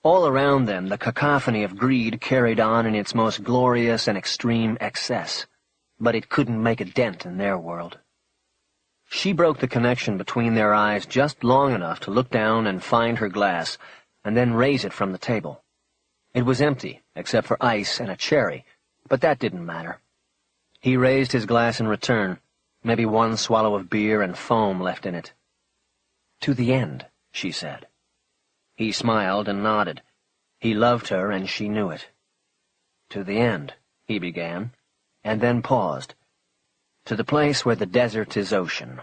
All around them, the cacophony of greed carried on in its most glorious and extreme excess, but it couldn't make a dent in their world. She broke the connection between their eyes just long enough to look down and find her glass, and then raise it from the table. It was empty, except for ice and a cherry, but that didn't matter. He raised his glass in return, maybe one swallow of beer and foam left in it. "To the end," she said. He smiled and nodded. He loved her, and she knew it. "To the end," he began, and then paused. "To the place where the desert is ocean."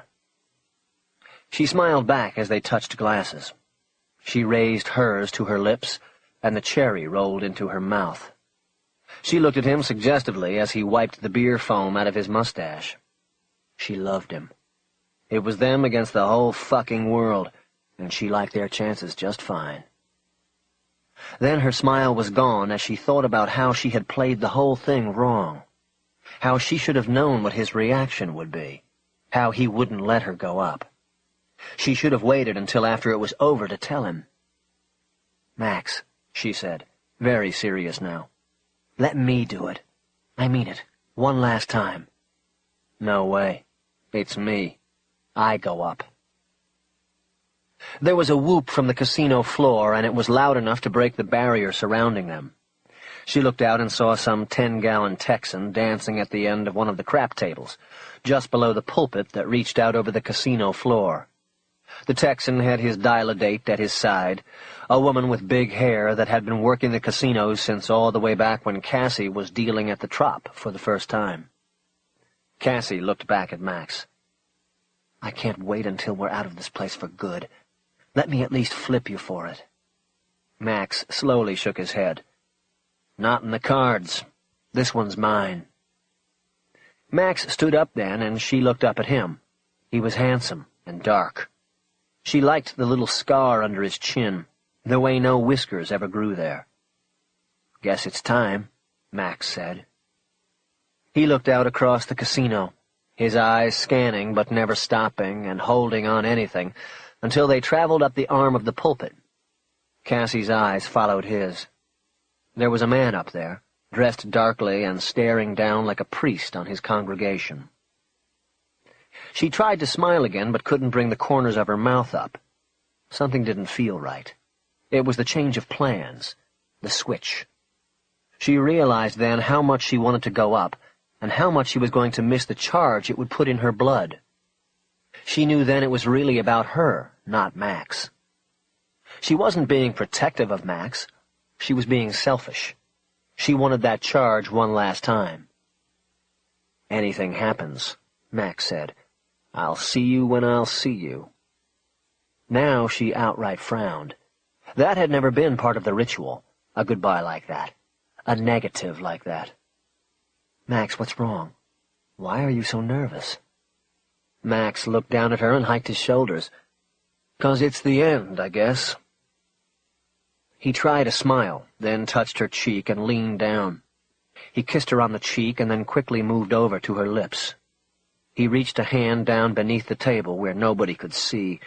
She smiled back as they touched glasses. She raised hers to her lips, and the cherry rolled into her mouth. She looked at him suggestively as he wiped the beer foam out of his mustache. She loved him. It was them against the whole fucking world, and she liked their chances just fine. Then her smile was gone as she thought about how she had played the whole thing wrong, how she should have known what his reaction would be, how he wouldn't let her go up. She should have waited until after it was over to tell him. "Max," she said, very serious now, "let me do it. I mean it, one last time." "No way. It's me. I go up." There was a whoop from the casino floor, and it was loud enough to break the barrier surrounding them. She looked out and saw some 10-gallon Texan dancing at the end of one of the crap tables, just below the pulpit that reached out over the casino floor. The Texan had his dial-a-date at his side, a woman with big hair that had been working the casinos since all the way back when Cassie was dealing at the Trop for the first time. Cassie looked back at Max. "I can't wait until we're out of this place for good. Let me at least flip you for it." Max slowly shook his head. "Not in the cards. This one's mine." Max stood up then, and she looked up at him. He was handsome and dark. She liked the little scar under his chin, the way no whiskers ever grew there. "Guess it's time," Max said. He looked out across the casino, his eyes scanning but never stopping and holding on anything, until they traveled up the arm of the pulpit. Cassie's eyes followed his. There was a man up there, dressed darkly and staring down like a priest on his congregation. She tried to smile again, but couldn't bring the corners of her mouth up. Something didn't feel right. It was the change of plans, the switch. She realized then how much she wanted to go up, and how much she was going to miss the charge it would put in her blood. She knew then it was really about her, not Max. She wasn't being protective of Max. She was being selfish. She wanted that charge one last time. "Anything happens," Max said. "I'll see you when I'll see you." Now she outright frowned. That had never been part of the ritual, a goodbye like that, a negative like that. "Max, what's wrong? Why are you so nervous?" Max looked down at her and hiked his shoulders. "'Cause it's the end, I guess." He tried a smile, then touched her cheek and leaned down. He kissed her on the cheek and then quickly moved over to her lips. He reached a hand down beneath the table where nobody could see,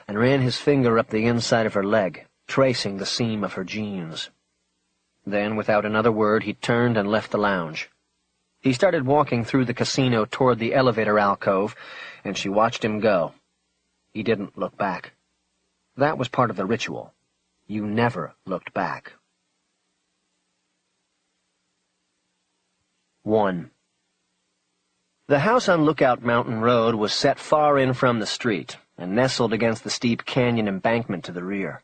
and ran his finger up the inside of her leg, tracing the seam of her jeans. Then, without another word, he turned and left the lounge. He started walking through the casino toward the elevator alcove, and she watched him go. He didn't look back. That was part of the ritual. You never looked back. 1. The house on Lookout Mountain Road was set far in from the street and nestled against the steep canyon embankment to the rear.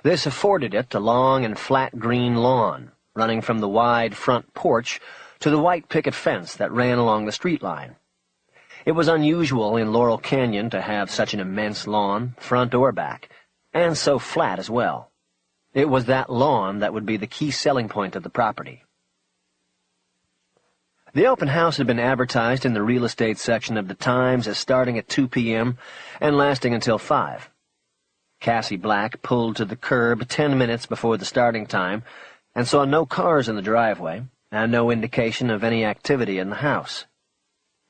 This afforded it a long and flat green lawn, running from the wide front porch to the white picket fence that ran along the street line. It was unusual in Laurel Canyon to have such an immense lawn, front or back, and so flat as well. It was that lawn that would be the key selling point of the property. The open house had been advertised in the real estate section of the Times as starting at 2 p.m. and lasting until 5. Cassie Black pulled to the curb 10 minutes before the starting time and saw no cars in the driveway and no indication of any activity in the house.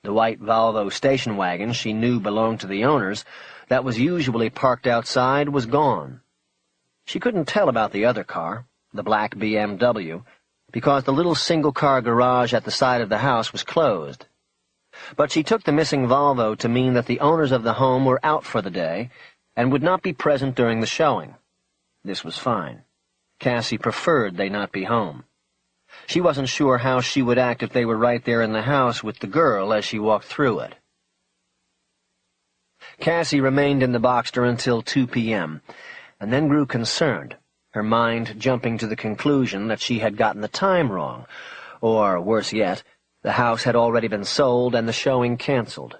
The white Volvo station wagon she knew belonged to the owners, that was usually parked outside, was gone. She couldn't tell about the other car, the black BMW, because the little single-car garage at the side of the house was closed. But she took the missing Volvo to mean that the owners of the home were out for the day and would not be present during the showing. This was fine. Cassie preferred they not be home. She wasn't sure how she would act if they were right there in the house with the girl as she walked through it. Cassie remained in the Boxster until 2 p.m., and then grew concerned, her mind jumping to the conclusion that she had gotten the time wrong, or, worse yet, the house had already been sold and the showing canceled.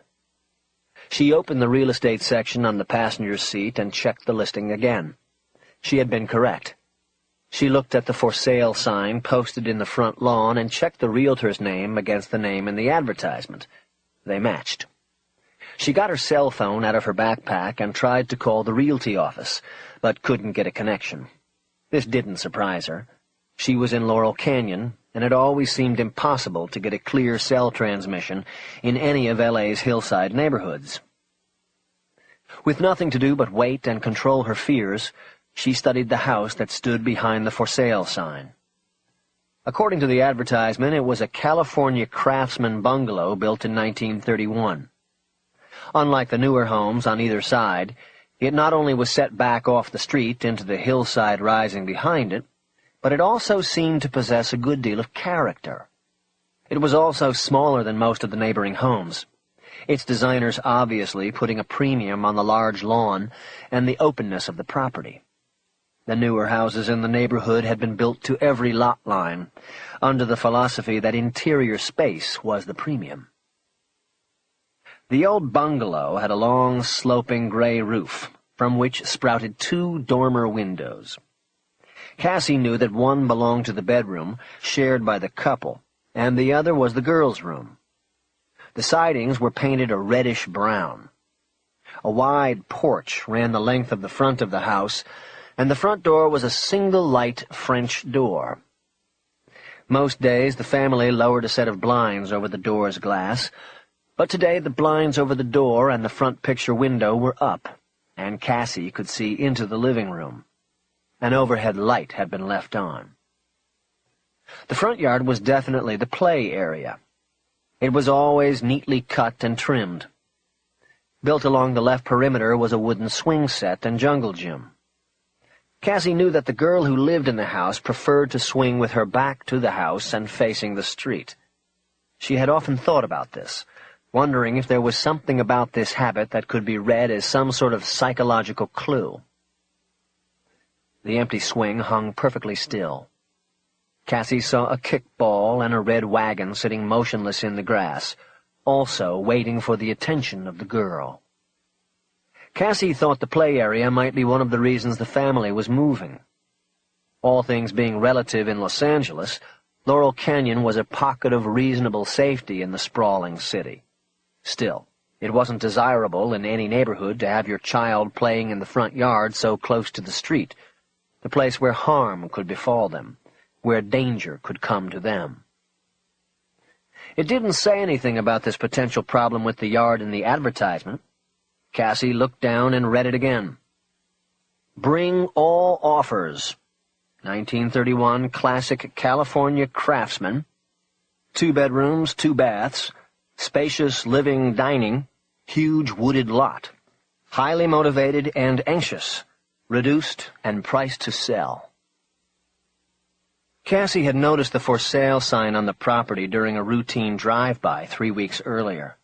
She opened the real estate section on the passenger's seat and checked the listing again. She had been correct. She looked at the for sale sign posted in the front lawn and checked the realtor's name against the name in the advertisement. They matched. She got her cell phone out of her backpack and tried to call the realty office, but couldn't get a connection. This didn't surprise her. She was in Laurel Canyon, and it always seemed impossible to get a clear cell transmission in any of L.A.'s hillside neighborhoods. With nothing to do but wait and control her fears, she studied the house that stood behind the for sale sign. According to the advertisement, it was a California craftsman bungalow built in 1931. Unlike the newer homes on either side, it not only was set back off the street into the hillside rising behind it, but it also seemed to possess a good deal of character. It was also smaller than most of the neighboring homes, its designers obviously putting a premium on the large lawn and the openness of the property. The newer houses in the neighborhood had been built to every lot line, under the philosophy that interior space was the premium. The old bungalow had a long, sloping gray roof, from which sprouted 2 dormer windows. Cassie knew that one belonged to the bedroom, shared by the couple, and the other was the girls' room. The sidings were painted a reddish-brown. A wide porch ran the length of the front of the house, and the front door was a single light French door. Most days the family lowered a set of blinds over the door's glass, but today the blinds over the door and the front picture window were up, and Cassie could see into the living room. An overhead light had been left on. The front yard was definitely the play area. It was always neatly cut and trimmed. Built along the left perimeter was a wooden swing set and jungle gym. Cassie knew that the girl who lived in the house preferred to swing with her back to the house and facing the street. She had often thought about this, wondering if there was something about this habit that could be read as some sort of psychological clue. The empty swing hung perfectly still. Cassie saw a kickball and a red wagon sitting motionless in the grass, also waiting for the attention of the girl. Cassie thought the play area might be one of the reasons the family was moving. All things being relative in Los Angeles, Laurel Canyon was a pocket of reasonable safety in the sprawling city. Still, it wasn't desirable in any neighborhood to have your child playing in the front yard so close to the street, the place where harm could befall them, where danger could come to them. It didn't say anything about this potential problem with the yard in the advertisement. Cassie looked down and read it again. Bring all offers. 1931 classic California craftsman. 2 bedrooms, 2 baths, spacious living dining, huge wooded lot. Highly motivated and anxious. Reduced and priced to sell. Cassie had noticed the for sale sign on the property during a routine drive-by 3 weeks earlier.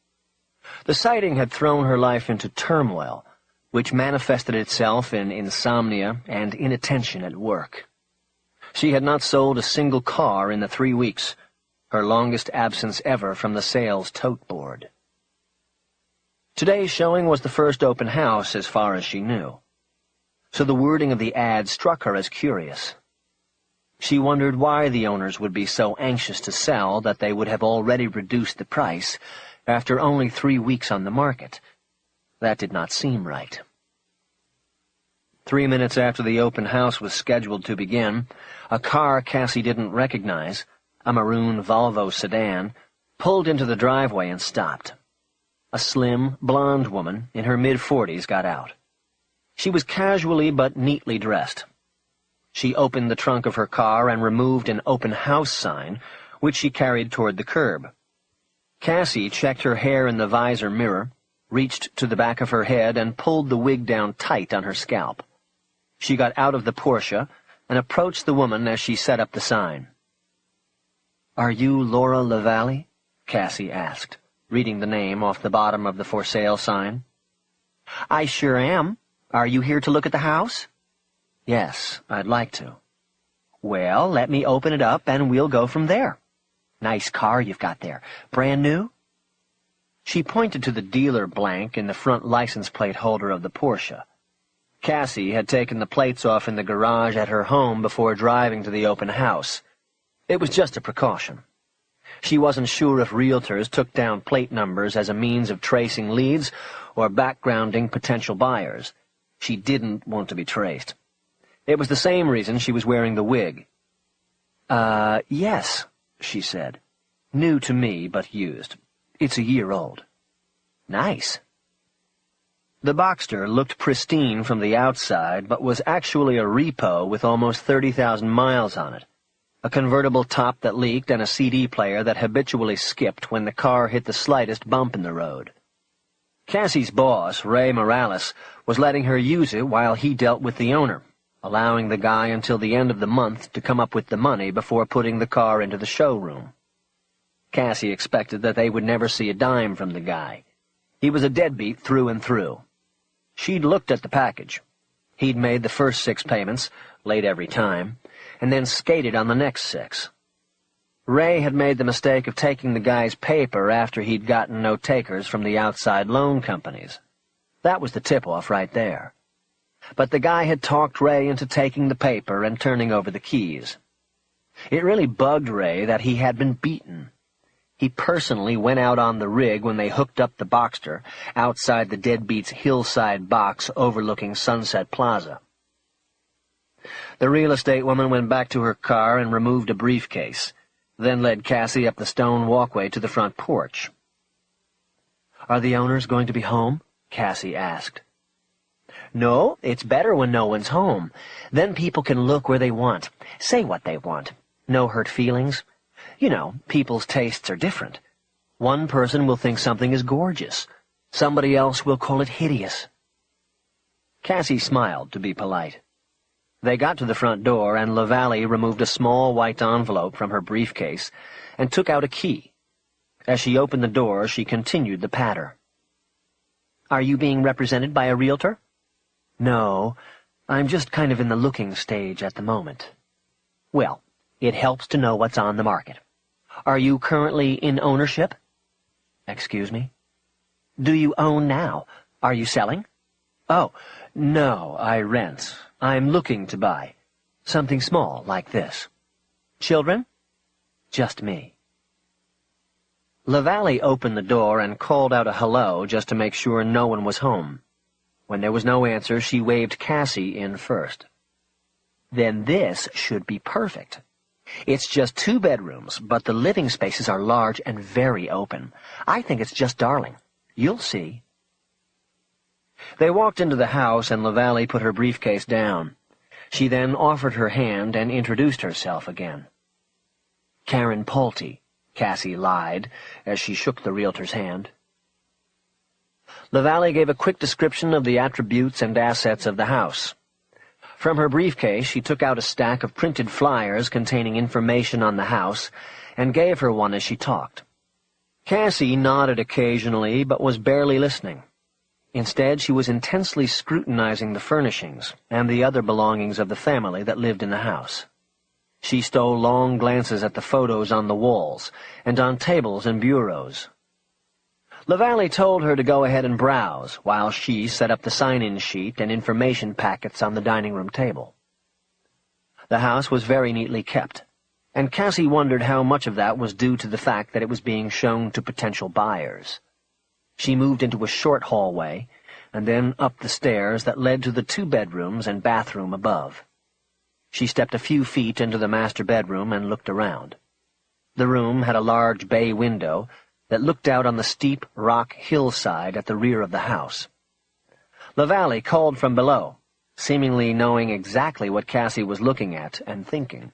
The sighting had thrown her life into turmoil, which manifested itself in insomnia and inattention at work. She had not sold a single car in the 3 weeks, her longest absence ever from the sales tote board. Today's showing was the first open house as far as she knew, so the wording of the ad struck her as curious. She wondered why the owners would be so anxious to sell that they would have already reduced the price after only 3 weeks on the market. That did not seem right. 3 minutes after the open house was scheduled to begin, a car Cassie didn't recognize, a maroon Volvo sedan, pulled into the driveway and stopped. A slim, blonde woman in her mid-40s got out. She was casually but neatly dressed, She opened the trunk of her car and removed an open house sign, which she carried toward the curb. Cassie checked her hair in the visor mirror, reached to the back of her head, and pulled the wig down tight on her scalp. She got out of the Porsche and approached the woman as she set up the sign. "Are you Laura LaValle?" Cassie asked, reading the name off the bottom of the for sale sign. "I sure am. Are you here to look at the house?" "Yes, I'd like to." "Well, let me open it up and we'll go from there. Nice car you've got there. Brand new?" She pointed to the dealer blank in the front license plate holder of the Porsche. Cassie had taken the plates off in the garage at her home before driving to the open house. It was just a precaution. She wasn't sure if realtors took down plate numbers as a means of tracing leads or backgrounding potential buyers. She didn't want to be traced. It was the same reason she was wearing the wig. Yes," she said. "New to me, but used. It's a year old." "Nice." The Boxster looked pristine from the outside, but was actually a repo with almost 30,000 miles on it, a convertible top that leaked and a CD player that habitually skipped when the car hit the slightest bump in the road. Cassie's boss, Ray Morales, was letting her use it while he dealt with the owner, allowing the guy until the end of the month to come up with the money before putting the car into the showroom. Cassie expected that they would never see a dime from the guy. He was a deadbeat through and through. She'd looked at the package. He'd made the first 6 payments, late every time, and then skated on the next 6. Ray had made the mistake of taking the guy's paper after he'd gotten no takers from the outside loan companies. That was the tip-off right there. But the guy had talked Ray into taking the paper and turning over the keys. It really bugged Ray that he had been beaten. He personally went out on the rig when they hooked up the Boxster outside the deadbeat's hillside box overlooking Sunset Plaza. The real estate woman went back to her car and removed a briefcase, then led Cassie up the stone walkway to the front porch. "Are the owners going to be home?" Cassie asked. "No, it's better when no one's home. Then people can look where they want, say what they want. No hurt feelings. You know, people's tastes are different. One person will think something is gorgeous. Somebody else will call it hideous." Cassie smiled to be polite. They got to the front door, and LaValle removed a small white envelope from her briefcase and took out a key. As she opened the door, she continued the patter. "Are you being represented by a realtor?" "No, I'm just kind of in the looking stage at the moment." "Well, it helps to know what's on the market. Are you currently in ownership?" "Excuse me?" "Do you own now? Are you selling?" "Oh, no, I rent. I'm looking to buy. Something small like this." "Children?" "Just me." LaValle opened the door and called out a hello just to make sure no one was home. When there was no answer, she waved Cassie in first. "Then this should be perfect. It's just 2 bedrooms, but the living spaces are large and very open. I think it's just darling. You'll see." They walked into the house, and LaValle put her briefcase down. She then offered her hand and introduced herself again. "Karen Pulte," Cassie lied as she shook the realtor's hand. LaValle gave a quick description of the attributes and assets of the house. From her briefcase, she took out a stack of printed flyers containing information on the house and gave her one as she talked. Cassie nodded occasionally, but was barely listening. Instead, she was intensely scrutinizing the furnishings and the other belongings of the family that lived in the house. She stole long glances at the photos on the walls and on tables and bureaus. LaValle told her to go ahead and browse, while she set up the sign-in sheet and information packets on the dining room table. The house was very neatly kept, and Cassie wondered how much of that was due to the fact that it was being shown to potential buyers. She moved into a short hallway, and then up the stairs that led to the 2 bedrooms and bathroom above. She stepped a few feet into the master bedroom and looked around. The room had a large bay window that looked out on the steep rock hillside at the rear of the house. LaValle called from below, seemingly knowing exactly what Cassie was looking at and thinking.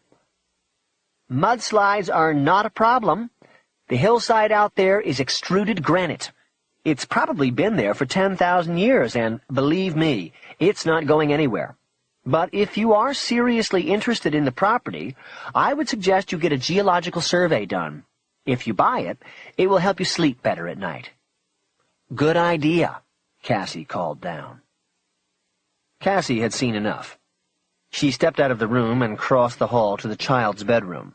"Mudslides are not a problem. The hillside out there is extruded granite. It's probably been there for 10,000 years, and believe me, it's not going anywhere. But if you are seriously interested in the property, I would suggest you get a geological survey done. If you buy it, it will help you sleep better at night." "Good idea," Cassie called down. Cassie had seen enough. She stepped out of the room and crossed the hall to the child's bedroom.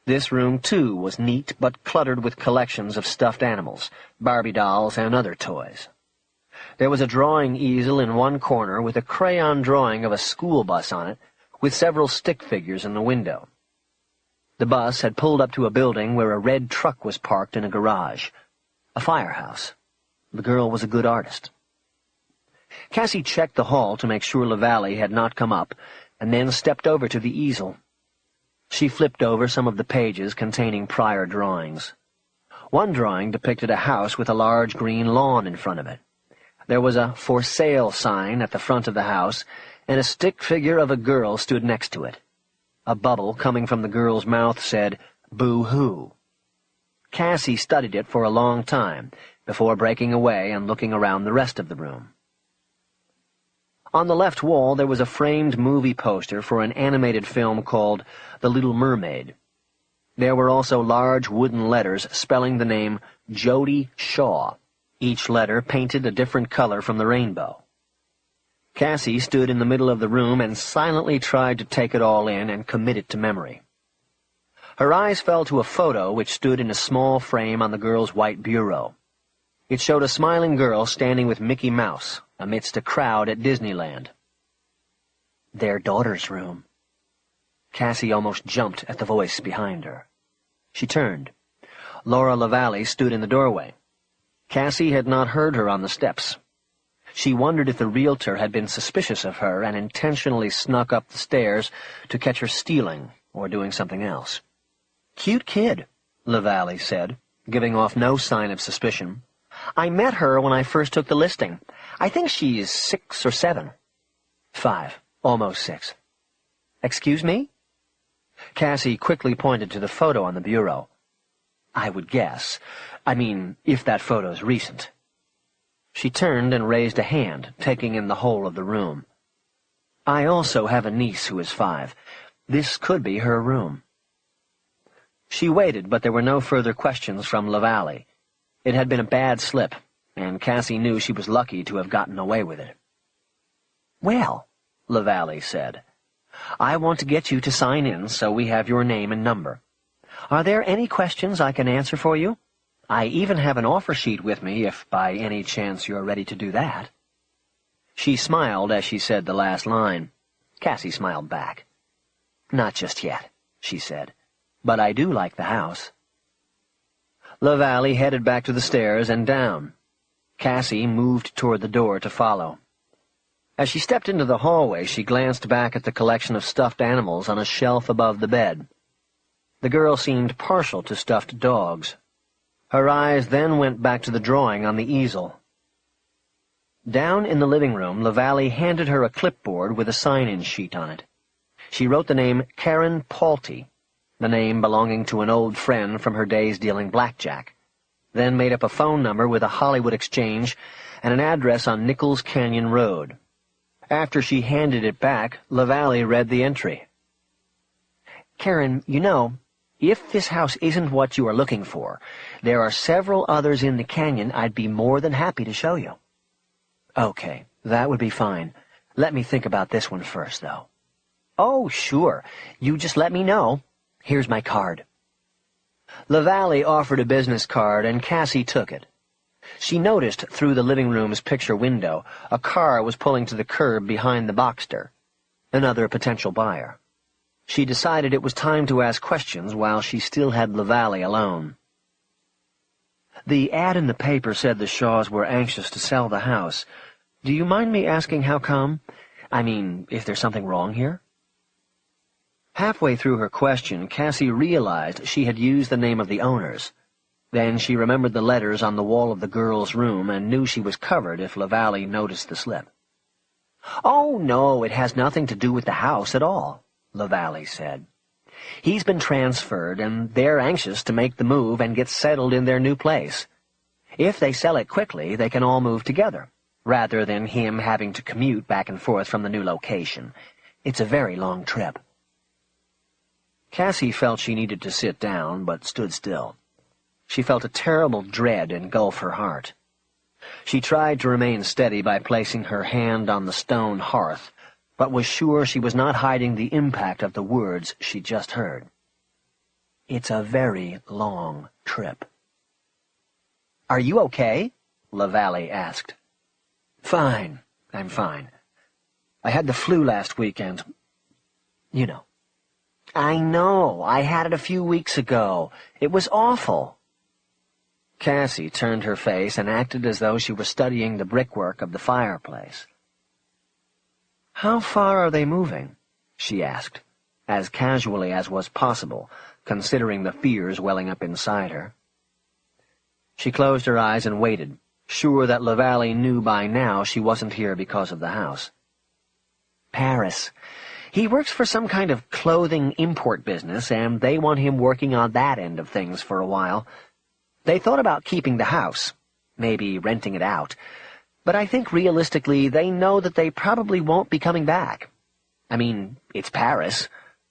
This room, too, was neat but cluttered with collections of stuffed animals, Barbie dolls, and other toys. There was a drawing easel in one corner with a crayon drawing of a school bus on it, with several stick figures in the window. The bus had pulled up to a building where a red truck was parked in a garage. A firehouse. The girl was a good artist. Cassie checked the hall to make sure LaValle had not come up, and then stepped over to the easel. She flipped over some of the pages containing prior drawings. One drawing depicted a house with a large green lawn in front of it. There was a "For Sale" sign at the front of the house, and a stick figure of a girl stood next to it. A bubble coming from the girl's mouth said, "Boo-hoo." Cassie studied it for a long time, before breaking away and looking around the rest of the room. On the left wall there was a framed movie poster for an animated film called The Little Mermaid. There were also large wooden letters spelling the name Jody Shaw, each letter painted a different color from the rainbow. Cassie stood in the middle of the room and silently tried to take it all in and commit it to memory. Her eyes fell to a photo which stood in a small frame on the girl's white bureau. It showed a smiling girl standing with Mickey Mouse amidst a crowd at Disneyland. Their daughter's room. Cassie almost jumped at the voice behind her. She turned. Laura LaValle stood in the doorway. Cassie had not heard her on the steps. She wondered if the realtor had been suspicious of her and intentionally snuck up the stairs to catch her stealing or doing something else. "Cute kid," LaValle said, giving off no sign of suspicion. "I met her when I first took the listing. I think she's 6 or 7. 5, almost 6. "Excuse me?" Cassie quickly pointed to the photo on the bureau. "I would guess. If that photo's recent." She turned and raised a hand, taking in the whole of the room. "I also have a niece who is 5. This could be her room." She waited, but there were no further questions from LaValle. It had been a bad slip, and Cassie knew she was lucky to have gotten away with it. "Well," LaValle said, "I want to get you to sign in so we have your name and number. Are there any questions I can answer for you? I even have an offer sheet with me if by any chance you're ready to do that." She smiled as she said the last line. Cassie smiled back. "Not just yet," she said, "but I do like the house." LaValle headed back to the stairs and down. Cassie moved toward the door to follow. As she stepped into the hallway, she glanced back at the collection of stuffed animals on a shelf above the bed. The girl seemed partial to stuffed dogs. Her eyes then went back to the drawing on the easel. Down in the living room, LaValle handed her a clipboard with a sign-in sheet on it. She wrote the name Karen Palty, the name belonging to an old friend from her days dealing blackjack, then made up a phone number with a Hollywood Exchange and an address on Nichols Canyon Road. After she handed it back, LaValle read the entry. "Karen, if this house isn't what you are looking for, there are several others in the canyon I'd be more than happy to show you." "Okay, that would be fine. Let me think about this one first, though." "Oh, sure. You just let me know. Here's my card." LaValle offered a business card, and Cassie took it. She noticed through the living room's picture window a car was pulling to the curb behind the Boxster, another potential buyer. She decided it was time to ask questions while she still had LaValle alone. "The ad in the paper said the Shaws were anxious to sell the house. Do you mind me asking how come? If there's something wrong here?" Halfway through her question, Cassie realized she had used the name of the owners. Then she remembered the letters on the wall of the girl's room and knew she was covered if LaValle noticed the slip. "Oh, no, it has nothing to do with the house at all," LaValle said. "He's been transferred, and they're anxious to make the move and get settled in their new place. If they sell it quickly, they can all move together, rather than him having to commute back and forth from the new location. It's a very long trip." Cassie felt she needed to sit down, but stood still. She felt a terrible dread engulf her heart. She tried to remain steady by placing her hand on the stone hearth, but was sure she was not hiding the impact of the words she just heard. "It's a very long trip." "Are you okay?" LaValle asked. "Fine. I'm fine. I had the flu last weekend. You know." "I know. I had it a few weeks ago. It was awful." Cassie turned her face and acted as though she were studying the brickwork of the fireplace. "How far are they moving?" she asked, as casually as was possible, considering the fears welling up inside her. She closed her eyes and waited, sure that LaValle knew by now she wasn't here because of the house. "Paris. He works for some kind of clothing import business, and they want him working on that end of things for a while. They thought about keeping the house, maybe renting it out, but I think realistically they know that they probably won't be coming back. I mean, it's Paris.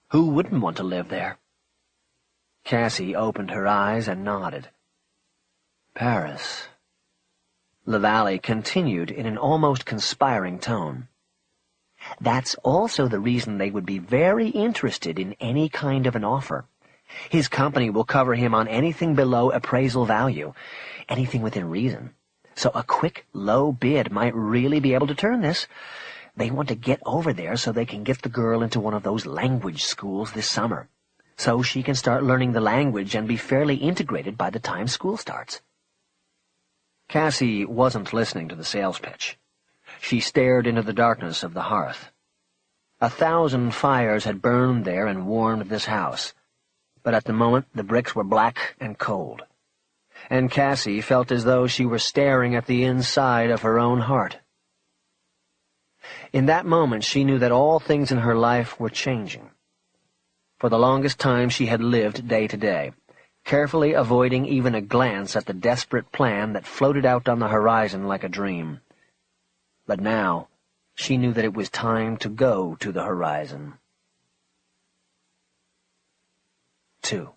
Who wouldn't want to live there?" Cassie opened her eyes and nodded. "Paris." LaValle continued in an almost conspiring tone. "That's also the reason they would be very interested in any kind of an offer. His company will cover him on anything below appraisal value, anything within reason. So a quick, low bid might really be able to turn this. They want to get over there so they can get the girl into one of those language schools this summer, so she can start learning the language and be fairly integrated by the time school starts." Cassie wasn't listening to the sales pitch. She stared into the darkness of the hearth. 1,000 fires had burned there and warmed this house, but at the moment the bricks were black and cold, and Cassie felt as though she were staring at the inside of her own heart. In that moment she knew that all things in her life were changing. For the longest time she had lived day to day, carefully avoiding even a glance at the desperate plan that floated out on the horizon like a dream. But now she knew that it was time to go to the horizon. 2.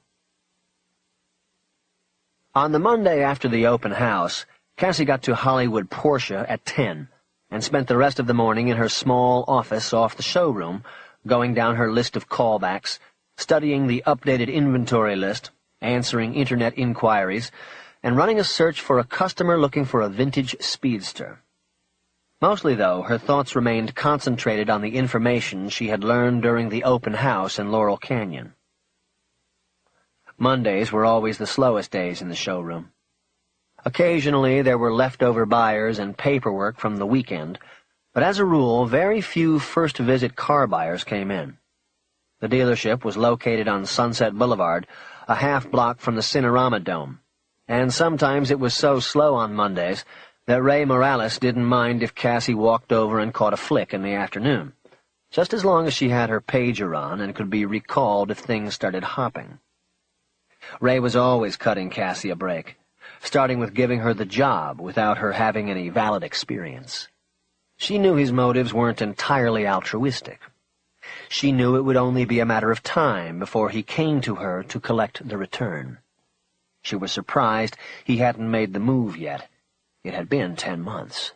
On the Monday after the open house, Cassie got to Hollywood Porsche at 10 and spent the rest of the morning in her small office off the showroom, going down her list of callbacks, studying the updated inventory list, answering internet inquiries, and running a search for a customer looking for a vintage speedster. Mostly, though, her thoughts remained concentrated on the information she had learned during the open house in Laurel Canyon. Mondays were always the slowest days in the showroom. Occasionally there were leftover buyers and paperwork from the weekend, but as a rule very few first-visit car buyers came in. The dealership was located on Sunset Boulevard, a half-block from the Cinerama Dome, and sometimes it was so slow on Mondays that Ray Morales didn't mind if Cassie walked over and caught a flick in the afternoon, just as long as she had her pager on and could be recalled if things started hopping. Ray was always cutting Cassie a break, starting with giving her the job without her having any valid experience. She knew his motives weren't entirely altruistic. She knew it would only be a matter of time before he came to her to collect the return. She was surprised he hadn't made the move yet. It had been 10 months.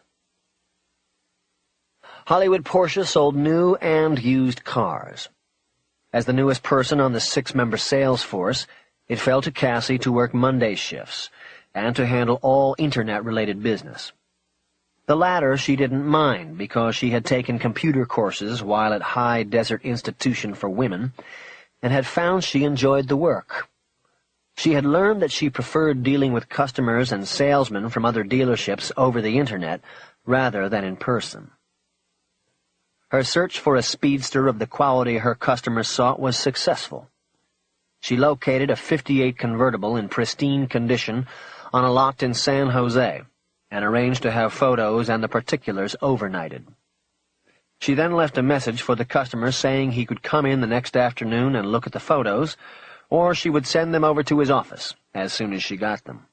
Hollywood Porsche sold new and used cars. As the newest person on the 6-member sales force, it fell to Cassie to work Monday shifts and to handle all internet-related business. The latter she didn't mind because she had taken computer courses while at High Desert Institution for Women and had found she enjoyed the work. She had learned that she preferred dealing with customers and salesmen from other dealerships over the internet rather than in person. Her search for a speedster of the quality her customers sought was successful. She located a '58 convertible in pristine condition on a lot in San Jose and arranged to have photos and the particulars overnighted. She then left a message for the customer saying he could come in the next afternoon and look at the photos, or she would send them over to his office as soon as she got them.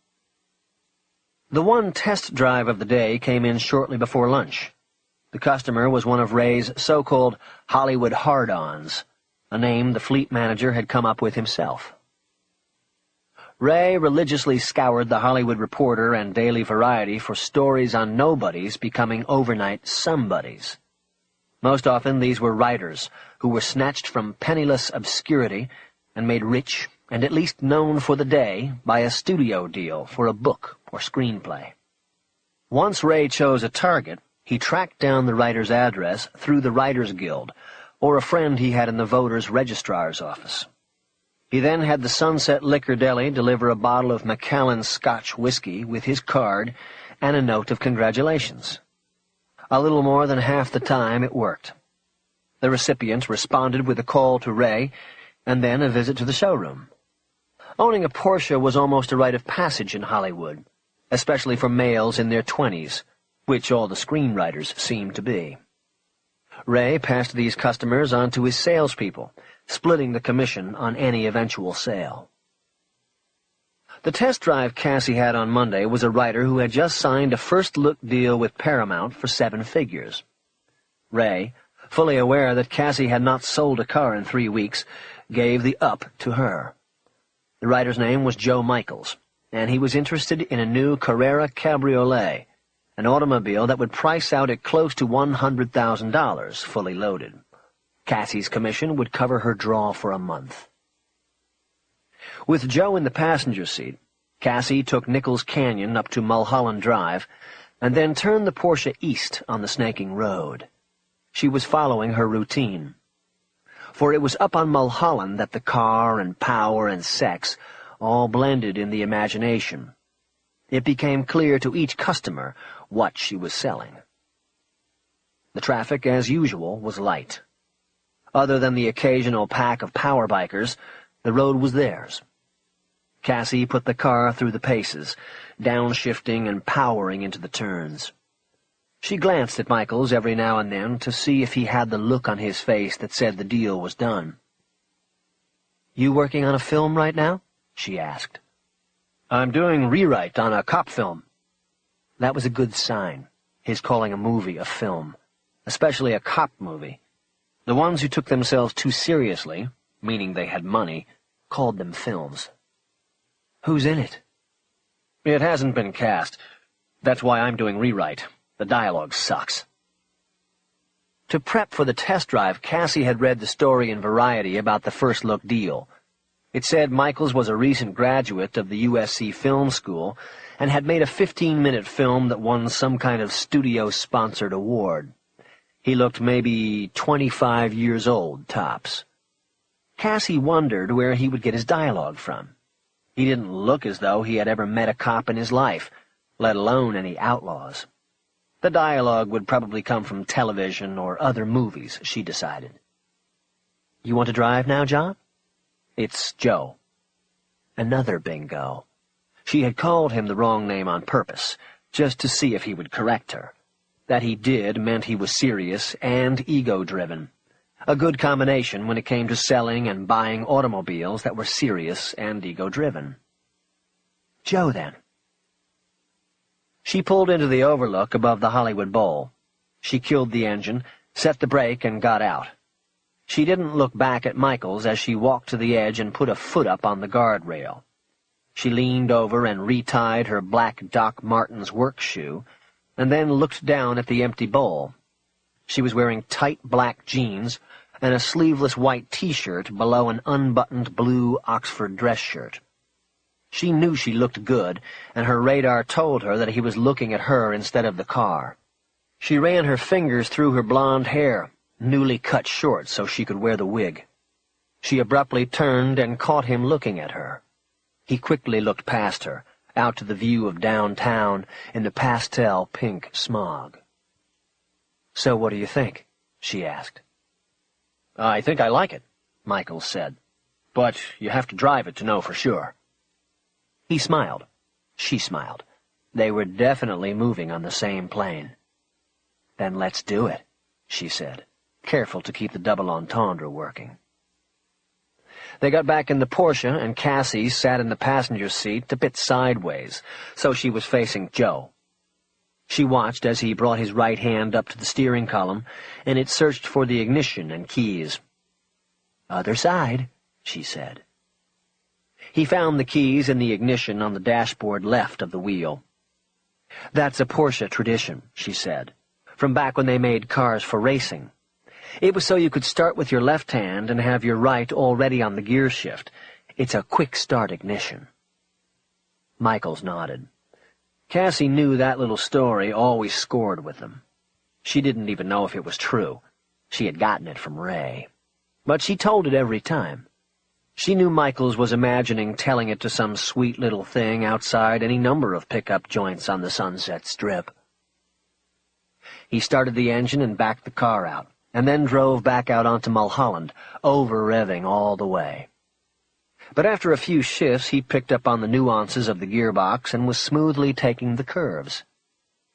The one test drive of the day came in shortly before lunch. The customer was one of Ray's so-called Hollywood hard-ons, a name the fleet manager had come up with himself. Ray religiously scoured the Hollywood Reporter and Daily Variety for stories on nobodies becoming overnight somebodies. Most often these were writers who were snatched from penniless obscurity and made rich and at least known for the day by a studio deal for a book or screenplay. Once Ray chose a target, he tracked down the writer's address through the Writers Guild or a friend he had in the Voters' Registrar's office. He then had the Sunset Liquor Deli deliver a bottle of Macallan Scotch whiskey with his card and a note of congratulations. A little more than half the time it worked. The recipient responded with a call to Ray and then a visit to the showroom. Owning a Porsche was almost a rite of passage in Hollywood, especially for males in their 20s, which all the screenwriters seemed to be. Ray passed these customers on to his salespeople, splitting the commission on any eventual sale. The test drive Cassie had on Monday was a writer who had just signed a first-look deal with Paramount for 7 figures. Ray, fully aware that Cassie had not sold a car in 3 weeks, gave the up to her. The writer's name was Joe Michaels, and he was interested in a new Carrera Cabriolet, an automobile that would price out at close to $100,000, fully loaded. Cassie's commission would cover her draw for a month. With Joe in the passenger seat, Cassie took Nichols Canyon up to Mulholland Drive and then turned the Porsche east on the snaking road. She was following her routine. For it was up on Mulholland that the car and power and sex all blended in the imagination. It became clear to each customer what she was selling. The traffic, as usual, was light. Other than the occasional pack of power bikers, the road was theirs. Cassie put the car through the paces, downshifting and powering into the turns. She glanced at Michaels every now and then to see if he had the look on his face that said the deal was done. "You working on a film right now?" she asked. "I'm doing rewrite on a cop film." That was a good sign, his calling a movie a film, especially a cop movie. The ones who took themselves too seriously, meaning they had money, called them films. "Who's in it?" "It hasn't been cast. That's why I'm doing rewrite. The dialogue sucks." To prep for the test drive, Cassie had read the story in Variety about the first-look deal. It said Michaels was a recent graduate of the USC Film School and had made a 15-minute film that won some kind of studio-sponsored award. He looked maybe 25 years old, tops. Cassie wondered where he would get his dialogue from. He didn't look as though he had ever met a cop in his life, let alone any outlaws. The dialogue would probably come from television or other movies, she decided. "You want to drive now, John?" "It's Joe." Another bingo. She had called him the wrong name on purpose, just to see if he would correct her. That he did meant he was serious and ego-driven. A good combination when it came to selling and buying automobiles that were serious and ego-driven. "Joe, then." She pulled into the overlook above the Hollywood Bowl. She killed the engine, set the brake, and got out. She didn't look back at Michaels as she walked to the edge and put a foot up on the guardrail. She leaned over and retied her black Doc Martens work shoe, and then looked down at the empty bowl. She was wearing tight black jeans and a sleeveless white T-shirt below an unbuttoned blue Oxford dress shirt. She knew she looked good, and her radar told her that he was looking at her instead of the car. She ran her fingers through her blonde hair, newly cut short so she could wear the wig. She abruptly turned and caught him looking at her. He quickly looked past her, out to the view of downtown in the pastel pink smog. "So what do you think?" she asked. "I think I like it," Michaels said. "But you have to drive it to know for sure." He smiled. She smiled. They were definitely moving on the same plane. "Then let's do it," she said, careful to keep the double entendre working. They got back in the Porsche, and Cassie sat in the passenger seat a bit sideways, so she was facing Joe. She watched as he brought his right hand up to the steering column, and it searched for the ignition and keys. "Other side," she said. He found the keys in the ignition on the dashboard left of the wheel. "That's a Porsche tradition," she said, "from back when they made cars for racing. It was so you could start with your left hand and have your right already on the gear shift. It's a quick-start ignition." Michaels nodded. Cassie knew that little story always scored with them. She didn't even know if it was true. She had gotten it from Ray. But she told it every time. She knew Michaels was imagining telling it to some sweet little thing outside any number of pickup joints on the Sunset Strip. He started the engine and backed the car out, and then drove back out onto Mulholland, over-revving all the way. But after a few shifts, he picked up on the nuances of the gearbox and was smoothly taking the curves.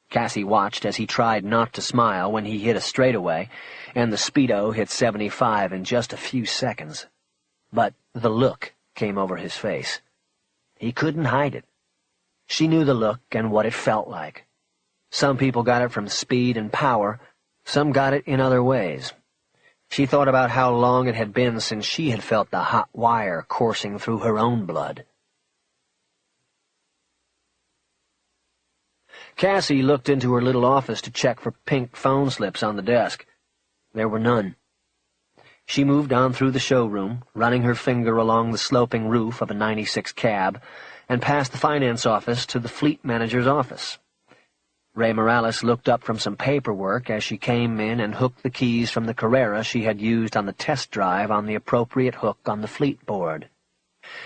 Cassie watched as he tried not to smile when he hit a straightaway, and the Speedo hit 75 in just a few seconds. But the look came over his face. He couldn't hide it. She knew the look and what it felt like. Some people got it from speed and power, some got it in other ways. She thought about how long it had been since she had felt the hot wire coursing through her own blood. Cassie looked into her little office to check for pink phone slips on the desk. There were none. She moved on through the showroom, running her finger along the sloping roof of a '96 cab, and past the finance office to the fleet manager's office. Ray Morales looked up from some paperwork as she came in and hooked the keys from the Carrera she had used on the test drive on the appropriate hook on the fleet board.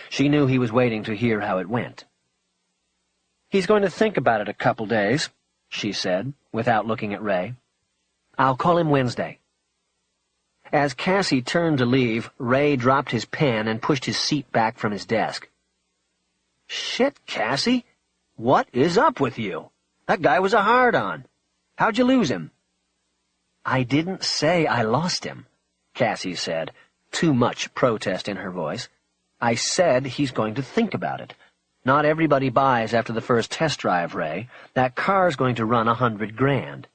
She knew he was waiting to hear how it went. "He's going to think about it a couple days," she said, without looking at Ray. "I'll call him Wednesday." As Cassie turned to leave, Ray dropped his pen and pushed his seat back from his desk. "Shit, Cassie! What is up with you? That guy was a hard-on. How'd you lose him?" "I didn't say I lost him," Cassie said, too much protest in her voice. "I said he's going to think about it. Not everybody buys after the first test drive, Ray. That car's going to run $100,000.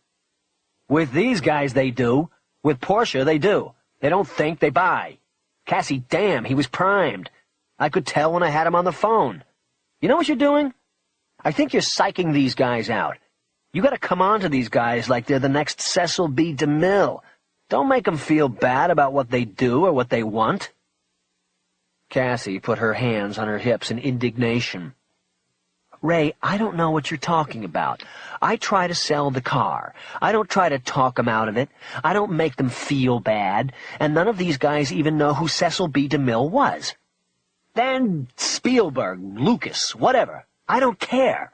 "With these guys, they do. With Porsche, they do. They don't think, they buy. Cassie, damn, he was primed. I could tell when I had him on the phone. You know what you're doing? I think you're psyching these guys out. You gotta come on to these guys like they're the next Cecil B. DeMille. Don't make them feel bad about what they do or what they want." Cassie put her hands on her hips in indignation. "Ray, I don't know what you're talking about. I try to sell the car. I don't try to talk them out of it. I don't make them feel bad. And none of these guys even know who Cecil B. DeMille was. Then Spielberg, Lucas, whatever. I don't care.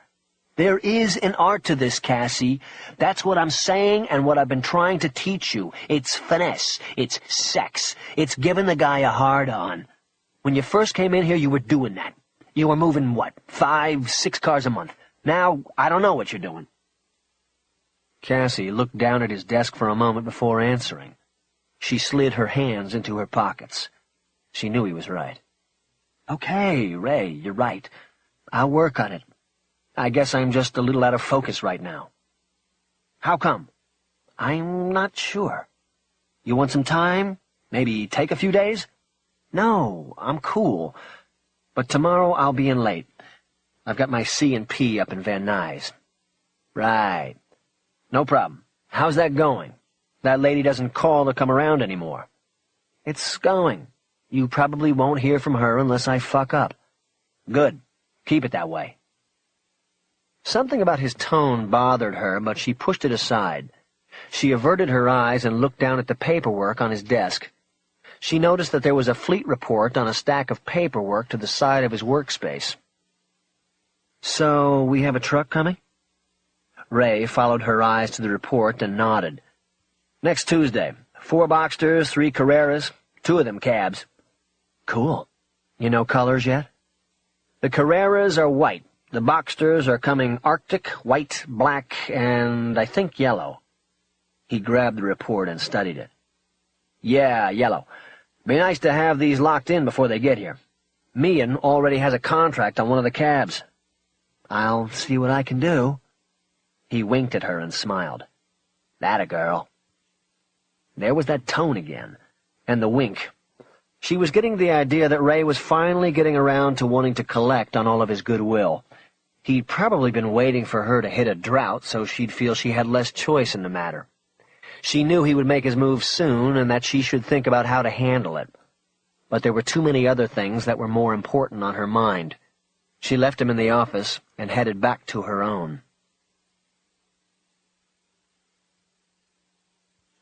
There is an art to this, Cassie. That's what I'm saying and what I've been trying to teach you. It's finesse. It's sex. It's giving the guy a hard-on. When you first came in here, you were doing that. You were moving, 5, 6 cars a month. Now, I don't know what you're doing." Cassie looked down at his desk for a moment before answering. She slid her hands into her pockets. She knew he was right. "Okay, Ray, you're right. I'll work on it. I guess I'm just a little out of focus right now." "How come?" "I'm not sure." "You want some time? Maybe take a few days?" "No, I'm cool. But tomorrow I'll be in late. I've got my C&P up in Van Nuys." "Right. No problem. How's that going? That lady doesn't call to come around anymore." "It's going. You probably won't hear from her unless I fuck up." "Good. Keep it that way." Something about his tone bothered her, but she pushed it aside. She averted her eyes and looked down at the paperwork on his desk. She noticed that there was a fleet report on a stack of paperwork to the side of his workspace. "So, we have a truck coming?" Ray followed her eyes to the report and nodded. "Next Tuesday. 4 Boxsters, 3 Carreras, 2 of them cabs." "Cool. You know colors yet?" "The Carreras are white. The Boxsters are coming Arctic, white, black, and I think yellow." He grabbed the report and studied it. "Yeah, yellow. Be nice to have these locked in before they get here. Meehan already has a contract on one of the cabs." "I'll see what I can do." He winked at her and smiled. "That a girl." There was that tone again, and the wink. She was getting the idea that Ray was finally getting around to wanting to collect on all of his goodwill. He'd probably been waiting for her to hit a drought so she'd feel she had less choice in the matter. She knew he would make his move soon and that she should think about how to handle it. But there were too many other things that were more important on her mind. She left him in the office and headed back to her own.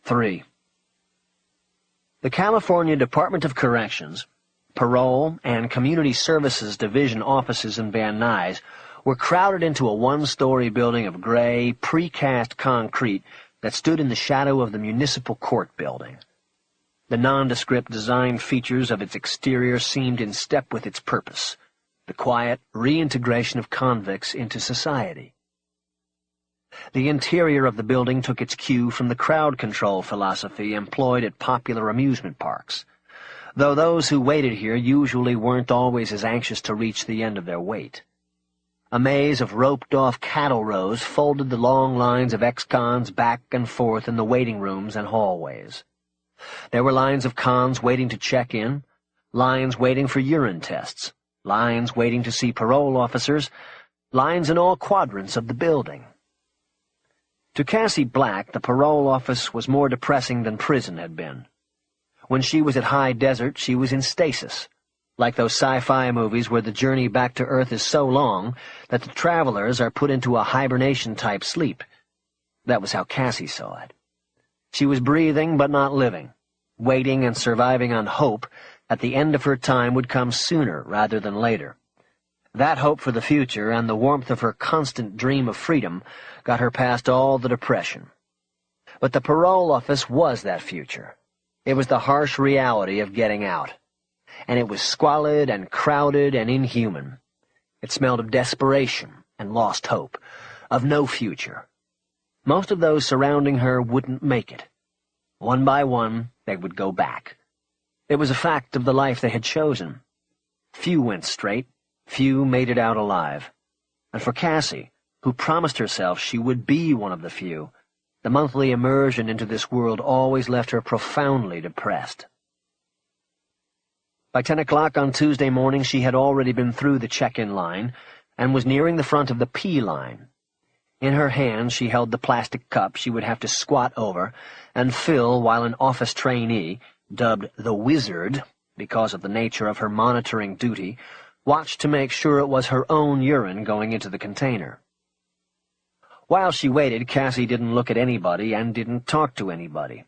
3. The California Department of Corrections, Parole, and Community Services Division offices in Van Nuys were crowded into a one-story building of gray, precast concrete that stood in the shadow of the municipal court building. The nondescript design features of its exterior seemed in step with its purpose, the quiet reintegration of convicts into society. The interior of the building took its cue from the crowd control philosophy employed at popular amusement parks, though those who waited here usually weren't always as anxious to reach the end of their wait. A maze of roped-off cattle rows folded the long lines of ex-cons back and forth in the waiting rooms and hallways. There were lines of cons waiting to check in, lines waiting for urine tests, lines waiting to see parole officers, lines in all quadrants of the building. To Cassie Black, the parole office was more depressing than prison had been. When she was at High Desert, she was in stasis, like those sci-fi movies where the journey back to Earth is so long that the travelers are put into a hibernation-type sleep. That was how Cassie saw it. She was breathing but not living, waiting and surviving on hope that the end of her time would come sooner rather than later. That hope for the future and the warmth of her constant dream of freedom got her past all the depression. But the parole office was that future. It was the harsh reality of getting out. And it was squalid and crowded and inhuman. It smelled of desperation and lost hope, of no future. Most of those surrounding her wouldn't make it. One by one, they would go back. It was a fact of the life they had chosen. Few went straight. Few made it out alive. And for Cassie, who promised herself she would be one of the few, the monthly immersion into this world always left her profoundly depressed. By 10 o'clock on Tuesday morning she had already been through the check-in line and was nearing the front of the P line. In her hand she held the plastic cup she would have to squat over and fill while an office trainee, dubbed the Wizard because of the nature of her monitoring duty, watched to make sure it was her own urine going into the container. While she waited, Cassie didn't look at anybody and didn't talk to anybody.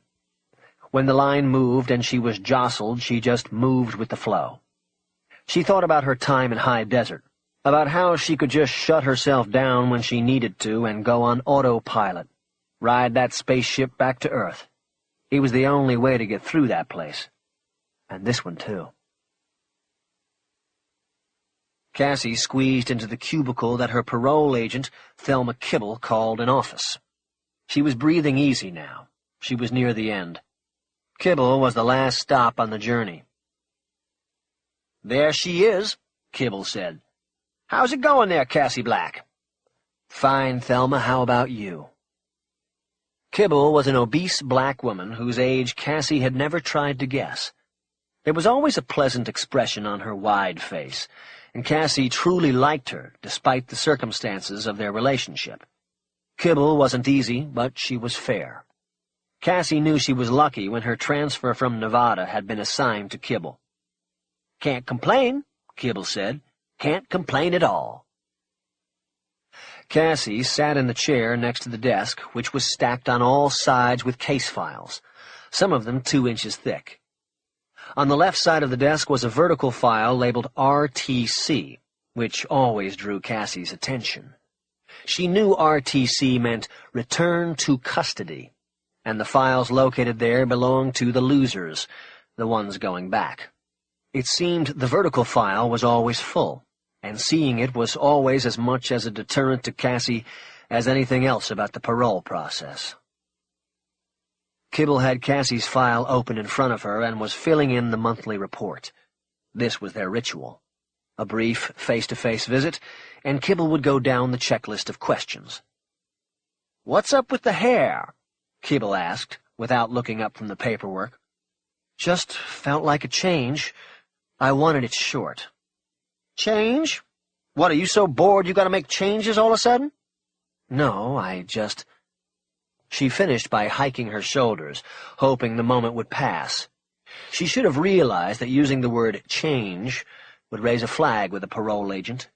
When the line moved and she was jostled, she just moved with the flow. She thought about her time in High Desert, about how she could just shut herself down when she needed to and go on autopilot, ride that spaceship back to Earth. It was the only way to get through that place. And this one, too. Cassie squeezed into the cubicle that her parole agent, Thelma Kibble, called an office. She was breathing easy now. She was near the end. Kibble was the last stop on the journey. "There she is," Kibble said. "How's it going there, Cassie Black?" "Fine, Thelma. How about you?" Kibble was an obese black woman whose age Cassie had never tried to guess. There was always a pleasant expression on her wide face, and Cassie truly liked her, despite the circumstances of their relationship. Kibble wasn't easy, but she was fair. Cassie knew she was lucky when her transfer from Nevada had been assigned to Kibble. "Can't complain," Kibble said. "Can't complain at all." Cassie sat in the chair next to the desk, which was stacked on all sides with case files, some of them 2 inches thick. On the left side of the desk was a vertical file labeled RTC, which always drew Cassie's attention. She knew RTC meant Return to Custody, and the files located there belonged to the losers, the ones going back. It seemed the vertical file was always full, and seeing it was always as much as a deterrent to Cassie as anything else about the parole process. Kibble had Cassie's file open in front of her and was filling in the monthly report. This was their ritual. A brief, face-to-face visit, and Kibble would go down the checklist of questions. "What's up with the hair?" Kibble asked, without looking up from the paperwork. "Just felt like a change. I wanted it short." "Change? What, are you so bored you gotta make changes all of a sudden?" "No, I just—" She finished by hiking her shoulders, hoping the moment would pass. She should have realized that using the word change would raise a flag with a parole agent.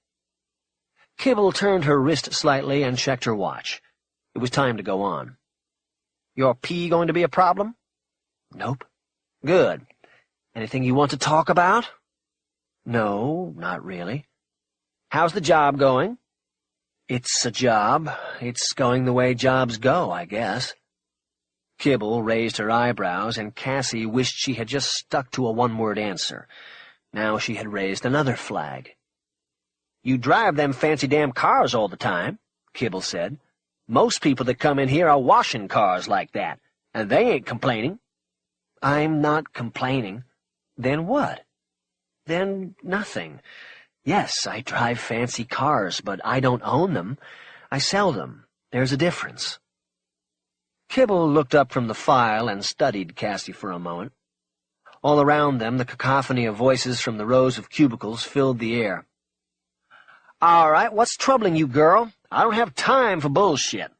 Kibble turned her wrist slightly and checked her watch. It was time to go on. "Your pee going to be a problem?" "Nope." "Good. Anything you want to talk about?" "No, not really." "How's the job going?" "It's a job. It's going the way jobs go, I guess." Kibble raised her eyebrows, and Cassie wished she had just stuck to a one-word answer. Now she had raised another flag. "You drive them fancy damn cars all the time," Kibble said. "Most people that come in here are washing cars like that, and they ain't complaining." "I'm not complaining." "Then what?" "Then nothing. Yes, I drive fancy cars, but I don't own them. I sell them. There's a difference." Kibble looked up from the file and studied Cassie for a moment. All around them, the cacophony of voices from the rows of cubicles filled the air. "All right, what's troubling you, girl? I don't have time for bullshit.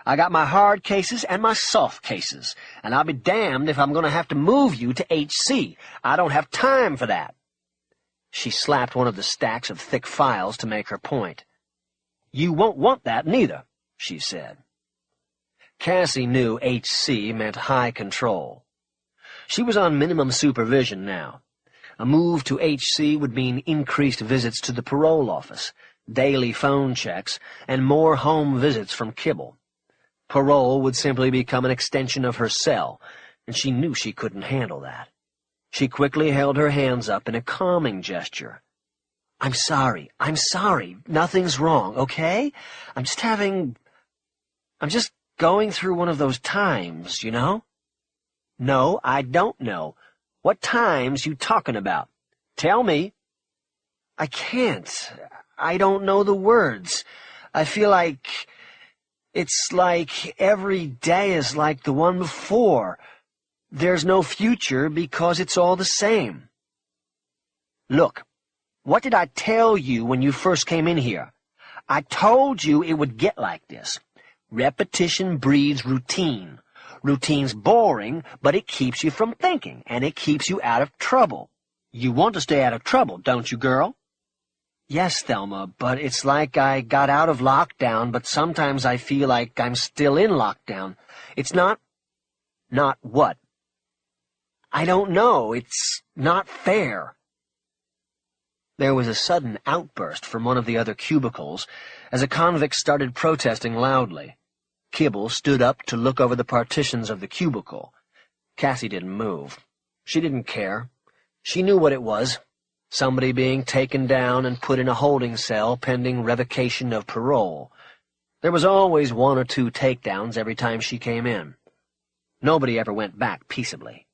I got my hard cases and my soft cases, and I'll be damned if I'm going to have to move you to HC. I don't have time for that." She slapped one of the stacks of thick files to make her point. "You won't want that, neither," she said. Cassie knew HC meant high control. She was on minimum supervision now. A move to HC would mean increased visits to the parole office, daily phone checks, and more home visits from Kibble. Parole would simply become an extension of her cell, and she knew she couldn't handle that. She quickly held her hands up in a calming gesture. I'm sorry. Nothing's wrong, okay? I'm just going through one of those times, you know?" "No, I don't know. What times you talking about? Tell me." "I can't. I don't know the words. I feel like it's like every day is like the one before. There's no future because it's all the same." "Look, what did I tell you when you first came in here? I told you it would get like this. Repetition breeds routine. Routine's boring, but it keeps you from thinking, and it keeps you out of trouble. You want to stay out of trouble, don't you, girl?" "Yes, Thelma, but it's like I got out of lockdown, but sometimes I feel like I'm still in lockdown. It's not—" "Not what?" "I don't know. It's not fair." There was a sudden outburst from one of the other cubicles as a convict started protesting loudly. Kibble stood up to look over the partitions of the cubicle. Cassie didn't move. She didn't care. She knew what it was. Somebody being taken down and put in a holding cell pending revocation of parole. There was always one or two takedowns every time she came in. Nobody ever went back peaceably.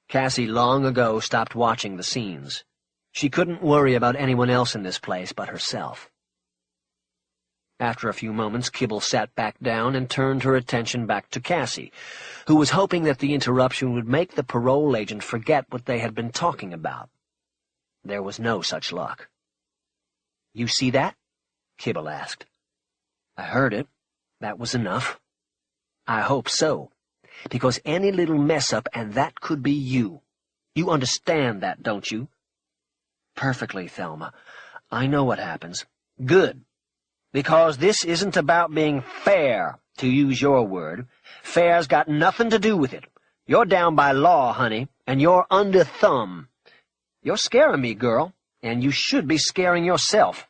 Cassie long ago stopped watching the scenes. She couldn't worry about anyone else in this place but herself. After a few moments, Kibble sat back down and turned her attention back to Cassie, who was hoping that the interruption would make the parole agent forget what they had been talking about. There was no such luck. "You see that?" Kibble asked. "I heard it. That was enough." "I hope so, because any little mess-up and that could be you. You understand that, don't you?" "Perfectly, Thelma. I know what happens." "Good. Because this isn't about being fair, to use your word. Fair's got nothing to do with it. You're down by law, honey, and you're under thumb. You're scaring me, girl, and you should be scaring yourself.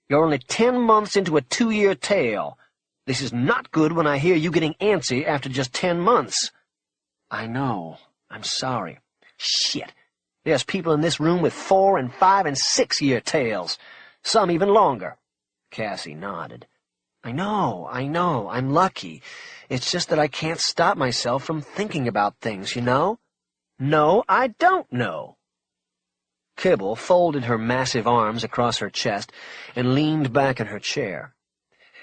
You're only 10 months into a 2-year tale. This is not good when I hear you getting antsy after just 10 months. "I know. I'm sorry." "Shit. There's people in this room with 4 and 5 and 6-year tales. Some even longer." Cassie nodded. I know, I'm lucky. It's just that I can't stop myself from thinking about things, you know? No, I don't know. Kibble folded her massive arms across her chest and leaned back in her chair.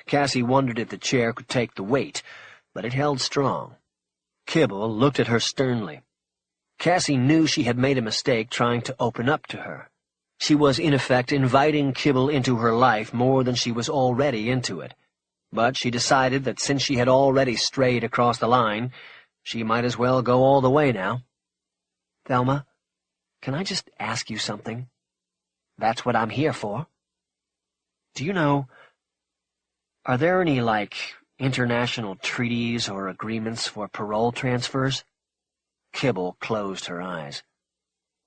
Cassie wondered if the chair could take the weight, but it held strong. Kibble looked at her sternly. Cassie knew she had made a mistake trying to open up to her. She was, in effect, inviting Kibble into her life more than she was already into it. But she decided that since she had already strayed across the line, she might as well go all the way now. "Thelma, can I just ask you something?" "That's what I'm here for." "Do you know, are there any, international treaties or agreements for parole transfers?" Kibble closed her eyes.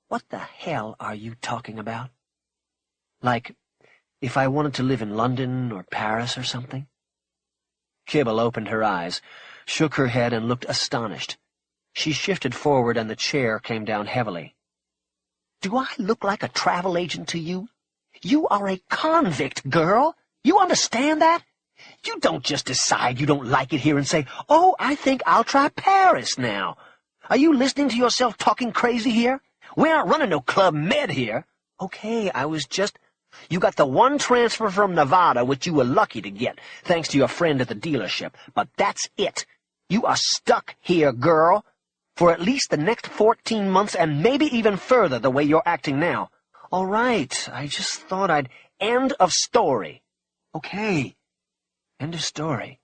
"What the hell are you talking about?" "Like, if I wanted to live in London or Paris or something?" Kibble opened her eyes, shook her head, and looked astonished. She shifted forward, and the chair came down heavily. "Do I look like a travel agent to you? You are a convict, girl. You understand that? You don't just decide you don't like it here and say, 'Oh, I think I'll try Paris now.' Are you listening to yourself talking crazy here? We aren't running no Club Med here. Okay, I was just... You got the one transfer from Nevada which you were lucky to get, thanks to your friend at the dealership, but that's it. You are stuck here, girl, for at least the next 14 months and maybe even further the way you're acting now." "All right, I just thought I'd..." "End of story." "Okay, end of story."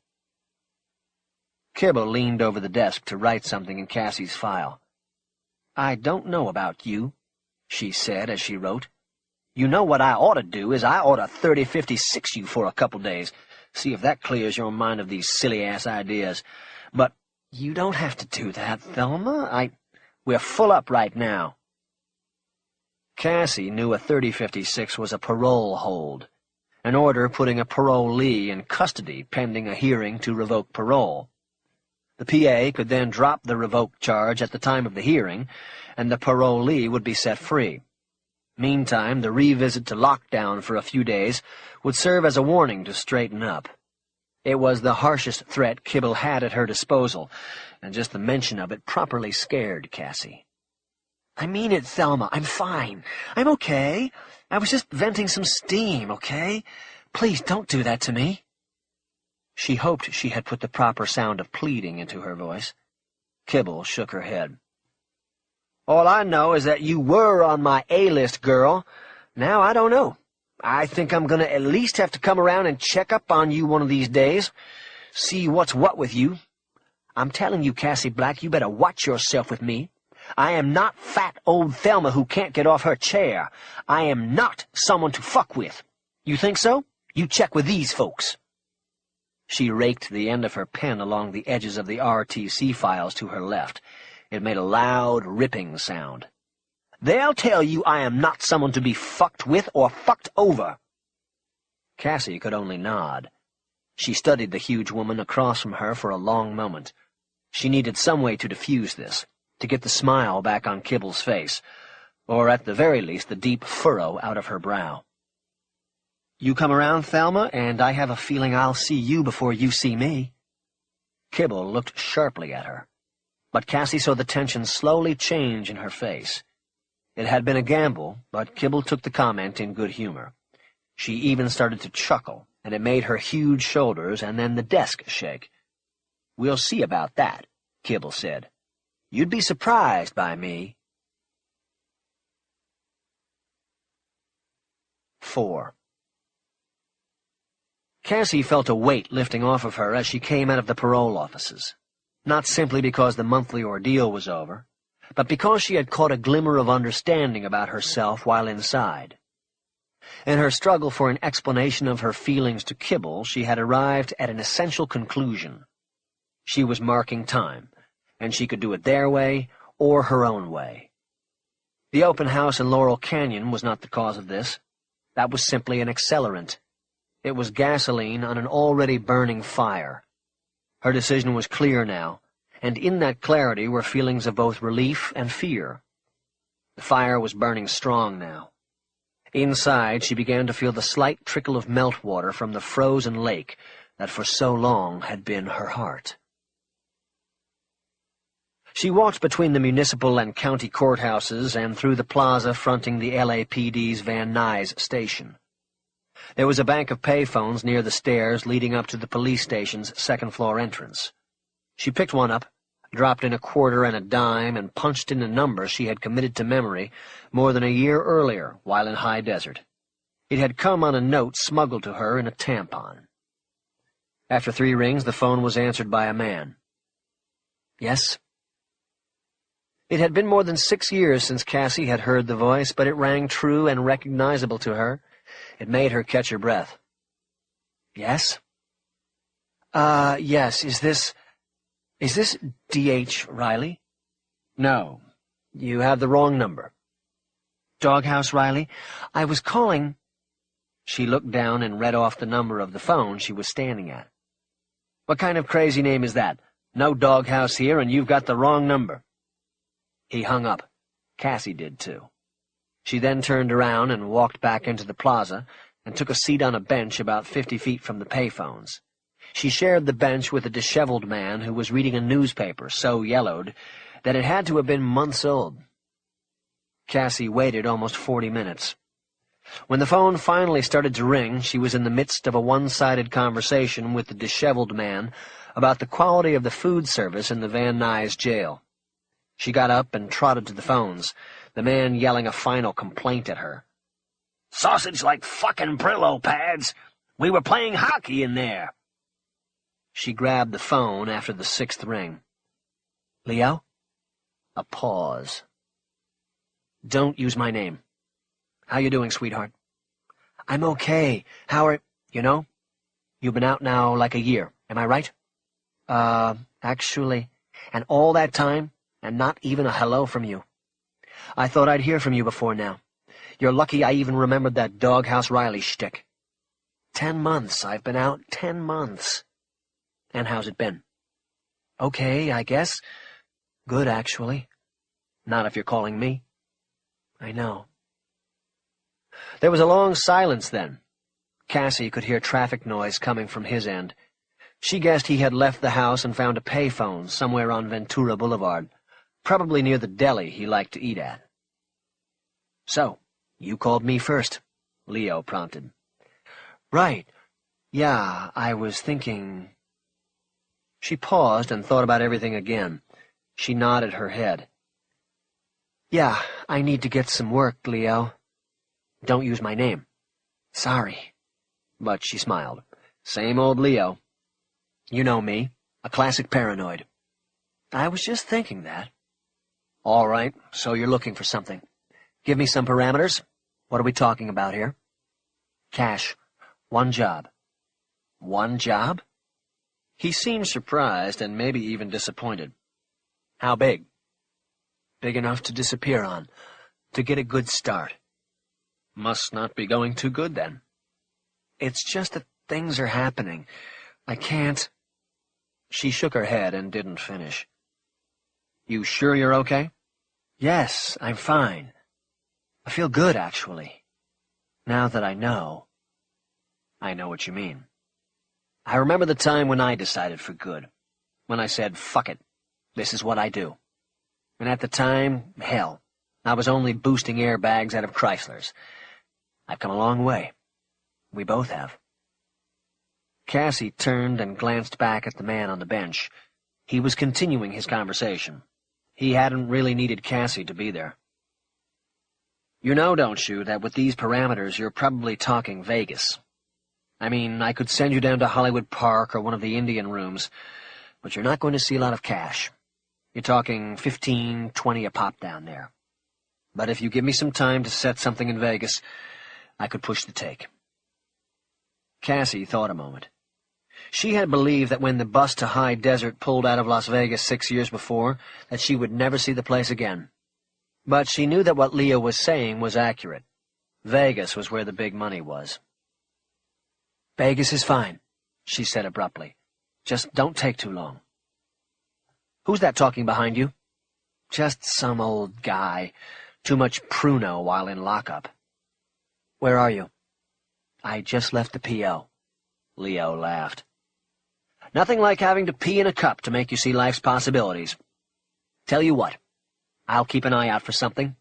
Kibble leaned over the desk to write something in Cassie's file. "I don't know about you," she said as she wrote. "You know what I ought to do is I ought to 30-56 you for a couple days. See if that clears your mind of these silly-ass ideas. But you don't have to do that, Thelma. We're full up right now." Cassie knew a 30-56 was a parole hold, an order putting a parolee in custody pending a hearing to revoke parole. The PA could then drop the revoked charge at the time of the hearing, and the parolee would be set free. Meantime, the revisit to lockdown for a few days would serve as a warning to straighten up. It was the harshest threat Kibble had at her disposal, and just the mention of it properly scared Cassie. "I mean it, Thelma. I'm fine. I'm okay. I was just venting some steam, okay? Please don't do that to me." She hoped she had put the proper sound of pleading into her voice. Kibble shook her head. "All I know is that you were on my A-list, girl. Now I don't know. I think I'm going to at least have to come around and check up on you one of these days, see what's what with you. I'm telling you, Cassie Black, you better watch yourself with me. I am not fat old Thelma who can't get off her chair. I am not someone to fuck with. You think so? You check with these folks." She raked the end of her pen along the edges of the RTC files to her left. It made a loud, ripping sound. "They'll tell you I am not someone to be fucked with or fucked over." Cassie could only nod. She studied the huge woman across from her for a long moment. She needed some way to diffuse this, to get the smile back on Kibble's face, or at the very least the deep furrow out of her brow. "You come around, Thelma, and I have a feeling I'll see you before you see me." Kibble looked sharply at her, but Cassie saw the tension slowly change in her face. It had been a gamble, but Kibble took the comment in good humor. She even started to chuckle, and it made her huge shoulders and then the desk shake. "We'll see about that," Kibble said. "You'd be surprised by me." 4. Cassie felt a weight lifting off of her as she came out of the parole offices, not simply because the monthly ordeal was over, but because she had caught a glimmer of understanding about herself while inside. In her struggle for an explanation of her feelings to Kibble, she had arrived at an essential conclusion. She was marking time, and she could do it their way or her own way. The open house in Laurel Canyon was not the cause of this. That was simply an accelerant. It was gasoline on an already burning fire. Her decision was clear now, and in that clarity were feelings of both relief and fear. The fire was burning strong now. Inside, she began to feel the slight trickle of meltwater from the frozen lake, that for so long had been her heart. She walked between the municipal and county courthouses and through the plaza fronting the LAPD's Van Nuys station. There was a bank of payphones near the stairs leading up to the police station's second-floor entrance. She picked one up, dropped in a quarter and a dime, and punched in a number she had committed to memory more than a year earlier while in high desert. It had come on a note smuggled to her in a tampon. After 3 rings, the phone was answered by a man. "Yes?" It had been more than 6 years since Cassie had heard the voice, but it rang true and recognizable to her. It made her catch her breath. "Yes?" Yes, is this D.H. Riley?" "No, you have the wrong number." "Doghouse Riley? I was calling—" She looked down and read off the number of the phone she was standing at. "What kind of crazy name is that? No doghouse here, and you've got the wrong number." He hung up. Cassie did, too. She then turned around and walked back into the plaza and took a seat on a bench about 50 feet from the payphones. She shared the bench with a disheveled man who was reading a newspaper so yellowed that it had to have been months old. Cassie waited almost 40 minutes. When the phone finally started to ring, she was in the midst of a one-sided conversation with the disheveled man about the quality of the food service in the Van Nuys jail. She got up and trotted to the phones, the man yelling a final complaint at her. "Sausage like fucking Brillo pads! We were playing hockey in there!" She grabbed the phone after the 6th ring. "Leo?" A pause. "Don't use my name. How you doing, sweetheart?" "I'm okay. How are— You know, you've been out now like a year, am I right?" Actually, and all that time, and not even a hello from you. I thought I'd hear from you before now. You're lucky I even remembered that Doghouse Riley shtick. 10 months. I've been out 10 months. And how's it been?" "Okay, I guess. Good, actually." "Not if you're calling me." "I know." There was a long silence then. Cassie could hear traffic noise coming from his end. She guessed he had left the house and found a payphone somewhere on Ventura Boulevard, probably near the deli he liked to eat at. "So, you called me first," Leo prompted. "Right. Yeah, I was thinking—" She paused and thought about everything again. She nodded her head. "Yeah, I need to get some work, Leo." "Don't use my name." "Sorry." But she smiled. Same old Leo. "You know me, a classic paranoid." "I was just thinking that." "All right, so you're looking for something. Give me some parameters. What are we talking about here?" "Cash. 1 job." "1 job?" He seemed surprised and maybe even disappointed. "How big?" "Big enough to disappear on, to get a good start." "Must not be going too good, then." "It's just that things are happening. I can't—" She shook her head and didn't finish. "You sure you're okay?" "Yes, I'm fine. I feel good, actually. Now that I know." "I know what you mean. I remember the time when I decided for good, when I said, fuck it, this is what I do. And at the time, hell, I was only boosting airbags out of Chryslers. I've come a long way. We both have." Cassie turned and glanced back at the man on the bench. He was continuing his conversation. He hadn't really needed Cassie to be there. "You know, don't you, that with these parameters you're probably talking Vegas. I mean, I could send you down to Hollywood Park or one of the Indian rooms, but you're not going to see a lot of cash. You're talking 15, 20 a pop down there. But if you give me some time to set something in Vegas, I could push the take." Cassie thought a moment. She had believed that when the bus to High Desert pulled out of Las Vegas 6 years before, that she would never see the place again. But she knew that what Leo was saying was accurate. Vegas was where the big money was. "Vegas is fine," she said abruptly. "Just don't take too long." "Who's that talking behind you?" "Just some old guy. Too much pruno while in lockup." "Where are you?" "I just left the P.O." Leo laughed. Nothing like having to pee in a cup to make you see life's possibilities. Tell you what, I'll keep an eye out for something.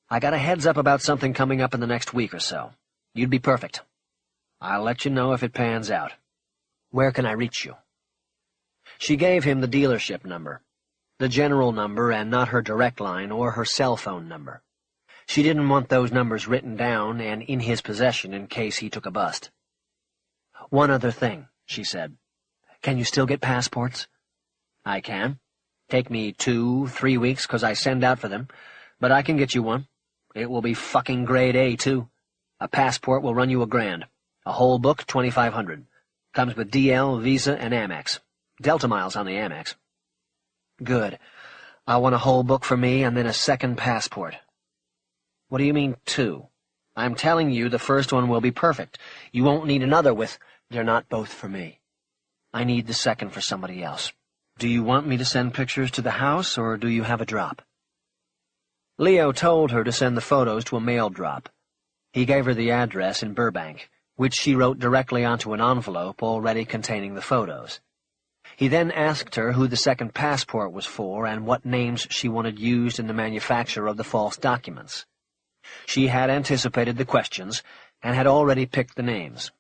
I got a heads-up about something coming up in the next week or so. You'd be perfect. I'll let you know if it pans out. Where can I reach you?" She gave him the dealership number, the general number and not her direct line or her cell phone number. She didn't want those numbers written down and in his possession in case he took a bust. "One other thing," she said. "Can you still get passports?" "I can. Take me 2-3 weeks 'cause I send out for them, but I can get you one. It will be fucking grade A, too. A passport will run you $1,000. A whole book, $2,500. Comes with DL, Visa, and Amex. Delta miles on the Amex." "Good. I want a whole book for me and then a second passport." "What do you mean, 2? I'm telling you the first one will be perfect. You won't need another with—" "They're not both for me. I need the second for somebody else. Do you want me to send pictures to the house, or do you have a drop?" Leo told her to send the photos to a mail drop. He gave her the address in Burbank, which she wrote directly onto an envelope already containing the photos. He then asked her who the second passport was for and what names she wanted used in the manufacture of the false documents. She had anticipated the questions and had already picked the names.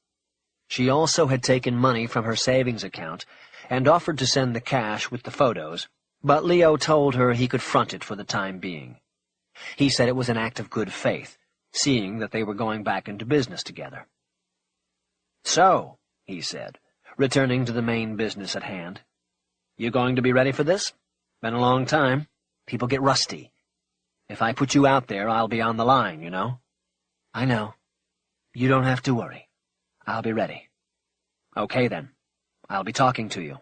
She also had taken money from her savings account and offered to send the cash with the photos, but Leo told her he could front it for the time being. He said it was an act of good faith, seeing that they were going back into business together. "So," he said, returning to the main business at hand, "you going to be ready for this? Been a long time. People get rusty. If I put you out there, I'll be on the line, you know." "I know. You don't have to worry. I'll be ready." "Okay, then. I'll be talking to you."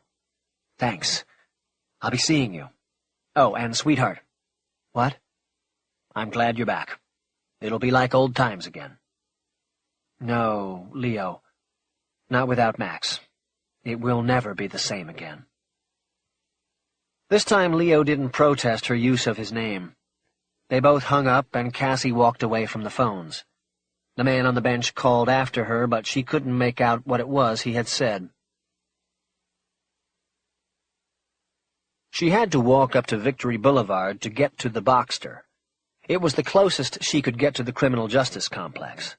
"Thanks. I'll be seeing you. Oh, and sweetheart." "What?" "I'm glad you're back. It'll be like old times again." "No, Leo. Not without Max. It will never be the same again." This time Leo didn't protest her use of his name. They both hung up, and Cassie walked away from the phones. The man on the bench called after her, but she couldn't make out what it was he had said. She had to walk up to Victory Boulevard to get to the Boxster. It was the closest she could get to the criminal justice complex.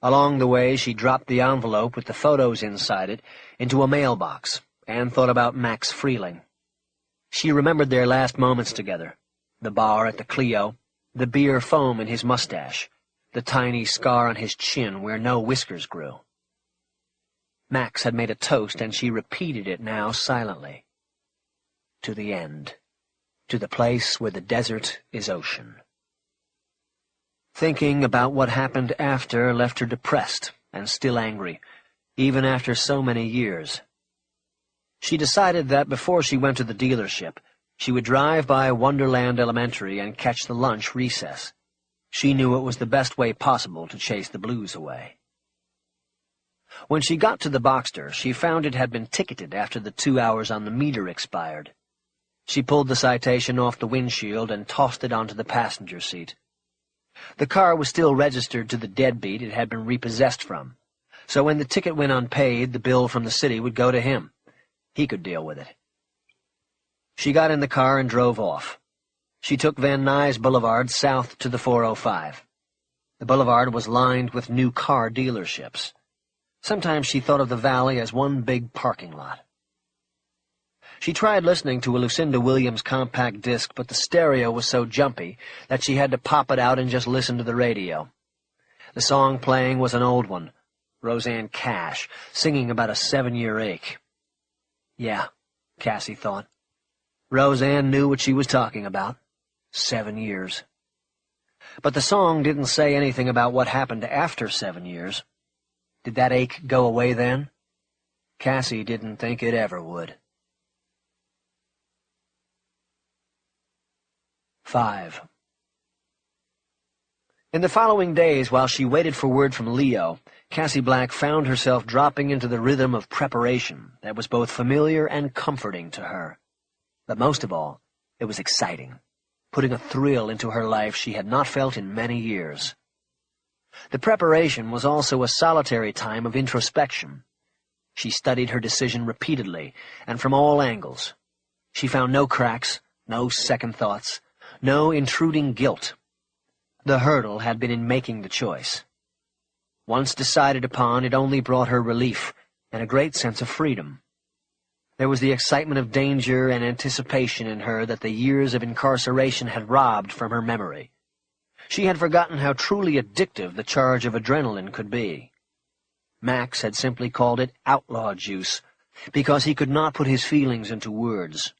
Along the way, she dropped the envelope with the photos inside it into a mailbox and thought about Max Freeling. She remembered their last moments together, the bar at the Clio, the beer foam in his mustache, the tiny scar on his chin where no whiskers grew. Max had made a toast, and she repeated it now silently. To the end, to the place where the desert is ocean. Thinking about what happened after left her depressed and still angry, even after so many years. She decided that before she went to the dealership, she would drive by Wonderland Elementary and catch the lunch recess. She knew it was the best way possible to chase the blues away. When she got to the Boxster, she found it had been ticketed after the 2 hours on the meter expired. She pulled the citation off the windshield and tossed it onto the passenger seat. The car was still registered to the deadbeat it had been repossessed from, so when the ticket went unpaid, the bill from the city would go to him. He could deal with it. She got in the car and drove off. She took Van Nuys Boulevard south to the 405. The boulevard was lined with new car dealerships. Sometimes she thought of the valley as one big parking lot. She tried listening to a Lucinda Williams compact disc, but the stereo was so jumpy that she had to pop it out and just listen to the radio. The song playing was an old one, Rosanne Cash, singing about a 7-year ache. Yeah, Cassie thought. Roseanne knew what she was talking about. 7 years. But the song didn't say anything about what happened after 7 years. Did that ache go away then? Cassie didn't think it ever would. 5. In the following days, while she waited for word from Leo, Cassie Black found herself dropping into the rhythm of preparation that was both familiar and comforting to her. But most of all, it was exciting, putting a thrill into her life she had not felt in many years. The preparation was also a solitary time of introspection. She studied her decision repeatedly, and from all angles. She found no cracks, no second thoughts, no intruding guilt. The hurdle had been in making the choice. Once decided upon, it only brought her relief and a great sense of freedom. There was the excitement of danger and anticipation in her that the years of incarceration had robbed from her memory. She had forgotten how truly addictive the charge of adrenaline could be. Max had simply called it outlaw juice, because he could not put his feelings into words.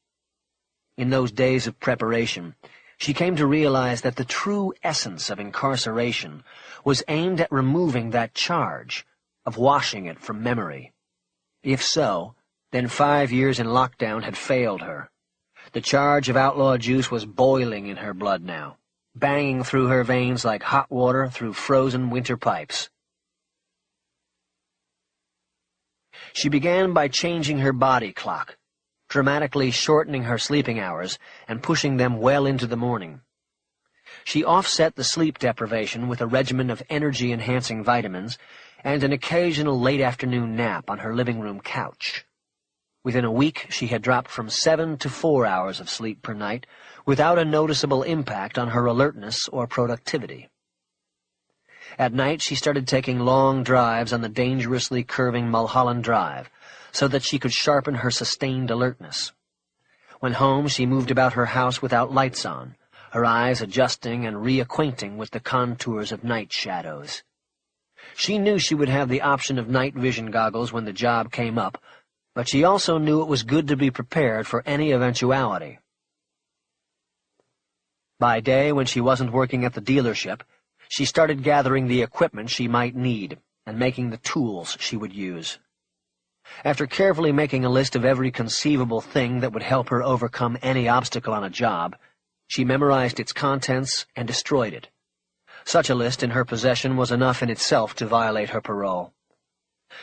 In those days of preparation, she came to realize that the true essence of incarceration was aimed at removing that charge, of washing it from memory. If so, then 5 years in lockdown had failed her. The charge of outlaw juice was boiling in her blood now, banging through her veins like hot water through frozen winter pipes. She began by changing her body clock, dramatically shortening her sleeping hours and pushing them well into the morning. She offset the sleep deprivation with a regimen of energy-enhancing vitamins and an occasional late-afternoon nap on her living room couch. Within a week, she had dropped from 7 to 4 hours of sleep per night without a noticeable impact on her alertness or productivity. At night, she started taking long drives on the dangerously curving Mulholland Drive so that she could sharpen her sustained alertness. When home, she moved about her house without lights on, her eyes adjusting and reacquainting with the contours of night shadows. She knew she would have the option of night vision goggles when the job came up, but she also knew it was good to be prepared for any eventuality. By day, when she wasn't working at the dealership, she started gathering the equipment she might need and making the tools she would use. After carefully making a list of every conceivable thing that would help her overcome any obstacle on a job, she memorized its contents and destroyed it. Such a list in her possession was enough in itself to violate her parole.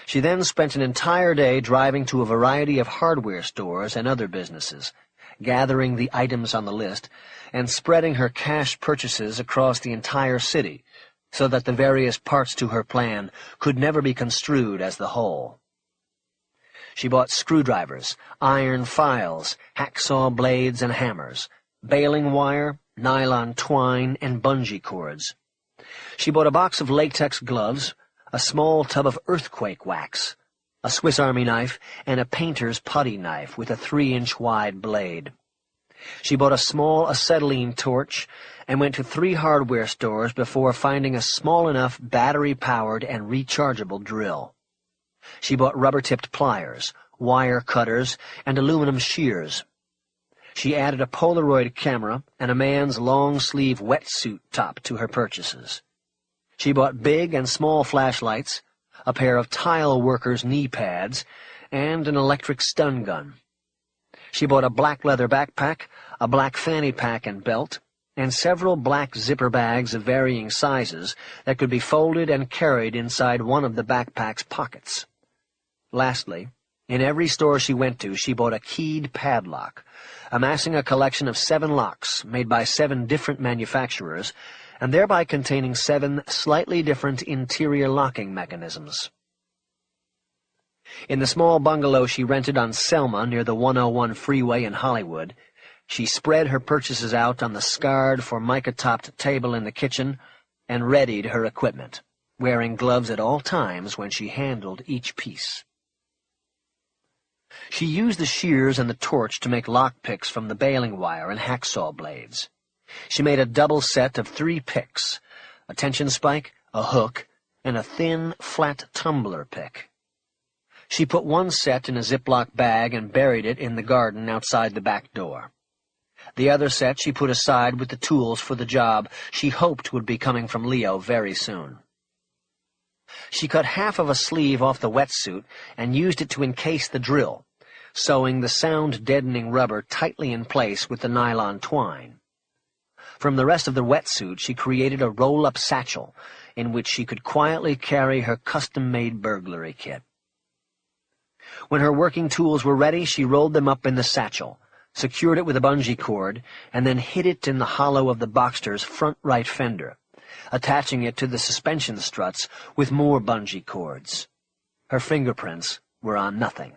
She then spent an entire day driving to a variety of hardware stores and other businesses, gathering the items on the list, and spreading her cash purchases across the entire city, so that the various parts to her plan could never be construed as the whole. She bought screwdrivers, iron files, hacksaw blades and hammers, baling wire, nylon twine, and bungee cords. She bought a box of latex gloves, a small tub of earthquake wax, a Swiss Army knife, and a painter's putty knife with a 3-inch wide blade. She bought a small acetylene torch and went to 3 hardware stores before finding a small enough battery-powered and rechargeable drill. She bought rubber-tipped pliers, wire cutters, and aluminum shears. She added a Polaroid camera and a man's long-sleeve wetsuit top to her purchases. She bought big and small flashlights, a pair of tile workers' knee pads, and an electric stun gun. She bought a black leather backpack, a black fanny pack and belt, and several black zipper bags of varying sizes that could be folded and carried inside one of the backpack's pockets. Lastly, in every store she went to, she bought a keyed padlock, amassing a collection of 7 locks made by 7 different manufacturers, and thereby containing 7 slightly different interior locking mechanisms. In the small bungalow she rented on Selma near the 101 freeway in Hollywood, she spread her purchases out on the scarred formica-topped table in the kitchen and readied her equipment, wearing gloves at all times when she handled each piece. She used the shears and the torch to make lockpicks from the baling wire and hacksaw blades. She made a double set of 3 picks, a tension spike, a hook, and a thin, flat tumbler pick. She put one set in a Ziploc bag and buried it in the garden outside the back door. The other set she put aside with the tools for the job she hoped would be coming from Leo very soon. She cut half of a sleeve off the wetsuit and used it to encase the drill, sewing the sound-deadening rubber tightly in place with the nylon twine. From the rest of the wetsuit she created a roll-up satchel in which she could quietly carry her custom-made burglary kit. When her working tools were ready, she rolled them up in the satchel, secured it with a bungee cord, and then hid it in the hollow of the Boxster's front right fender, attaching it to the suspension struts with more bungee cords. Her fingerprints were on nothing.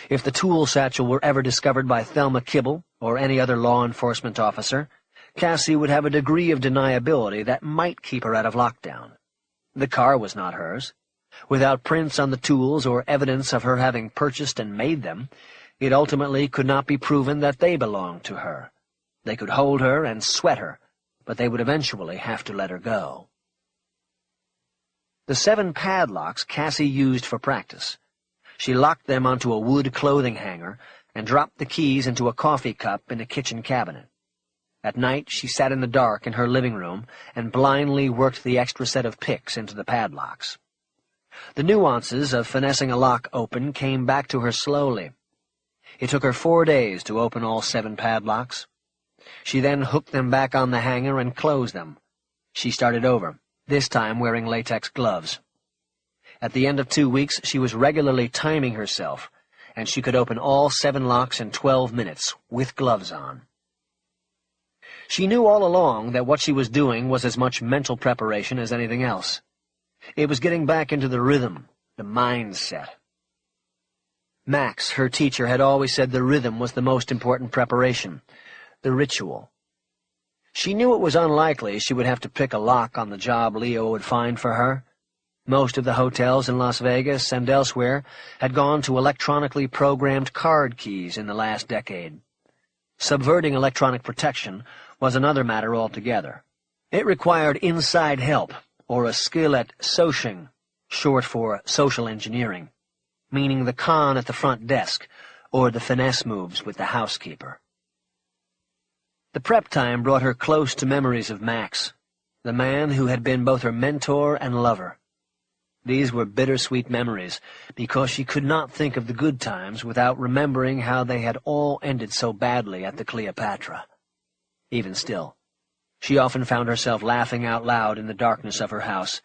If the tool satchel were ever discovered by Thelma Kibble or any other law enforcement officer, Cassie would have a degree of deniability that might keep her out of lockdown. The car was not hers. Without prints on the tools or evidence of her having purchased and made them, it ultimately could not be proven that they belonged to her. They could hold her and sweat her, but they would eventually have to let her go. The 7 padlocks Cassie used for practice. She locked them onto a wood clothing hanger and dropped the keys into a coffee cup in a kitchen cabinet. At night, she sat in the dark in her living room and blindly worked the extra set of picks into the padlocks. The nuances of finessing a lock open came back to her slowly. It took her 4 days to open all 7 padlocks. She then hooked them back on the hanger and closed them. She started over, this time wearing latex gloves. At the end of 2 weeks, she was regularly timing herself, and she could open all 7 locks in 12 minutes, with gloves on. She knew all along that what she was doing was as much mental preparation as anything else. It was getting back into the rhythm, the mindset. Max, her teacher, had always said the rhythm was the most important preparation, the ritual. She knew it was unlikely she would have to pick a lock on the job Leo would find for her. Most of the hotels in Las Vegas and elsewhere had gone to electronically programmed card keys in the last decade. Subverting electronic protection was another matter altogether. It required inside help, or a skill at socing, short for social engineering, meaning the con at the front desk, or the finesse moves with the housekeeper. The prep time brought her close to memories of Max, the man who had been both her mentor and lover. These were bittersweet memories, because she could not think of the good times without remembering how they had all ended so badly at the Cleopatra. Even still, she often found herself laughing out loud in the darkness of her house,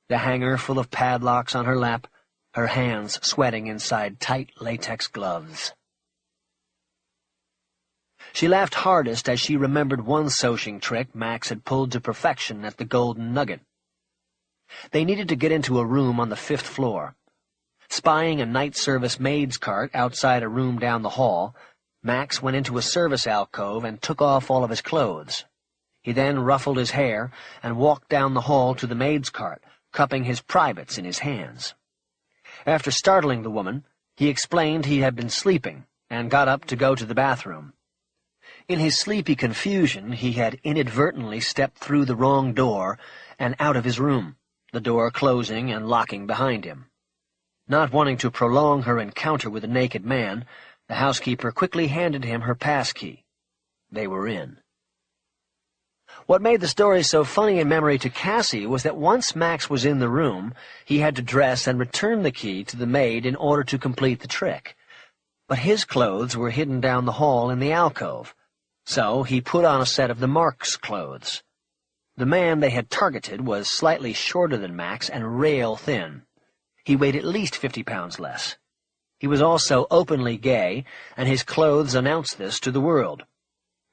the hanger full of padlocks on her lap, her hands sweating inside tight latex gloves. She laughed hardest as she remembered one socing trick Max had pulled to perfection at the Golden Nugget. They needed to get into a room on the 5th floor. Spying a night service maid's cart outside a room down the hall, Max went into a service alcove and took off all of his clothes. He then ruffled his hair and walked down the hall to the maid's cart, cupping his privates in his hands. After startling the woman, he explained he had been sleeping and got up to go to the bathroom. In his sleepy confusion, he had inadvertently stepped through the wrong door and out of his room, the door closing and locking behind him. Not wanting to prolong her encounter with the naked man, the housekeeper quickly handed him her passkey. They were in. What made the story so funny in memory to Cassie was that once Max was in the room, he had to dress and return the key to the maid in order to complete the trick. But his clothes were hidden down the hall in the alcove, so he put on a set of the Marks' clothes. The man they had targeted was slightly shorter than Max and rail thin. He weighed at least 50 pounds less. He was also openly gay, and his clothes announced this to the world.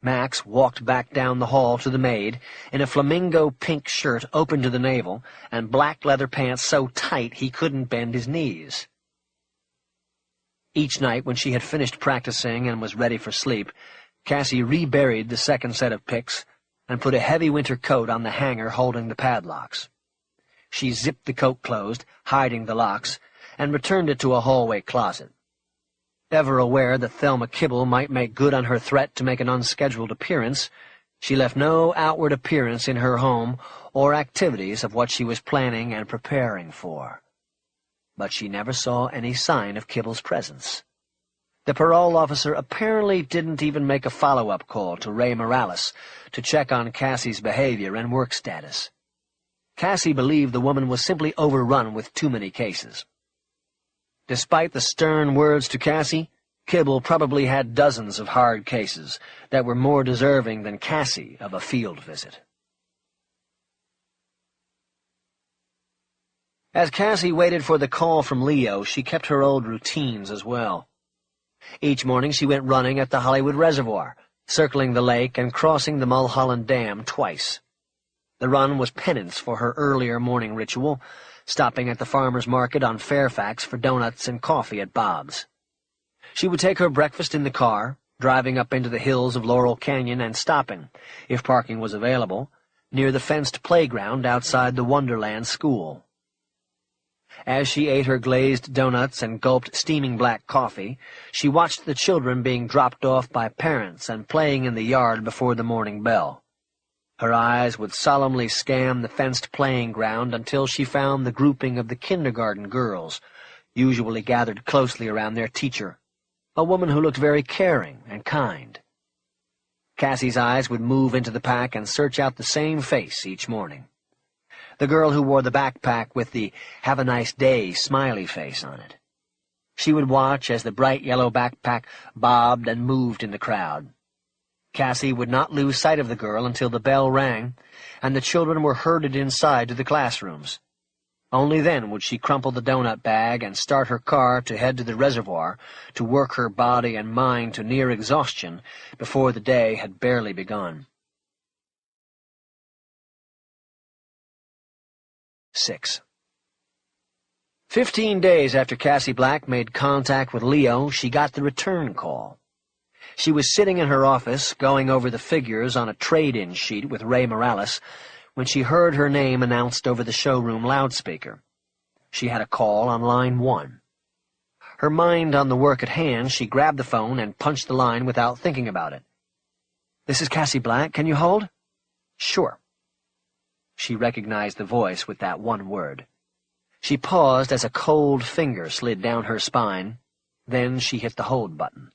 Max walked back down the hall to the maid in a flamingo pink shirt open to the navel and black leather pants so tight he couldn't bend his knees. Each night when she had finished practicing and was ready for sleep, Cassie reburied the second set of picks and put a heavy winter coat on the hanger holding the padlocks. She zipped the coat closed, hiding the locks, and returned it to a hallway closet. Ever aware that Thelma Kibble might make good on her threat to make an unscheduled appearance, she left no outward appearance in her home or activities of what she was planning and preparing for. But she never saw any sign of Kibble's presence. The parole officer apparently didn't even make a follow-up call to Ray Morales to check on Cassie's behavior and work status. Cassie believed the woman was simply overrun with too many cases. Despite the stern words to Cassie, Kibble probably had dozens of hard cases that were more deserving than Cassie of a field visit. As Cassie waited for the call from Leo, she kept her old routines as well. Each morning she went running at the Hollywood Reservoir, circling the lake and crossing the Mulholland Dam twice. The run was penance for her earlier morning ritual, stopping at the farmer's market on Fairfax for donuts and coffee at Bob's. She would take her breakfast in the car, driving up into the hills of Laurel Canyon and stopping, if parking was available, near the fenced playground outside the Wonderland School. As she ate her glazed donuts and gulped steaming black coffee, she watched the children being dropped off by parents and playing in the yard before the morning bell. Her eyes would solemnly scan the fenced playing ground until she found the grouping of the kindergarten girls, usually gathered closely around their teacher, a woman who looked very caring and kind. Cassie's eyes would move into the pack and search out the same face each morning. The girl who wore the backpack with the "Have a nice day" smiley face on it. She would watch as the bright yellow backpack bobbed and moved in the crowd. Cassie would not lose sight of the girl until the bell rang, and the children were herded inside to the classrooms. Only then would she crumple the donut bag and start her car to head to the reservoir to work her body and mind to near exhaustion before the day had barely begun. 6. 15 days after Cassie Black made contact with Leo, she got the return call. She was sitting in her office, going over the figures on a trade-in sheet with Ray Morales, when she heard her name announced over the showroom loudspeaker. She had a call on line 1. Her mind on the work at hand, she grabbed the phone and punched the line without thinking about it. "This is Cassie Black. Can you hold?" "Sure." She recognized the voice with that one word. She paused as a cold finger slid down her spine. Then she hit the hold button.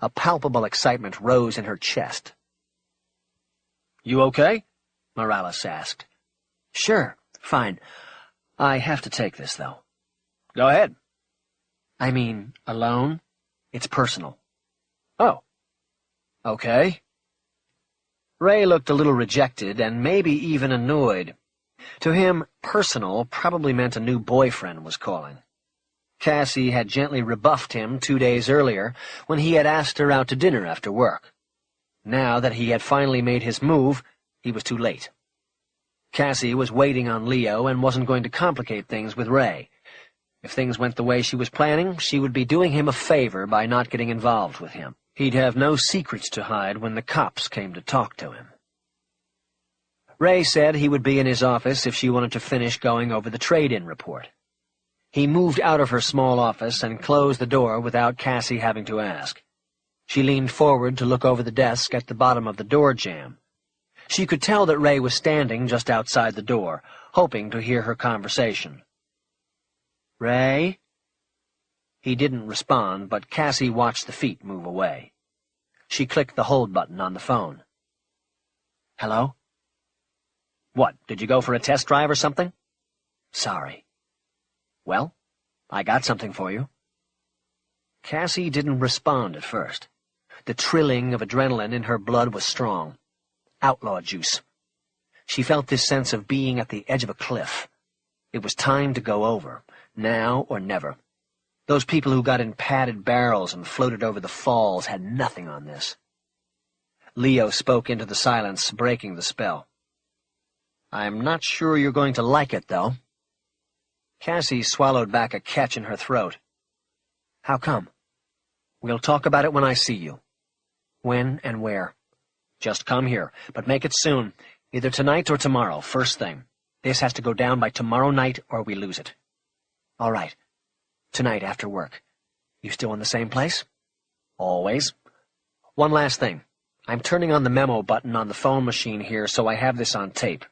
A palpable excitement rose in her chest. "You okay?" Morales asked. "Sure, fine. I have to take this, though." "Go ahead." "I mean, alone? It's personal." "Oh. Okay." Ray looked a little rejected and maybe even annoyed. To him, personal probably meant a new boyfriend was calling. Cassie had gently rebuffed him 2 days earlier when he had asked her out to dinner after work. Now that he had finally made his move, he was too late. Cassie was waiting on Leo and wasn't going to complicate things with Ray. If things went the way she was planning, she would be doing him a favor by not getting involved with him. He'd have no secrets to hide when the cops came to talk to him. Ray said he would be in his office if she wanted to finish going over the trade-in report. He moved out of her small office and closed the door without Cassie having to ask. She leaned forward to look over the desk at the bottom of the door jamb. She could tell that Ray was standing just outside the door, hoping to hear her conversation. "Ray?" He didn't respond, but Cassie watched the feet move away. She clicked the hold button on the phone. "Hello?" "What, did you go for a test drive or something?" "Sorry." "Well, I got something for you." Cassie didn't respond at first. The trilling of adrenaline in her blood was strong. Outlaw juice. She felt this sense of being at the edge of a cliff. It was time to go over, now or never. Those people who got in padded barrels and floated over the falls had nothing on this. Leo spoke into the silence, breaking the spell. "I'm not sure you're going to like it, though." Cassie swallowed back a catch in her throat. "How come?" "We'll talk about it when I see you." "When and where?" "Just come here, but make it soon, either tonight or tomorrow, first thing. This has to go down by tomorrow night or we lose it." "All right. Tonight after work. You still in the same place?" "Always." "One last thing. I'm turning on the memo button on the phone machine here so I have this on tape.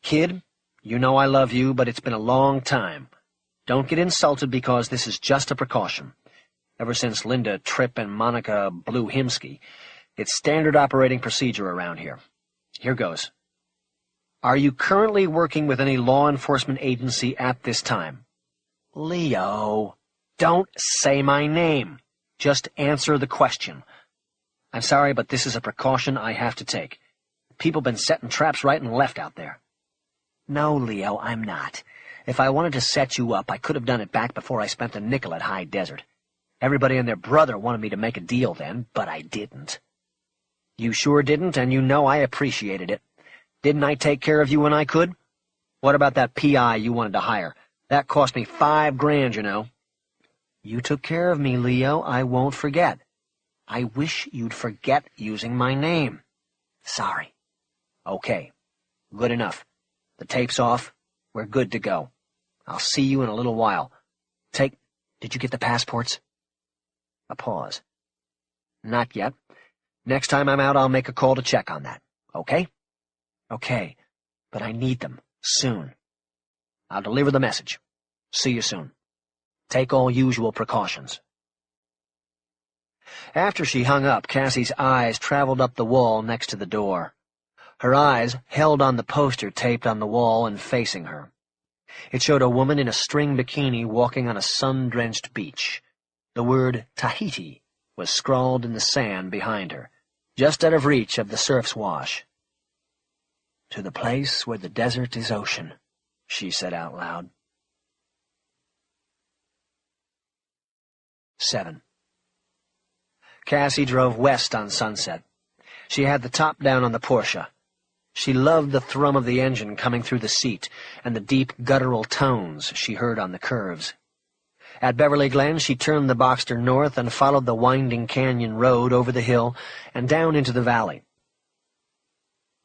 Kid, you know I love you, but it's been a long time. Don't get insulted because this is just a precaution. Ever since Linda Tripp and Monica Bluhimsky, it's standard operating procedure around here. Here goes. Are you currently working with any law enforcement agency at this time?" "Leo, don't say my name. Just answer the question." "I'm sorry, but this is a precaution I have to take. People been setting traps right and left out there." "No, Leo, I'm not. If I wanted to set you up, I could have done it back before I spent a nickel at High Desert. Everybody and their brother wanted me to make a deal then, but I didn't." "You sure didn't, and you know I appreciated it. Didn't I take care of you when I could? What about that P.I. you wanted to hire? That cost me $5,000, you know. You took care of me, Leo. I won't forget. I wish you'd forget using my name. Sorry. Okay. Good enough. The tape's off. We're good to go. I'll see you in a little while. Did you get the passports? A pause. Not yet. Next time I'm out, I'll make a call to check on that. Okay? Okay. But I need them. Soon. I'll deliver the message. See you soon. Take all usual precautions. After she hung up, Cassie's eyes traveled up the wall next to the door. Her eyes held on the poster taped on the wall and facing her. It showed a woman in a string bikini walking on a sun-drenched beach. The word Tahiti was scrawled in the sand behind her, just out of reach of the surf's wash. To the place where the desert is ocean, she said out loud. 7. Cassie drove west on Sunset. She had the top down on the Porsche. She loved the thrum of the engine coming through the seat and the deep guttural tones she heard on the curves. At Beverly Glen, she turned the Boxster north and followed the winding canyon road over the hill and down into the valley.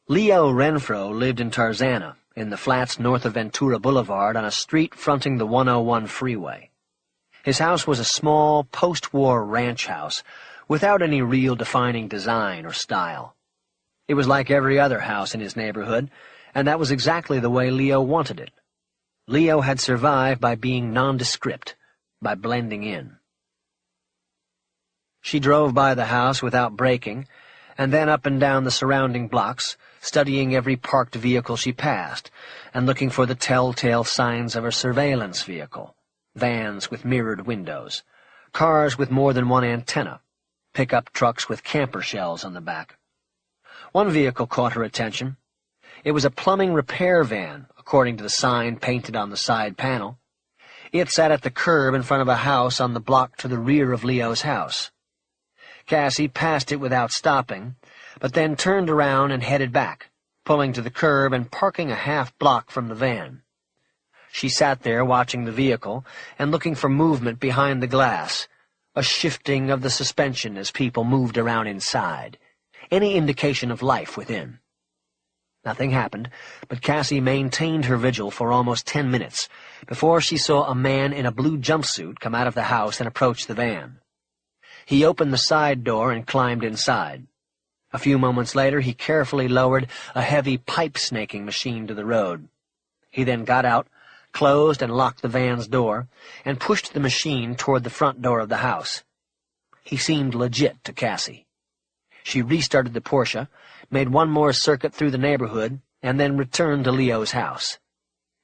Leo Renfro lived in Tarzana, in the flats north of Ventura Boulevard on a street fronting the 101 freeway. His house was a small, post-war ranch house, without any real defining design or style. It was like every other house in his neighborhood, and that was exactly the way Leo wanted it. Leo had survived by being nondescript, by blending in. She drove by the house without braking, and then up and down the surrounding blocks, studying every parked vehicle she passed, and looking for the telltale signs of a surveillance vehicle, vans with mirrored windows, cars with more than one antenna, pickup trucks with camper shells on the back. One vehicle caught her attention. It was a plumbing repair van, according to the sign painted on the side panel. It sat at the curb in front of a house on the block to the rear of Leo's house. Cassie passed it without stopping, but then turned around and headed back, pulling to the curb and parking a half-block from the van. She sat there watching the vehicle and looking for movement behind the glass, a shifting of the suspension as people moved around inside, any indication of life within. Nothing happened, but Cassie maintained her vigil for almost 10 minutes before she saw a man in a blue jumpsuit come out of the house and approach the van. He opened the side door and climbed inside. A few moments later, he carefully lowered a heavy pipe-snaking machine to the road. He then got out, closed and locked the van's door, and pushed the machine toward the front door of the house. He seemed legit to Cassie. She restarted the Porsche, made one more circuit through the neighborhood, and then returned to Leo's house.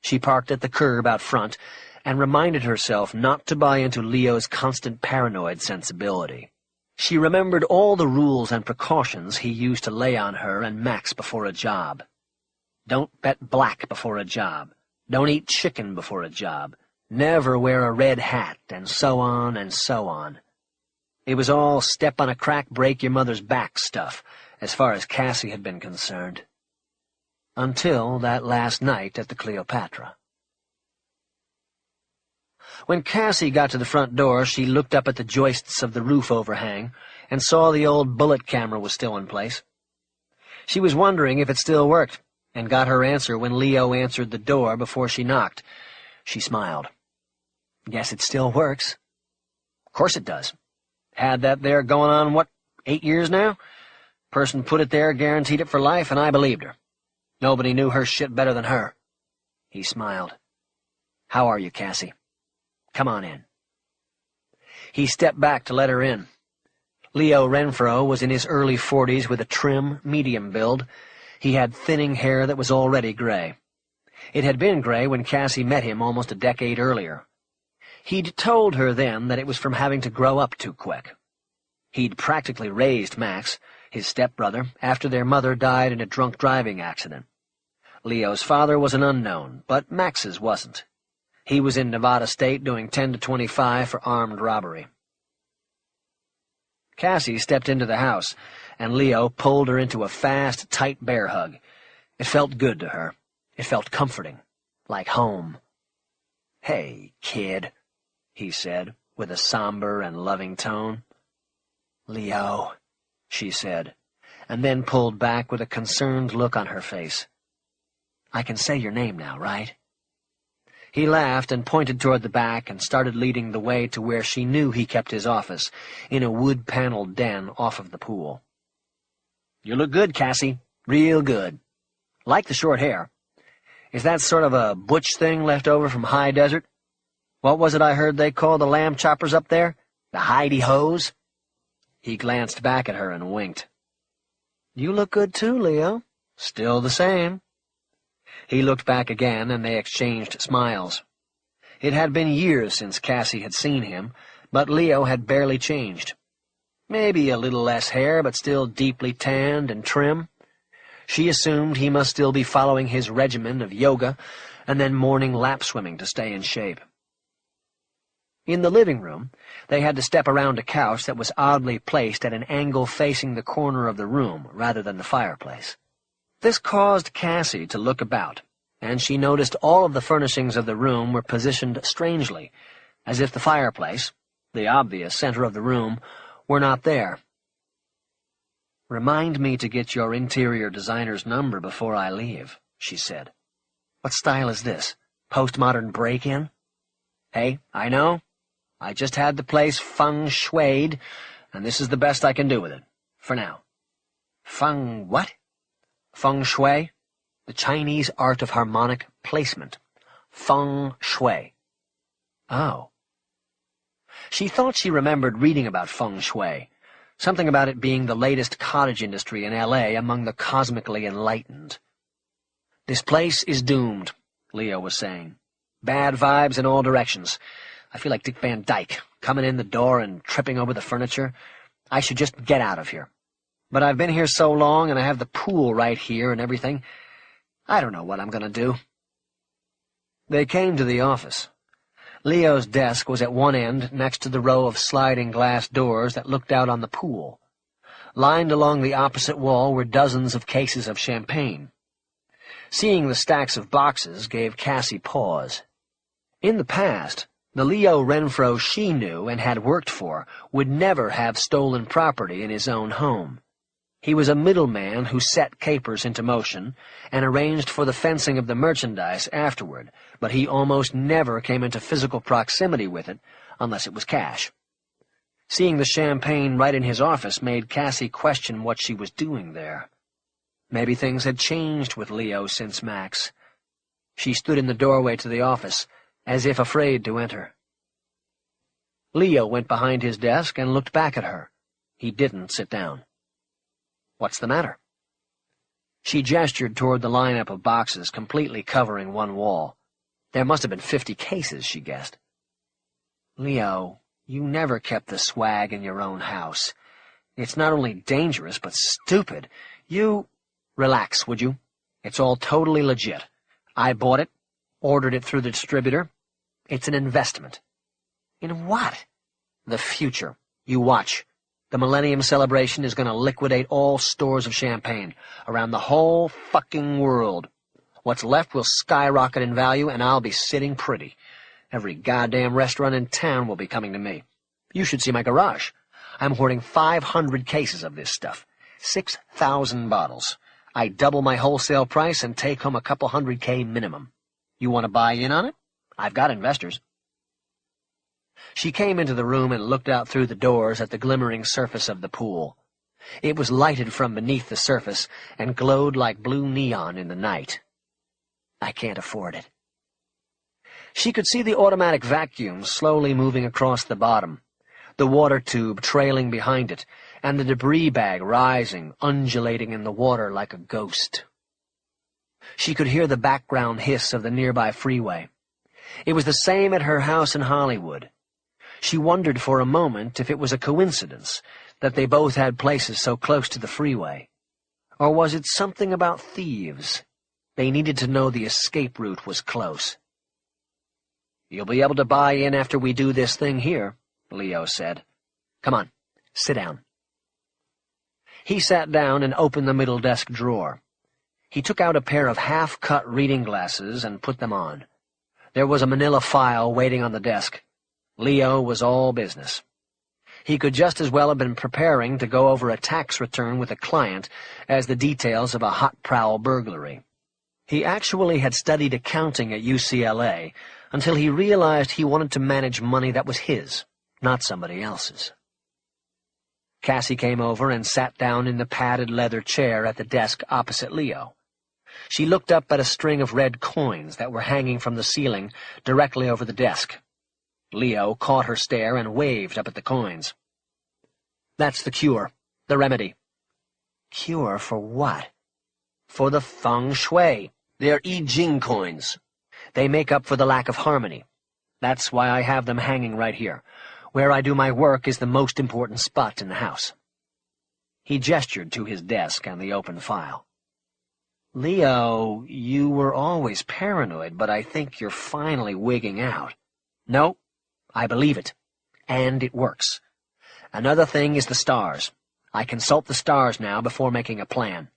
She parked at the curb out front and reminded herself not to buy into Leo's constant paranoid sensibility. She remembered all the rules and precautions he used to lay on her and Max before a job. Don't bet black before a job. Don't eat chicken before a job. Never wear a red hat, and so on and so on. It was all step on a crack, break your mother's back stuff, as far as Cassie had been concerned. Until that last night at the Cleopatra. When Cassie got to the front door, she looked up at the joists of the roof overhang and saw the old bullet camera was still in place. She was wondering if it still worked, and got her answer when Leo answered the door before she knocked. She smiled. Guess it still works. Of course it does. Had that there going on, 8 years now? Person put it there, guaranteed it for life, and I believed her. Nobody knew her shit better than her. He smiled. How are you, Cassie? Come on in. He stepped back to let her in. Leo Renfro was in his early 40s with a trim, medium build. He had thinning hair that was already gray. It had been gray when Cassie met him almost a decade earlier. He'd told her then that it was from having to grow up too quick. He'd practically raised Max, his stepbrother, after their mother died in a drunk driving accident. Leo's father was an unknown, but Max's wasn't. He was in Nevada State doing 10 to 25 for armed robbery. Cassie stepped into the house, and Leo pulled her into a fast, tight bear hug. It felt good to her. It felt comforting, like home. "Hey, kid," he said, with a somber and loving tone. "Leo," she said, and then pulled back with a concerned look on her face. "I can say your name now, right?" He laughed and pointed toward the back and started leading the way to where she knew he kept his office, in a wood-paneled den off of the pool. "You look good, Cassie. Real good. Like the short hair. Is that sort of a butch thing left over from high desert? What was it I heard they call the lamb choppers up there? The hidey-hoes?" He glanced back at her and winked. "You look good too, Leo. Still the same." He looked back again, and they exchanged smiles. It had been years since Cassie had seen him, but Leo had barely changed. Maybe a little less hair, but still deeply tanned and trim. She assumed he must still be following his regimen of yoga and then morning lap swimming to stay in shape. In the living room, they had to step around a couch that was oddly placed at an angle facing the corner of the room rather than the fireplace. This caused Cassie to look about, and she noticed all of the furnishings of the room were positioned strangely, as if the fireplace, the obvious center of the room, were not there. "Remind me to get your interior designer's number before I leave," she said. "What style is this? Postmodern break-in?" "Hey, I know. I just had the place feng shuied, and this is the best I can do with it, for now." "Feng what?" "Feng shui, the Chinese art of harmonic placement. Feng shui." "Oh." She thought she remembered reading about feng shui, something about it being the latest cottage industry in L.A. among the cosmically enlightened. "This place is doomed," Leo was saying. "Bad vibes in all directions. I feel like Dick Van Dyke, coming in the door and tripping over the furniture. I should just get out of here. But I've been here so long, and I have the pool right here and everything. I don't know what I'm going to do." They came to the office. Leo's desk was at one end next to the row of sliding glass doors that looked out on the pool. Lined along the opposite wall were dozens of cases of champagne. Seeing the stacks of boxes gave Cassie pause. In the past, the Leo Renfro she knew and had worked for would never have stolen property in his own home. He was a middleman who set capers into motion and arranged for the fencing of the merchandise afterward, but he almost never came into physical proximity with it unless it was cash. Seeing the champagne right in his office made Cassie question what she was doing there. Maybe things had changed with Leo since Max. She stood in the doorway to the office, as if afraid to enter. Leo went behind his desk and looked back at her. He didn't sit down. "What's the matter?" She gestured toward the lineup of boxes completely covering one wall. There must have been 50 cases, she guessed. "Leo, you never kept the swag in your own house. It's not only dangerous, but stupid. You—" "Relax, would you? It's all totally legit. I bought it, ordered it through the distributor. It's an investment." "In what?" "The future. You watch. The Millennium Celebration is going to liquidate all stores of champagne around the whole fucking world. What's left will skyrocket in value, and I'll be sitting pretty. Every goddamn restaurant in town will be coming to me. You should see my garage. I'm hoarding 500 cases of this stuff. 6,000 bottles. I double my wholesale price and take home a couple $100K minimum. You want to buy in on it? I've got investors." She came into the room and looked out through the doors at the glimmering surface of the pool. It was lighted from beneath the surface and glowed like blue neon in the night. "I can't afford it." She could see the automatic vacuum slowly moving across the bottom, the water tube trailing behind it, and the debris bag rising, undulating in the water like a ghost. She could hear the background hiss of the nearby freeway. It was the same at her house in Hollywood. She wondered for a moment if it was a coincidence that they both had places so close to the freeway. Or was it something about thieves? They needed to know the escape route was close. "You'll be able to buy in after we do this thing here," Leo said. "Come on, sit down." He sat down and opened the middle desk drawer. He took out a pair of half-cut reading glasses and put them on. There was a manila file waiting on the desk. Leo was all business. He could just as well have been preparing to go over a tax return with a client as the details of a hot prowl burglary. He actually had studied accounting at UCLA until he realized he wanted to manage money that was his, not somebody else's. Cassie came over and sat down in the padded leather chair at the desk opposite Leo. She looked up at a string of red coins that were hanging from the ceiling directly over the desk. Leo caught her stare and waved up at the coins. "That's the cure, the remedy." "Cure for what?" "For the feng shui. They're I Ching coins. They make up for the lack of harmony. That's why I have them hanging right here. Where I do my work is the most important spot in the house." He gestured to his desk and the open file. "Leo, you were always paranoid, but I think you're finally wigging out." "No, I believe it. And it works. Another thing is the stars. I consult the stars now before making a plan."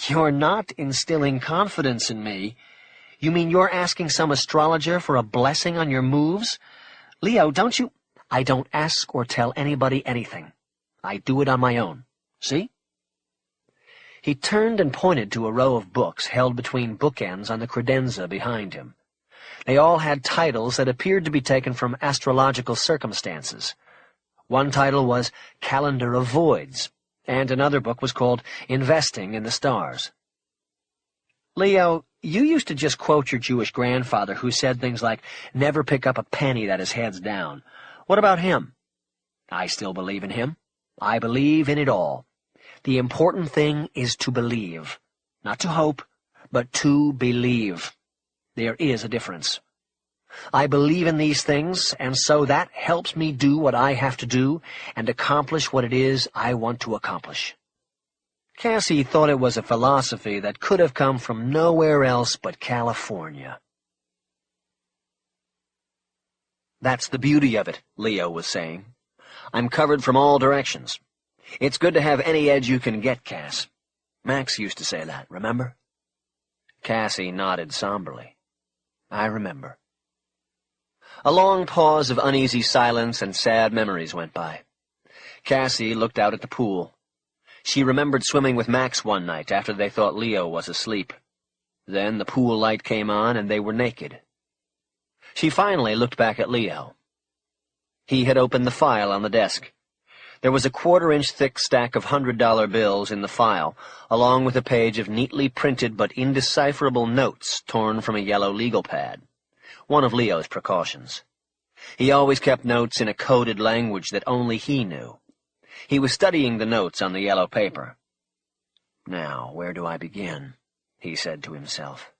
"You're not instilling confidence in me. You mean you're asking some astrologer for a blessing on your moves? Leo, don't you—" "I don't ask or tell anybody anything. I do it on my own. See?" He turned and pointed to a row of books held between bookends on the credenza behind him. They all had titles that appeared to be taken from astrological circumstances. One title was Calendar of Voids, and another book was called Investing in the Stars. "Leo, you used to just quote your Jewish grandfather who said things like, 'Never pick up a penny that is heads down.' What about him?" "I still believe in him. I believe in it all. The important thing is to believe. Not to hope, but to believe. There is a difference. I believe in these things, and so that helps me do what I have to do and accomplish what it is I want to accomplish." Cassie thought it was a philosophy that could have come from nowhere else but California. "That's the beauty of it," Leo was saying. "I'm covered from all directions. It's good to have any edge you can get, Cass. Max used to say that, remember?" Cassie nodded somberly. "I remember." A long pause of uneasy silence and sad memories went by. Cassie looked out at the pool. She remembered swimming with Max one night after they thought Leo was asleep. Then the pool light came on and they were naked. She finally looked back at Leo. He had opened the file on the desk. There was a 1/4-inch thick stack of $100 bills in the file, along with a page of neatly printed but indecipherable notes torn from a yellow legal pad. One of Leo's precautions. He always kept notes in a coded language that only he knew. He was studying the notes on the yellow paper. "Now, where do I begin?" he said to himself.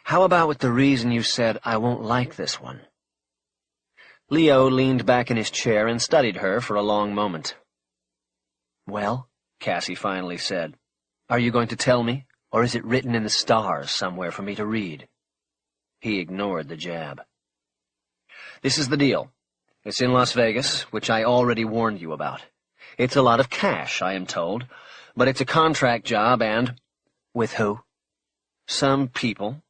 "How about with the reason you said I won't like this one?" Leo leaned back in his chair and studied her for a long moment. "Well," Cassie finally said, "are you going to tell me, or is it written in the stars somewhere for me to read?" He ignored the jab. "This is the deal. It's in Las Vegas, which I already warned you about. It's a lot of cash, I am told, but it's a contract job and—" "With who?" "Some people.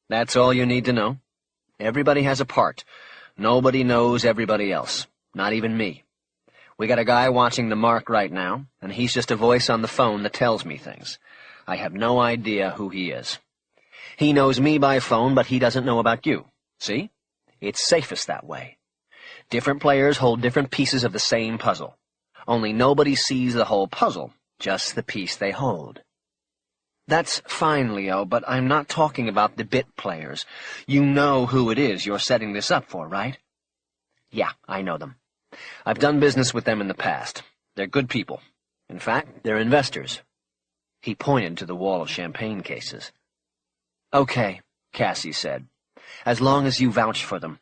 That's all you need to know. Everybody has a part. Nobody knows everybody else, not even me. We got a guy watching the mark right now, and he's just a voice on the phone that tells me things. I have no idea who he is. He knows me by phone, but he doesn't know about you. See? It's safest that way. Different players hold different pieces of the same puzzle. Only nobody sees the whole puzzle, just the piece they hold." "That's fine, Leo, but I'm not talking about the bit players. You know who it is you're setting this up for, right?" "Yeah, I know them. I've done business with them in the past. They're good people. In fact, they're investors." He pointed to the wall of champagne cases. "Okay," Cassie said, "as long as you vouch for them.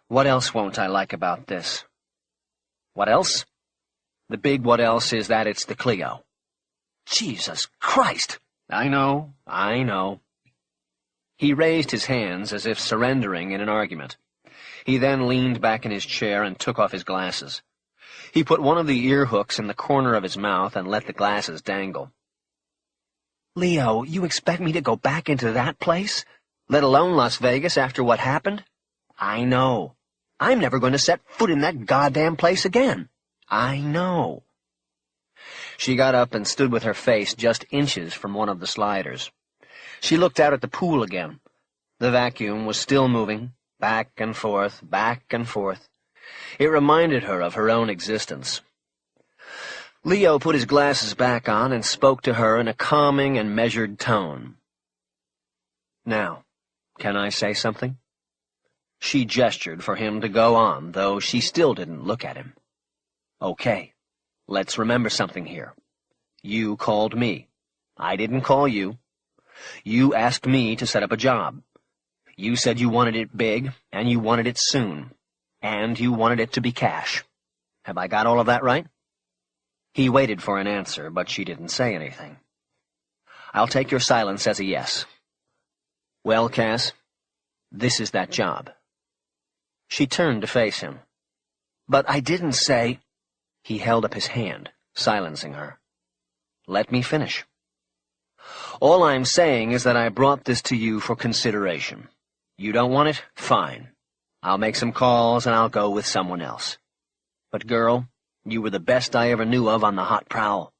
What else won't I like about this?" "What else?" "The big what else is that it's the Clio." "Jesus Christ!" I know. He raised his hands as if surrendering in an argument. He then leaned back in his chair and took off his glasses. He put one of the ear hooks in the corner of his mouth and let the glasses dangle. Leo, you expect me to go back into that place? Let alone Las Vegas after what happened? I know. I'm never going to set foot in that goddamn place again. I know. She got up and stood with her face just inches from one of the sliders. She looked out at the pool again. The vacuum was still moving, back and forth, back and forth. It reminded her of her own existence. Leo put his glasses back on and spoke to her in a calming and measured tone. Now, can I say something? She gestured for him to go on, though she still didn't look at him. Okay, let's remember something here. You called me. I didn't call you. You asked me to set up a job. You said you wanted it big, and you wanted it soon, and you wanted it to be cash. Have I got all of that right? He waited for an answer, but she didn't say anything. I'll take your silence as a yes. Well, Cass, this is that job. She turned to face him. But I didn't say... He held up his hand, silencing her. Let me finish. All I'm saying is that I brought this to you for consideration. You don't want it? Fine. I'll make some calls and I'll go with someone else. But, girl, you were the best I ever knew of on the hot prowl.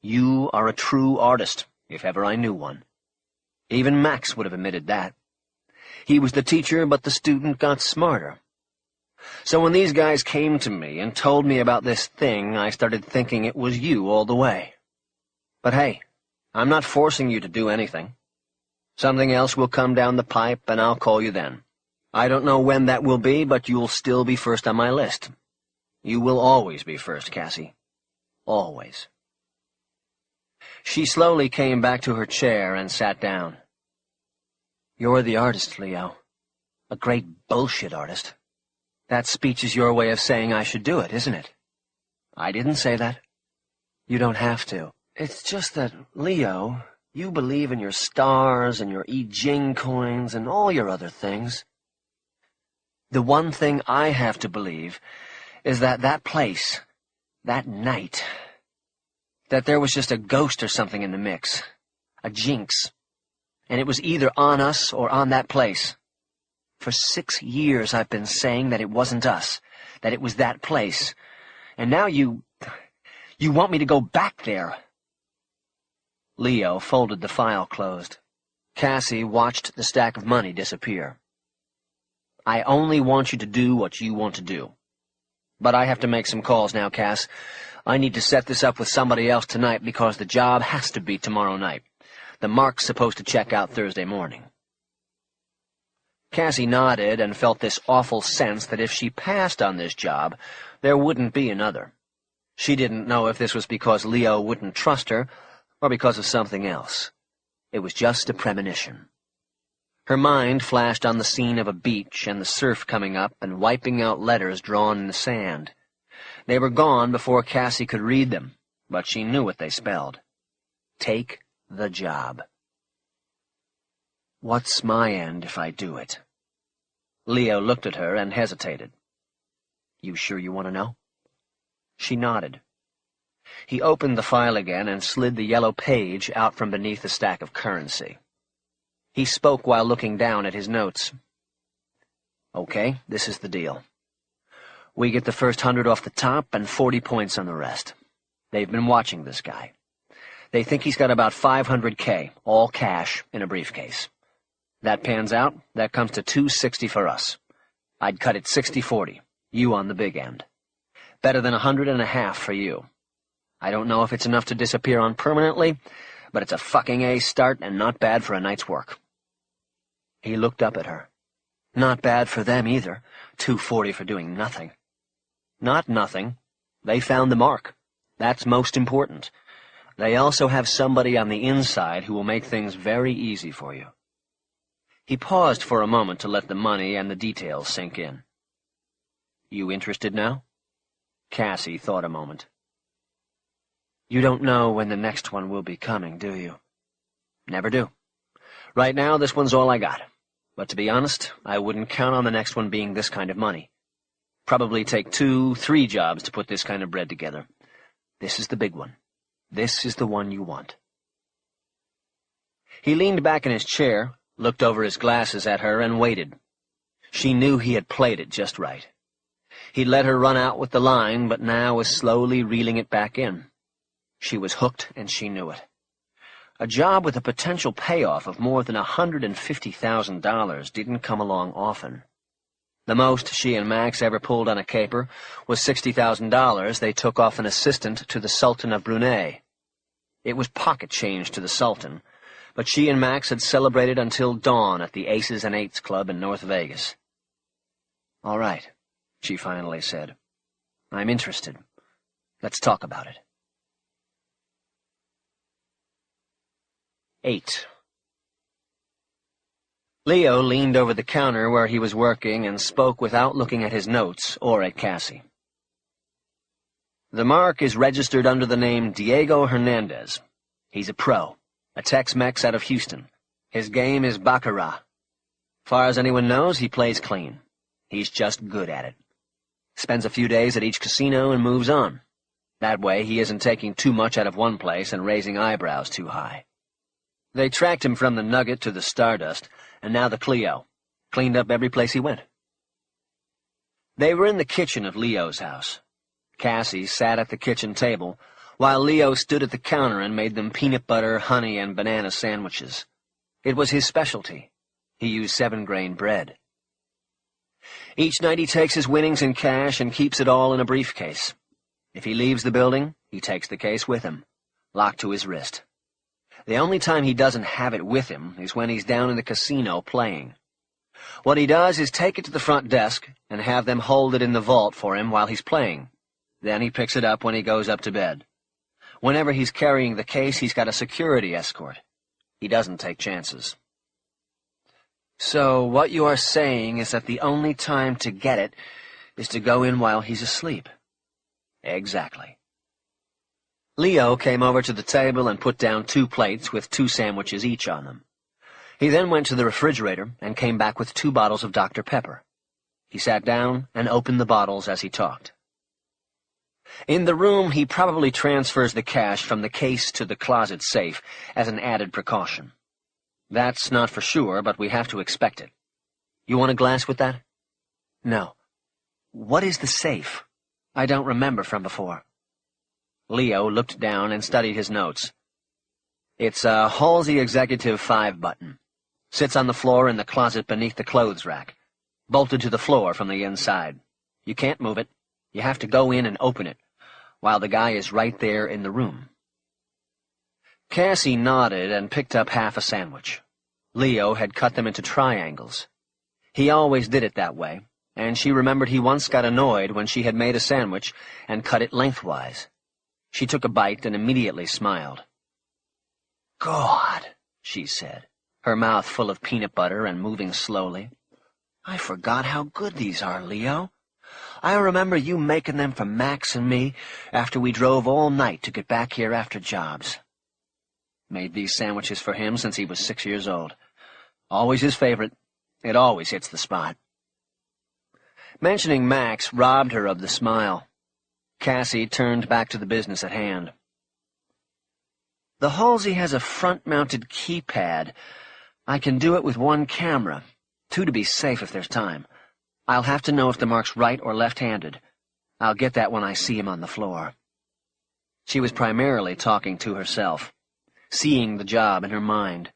You are a true artist, if ever I knew one. Even Max would have admitted that. He was the teacher, but the student got smarter. So when these guys came to me and told me about this thing, I started thinking it was you all the way. But hey, I'm not forcing you to do anything. Something else will come down the pipe, and I'll call you then. I don't know when that will be, but you'll still be first on my list. You will always be first, Cassie. Always. She slowly came back to her chair and sat down. You're the artist, Leo. A great bullshit artist. That speech is your way of saying I should do it, isn't it? I didn't say that. You don't have to. It's just that, Leo, you believe in your stars and your I Ching coins and all your other things. The one thing I have to believe is that place, that night, that there was just a ghost or something in the mix, a jinx, and it was either on us or on that place. For 6 years I've been saying that it wasn't us, that it was that place, and now you want me to go back there. Leo folded the file closed. Cassie watched the stack of money disappear. I only want you to do what you want to do. But I have to make some calls now, Cass. I need to set this up with somebody else tonight because the job has to be tomorrow night. The mark's supposed to check out Thursday morning. Cassie nodded and felt this awful sense that if she passed on this job, there wouldn't be another. She didn't know if this was because Leo wouldn't trust her or because of something else. It was just a premonition. Her mind flashed on the scene of a beach and the surf coming up and wiping out letters drawn in the sand. They were gone before Cassie could read them, but she knew what they spelled. Take the job. What's my end if I do it? Leo looked at her and hesitated. You sure you want to know? She nodded. He opened the file again and slid the yellow page out from beneath the stack of currency. He spoke while looking down at his notes. Okay, this is the deal. We get the first 100 off the top and 40 points on the rest. They've been watching this guy. They think he's got about $500K, all cash, in a briefcase. That pans out, that comes to $260 for us. I'd cut it 60-40, you on the big end. Better than $150 for you. I don't know if it's enough to disappear on permanently, but it's a fucking A start and not bad for a night's work. He looked up at her. Not bad for them either, $240 for doing nothing. Not nothing. They found the mark. That's most important. They also have somebody on the inside who will make things very easy for you. He paused for a moment to let the money and the details sink in. You interested now? Cassie thought a moment. You don't know when the next one will be coming, do you? Never do. Right now, this one's all I got. But to be honest, I wouldn't count on the next one being this kind of money. Probably take 2, 3 jobs to put this kind of bread together. This is the big one. This is the one you want. He leaned back in his chair, looked over his glasses at her, and waited. She knew he had played it just right. He'd let her run out with the line, but now was slowly reeling it back in. She was hooked, and she knew it. A job with a potential payoff of more than $150,000 didn't come along often. The most she and Max ever pulled on a caper was $60,000 they took off an assistant to the Sultan of Brunei. It was pocket change to the Sultan, but she and Max had celebrated until dawn at the Aces and Eights Club in North Vegas. "All right," she finally said. "I'm interested. Let's talk about it." 8. Leo leaned over the counter where he was working and spoke without looking at his notes or at Cassie. "The mark is registered under the name Diego Hernandez. He's a pro, a Tex-Mex out of Houston. His game is baccarat. Far as anyone knows, he plays clean. He's just good at it. Spends a few days at each casino and moves on. That way he isn't taking too much out of one place and raising eyebrows too high. They tracked him from the Nugget to the Stardust, and now the Clio. Cleaned up every place he went." They were in the kitchen of Leo's house. Cassie sat at the kitchen table, while Leo stood at the counter and made them peanut butter, honey, and banana sandwiches. It was his specialty. He used 7-grain bread. Each night he takes his winnings in cash and keeps it all in a briefcase. If he leaves the building, he takes the case with him, locked to his wrist. The only time he doesn't have it with him is when he's down in the casino playing. What he does is take it to the front desk and have them hold it in the vault for him while he's playing. Then he picks it up when he goes up to bed. Whenever he's carrying the case, he's got a security escort. He doesn't take chances. "So what you are saying is that the only time to get it is to go in while he's asleep." "Exactly." Leo came over to the table and put down 2 plates with 2 sandwiches each on them. He then went to the refrigerator and came back with 2 bottles of Dr. Pepper. He sat down and opened the bottles as he talked. In the room, he probably transfers the cash from the case to the closet safe as an added precaution. That's not for sure, but we have to expect it. You want a glass with that? No. What is the safe? I don't remember from before. Leo looked down and studied his notes. It's a Halsey Executive 5 button. Sits on the floor in the closet beneath the clothes rack. Bolted to the floor from the inside. You can't move it. You have to go in and open it, while the guy is right there in the room. Cassie nodded and picked up half a sandwich. Leo had cut them into triangles. He always did it that way, and she remembered he once got annoyed when she had made a sandwich and cut it lengthwise. She took a bite and immediately smiled. "God," she said, her mouth full of peanut butter and moving slowly. "I forgot how good these are, Leo. I remember you making them for Max and me after we drove all night to get back here after jobs." Made these sandwiches for him since he was 6 years old. Always his favorite. It always hits the spot. Mentioning Max robbed her of the smile. Cassie turned back to the business at hand. "The Halsey has a front-mounted keypad. I can do it with 1 camera, 2 to be safe if there's time. I'll have to know if the mark's right or left-handed. I'll get that when I see him on the floor." She was primarily talking to herself, seeing the job in her mind.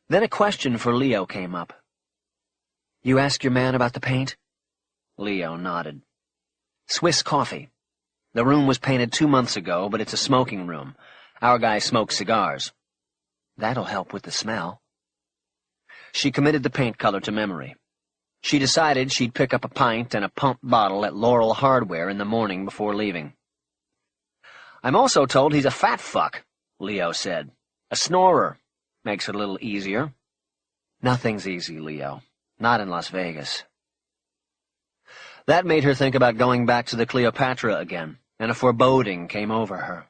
Then a question for Leo came up. "You ask your man about the paint?" Leo nodded. "Swiss coffee. The room was painted 2 months ago, but it's a smoking room. Our guy smokes cigars. That'll help with the smell." She committed the paint color to memory. She decided she'd pick up a pint and a pump bottle at Laurel Hardware in the morning before leaving. "I'm also told he's a fat fuck," Leo said. "A snorer. Makes it a little easier." "Nothing's easy, Leo. Not in Las Vegas." That made her think about going back to the Cleopatra again, and a foreboding came over her.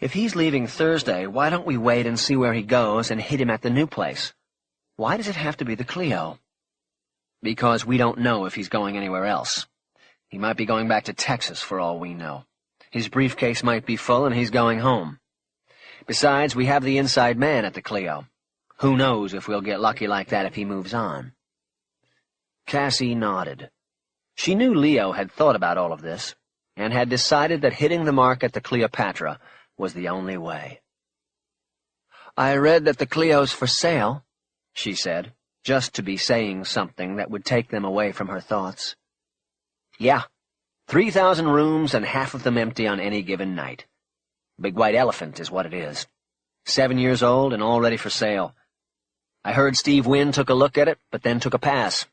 If he's leaving Thursday, why don't we wait and see where he goes and hit him at the new place? Why does it have to be the Clio? Because we don't know if he's going anywhere else. He might be going back to Texas for all we know. His briefcase might be full and he's going home. Besides, we have the inside man at the Clio. Who knows if we'll get lucky like that if he moves on." Cassie nodded. She knew Leo had thought about all of this, and had decided that hitting the mark at the Cleopatra was the only way. "I read that the Clio's for sale," she said, just to be saying something that would take them away from her thoughts. "Yeah, 3,000 rooms and half of them empty on any given night. Big white elephant is what it is. 7 years old and all ready for sale. I heard Steve Wynn took a look at it, but then took a pass.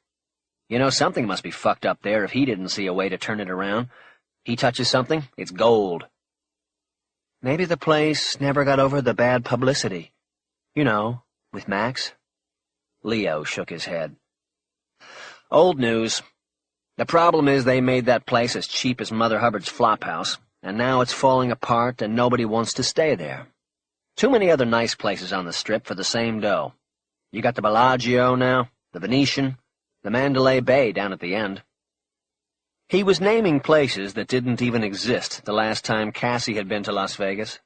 You know, something must be fucked up there if he didn't see a way to turn it around. He touches something, it's gold." "Maybe the place never got over the bad publicity. You know, with Max." Leo shook his head. "Old news. The problem is they made that place as cheap as Mother Hubbard's flophouse, and now it's falling apart and nobody wants to stay there. Too many other nice places on the Strip for the same dough. You got the Bellagio now, the Venetian, the Mandalay Bay down at the end." He was naming places that didn't even exist the last time Cassie had been to Las Vegas.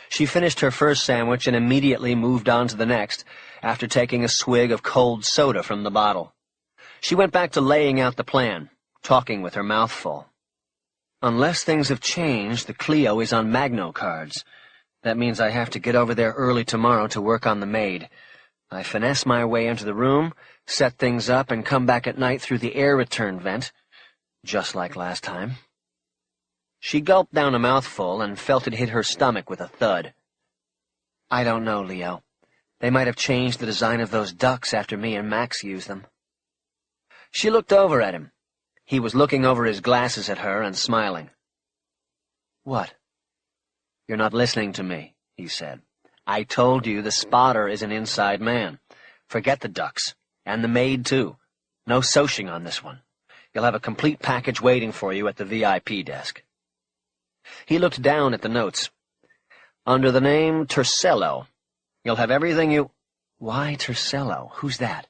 She finished her first sandwich and immediately moved on to the next, after taking a swig of cold soda from the bottle. She went back to laying out the plan, talking with her mouth full. "Unless things have changed, the Clio is on Magno cards. That means I have to get over there early tomorrow to work on the maid. I finesse my way into the room, set things up, and come back at night through the air return vent, just like last time." She gulped down a mouthful and felt it hit her stomach with a thud. "I don't know, Leo. They might have changed the design of those ducks after me and Max used them." She looked over at him. He was looking over his glasses at her and smiling. "What?" "You're not listening to me," he said. "I told you the spotter is an inside man. Forget the ducks. And the maid, too. No socing on this one. You'll have a complete package waiting for you at the VIP desk." He looked down at the notes. "Under the name Tercello. You'll have everything you—" "Why Tercello? Who's that?"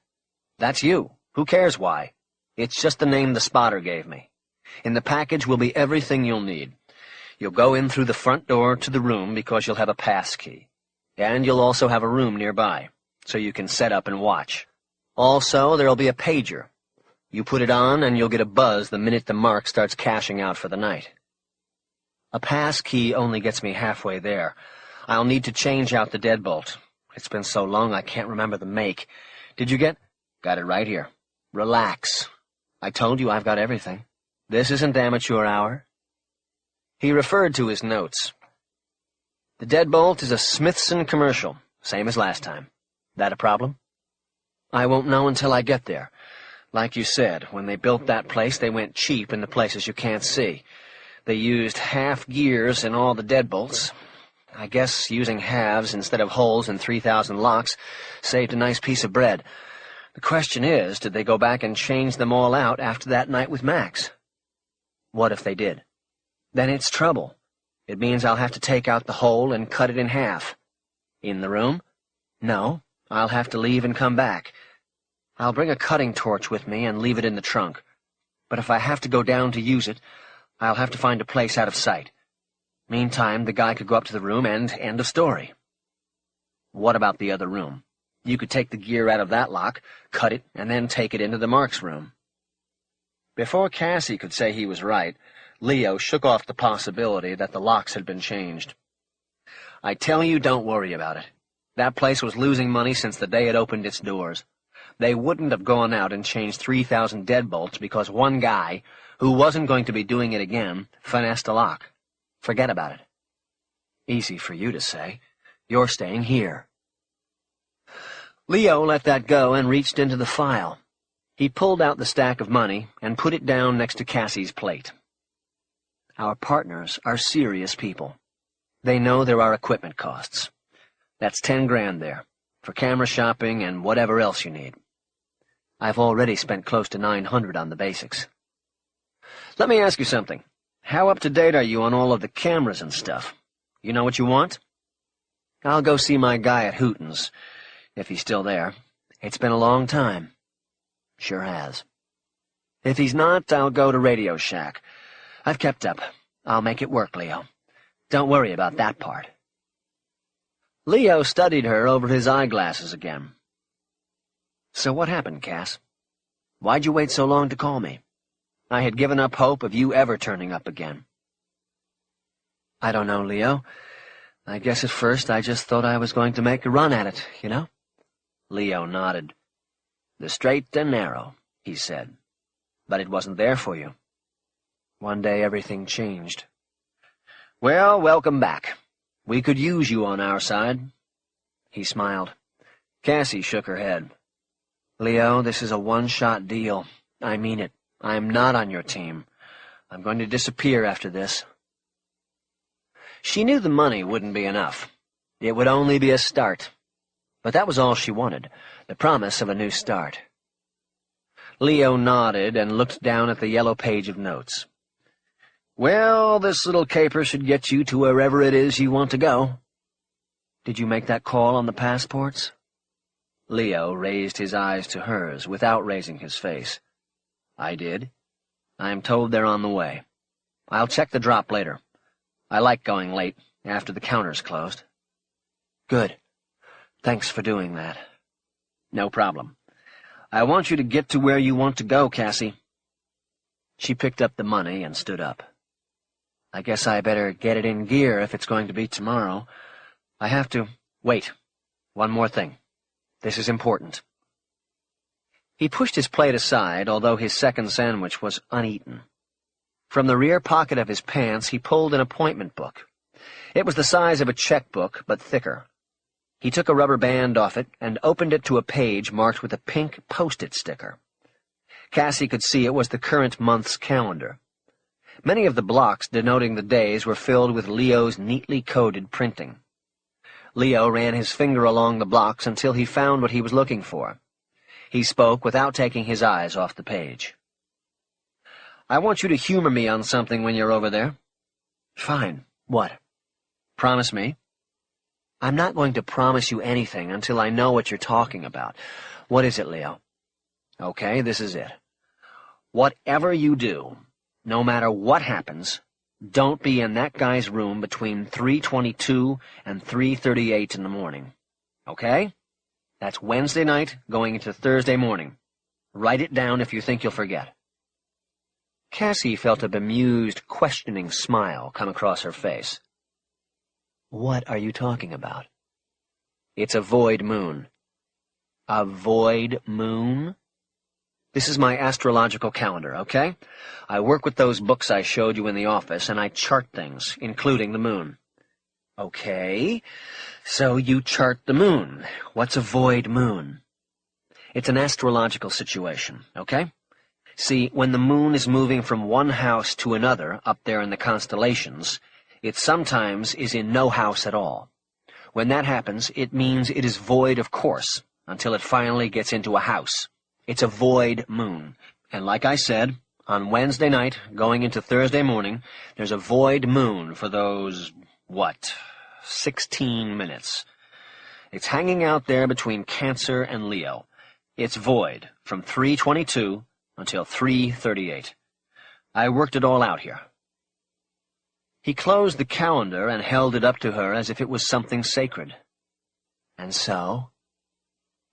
"That's you. Who cares why? It's just the name the spotter gave me. In the package will be everything you'll need. You'll go in through the front door to the room because you'll have a pass key. And you'll also have a room nearby, so you can set up and watch. Also, there'll be a pager. You put it on and you'll get a buzz the minute the mark starts cashing out for the night." "A pass key only gets me halfway there. I'll need to change out the deadbolt. It's been so long I can't remember the make. Did you get—" "Got it right here. Relax. I told you I've got everything. This isn't amateur hour." He referred to his notes. "The deadbolt is a Smithson commercial, same as last time. That a problem?" "I won't know until I get there. Like you said, when they built that place, they went cheap in the places you can't see. They used half gears in all the deadbolts. I guess using halves instead of holes in 3,000 locks saved a nice piece of bread. The question is, did they go back and change them all out after that night with Max?" "What if they did?" "Then it's trouble. It means I'll have to take out the hole and cut it in half." "In the room?" "No, I'll have to leave and come back. I'll bring a cutting torch with me and leave it in the trunk. But if I have to go down to use it, I'll have to find a place out of sight. Meantime, the guy could go up to the room and end of story." "What about the other room? You could take the gear out of that lock, cut it, and then take it into the Marks room." Before Cassie could say he was right, Leo shook off the possibility that the locks had been changed. "I tell you, don't worry about it. That place was losing money since the day it opened its doors. They wouldn't have gone out and changed 3,000 deadbolts because one guy, who wasn't going to be doing it again, finessed a lock. Forget about it." "Easy for you to say. You're staying here." Leo let that go and reached into the file. He pulled out the stack of money and put it down next to Cassie's plate. "Our partners are serious people. They know there are equipment costs. That's 10 grand there, for camera shopping and whatever else you need. I've already spent close to 900 on the basics. Let me ask you something. How up-to-date are you on all of the cameras and stuff? You know what you want?" "I'll go see my guy at Hooten's, if he's still there. It's been a long time." "Sure has." "If he's not, I'll go to Radio Shack. I've kept up. I'll make it work, Leo. Don't worry about that part." Leo studied her over his eyeglasses again. "So what happened, Cass? Why'd you wait so long to call me? I had given up hope of you ever turning up again." "I don't know, Leo. I guess at first I just thought I was going to make a run at it, you know?" Leo nodded. "The straight and narrow," he said. "But it wasn't there for you. One day everything changed." "Well, welcome back. We could use you on our side." He smiled. Cassie shook her head. "Leo, this is a one-shot deal. I mean it. I'm not on your team. I'm going to disappear after this." She knew the money wouldn't be enough. It would only be a start. But that was all she wanted, the promise of a new start. Leo nodded and looked down at the yellow page of notes. "Well, this little caper should get you to wherever it is you want to go." "Did you make that call on the passports?" Leo raised his eyes to hers without raising his face. "I did. I'm told they're on the way. I'll check the drop later. I like going late, after the counter's closed." "Good. Thanks for doing that." "No problem. I want you to get to where you want to go, Cassie." She picked up the money and stood up. "I guess I better get it in gear if it's going to be tomorrow. I have to—" "Wait. One more thing. This is important." He pushed his plate aside, although his second sandwich was uneaten. From the rear pocket of his pants he pulled an appointment book. It was the size of a checkbook, but thicker. He took a rubber band off it and opened it to a page marked with a pink Post-it sticker. Cassie could see it was the current month's calendar. Many of the blocks denoting the days were filled with Leo's neatly coded printing. Leo ran his finger along the blocks until he found what he was looking for. He spoke without taking his eyes off the page. "I want you to humor me on something when you're over there." "Fine. What?" "Promise me." "I'm not going to promise you anything until I know what you're talking about. What is it, Leo?" "Okay, this is it. Whatever you do, no matter what happens, don't be in that guy's room between 3:22 and 3:38 in the morning. Okay? That's Wednesday night going into Thursday morning. Write it down if you think you'll forget." Cassie felt a bemused, questioning smile come across her face. "What are you talking about?" "It's a void moon." "A void moon?" "This is my astrological calendar, okay? I work with those books I showed you in the office, and I chart things, including the moon." "Okay, so you chart the moon. What's a void moon?" "It's an astrological situation, okay? See, when the moon is moving from one house to another up there in the constellations, it sometimes is in no house at all. When that happens, it means it is void of course, until it finally gets into a house. It's a void moon. And like I said, on Wednesday night, going into Thursday morning, there's a void moon for those, 16 minutes. It's hanging out there between Cancer and Leo. It's void from 3:22 until 3:38. I worked it all out here." He closed the calendar and held it up to her as if it was something sacred. "And so?"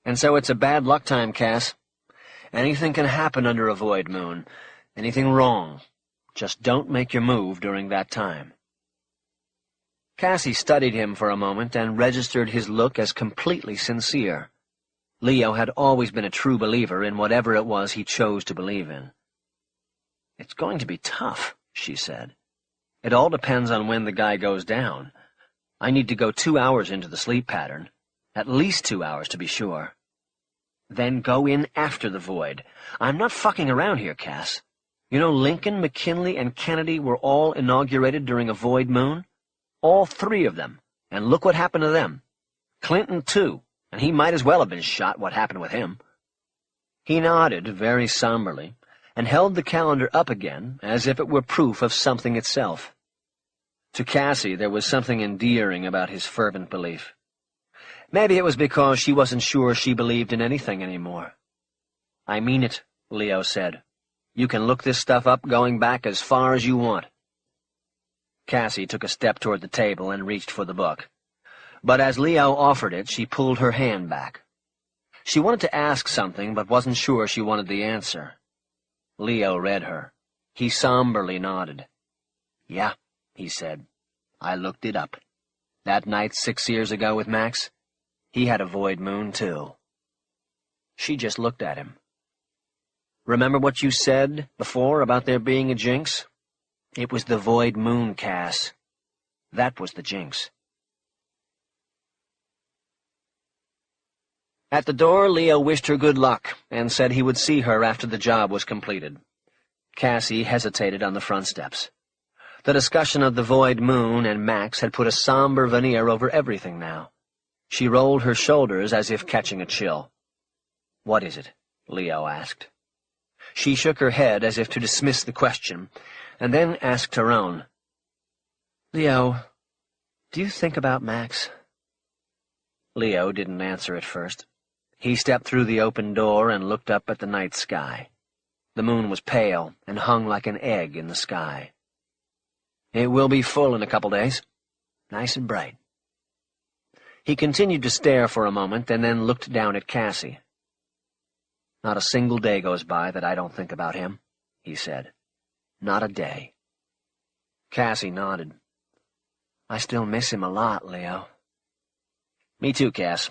"And so it's a bad luck time, Cass. Anything can happen under a void moon. Anything wrong. Just don't make your move during that time." Cassie studied him for a moment and registered his look as completely sincere. Leo had always been a true believer in whatever it was he chose to believe in. "It's going to be tough," she said. "It all depends on when the guy goes down. I need to go 2 hours into the sleep pattern. At least 2 hours, to be sure." "Then go in after the void. I'm not fucking around here, Cass. You know Lincoln, McKinley, and Kennedy were all inaugurated during a void moon? All 3 of them. And look what happened to them. Clinton, too. And he might as well have been shot. What happened with him?" He nodded very somberly, and held the calendar up again, as if it were proof of something itself. To Cassie there was something endearing about his fervent belief. Maybe it was because she wasn't sure she believed in anything anymore. "I mean it," Leo said. "You can look this stuff up going back as far as you want." Cassie took a step toward the table and reached for the book. But as Leo offered it, she pulled her hand back. She wanted to ask something, but wasn't sure she wanted the answer. Leo read her. He somberly nodded. "Yeah," he said. "I looked it up. That night 6 years ago with Max, he had a void moon, too." She just looked at him. "Remember what you said before about there being a jinx? It was the void moon, Cass. That was the jinx." At the door, Leo wished her good luck and said he would see her after the job was completed. Cassie hesitated on the front steps. The discussion of the void moon and Max had put a somber veneer over everything now. She rolled her shoulders as if catching a chill. "What is it?" Leo asked. She shook her head as if to dismiss the question, and then asked her own. "Leo, do you think about Max?" Leo didn't answer at first. He stepped through the open door and looked up at the night sky. The moon was pale and hung like an egg in the sky. "It will be full in a couple days. Nice and bright." He continued to stare for a moment and then looked down at Cassie. "Not a single day goes by that I don't think about him," he said. "Not a day." Cassie nodded. "I still miss him a lot, Leo." "Me too, Cass.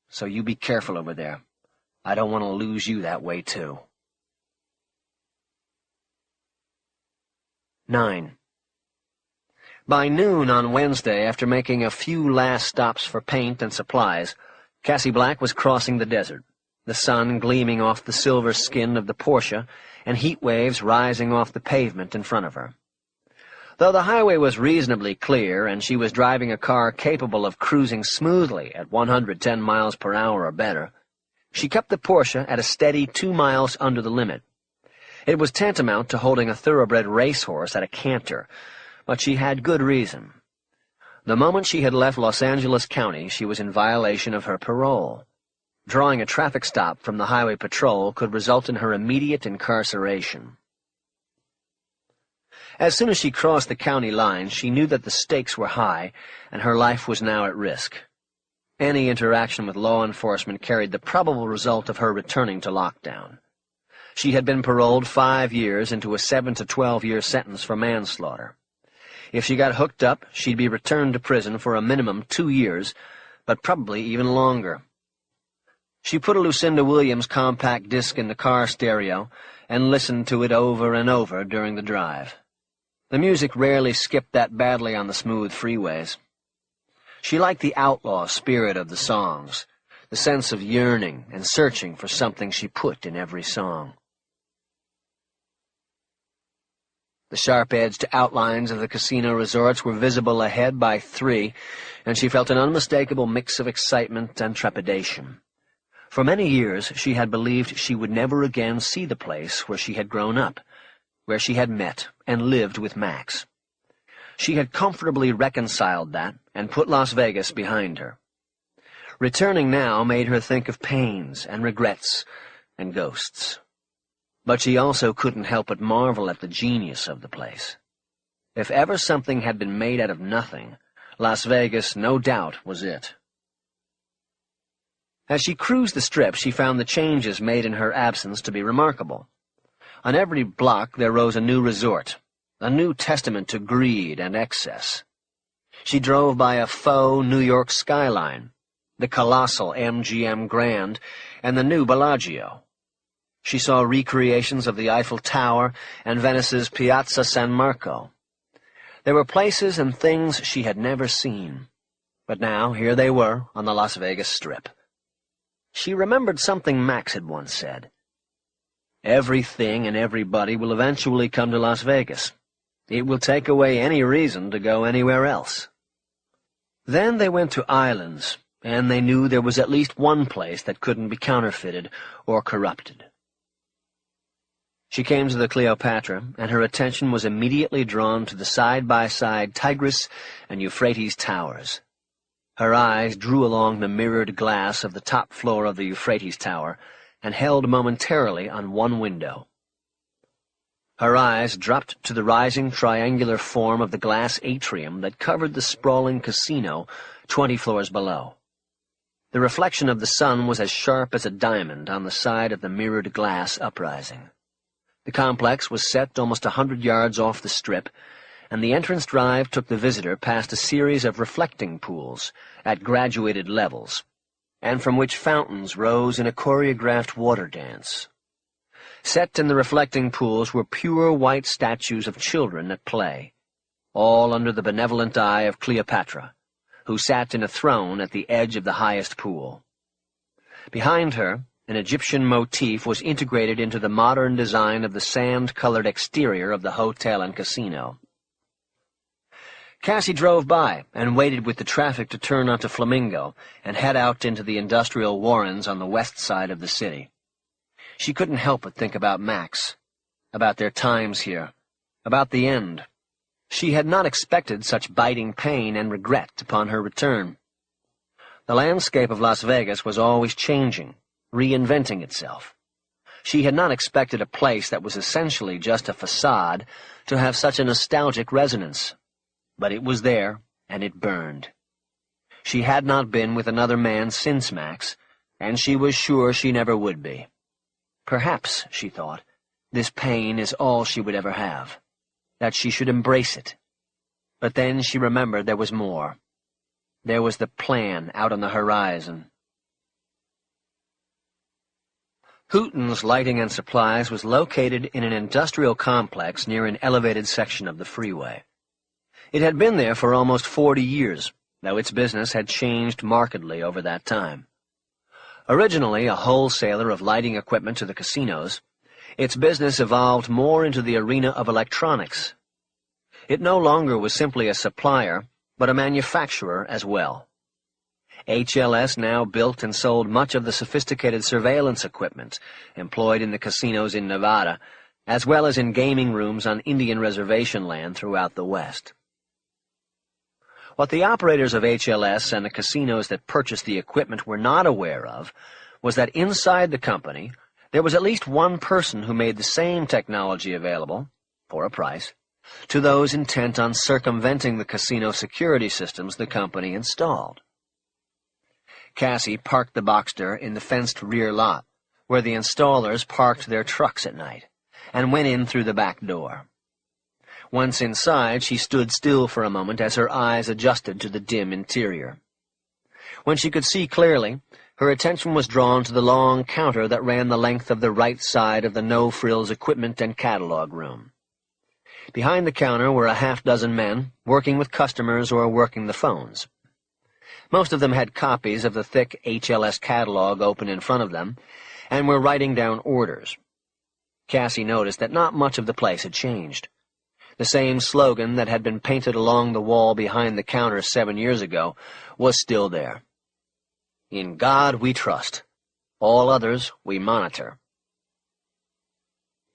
So you be careful over there. I don't want to lose you that way, too." 9. By noon on Wednesday, after making a few last stops for paint and supplies, Cassie Black was crossing the desert, the sun gleaming off the silver skin of the Porsche and heat waves rising off the pavement in front of her. Though the highway was reasonably clear and she was driving a car capable of cruising smoothly at 110 miles per hour or better, she kept the Porsche at a steady 2 miles under the limit. It was tantamount to holding a thoroughbred racehorse at a canter, but she had good reason. The moment she had left Los Angeles County, she was in violation of her parole. Drawing a traffic stop from the highway patrol could result in her immediate incarceration. As soon as she crossed the county line, she knew that the stakes were high, and her life was now at risk. Any interaction with law enforcement carried the probable result of her returning to lockdown. She had been paroled 5 years into a 7 to 12-year sentence for manslaughter. If she got hooked up, she'd be returned to prison for a minimum 2 years, but probably even longer. She put a Lucinda Williams compact disc in the car stereo and listened to it over and over during the drive. The music rarely skipped that badly on the smooth freeways. She liked the outlaw spirit of the songs, the sense of yearning and searching for something she put in every song. The sharp-edged outlines of the casino resorts were visible ahead by 3, and she felt an unmistakable mix of excitement and trepidation. For many years she had believed she would never again see the place where she had grown up, where she had met and lived with Max. She had comfortably reconciled that and put Las Vegas behind her. Returning now made her think of pains and regrets and ghosts. But she also couldn't help but marvel at the genius of the place. If ever something had been made out of nothing, Las Vegas, no doubt, was it. As she cruised the Strip, she found the changes made in her absence to be remarkable. On every block there rose a new resort, a new testament to greed and excess. She drove by a faux New York skyline, the colossal MGM Grand, and the new Bellagio. She saw recreations of the Eiffel Tower and Venice's Piazza San Marco. There were places and things she had never seen, but now here they were on the Las Vegas Strip. She remembered something Max had once said. Everything and everybody will eventually come to Las Vegas. It will take away any reason to go anywhere else. Then they went to islands, and they knew there was at least one place that couldn't be counterfeited or corrupted. She came to the Cleopatra, and her attention was immediately drawn to the side-by-side Tigris and Euphrates towers. Her eyes drew along the mirrored glass of the top floor of the Euphrates Tower and held momentarily on one window. Her eyes dropped to the rising triangular form of the glass atrium that covered the sprawling casino 20 floors below. The reflection of the sun was as sharp as a diamond on the side of the mirrored glass uprising. The complex was set almost 100 yards off the strip, and the entrance drive took the visitor past a series of reflecting pools at graduated levels, and from which fountains rose in a choreographed water dance. Set in the reflecting pools were pure white statues of children at play, all under the benevolent eye of Cleopatra, who sat in a throne at the edge of the highest pool. Behind her, an Egyptian motif was integrated into the modern design of the sand-colored exterior of the hotel and casino. Cassie drove by and waited with the traffic to turn onto Flamingo and head out into the industrial warrens on the west side of the city. She couldn't help but think about Max, about their times here, about the end. She had not expected such biting pain and regret upon her return. The landscape of Las Vegas was always changing, reinventing itself. She had not expected a place that was essentially just a facade to have such a nostalgic resonance. But it was there, and it burned. She had not been with another man since Max, and she was sure she never would be. Perhaps, she thought, this pain is all she would ever have, that she should embrace it. But then she remembered there was more. There was the plan out on the horizon. Hooten's Lighting and Supplies was located in an industrial complex near an elevated section of the freeway. It had been there for almost 40 years, though its business had changed markedly over that time. Originally a wholesaler of lighting equipment to the casinos, its business evolved more into the arena of electronics. It no longer was simply a supplier, but a manufacturer as well. HLS now built and sold much of the sophisticated surveillance equipment employed in the casinos in Nevada, as well as in gaming rooms on Indian reservation land throughout the West. What the operators of HLS and the casinos that purchased the equipment were not aware of was that inside the company there was at least one person who made the same technology available, for a price, to those intent on circumventing the casino security systems the company installed. Cassie parked the Boxster in the fenced rear lot, where the installers parked their trucks at night, and went in through the back door. Once inside, she stood still for a moment as her eyes adjusted to the dim interior. When she could see clearly, her attention was drawn to the long counter that ran the length of the right side of the no-frills equipment and catalog room. Behind the counter were a half-dozen men, working with customers or working the phones. Most of them had copies of the thick HLS catalog open in front of them, and were writing down orders. Cassie noticed that not much of the place had changed. The same slogan that had been painted along the wall behind the counter 7 years ago was still there. In God we trust. All others we monitor.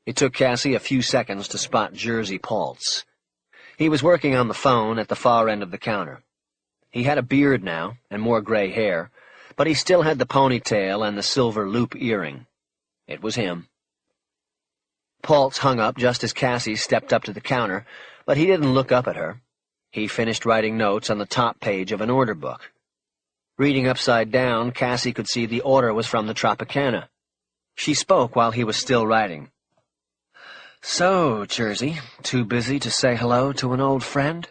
It took Cassie a few seconds to spot Jersey Paltz. He was working on the phone at the far end of the counter. He had a beard now, and more gray hair, but he still had the ponytail and the silver loop earring. It was him. Paltz hung up just as Cassie stepped up to the counter, but he didn't look up at her. He finished writing notes on the top page of an order book. Reading upside down, Cassie could see the order was from the Tropicana. She spoke while he was still writing. "So, Jersey, too busy to say hello to an old friend?"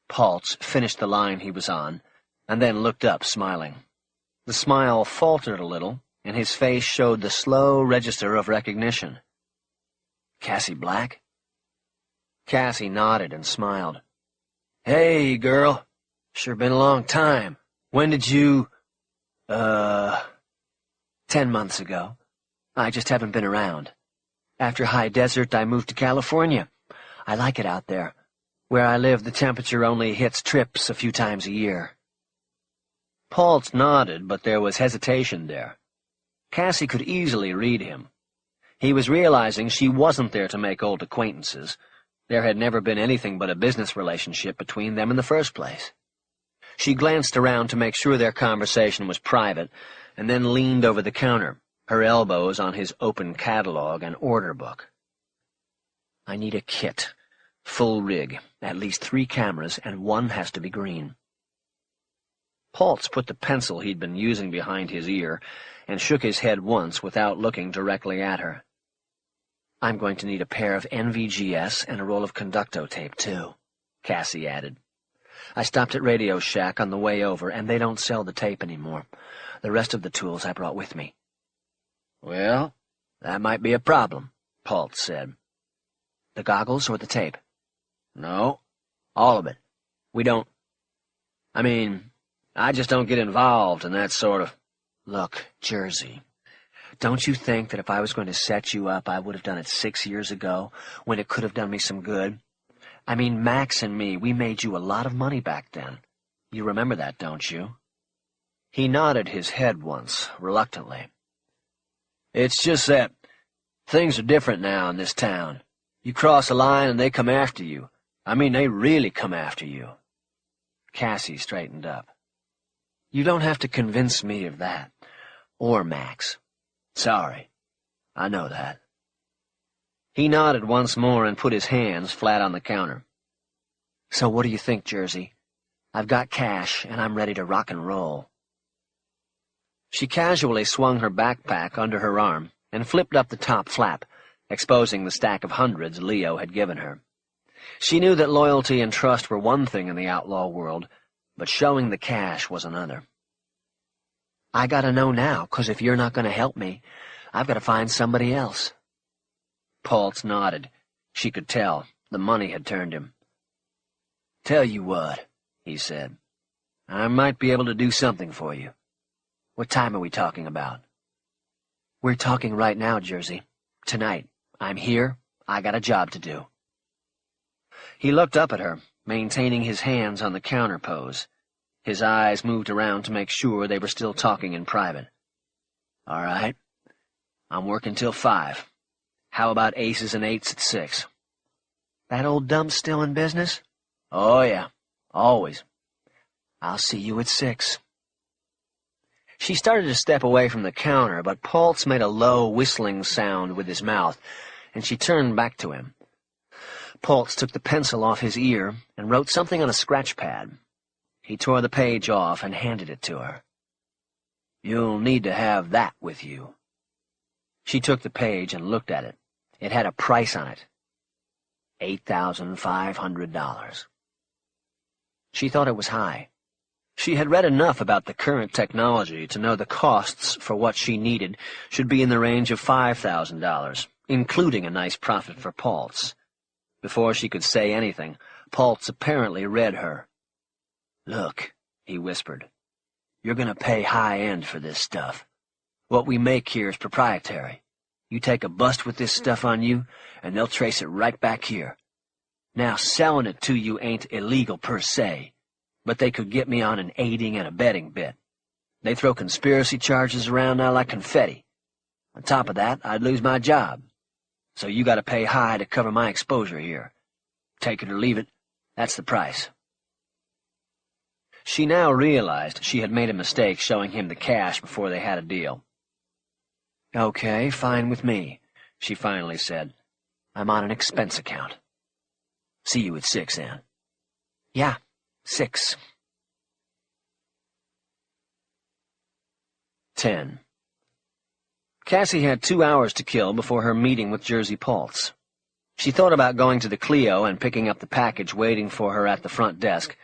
Paltz finished the line he was on, and then looked up, smiling. The smile faltered a little, and his face showed the slow register of recognition. "Cassie Black?" Cassie nodded and smiled. "Hey, girl. Sure been a long time. When did you— 10 months ago. I just haven't been around. After High Desert, I moved to California. I like it out there. Where I live, the temperature only hits trips a few times a year." Paltz nodded, but there was hesitation there. Cassie could easily read him. He was realizing she wasn't there to make old acquaintances. There had never been anything but a business relationship between them in the first place. She glanced around to make sure their conversation was private, and then leaned over the counter, her elbows on his open catalog and order book. I need a kit. Full rig, at least 3 cameras, and one has to be green. Paltz put the pencil he'd been using behind his ear and shook his head once without looking directly at her. I'm going to need a pair of NVGS and a roll of conducto tape, too, Cassie added. I stopped at Radio Shack on the way over, and they don't sell the tape anymore. The rest of the tools I brought with me. Well, that might be a problem, Paltz said. The goggles or the tape? No, all of it. I just don't get involved in that sort of... Look, Jersey, don't you think that if I was going to set you up, I would have done it 6 years ago, when it could have done me some good? I mean, Max and me, we made you a lot of money back then. You remember that, don't you? He nodded his head once, reluctantly. It's just that things are different now in this town. You cross a line and they come after you. I mean, they really come after you. Cassie straightened up. You don't have to convince me of that. Or Max. Sorry. I know that. He nodded once more and put his hands flat on the counter. So what do you think, Jersey? I've got cash, and I'm ready to rock and roll. She casually swung her backpack under her arm and flipped up the top flap, exposing the stack of hundreds Leo had given her. She knew that loyalty and trust were one thing in the outlaw world, but showing the cash was another. I gotta know now, 'cause if you're not gonna help me, I've gotta find somebody else. Paltz nodded. She could tell. The money had turned him. Tell you what, he said. I might be able to do something for you. What time are we talking about? We're talking right now, Jersey. Tonight. I'm here. I got a job to do. He looked up at her, maintaining his hands on the counter pose. His eyes moved around to make sure they were still talking in private. All right. I'm working till 5. How about aces and eights at 6? That old dump's still in business? Oh, yeah. Always. I'll see you at 6. She started to step away from the counter, but Paltz made a low, whistling sound with his mouth, and she turned back to him. Paltz took the pencil off his ear and wrote something on a scratch pad. He tore the page off and handed it to her. You'll need to have that with you. She took the page and looked at it. It had a price on it. $8,500. She thought it was high. She had read enough about the current technology to know the costs for what she needed should be in the range of $5,000, including a nice profit for Paltz. Before she could say anything, Paltz apparently read her. Look, he whispered, you're going to pay high end for this stuff. What we make here is proprietary. You take a bust with this stuff on you, and they'll trace it right back here. Now, selling it to you ain't illegal per se, but they could get me on an aiding and abetting bit. They throw conspiracy charges around now like confetti. On top of that, I'd lose my job. So you got to pay high to cover my exposure here. Take it or leave it, that's the price. She now realized she had made a mistake showing him the cash before they had a deal. Okay, fine with me, she finally said. I'm on an expense account. See you at 6, Ann. Yeah, 6. 10. Cassie had 2 hours to kill before her meeting with Jersey Paltz. She thought about going to the Clio and picking up the package waiting for her at the front desk,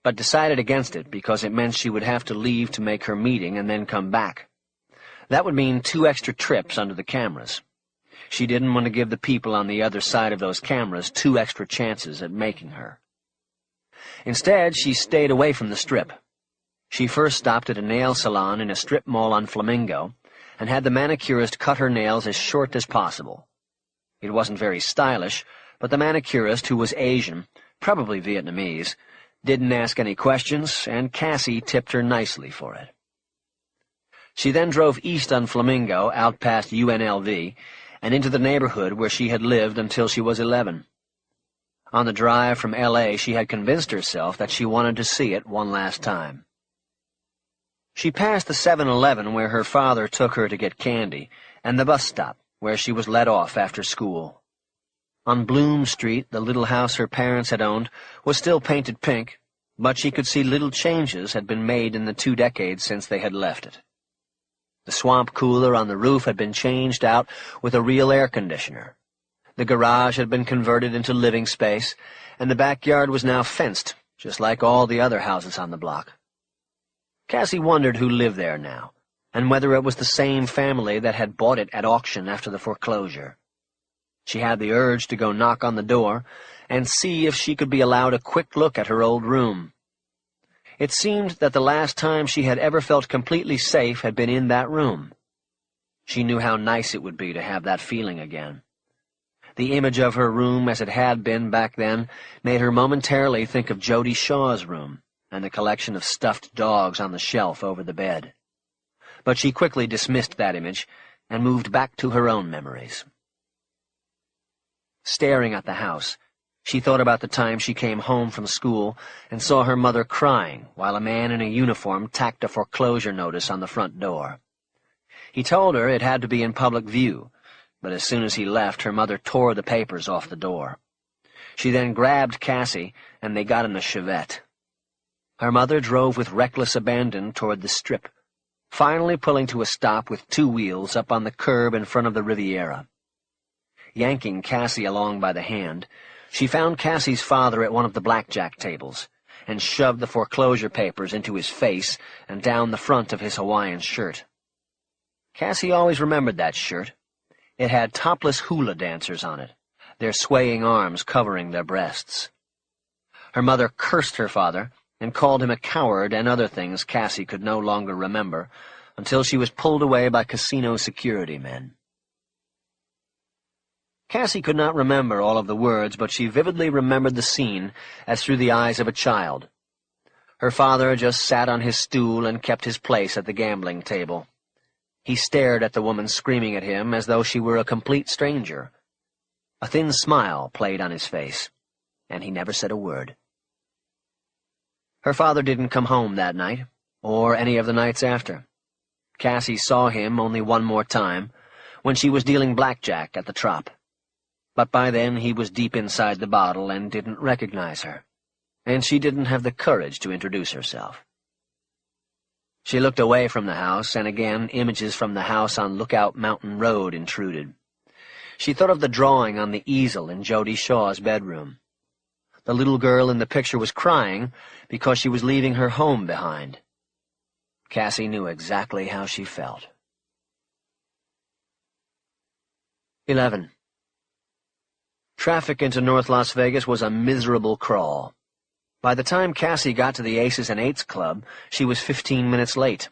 but decided against it because it meant she would have to leave to make her meeting and then come back. That would mean 2 extra trips under the cameras. She didn't want to give the people on the other side of those cameras 2 extra chances at making her. Instead, she stayed away from the Strip. She first stopped at a nail salon in a strip mall on Flamingo and had the manicurist cut her nails as short as possible. It wasn't very stylish, but the manicurist, who was Asian, probably Vietnamese, didn't ask any questions, and Cassie tipped her nicely for it. She then drove east on Flamingo, out past UNLV, and into the neighborhood where she had lived until she was 11. On the drive from L.A., she had convinced herself that she wanted to see it one last time. She passed the 7-Eleven where her father took her to get candy, and the bus stop, where she was let off after school. On Bloom Street, the little house her parents had owned was still painted pink, but she could see little changes had been made in the 2 decades since they had left it. The swamp cooler on the roof had been changed out with a real air conditioner. The garage had been converted into living space, and the backyard was now fenced, just like all the other houses on the block. Cassie wondered who lived there now, and whether it was the same family that had bought it at auction after the foreclosure. She had the urge to go knock on the door and see if she could be allowed a quick look at her old room. It seemed that the last time she had ever felt completely safe had been in that room. She knew how nice it would be to have that feeling again. The image of her room as it had been back then made her momentarily think of Jody Shaw's room and the collection of stuffed dogs on the shelf over the bed. But she quickly dismissed that image and moved back to her own memories. Staring at the house, she thought about the time she came home from school and saw her mother crying while a man in a uniform tacked a foreclosure notice on the front door. He told her it had to be in public view, but as soon as he left, her mother tore the papers off the door. She then grabbed Cassie, and they got in a Chevette. Her mother drove with reckless abandon toward the Strip, finally pulling to a stop with 2 wheels up on the curb in front of the Riviera. Yanking Cassie along by the hand, she found Cassie's father at one of the blackjack tables, and shoved the foreclosure papers into his face and down the front of his Hawaiian shirt. Cassie always remembered that shirt. It had topless hula dancers on it, their swaying arms covering their breasts. Her mother cursed her father and called him a coward and other things Cassie could no longer remember, until she was pulled away by casino security men. Cassie could not remember all of the words, but she vividly remembered the scene as through the eyes of a child. Her father just sat on his stool and kept his place at the gambling table. He stared at the woman screaming at him as though she were a complete stranger. A thin smile played on his face, and he never said a word. Her father didn't come home that night, or any of the nights after. Cassie saw him only one more time, when she was dealing blackjack at the Trop. But by then he was deep inside the bottle and didn't recognize her, and she didn't have the courage to introduce herself. She looked away from the house, and again images from the house on Lookout Mountain Road intruded. She thought of the drawing on the easel in Jody Shaw's bedroom. The little girl in the picture was crying because she was leaving her home behind. Cassie knew exactly how she felt. 11. Traffic into North Las Vegas was a miserable crawl. By the time Cassie got to the Aces and Eights Club, she was 15 minutes late.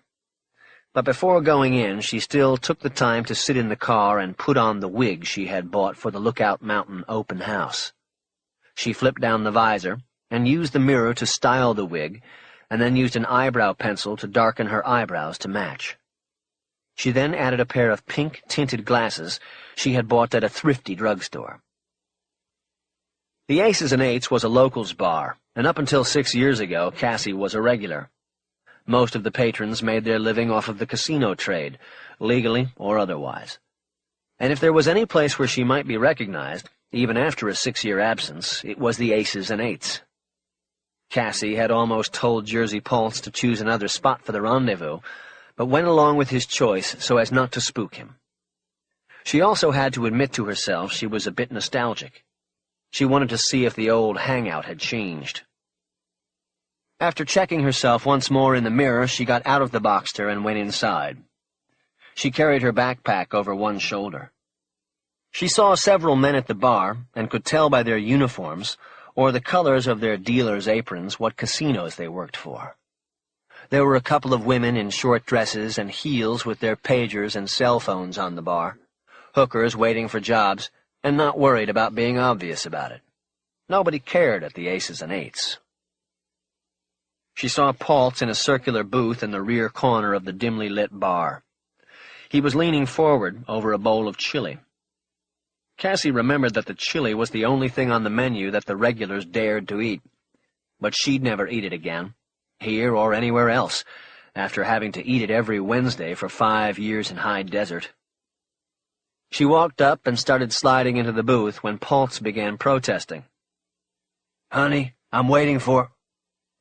But before going in, she still took the time to sit in the car and put on the wig she had bought for the Lookout Mountain open house. She flipped down the visor and used the mirror to style the wig, and then used an eyebrow pencil to darken her eyebrows to match. She then added a pair of pink-tinted glasses she had bought at a thrifty drugstore. The Aces and Eights was a locals bar, and up until 6 years ago, Cassie was a regular. Most of the patrons made their living off of the casino trade, legally or otherwise. And if there was any place where she might be recognized, even after a 6-year absence, it was the Aces and Eights. Cassie had almost told Jersey Pulse to choose another spot for the rendezvous, but went along with his choice so as not to spook him. She also had to admit to herself she was a bit nostalgic. She wanted to see if the old hangout had changed. After checking herself once more in the mirror, she got out of the Boxster and went inside. She carried her backpack over one shoulder. She saw several men at the bar and could tell by their uniforms or the colors of their dealers' aprons what casinos they worked for. There were a couple of women in short dresses and heels with their pagers and cell phones on the bar, hookers waiting for jobs, and not worried about being obvious about it. Nobody cared at the Aces and Eights. She saw Paltz in a circular booth in the rear corner of the dimly lit bar. He was leaning forward over a bowl of chili. Cassie remembered that the chili was the only thing on the menu that the regulars dared to eat, but she'd never eat it again, here or anywhere else, after having to eat it every Wednesday for 5 years in high desert. She walked up and started sliding into the booth when Paltz began protesting. "Honey, I'm waiting for—"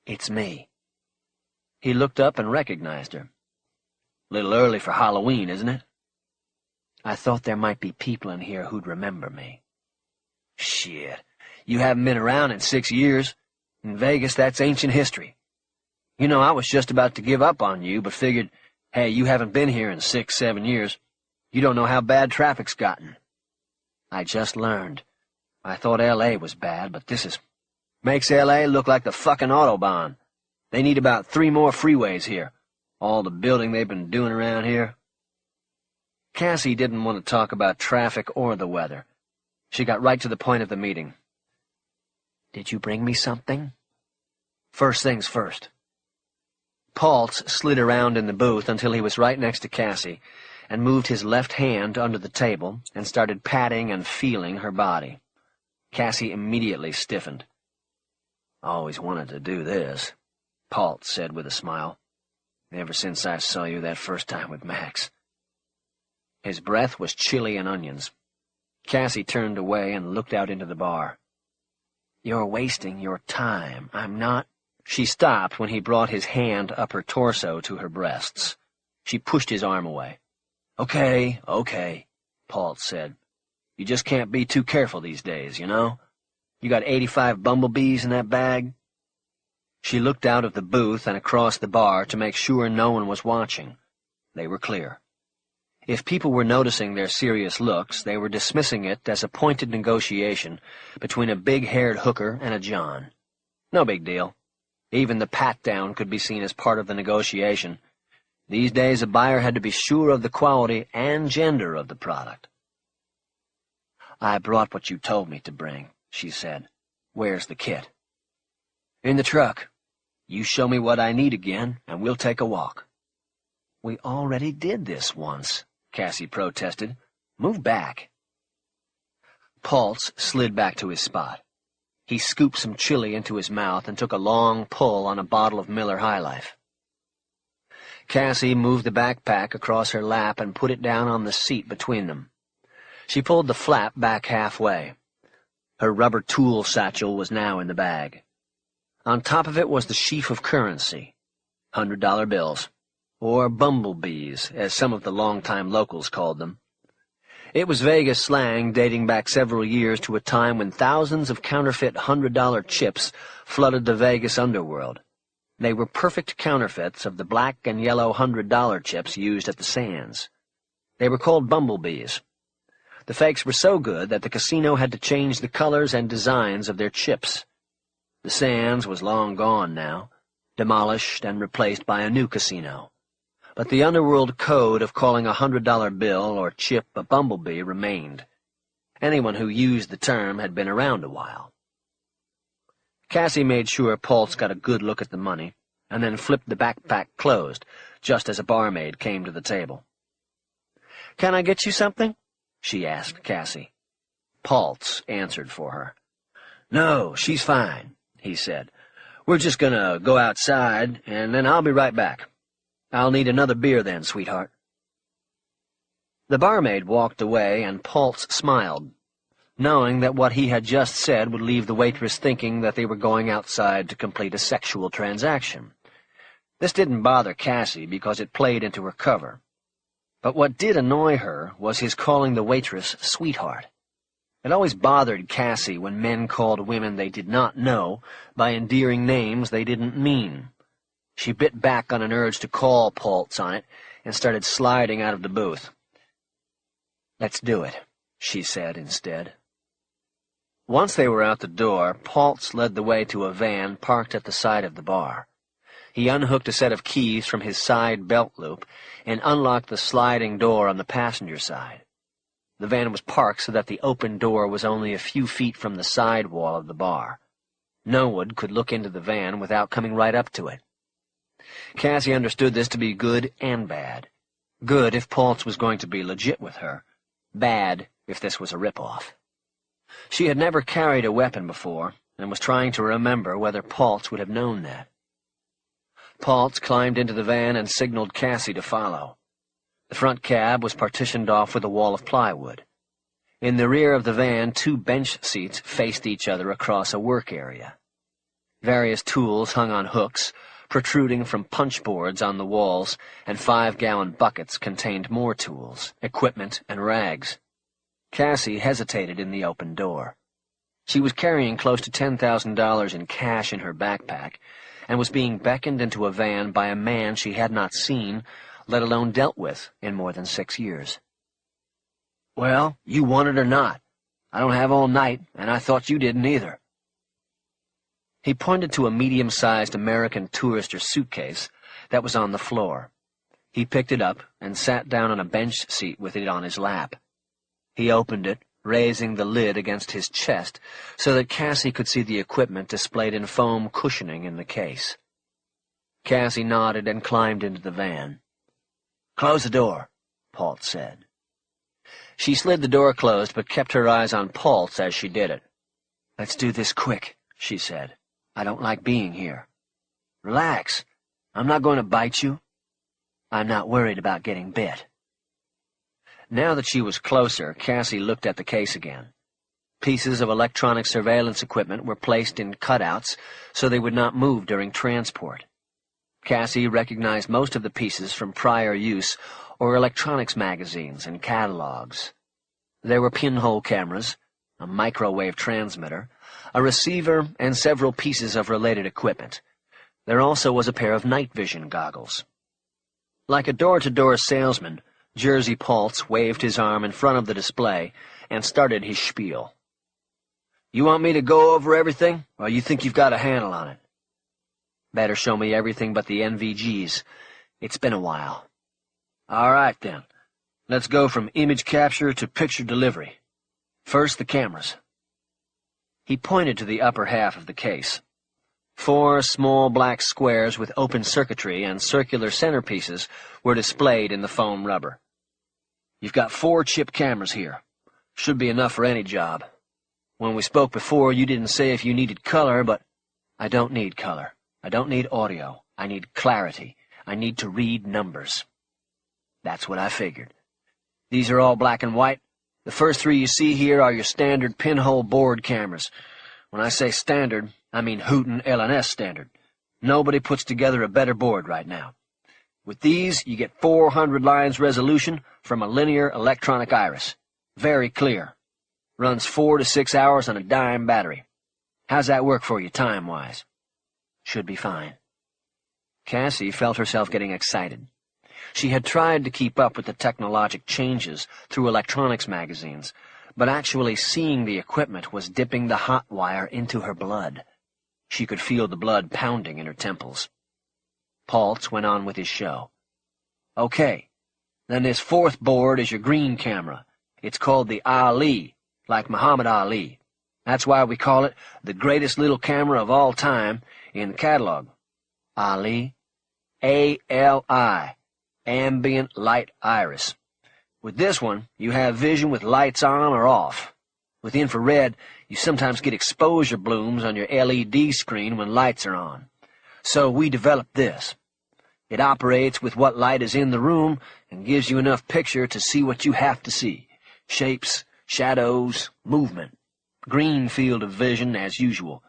"It's me." He looked up and recognized her. "Little early for Halloween, isn't it?" "I thought there might be people in here who'd remember me." "Shit, you haven't been around in 6 years. In Vegas, that's ancient history. You know, I was just about to give up on you, but figured, hey, you haven't been here in 6, 7 years. You don't know how bad traffic's gotten." "I just learned. I thought L.A. was bad, but this makes L.A. look like the fucking Autobahn. They need about 3 more freeways here. All the building they've been doing around here." Cassie didn't want to talk about traffic or the weather. She got right to the point of the meeting. "Did you bring me something?" "First things first." Paltz slid around in the booth until he was right next to Cassie, and moved his left hand under the table and started patting and feeling her body. Cassie immediately stiffened. "Always wanted to do this," Paltz said with a smile. "Ever since I saw you that first time with Max." His breath was chili and onions. Cassie turned away and looked out into the bar. "You're wasting your time. I'm not—" She stopped when he brought his hand up her torso to her breasts. She pushed his arm away. Okay, Paltz said. "You just can't be too careful these days, you know? You got 85 bumblebees in that bag?" She looked out of the booth and across the bar to make sure no one was watching. They were clear. If people were noticing their serious looks, they were dismissing it as a pointed negotiation between a big-haired hooker and a John. No big deal. Even the pat-down could be seen as part of the negotiation. These days, a buyer had to be sure of the quality and gender of the product. "I brought what you told me to bring," she said. "Where's the kit?" "In the truck. You show me what I need again, and we'll take a walk." "We already did this once," Cassie protested. "Move back." Paltz slid back to his spot. He scooped some chili into his mouth and took a long pull on a bottle of Miller High Life. Cassie moved the backpack across her lap and put it down on the seat between them. She pulled the flap back halfway. Her rubber tool satchel was now in the bag. On top of it was the sheaf of currency, $100 bills, or bumblebees, as some of the longtime locals called them. It was Vegas slang dating back several years to a time when thousands of counterfeit $100 chips flooded the Vegas underworld. They were perfect counterfeits of the black and yellow $100 chips used at the Sands. They were called bumblebees. The fakes were so good that the casino had to change the colors and designs of their chips. The Sands was long gone now, demolished and replaced by a new casino. But the underworld code of calling a $100 bill or chip a bumblebee remained. Anyone who used the term had been around a while. Cassie made sure Paltz got a good look at the money, and then flipped the backpack closed, just as a barmaid came to the table. "Can I get you something?" she asked Cassie. Paltz answered for her. "No, she's fine," he said. "We're just gonna go outside, and then I'll be right back. I'll need another beer then, sweetheart." The barmaid walked away, and Paltz smiled, knowing that what he had just said would leave the waitress thinking that they were going outside to complete a sexual transaction. This didn't bother Cassie because it played into her cover. But what did annoy her was his calling the waitress sweetheart. It always bothered Cassie when men called women they did not know by endearing names they didn't mean. She bit back on an urge to call Paltz on it and started sliding out of the booth. "Let's do it," she said instead. Once they were out the door, Paltz led the way to a van parked at the side of the bar. He unhooked a set of keys from his side belt loop and unlocked the sliding door on the passenger side. The van was parked so that the open door was only a few feet from the side wall of the bar. No one could look into the van without coming right up to it. Cassie understood this to be good and bad. Good if Paltz was going to be legit with her. Bad if this was a rip-off. She had never carried a weapon before, and was trying to remember whether Paltz would have known that. Paltz climbed into the van and signaled Cassie to follow. The front cab was partitioned off with a wall of plywood. In the rear of the van, 2 bench seats faced each other across a work area. Various tools hung on hooks, protruding from punch boards on the walls, and 5-gallon buckets contained more tools, equipment, and rags. Cassie hesitated in the open door. She was carrying close to $10,000 in cash in her backpack, and was being beckoned into a van by a man she had not seen, let alone dealt with, in more than 6 years. "Well, you want it or not. I don't have all night, and I thought you didn't either." He pointed to a medium-sized American tourister suitcase that was on the floor. He picked it up and sat down on a bench seat with it on his lap. He opened it, raising the lid against his chest so that Cassie could see the equipment displayed in foam cushioning in the case. Cassie nodded and climbed into the van. "Close the door," Paultz said. She slid the door closed but kept her eyes on Paultz as she did it. "Let's do this quick," she said. "I don't like being here." "Relax. I'm not going to bite you." "I'm not worried about getting bit." Now that she was closer, Cassie looked at the case again. Pieces of electronic surveillance equipment were placed in cutouts so they would not move during transport. Cassie recognized most of the pieces from prior use or electronics magazines and catalogs. There were pinhole cameras, a microwave transmitter, a receiver, and several pieces of related equipment. There also was a pair of night vision goggles. Like a door-to-door salesman, Jersey Paultz waved his arm in front of the display and started his spiel. "You want me to go over everything, or you think you've got a handle on it?" "Better show me everything but the NVGs. It's been a while." "All right, then. Let's go from image capture to picture delivery. First, the cameras." He pointed to the upper half of the case. 4 small black squares with open circuitry and circular centerpieces were displayed in the foam rubber. "You've got 4 chip cameras here. Should be enough for any job. When we spoke before, you didn't say if you needed color, but—" "I don't need color. I don't need audio. I need clarity. I need to read numbers." "That's what I figured. These are all black and white. The first 3 you see here are your standard pinhole board cameras. When I say standard, I mean Houghton L&S standard. Nobody puts together a better board right now. With these, you get 400 lines resolution from a linear electronic iris. Very clear. Runs 4 to 6 hours on a dime battery. How's that work for you time-wise?" "Should be fine." Cassie felt herself getting excited. She had tried to keep up with the technologic changes through electronics magazines, but actually seeing the equipment was dipping the hot wire into her blood. She could feel the blood pounding in her temples. Paultz went on with his show. "Okay, then this 4th board is your green camera. It's called the Ali, like Muhammad Ali. That's why we call it the greatest little camera of all time in the catalog. Ali, ALI, ambient light iris. With this one, you have vision with lights on or off. With infrared, you sometimes get exposure blooms on your LED screen when lights are on. So we developed this. It operates with what light is in the room and gives you enough picture to see what you have to see. Shapes, shadows, movement. Green field of vision as usual.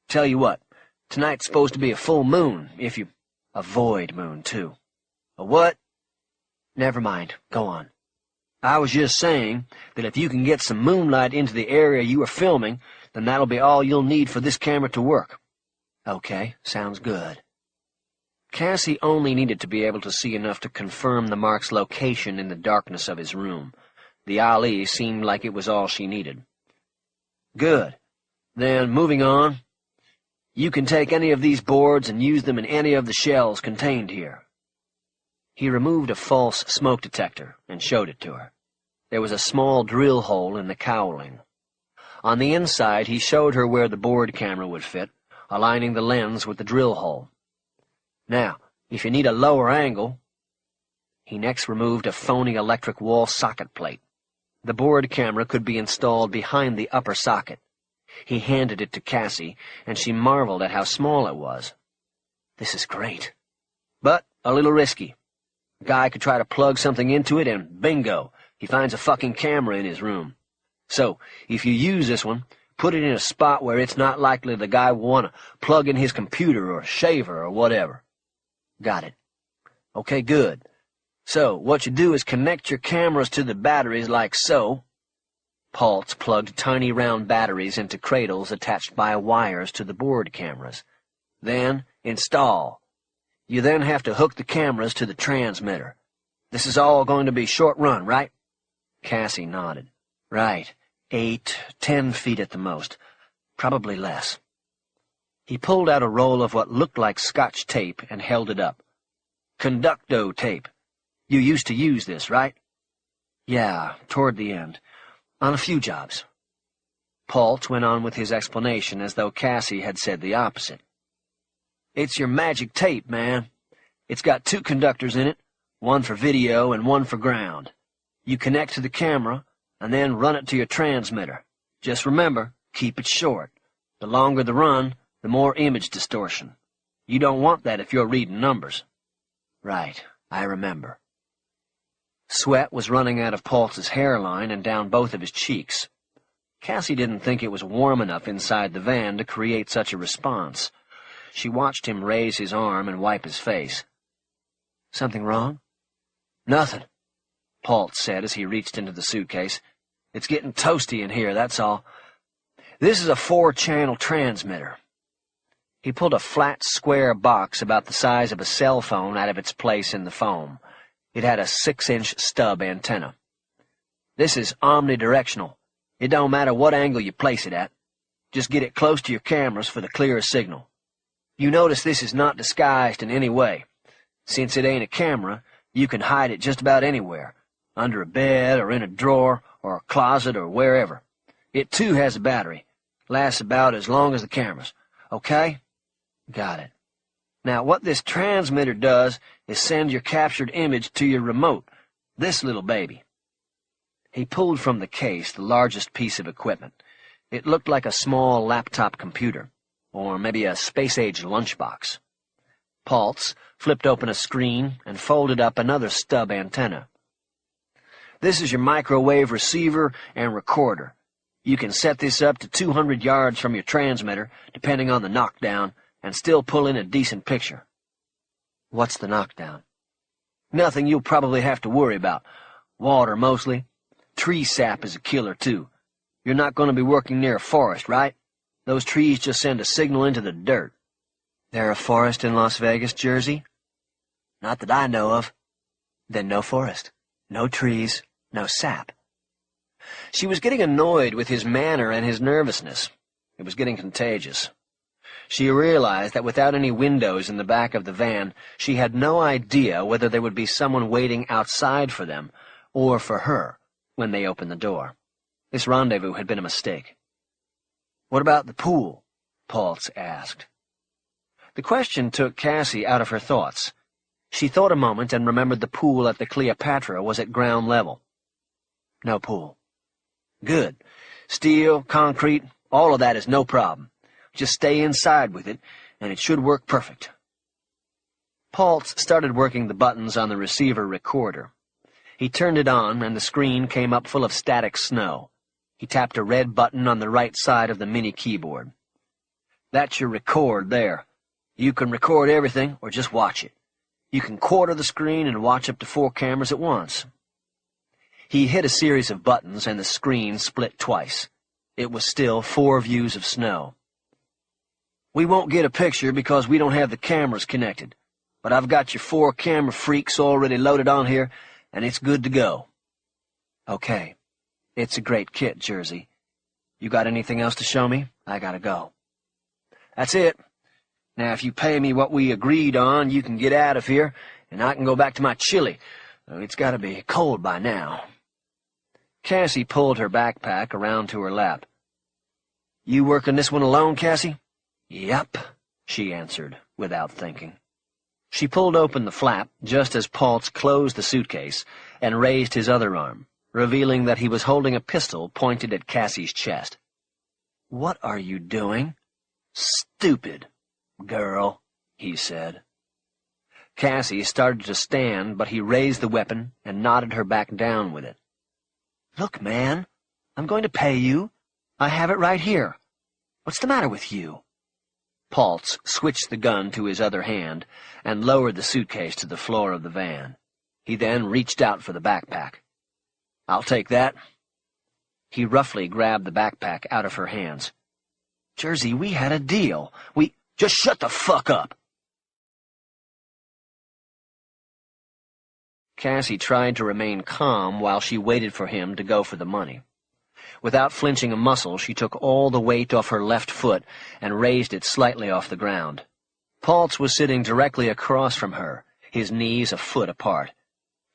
Tell you what, tonight's supposed to be a full moon, if you— a void moon, too." "A what?" "Never mind. Go on." "I was just saying that if you can get some moonlight into the area you are filming, then that'll be all you'll need for this camera to work." "Okay, sounds good." Cassie only needed to be able to see enough to confirm the mark's location in the darkness of his room. The Ali seemed like it was all she needed. "Good. Then, moving on, you can take any of these boards and use them in any of the shells contained here." He removed a false smoke detector and showed it to her. There was a small drill hole in the cowling. On the inside, he showed her where the board camera would fit, aligning the lens with the drill hole. "Now, if you need a lower angle—" He next removed a phony electric wall socket plate. The board camera could be installed behind the upper socket. He handed it to Cassie, and she marveled at how small it was. "This is great, but a little risky. A guy could try to plug something into it, and bingo, he finds a fucking camera in his room. So, if you use this one, put it in a spot where it's not likely the guy will want to plug in his computer or shaver or whatever. Got it. Okay, good. So, what you do is connect your cameras to the batteries like so. Paltz plugged tiny round batteries into cradles attached by wires to the board cameras. Then, install. You then have to hook the cameras to the transmitter. This is all going to be short run, right? Cassie nodded. Right. 8, 10 feet at the most. Probably less. He pulled out a roll of what looked like Scotch tape and held it up. Conducto tape. You used to use this, right? Yeah, toward the end. On a few jobs. Paltz went on with his explanation as though Cassie had said the opposite. It's your magic tape, man. It's got 2 conductors in it, one for video and one for ground. You connect to the camera, and then run it to your transmitter. Just remember, keep it short. The longer the run, the more image distortion. You don't want that if you're reading numbers. Right, I remember. Sweat was running out of Paltz's hairline and down both of his cheeks. Cassie didn't think it was warm enough inside the van to create such a response. She watched him raise his arm and wipe his face. Something wrong? Nothing, Paltz said as he reached into the suitcase. It's getting toasty in here, that's all. This is a 4-channel transmitter. He pulled a flat, square box about the size of a cell phone out of its place in the foam. It had a 6-inch stub antenna. This is omnidirectional. It don't matter what angle you place it at. Just get it close to your cameras for the clearest signal. You notice this is not disguised in any way. Since it ain't a camera, you can hide it just about anywhere, under a bed or in a drawer or a closet or wherever. It, too, has a battery. Lasts about as long as the cameras. Okay? Got it. Now, what this transmitter does is send your captured image to your remote, this little baby. He pulled from the case the largest piece of equipment. It looked like a small laptop computer, or maybe a space-age lunchbox. Paltz flipped open a screen and folded up another stub antenna. This is your microwave receiver and recorder. You can set this up to 200 yards from your transmitter, depending on the knockdown, and still pull in a decent picture. What's the knockdown? Nothing you'll probably have to worry about. Water, mostly. Tree sap is a killer, too. You're not going to be working near a forest, right? Those trees just send a signal into the dirt. There a forest in Las Vegas, Jersey? Not that I know of. Then no forest. No trees. No sap. She was getting annoyed with his manner and his nervousness. It was getting contagious. She realized that without any windows in the back of the van, she had no idea whether there would be someone waiting outside for them, or for her, when they opened the door. This rendezvous had been a mistake. "What about the pool?" Paltz asked. The question took Cassie out of her thoughts. She thought a moment and remembered the pool at the Cleopatra was at ground level. No pool. Good. Steel, concrete, all of that is no problem. Just stay inside with it, and it should work perfect. Paltz started working the buttons on the receiver recorder. He turned it on, and the screen came up full of static snow. He tapped a red button on the right side of the mini keyboard. That's your record there. You can record everything, or just watch it. You can quarter the screen and watch up to 4 cameras at once. He hit a series of buttons, and the screen split twice. It was still 4 views of snow. We won't get a picture because we don't have the cameras connected, but I've got your 4 camera freaks already loaded on here, and it's good to go. Okay. It's a great kit, Jersey. You got anything else to show me? I gotta go. That's it. Now, if you pay me what we agreed on, you can get out of here, and I can go back to my chili. It's gotta be cold by now. Cassie pulled her backpack around to her lap. You working this one alone, Cassie? Yep, she answered, without thinking. She pulled open the flap just as Paltz closed the suitcase and raised his other arm, revealing that he was holding a pistol pointed at Cassie's chest. What are you doing? Stupid, girl, he said. Cassie started to stand, but he raised the weapon and nodded her back down with it. "Look, man, I'm going to pay you. I have it right here. What's the matter with you?" Paltz switched the gun to his other hand and lowered the suitcase to the floor of the van. He then reached out for the backpack. "I'll take that." He roughly grabbed the backpack out of her hands. "Jersey, we had a deal. Just shut the fuck up." Cassie tried to remain calm while she waited for him to go for the money. Without flinching a muscle, she took all the weight off her left foot and raised it slightly off the ground. Paltz was sitting directly across from her, his knees a foot apart.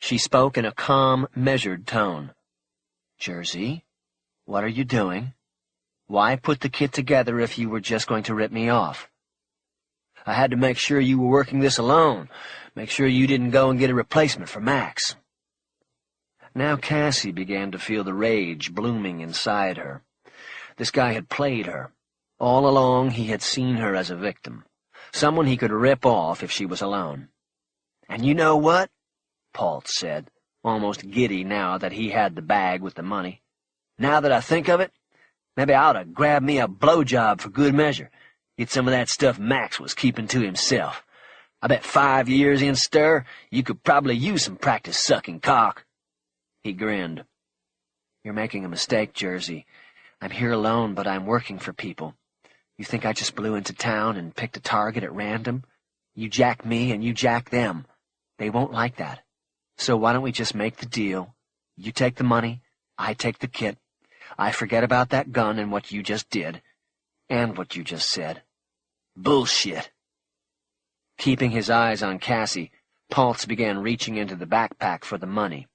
She spoke in a calm, measured tone. "Jersey, what are you doing? Why put the kit together if you were just going to rip me off?" "I had to make sure you were working this alone. Make sure you didn't go and get a replacement for Max." Now Cassie began to feel the rage blooming inside her. This guy had played her. All along he had seen her as a victim, someone he could rip off if she was alone. "And you know what?" Paltz said, almost giddy now that he had the bag with the money. "Now that I think of it, maybe I ought to grab me a blowjob for good measure. Get some of that stuff Max was keeping to himself. I bet 5 years in stir, you could probably use some practice sucking cock." He grinned. "You're making a mistake, Jersey. I'm here alone, but I'm working for people. You think I just blew into town and picked a target at random? You jack me and you jack them. They won't like that. So why don't we just make the deal? You take the money, I take the kit. I forget about that gun and what you just did. And what you just said. Bullshit." Keeping his eyes on Cassie, Paltz began reaching into the backpack for the money.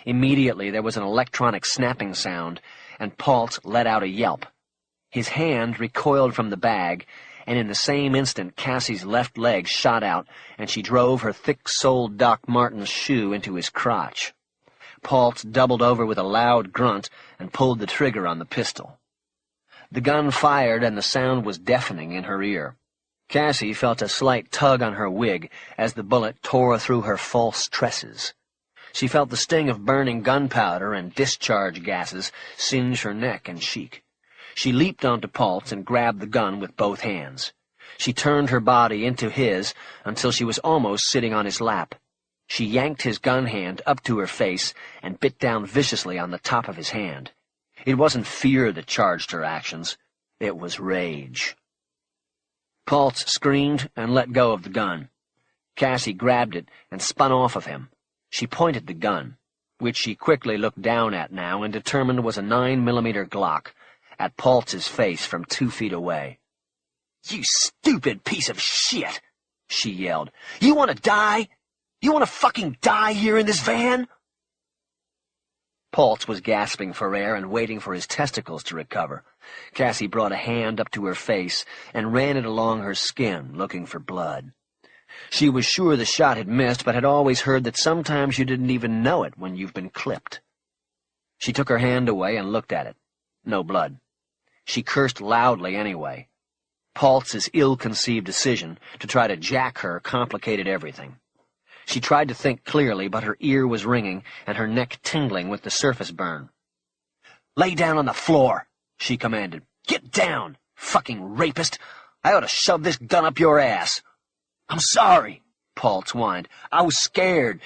Immediately there was an electronic snapping sound, and Paltz let out a yelp. His hand recoiled from the bag, and in the same instant Cassie's left leg shot out, and she drove her thick-soled Doc Martens shoe into his crotch. Paltz doubled over with a loud grunt and pulled the trigger on the pistol. The gun fired, and the sound was deafening in her ear. Cassie felt a slight tug on her wig as the bullet tore through her false tresses. She felt the sting of burning gunpowder and discharge gases singe her neck and cheek. She leaped onto Paltz and grabbed the gun with both hands. She turned her body into his until she was almost sitting on his lap. She yanked his gun hand up to her face and bit down viciously on the top of his hand. It wasn't fear that charged her actions. It was rage. Paltz screamed and let go of the gun. Cassie grabbed it and spun off of him. She pointed the gun, which she quickly looked down at now and determined was a 9mm Glock, at Paltz's face from 2 feet away. "You stupid piece of shit!" she yelled. "You want to die? You want to fucking die here in this van?" Paltz was gasping for air and waiting for his testicles to recover. Cassie brought a hand up to her face and ran it along her skin, looking for blood. She was sure the shot had missed, but had always heard that sometimes you didn't even know it when you've been clipped. She took her hand away and looked at it. No blood. She cursed loudly anyway. Paltz's ill-conceived decision to try to jack her complicated everything. She tried to think clearly, but her ear was ringing and her neck tingling with the surface burn. "Lay down on the floor," she commanded. "Get down, fucking rapist! I ought to shove this gun up your ass." "I'm sorry," Paltz whined. "I was scared.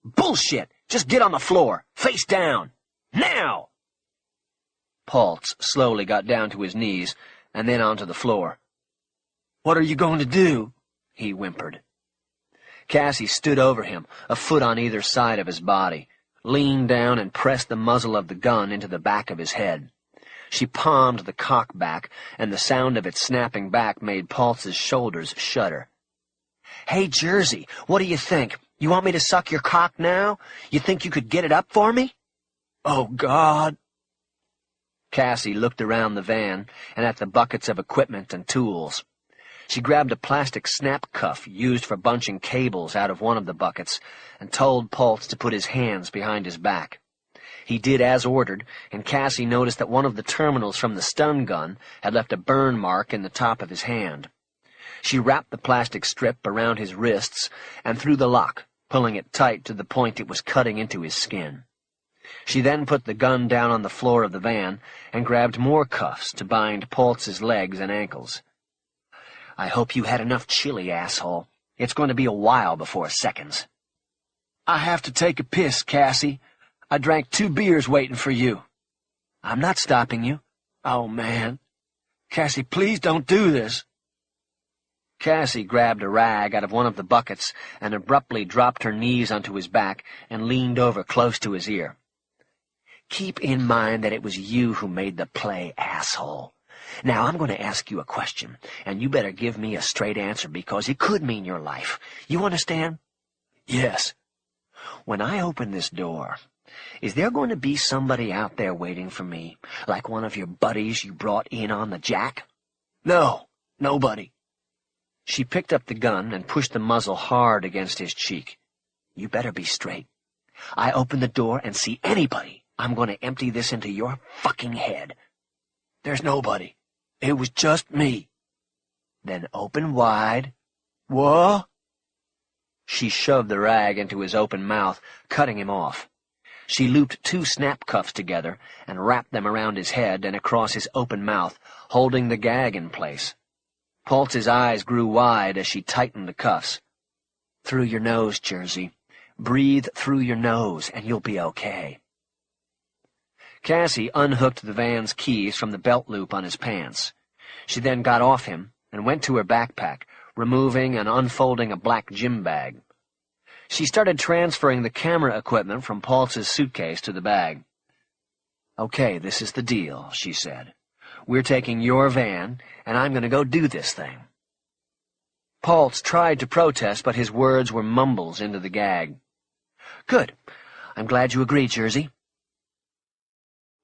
Bullshit! Just get on the floor, face down. Now!" Paltz slowly got down to his knees and then onto the floor. "What are you going to do?" he whimpered. Cassie stood over him, a foot on either side of his body, leaned down and pressed the muzzle of the gun into the back of his head. She palmed the cock back, and the sound of it snapping back made Paltz's shoulders shudder. "Hey, Jersey, what do you think? You want me to suck your cock now? You think you could get it up for me?" "Oh, God." Cassie looked around the van and at the buckets of equipment and tools. She grabbed a plastic snap cuff used for bunching cables out of one of the buckets and told Paltz to put his hands behind his back. He did as ordered, and Cassie noticed that one of the terminals from the stun gun had left a burn mark in the top of his hand. She wrapped the plastic strip around his wrists and threw the lock, pulling it tight to the point it was cutting into his skin. She then put the gun down on the floor of the van and grabbed more cuffs to bind Paltz's legs and ankles. "I hope you had enough chili, asshole. It's going to be a while before seconds." "I have to take a piss, Cassie. I drank 2 beers waiting for you." "I'm not stopping you." "Oh, man. Cassie, please don't do this." Cassie grabbed a rag out of one of the buckets and abruptly dropped her knees onto his back and leaned over close to his ear. "Keep in mind that it was you who made the play, asshole. Now I'm going to ask you a question, and you better give me a straight answer because it could mean your life. You understand?" "Yes." "When I open this door, is there going to be somebody out there waiting for me, like one of your buddies you brought in on the jack?" "No, nobody." She picked up the gun and pushed the muzzle hard against his cheek. "You better be straight. I open the door and see anybody, I'm going to empty this into your fucking head." "There's nobody. It was just me." "Then open wide." "What?" She shoved the rag into his open mouth, cutting him off. She looped 2 snap cuffs together and wrapped them around his head and across his open mouth, holding the gag in place. Paltz's eyes grew wide as she tightened the cuffs. "Through your nose, Jersey. Breathe through your nose, and you'll be okay." Cassie unhooked the van's keys from the belt loop on his pants. She then got off him and went to her backpack, removing and unfolding a black gym bag. She started transferring the camera equipment from Paltz's suitcase to the bag. "Okay, this is the deal," she said. "We're taking your van, and I'm going to go do this thing." Paltz tried to protest, but his words were mumbles into the gag. "Good. I'm glad you agreed, Jersey."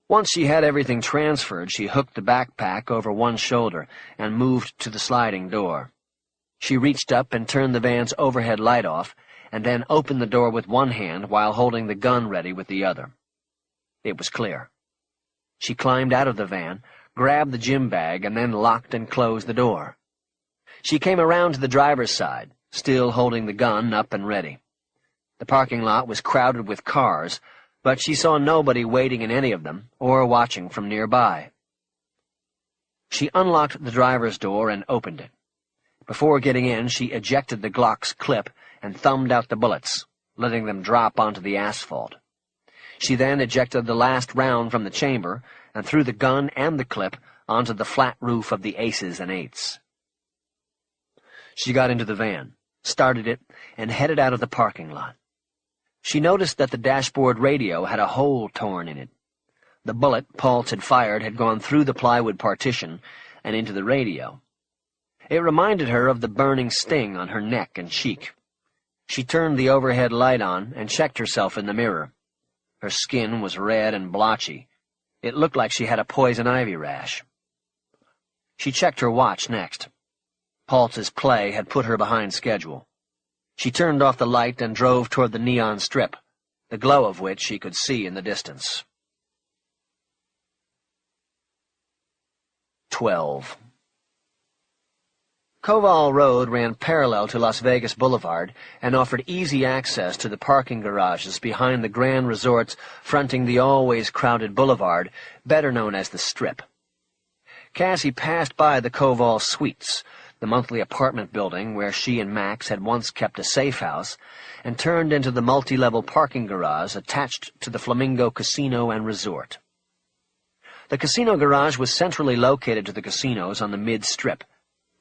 Once she had everything transferred, she hooked the backpack over one shoulder and moved to the sliding door. She reached up and turned the van's overhead light off, and then opened the door with one hand while holding the gun ready with the other. It was clear. She climbed out of the van, grabbed the gym bag, and then locked and closed the door. She came around to the driver's side, still holding the gun up and ready. The parking lot was crowded with cars, but she saw nobody waiting in any of them or watching from nearby. She unlocked the driver's door and opened it. Before getting in, she ejected the Glock's clip and thumbed out the bullets, letting them drop onto the asphalt. She then ejected the last round from the chamber and threw the gun and the clip onto the flat roof of the Aces and Eights. She got into the van, started it, and headed out of the parking lot. She noticed that the dashboard radio had a hole torn in it. The bullet Paltz had fired had gone through the plywood partition and into the radio. It reminded her of the burning sting on her neck and cheek. She turned the overhead light on and checked herself in the mirror. Her skin was red and blotchy. It looked like she had a poison ivy rash. She checked her watch next. Paltz's play had put her behind schedule. She turned off the light and drove toward the neon strip, the glow of which she could see in the distance. 12. Koval Road ran parallel to Las Vegas Boulevard and offered easy access to the parking garages behind the grand resorts fronting the always crowded boulevard, better known as the Strip. Cassie passed by the Koval Suites, the monthly apartment building where she and Max had once kept a safe house, and turned into the multi-level parking garage attached to the Flamingo Casino and Resort. The casino garage was centrally located to the casinos on the mid-strip,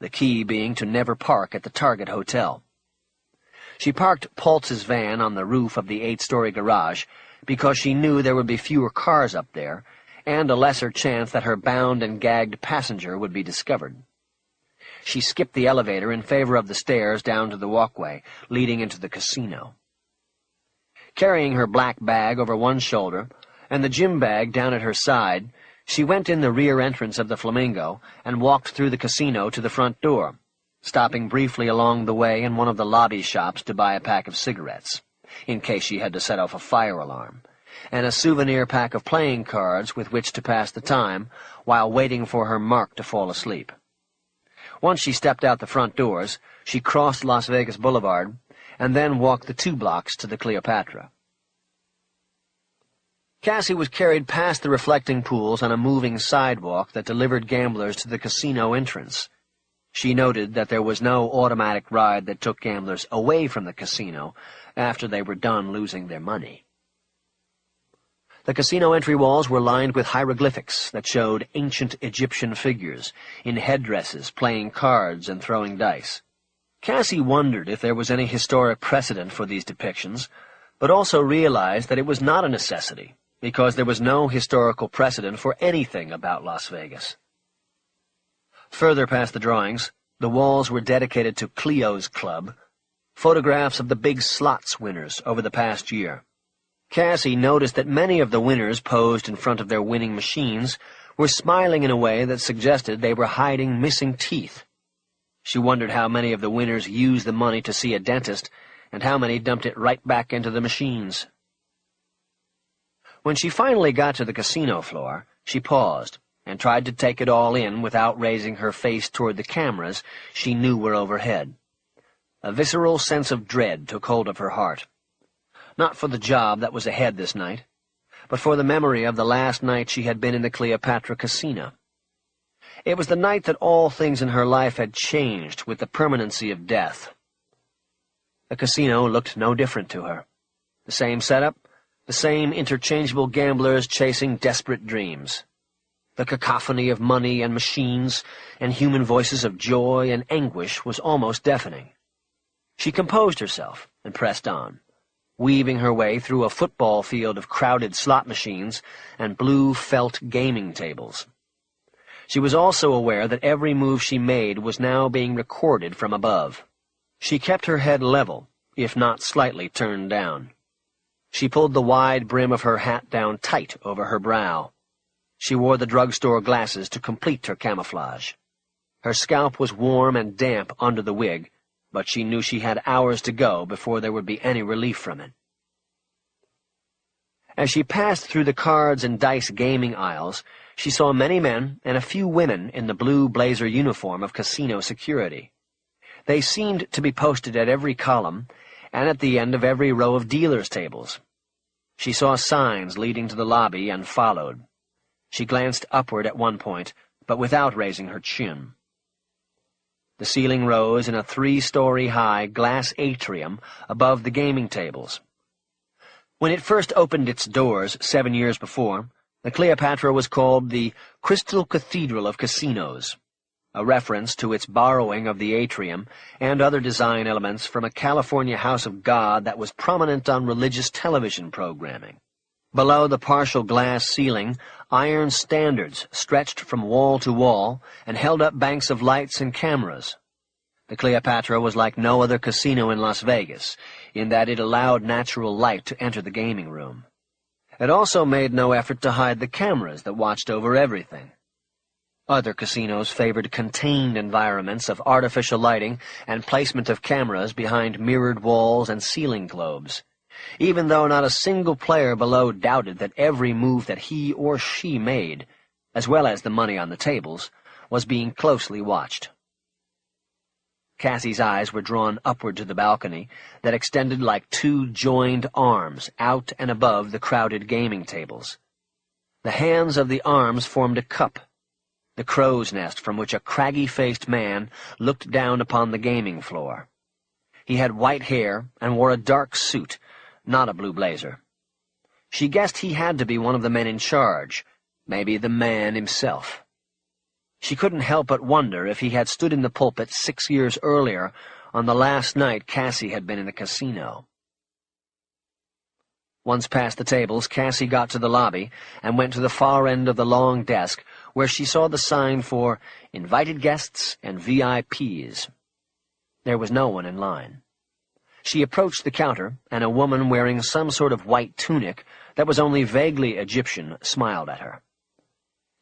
the key being to never park at the Target Hotel. She parked Paltz's van on the roof of the 8-story garage because she knew there would be fewer cars up there and a lesser chance that her bound and gagged passenger would be discovered. She skipped the elevator in favor of the stairs down to the walkway leading into the casino. Carrying her black bag over one shoulder and the gym bag down at her side, she went in the rear entrance of the Flamingo and walked through the casino to the front door, stopping briefly along the way in one of the lobby shops to buy a pack of cigarettes, in case she had to set off a fire alarm, and a souvenir pack of playing cards with which to pass the time while waiting for her Mark to fall asleep. Once she stepped out the front doors, she crossed Las Vegas Boulevard and then walked the 2 blocks to the Cleopatra. Cassie was carried past the reflecting pools on a moving sidewalk that delivered gamblers to the casino entrance. She noted that there was no automatic ride that took gamblers away from the casino after they were done losing their money. The casino entry walls were lined with hieroglyphics that showed ancient Egyptian figures in headdresses playing cards and throwing dice. Cassie wondered if there was any historic precedent for these depictions, but also realized that it was not a necessity, because there was no historical precedent for anything about Las Vegas. Further past the drawings, the walls were dedicated to Cleo's Club, photographs of the big slots winners over the past year. Cassie noticed that many of the winners posed in front of their winning machines were smiling in a way that suggested they were hiding missing teeth. She wondered how many of the winners used the money to see a dentist, and how many dumped it right back into the machines. When she finally got to the casino floor, she paused and tried to take it all in without raising her face toward the cameras she knew were overhead. A visceral sense of dread took hold of her heart. Not for the job that was ahead this night, but for the memory of the last night she had been in the Cleopatra Casino. It was the night that all things in her life had changed with the permanency of death. The casino looked no different to her. The same setup, the same interchangeable gamblers chasing desperate dreams. The cacophony of money and machines and human voices of joy and anguish was almost deafening. She composed herself and pressed on, weaving her way through a football field of crowded slot machines and blue felt gaming tables. She was also aware that every move she made was now being recorded from above. She kept her head level, if not slightly turned down. She pulled the wide brim of her hat down tight over her brow. She wore the drugstore glasses to complete her camouflage. Her scalp was warm and damp under the wig, but she knew she had hours to go before there would be any relief from it. As she passed through the cards and dice gaming aisles, she saw many men and a few women in the blue blazer uniform of casino security. They seemed to be posted at every column and at the end of every row of dealers' tables. She saw signs leading to the lobby and followed. She glanced upward at one point, but without raising her chin. The ceiling rose in a 3-story-high glass atrium above the gaming tables. When it first opened its doors 7 years before, the Cleopatra was called the Crystal Cathedral of Casinos, a reference to its borrowing of the atrium and other design elements from a California house of God that was prominent on religious television programming. Below the partial glass ceiling, iron standards stretched from wall to wall and held up banks of lights and cameras. The Cleopatra was like no other casino in Las Vegas, in that it allowed natural light to enter the gaming room. It also made no effort to hide the cameras that watched over everything. Other casinos favored contained environments of artificial lighting and placement of cameras behind mirrored walls and ceiling globes, even though not a single player below doubted that every move that he or she made, as well as the money on the tables, was being closely watched. Cassie's eyes were drawn upward to the balcony that extended like 2 joined arms out and above the crowded gaming tables. The hands of the arms formed a cup, the crow's nest from which a craggy-faced man looked down upon the gaming floor. He had white hair and wore a dark suit, not a blue blazer. She guessed he had to be one of the men in charge, maybe the man himself. She couldn't help but wonder if he had stood in the pulpit 6 years earlier on the last night Cassie had been in the casino. Once past the tables, Cassie got to the lobby and went to the far end of the long desk where she saw the sign for invited guests and VIPs. There was no one in line. She approached the counter, and a woman wearing some sort of white tunic that was only vaguely Egyptian smiled at her.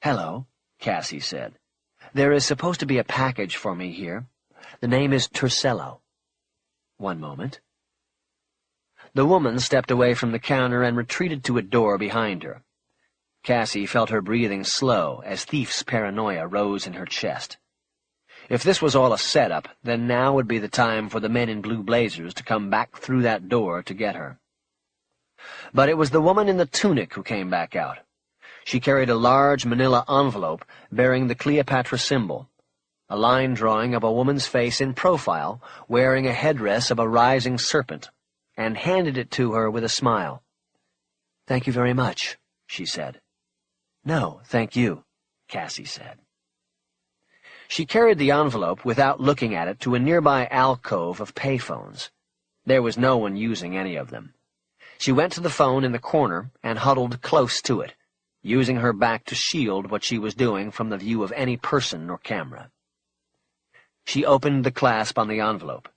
"Hello," Cassie said. "There is supposed to be a package for me here. The name is Turcello." "One moment." The woman stepped away from the counter and retreated to a door behind her. Cassie felt her breathing slow as thief's paranoia rose in her chest. If this was all a setup, then now would be the time for the men in blue blazers to come back through that door to get her. But it was the woman in the tunic who came back out. She carried a large manila envelope bearing the Cleopatra symbol, a line drawing of a woman's face in profile, wearing a headdress of a rising serpent, and handed it to her with a smile. "Thank you very much," she said. "No, thank you," Cassie said. She carried the envelope without looking at it to a nearby alcove of payphones. There was no one using any of them. She went to the phone in the corner and huddled close to it, using her back to shield what she was doing from the view of any person or camera. She opened the clasp on the envelope,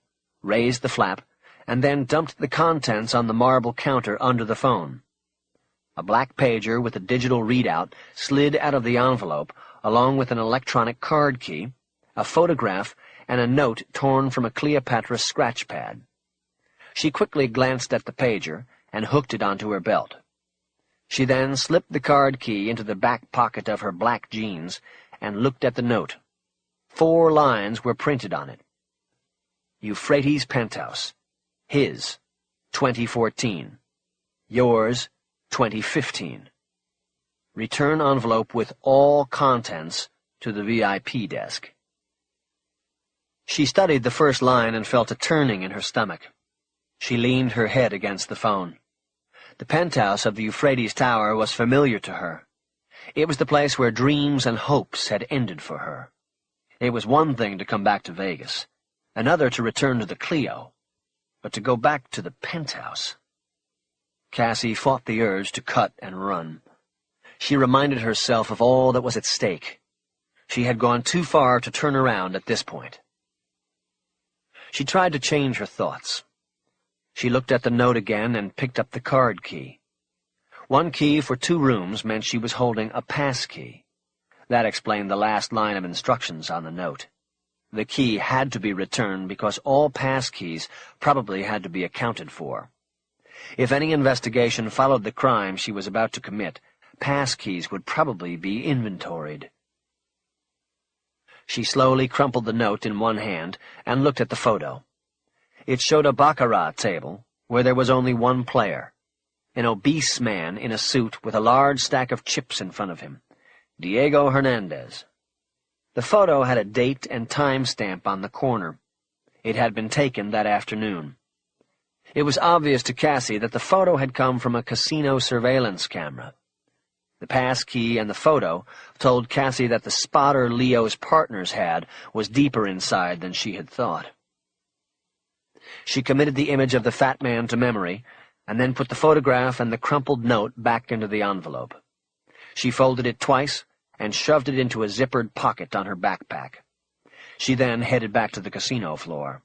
raised the flap, and then dumped the contents on the marble counter under the phone. A black pager with a digital readout slid out of the envelope, along with an electronic card key, a photograph, and a note torn from a Cleopatra scratch pad. She quickly glanced at the pager and hooked it onto her belt. She then slipped the card key into the back pocket of her black jeans and looked at the note. 4 lines were printed on it. Euphrates Penthouse. His, 2014. Yours, 2015. Return envelope with all contents to the VIP desk. She studied the first line and felt a turning in her stomach. She leaned her head against the phone. The penthouse of the Euphrates Tower was familiar to her. It was the place where dreams and hopes had ended for her. It was one thing to come back to Vegas, another to return to the Clio, but to go back to the penthouse. Cassie fought the urge to cut and run. She reminded herself of all that was at stake. She had gone too far to turn around at this point. She tried to change her thoughts. She looked at the note again and picked up the card key. 1 key for 2 rooms meant she was holding a pass key. That explained the last line of instructions on the note. The key had to be returned because all pass keys probably had to be accounted for. If any investigation followed the crime she was about to commit, pass keys would probably be inventoried. She slowly crumpled the note in one hand and looked at the photo. It showed a baccarat table where there was only one player, an obese man in a suit with a large stack of chips in front of him, Diego Hernandez. The photo had a date and time stamp on the corner. It had been taken that afternoon. It was obvious to Cassie that the photo had come from a casino surveillance camera. The pass key and the photo told Cassie that the spotter Leo's partners had was deeper inside than she had thought. She committed the image of the fat man to memory, and then put the photograph and the crumpled note back into the envelope. She folded it twice and shoved it into a zippered pocket on her backpack. She then headed back to the casino floor.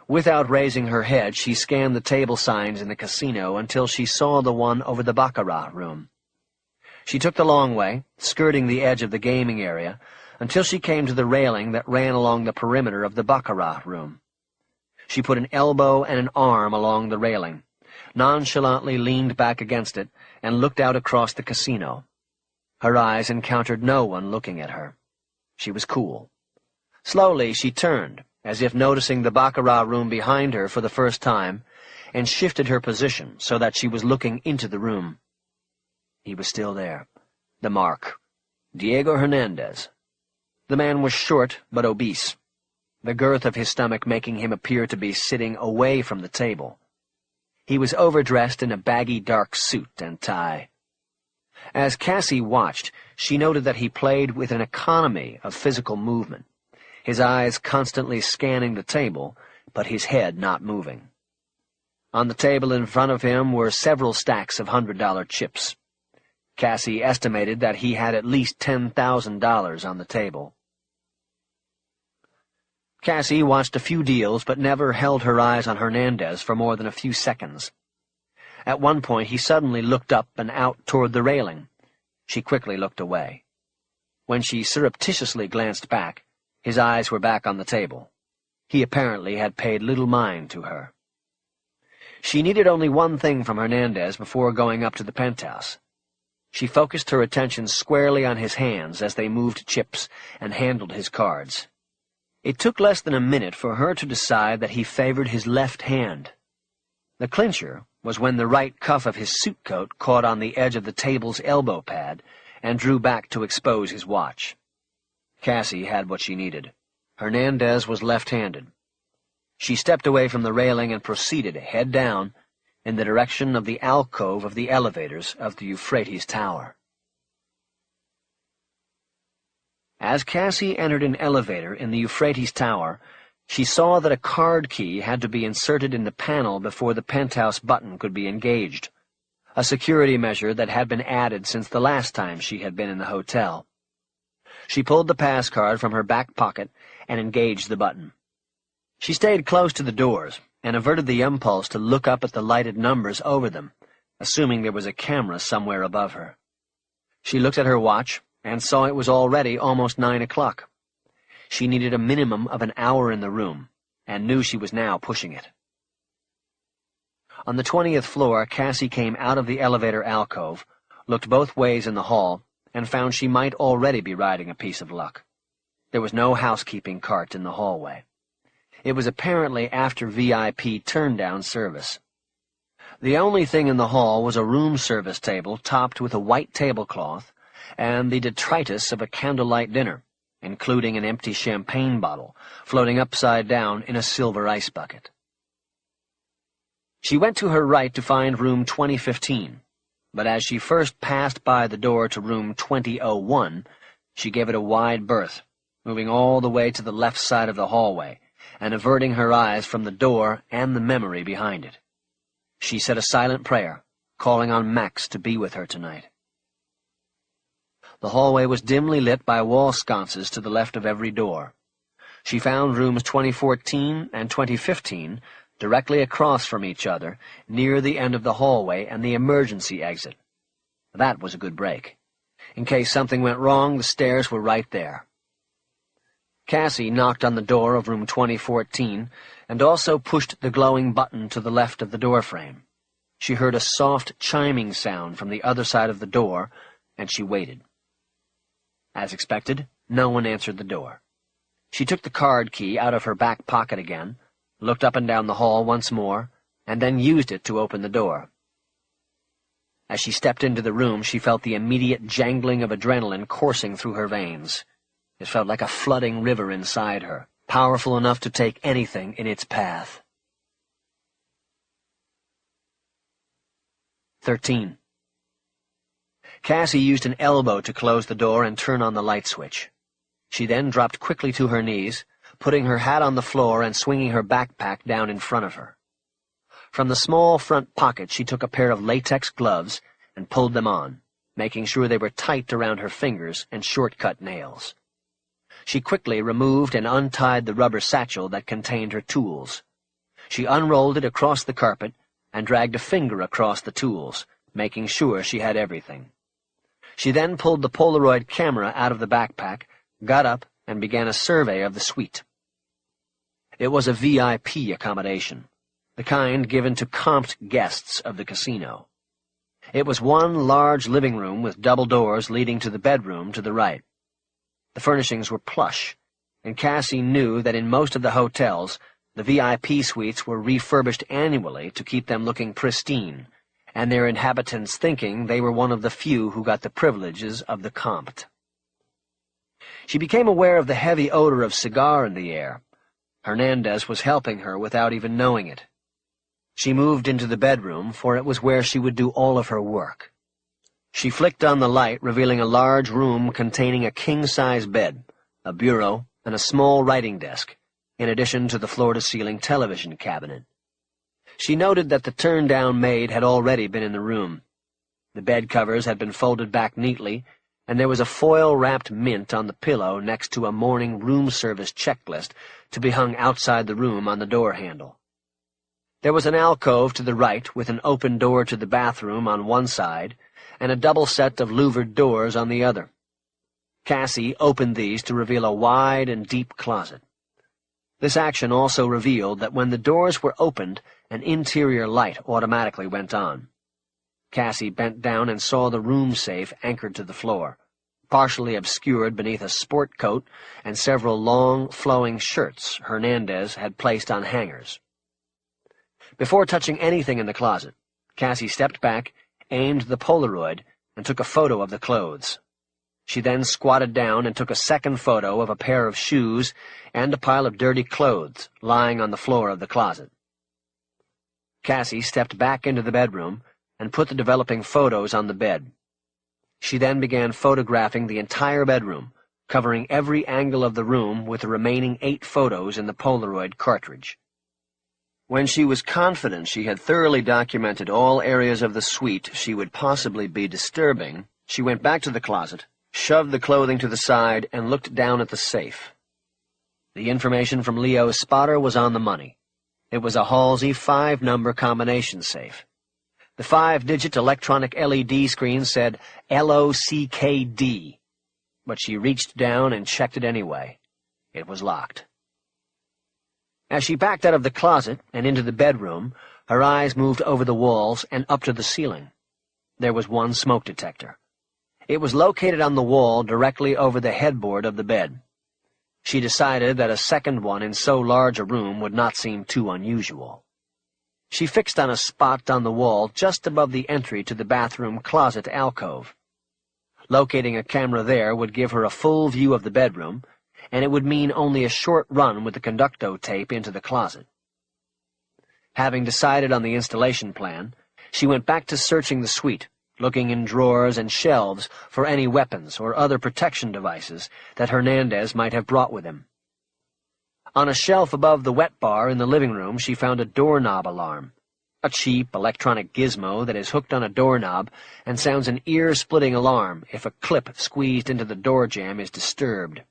Without raising her head, she scanned the table signs in the casino until she saw the one over the baccarat room. She took the long way, skirting the edge of the gaming area, until she came to the railing that ran along the perimeter of the baccarat room. She put an elbow and an arm along the railing, nonchalantly leaned back against it, and looked out across the casino. Her eyes encountered no one looking at her. She was cool. Slowly she turned, as if noticing the baccarat room behind her for the first time, and shifted her position so that she was looking into the room. He was still there. The mark. Diego Hernandez. The man was short but obese, the girth of his stomach making him appear to be sitting away from the table. He was overdressed in a baggy dark suit and tie. As Cassie watched, she noted that he played with an economy of physical movement, his eyes constantly scanning the table, but his head not moving. On the table in front of him were several stacks of $100 chips. Cassie estimated that he had at least $10,000 on the table. Cassie watched a few deals but never held her eyes on Hernandez for more than a few seconds. At one point he suddenly looked up and out toward the railing. She quickly looked away. When she surreptitiously glanced back, his eyes were back on the table. He apparently had paid little mind to her. She needed only one thing from Hernandez before going up to the penthouse. She focused her attention squarely on his hands as they moved chips and handled his cards. It took less than a minute for her to decide that he favored his left hand. The clincher was when the right cuff of his suit coat caught on the edge of the table's elbow pad and drew back to expose his watch. Cassie had what she needed. Hernandez was left-handed. She stepped away from the railing and proceeded, head down, in the direction of the alcove of the elevators of the Euphrates Tower. As Cassie entered an elevator in the Euphrates Tower, she saw that a card key had to be inserted in the panel before the penthouse button could be engaged, a security measure that had been added since the last time she had been in the hotel. She pulled the pass card from her back pocket and engaged the button. She stayed close to the doors and averted the impulse to look up at the lighted numbers over them, assuming there was a camera somewhere above her. She looked at her watch and saw it was already almost 9 o'clock. She needed a minimum of an hour in the room, and knew she was now pushing it. On the 20th floor, Cassie came out of the elevator alcove, looked both ways in the hall, and found she might already be riding a piece of luck. There was no housekeeping cart in the hallway. It was apparently after VIP turn-down service. The only thing in the hall was a room service table topped with a white tablecloth and the detritus of a candlelight dinner, including an empty champagne bottle floating upside down in a silver ice bucket. She went to her right to find room 2015, but as she first passed by the door to room 2001, she gave it a wide berth, moving all the way to the left side of the hallway, and averting her eyes from the door and the memory behind it. She said a silent prayer, calling on Max to be with her tonight. The hallway was dimly lit by wall sconces to the left of every door. She found rooms 2014 and 2015 directly across from each other, near the end of the hallway and the emergency exit. That was a good break. In case something went wrong, the stairs were right there. Cassie knocked on the door of room 2014 and also pushed the glowing button to the left of the doorframe. She heard a soft chiming sound from the other side of the door, and she waited. As expected, no one answered the door. She took the card key out of her back pocket again, looked up and down the hall once more, and then used it to open the door. As she stepped into the room, she felt the immediate jangling of adrenaline coursing through her veins. It felt like a flooding river inside her, powerful enough to take anything in its path. 13. Cassie used an elbow to close the door and turn on the light switch. She then dropped quickly to her knees, putting her hat on the floor and swinging her backpack down in front of her. From the small front pocket she took a pair of latex gloves and pulled them on, making sure they were tight around her fingers and short-cut nails. She quickly removed and untied the rubber satchel that contained her tools. She unrolled it across the carpet and dragged a finger across the tools, making sure she had everything. She then pulled the Polaroid camera out of the backpack, got up, and began a survey of the suite. It was a VIP accommodation, the kind given to comped guests of the casino. It was one large living room with double doors leading to the bedroom to the right. The furnishings were plush, and Cassie knew that in most of the hotels, the VIP suites were refurbished annually to keep them looking pristine, and their inhabitants thinking they were one of the few who got the privileges of the comped. She became aware of the heavy odor of cigar in the air. Hernandez was helping her without even knowing it. She moved into the bedroom, for it was where she would do all of her work. She flicked on the light, revealing a large room containing a king-size bed, a bureau, and a small writing desk, in addition to the floor-to-ceiling television cabinet. She noted that the turn-down maid had already been in the room. The bed covers had been folded back neatly, and there was a foil-wrapped mint on the pillow next to a morning room service checklist to be hung outside the room on the door handle. There was an alcove to the right with an open door to the bathroom on one side and a double set of louvered doors on the other. Cassie opened these to reveal a wide and deep closet. This action also revealed that when the doors were opened, an interior light automatically went on. Cassie bent down and saw the room safe anchored to the floor, partially obscured beneath a sport coat and several long, flowing shirts Hernandez had placed on hangers. Before touching anything in the closet, Cassie stepped back, aimed the Polaroid, and took a photo of the clothes. She then squatted down and took a second photo of a pair of shoes and a pile of dirty clothes lying on the floor of the closet. Cassie stepped back into the bedroom and put the developing photos on the bed. She then began photographing the entire bedroom, covering every angle of the room with the remaining 8 photos in the Polaroid cartridge. When she was confident she had thoroughly documented all areas of the suite she would possibly be disturbing, she went back to the closet, shoved the clothing to the side, and looked down at the safe. The information from Leo's spotter was on the money. It was a Halsey 5-number combination safe. The 5-digit electronic LED screen said LOCKD, but she reached down and checked it anyway. It was locked. As she backed out of the closet and into the bedroom, her eyes moved over the walls and up to the ceiling. There was one smoke detector. It was located on the wall directly over the headboard of the bed. She decided that a second one in so large a room would not seem too unusual. She fixed on a spot on the wall just above the entry to the bathroom closet alcove. Locating a camera there would give her a full view of the bedroom, and it would mean only a short run with the conducto tape into the closet. Having decided on the installation plan, she went back to searching the suite, looking in drawers and shelves for any weapons or other protection devices that Hernandez might have brought with him. On a shelf above the wet bar in the living room, she found a doorknob alarm, a cheap electronic gizmo that is hooked on a doorknob and sounds an ear-splitting alarm if a clip squeezed into the door jamb is disturbed.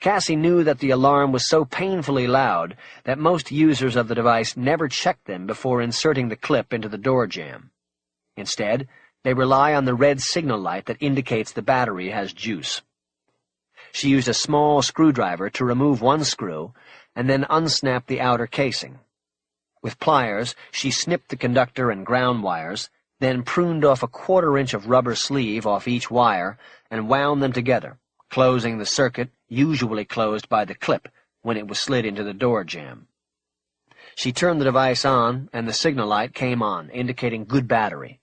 Cassie knew that the alarm was so painfully loud that most users of the device never checked them before inserting the clip into the door jamb. Instead, they rely on the red signal light that indicates the battery has juice. She used a small screwdriver to remove one screw and then unsnap the outer casing. With pliers, she snipped the conductor and ground wires, then pruned off a 1/4 inch of rubber sleeve off each wire and wound them together, closing the circuit, usually closed by the clip, when it was slid into the door jamb. She turned the device on, and the signal light came on, indicating good battery.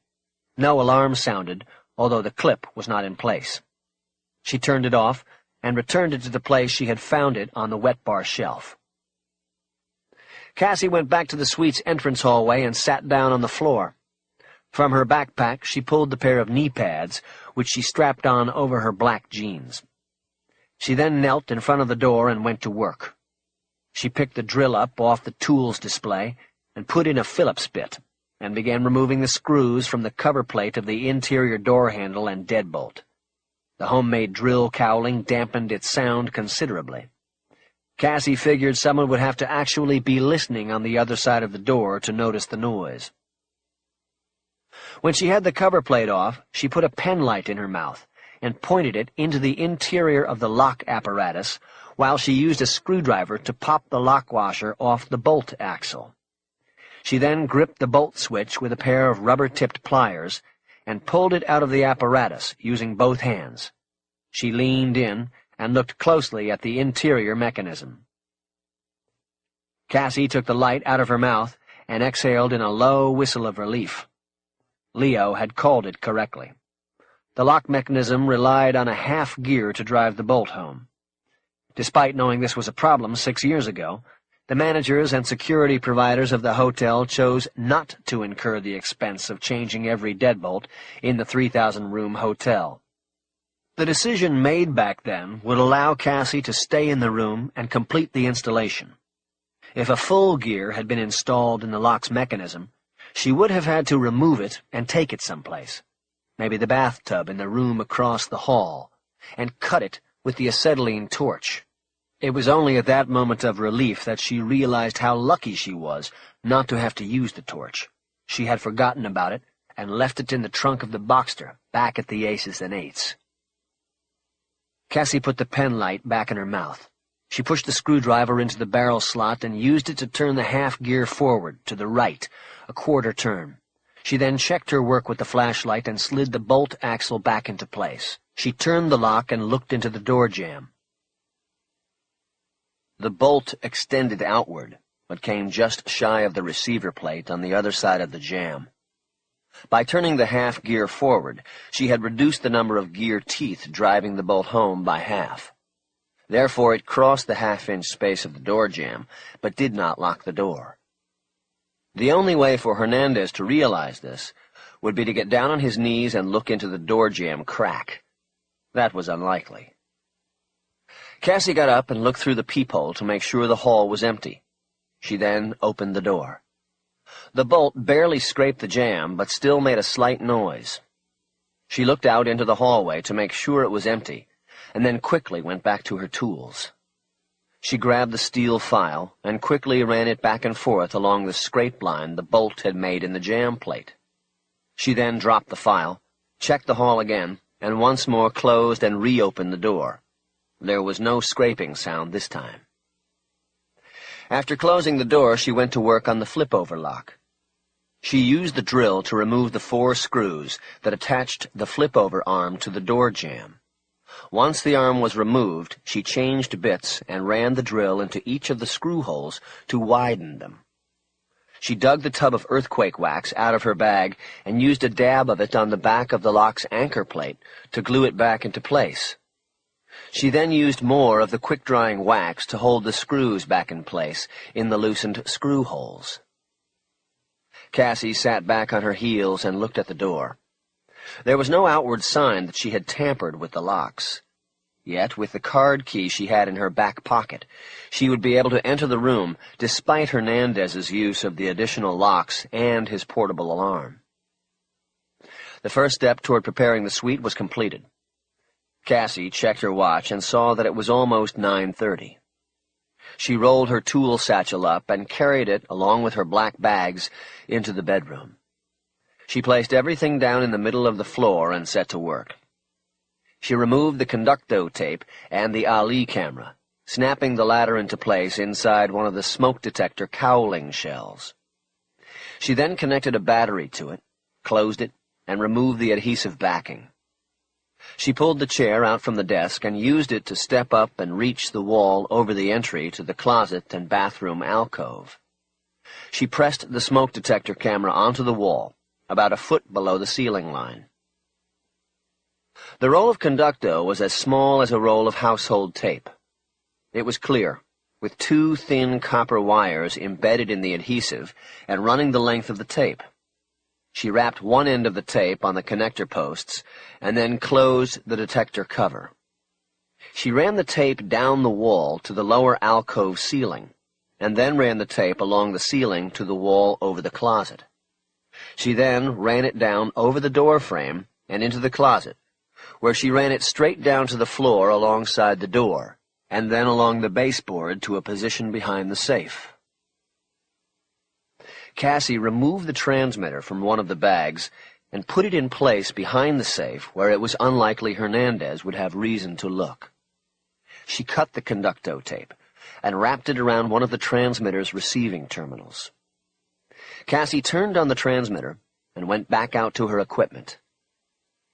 No alarm sounded, although the clip was not in place. She turned it off and returned it to the place she had found it on the wet bar shelf. Cassie went back to the suite's entrance hallway and sat down on the floor. From her backpack, she pulled the pair of knee pads, which she strapped on over her black jeans. She then knelt in front of the door and went to work. She picked the drill up off the tools display and put in a Phillips bit, and began removing the screws from the cover plate of the interior door handle and deadbolt. The homemade drill cowling dampened its sound considerably. Cassie figured someone would have to actually be listening on the other side of the door to notice the noise. When she had the cover plate off, she put a pen light in her mouth and pointed it into the interior of the lock apparatus while she used a screwdriver to pop the lock washer off the bolt axle. She then gripped the bolt switch with a pair of rubber-tipped pliers and pulled it out of the apparatus using both hands. She leaned in and looked closely at the interior mechanism. Cassie took the light out of her mouth and exhaled in a low whistle of relief. Leo had called it correctly. The lock mechanism relied on a half gear to drive the bolt home. Despite knowing this was a problem 6 years ago, the managers and security providers of the hotel chose not to incur the expense of changing every deadbolt in the 3,000-room hotel. The decision made back then would allow Cassie to stay in the room and complete the installation. If a full gear had been installed in the lock's mechanism, she would have had to remove it and take it someplace, maybe the bathtub in the room across the hall, and cut it with the acetylene torch. It was only at that moment of relief that she realized how lucky she was not to have to use the torch. She had forgotten about it and left it in the trunk of the Boxster, back at the Aces and Eights. Cassie put the pen light back in her mouth. She pushed the screwdriver into the barrel slot and used it to turn the half gear forward, to the right, a 1/4 turn. She then checked her work with the flashlight and slid the bolt axle back into place. She turned the lock and looked into the door jamb. The bolt extended outward, but came just shy of the receiver plate on the other side of the jamb. By turning the half gear forward, she had reduced the number of gear teeth driving the bolt home by half. Therefore, it crossed the half-inch space of the door jamb, but did not lock the door. The only way for Hernandez to realize this would be to get down on his knees and look into the door jamb crack. That was unlikely. Cassie got up and looked through the peephole to make sure the hall was empty. She then opened the door. The bolt barely scraped the jamb, but still made a slight noise. She looked out into the hallway to make sure it was empty, and then quickly went back to her tools. She grabbed the steel file and quickly ran it back and forth along the scrape line the bolt had made in the jamb plate. She then dropped the file, checked the hall again, and once more closed and reopened the door. There was no scraping sound this time. After closing the door, she went to work on the flip-over lock. She used the drill to remove the 4 screws that attached the flip-over arm to the door jamb. Once the arm was removed, she changed bits and ran the drill into each of the screw holes to widen them. She dug the tub of earthquake wax out of her bag and used a dab of it on the back of the lock's anchor plate to glue it back into place. She then used more of the quick-drying wax to hold the screws back in place in the loosened screw holes. Cassie sat back on her heels and looked at the door. There was no outward sign that she had tampered with the locks. Yet, with the card key she had in her back pocket, she would be able to enter the room despite Hernandez's use of the additional locks and his portable alarm. The first step toward preparing the suite was completed. Cassie checked her watch and saw that it was almost 9:30. She rolled her tool satchel up and carried it, along with her black bags, into the bedroom. She placed everything down in the middle of the floor and set to work. She removed the conducto tape and the Ali camera, snapping the latter into place inside one of the smoke detector cowling shells. She then connected a battery to it, closed it, and removed the adhesive backing. She pulled the chair out from the desk and used it to step up and reach the wall over the entry to the closet and bathroom alcove. She pressed the smoke detector camera onto the wall, about a foot below the ceiling line. The roll of conducto was as small as a roll of household tape. It was clear, with 2 thin copper wires embedded in the adhesive and running the length of the tape. She wrapped one end of the tape on the connector posts and then closed the detector cover. She ran the tape down the wall to the lower alcove ceiling, and then ran the tape along the ceiling to the wall over the closet. She then ran it down over the door frame and into the closet, where she ran it straight down to the floor alongside the door, and then along the baseboard to a position behind the safe. Cassie removed the transmitter from one of the bags and put it in place behind the safe where it was unlikely Hernandez would have reason to look. She cut the conducto tape and wrapped it around one of the transmitter's receiving terminals. Cassie turned on the transmitter and went back out to her equipment.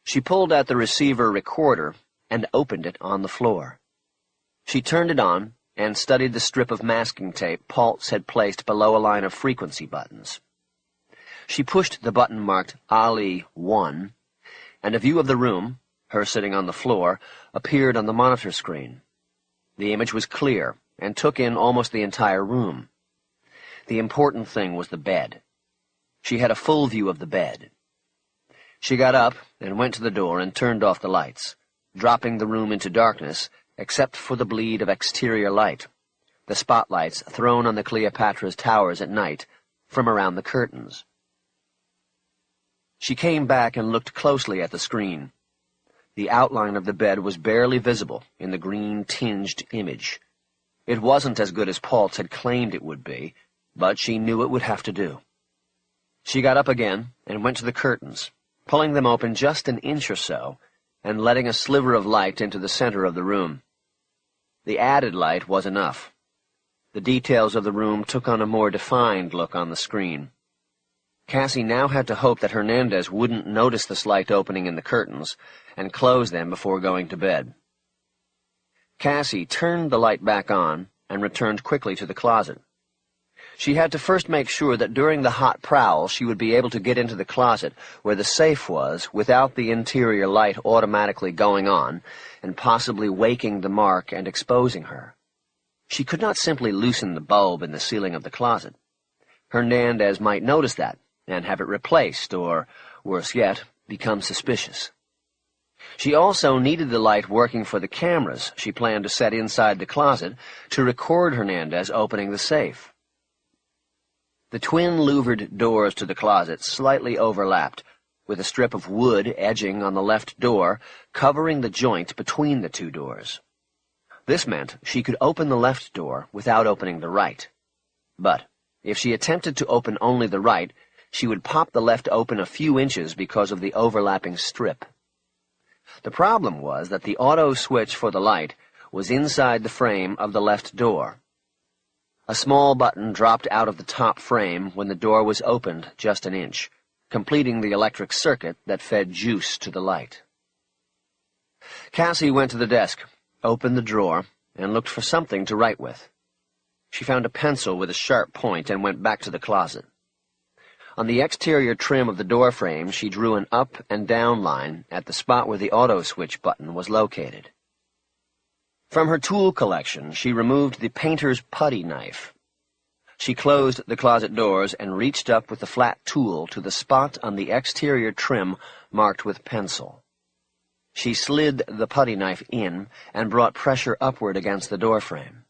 She pulled out the receiver recorder and opened it on the floor. She turned it on and studied the strip of masking tape Paltz had placed below a line of frequency buttons. She pushed the button marked Ali 1, and a view of the room, her sitting on the floor, appeared on the monitor screen. The image was clear and took in almost the entire room. The important thing was the bed. She had a full view of the bed. She got up and went to the door and turned off the lights, dropping the room into darkness except for the bleed of exterior light, the spotlights thrown on the Cleopatra's towers at night from around the curtains. She came back and looked closely at the screen. The outline of the bed was barely visible in the green-tinged image. It wasn't as good as Paltz had claimed it would be, but she knew it would have to do. She got up again and went to the curtains, pulling them open just an inch or so, and letting a sliver of light into the center of the room. The added light was enough. The details of the room took on a more defined look on the screen. Cassie now had to hope that Hernandez wouldn't notice the slight opening in the curtains and close them before going to bed. Cassie turned the light back on and returned quickly to the closet. She had to first make sure that during the hot prowl she would be able to get into the closet where the safe was without the interior light automatically going on and possibly waking the mark and exposing her. She could not simply loosen the bulb in the ceiling of the closet. Hernandez might notice that and have it replaced, or, worse yet, become suspicious. She also needed the light working for the cameras she planned to set inside the closet to record Hernandez opening the safe. The twin louvered doors to the closet slightly overlapped, with a strip of wood edging on the left door, covering the joint between the two doors. This meant she could open the left door without opening the right. But if she attempted to open only the right, she would pop the left open a few inches because of the overlapping strip. The problem was that the auto switch for the light was inside the frame of the left door. A small button dropped out of the top frame when the door was opened just an inch, completing the electric circuit that fed juice to the light. Cassie went to the desk, opened the drawer, and looked for something to write with. She found a pencil with a sharp point and went back to the closet. On the exterior trim of the door frame, she drew an up and down line at the spot where the auto switch button was located. From her tool collection, she removed the painter's putty knife. She closed the closet doors and reached up with the flat tool to the spot on the exterior trim marked with pencil. She slid the putty knife in and brought pressure upward against the door frame.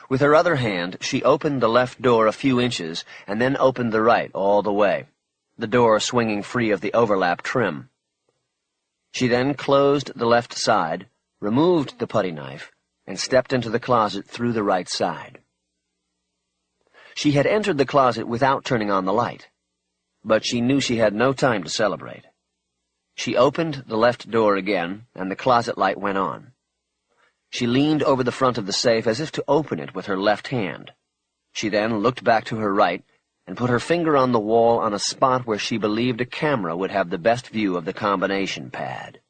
With her other hand, she opened the left door a few inches and then opened the right all the way, the door swinging free of the overlap trim. She then closed the left side, removed the putty knife, and stepped into the closet through the right side. She had entered the closet without turning on the light, but she knew she had no time to celebrate. She opened the left door again, and the closet light went on. She leaned over the front of the safe as if to open it with her left hand. She then looked back to her right and put her finger on the wall on a spot where she believed a camera would have the best view of the combination pad.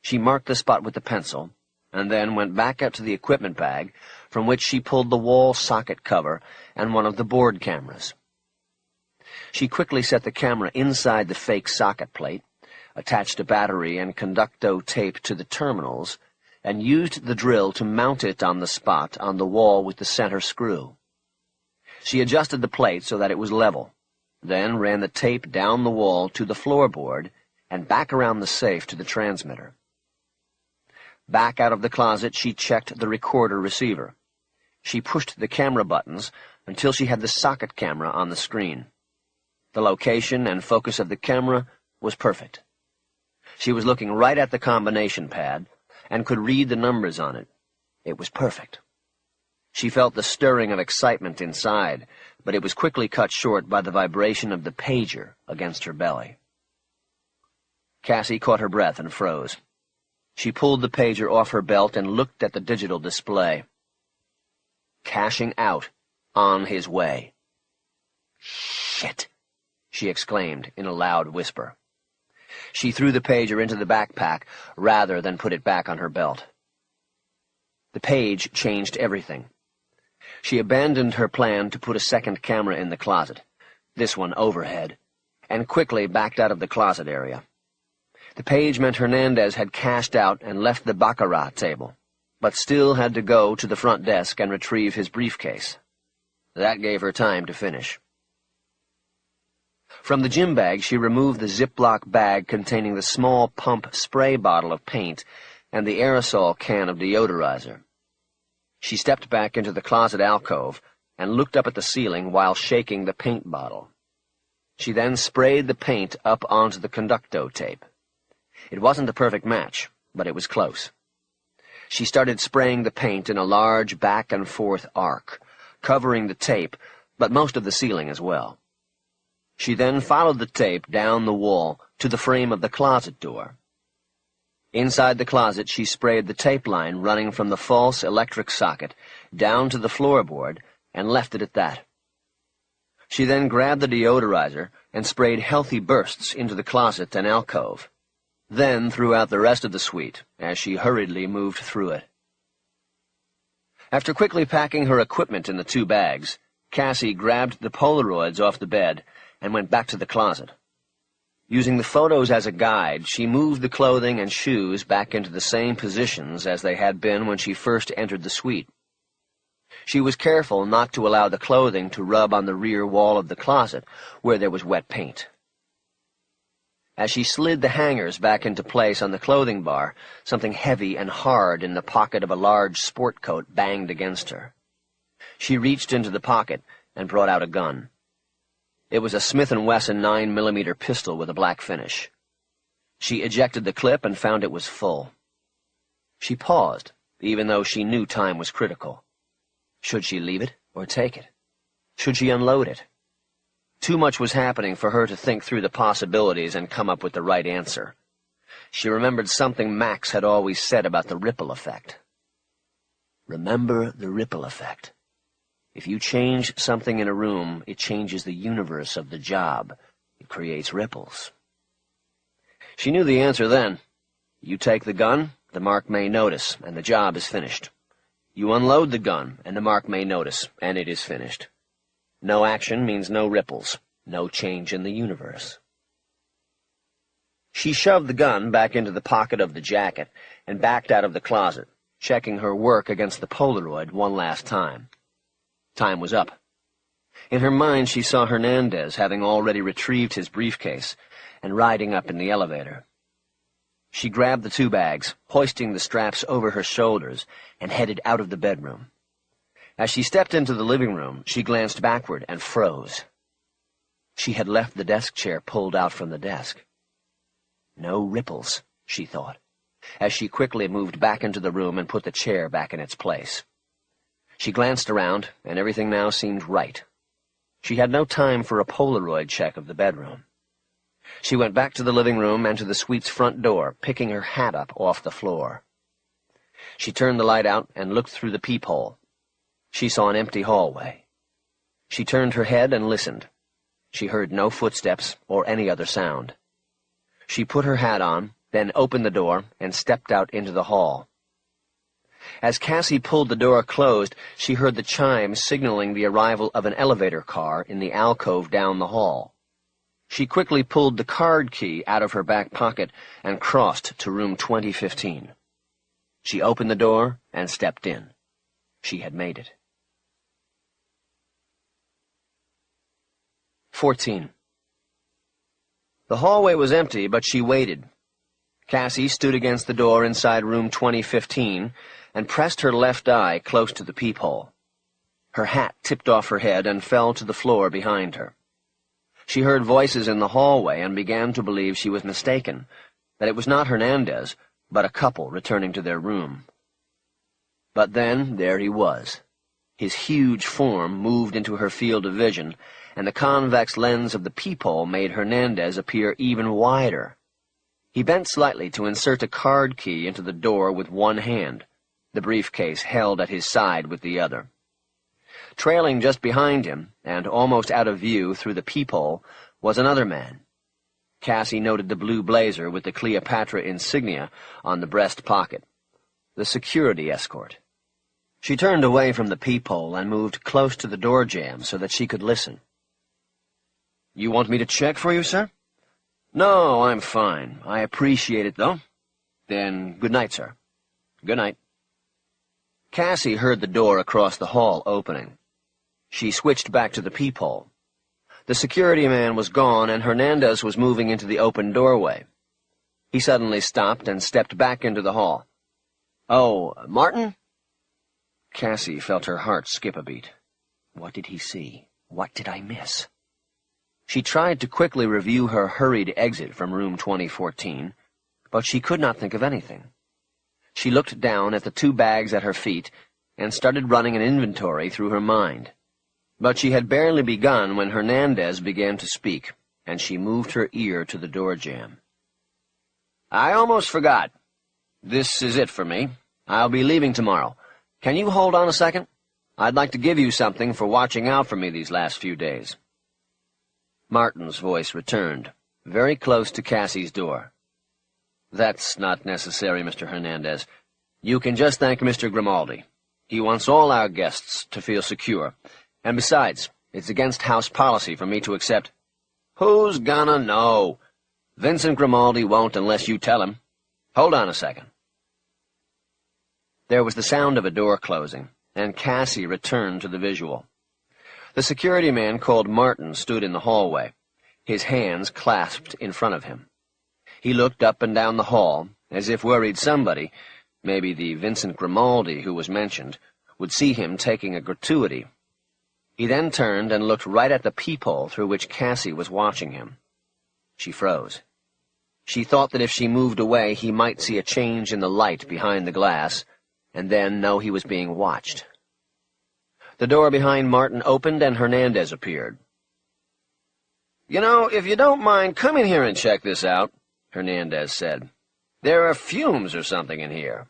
She marked the spot with the pencil, and then went back up to the equipment bag, from which she pulled the wall socket cover and one of the board cameras. She quickly set the camera inside the fake socket plate, attached a battery and conducto tape to the terminals, and used the drill to mount it on the spot on the wall with the center screw. She adjusted the plate so that it was level, then ran the tape down the wall to the floorboard and back around the safe to the transmitter. Back out of the closet, she checked the recorder receiver. She pushed the camera buttons until she had the socket camera on the screen. The location and focus of the camera was perfect. She was looking right at the combination pad and could read the numbers on it. It was perfect. She felt the stirring of excitement inside, but it was quickly cut short by the vibration of the pager against her belly. Cassie caught her breath and froze. She pulled the pager off her belt and looked at the digital display. Cashing out, on his way. "Shit!" she exclaimed in a loud whisper. She threw the pager into the backpack rather than put it back on her belt. The page changed everything. She abandoned her plan to put a second camera in the closet, this one overhead, and quickly backed out of the closet area. The page meant Hernandez had cashed out and left the baccarat table, but still had to go to the front desk and retrieve his briefcase. That gave her time to finish. From the gym bag, she removed the Ziploc bag containing the small pump spray bottle of paint and the aerosol can of deodorizer. She stepped back into the closet alcove and looked up at the ceiling while shaking the paint bottle. She then sprayed the paint up onto the conducto tape. It wasn't a perfect match, but it was close. She started spraying the paint in a large back-and-forth arc, covering the tape, but most of the ceiling as well. She then followed the tape down the wall to the frame of the closet door. Inside the closet, she sprayed the tape line running from the false electric socket down to the floorboard and left it at that. She then grabbed the deodorizer and sprayed healthy bursts into the closet and alcove, then threw out the rest of the suite as she hurriedly moved through it. After quickly packing her equipment in the 2 bags, Cassie grabbed the Polaroids off the bed and went back to the closet. Using the photos as a guide, she moved the clothing and shoes back into the same positions as they had been when she first entered the suite. She was careful not to allow the clothing to rub on the rear wall of the closet, where there was wet paint. As she slid the hangers back into place on the clothing bar, something heavy and hard in the pocket of a large sport coat banged against her. She reached into the pocket and brought out a gun. It was a Smith & Wesson 9mm pistol with a black finish. She ejected the clip and found it was full. She paused, even though she knew time was critical. Should she leave it or take it? Should she unload it? Too much was happening for her to think through the possibilities and come up with the right answer. She remembered something Max had always said about the ripple effect. Remember the ripple effect. If you change something in a room, it changes the universe of the job. It creates ripples. She knew the answer then. You take the gun, the mark may notice, and the job is finished. You unload the gun, and the mark may notice, and it is finished. No action means no ripples, no change in the universe. She shoved the gun back into the pocket of the jacket and backed out of the closet, checking her work against the Polaroid one last time. Time was up. In her mind, she saw Hernandez having already retrieved his briefcase and riding up in the elevator. She grabbed the 2 bags, hoisting the straps over her shoulders, and headed out of the bedroom. As she stepped into the living room, she glanced backward and froze. She had left the desk chair pulled out from the desk. No ripples, she thought, as she quickly moved back into the room and put the chair back in its place. She glanced around, and everything now seemed right. She had no time for a Polaroid check of the bedroom. She went back to the living room and to the suite's front door, picking her hat up off the floor. She turned the light out and looked through the peephole. She saw an empty hallway. She turned her head and listened. She heard no footsteps or any other sound. She put her hat on, then opened the door and stepped out into the hall. As Cassie pulled the door closed, she heard the chime signaling the arrival of an elevator car in the alcove down the hall. She quickly pulled the card key out of her back pocket and crossed to room 2015. She opened the door and stepped in. She had made it. 14. The hallway was empty, but she waited. Cassie stood against the door inside room 2015 and pressed her left eye close to the peephole. Her hat tipped off her head and fell to the floor behind her. She heard voices in the hallway and began to believe she was mistaken, that it was not Hernandez, but a couple returning to their room. But then there he was. His huge form moved into her field of vision, and the convex lens of the peephole made Hernandez appear even wider. He bent slightly to insert a card key into the door with one hand, the briefcase held at his side with the other. Trailing just behind him, and almost out of view through the peephole, was another man. Cassie noted the blue blazer with the Cleopatra insignia on the breast pocket, the security escort. She turned away from the peephole and moved close to the door jamb so that she could listen. "You want me to check for you, sir?" "No, I'm fine. I appreciate it, though." "Then good night, sir." "Good night." Cassie heard the door across the hall opening. She switched back to the peephole. The security man was gone, and Hernandez was moving into the open doorway. He suddenly stopped and stepped back into the hall. "Oh, Martin?" Cassie felt her heart skip a beat. What did he see? What did I miss? She tried to quickly review her hurried exit from room 2014, but she could not think of anything. She looked down at the 2 bags at her feet and started running an inventory through her mind. But she had barely begun when Hernandez began to speak, and she moved her ear to the door jamb. "I almost forgot. This is it for me. I'll be leaving tomorrow. Can you hold on a second? I'd like to give you something for watching out for me these last few days. Martin's voice returned, very close to Cassie's door. "That's not necessary, Mr. Hernandez. You can just thank Mr. Grimaldi. He wants all our guests to feel secure. And besides, it's against house policy for me to accept—" "Who's gonna know? Vincent Grimaldi won't unless you tell him. Hold on a second." There was the sound of a door closing, and Cassie returned to the visual. The security man called Martin stood in the hallway, his hands clasped in front of him. He looked up and down the hall, as if worried somebody, maybe the Vincent Grimaldi who was mentioned, would see him taking a gratuity. He then turned and looked right at the peephole through which Cassie was watching him. She froze. She thought that if she moved away, he might see a change in the light behind the glass, and then know he was being watched. The door behind Martin opened, and Hernandez appeared. "You know, if you don't mind, come in here and check this out," Hernandez said. "There are fumes or something in here."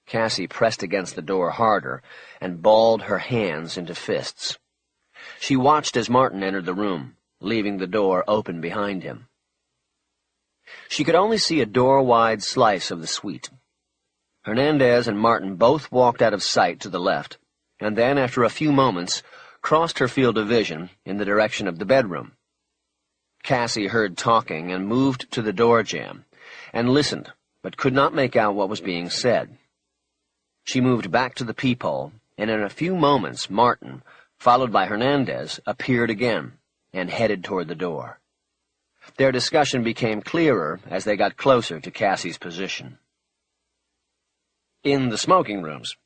Cassie pressed against the door harder and balled her hands into fists. She watched as Martin entered the room, leaving the door open behind him. She could only see a door-wide slice of the suite. Hernandez and Martin both walked out of sight to the left, and then, after a few moments, crossed her field of vision in the direction of the bedroom. Cassie heard talking and moved to the door jamb, and listened, but could not make out what was being said. She moved back to the peephole, and in a few moments Martin, followed by Hernandez, appeared again, and headed toward the door. Their discussion became clearer as they got closer to Cassie's position. "In the smoking rooms,"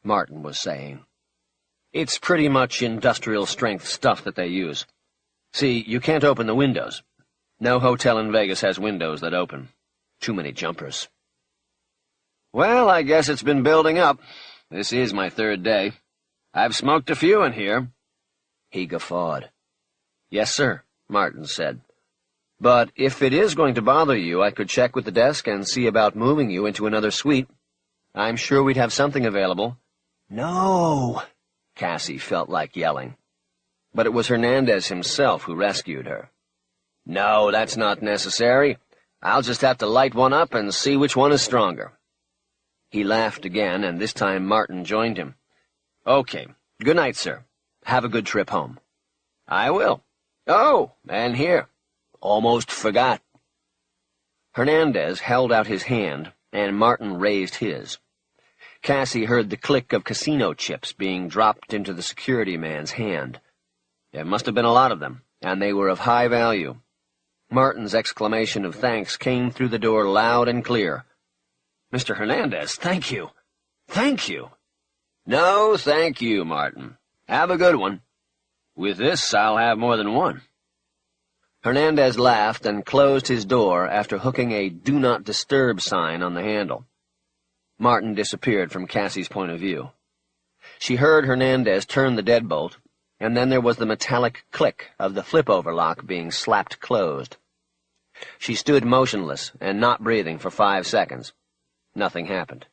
Martin was saying. "It's pretty much industrial-strength stuff that they use. See, you can't open the windows. No hotel in Vegas has windows that open. Too many jumpers." "Well, I guess it's been building up. This is my third day. I've smoked a few in here." He guffawed. "Yes, sir," Martin said. "But if it is going to bother you, I could check with the desk and see about moving you into another suite. I'm sure we'd have something available." "No!" Cassie felt like yelling. But it was Hernandez himself who rescued her. "No, that's not necessary. I'll just have to light one up and see which one is stronger." He laughed again, and this time Martin joined him. "Okay. Good night, sir. Have a good trip home." "I will. Oh, and here. Almost forgot." Hernandez held out his hand, and Martin raised his. Cassie heard the click of casino chips being dropped into the security man's hand. There must have been a lot of them, and they were of high value. Martin's exclamation of thanks came through the door loud and clear. "Mr. Hernandez, thank you. Thank you." "No, thank you, Martin. Have a good one. With this, I'll have more than one." Hernandez laughed and closed his door after hooking a "Do Not Disturb" sign on the handle. Martin disappeared from Cassie's point of view. She heard Hernandez turn the deadbolt, and then there was the metallic click of the flip-over lock being slapped closed. She stood motionless and not breathing for 5 seconds. Nothing happened.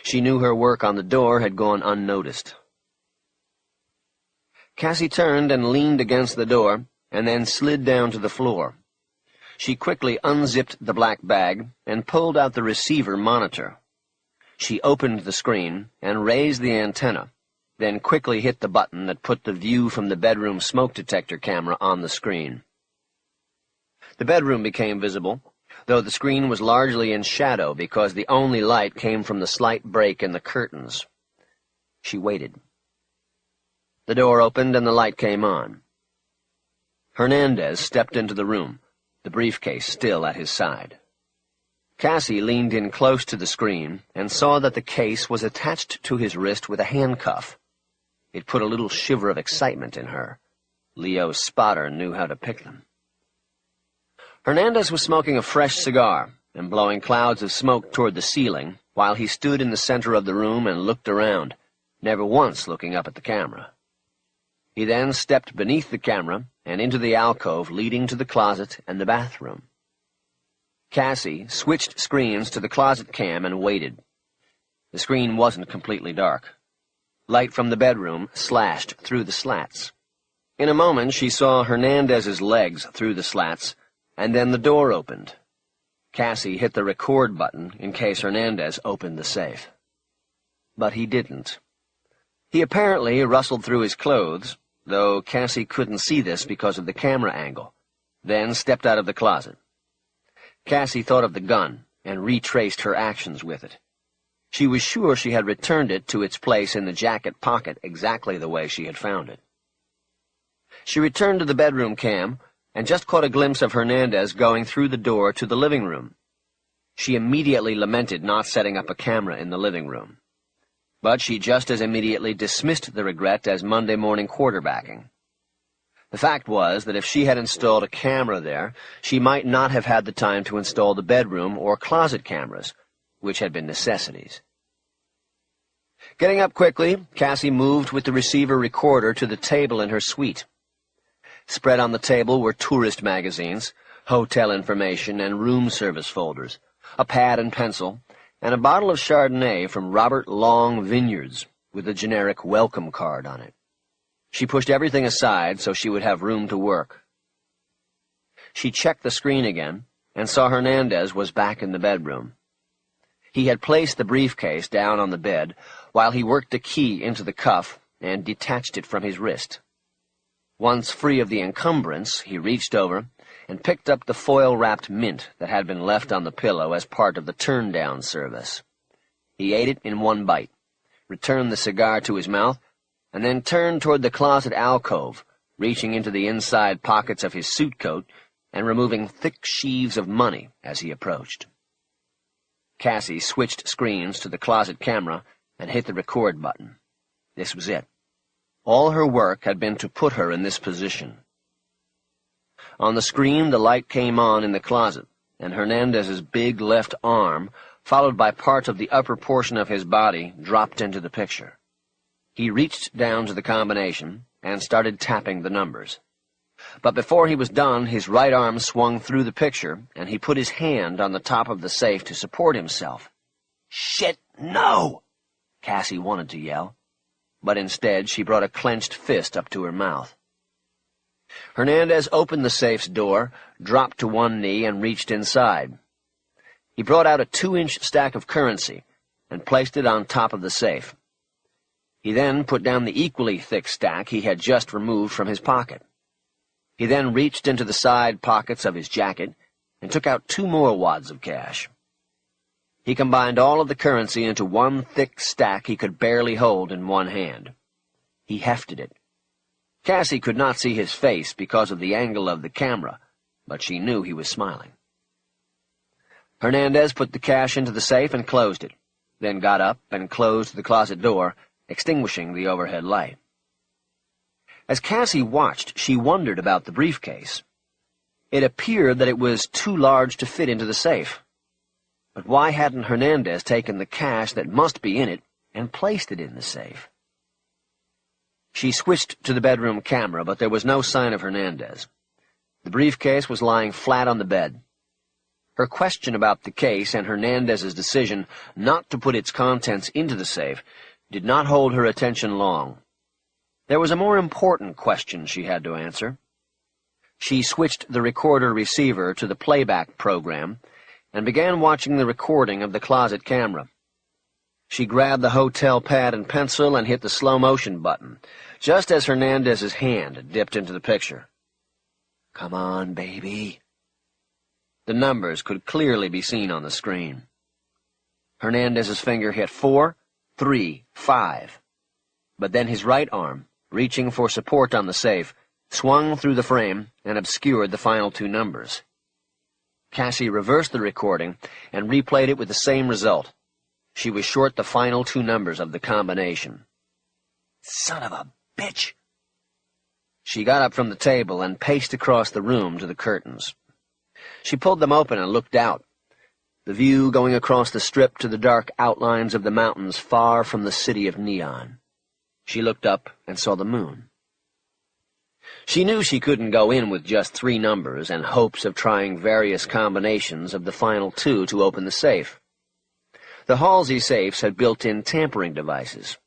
She knew her work on the door had gone unnoticed. Cassie turned and leaned against the door, and then slid down to the floor. She quickly unzipped the black bag and pulled out the receiver monitor. She opened the screen and raised the antenna, then quickly hit the button that put the view from the bedroom smoke detector camera on the screen. The bedroom became visible, though the screen was largely in shadow because the only light came from the slight break in the curtains. She waited. The door opened and the light came on. Hernandez stepped into the room, the briefcase still at his side. Cassie leaned in close to the screen and saw that the case was attached to his wrist with a handcuff. It put a little shiver of excitement in her. Leo's spotter knew how to pick them. Hernandez was smoking a fresh cigar and blowing clouds of smoke toward the ceiling while he stood in the center of the room and looked around, never once looking up at the camera. He then stepped beneath the camera and into the alcove leading to the closet and the bathroom. Cassie switched screens to the closet cam and waited. The screen wasn't completely dark. Light from the bedroom slashed through the slats. In a moment, she saw Hernandez's legs through the slats, and then the door opened. Cassie hit the record button in case Hernandez opened the safe. But he didn't. He apparently rustled through his clothes, though Cassie couldn't see this because of the camera angle, then stepped out of the closet. Cassie thought of the gun and retraced her actions with it. She was sure she had returned it to its place in the jacket pocket exactly the way she had found it. She returned to the bedroom cam and just caught a glimpse of Hernandez going through the door to the living room. She immediately lamented not setting up a camera in the living room. But she just as immediately dismissed the regret as Monday morning quarterbacking. The fact was that if she had installed a camera there, she might not have had the time to install the bedroom or closet cameras, which had been necessities. Getting up quickly, Cassie moved with the receiver recorder to the table in her suite. Spread on the table were tourist magazines, hotel information, and room service folders, a pad and pencil, and a bottle of Chardonnay from Robert Long Vineyards with a generic welcome card on it. She pushed everything aside so she would have room to work. She checked the screen again and saw Hernandez was back in the bedroom. He had placed the briefcase down on the bed while he worked the key into the cuff and detached it from his wrist. Once free of the encumbrance, he reached over and picked up the foil-wrapped mint that had been left on the pillow as part of the turn-down service. He ate it in one bite, returned the cigar to his mouth, and then turned toward the closet alcove, reaching into the inside pockets of his suit coat and removing thick sheaves of money as he approached. Cassie switched screens to the closet camera and hit the record button. This was it. All her work had been to put her in this position. On the screen, the light came on in the closet, and Hernandez's big left arm, followed by part of the upper portion of his body, dropped into the picture. He reached down to the combination and started tapping the numbers. But before he was done, his right arm swung through the picture, and he put his hand on the top of the safe to support himself. "Shit, no!" Cassie wanted to yell, but instead she brought a clenched fist up to her mouth. Hernandez opened the safe's door, dropped to one knee, and reached inside. He brought out a 2-inch stack of currency and placed it on top of the safe. He then put down the equally thick stack he had just removed from his pocket. He then reached into the side pockets of his jacket and took out 2 more wads of cash. He combined all of the currency into one thick stack he could barely hold in one hand. He hefted it. Cassie could not see his face because of the angle of the camera, but she knew he was smiling. Hernandez put the cash into the safe and closed it, then got up and closed the closet door, extinguishing the overhead light. As Cassie watched, she wondered about the briefcase. It appeared that it was too large to fit into the safe. But why hadn't Hernandez taken the cash that must be in it and placed it in the safe? She switched to the bedroom camera, but there was no sign of Hernandez. The briefcase was lying flat on the bed. Her question about the case and Hernandez's decision not to put its contents into the safe did not hold her attention long. There was a more important question she had to answer. She switched the recorder receiver to the playback program and began watching the recording of the closet camera. She grabbed the hotel pad and pencil and hit the slow-motion button, just as Hernandez's hand dipped into the picture. "Come on, baby." The numbers could clearly be seen on the screen. Hernandez's finger hit 4, 3, 5. But then his right arm, reaching for support on the safe, swung through the frame and obscured the final 2 numbers. Cassie reversed the recording and replayed it with the same result. She was short the final 2 numbers of the combination. "Son of a bitch!" She got up from the table and paced across the room to the curtains. She pulled them open and looked out, the view going across the strip to the dark outlines of the mountains far from the city of neon. She looked up and saw the moon. She knew she couldn't go in with just 3 numbers and hopes of trying various combinations of the final 2 to open the safe. The Halsey safes had built-in tampering devices.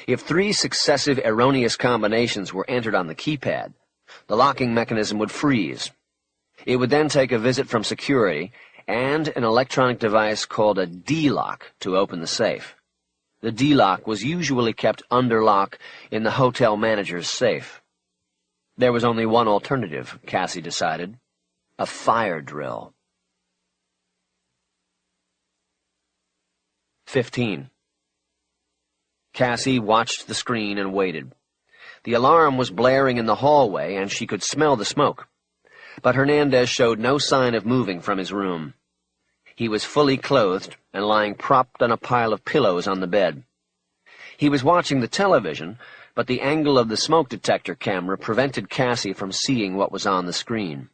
If 3 successive erroneous combinations were entered on the keypad, the locking mechanism would freeze. It would then take a visit from security and an electronic device called a D-lock to open the safe. The D-lock was usually kept under lock in the hotel manager's safe. There was only one alternative, Cassie decided: a fire drill. 15. Cassie watched the screen and waited. The alarm was blaring in the hallway, and she could smell the smoke. But Hernandez showed no sign of moving from his room. He was fully clothed and lying propped on a pile of pillows on the bed. He was watching the television, but the angle of the smoke detector camera prevented Cassie from seeing what was on the screen.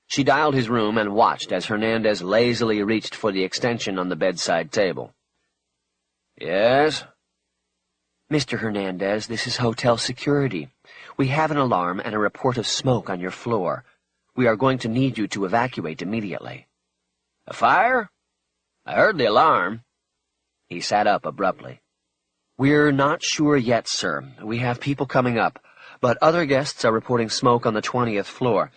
She dialed his room and watched as Hernandez lazily reached for the extension on the bedside table. "Yes?" "Mr. Hernandez, this is hotel security. We have an alarm and a report of smoke on your floor. We are going to need you to evacuate immediately." "A fire? I heard the alarm." He sat up abruptly. "We're not sure yet, sir. We have people coming up, but other guests are reporting smoke on the 20th floor.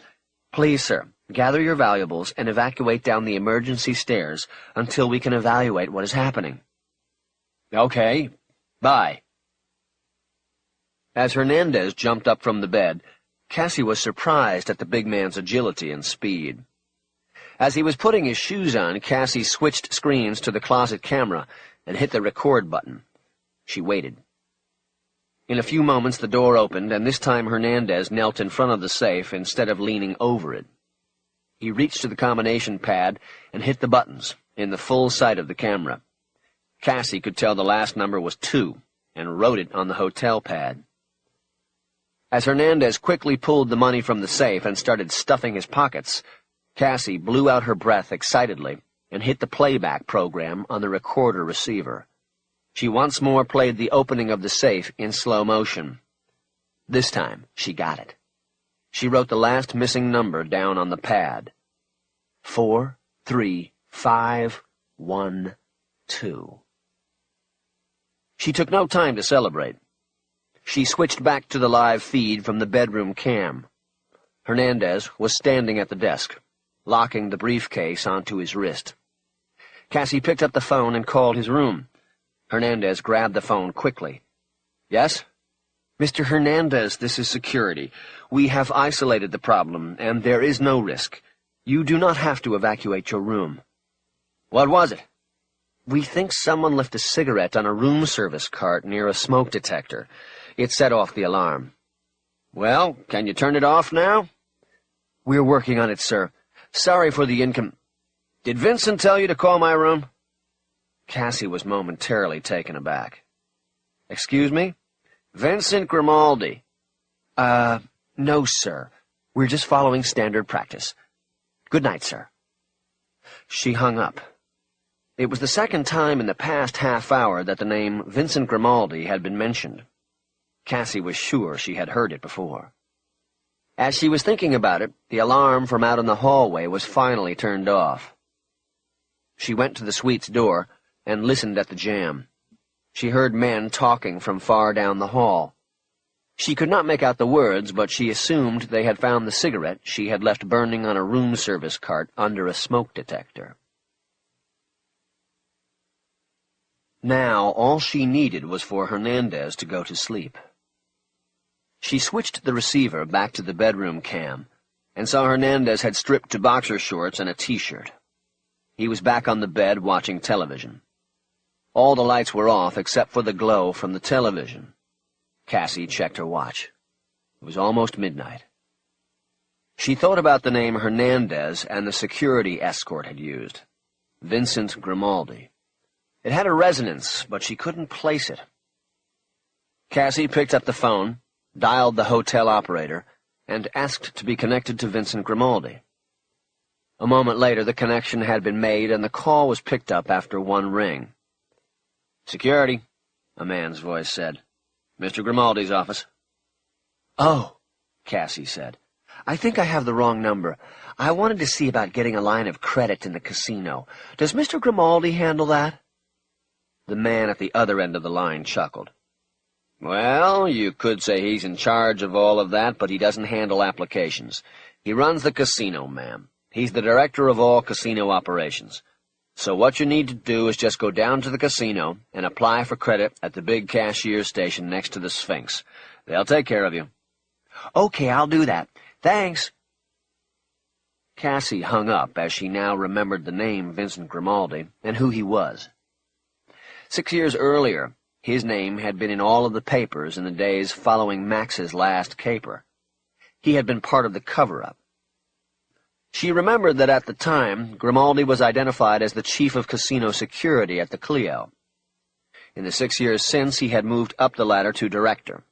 Please, sir, gather your valuables and evacuate down the emergency stairs until we can evaluate what is happening." "Okay. Bye." As Hernandez jumped up from the bed, Cassie was surprised at the big man's agility and speed. As he was putting his shoes on, Cassie switched screens to the closet camera and hit the record button. She waited. In a few moments the door opened, and this time Hernandez knelt in front of the safe instead of leaning over it. He reached to the combination pad and hit the buttons in the full sight of the camera. Cassie could tell the last number was 2 and wrote it on the hotel pad. As Hernandez quickly pulled the money from the safe and started stuffing his pockets, Cassie blew out her breath excitedly and hit the playback program on the recorder receiver. She once more played the opening of the safe in slow motion. This time, she got it. She wrote the last missing number down on the pad. 43512. She took no time to celebrate. She switched back to the live feed from the bedroom cam. Hernandez was standing at the desk, locking the briefcase onto his wrist. Cassie picked up the phone and called his room. Hernandez grabbed the phone quickly. "Yes?" "Mr. Hernandez, this is security. We have isolated the problem, and there is no risk. You do not have to evacuate your room." "What was it?" "We think someone left a cigarette on a room service cart near a smoke detector. It set off the alarm." "Well, can you turn it off now?" "We're working on it, sir. Sorry for the Did Vincent tell you to call my room?" Cassie was momentarily taken aback. "Excuse me? Vincent Grimaldi." No, sir. We're just following standard practice. Good night, sir." She hung up. It was the second time in the past half hour that the name Vincent Grimaldi had been mentioned. Cassie was sure she had heard it before. As she was thinking about it, the alarm from out in the hallway was finally turned off. She went to the suite's door and listened at the jamb. She heard men talking from far down the hall. She could not make out the words, but she assumed they had found the cigarette she had left burning on a room service cart under a smoke detector. Now, all she needed was for Hernandez to go to sleep. She switched the receiver back to the bedroom cam and saw Hernandez had stripped to boxer shorts and a T-shirt. He was back on the bed watching television. All the lights were off except for the glow from the television. Cassie checked her watch. It was almost midnight. She thought about the name Hernandez and the security escort had used. Vincent Grimaldi. It had a resonance, but she couldn't place it. Cassie picked up the phone, dialed the hotel operator, and asked to be connected to Vincent Grimaldi. A moment later, the connection had been made, and the call was picked up after one ring. "Security," a man's voice said. "Mr. Grimaldi's office." "Oh," Cassie said. "I think I have the wrong number. I wanted to see about getting a line of credit in the casino. Does Mr. Grimaldi handle that?" The man at the other end of the line chuckled. Well, you could say he's in charge of all of that, but he doesn't handle applications. He runs the casino, ma'am. He's the director of all casino operations. So what you need to do is just go down to the casino and apply for credit at the big cashier station next to the Sphinx. They'll take care of you. Okay, I'll do that. Thanks. Cassie hung up as she now remembered the name Vincent Grimaldi and who he was. 6 years earlier, his name had been in all of the papers in the days following Max's last caper. He had been part of the cover-up. She remembered that at the time, Grimaldi was identified as the chief of casino security at the Clio. In the 6 years since, he had moved up the ladder to director.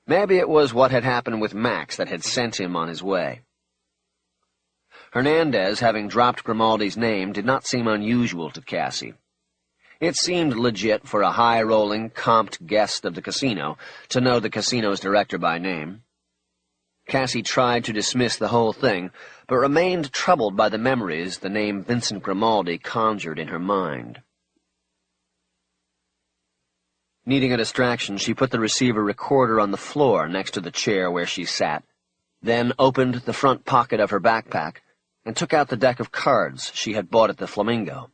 Maybe it was what had happened with Max that had sent him on his way. Hernandez, having dropped Grimaldi's name, did not seem unusual to Cassie. It seemed legit for a high-rolling, comped guest of the casino to know the casino's director by name. Cassie tried to dismiss the whole thing, but remained troubled by the memories the name Vincent Grimaldi conjured in her mind. Needing a distraction, she put the receiver recorder on the floor next to the chair where she sat, then opened the front pocket of her backpack and took out the deck of cards she had bought at the Flamingo.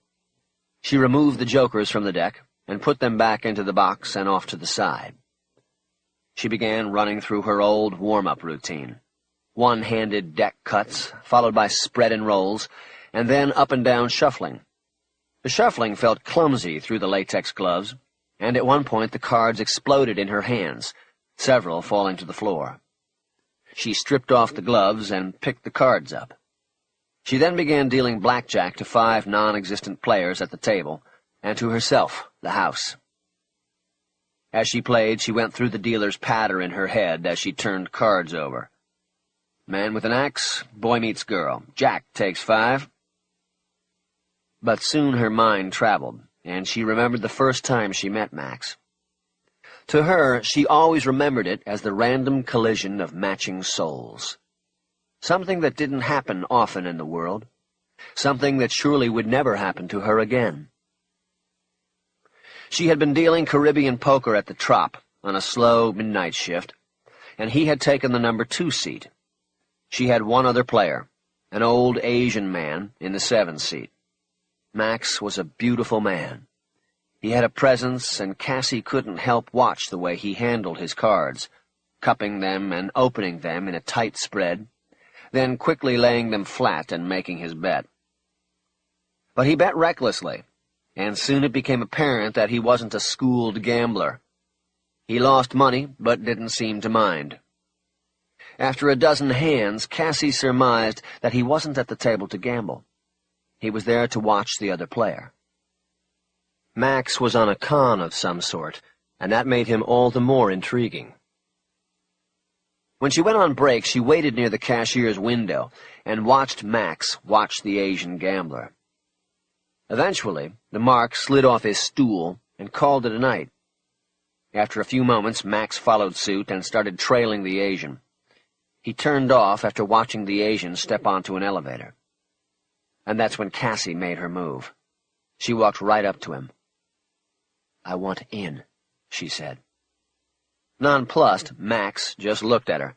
She removed the jokers from the deck and put them back into the box and off to the side. She began running through her old warm-up routine. One-handed deck cuts, followed by spread and rolls, and then up and down shuffling. The shuffling felt clumsy through the latex gloves, and at one point the cards exploded in her hands, several falling to the floor. She stripped off the gloves and picked the cards up. She then began dealing blackjack to 5 non-existent players at the table, and to herself, the house. As she played, she went through the dealer's patter in her head as she turned cards over. Man with an axe, boy meets girl. Jack takes 5. But soon her mind traveled, and she remembered the first time she met Max. To her, she always remembered it as the random collision of matching souls. Something that didn't happen often in the world. Something that surely would never happen to her again. She had been dealing Caribbean poker at the Trop on a slow midnight shift, and he had taken the number 2 seat. She had one other player, an old Asian man, in the 7 seat. Max was a beautiful man. He had a presence, and Cassie couldn't help watch the way he handled his cards, cupping them and opening them in a tight spread, then quickly laying them flat and making his bet. But he bet recklessly, and soon it became apparent that he wasn't a schooled gambler. He lost money, but didn't seem to mind. After a dozen hands, Cassie surmised that he wasn't at the table to gamble. He was there to watch the other player. Max was on a con of some sort, and that made him all the more intriguing. When she went on break, she waited near the cashier's window and watched Max watch the Asian gambler. Eventually, the Mark slid off his stool and called it a night. After a few moments, Max followed suit and started trailing the Asian. He turned off after watching the Asian step onto an elevator. And that's when Cassie made her move. She walked right up to him. "I want in," she said. Nonplussed, Max just looked at her.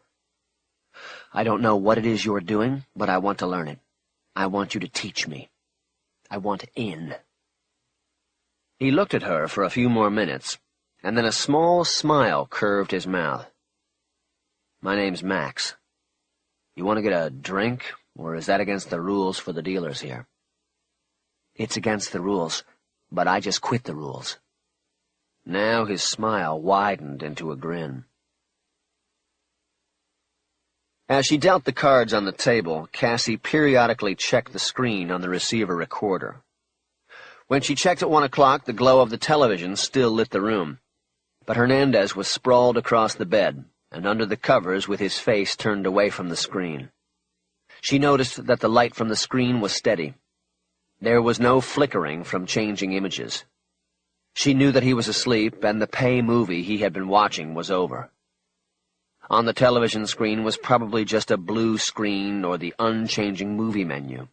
"I don't know what it is you're doing, but I want to learn it. I want you to teach me. I want in." He looked at her for a few more minutes, and then a small smile curved his mouth. "My name's Max. You want to get a drink, or is that against the rules for the dealers here?" "It's against the rules, but I just quit the rules." Now his smile widened into a grin. As she dealt the cards on the table, Cassie periodically checked the screen on the receiver recorder. When she checked at 1 o'clock, the glow of the television still lit the room, but Hernandez was sprawled across the bed and under the covers with his face turned away from the screen. She noticed that the light from the screen was steady. There was no flickering from changing images. She knew that he was asleep, and the pay movie he had been watching was over. On the television screen was probably just a blue screen or the unchanging movie menu.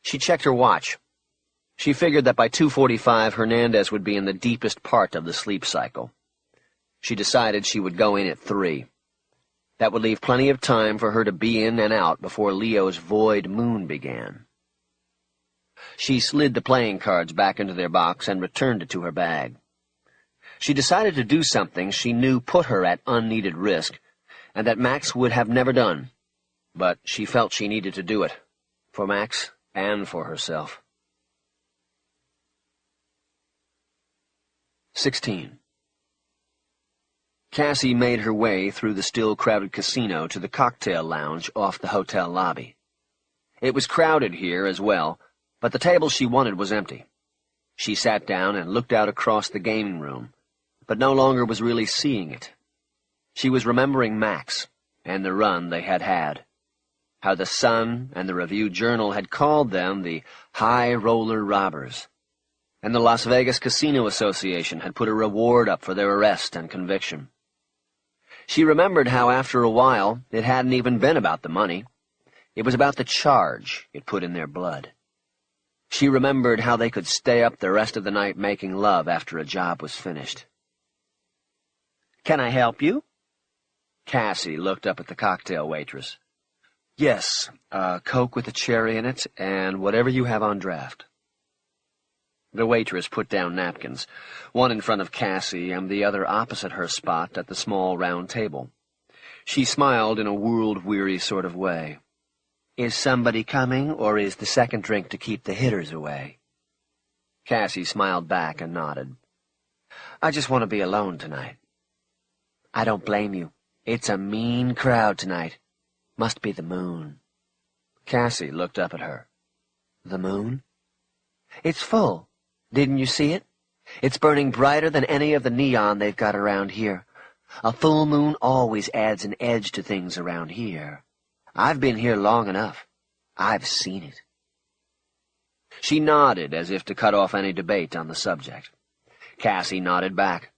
She checked her watch. She figured that by 2:45 Hernandez would be in the deepest part of the sleep cycle. She decided she would go in at 3. That would leave plenty of time for her to be in and out before Leo's void moon began. She slid the playing cards back into their box and returned it to her bag. She decided to do something she knew put her at unneeded risk, and that Max would have never done, but she felt she needed to do it, for Max and for herself. 16. Cassie made her way through the still-crowded casino to the cocktail lounge off the hotel lobby. It was crowded here as well, but the table she wanted was empty. She sat down and looked out across the gaming room, but no longer was really seeing it. She was remembering Max and the run they had had, how the Sun and the Review-Journal had called them the High Roller Robbers, and the Las Vegas Casino Association had put a reward up for their arrest and conviction. She remembered how after a while it hadn't even been about the money. It was about the charge it put in their blood. She remembered how they could stay up the rest of the night making love after a job was finished. "Can I help you?" Cassie looked up at the cocktail waitress. "Yes, Coke with a cherry in it, and whatever you have on draft." The waitress put down napkins, one in front of Cassie and the other opposite her spot at the small round table. She smiled in a world-weary sort of way. "Is somebody coming, or is the second drink to keep the hitters away?" Cassie smiled back and nodded. "I just want to be alone tonight." "I don't blame you. It's a mean crowd tonight. Must be the moon." Cassie looked up at her. "The moon?" "It's full. Didn't you see it? It's burning brighter than any of the neon they've got around here. A full moon always adds an edge to things around here. I've been here long enough. I've seen it." She nodded as if to cut off any debate on the subject. Cassie nodded back.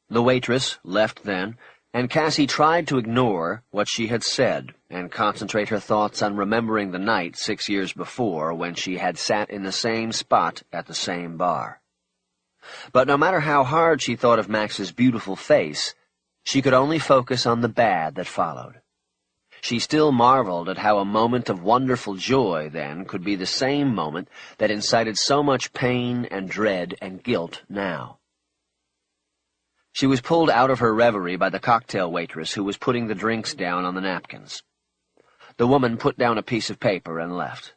The waitress left then, and Cassie tried to ignore what she had said and concentrate her thoughts on remembering the night 6 years before when she had sat in the same spot at the same bar. But no matter how hard she thought of Max's beautiful face, she could only focus on the bad that followed. She still marveled at how a moment of wonderful joy, then, could be the same moment that incited so much pain and dread and guilt now. She was pulled out of her reverie by the cocktail waitress who was putting the drinks down on the napkins. The woman put down a piece of paper and left.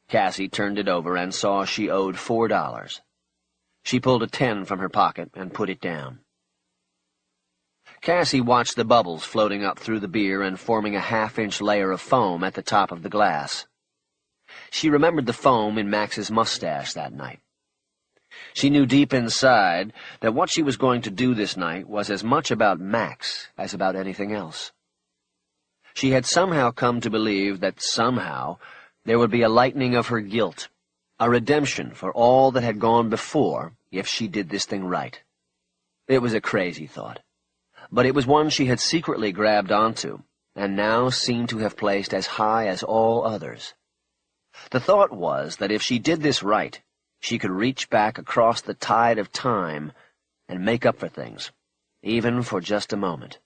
Cassie turned it over and saw she owed $4. She pulled a 10 from her pocket and put it down. Cassie watched the bubbles floating up through the beer and forming a half-inch layer of foam at the top of the glass. She remembered the foam in Max's mustache that night. She knew deep inside that what she was going to do this night was as much about Max as about anything else. She had somehow come to believe that somehow there would be a lightening of her guilt, a redemption for all that had gone before if she did this thing right. It was a crazy thought, but it was one she had secretly grabbed onto, and now seemed to have placed as high as all others. The thought was that if she did this right, she could reach back across the tide of time and make up for things, even for just a moment.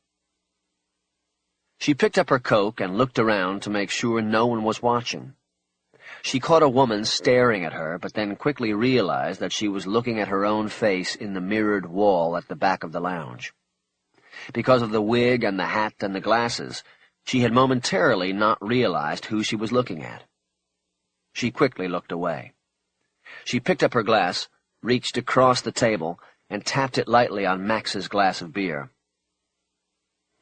She picked up her Coke and looked around to make sure no one was watching. She caught a woman staring at her, but then quickly realized that she was looking at her own face in the mirrored wall at the back of the lounge. Because of the wig and the hat and the glasses, she had momentarily not realized who she was looking at. She quickly looked away. She picked up her glass, reached across the table, and tapped it lightly on Max's glass of beer.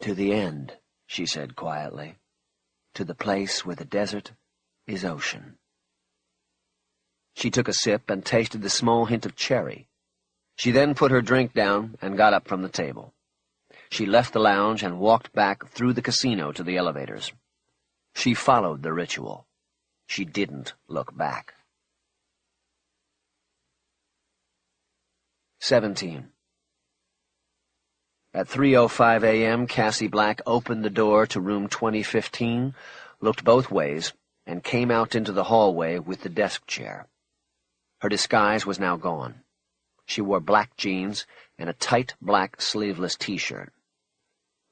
"To the end," she said quietly. "To the place where the desert is ocean." She took a sip and tasted the small hint of cherry. She then put her drink down and got up from the table. She left the lounge and walked back through the casino to the elevators. She followed the ritual. She didn't look back. 17. At 3:05 a.m., Cassie Black opened the door to room 2015, looked both ways, and came out into the hallway with the desk chair. Her disguise was now gone. She wore black jeans and a tight black sleeveless T-shirt.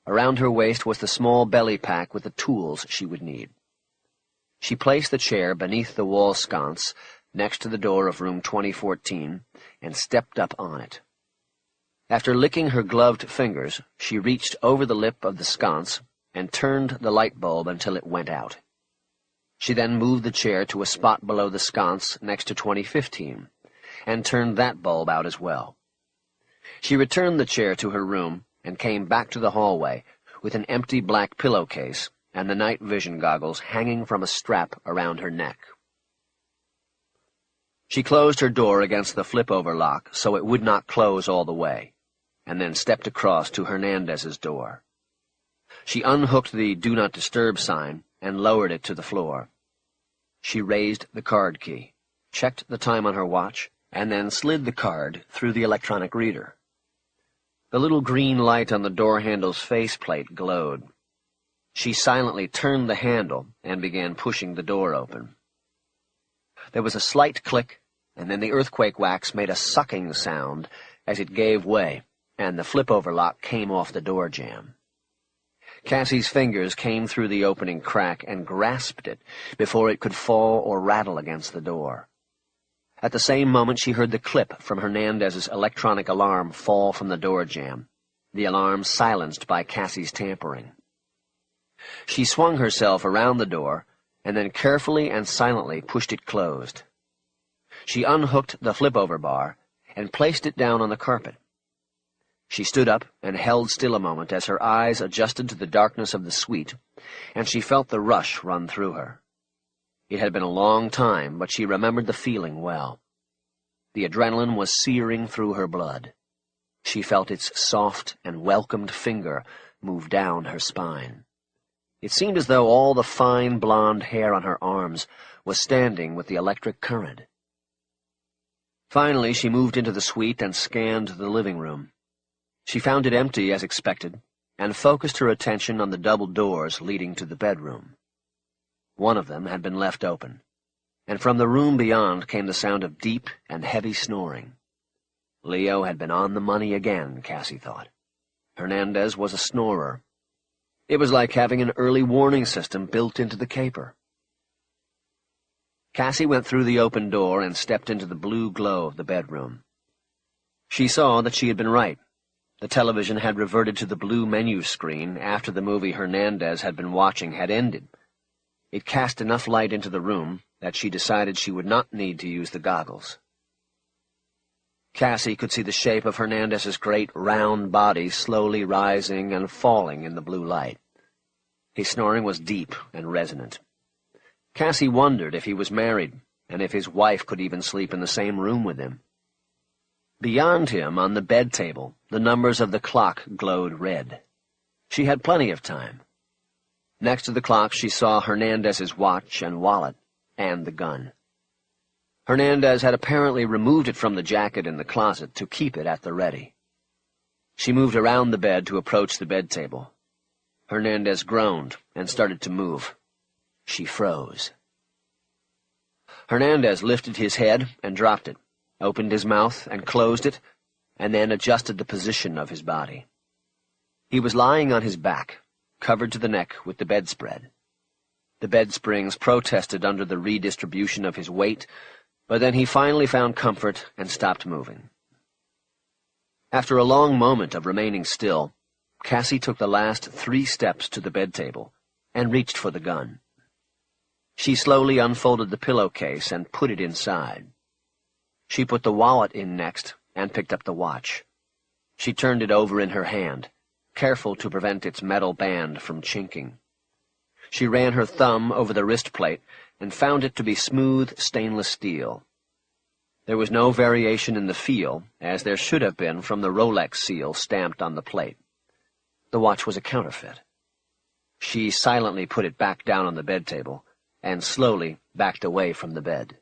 Around her waist was the small belly pack with the tools she would need. She placed the chair beneath the wall sconce next to the door of room 2014 and stepped up on it. After licking her gloved fingers, she reached over the lip of the sconce and turned the light bulb until it went out. She then moved the chair to a spot below the sconce next to 2015 and turned that bulb out as well. She returned the chair to her room and came back to the hallway with an empty black pillowcase and the night vision goggles hanging from a strap around her neck. She closed her door against the flip-over lock so it would not close all the way, and then stepped across to Hernandez's door. She unhooked the Do Not Disturb sign and lowered it to the floor. She raised the card key, checked the time on her watch, and then slid the card through the electronic reader. The little green light on the door handle's faceplate glowed. She silently turned the handle and began pushing the door open. There was a slight click, and then the earthquake wax made a sucking sound as it gave way, and the flip-over lock came off the door jamb. Cassie's fingers came through the opening crack and grasped it before it could fall or rattle against the door. At the same moment she heard the clip from Hernandez's electronic alarm fall from the door jamb, the alarm silenced by Cassie's tampering. She swung herself around the door and then carefully and silently pushed it closed. She unhooked the flip-over bar and placed it down on the carpet. She stood up and held still a moment as her eyes adjusted to the darkness of the suite, and she felt the rush run through her. It had been a long time, but she remembered the feeling well. The adrenaline was searing through her blood. She felt its soft and welcomed finger move down her spine. It seemed as though all the fine blonde hair on her arms was standing with the electric current. Finally, she moved into the suite and scanned the living room. She found it empty as expected, and focused her attention on the double doors leading to the bedroom. One of them had been left open, and from the room beyond came the sound of deep and heavy snoring. Leo had been on the money again, Cassie thought. Hernandez was a snorer. It was like having an early warning system built into the caper. Cassie went through the open door and stepped into the blue glow of the bedroom. She saw that she had been right. The television had reverted to the blue menu screen after the movie Hernandez had been watching had ended. It cast enough light into the room that she decided she would not need to use the goggles. Cassie could see the shape of Hernandez's great round body slowly rising and falling in the blue light. His snoring was deep and resonant. Cassie wondered if he was married, and if his wife could even sleep in the same room with him. Beyond him, on the bed table, the numbers of the clock glowed red. She had plenty of time. Next to the clock she saw Hernandez's watch and wallet, and the gun. Hernandez had apparently removed it from the jacket in the closet to keep it at the ready. She moved around the bed to approach the bed table. Hernandez groaned and started to move. She froze. Hernandez lifted his head and dropped it, opened his mouth and closed it, and then adjusted the position of his body. He was lying on his back, covered to the neck with the bedspread. The bed springs protested under the redistribution of his weight, but then he finally found comfort and stopped moving. After a long moment of remaining still, Cassie took the last 3 steps to the bed table and reached for the gun. She slowly unfolded the pillowcase and put it inside. She put the wallet in next and picked up the watch. She turned it over in her hand, careful to prevent its metal band from chinking. She ran her thumb over the wrist plate and found it to be smooth stainless steel. There was no variation in the feel, as there should have been from the Rolex seal stamped on the plate. The watch was a counterfeit. She silently put it back down on the bed table and slowly backed away from the bed.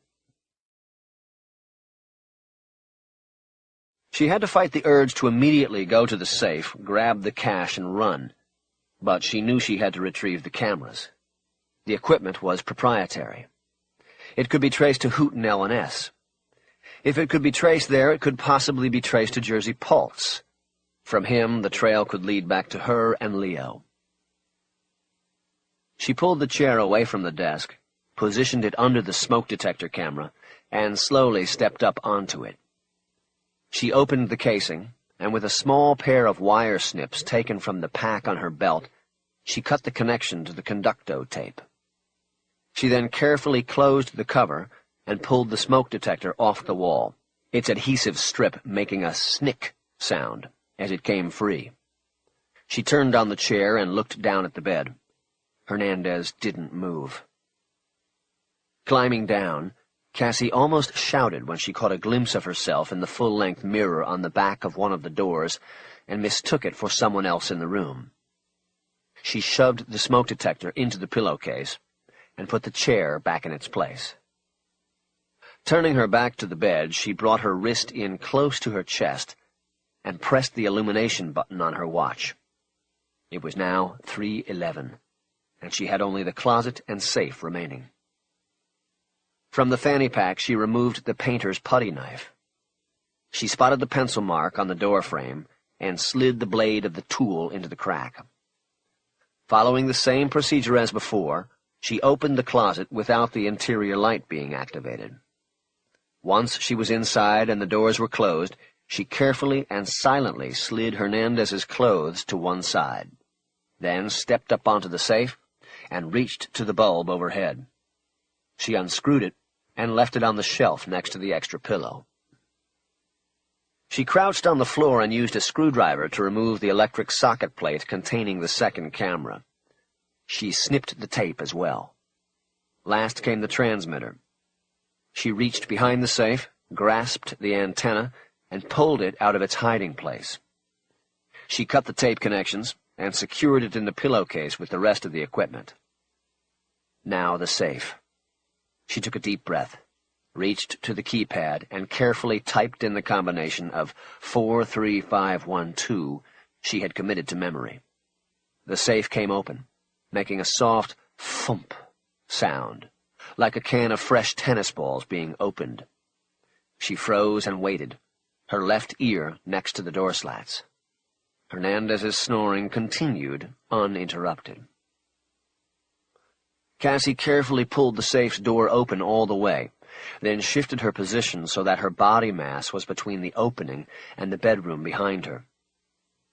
She had to fight the urge to immediately go to the safe, grab the cash, and run, but she knew she had to retrieve the cameras. The equipment was proprietary. It could be traced to Hooten L&S. If it could be traced there, it could possibly be traced to Jersey Pulse. From him, the trail could lead back to her and Leo. She pulled the chair away from the desk, positioned it under the smoke detector camera, and slowly stepped up onto it. She opened the casing, and with a small pair of wire snips taken from the pack on her belt, she cut the connection to the conducto tape. She then carefully closed the cover and pulled the smoke detector off the wall, its adhesive strip making a snick sound as it came free. She turned on the chair and looked down at the bed. Hernandez didn't move. Climbing down, Cassie almost shouted when she caught a glimpse of herself in the full-length mirror on the back of one of the doors and mistook it for someone else in the room. She shoved the smoke detector into the pillowcase and put the chair back in its place. Turning her back to the bed, she brought her wrist in close to her chest and pressed the illumination button on her watch. It was now 3:11, and she had only the closet and safe remaining. From the fanny pack, she removed the painter's putty knife. She spotted the pencil mark on the door frame and slid the blade of the tool into the crack. Following the same procedure as before, she opened the closet without the interior light being activated. Once she was inside and the doors were closed, she carefully and silently slid Hernandez's clothes to one side, then stepped up onto the safe and reached to the bulb overhead. She unscrewed it and left it on the shelf next to the extra pillow. She crouched on the floor and used a screwdriver to remove the electric socket plate containing the second camera. She snipped the tape as well. Last came the transmitter. She reached behind the safe, grasped the antenna, and pulled it out of its hiding place. She cut the tape connections and secured it in the pillowcase with the rest of the equipment. Now the safe. She took a deep breath, reached to the keypad, and carefully typed in the combination of 43512 she had committed to memory. The safe came open, making a soft thump sound, like a can of fresh tennis balls being opened. She froze and waited, her left ear next to the door slats. Hernandez's snoring continued uninterrupted. Cassie carefully pulled the safe's door open all the way, then shifted her position so that her body mass was between the opening and the bedroom behind her.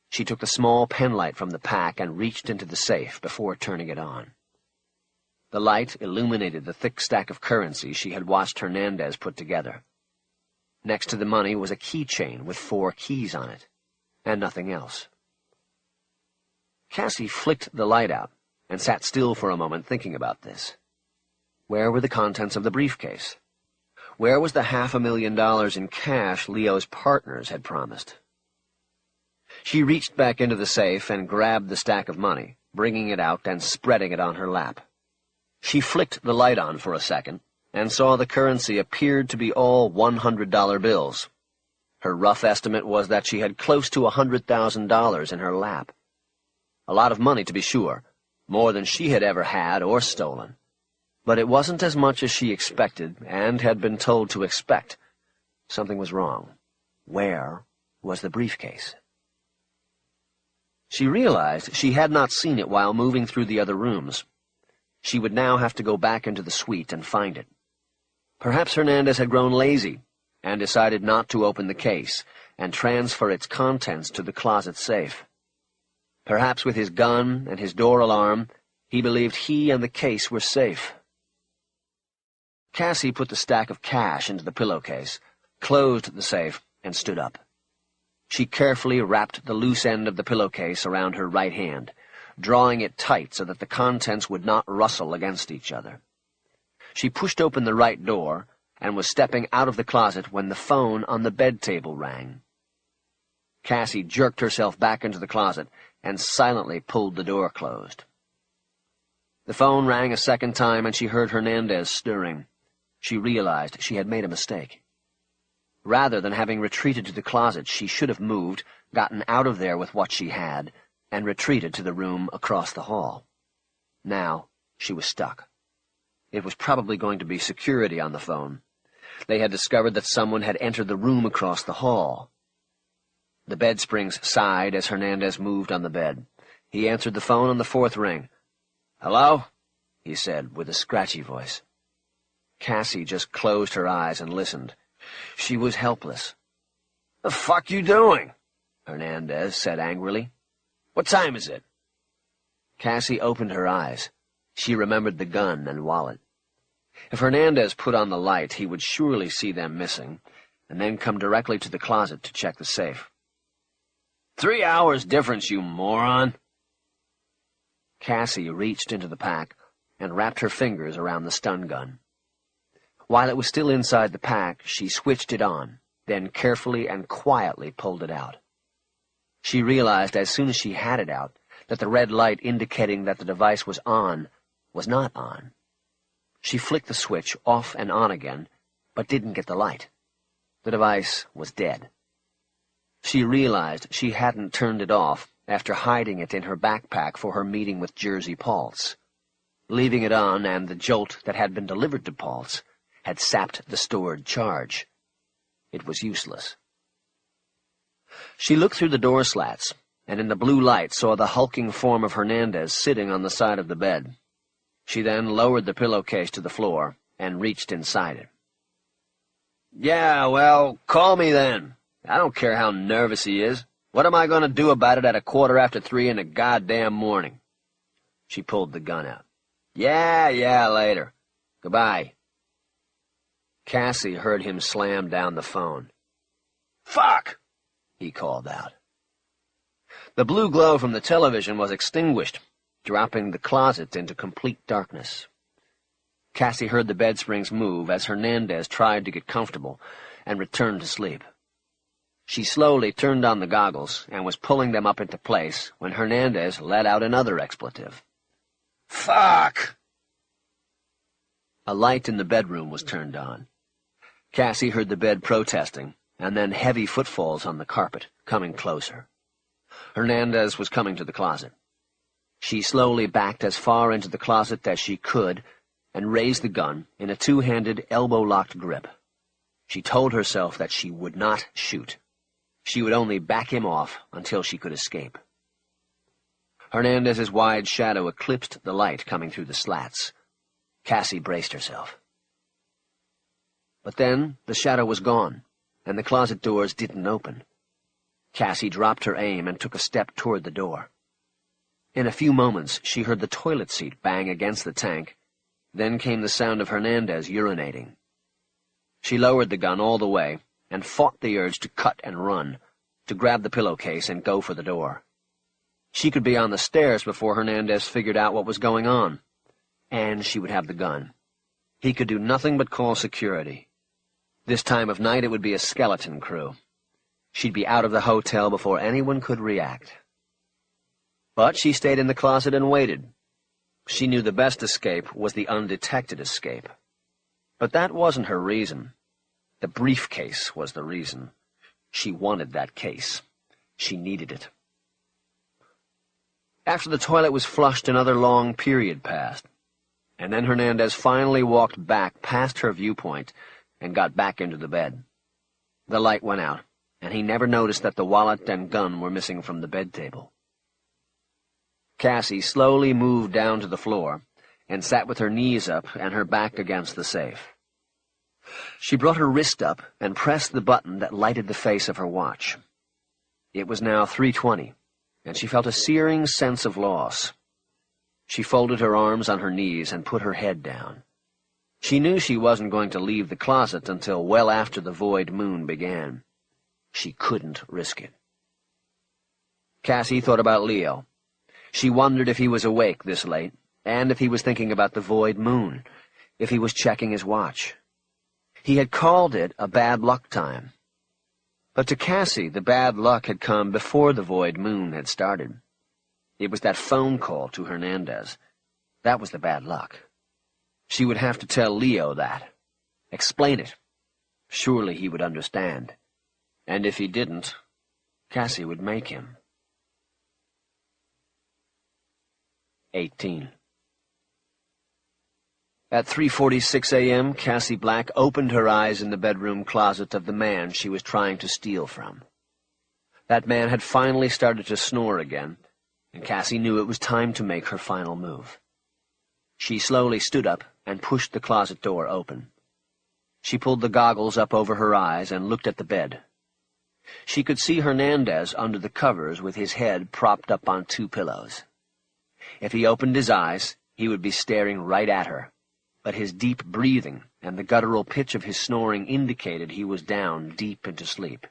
She took the small penlight from the pack and reached into the safe before turning it on. The light illuminated the thick stack of currency she had watched Hernandez put together. Next to the money was a keychain with 4 keys on it, and nothing else. Cassie flicked the light out and sat still for a moment thinking about this. Where were the contents of the briefcase? Where was the $500,000 in cash Leo's partners had promised? She reached back into the safe and grabbed the stack of money, bringing it out and spreading it on her lap. She flicked the light on for a second and saw the currency appeared to be all $100 bills. Her rough estimate was that she had close to $100,000 in her lap. A lot of money, to be sure, more than she had ever had or stolen. But it wasn't as much as she expected and had been told to expect. Something was wrong. Where was the briefcase? She realized she had not seen it while moving through the other rooms. She would now have to go back into the suite and find it. Perhaps Hernandez had grown lazy and decided not to open the case and transfer its contents to the closet safe. Perhaps with his gun and his door alarm, he believed he and the case were safe. Cassie put the stack of cash into the pillowcase, closed the safe, and stood up. She carefully wrapped the loose end of the pillowcase around her right hand, drawing it tight so that the contents would not rustle against each other. She pushed open the right door and was stepping out of the closet when the phone on the bed table rang. Cassie jerked herself back into the closet and silently pulled the door closed. The phone rang a second time, and she heard Hernandez stirring. She realized she had made a mistake. Rather than having retreated to the closet, she should have moved, gotten out of there with what she had, and retreated to the room across the hall. Now she was stuck. It was probably going to be security on the phone. They had discovered that someone had entered the room across the hall. The bed springs sighed as Hernandez moved on the bed. He answered the phone on the fourth ring. "Hello?" he said, with a scratchy voice. Cassie just closed her eyes and listened. She was helpless. "The fuck you doing?" Hernandez said angrily. "What time is it?" Cassie opened her eyes. She remembered the gun and wallet. If Hernandez put on the light, he would surely see them missing, and then come directly to the closet to check the safe. 3 hours difference, you moron! Cassie reached into the pack and wrapped her fingers around the stun gun. While it was still inside the pack, she switched it on, then carefully and quietly pulled it out. She realized as soon as she had it out that the red light indicating that the device was on was not on. She flicked the switch off and on again, but didn't get the light. The device was dead. She realized she hadn't turned it off after hiding it in her backpack for her meeting with Jersey Paltz. Leaving it on and the jolt that had been delivered to Paltz had sapped the stored charge. It was useless. She looked through the door slats, and in the blue light saw the hulking form of Hernandez sitting on the side of the bed. She then lowered the pillowcase to the floor and reached inside it. "Yeah, well, call me then. I don't care how nervous he is. What am I going to do about it at 3:15 in the goddamn morning?" She pulled the gun out. Yeah, later. Goodbye." Cassie heard him slam down the phone. "Fuck!" he called out. The blue glow from the television was extinguished, dropping the closet into complete darkness. Cassie heard the bed springs move as Hernandez tried to get comfortable and returned to sleep. She slowly turned on the goggles and was pulling them up into place when Hernandez let out another expletive. "Fuck!" A light in the bedroom was turned on. Cassie heard the bed protesting, and then heavy footfalls on the carpet, coming closer. Hernandez was coming to the closet. She slowly backed as far into the closet as she could and raised the gun in a two-handed, elbow-locked grip. She told herself that she would not shoot. She would only back him off until she could escape. Hernandez's wide shadow eclipsed the light coming through the slats. Cassie braced herself. But then the shadow was gone, and the closet doors didn't open. Cassie dropped her aim and took a step toward the door. In a few moments she heard the toilet seat bang against the tank. Then came the sound of Hernandez urinating. She lowered the gun all the way and fought the urge to cut and run, to grab the pillowcase and go for the door. She could be on the stairs before Hernandez figured out what was going on. And she would have the gun. He could do nothing but call security. This time of night it would be a skeleton crew. She'd be out of the hotel before anyone could react. But she stayed in the closet and waited. She knew the best escape was the undetected escape. But that wasn't her reason. The briefcase was the reason. She wanted that case. She needed it. After the toilet was flushed, another long period passed, and then Hernandez finally walked back past her viewpoint and got back into the bed. The light went out, and he never noticed that the wallet and gun were missing from the bed table. Cassie slowly moved down to the floor and sat with her knees up and her back against the safe. She brought her wrist up and pressed the button that lighted the face of her watch. It was now 3:20, and she felt a searing sense of loss. She folded her arms on her knees and put her head down. She knew she wasn't going to leave the closet until well after the void moon began. She couldn't risk it. Cassie thought about Leo. She wondered if he was awake this late, and if he was thinking about the void moon, if he was checking his watch. He had called it a bad luck time. But to Cassie, the bad luck had come before the void moon had started. It was that phone call to Hernandez. That was the bad luck. She would have to tell Leo that. Explain it. Surely he would understand. And if he didn't, Cassie would make him. 18. At 3:46 a.m., Cassie Black opened her eyes in the bedroom closet of the man she was trying to steal from. That man had finally started to snore again, and Cassie knew it was time to make her final move. She slowly stood up and pushed the closet door open. She pulled the goggles up over her eyes and looked at the bed. She could see Hernandez under the covers with his head propped up on 2 pillows. If he opened his eyes, he would be staring right at her, but his deep breathing and the guttural pitch of his snoring indicated he was down deep into sleep.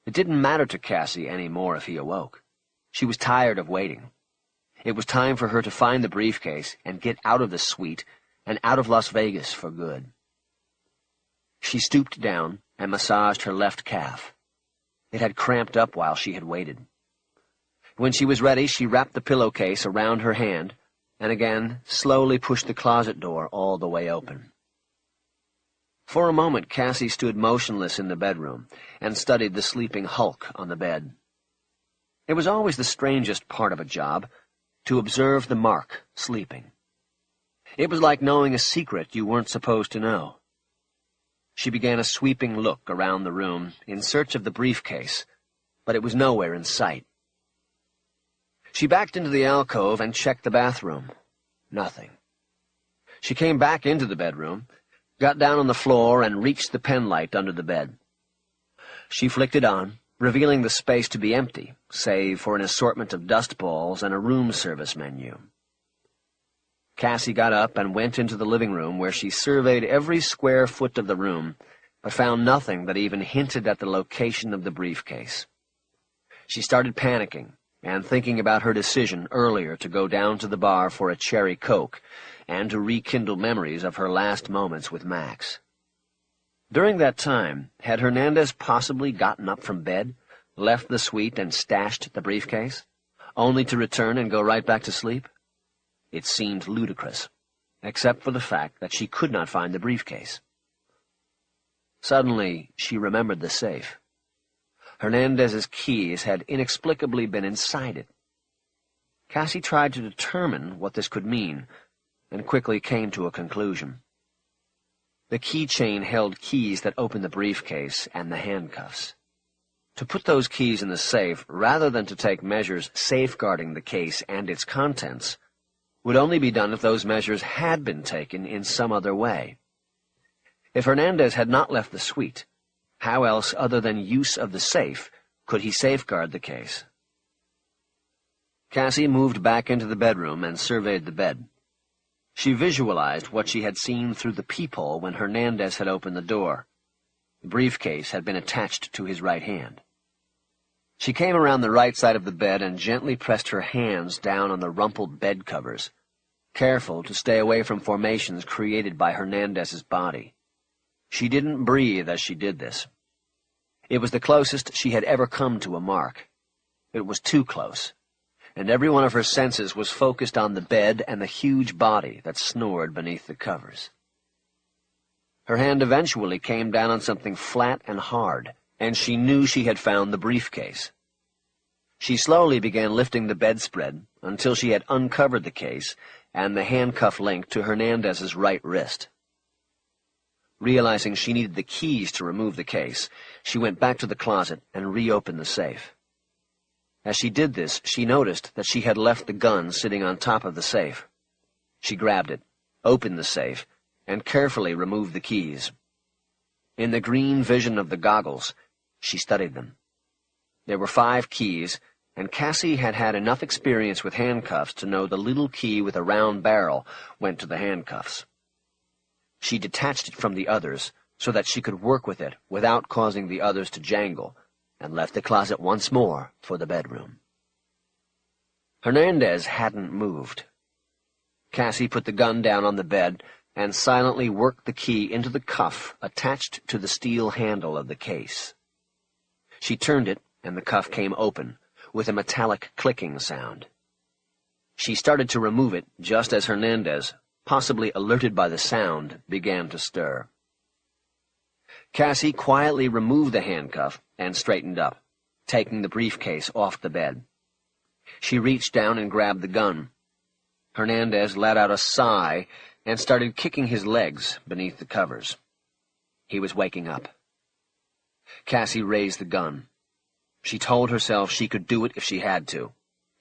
It didn't matter to Cassie any more if he awoke. She was tired of waiting. It was time for her to find the briefcase and get out of the suite and out of Las Vegas for good. She stooped down and massaged her left calf. It had cramped up while she had waited. When she was ready, she wrapped the pillowcase around her hand and again slowly pushed the closet door all the way open. For a moment, Cassie stood motionless in the bedroom and studied the sleeping hulk on the bed. It was always the strangest part of a job, to observe the mark sleeping. It was like knowing a secret you weren't supposed to know. She began a sweeping look around the room in search of the briefcase, but it was nowhere in sight. She backed into the alcove and checked the bathroom. Nothing. She came back into the bedroom, got down on the floor, and reached the pen light under the bed. She flicked it on, revealing the space to be empty, save for an assortment of dust balls and a room service menu. Cassie got up and went into the living room, where she surveyed every square foot of the room, but found nothing that even hinted at the location of the briefcase. She started panicking and thinking about her decision earlier to go down to the bar for a cherry Coke and to rekindle memories of her last moments with Max. During that time, had Hernandez possibly gotten up from bed, left the suite, and stashed the briefcase, only to return and go right back to sleep? It seemed ludicrous, except for the fact that she could not find the briefcase. Suddenly, she remembered the safe. Hernandez's keys had inexplicably been inside it. Cassie tried to determine what this could mean, and quickly came to a conclusion. The keychain held keys that opened the briefcase and the handcuffs. To put those keys in the safe, rather than to take measures safeguarding the case and its contents, would only be done if those measures had been taken in some other way. If Hernandez had not left the suite, how else other than use of the safe could he safeguard the case? Cassie moved back into the bedroom and surveyed the bed. She visualized what she had seen through the peephole when Hernandez had opened the door. The briefcase had been attached to his right hand. She came around the right side of the bed and gently pressed her hands down on the rumpled bed covers, careful to stay away from formations created by Hernandez's body. She didn't breathe as she did this. It was the closest she had ever come to a mark. It was too close, and every one of her senses was focused on the bed and the huge body that snored beneath the covers. Her hand eventually came down on something flat and hard, and she knew she had found the briefcase. She slowly began lifting the bedspread until she had uncovered the case and the handcuff link to Hernandez's right wrist. Realizing she needed the keys to remove the case, she went back to the closet and reopened the safe. As she did this, she noticed that she had left the gun sitting on top of the safe. She grabbed it, opened the safe, and carefully removed the keys. In the green vision of the goggles, she studied them. There were 5 keys, and Cassie had had enough experience with handcuffs to know the little key with a round barrel went to the handcuffs. She detached it from the others so that she could work with it without causing the others to jangle, and left the closet once more for the bedroom. Hernandez hadn't moved. Cassie put the gun down on the bed and silently worked the key into the cuff attached to the steel handle of the case. She turned it, and the cuff came open, with a metallic clicking sound. She started to remove it just as Hernandez, possibly alerted by the sound, began to stir. Cassie quietly removed the handcuff and straightened up, taking the briefcase off the bed. She reached down and grabbed the gun. Hernandez let out a sigh and started kicking his legs beneath the covers. He was waking up. Cassie raised the gun. She told herself she could do it if she had to.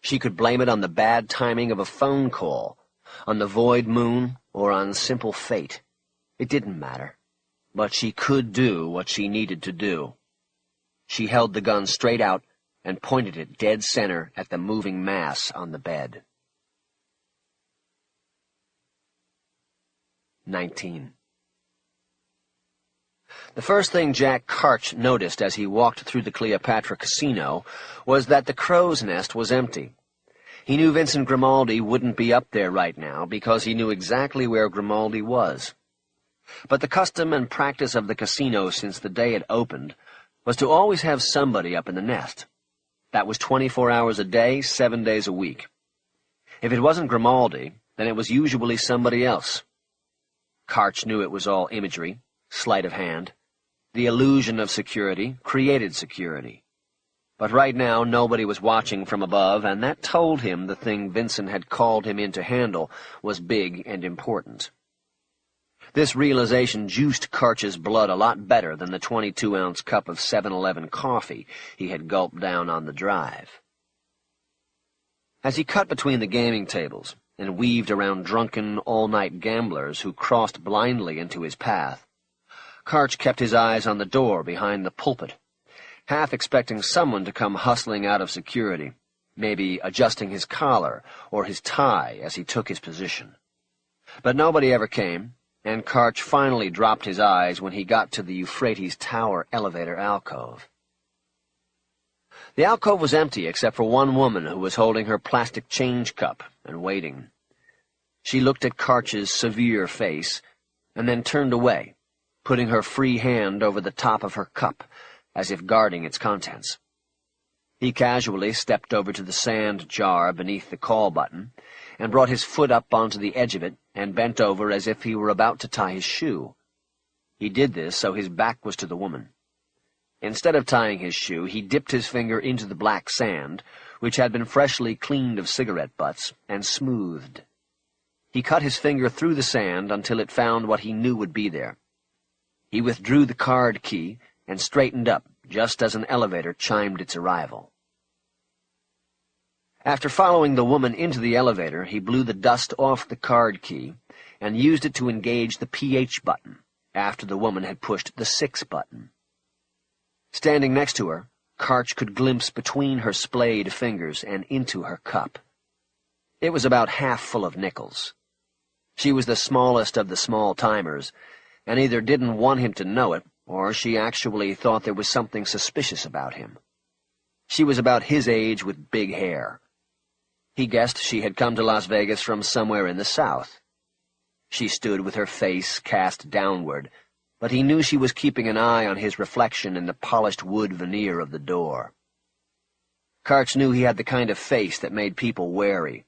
She could blame it on the bad timing of a phone call, on the void moon, or on simple fate. It didn't matter. But she could do what she needed to do. She held the gun straight out and pointed it dead center at the moving mass on the bed. 19. The first thing Jack Karch noticed as he walked through the Cleopatra Casino was that the crow's nest was empty. He knew Vincent Grimaldi wouldn't be up there right now because he knew exactly where Grimaldi was. But the custom and practice of the casino since the day it opened was to always have somebody up in the nest. That was 24 hours a day, 7 days a week. If it wasn't Grimaldi, then it was usually somebody else. Karch knew it was all imagery, sleight of hand. The illusion of security created security. But right now nobody was watching from above, and that told him the thing Vincent had called him in to handle was big and important. This realization juiced Karch's blood a lot better than the 22-ounce cup of 7-Eleven coffee he had gulped down on the drive. As he cut between the gaming tables and weaved around drunken, all-night gamblers who crossed blindly into his path, Karch kept his eyes on the door behind the pulpit, half expecting someone to come hustling out of security, maybe adjusting his collar or his tie as he took his position. But nobody ever came, and Karch finally dropped his eyes when he got to the Euphrates Tower elevator alcove. The alcove was empty except for one woman who was holding her plastic change cup and waiting. She looked at Karch's severe face and then turned away, putting her free hand over the top of her cup, as if guarding its contents. He casually stepped over to the sand jar beneath the call button and brought his foot up onto the edge of it and bent over as if he were about to tie his shoe. He did this so his back was to the woman. Instead of tying his shoe, he dipped his finger into the black sand, which had been freshly cleaned of cigarette butts, and smoothed. He cut his finger through the sand until it found what he knew would be there. He withdrew the card key and straightened up just as an elevator chimed its arrival. After following the woman into the elevator, he blew the dust off the card key and used it to engage the PH button after the woman had pushed the 6 button. Standing next to her, Karch could glimpse between her splayed fingers and into her cup. It was about half full of nickels. She was the smallest of the small-timers, and either didn't want him to know it, or she actually thought there was something suspicious about him. She was about his age with big hair. He guessed she had come to Las Vegas from somewhere in the South. She stood with her face cast downward, but he knew she was keeping an eye on his reflection in the polished wood veneer of the door. Karch knew he had the kind of face that made people wary.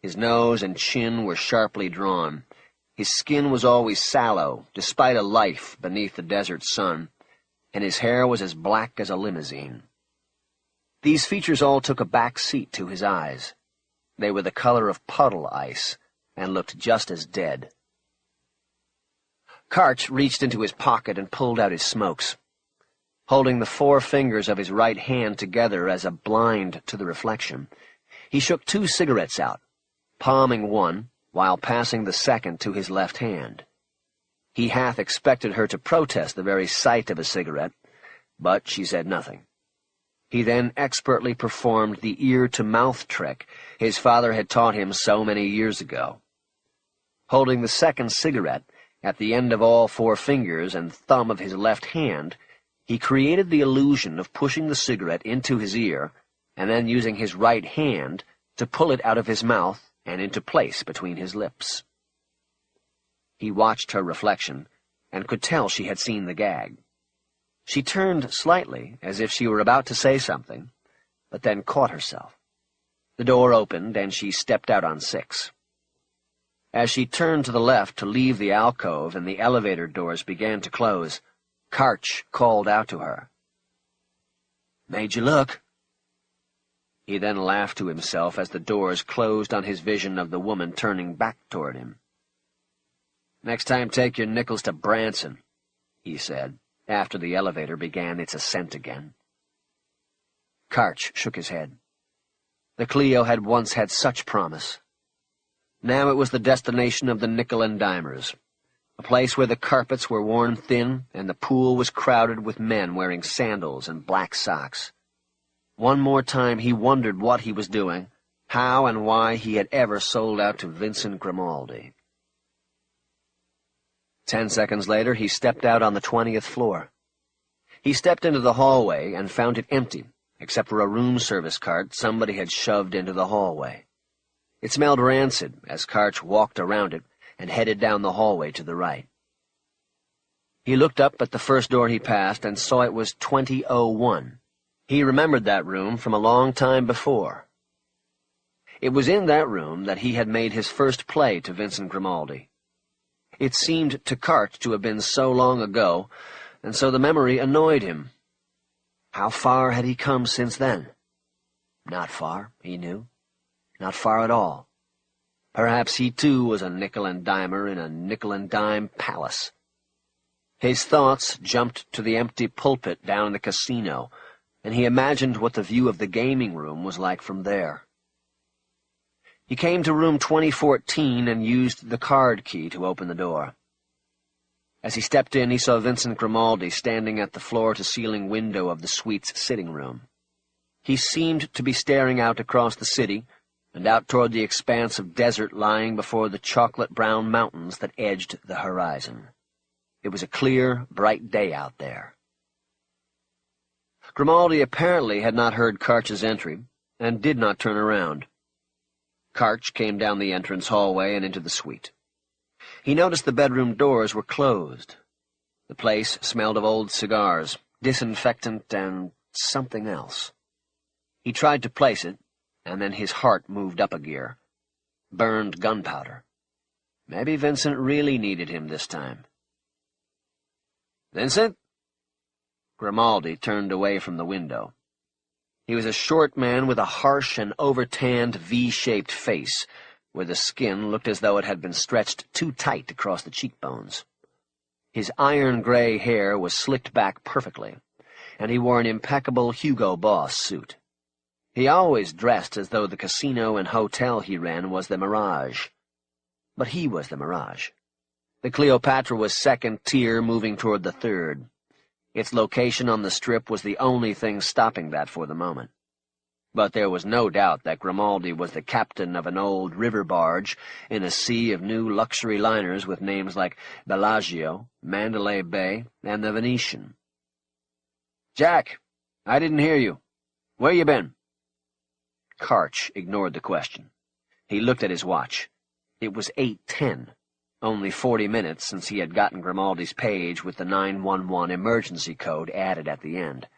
His nose and chin were sharply drawn. His skin was always sallow, despite a life beneath the desert sun, and his hair was as black as a limousine. These features all took a back seat to his eyes. They were the color of puddle ice, and looked just as dead. Karch reached into his pocket and pulled out his smokes. Holding the 4 fingers of his right hand together as a blind to the reflection, he shook 2 cigarettes out, palming one while passing the second to his left hand. He half expected her to protest the very sight of a cigarette, but she said nothing. He then expertly performed the ear-to-mouth trick his father had taught him so many years ago. Holding the second cigarette at the end of all 4 fingers and thumb of his left hand, he created the illusion of pushing the cigarette into his ear and then using his right hand to pull it out of his mouth and into place between his lips. He watched her reflection and could tell she had seen the gag. She turned slightly, as if she were about to say something, but then caught herself. The door opened, and she stepped out on 6. As she turned to the left to leave the alcove and the elevator doors began to close, Karch called out to her. "Made you look." He then laughed to himself as the doors closed on his vision of the woman turning back toward him. Next time take your nickels to Branson, he said, after the elevator began its ascent again. Karch shook his head. The Clio had once had such promise. Now it was the destination of the nickel-and-dimers, a place where the carpets were worn thin and the pool was crowded with men wearing sandals and black socks. One more time he wondered what he was doing, how and why he had ever sold out to Vincent Grimaldi. 10 seconds later, he stepped out on the 20th floor. He stepped into the hallway and found it empty, except for a room service cart somebody had shoved into the hallway. It smelled rancid as Karch walked around it and headed down the hallway to the right. He looked up at the first door he passed and saw it was 2001. He remembered that room from a long time before. It was in that room that he had made his first play to Vincent Grimaldi. It seemed to Karch to have been so long ago, and so the memory annoyed him. How far had he come since then? Not far, he knew. Not far at all. Perhaps he, too, was a nickel-and-dimer in a nickel-and-dime palace. His thoughts jumped to the empty pulpit down in the casino, and he imagined what the view of the gaming room was like from there. He came to room 2014 and used the card key to open the door. As he stepped in, he saw Vincent Grimaldi standing at the floor-to-ceiling window of the suite's sitting room. He seemed to be staring out across the city and out toward the expanse of desert lying before the chocolate-brown mountains that edged the horizon. It was a clear, bright day out there. Grimaldi apparently had not heard Karch's entry and did not turn around. Karch came down the entrance hallway and into the suite. He noticed the bedroom doors were closed. The place smelled of old cigars, disinfectant, and something else. He tried to place it, and then his heart moved up a gear. Burned gunpowder. Maybe Vincent really needed him this time. "Vincent?" Grimaldi turned away from the window. He was a short man with a harsh and over-tanned V-shaped face, where the skin looked as though it had been stretched too tight across the cheekbones. His iron-gray hair was slicked back perfectly, and he wore an impeccable Hugo Boss suit. He always dressed as though the casino and hotel he ran was the Mirage. But he was the Mirage. The Cleopatra was second tier, moving toward the third. Its location on the Strip was the only thing stopping that for the moment. But there was no doubt that Grimaldi was the captain of an old river barge in a sea of new luxury liners with names like Bellagio, Mandalay Bay, and the Venetian. "Jack, I didn't hear you. Where you been?" Karch ignored the question. He looked at his watch. It was 8:10. Only 40 minutes since he had gotten Grimaldi's page with the 911 emergency code added at the end.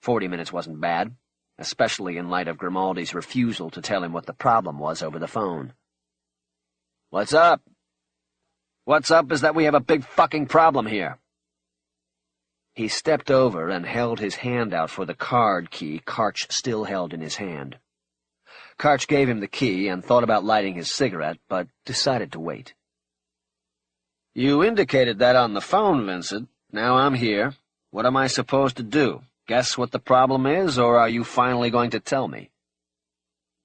40 minutes wasn't bad, especially in light of Grimaldi's refusal to tell him what the problem was over the phone. "What's up?" "What's up is that we have a big fucking problem here." He stepped over and held his hand out for the card key Karch still held in his hand. Karch gave him the key and thought about lighting his cigarette, but decided to wait. "You indicated that on the phone, Vincent. Now I'm here. What am I supposed to do? Guess what the problem is, or are you finally going to tell me?"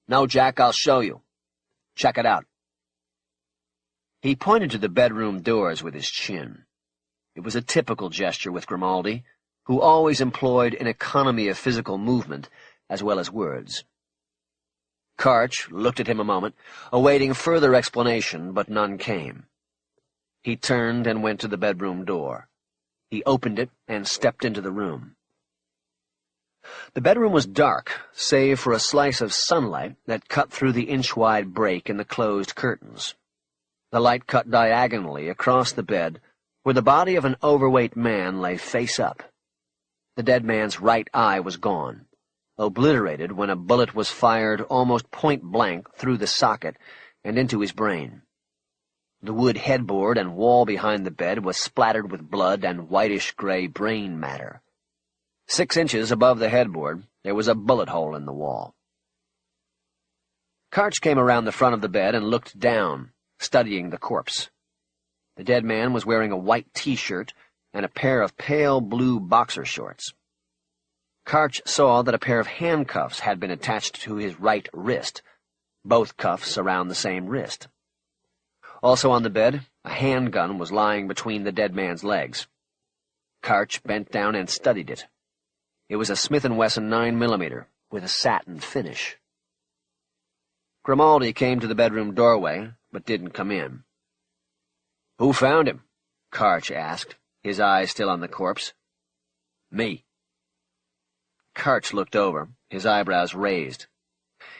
"No, Jack, I'll show you. Check it out." He pointed to the bedroom doors with his chin. It was a typical gesture with Grimaldi, who always employed an economy of physical movement as well as words. Karch looked at him a moment, awaiting further explanation, but none came. He turned and went to the bedroom door. He opened it and stepped into the room. The bedroom was dark, save for a slice of sunlight that cut through the inch-wide break in the closed curtains. The light cut diagonally across the bed, where the body of an overweight man lay face up. The dead man's right eye was gone, obliterated when a bullet was fired almost point-blank through the socket and into his brain. The wood headboard and wall behind the bed was splattered with blood and whitish-gray brain matter. 6 inches above the headboard, there was a bullet hole in the wall. Karch came around the front of the bed and looked down, studying the corpse. The dead man was wearing a white T-shirt and a pair of pale blue boxer shorts. Karch saw that a pair of handcuffs had been attached to his right wrist, both cuffs around the same wrist. Also on the bed, a handgun was lying between the dead man's legs. Karch bent down and studied it. It was a Smith & Wesson 9mm with a satin finish. Grimaldi came to the bedroom doorway, but didn't come in. "Who found him?" Karch asked, his eyes still on the corpse. "Me." Karch looked over, his eyebrows raised.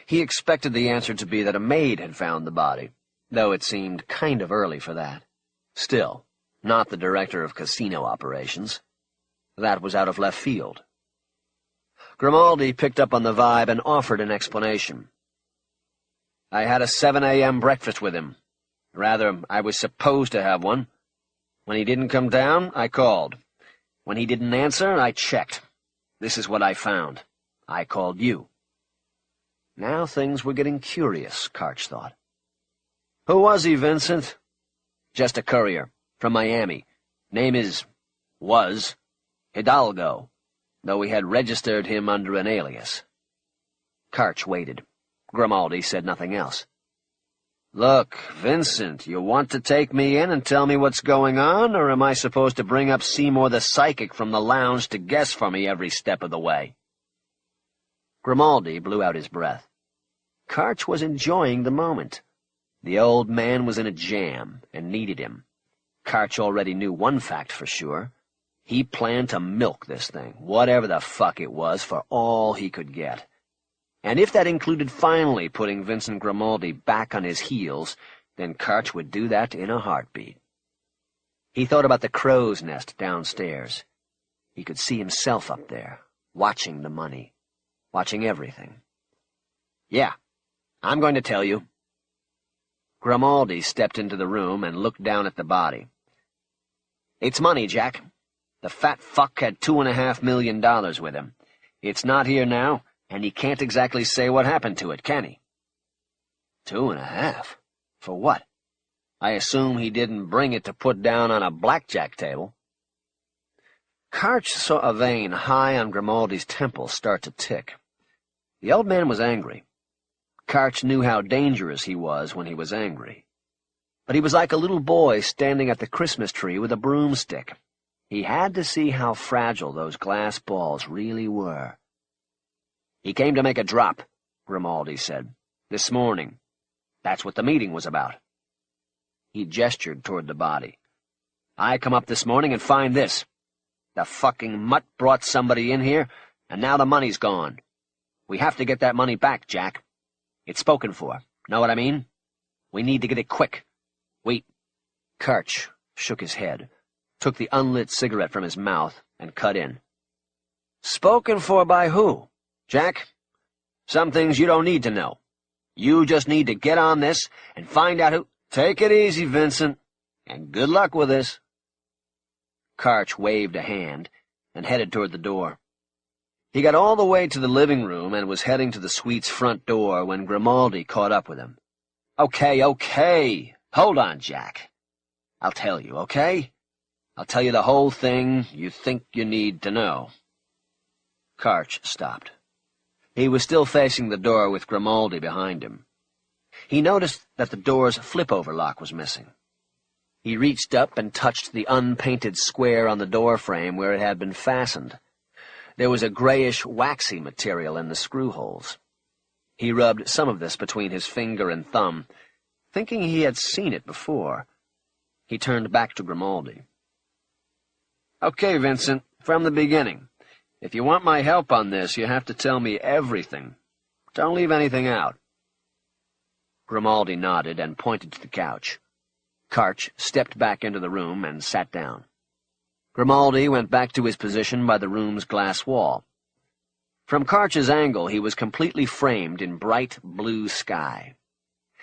He expected the answer to be that a maid had found the body, though it seemed kind of early for that. Still, not the director of casino operations. That was out of left field. Grimaldi picked up on the vibe and offered an explanation. "I had a 7 a.m. breakfast with him. Rather, I was supposed to have one. When he didn't come down, I called. When he didn't answer, I checked. This is what I found. I called you." Now things were getting curious, Karch thought. "Who was he, Vincent?" "Just a courier, from Miami. Name was Hidalgo, though we had registered him under an alias." Karch waited. Grimaldi said nothing else. "Look, Vincent, you want to take me in and tell me what's going on, or am I supposed to bring up Seymour the psychic from the lounge to guess for me every step of the way?" Grimaldi blew out his breath. Karch was enjoying the moment. The old man was in a jam and needed him. Karch already knew one fact for sure. He planned to milk this thing, whatever the fuck it was, for all he could get. And if that included finally putting Vincent Grimaldi back on his heels, then Karch would do that in a heartbeat. He thought about the crow's nest downstairs. He could see himself up there, watching the money, watching everything. "Yeah, I'm going to tell you." Grimaldi stepped into the room and looked down at the body. "It's money, Jack. The fat fuck had $2.5 million with him. It's not here now, and he can't exactly say what happened to it, can he?" "2.5? For what? I assume he didn't bring it to put down on a blackjack table." Karch saw a vein high on Grimaldi's temple start to tick. The old man was angry. Karch knew how dangerous he was when he was angry. But he was like a little boy standing at the Christmas tree with a broomstick. He had to see how fragile those glass balls really were. "He came to make a drop," Grimaldi said. "This morning. That's what the meeting was about." He gestured toward the body. "I come up this morning and find this. The fucking mutt brought somebody in here, and now the money's gone. We have to get that money back, Jack. It's spoken for. Know what I mean? We need to get it quick. Karch shook his head, took the unlit cigarette from his mouth, and cut in. "Spoken for by who? Jack? Some things you don't need to know. You just need to get on this and find out who—" "Take it easy, Vincent, and good luck with this." Karch waved a hand and headed toward the door. He got all the way to the living room and was heading to the suite's front door when Grimaldi caught up with him. Okay. Hold on, Jack. I'll tell you, okay? I'll tell you the whole thing you think you need to know." Karch stopped. He was still facing the door with Grimaldi behind him. He noticed that the door's flip-over lock was missing. He reached up and touched the unpainted square on the door frame where it had been fastened. There was a grayish, waxy material in the screw holes. He rubbed some of this between his finger and thumb, thinking he had seen it before. He turned back to Grimaldi. "Okay, Vincent, from the beginning. If you want my help on this, you have to tell me everything. Don't leave anything out." Grimaldi nodded and pointed to the couch. Karch stepped back into the room and sat down. Grimaldi went back to his position by the room's glass wall. From Karch's angle, he was completely framed in bright blue sky.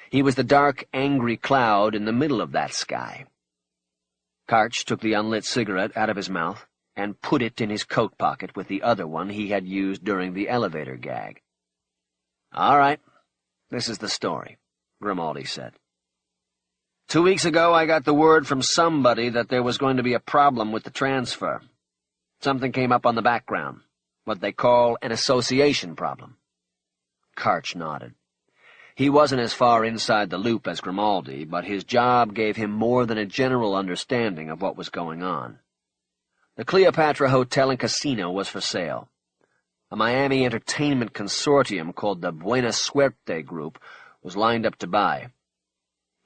He was the dark, angry cloud in the middle of that sky. Karch took the unlit cigarette out of his mouth and put it in his coat pocket with the other one he had used during the elevator gag. "All right, this is the story," Grimaldi said. 2 weeks ago I got the word from somebody that there was going to be a problem with the transfer. Something came up on the background, what they call an association problem." Karch nodded. He wasn't as far inside the loop as Grimaldi, but his job gave him more than a general understanding of what was going on. The Cleopatra Hotel and Casino was for sale. A Miami entertainment consortium called the Buena Suerte Group was lined up to buy.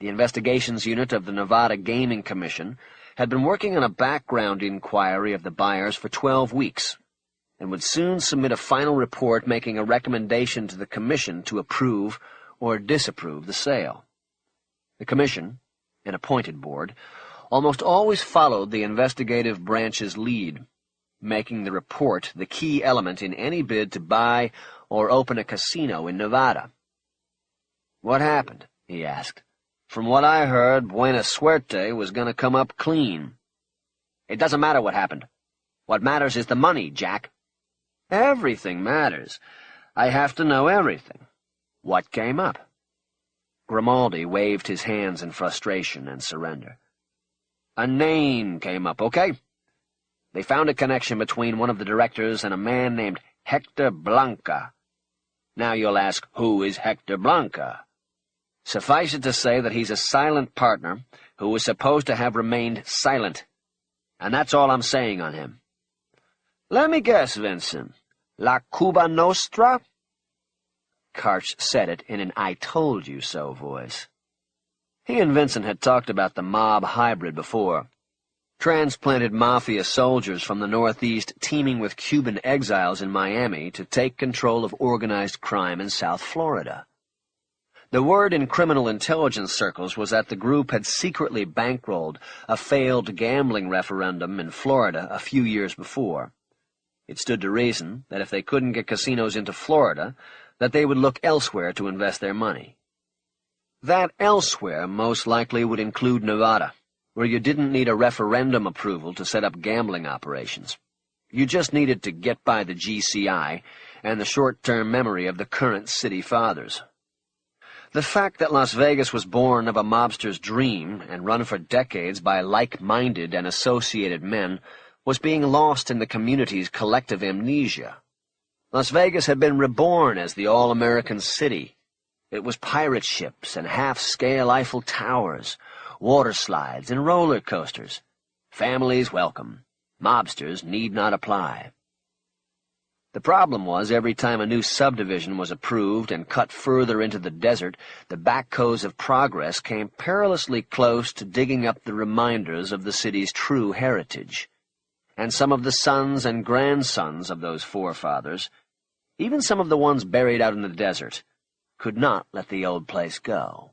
The investigations unit of the Nevada Gaming Commission had been working on a background inquiry of the buyers for 12 weeks, and would soon submit a final report making a recommendation to the commission to approve or disapprove the sale. The commission, an appointed board, almost always followed the investigative branch's lead, making the report the key element in any bid to buy or open a casino in Nevada. "What happened?" he asked. "From what I heard, Buena Suerte was going to come up clean." "It doesn't matter what happened. What matters is the money, Jack." "Everything matters. I have to know everything. What came up?" Grimaldi waved his hands in frustration and surrender. "A name came up, okay? They found a connection between one of the directors and a man named Hector Blanca. Now you'll ask, who is Hector Blanca? Suffice it to say that he's a silent partner who was supposed to have remained silent. And that's all I'm saying on him." "Let me guess, Vincent. La Cuba Nostra?" Karch said it in an I-told-you-so voice. He and Vincent had talked about the mob hybrid before. Transplanted mafia soldiers from the Northeast teaming with Cuban exiles in Miami to take control of organized crime in South Florida. The word in criminal intelligence circles was that the group had secretly bankrolled a failed gambling referendum in Florida a few years before. It stood to reason that if they couldn't get casinos into Florida, that they would look elsewhere to invest their money. That elsewhere most likely would include Nevada, where you didn't need a referendum approval to set up gambling operations. You just needed to get by the GCI and the short-term memory of the current city fathers. The fact that Las Vegas was born of a mobster's dream and run for decades by like-minded and associated men was being lost in the community's collective amnesia. Las Vegas had been reborn as the all-American city. It was pirate ships and half-scale Eiffel Towers, water slides and roller coasters. Families welcome. Mobsters need not apply. The problem was every time a new subdivision was approved and cut further into the desert, the backhoes of progress came perilously close to digging up the reminders of the city's true heritage. And some of the sons and grandsons of those forefathers, even some of the ones buried out in the desert, could not let the old place go.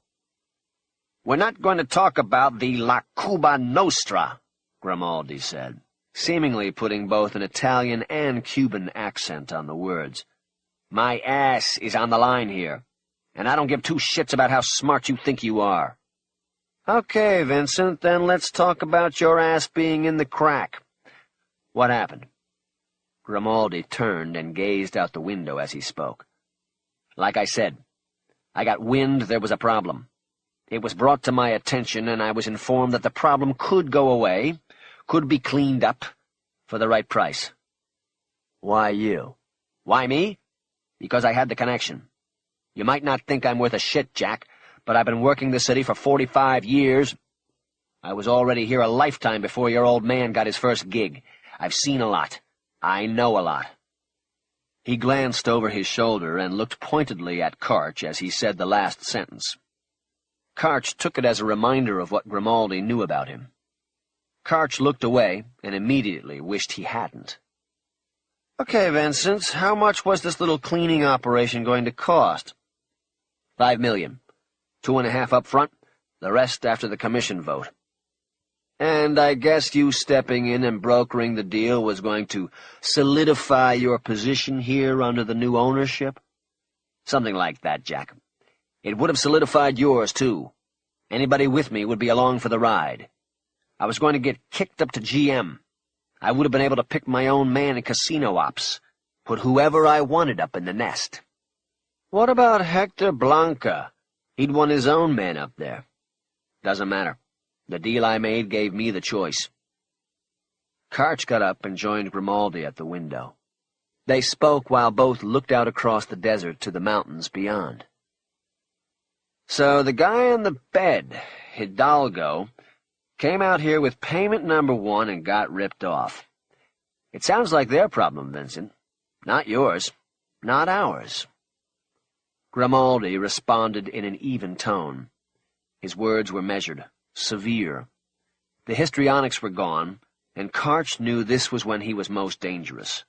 "We're not going to talk about the La Cuba Nostra," Grimaldi said, seemingly putting both an Italian and Cuban accent on the words. "My ass is on the line here, and I don't give two shits about how smart you think you are." "Okay, Vincent, then let's talk about your ass being in the crack. What happened?" Grimaldi turned and gazed out the window as he spoke. "Like I said, I got wind there was a problem. It was brought to my attention, and I was informed that the problem could go away, could be cleaned up, for the right price." "Why you?" "Why me? Because I had the connection. You might not think I'm worth a shit, Jack, but I've been working the city for 45 years. I was already here a lifetime before your old man got his first gig. I've seen a lot. I know a lot." He glanced over his shoulder and looked pointedly at Karch as he said the last sentence. Karch took it as a reminder of what Grimaldi knew about him. Karch looked away and immediately wished he hadn't. "Okay, Vincent, how much was this little cleaning operation going to cost?" $5 million. 2.5 up front, the rest after the commission vote. "And I guess you stepping in and brokering the deal was going to solidify your position here under the new ownership?" "Something like that, Jack. It would have solidified yours, too. Anybody with me would be along for the ride. I was going to get kicked up to GM. I would have been able to pick my own man in casino ops, put whoever I wanted up in the nest." "What about Hector Blanca? He'd won his own man up there." Doesn't matter. The deal I made gave me the choice. Karch got up and joined Grimaldi at the window. They spoke while both looked out across the desert to the mountains beyond. So the guy on the bed, Hidalgo, came out here with payment number 1 and got ripped off. It sounds like their problem, Vincent. Not yours. Not ours. Grimaldi responded in an even tone. His words were measured, severe. The histrionics were gone, and Karch knew this was when he was most dangerous,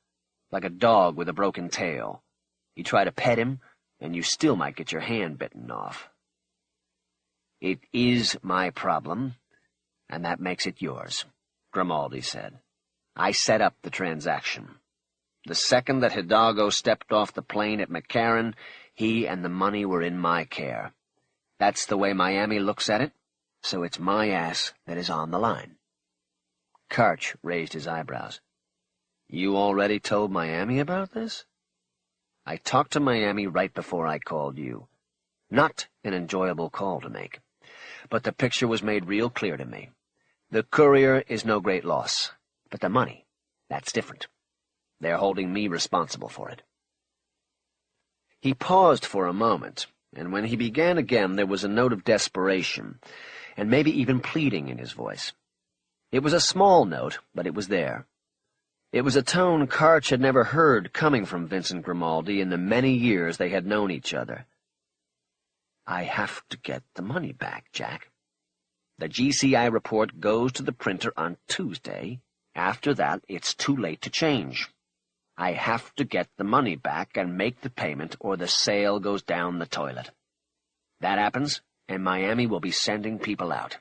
like a dog with a broken tail. You try to pet him, and you still might get your hand bitten off. It is my problem, and that makes it yours, Grimaldi said. I set up the transaction. The second that Hidalgo stepped off the plane at McCarran, he and the money were in my care. That's the way Miami looks at it, so it's my ass that is on the line. Karch raised his eyebrows. You already told Miami about this? I talked to Miami right before I called you. Not an enjoyable call to make, but the picture was made real clear to me. The courier is no great loss, but the money, that's different. They're holding me responsible for it. He paused for a moment, and when he began again there was a note of desperation, and maybe even pleading in his voice. It was a small note, but it was there. It was a tone Karch had never heard coming from Vincent Grimaldi in the many years they had known each other. I have to get the money back, Jack. The GCI report goes to the printer on Tuesday. After that, it's too late to change. I have to get the money back and make the payment, or the sale goes down the toilet. That happens, and Miami will be sending people out.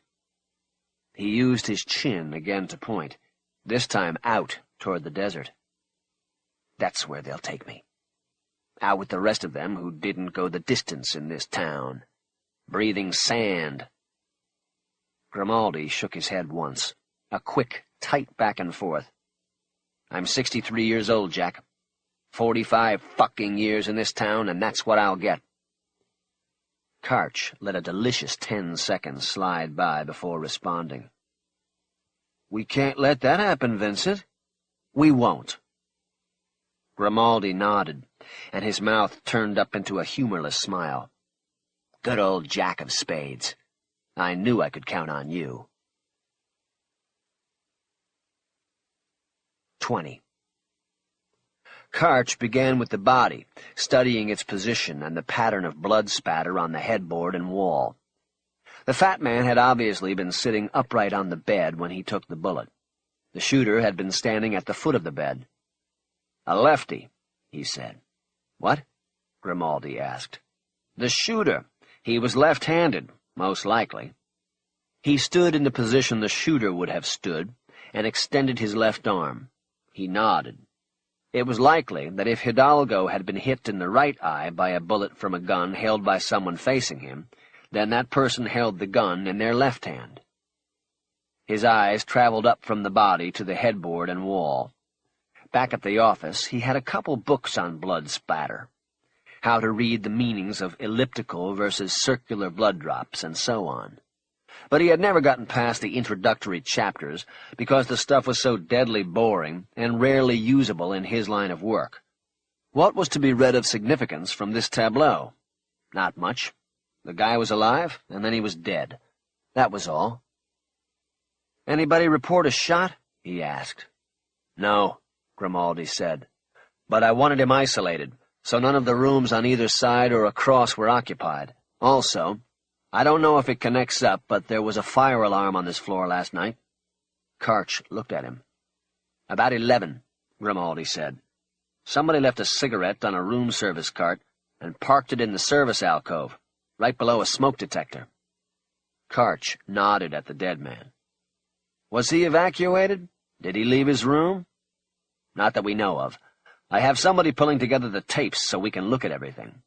He used his chin again to point, this time out toward the desert. That's where they'll take me. Out with the rest of them who didn't go the distance in this town, breathing sand. Grimaldi shook his head once, a quick, tight back and forth. I'm 63 years old, Jack. 45 fucking years in this town, and that's what I'll get. Karch let a delicious 10 seconds slide by before responding. We can't let that happen, Vincent. We won't. Grimaldi nodded, and his mouth turned up into a humorless smile. Good old Jack of Spades. I knew I could count on you. 20. Karch began with the body, studying its position and the pattern of blood spatter on the headboard and wall. The fat man had obviously been sitting upright on the bed when he took the bullet. The shooter had been standing at the foot of the bed. A lefty, he said. What? Grimaldi asked. The shooter. He was left-handed, most likely. He stood in the position the shooter would have stood and extended his left arm. He nodded. It was likely that if Hidalgo had been hit in the right eye by a bullet from a gun held by someone facing him, then that person held the gun in their left hand. His eyes traveled up from the body to the headboard and wall. Back at the office, he had a couple books on blood spatter, how to read the meanings of elliptical versus circular blood drops, and so on. But he had never gotten past the introductory chapters because the stuff was so deadly boring and rarely usable in his line of work. What was to be read of significance from this tableau? Not much. The guy was alive, and then he was dead. That was all. Anybody report a shot? He asked. No, Grimaldi said. But I wanted him isolated, so none of the rooms on either side or across were occupied. Also, I don't know if it connects up, but there was a fire alarm on this floor last night. Karch looked at him. About 11, Grimaldi said. Somebody left a cigarette on a room service cart and parked it in the service alcove, right below a smoke detector. Karch nodded at the dead man. Was he evacuated? Did he leave his room? Not that we know of. I have somebody pulling together the tapes so we can look at everything.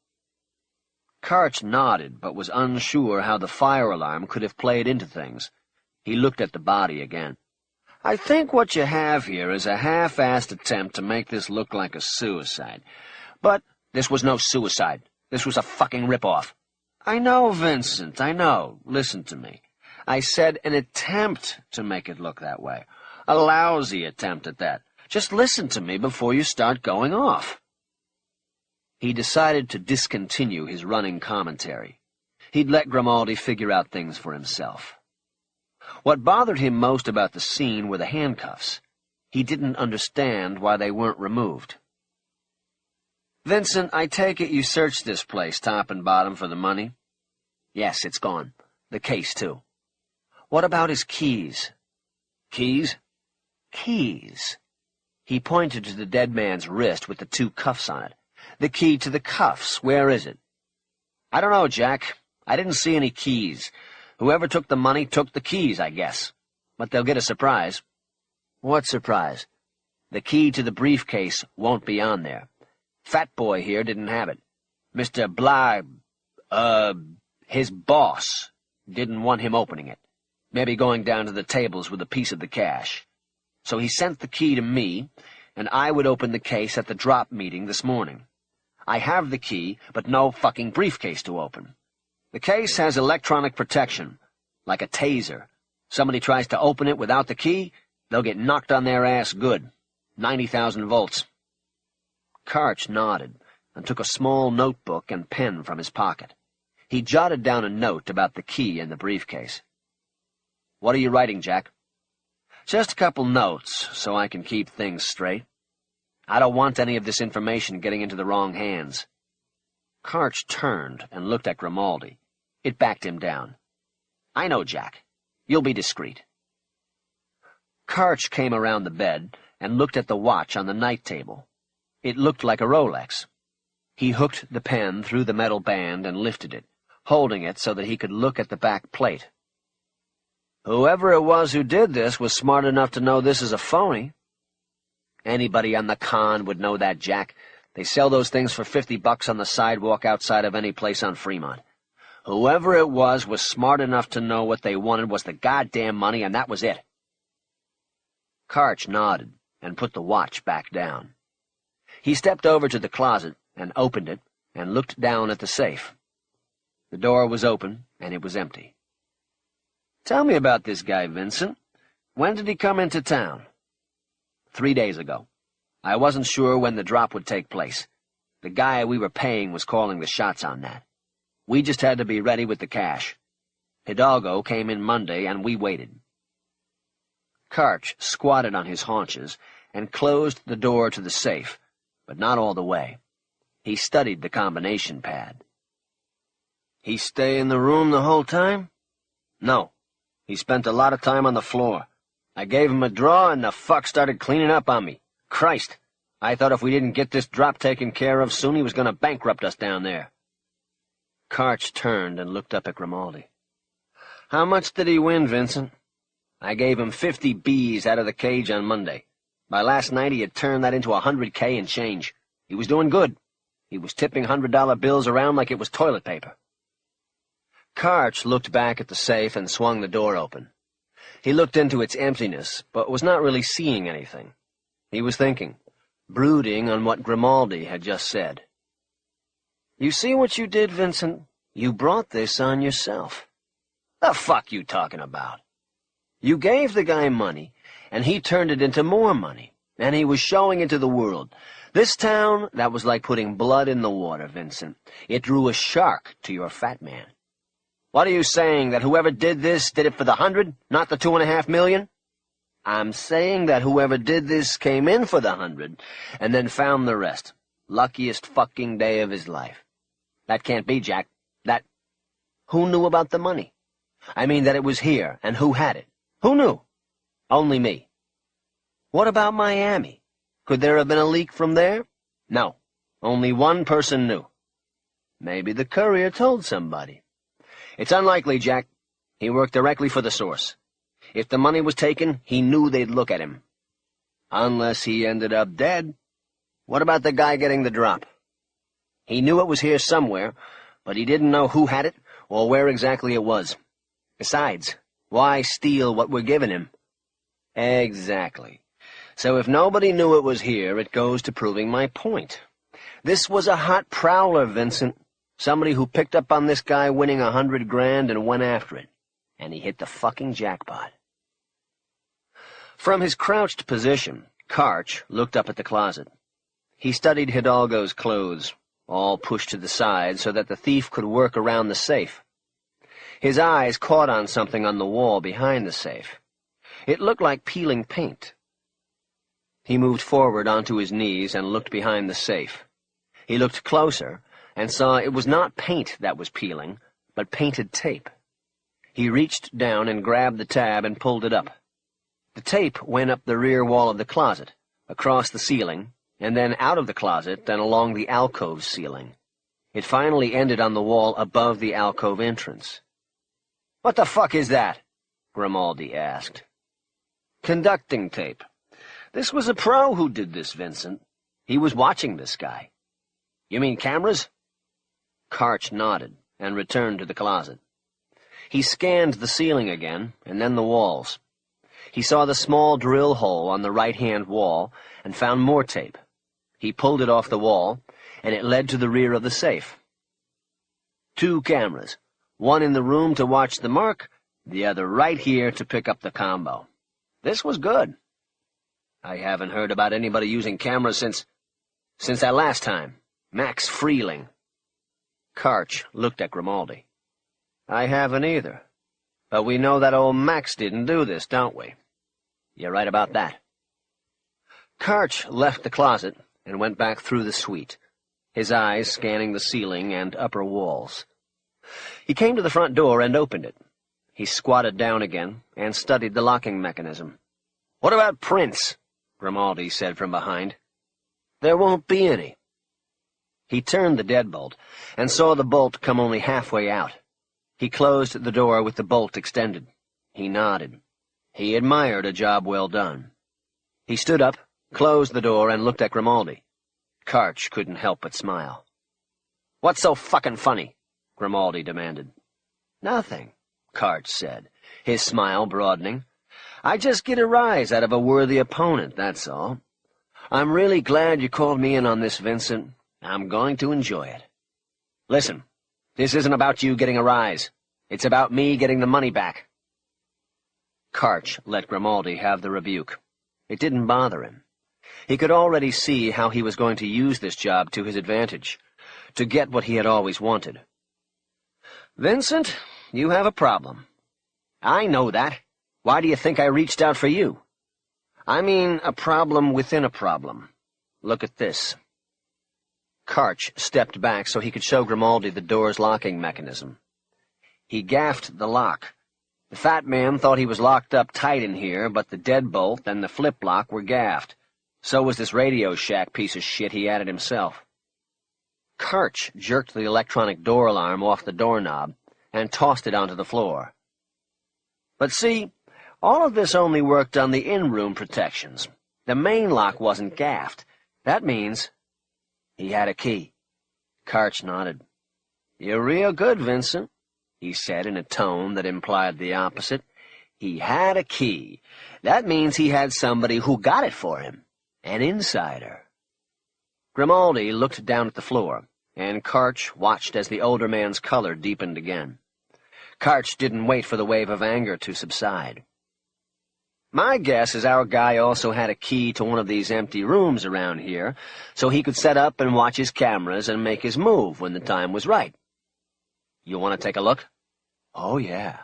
Karch nodded, but was unsure how the fire alarm could have played into things. He looked at the body again. I think what you have here is a half-assed attempt to make this look like a suicide. But this was no suicide. This was a fucking rip-off. I know, Vincent, I know. Listen to me. I said an attempt to make it look that way. A lousy attempt at that. Just listen to me before you start going off." He decided to discontinue his running commentary. He'd let Grimaldi figure out things for himself. What bothered him most about the scene were the handcuffs. He didn't understand why they weren't removed. "Vincent, I take it you searched this place top and bottom for the money?" "Yes, it's gone. The case, too." "What about his keys?" "Keys?" "Keys." He pointed to the dead man's wrist with the 2 cuffs on it. "The key to the cuffs, where is it?" "I don't know, Jack. I didn't see any keys. Whoever took the money took the keys, I guess. But they'll get a surprise." "What surprise?" "The key to the briefcase won't be on there. Fat Boy here didn't have it. Mr. His boss didn't want him opening it. Maybe going down to the tables with a piece of the cash. So he sent the key to me, and I would open the case at the drop meeting this morning. I have the key, but no fucking briefcase to open. The case has electronic protection, like a taser. Somebody tries to open it without the key, they'll get knocked on their ass good. 90,000 volts. Karch nodded and took a small notebook and pen from his pocket. He jotted down a note about the key in the briefcase. "What are you writing, Jack?" "Just a couple notes, so I can keep things straight. I don't want any of this information getting into the wrong hands." Karch turned and looked at Grimaldi. It backed him down. "I know, Jack. You'll be discreet." Karch came around the bed and looked at the watch on the night table. It looked like a Rolex. He hooked the pen through the metal band and lifted it, holding it so that he could look at the back plate. "Whoever it was who did this was smart enough to know this is a phony." "Anybody on the con would know that, Jack. They sell those things for $50 on the sidewalk outside of any place on Fremont. Whoever it was smart enough to know what they wanted was the goddamn money, and that was it." Karch nodded and put the watch back down. He stepped over to the closet and opened it and looked down at the safe. The door was open, and it was empty. "Tell me about this guy, Vincent. When did he come into town?" 3 days ago. I wasn't sure when the drop would take place. The guy we were paying was calling the shots on that. We just had to be ready with the cash. Hidalgo came in Monday, and we waited." Karch squatted on his haunches and closed the door to the safe, but not all the way. He studied the combination pad. "He stay in the room the whole time?" "No. He spent a lot of time on the floor. I gave him a draw, and the fuck started cleaning up on me. Christ, I thought if we didn't get this drop taken care of soon, he was going to bankrupt us down there." Karch turned and looked up at Grimaldi. "How much did he win, Vincent?" "I gave him 50 Bs out of the cage on Monday. By last night he had turned that into 100K and change. He was doing good. He was tipping $100 bills around like it was toilet paper." Karch looked back at the safe and swung the door open. He looked into its emptiness, but was not really seeing anything. He was thinking, brooding on what Grimaldi had just said. "You see what you did, Vincent? You brought this on yourself." "The fuck you talking about?" "You gave the guy money, and he turned it into more money, and he was showing it to the world. This town, that was like putting blood in the water, Vincent. It drew a shark to your fat man." "What are you saying, that whoever did this did it for the 100, not the 2.5 million? "I'm saying that whoever did this came in for the 100, and then found the rest. Luckiest fucking day of his life." "That can't be, Jack. That—" "Who knew about the money? I mean that it was here, and who had it? Who knew?" "Only me." "What about Miami? Could there have been a leak from there?" "No. Only one person knew." "Maybe the courier told somebody." "It's unlikely, Jack. He worked directly for the source. If the money was taken, he knew they'd look at him." "Unless he ended up dead." "What about the guy getting the drop?" "He knew it was here somewhere, but he didn't know who had it or where exactly it was. Besides, why steal what we're giving him?" "Exactly. So if nobody knew it was here, it goes to proving my point. This was a hot prowler, Vincent. Somebody who picked up on this guy winning $100 grand and went after it. and he hit the fucking jackpot. From his crouched position, Karch looked up at the closet. He studied Hidalgo's clothes, all pushed to the side so that the thief could work around the safe. His eyes caught on something on the wall behind the safe. It looked like peeling paint. He moved forward onto his knees and looked behind the safe. He looked closer and saw it was not paint that was peeling, but painted tape. He reached down and grabbed the tab and pulled it up. The tape went up the rear wall of the closet, across the ceiling, and then out of the closet and along the alcove ceiling. It finally ended on the wall above the alcove entrance. "What the fuck is that?" Grimaldi asked. "Conducting tape. This was a pro who did this, Vincent. He was watching this guy." "You mean cameras?" Karch nodded and returned to the closet. He scanned the ceiling again, and then the walls. He saw the small drill hole on the right-hand wall and found more tape. He pulled it off the wall, and it led to the rear of the safe. 2 cameras, one in the room to watch the mark, the other right here to pick up the combo. This was good. I haven't heard about anybody using cameras since that last time, Max Freeling. Karch looked at Grimaldi. "I haven't either. But we know that old Max didn't do this, don't we?" "You're right about that." Karch left the closet and went back through the suite, his eyes scanning the ceiling and upper walls. He came to the front door and opened it. He squatted down again and studied the locking mechanism. "What about prints?" Grimaldi said from behind. "There won't be any." He turned the deadbolt and saw the bolt come only halfway out. He closed the door with the bolt extended. He nodded. He admired a job well done. He stood up, closed the door, and looked at Grimaldi. Karch couldn't help but smile. "What's so fucking funny?" Grimaldi demanded. "Nothing," Karch said, his smile broadening. "I just get a rise out of a worthy opponent, that's all. I'm really glad you called me in on this, Vincent. I'm going to enjoy it. Listen, this isn't about you getting a rise. It's about me getting the money back." Karch let Grimaldi have the rebuke. It didn't bother him. He could already see how he was going to use this job to his advantage, to get what he had always wanted. "Vincent, you have a problem." "I know that. Why do you think I reached out for you?" "I mean a problem within a problem. Look at this." Karch stepped back so he could show Grimaldi the door's locking mechanism. He gaffed the lock. The fat man thought he was locked up tight in here, but the deadbolt and the flip lock were gaffed. So was this Radio Shack piece of shit he added himself. Karch jerked the electronic door alarm off the doorknob and tossed it onto the floor. "But see, all of this only worked on the in-room protections. The main lock wasn't gaffed. That means he had a key." Karch nodded. "You're real good, Vincent," he said in a tone that implied the opposite. "He had a key. That means he had somebody who got it for him. An insider." Grimaldi looked down at the floor, and Karch watched as the older man's color deepened again. Karch didn't wait for the wave of anger to subside. "My guess is our guy also had a key to one of these empty rooms around here, so he could set up and watch his cameras and make his move when the time was right. You want to take a look?" "Oh, yeah."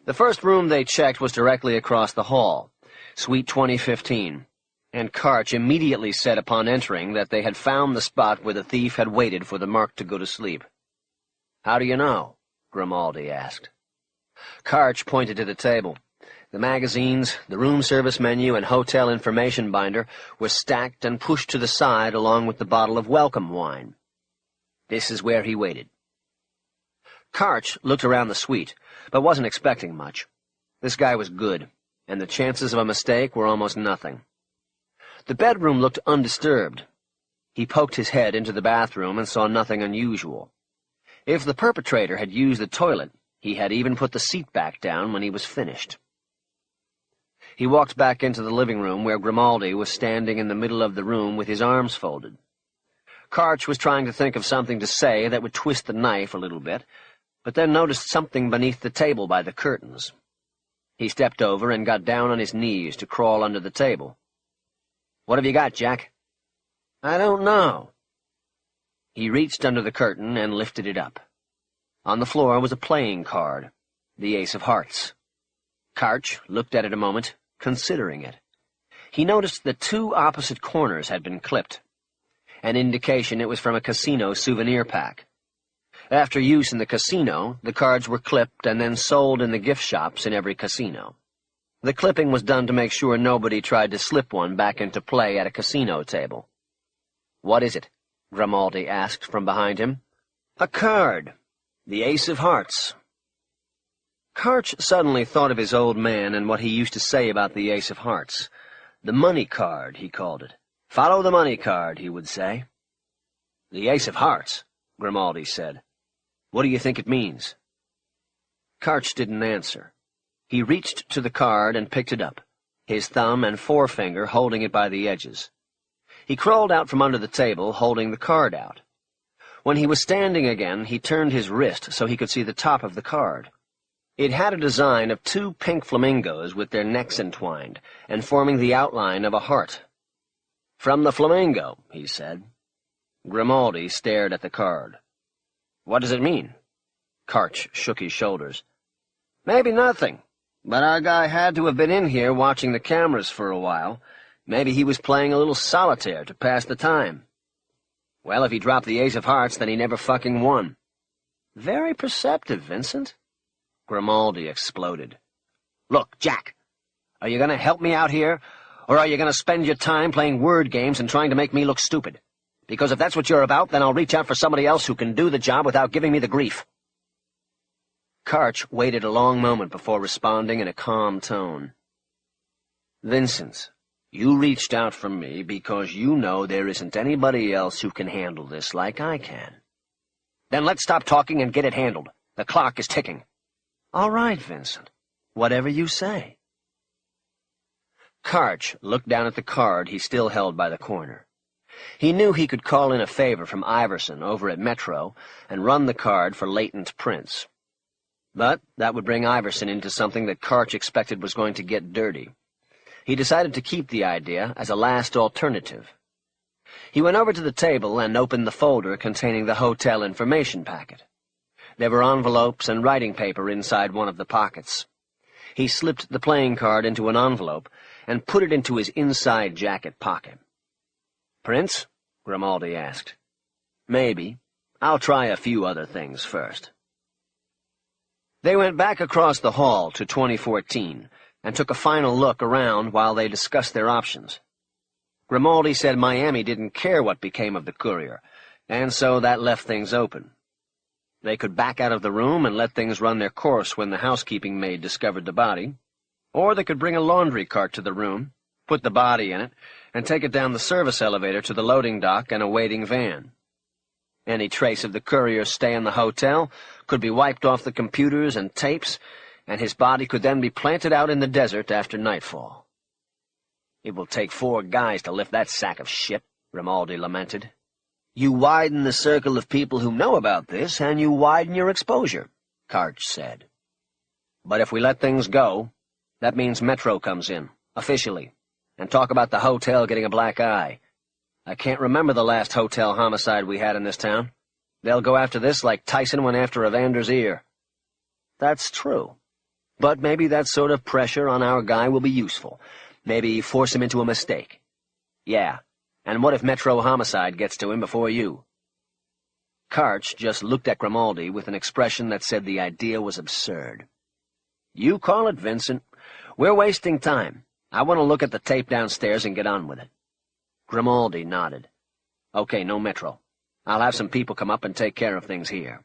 The first room they checked was directly across the hall, Suite 2015, and Karch immediately said upon entering that they had found the spot where the thief had waited for the mark to go to sleep. "How do you know?" Grimaldi asked. Karch pointed to the table. The magazines, the room service menu, and hotel information binder were stacked and pushed to the side along with the bottle of welcome wine. This is where he waited. Karch looked around the suite, but wasn't expecting much. This guy was good, and the chances of a mistake were almost nothing. The bedroom looked undisturbed. He poked his head into the bathroom and saw nothing unusual. If the perpetrator had used the toilet, he had even put the seat back down when he was finished. He walked back into the living room where Grimaldi was standing in the middle of the room with his arms folded. Karch was trying to think of something to say that would twist the knife a little bit, but then noticed something beneath the table by the curtains. He stepped over and got down on his knees to crawl under the table. "What have you got, Jack?" "I don't know." He reached under the curtain and lifted it up. On the floor was a playing card, the ace of hearts. Karch looked at it a moment, considering it. He noticed that 2 opposite corners had been clipped, an indication it was from a casino souvenir pack. After use in the casino, the cards were clipped and then sold in the gift shops in every casino. The clipping was done to make sure nobody tried to slip one back into play at a casino table. "What is it?" Grimaldi asked from behind him. "A card. The ace of hearts." Karch suddenly thought of his old man and what he used to say about the ace of hearts. The money card, he called it. "Follow the money card," he would say. "The ace of hearts," Grimaldi said. "What do you think it means?" Karch didn't answer. He reached to the card and picked it up, his thumb and forefinger holding it by the edges. He crawled out from under the table, holding the card out. When he was standing again, he turned his wrist so he could see the top of the card. It had a design of 2 pink flamingos with their necks entwined, and forming the outline of a heart. "From the flamingo," he said. Grimaldi stared at the card. "What does it mean?" Karch shook his shoulders. "Maybe nothing, but our guy had to have been in here watching the cameras for a while. Maybe he was playing a little solitaire to pass the time. Well, if he dropped the ace of hearts, then he never fucking won." "Very perceptive, Vincent." Grimaldi exploded. "Look, Jack, are you going to help me out here, or are you going to spend your time playing word games and trying to make me look stupid? Because if that's what you're about, then I'll reach out for somebody else who can do the job without giving me the grief." Karch waited a long moment before responding in a calm tone. "Vincent, you reached out for me because you know there isn't anybody else who can handle this like I can." "Then let's stop talking and get it handled. The clock is ticking." "All right, Vincent. Whatever you say." Karch looked down at the card he still held by the corner. He knew he could call in a favor from Iverson over at Metro and run the card for latent prints. But that would bring Iverson into something that Karch expected was going to get dirty. He decided to keep the idea as a last alternative. He went over to the table and opened the folder containing the hotel information packet. There were envelopes and writing paper inside one of the pockets. He slipped the playing card into an envelope and put it into his inside jacket pocket. "Prints?" Grimaldi asked. "Maybe. I'll try a few other things first." They went back across the hall to 2014 and took a final look around while they discussed their options. Grimaldi said Miami didn't care what became of the courier, and so that left things open. They could back out of the room and let things run their course when the housekeeping maid discovered the body, or they could bring a laundry cart to the room, put the body in it, and take it down the service elevator to the loading dock and a waiting van. Any trace of the courier's stay in the hotel could be wiped off the computers and tapes, and his body could then be planted out in the desert after nightfall. "It will take 4 guys to lift that sack of shit," Grimaldi lamented. "You widen the circle of people who know about this, and you widen your exposure," Karch said. "But if we let things go, that means Metro comes in, officially, and talk about the hotel getting a black eye. I can't remember the last hotel homicide we had in this town. They'll go after this like Tyson went after Evander's ear." "That's true. But maybe that sort of pressure on our guy will be useful. Maybe force him into a mistake." "Yeah. And what if Metro homicide gets to him before you?" Karch just looked at Grimaldi with an expression that said the idea was absurd. "You call it, Vincent. We're wasting time. I want to look at the tape downstairs and get on with it." Grimaldi nodded. "Okay, no Metro. I'll have some people come up and take care of things here."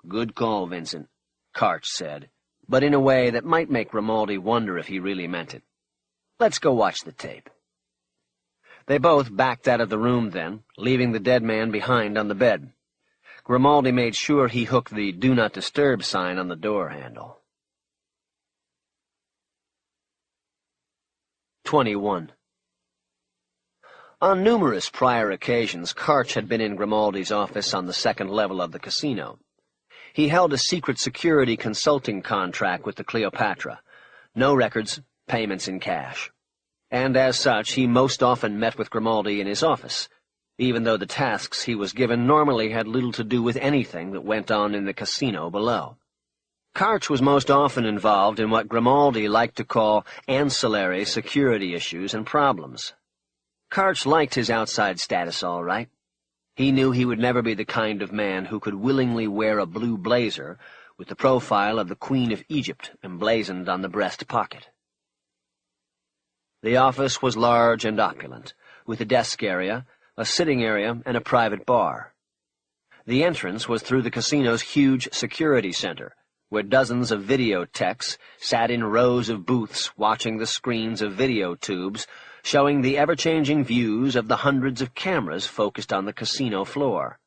"Good call, Vincent," Karch said, but in a way that might make Grimaldi wonder if he really meant it. "Let's go watch the tape." They both backed out of the room then, leaving the dead man behind on the bed. Grimaldi made sure he hooked the "Do Not Disturb" sign on the door handle. 21. On numerous prior occasions, Karch had been in Grimaldi's office on the second level of the casino. He held a secret security consulting contract with the Cleopatra. No records, payments in cash. And as such, he most often met with Grimaldi in his office, even though the tasks he was given normally had little to do with anything that went on in the casino below. Karch was most often involved in what Grimaldi liked to call ancillary security issues and problems. Karch liked his outside status all right. He knew he would never be the kind of man who could willingly wear a blue blazer with the profile of the Queen of Egypt emblazoned on the breast pocket. The office was large and opulent, with a desk area, a sitting area, and a private bar. The entrance was through the casino's huge security center, where dozens of video techs sat in rows of booths watching the screens of video tubes showing the ever-changing views of the hundreds of cameras focused on the casino floor.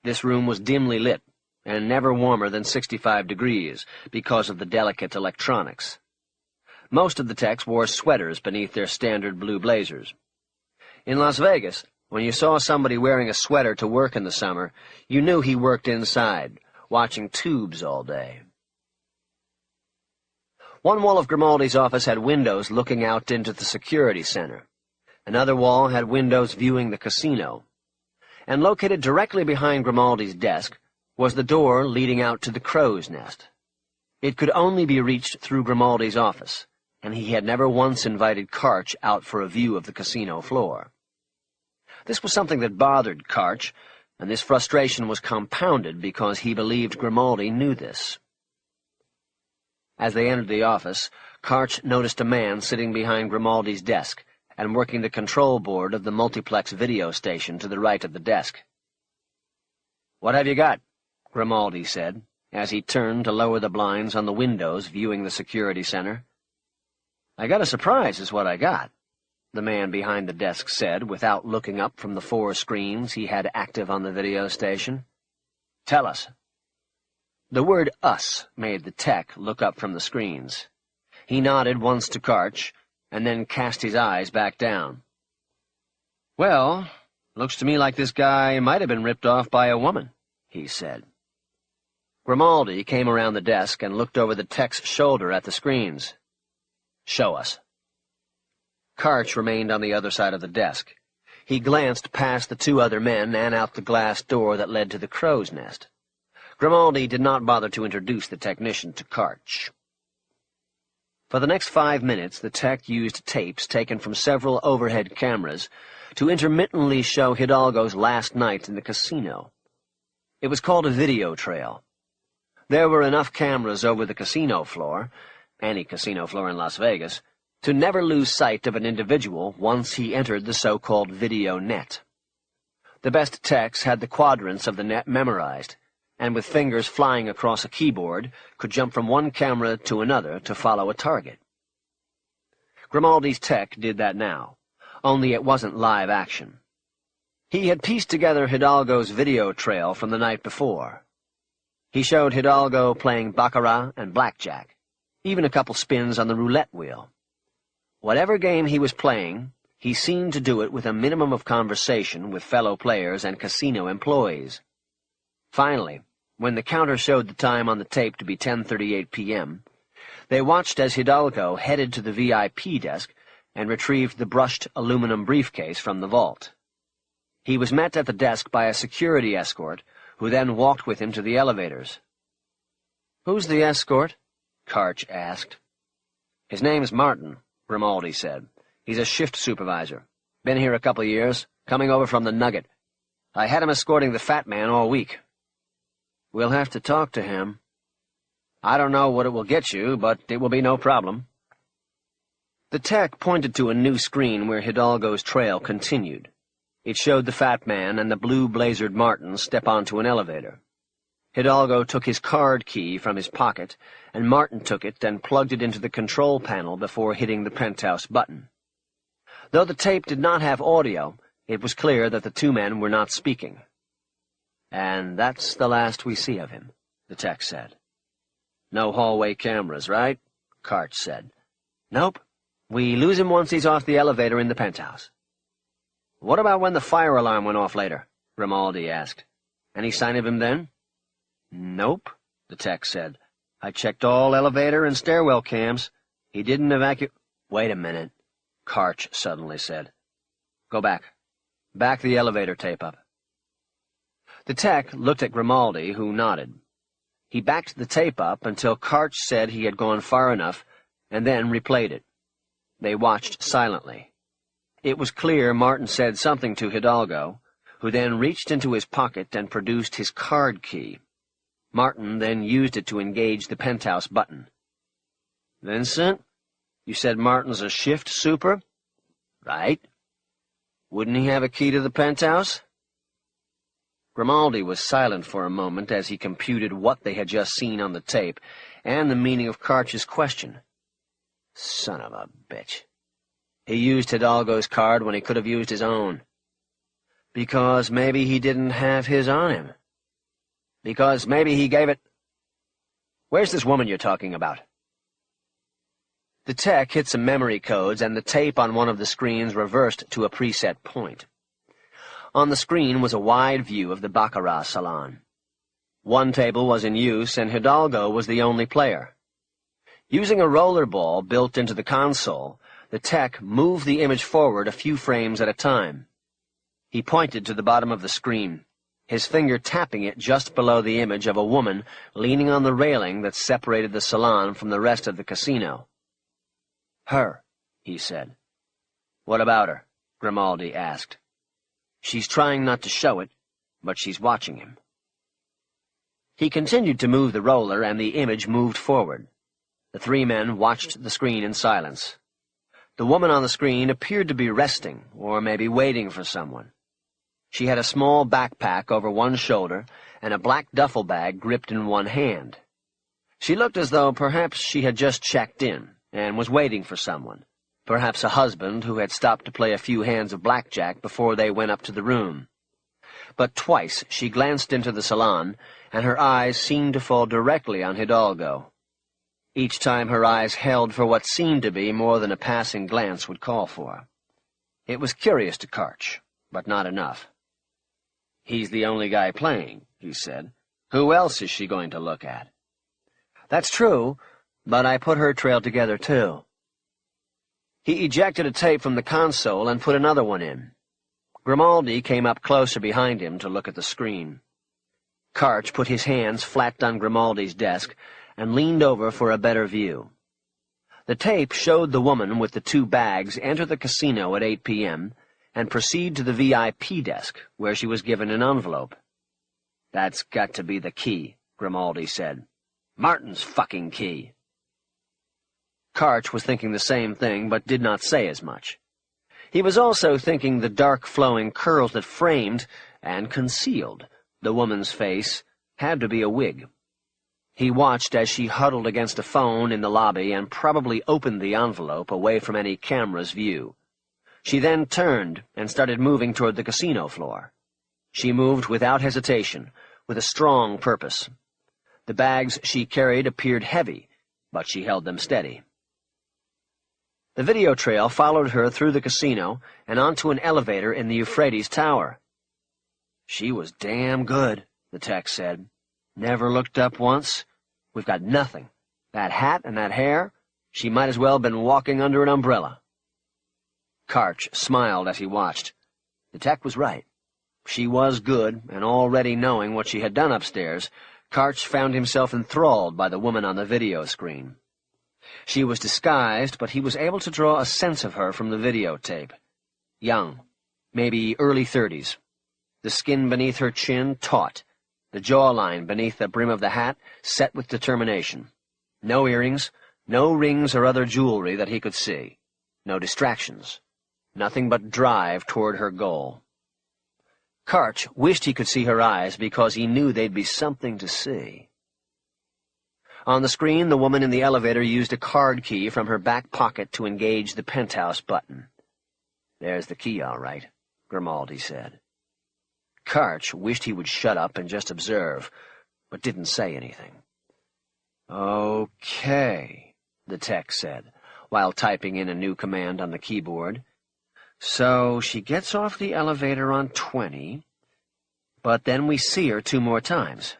This room was dimly lit, and never warmer than 65 degrees because of the delicate electronics. Most of the techs wore sweaters beneath their standard blue blazers. In Las Vegas, when you saw somebody wearing a sweater to work in the summer, you knew he worked inside, watching tubes all day. One wall of Grimaldi's office had windows looking out into the security center. Another wall had windows viewing the casino. And located directly behind Grimaldi's desk was the door leading out to the crow's nest. It could only be reached through Grimaldi's office, and he had never once invited Karch out for a view of the casino floor. This was something that bothered Karch, and this frustration was compounded because he believed Grimaldi knew this. As they entered the office, Karch noticed a man sitting behind Grimaldi's desk and working the control board of the multiplex video station to the right of the desk. "What have you got?" Grimaldi said, as he turned to lower the blinds on the windows viewing the security center. "I got a surprise, is what I got," the man behind the desk said, without looking up from the 4 screens he had active on the video station. "Tell us." The word "us" made the tech look up from the screens. He nodded once to Karch, and then cast his eyes back down. "Well, looks to me like this guy might have been ripped off by a woman," he said. Grimaldi came around the desk and looked over the tech's shoulder at the screens. "Show us." Karch remained on the other side of the desk. He glanced past the 2 other men and out the glass door that led to the crow's nest. Grimaldi did not bother to introduce the technician to Karch. For the next 5 minutes, the tech used tapes taken from several overhead cameras to intermittently show Hidalgo's last night in the casino. It was called a video trail. There were enough cameras over the casino floor, any casino floor in Las Vegas, to never lose sight of an individual once he entered the so-called video net. The best techs had the quadrants of the net memorized, and with fingers flying across a keyboard, could jump from one camera to another to follow a target. Grimaldi's tech did that now, only it wasn't live action. He had pieced together Hidalgo's video trail from the night before. He showed Hidalgo playing baccarat and blackjack, even a couple spins on the roulette wheel. Whatever game he was playing, he seemed to do it with a minimum of conversation with fellow players and casino employees. Finally, when the counter showed the time on the tape to be 10:38 p.m., they watched as Hidalgo headed to the VIP desk and retrieved the brushed aluminum briefcase from the vault. He was met at the desk by a security escort, who then walked with him to the elevators. "Who's the escort?" Karch asked. "His name's Martin," Grimaldi said. "He's a shift supervisor. Been here a couple of years, coming over from the Nugget. I had him escorting the fat man all week." "We'll have to talk to him." "I don't know what it will get you, but it will be no problem." The tech pointed to a new screen where Hidalgo's trail continued. It showed the fat man and the blue-blazered Martin step onto an elevator. Hidalgo took his card key from his pocket, and Martin took it and plugged it into the control panel before hitting the penthouse button. Though the tape did not have audio, it was clear that the 2 men were not speaking. "And that's the last we see of him," the tech said. "No hallway cameras, right?" Karch said. "Nope. We lose him once he's off the elevator in the penthouse." "What about when the fire alarm went off later?" Grimaldi asked. "Any sign of him then?" "Nope," the tech said. "I checked all elevator and stairwell cams. He didn't evacuate—" "Wait a minute," Karch suddenly said. "Go back. Back the elevator tape up." The tech looked at Grimaldi, who nodded. He backed the tape up until Karch said he had gone far enough, and then replayed it. They watched silently. It was clear Martin said something to Hidalgo, who then reached into his pocket and produced his card key. Martin then used it to engage the penthouse button. "Vincent, you said Martin's a shift super?" "Right. Wouldn't he have a key to the penthouse?" Grimaldi was silent for a moment as he computed what they had just seen on the tape and the meaning of Karch's question. Son of a bitch. He used Hidalgo's card when he could have used his own. Because maybe he didn't have his on him. Because maybe he gave it— "Where's this woman you're talking about?" The tech hit some memory codes, and the tape on one of the screens reversed to a preset point. On the screen was a wide view of the baccarat salon. One table was in use, and Hidalgo was the only player. Using a roller ball built into the console, the tech moved the image forward a few frames at a time. He pointed to the bottom of the screen, his finger tapping it just below the image of a woman leaning on the railing that separated the salon from the rest of the casino. "Her," he said. "What about her?" Grimaldi asked. "She's trying not to show it, but she's watching him." He continued to move the roller, and the image moved forward. The three men watched the screen in silence. The woman on the screen appeared to be resting, or maybe waiting for someone. She had a small backpack over one shoulder and a black duffel bag gripped in one hand. She looked as though perhaps she had just checked in and was waiting for someone, perhaps a husband who had stopped to play a few hands of blackjack before they went up to the room. But twice she glanced into the salon, and her eyes seemed to fall directly on Hidalgo. Each time her eyes held for what seemed to be more than a passing glance would call for. It was curious to Karch, but not enough. "He's the only guy playing," he said. "Who else is she going to look at?" "That's true, but I put her trail together, too." He ejected a tape from the console and put another one in. Grimaldi came up closer behind him to look at the screen. Karch put his hands flat on Grimaldi's desk and leaned over for a better view. The tape showed the woman with the two bags enter the casino at 8 p.m., and proceed to the VIP desk, where she was given an envelope. "That's got to be the key," Grimaldi said. "Martin's fucking key." Karch was thinking the same thing, but did not say as much. He was also thinking the dark flowing curls that framed, and concealed, the woman's face had to be a wig. He watched as she huddled against a phone in the lobby and probably opened the envelope away from any camera's view. She then turned and started moving toward the casino floor. She moved without hesitation, with a strong purpose. The bags she carried appeared heavy, but she held them steady. The video trail followed her through the casino and onto an elevator in the Euphrates Tower. "She was damn good," the tech said. "Never looked up once. We've got nothing. That hat and that hair, she might as well have been walking under an umbrella." Karch smiled as he watched. The tech was right. She was good, and already knowing what she had done upstairs, Karch found himself enthralled by the woman on the video screen. She was disguised, but he was able to draw a sense of her from the videotape. Young, maybe early 30s. The skin beneath her chin taut, the jawline beneath the brim of the hat set with determination. No earrings, no rings or other jewelry that he could see. No distractions. Nothing but drive toward her goal. Karch wished he could see her eyes because he knew they'd be something to see. On the screen, the woman in the elevator used a card key from her back pocket to engage the penthouse button. "There's the key, all right," Grimaldi said. Karch wished he would shut up and just observe, but didn't say anything. "Okay," the tech said, while typing in a new command on the keyboard. "So she gets off the elevator on 20, but then we see her 2 more times.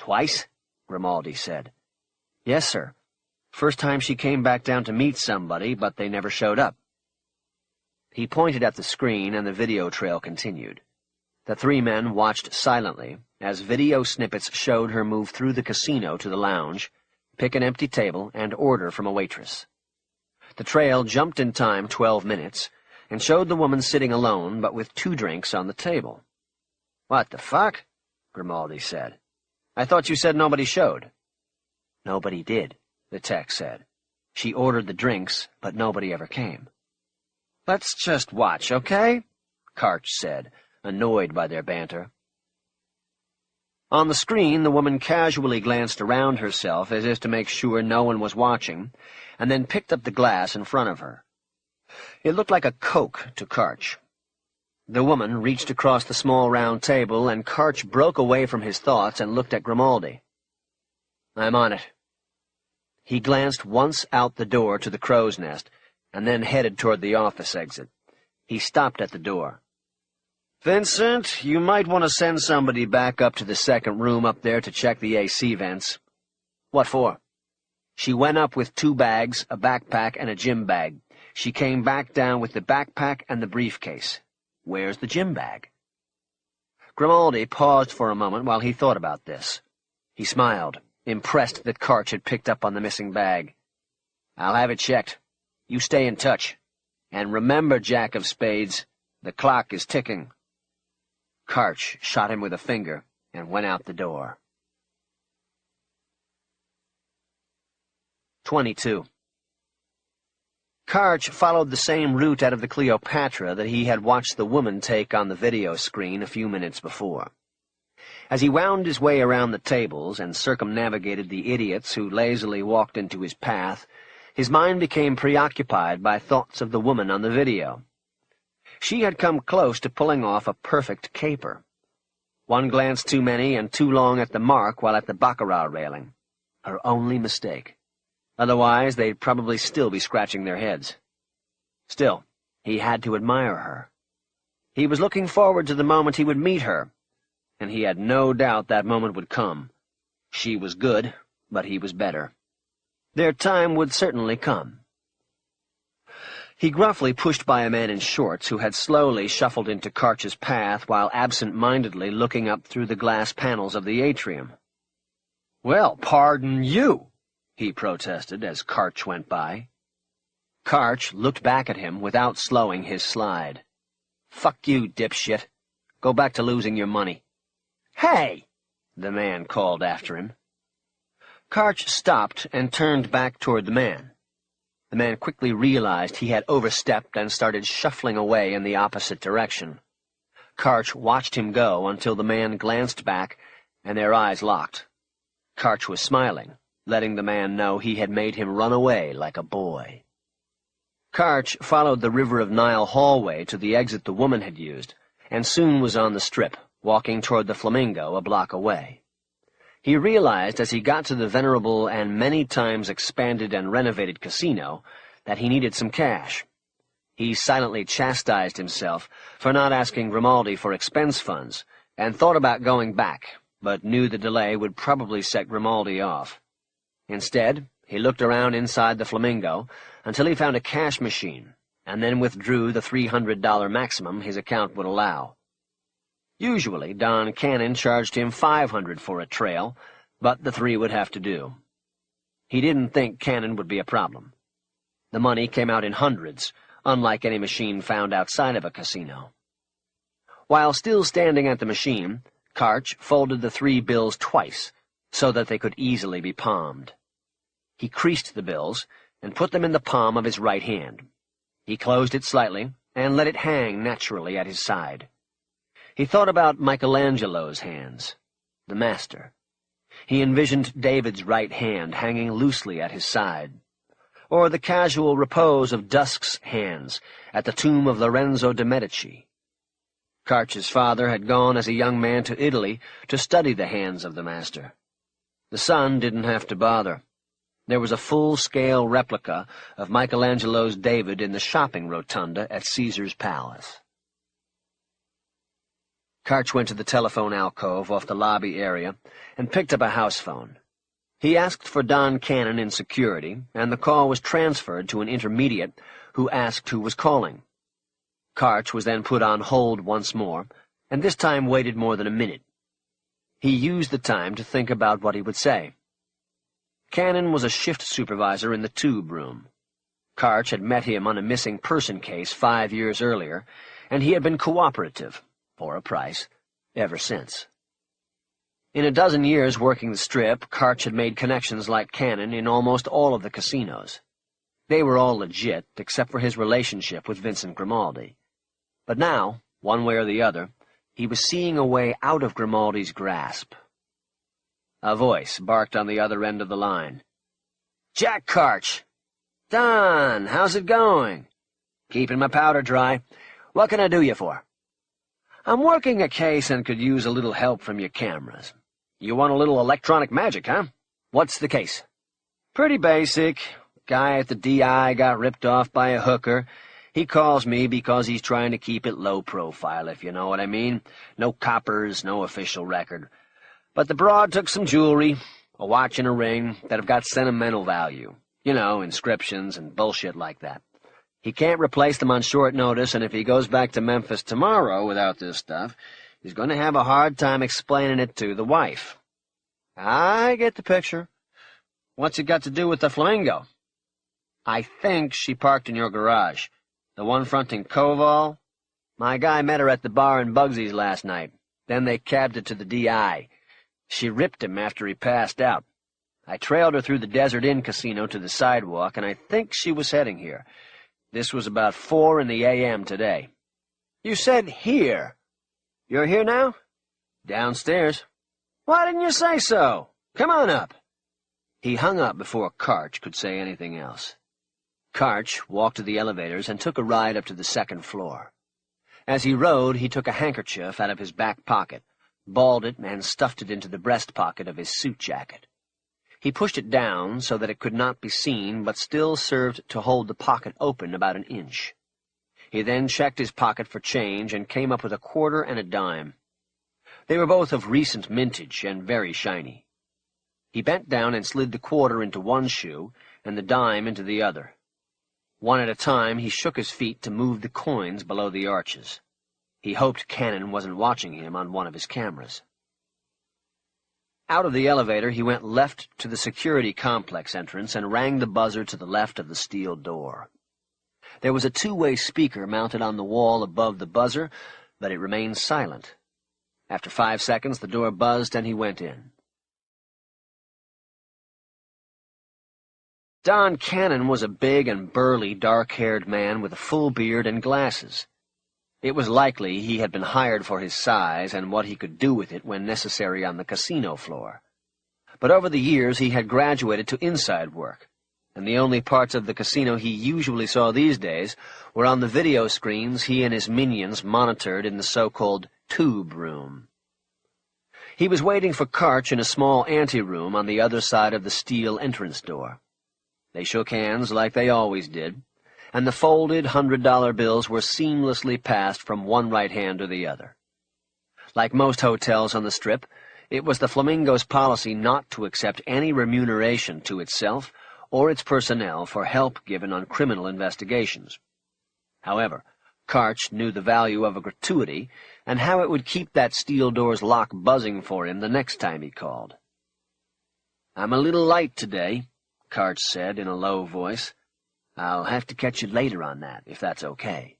Twice? Grimaldi said. Yes, sir. First time she came back down to meet somebody, but they never showed up. He pointed at the screen, and the video trail continued. The three men watched silently as video snippets showed her move through the casino to the lounge, pick an empty table, and order from a waitress. The trail jumped in time 12 minutes, and showed the woman sitting alone, but with 2 drinks on the table. "What the fuck?" Grimaldi said. "I thought you said nobody showed." "Nobody did," the tech said. "She ordered the drinks, but nobody ever came." "Let's just watch, okay?" Karch said, annoyed by their banter. On the screen, the woman casually glanced around herself as if to make sure no one was watching, and then picked up the glass in front of her. It looked like a Coke to Karch. The woman reached across the small round table, and Karch broke away from his thoughts and looked at Grimaldi. "I'm on it." He glanced once out the door to the crow's nest, and then headed toward the office exit. He stopped at the door. "Vincent, you might want to send somebody back up to the second room up there to check the AC vents." "What for?" "She went up with 2 bags, a backpack, and a gym bag. She came back down with the backpack and the briefcase. Where's the gym bag?" Grimaldi paused for a moment while he thought about this. He smiled, impressed that Karch had picked up on the missing bag. "I'll have it checked. You stay in touch. And remember, Jack of Spades, the clock is ticking." Karch shot him with a finger and went out the door. 22. Karch followed the same route out of the Cleopatra that he had watched the woman take on the video screen a few minutes before. As he wound his way around the tables and circumnavigated the idiots who lazily walked into his path, his mind became preoccupied by thoughts of the woman on the video. She had come close to pulling off a perfect caper. 1 glance too many and too long at the mark while at the baccarat railing. Her only mistake. Otherwise, they'd probably still be scratching their heads. Still, he had to admire her. He was looking forward to the moment he would meet her, and he had no doubt that moment would come. She was good, but he was better. Their time would certainly come. He gruffly pushed by a man in shorts who had slowly shuffled into Karch's path while absent-mindedly looking up through the glass panels of the atrium. "Well, pardon you," he protested as Karch went by. Karch looked back at him without slowing his slide. "Fuck you, dipshit. Go back to losing your money." "Hey!" the man called after him. Karch stopped and turned back toward the man. The man quickly realized he had overstepped and started shuffling away in the opposite direction. Karch watched him go until the man glanced back and their eyes locked. Karch was smiling, letting the man know he had made him run away like a boy. Karch followed the River of Nile hallway to the exit the woman had used, and soon was on the strip, walking toward the Flamingo a block away. He realized as he got to the venerable and many times expanded and renovated casino that he needed some cash. He silently chastised himself for not asking Grimaldi for expense funds, and thought about going back, but knew the delay would probably set Grimaldi off. Instead, he looked around inside the Flamingo until he found a cash machine, and then withdrew the $300 maximum his account would allow. Usually, Don Cannon charged him $500 for a trail, but the 3 would have to do. He didn't think Cannon would be a problem. The money came out in hundreds, unlike any machine found outside of a casino. While still standing at the machine, Karch folded the 3 bills twice, so that they could easily be palmed. He creased the bills and put them in the palm of his right hand. He closed it slightly and let it hang naturally at his side. He thought about Michelangelo's hands, the master. He envisioned David's right hand hanging loosely at his side, or the casual repose of Dusk's hands at the tomb of Lorenzo de' Medici. Karch's father had gone as a young man to Italy to study the hands of the master. The son didn't have to bother. There was a full-scale replica of Michelangelo's David in the shopping rotunda at Caesar's Palace. Karch went to the telephone alcove off the lobby area and picked up a house phone. He asked for Don Cannon in security, and the call was transferred to an intermediate who asked who was calling. Karch was then put on hold once more, and this time waited more than a minute. He used the time to think about what he would say. Cannon was a shift supervisor in the tube room. Karch had met him on a missing person case 5 years earlier, and he had been cooperative, for a price, ever since. In a dozen years working the Strip, Karch had made connections like Cannon in almost all of the casinos. They were all legit, except for his relationship with Vincent Grimaldi. But now, one way or the other, he was seeing a way out of Grimaldi's grasp. A voice barked on the other end of the line. "Jack Karch! Don, how's it going? Keeping my powder dry. What can I do you for?" "I'm working a case and could use a little help from your cameras." "You want a little electronic magic, huh? What's the case?" "Pretty basic. Guy at the DI got ripped off by a hooker. He calls me because he's trying to keep it low profile, if you know what I mean. No coppers, no official record. But the broad took some jewelry, a watch and a ring, that have got sentimental value. You know, inscriptions and bullshit like that. He can't replace them on short notice, and if he goes back to Memphis tomorrow without this stuff, he's going to have a hard time explaining it to the wife." "I get the picture. What's it got to do with the Flamingo?" "I think she parked in your garage. The one fronting Koval. My guy met her at the bar in Bugsy's last night. Then they cabbed it to the DI. She ripped him after he passed out. I trailed her through the Desert Inn casino to the sidewalk, and I think she was heading here. This was about 4 in the a.m. today." "You said here. You're here now?" "Downstairs." "Why didn't you say so? Come on up." He hung up before Karch could say anything else. Karch walked to the elevators and took a ride up to the second floor. As he rode, he took a handkerchief out of his back pocket, balled it, and stuffed it into the breast pocket of his suit jacket. He pushed it down so that it could not be seen, but still served to hold the pocket open about an inch. He then checked his pocket for change and came up with a quarter and a dime. They were both of recent mintage and very shiny. He bent down and slid the quarter into one shoe and the dime into the other. One at a time, he shook his feet to move the coins below the arches. He hoped Cannon wasn't watching him on one of his cameras. Out of the elevator, he went left to the security complex entrance and rang the buzzer to the left of the steel door. There was a two-way speaker mounted on the wall above the buzzer, but it remained silent. After 5 seconds, the door buzzed and he went in. Don Cannon was a big and burly, dark-haired man with a full beard and glasses. It was likely he had been hired for his size and what he could do with it when necessary on the casino floor. But over the years he had graduated to inside work, and the only parts of the casino he usually saw these days were on the video screens he and his minions monitored in the so-called tube room. He was waiting for Karch in a small anteroom on the other side of the steel entrance door. They shook hands like they always did, and the folded $100 bills were seamlessly passed from one right hand to the other. Like most hotels on the Strip, it was the Flamingo's policy not to accept any remuneration to itself or its personnel for help given on criminal investigations. However, Karch knew the value of a gratuity and how it would keep that steel door's lock buzzing for him the next time he called. "I'm a little light today," Karch said in a low voice. "I'll have to catch you later on that, if that's okay."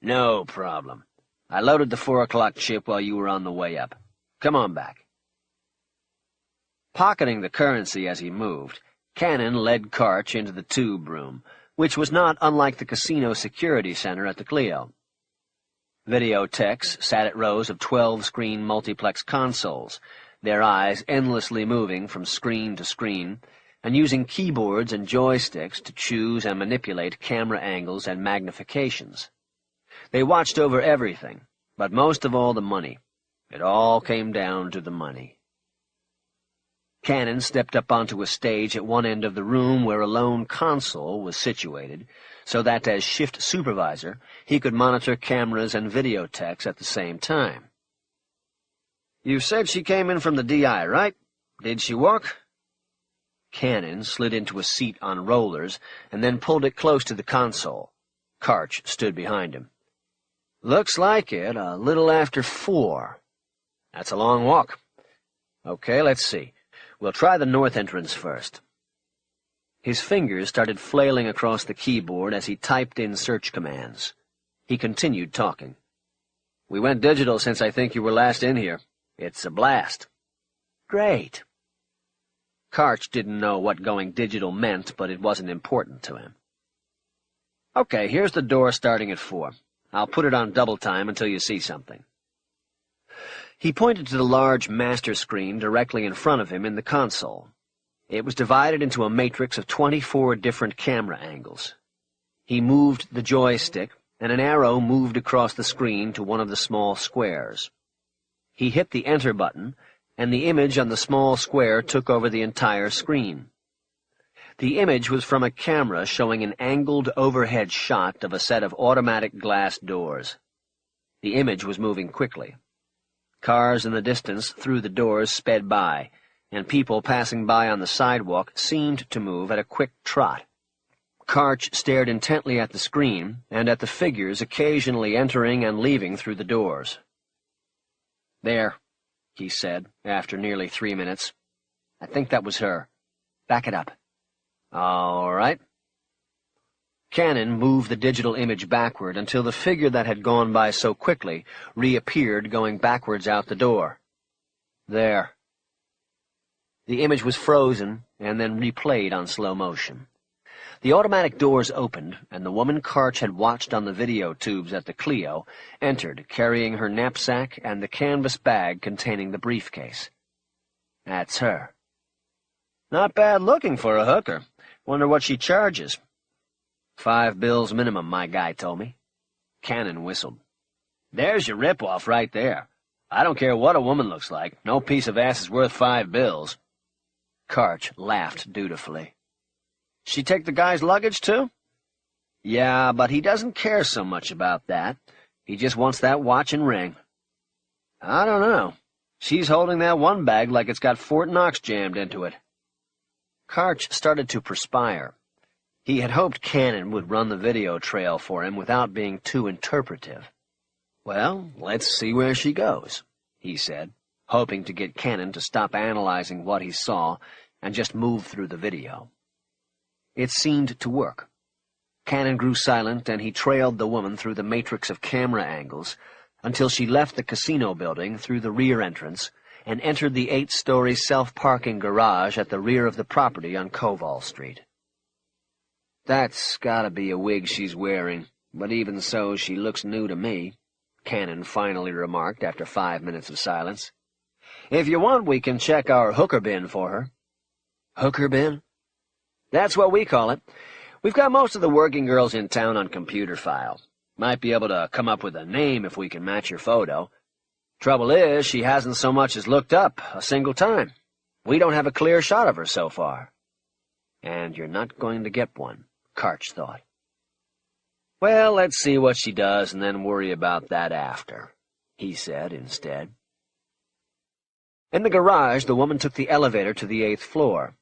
"No problem. I loaded the 4 o'clock chip while you were on the way up. Come on back." Pocketing the currency as he moved, Cannon led Karch into the tube room, which was not unlike the casino security center at the Clio. Video techs sat at rows of 12-screen multiplex consoles, their eyes endlessly moving from screen to screen, and using keyboards and joysticks to choose and manipulate camera angles and magnifications. They watched over everything, but most of all the money. It all came down to the money. Cannon stepped up onto a stage at one end of the room where a lone console was situated, so that as shift supervisor he could monitor cameras and video techs at the same time. You said she came in from the DI, right? Did she walk? Cannon slid into a seat on rollers and then pulled it close to the console. Karch stood behind him. Looks like it, a little after 4. That's a long walk. Okay, let's see. We'll try the north entrance first. His fingers started flailing across the keyboard as he typed in search commands. He continued talking. We went digital since I think you were last in here. It's a blast. Great. Karch didn't know what going digital meant, but it wasn't important to him. Okay, here's the door starting at 4. I'll put it on double time until you see something. He pointed to the large master screen directly in front of him in the console. It was divided into a matrix of 24 different camera angles. He moved the joystick, and an arrow moved across the screen to one of the small squares. He hit the Enter button, and the image on the small square took over the entire screen. The image was from a camera showing an angled overhead shot of a set of automatic glass doors. The image was moving quickly. Cars in the distance through the doors sped by, and people passing by on the sidewalk seemed to move at a quick trot. Karch stared intently at the screen and at the figures occasionally entering and leaving through the doors. There, he said, after nearly 3 minutes. I think that was her. Back it up. All right. Cannon moved the digital image backward until the figure that had gone by so quickly reappeared going backwards out the door. There. The image was frozen and then replayed on slow motion. The automatic doors opened, and the woman Karch had watched on the video tubes at the Clio entered, carrying her knapsack and the canvas bag containing the briefcase. That's her. Not bad looking for a hooker. Wonder what she charges. $5 minimum, my guy told me. Cannon whistled. There's your rip-off right there. I don't care what a woman looks like. No piece of ass is worth $5. Karch laughed dutifully. She take the guy's luggage, too? Yeah, but he doesn't care so much about that. He just wants that watch and ring. I don't know. She's holding that one bag like it's got Fort Knox jammed into it. Karch started to perspire. He had hoped Cannon would run the video trail for him without being too interpretive. Well, let's see where she goes, he said, hoping to get Cannon to stop analyzing what he saw and just move through the video. It seemed to work. Cannon grew silent, and he trailed the woman through the matrix of camera angles until she left the casino building through the rear entrance and entered the 8-story self-parking garage at the rear of the property on Koval Street. That's gotta be a wig she's wearing, but even so, she looks new to me, Cannon finally remarked after 5 minutes of silence. If you want, we can check our hooker bin for her. Hooker bin? That's what we call it. We've got most of the working girls in town on computer file. Might be able to come up with a name if we can match your photo. Trouble is, she hasn't so much as looked up a single time. We don't have a clear shot of her so far. And you're not going to get one, Karch thought. Well, let's see what she does and then worry about that after, he said instead. In the garage, the woman took the elevator to the 8th floor.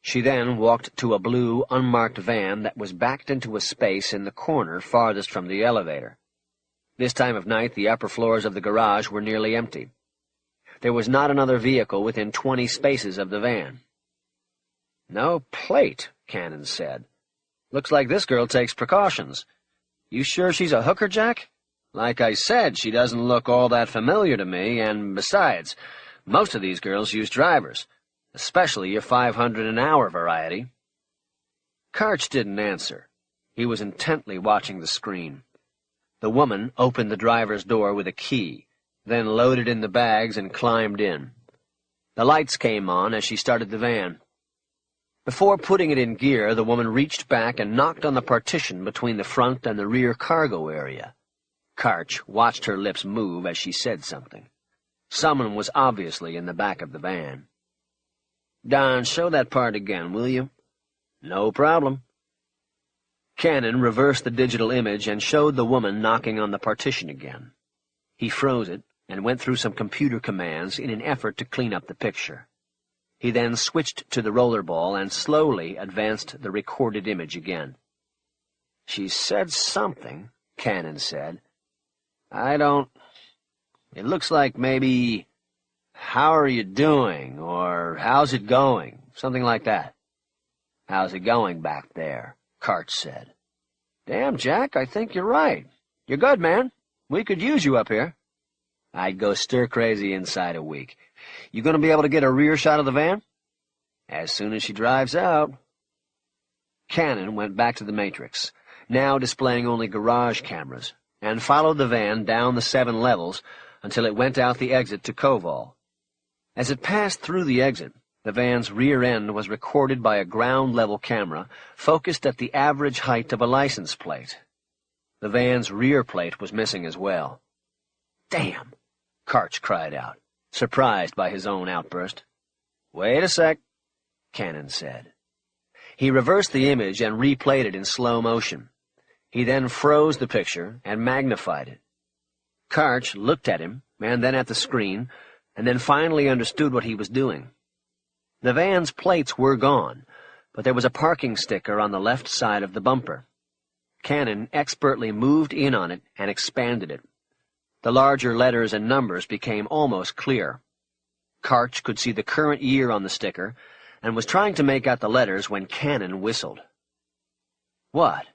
She then walked to a blue, unmarked van that was backed into a space in the corner farthest from the elevator. This time of night, the upper floors of the garage were nearly empty. There was not another vehicle within 20 spaces of the van. No plate, Cannon said. Looks like this girl takes precautions. You sure she's a hooker, Jack? Like I said, she doesn't look all that familiar to me, and besides, most of these girls use drivers. Especially your 500 an hour variety. Karch didn't answer. He was intently watching the screen. The woman opened the driver's door with a key, then loaded in the bags and climbed in. The lights came on as she started the van. Before putting it in gear, the woman reached back and knocked on the partition between the front and the rear cargo area. Karch watched her lips move as she said something. Someone was obviously in the back of the van. Don, show that part again, will you? No problem. Cannon reversed the digital image and showed the woman knocking on the partition again. He froze it, and went through some computer commands in an effort to clean up the picture. He then switched to the rollerball and slowly advanced the recorded image again. "She said something," Cannon said. It looks like maybe, 'How are you doing?' or 'How's it going?' Something like that." "How's it going back there?" Karch said. "Damn, Jack, I think you're right. You're good, man. We could use you up here." "I'd go stir-crazy inside a week. You gonna be able to get a rear shot of the van?" "As soon as she drives out." Cannon went back to the Matrix, now displaying only garage cameras, and followed the van down the 7 levels until it went out the exit to Koval. As it passed through the exit, the van's rear end was recorded by a ground-level camera focused at the average height of a license plate. The van's rear plate was missing as well. "Damn!" Karch cried out, surprised by his own outburst. "Wait a sec," Cannon said. He reversed the image and replayed it in slow motion. He then froze the picture and magnified it. Karch looked at him, and then at the screen, and then finally understood what he was doing. The van's plates were gone, but there was a parking sticker on the left side of the bumper. Cannon expertly moved in on it and expanded it. The larger letters and numbers became almost clear. Karch could see the current year on the sticker and was trying to make out the letters when Cannon whistled. "What?"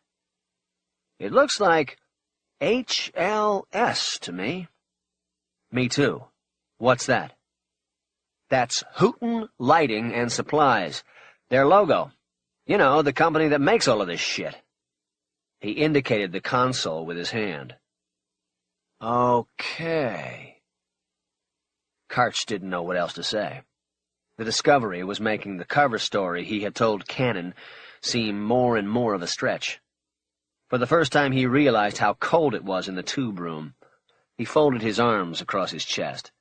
"It looks like HLS to me." "Me too. What's that?" "That's Hooten Lighting and Supplies. Their logo. You know, the company that makes all of this shit." He indicated the console with his hand. "Okay." Karch didn't know what else to say. The discovery was making the cover story he had told Cannon seem more and more of a stretch. For the first time he realized how cold it was in the tube room. He folded his arms across his chest.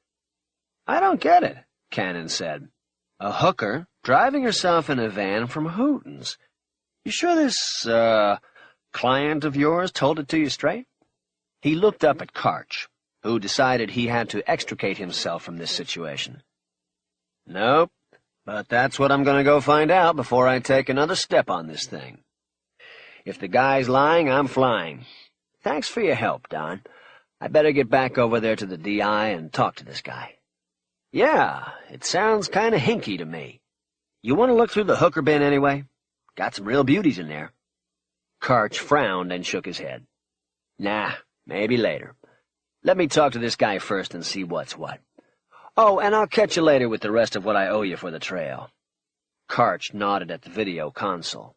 "I don't get it," Cannon said. "A hooker driving herself in a van from Hooten's. You sure this, client of yours told it to you straight?" He looked up at Karch, who decided he had to extricate himself from this situation. "Nope, but that's what I'm going to go find out before I take another step on this thing. If the guy's lying, I'm flying. Thanks for your help, Don. I better get back over there to the DI and talk to this guy." "Yeah, it sounds kind of hinky to me. You want to look through the hooker bin anyway? Got some real beauties in there." Karch frowned and shook his head. "Nah, maybe later. Let me talk to this guy first and see what's what. Oh, and I'll catch you later with the rest of what I owe you for the trail." Karch nodded at the video console.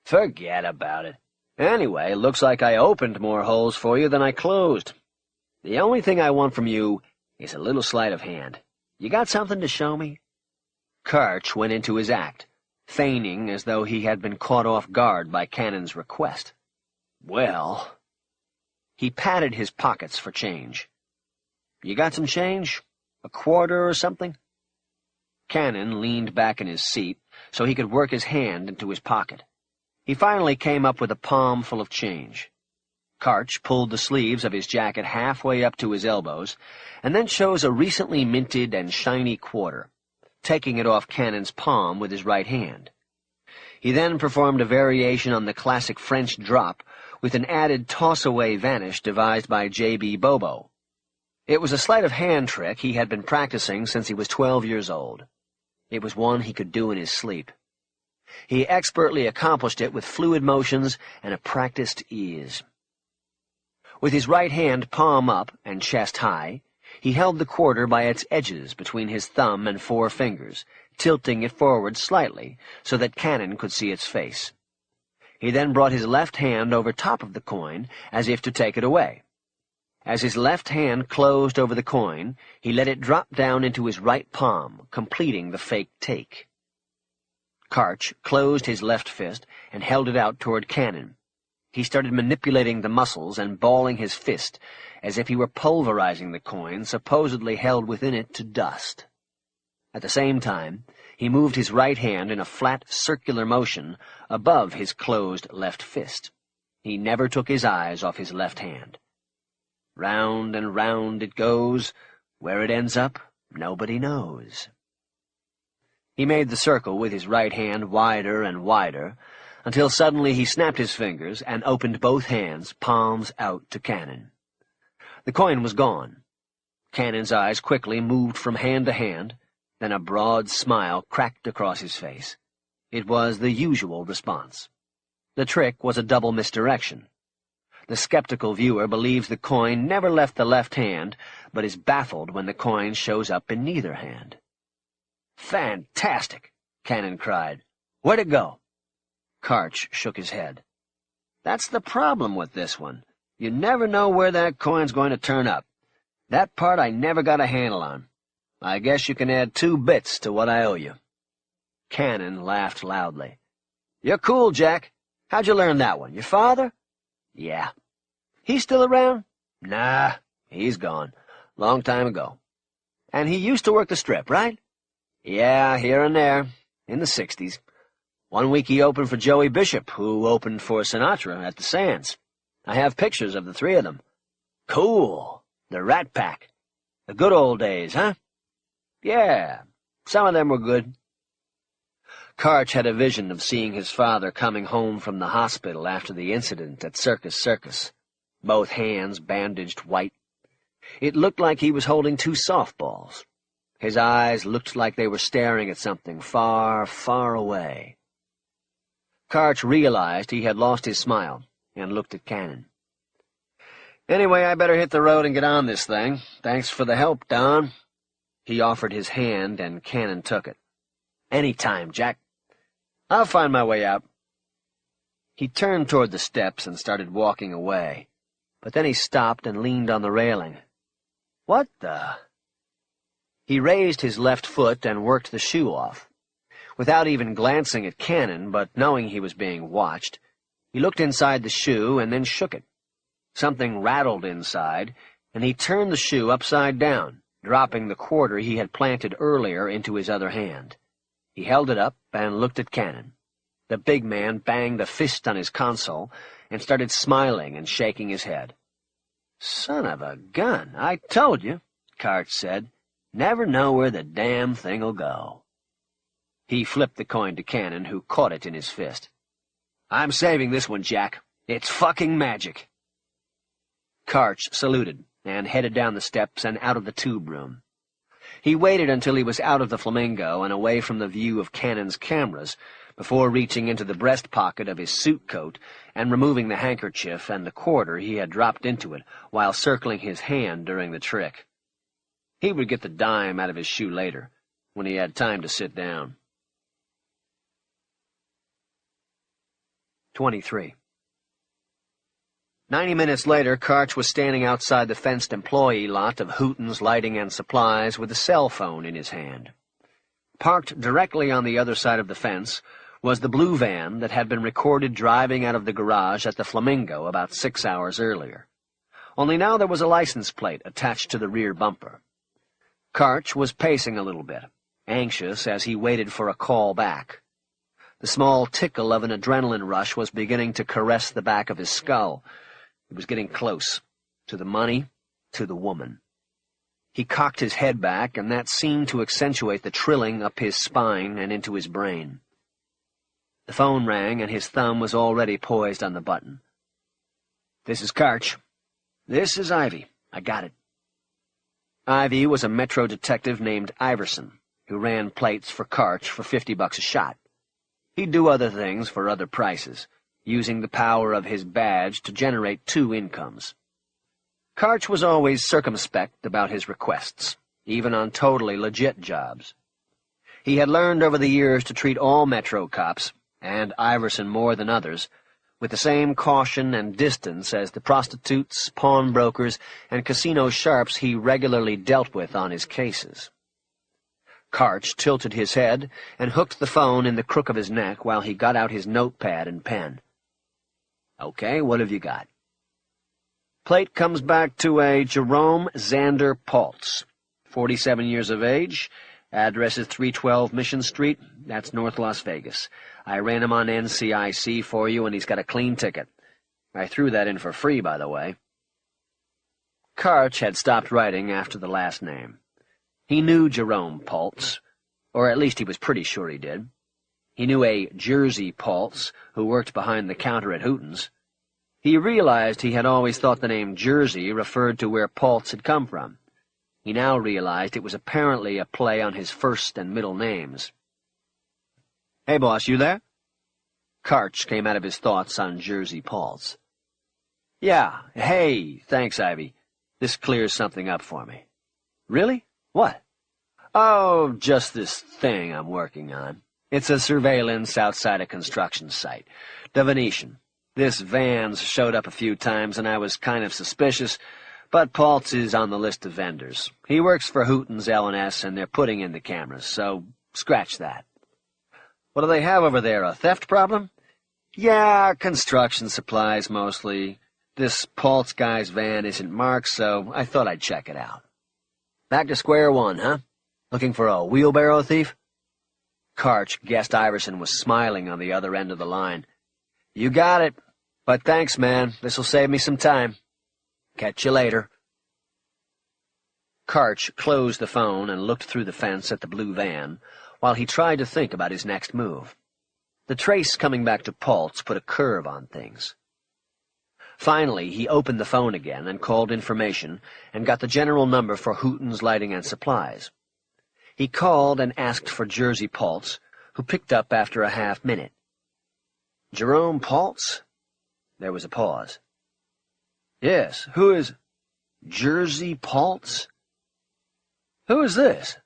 "Forget about it. Anyway, looks like I opened more holes for you than I closed. The only thing I want from you is a little sleight of hand. You got something to show me?" Karch went into his act, feigning as though he had been caught off guard by Cannon's request. "Well—" He patted his pockets for change. "You got some change? A quarter or something?" Cannon leaned back in his seat so he could work his hand into his pocket. He finally came up with a palm full of change. Karch pulled the sleeves of his jacket halfway up to his elbows, and then chose a recently minted and shiny quarter, taking it off Cannon's palm with his right hand. He then performed a variation on the classic French drop with an added toss-away vanish devised by J.B. Bobo. It was a sleight-of-hand trick he had been practicing since he was 12 years old. It was one he could do in his sleep. He expertly accomplished it with fluid motions and a practiced ease. With his right hand palm up and chest high, he held the quarter by its edges between his thumb and 4 fingers, tilting it forward slightly so that Cannon could see its face. He then brought his left hand over top of the coin as if to take it away. As his left hand closed over the coin, he let it drop down into his right palm, completing the fake take. Karch closed his left fist and held it out toward Cannon. He started manipulating the muscles and balling his fist as if he were pulverizing the coin supposedly held within it to dust. At the same time, he moved his right hand in a flat circular motion above his closed left fist. He never took his eyes off his left hand. Round and round it goes, Where it ends up, nobody knows. He made the circle with his right hand wider and wider, until suddenly he snapped his fingers and opened both hands, palms out to Cannon. The coin was gone. Cannon's eyes quickly moved from hand to hand, then a broad smile cracked across his face. It was the usual response. The trick was a double misdirection. The skeptical viewer believes the coin never left the left hand, but is baffled when the coin shows up in neither hand. "Fantastic!" Cannon cried. "Where'd it go?" Karch shook his head. "That's the problem with this one. You never know where that coin's going to turn up. That part I never got a handle on. I guess you can add 2 bits to what I owe you." Cannon laughed loudly. "You're cool, Jack. How'd you learn that one? Your father?" "Yeah." "He's still around?" "Nah, he's gone. Long time ago." "And he used to work the Strip, right?" "Yeah, here and there. In the 60s. One week he opened for Joey Bishop, who opened for Sinatra at the Sands. I have pictures of the 3 of them. Cool. The Rat Pack. The good old days, huh?" "Yeah, some of them were good." Karch had a vision of seeing his father coming home from the hospital after the incident at Circus, both hands bandaged white. It looked like he was holding 2 softballs. His eyes looked like they were staring at something far, far away. Karch realized he had lost his smile and looked at Cannon. "Anyway, I better hit the road and get on this thing. Thanks for the help, Don." He offered his hand, and Cannon took it. "Any time, Jack. I'll find my way out." He turned toward the steps and started walking away, but then he stopped and leaned on the railing. "What the—" He raised his left foot and worked the shoe off. Without even glancing at Cannon, but knowing he was being watched, he looked inside the shoe and then shook it. Something rattled inside, and he turned the shoe upside down, dropping the quarter he had planted earlier into his other hand. He held it up and looked at Cannon. The big man banged a fist on his console and started smiling and shaking his head. "Son of a gun, I told you," Karch said. "Never know where the damn thing'll go." He flipped the coin to Cannon, who caught it in his fist. "I'm saving this one, Jack. It's fucking magic." Karch saluted and headed down the steps and out of the tube room. He waited until he was out of the Flamingo and away from the view of Cannon's cameras before reaching into the breast pocket of his suit coat and removing the handkerchief and the quarter he had dropped into it while circling his hand during the trick. He would get the dime out of his shoe later, when he had time to sit down. 23. 90 minutes later, Karch was standing outside the fenced employee lot of Hooten's Lighting and Supplies with a cell phone in his hand. Parked directly on the other side of the fence was the blue van that had been recorded driving out of the garage at the Flamingo about 6 hours earlier. Only now there was a license plate attached to the rear bumper. Karch was pacing a little bit, anxious as he waited for a call back. The small tickle of an adrenaline rush was beginning to caress the back of his skull. It was getting close, to the money, to the woman. He cocked his head back, and that seemed to accentuate the trilling up his spine and into his brain. The phone rang, and his thumb was already poised on the button. "This is Karch." "This is Ivy. I got it." Ivy was a Metro detective named Iverson, who ran plates for Karch for $50 a shot. He'd do other things for other prices, using the power of his badge to generate 2 incomes. Karch was always circumspect about his requests, even on totally legit jobs. He had learned over the years to treat all Metro cops, and Iverson more than others, with the same caution and distance as the prostitutes, pawnbrokers, and casino sharps he regularly dealt with on his cases. Karch tilted his head and hooked the phone in the crook of his neck while he got out his notepad and pen. "Okay, what have you got?" Plate comes back to a Jerome Xander Paltz, 47 years of age. Address is 312 Mission Street. That's North Las Vegas. I ran him on NCIC for you, and he's got a clean ticket. I threw that in for free, by the way. Karch had stopped writing after the last name. He knew Jerome Paltz, or at least he was pretty sure he did. He knew a Jersey Paltz who worked behind the counter at Hooten's. He realized he had always thought the name Jersey referred to where Paltz had come from. He now realized it was apparently a play on his first and middle names. "Hey, boss, you there?" Karch came out of his thoughts on Jersey Paltz. "Yeah, hey, thanks, Ivy. This clears something up for me." "Really? What?" "Oh, just this thing I'm working on. It's a surveillance outside a construction site. The Venetian. This van's showed up a few times, and I was kind of suspicious, but Paltz is on the list of vendors. He works for Hooten's L&S, and they're putting in the cameras, so scratch that." "What do they have over there, a theft problem?" "Yeah, construction supplies mostly. This Paltz guy's van isn't marked, so I thought I'd check it out." "Back to square one, huh? Looking for a wheelbarrow thief?" Karch guessed Iverson was smiling on the other end of the line. "You got it. But thanks, man. This'll save me some time. Catch you later." Karch closed the phone and looked through the fence at the blue van, while he tried to think about his next move. The trace coming back to Paltz put a curve on things. Finally, he opened the phone again and called information and got the general number for Hooten's Lighting and Supplies. He called and asked for Jersey Paltz, who picked up after a half-minute. "Jerome Paltz?" There was a pause. "Yes, who is Jersey Paltz?" "Who is this?"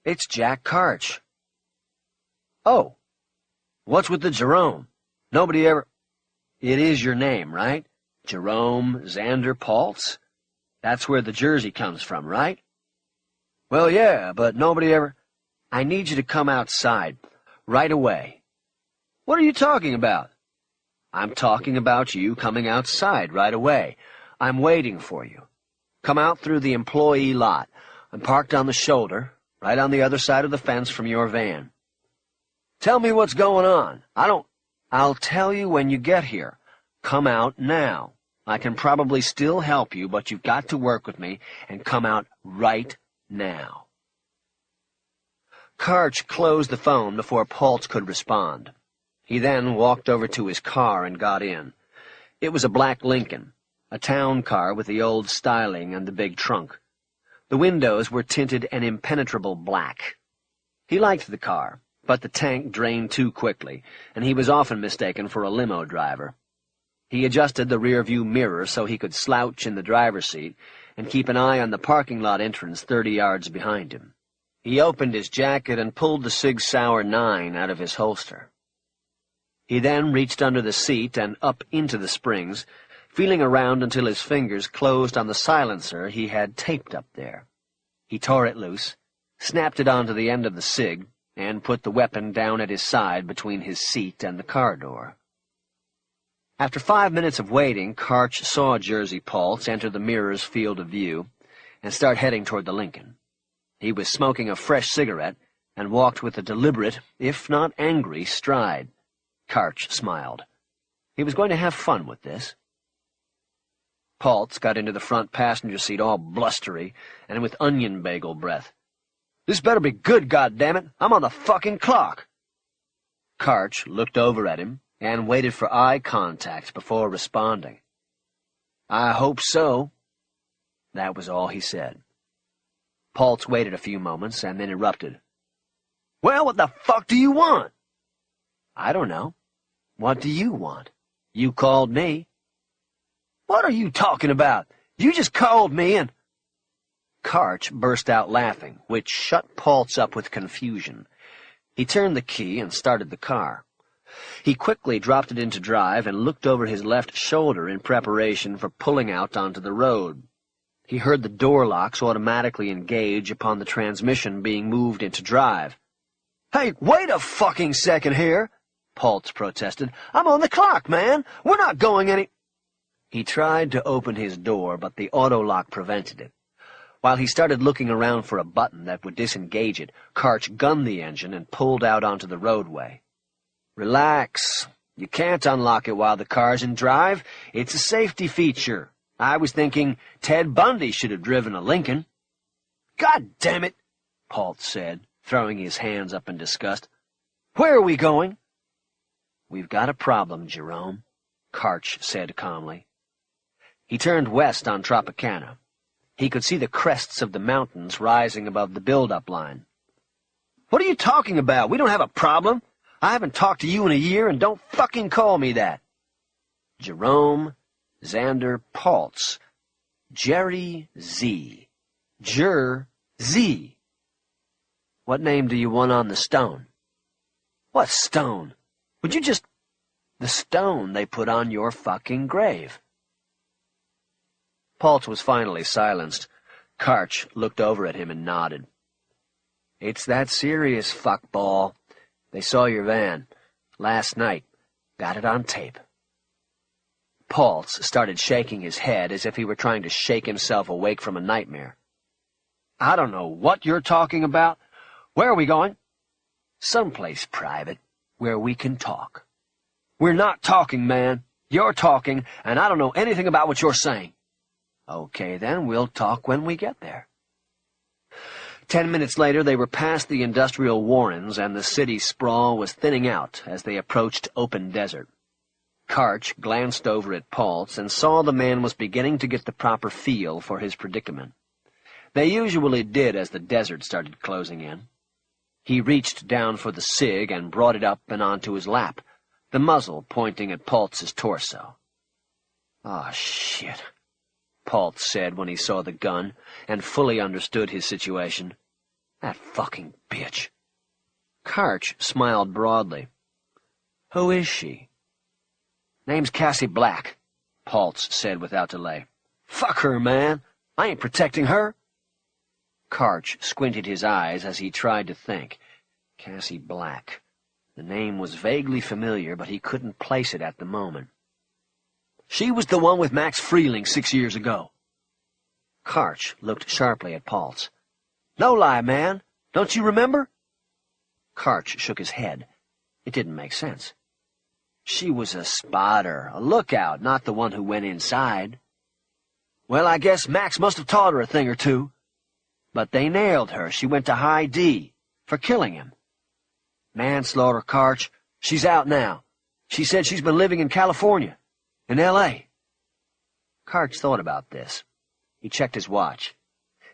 "It's Jack Karch." "Oh, what's with the Jerome? Nobody ever—" "It is your name, right? Jerome Xander Paltz? That's where the Jersey comes from, right?" "Well, yeah, but nobody ever—" "I need you to come outside, right away." "What are you talking about?" "I'm talking about you coming outside right away. I'm waiting for you. Come out through the employee lot. I'm parked on the shoulder, right on the other side of the fence from your van." "Tell me what's going on. I'll tell you when you get here. Come out now. I can probably still help you, but you've got to work with me, and come out right now." Karch closed the phone before Paltz could respond. He then walked over to his car and got in. It was a black Lincoln, a town car with the old styling and the big trunk. The windows were tinted an impenetrable black. He liked the car, but the tank drained too quickly, and he was often mistaken for a limo driver. He adjusted the rearview mirror so he could slouch in the driver's seat and keep an eye on the parking lot entrance 30 yards behind him. He opened his jacket and pulled the Sig Sauer 9 out of his holster. He then reached under the seat and up into the springs, feeling around until his fingers closed on the silencer he had taped up there. He tore it loose, snapped it onto the end of the Sig, and put the weapon down at his side between his seat and the car door. After 5 minutes of waiting, Karch saw Jersey Paltz enter the mirror's field of view and start heading toward the Lincoln. He was smoking a fresh cigarette and walked with a deliberate, if not angry, stride. Karch smiled. He was going to have fun with this. Paltz got into the front passenger seat all blustery and with onion bagel breath. "This better be good, goddammit! I'm on the fucking clock!" Karch looked over at him and waited for eye contact before responding. "I hope so." That was all he said. Paltz waited a few moments and then erupted. "Well, what the fuck do you want?" "I don't know. What do you want? You called me." "What are you talking about? You just called me and—" Karch burst out laughing, which shut Paltz up with confusion. He turned the key and started the car. He quickly dropped it into drive and looked over his left shoulder in preparation for pulling out onto the road. He heard the door locks automatically engage upon the transmission being moved into drive. "Hey, wait a fucking second here!" Paltz protested. "I'm on the clock, man! We're not going any—" He tried to open his door, but the auto-lock prevented it. While he started looking around for a button that would disengage it, Karch gunned the engine and pulled out onto the roadway. "Relax. You can't unlock it while the car's in drive. It's a safety feature. I was thinking Ted Bundy should have driven a Lincoln. God damn it, Paltz said, throwing his hands up in disgust. Where are we going? We've got a problem, Jerome, Karch said calmly. He turned west on Tropicana. He could see the crests of the mountains rising above the build-up line. What are you talking about? We don't have a problem. I haven't talked to you in a year, and don't fucking call me that. Jerome Xander Paltz. Jerry Z. Z. What name do you want on the stone? What stone? Would you just... The stone they put on your fucking grave. Paltz was finally silenced. Karch looked over at him and nodded. It's that serious, fuckball. They saw your van. Last night. Got it on tape. Paltz started shaking his head as if he were trying to shake himself awake from a nightmare. I don't know what you're talking about. Where are we going? Someplace private, where we can talk. We're not talking, man. You're talking, and I don't know anything about what you're saying. Okay, then, we'll talk when we get there. 10 minutes later, they were past the industrial warrens, and the city sprawl was thinning out as they approached open desert. Karch glanced over at Paltz and saw the man was beginning to get the proper feel for his predicament. They usually did as the desert started closing in. He reached down for the cig and brought it up and onto his lap, the muzzle pointing at Paltz's torso. "Ah, shit," Paltz said when he saw the gun and fully understood his situation. That fucking bitch. Karch smiled broadly. Who is she? Name's Cassie Black, Paltz said without delay. Fuck her, man. I ain't protecting her. Karch squinted his eyes as he tried to think. Cassie Black. The name was vaguely familiar, but he couldn't place it at the moment. She was the one with Max Freeling 6 years ago. Karch looked sharply at Paltz. No lie, man. Don't you remember? Karch shook his head. It didn't make sense. She was a spotter, a lookout, not the one who went inside. Well, I guess Max must have taught her a thing or two. But they nailed her. She went to High D for killing him. Manslaughter, Karch. She's out now. She said she's been living in California, in L.A. Karch thought about this. He checked his watch.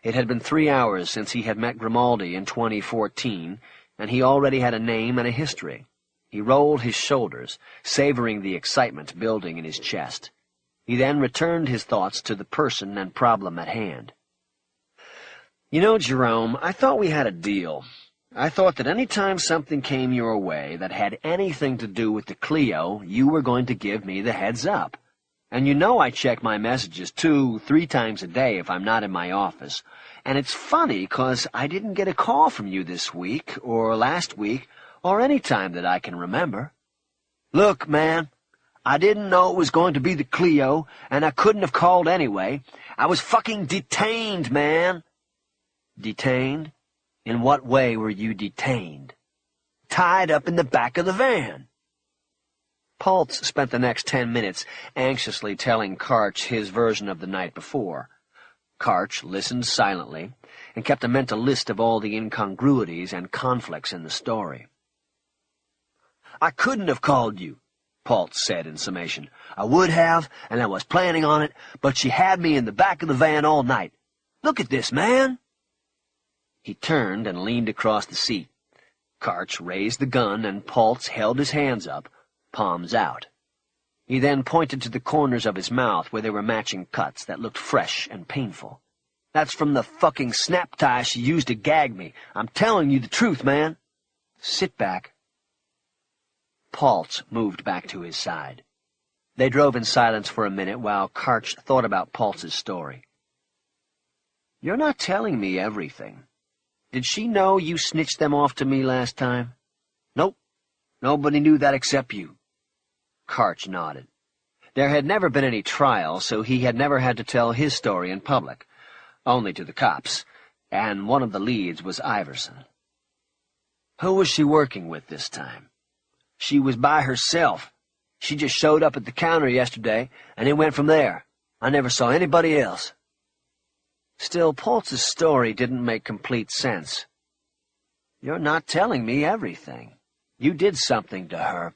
It had been 3 hours since he had met Grimaldi in 2014, and he already had a name and a history. He rolled his shoulders, savoring the excitement building in his chest. He then returned his thoughts to the person and problem at hand. You know, Jerome, I thought we had a deal. I thought that any time something came your way that had anything to do with the Clio, you were going to give me the heads up. And you know I check my messages 2-3 times a day if I'm not in my office. And it's funny, 'cause I didn't get a call from you this week, or last week, or any time that I can remember. Look, man, I didn't know it was going to be the Clio, and I couldn't have called anyway. I was fucking detained, man. Detained? In what way were you detained? Tied up in the back of the van. Paltz spent the next 10 minutes anxiously telling Karch his version of the night before. Karch listened silently and kept a mental list of all the incongruities and conflicts in the story. I couldn't have called you, Paltz said in summation. I would have, and I was planning on it, but she had me in the back of the van all night. Look at this, man. He turned and leaned across the seat. Karch raised the gun, and Paltz held his hands up, palms out. He then pointed to the corners of his mouth where there were matching cuts that looked fresh and painful. That's from the fucking snap tie she used to gag me. I'm telling you the truth, man. Sit back. Paltz moved back to his side. They drove in silence for a minute while Karch thought about Paltz's story. You're not telling me everything. Did she know you snitched them off to me last time? Nope. Nobody knew that except you. Karch nodded. There had never been any trial, so he had never had to tell his story in public, only to the cops, and one of the leads was Iverson. Who was she working with this time? She was by herself. She just showed up at the counter yesterday, and it went from there. I never saw anybody else." Still, Poltz's story didn't make complete sense. "You're not telling me everything. You did something to her.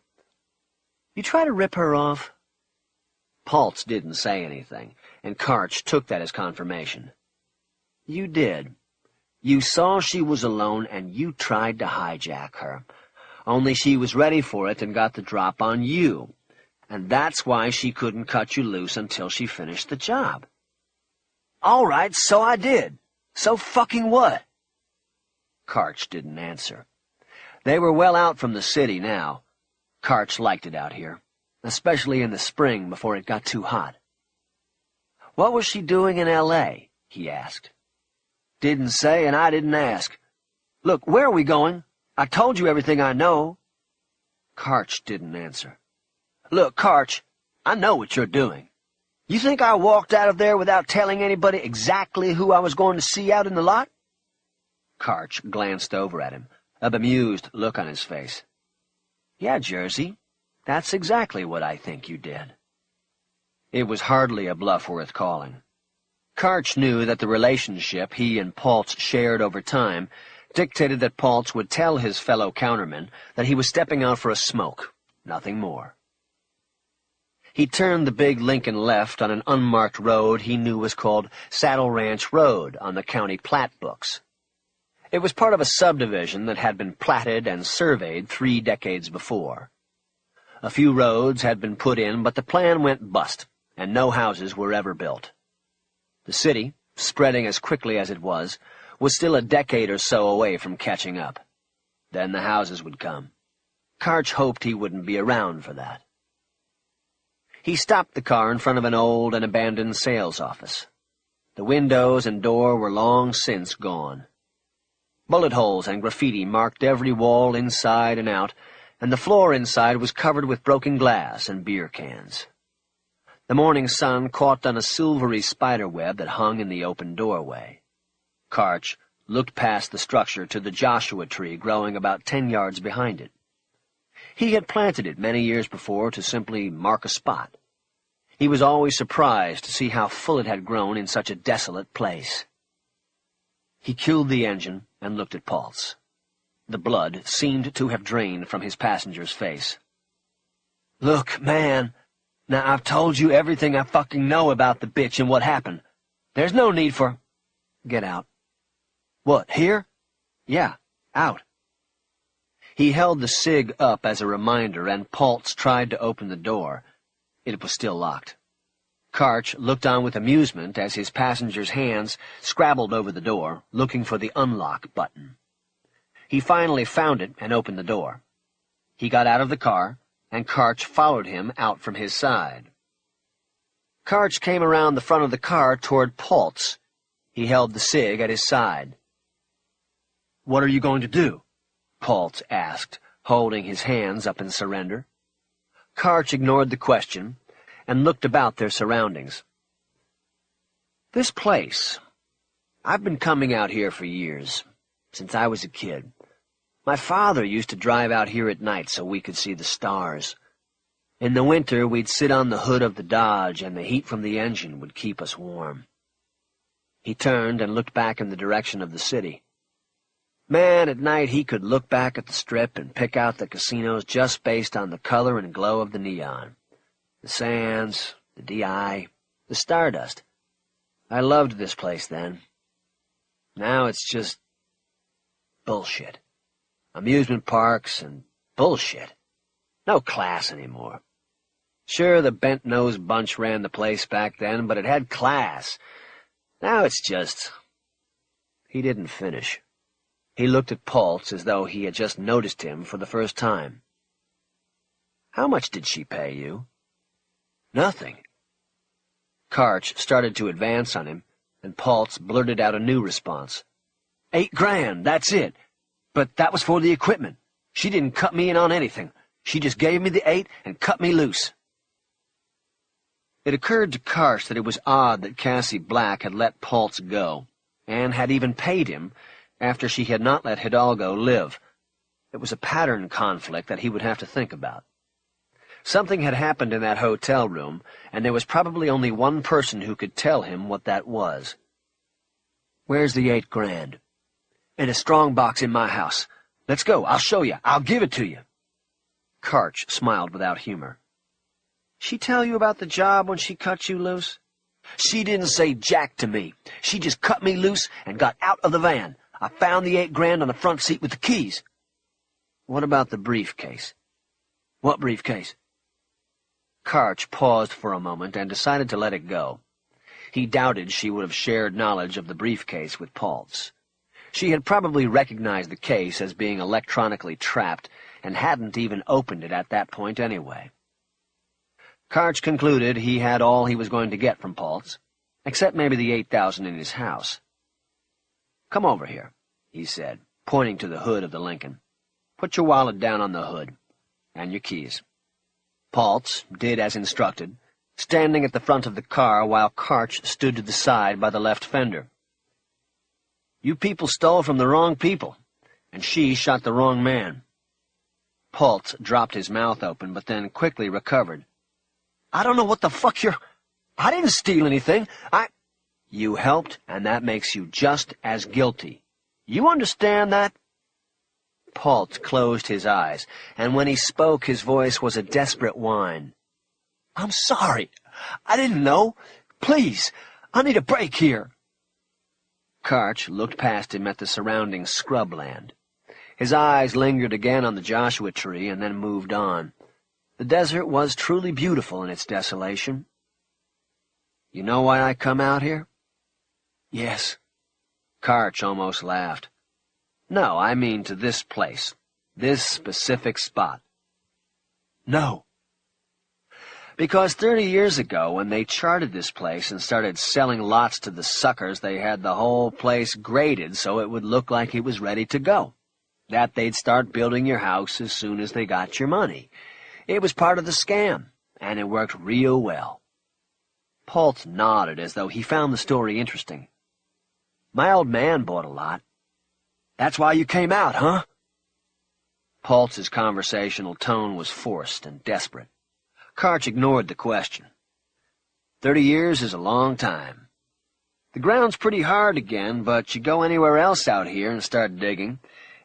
You try to rip her off?" Poltz didn't say anything, and Karch took that as confirmation. "You did. You saw she was alone, and you tried to hijack her. Only she was ready for it and got the drop on you. And that's why she couldn't cut you loose until she finished the job." "All right, so I did. So fucking what?" Karch didn't answer. They were well out from the city now. Karch liked it out here, especially in the spring before it got too hot. "What was she doing in L.A.?" he asked. "Didn't say, and I didn't ask. Look, where are we going? I told you everything I know." Karch didn't answer. "Look, Karch, I know what you're doing. You think I walked out of there without telling anybody exactly who I was going to see out in the lot?" Karch glanced over at him, a bemused look on his face. "Yeah, Jersey, that's exactly what I think you did." It was hardly a bluff worth calling. Karch knew that the relationship he and Poltz shared over time dictated that Poltz would tell his fellow counterman that he was stepping out for a smoke, nothing more. He turned the big Lincoln left on an unmarked road he knew was called Saddle Ranch Road on the county plat books. It was part of a subdivision that had been platted and surveyed 3 decades before. A few roads had been put in, but the plan went bust, and no houses were ever built. The city, spreading as quickly as it was still a decade or so away from catching up. Then the houses would come. Karch hoped he wouldn't be around for that. He stopped the car in front of an old and abandoned sales office. The windows and door were long since gone. Bullet holes and graffiti marked every wall inside and out, and the floor inside was covered with broken glass and beer cans. The morning sun caught on a silvery spiderweb that hung in the open doorway. Karch looked past the structure to the Joshua tree growing about 10 yards behind it. He had planted it many years before to simply mark a spot. He was always surprised to see how full it had grown in such a desolate place. He killed the engine and looked at Poltz. The blood seemed to have drained from his passenger's face. "Look, man, now I've told you everything I fucking know about the bitch and what happened. There's no need for—" "Get out." "What, here?" "Yeah, out." He held the cig up as a reminder, and Poltz tried to open the door. It was still locked. Karch looked on with amusement as his passenger's hands scrabbled over the door, looking for the unlock button. He finally found it and opened the door. He got out of the car, and Karch followed him out from his side. Karch came around the front of the car toward Poltz. He held the cig at his side. "What are you going to do?" Poltz asked, holding his hands up in surrender. Karch ignored the question and looked about their surroundings. "This place. I've been coming out here for years, since I was a kid. My father used to drive out here at night so we could see the stars. In the winter, we'd sit on the hood of the Dodge, and the heat from the engine would keep us warm." He turned and looked back in the direction of the city. Man, at night he could look back at the Strip and pick out the casinos just based on the color and glow of the neon. The Sands, the DI, the Stardust. I loved this place then. Now it's just bullshit. Amusement parks and bullshit. No class anymore. Sure, the bent-nosed bunch ran the place back then, but it had class. Now it's just... He didn't finish. He looked at Poltz as though he had just noticed him for the first time. "How much did she pay you?" "Nothing." Karch started to advance on him, and Poltz blurted out a new response. "$8 grand, that's it. But that was for the equipment. She didn't cut me in on anything. She just gave me the 8 and cut me loose." It occurred to Karch that it was odd that Cassie Black had let Poltz go, and had even paid him, after she had not let Hidalgo live. It was a pattern conflict that he would have to think about. Something had happened in that hotel room, and there was probably only one person who could tell him what that was. "Where's the $8 grand?" "In a strong box in my house. Let's go. I'll show you. I'll give it to you." Karch smiled without humor. "She tell you about the job when she cut you loose?" "She didn't say jack to me. She just cut me loose and got out of the van. I found the $8 grand on the front seat with the keys." "What about the briefcase?" "What briefcase?" Karch paused for a moment and decided to let it go. He doubted she would have shared knowledge of the briefcase with Paltz. She had probably recognized the case as being electronically trapped and hadn't even opened it at that point anyway. Karch concluded he had all he was going to get from Paltz, except maybe the $8,000 in his house. "Come over here," he said, pointing to the hood of the Lincoln. "Put your wallet down on the hood, and your keys." Paltz did as instructed, standing at the front of the car while Karch stood to the side by the left fender. "You people stole from the wrong people, and she shot the wrong man." Paltz dropped his mouth open, but then quickly recovered. "I don't know what the fuck I didn't steal anything. You helped, and that makes you just as guilty. You understand that?" Paltz closed his eyes, and when he spoke his voice was a desperate whine. "I'm sorry. I didn't know. Please, I need a break here." Karch looked past him at the surrounding scrubland. His eyes lingered again on the Joshua tree and then moved on. The desert was truly beautiful in its desolation. "You know why I come out here?" "Yes." Karch almost laughed. "No, I mean to this place, this specific spot." "No." "Because 30 years ago, when they charted this place and started selling lots to the suckers, they had the whole place graded so it would look like it was ready to go. That they'd start building your house as soon as they got your money. It was part of the scam, and it worked real well." Paltz nodded as though he found the story interesting. "My old man bought a lot." "That's why you came out, huh?" Paltz's conversational tone was forced and desperate. Karch ignored the question. 30 years is a long time. The ground's pretty hard again, but you go anywhere else out here and start digging,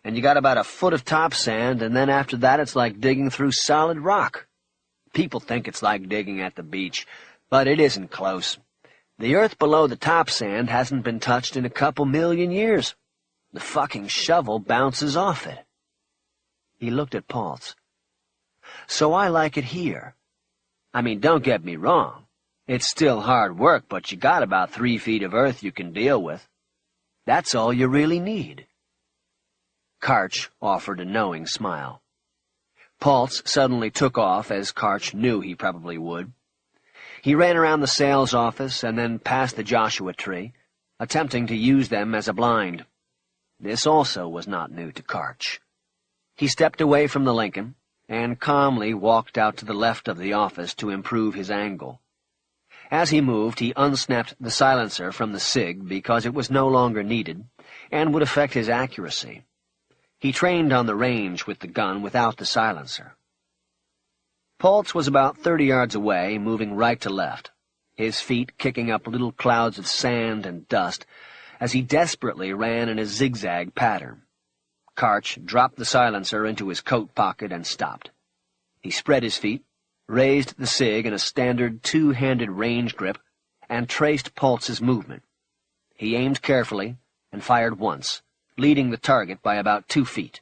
and you got about a foot of top sand, and then after that it's like digging through solid rock. People think it's like digging at the beach, but it isn't close. The earth below the top sand hasn't been touched in a couple million years. The fucking shovel bounces off it." He looked at Paltz. "So I like it here. I mean, don't get me wrong. It's still hard work, but you got about 3 feet of earth you can deal with. That's all you really need." Karch offered a knowing smile. Paltz suddenly took off, as Karch knew he probably would. He ran around the sales office and then past the Joshua tree, attempting to use them as a blind. This also was not new to Karch. He stepped away from the Lincoln and calmly walked out to the left of the office to improve his angle. As he moved, he unsnapped the silencer from the SIG because it was no longer needed and would affect his accuracy. He trained on the range with the gun without the silencer. Paltz was about 30 yards away, moving right to left, his feet kicking up little clouds of sand and dust as he desperately ran in a zigzag pattern. Karch dropped the silencer into his coat pocket and stopped. He spread his feet, raised the SIG in a standard two-handed range grip, and traced Paltz's movement. He aimed carefully and fired once, leading the target by about 2 feet.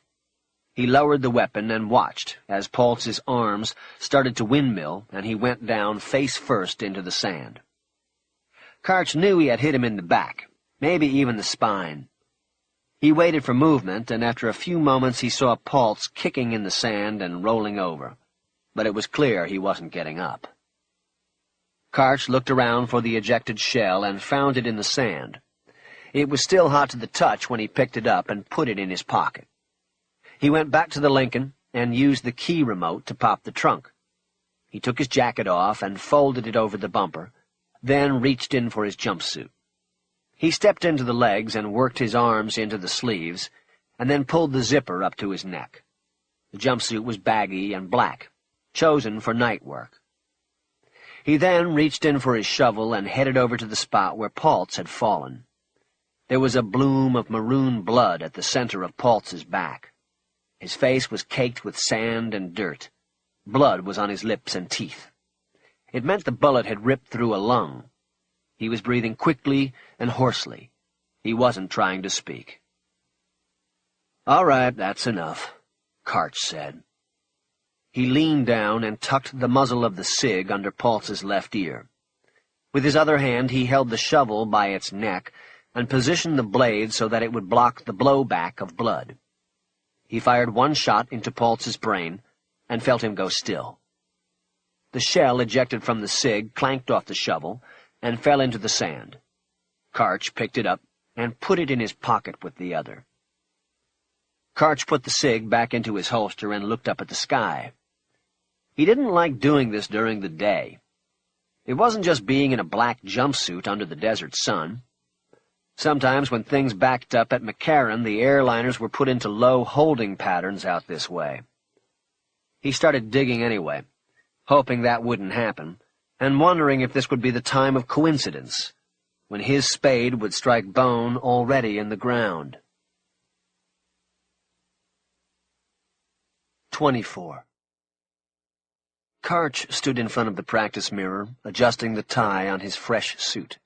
He lowered the weapon and watched as Paltz's arms started to windmill and he went down face first into the sand. Karch knew he had hit him in the back, maybe even the spine. He waited for movement, and after a few moments he saw Paltz kicking in the sand and rolling over, but it was clear he wasn't getting up. Karch looked around for the ejected shell and found it in the sand. It was still hot to the touch when he picked it up and put it in his pocket. He went back to the Lincoln and used the key remote to pop the trunk. He took his jacket off and folded it over the bumper, then reached in for his jumpsuit. He stepped into the legs and worked his arms into the sleeves, and then pulled the zipper up to his neck. The jumpsuit was baggy and black. chosen for night work. He then reached in for his shovel and headed over to the spot where Paltz had fallen. There was a bloom of maroon blood at the center of Paltz's back. His face was caked with sand and dirt. Blood was on his lips and teeth. It meant the bullet had ripped through a lung. He was breathing quickly and hoarsely. He wasn't trying to speak. "All right, that's enough," Karch said. He leaned down and tucked the muzzle of the cig under Paltz's left ear. With his other hand he held the shovel by its neck and positioned the blade so that it would block the blowback of blood. He fired one shot into Paltz's brain and felt him go still. The shell ejected from the cig clanked off the shovel and fell into the sand. Karch picked it up and put it in his pocket with the other. Karch put the cig back into his holster and looked up at the sky. He didn't like doing this during the day. It wasn't just being in a black jumpsuit under the desert sun. Sometimes when things backed up at McCarran, the airliners were put into low holding patterns out this way. He started digging anyway, hoping that wouldn't happen, and wondering if this would be the time of coincidence, when his spade would strike bone already in the ground. 24. Karch stood in front of the practice mirror, adjusting the tie on his fresh suit.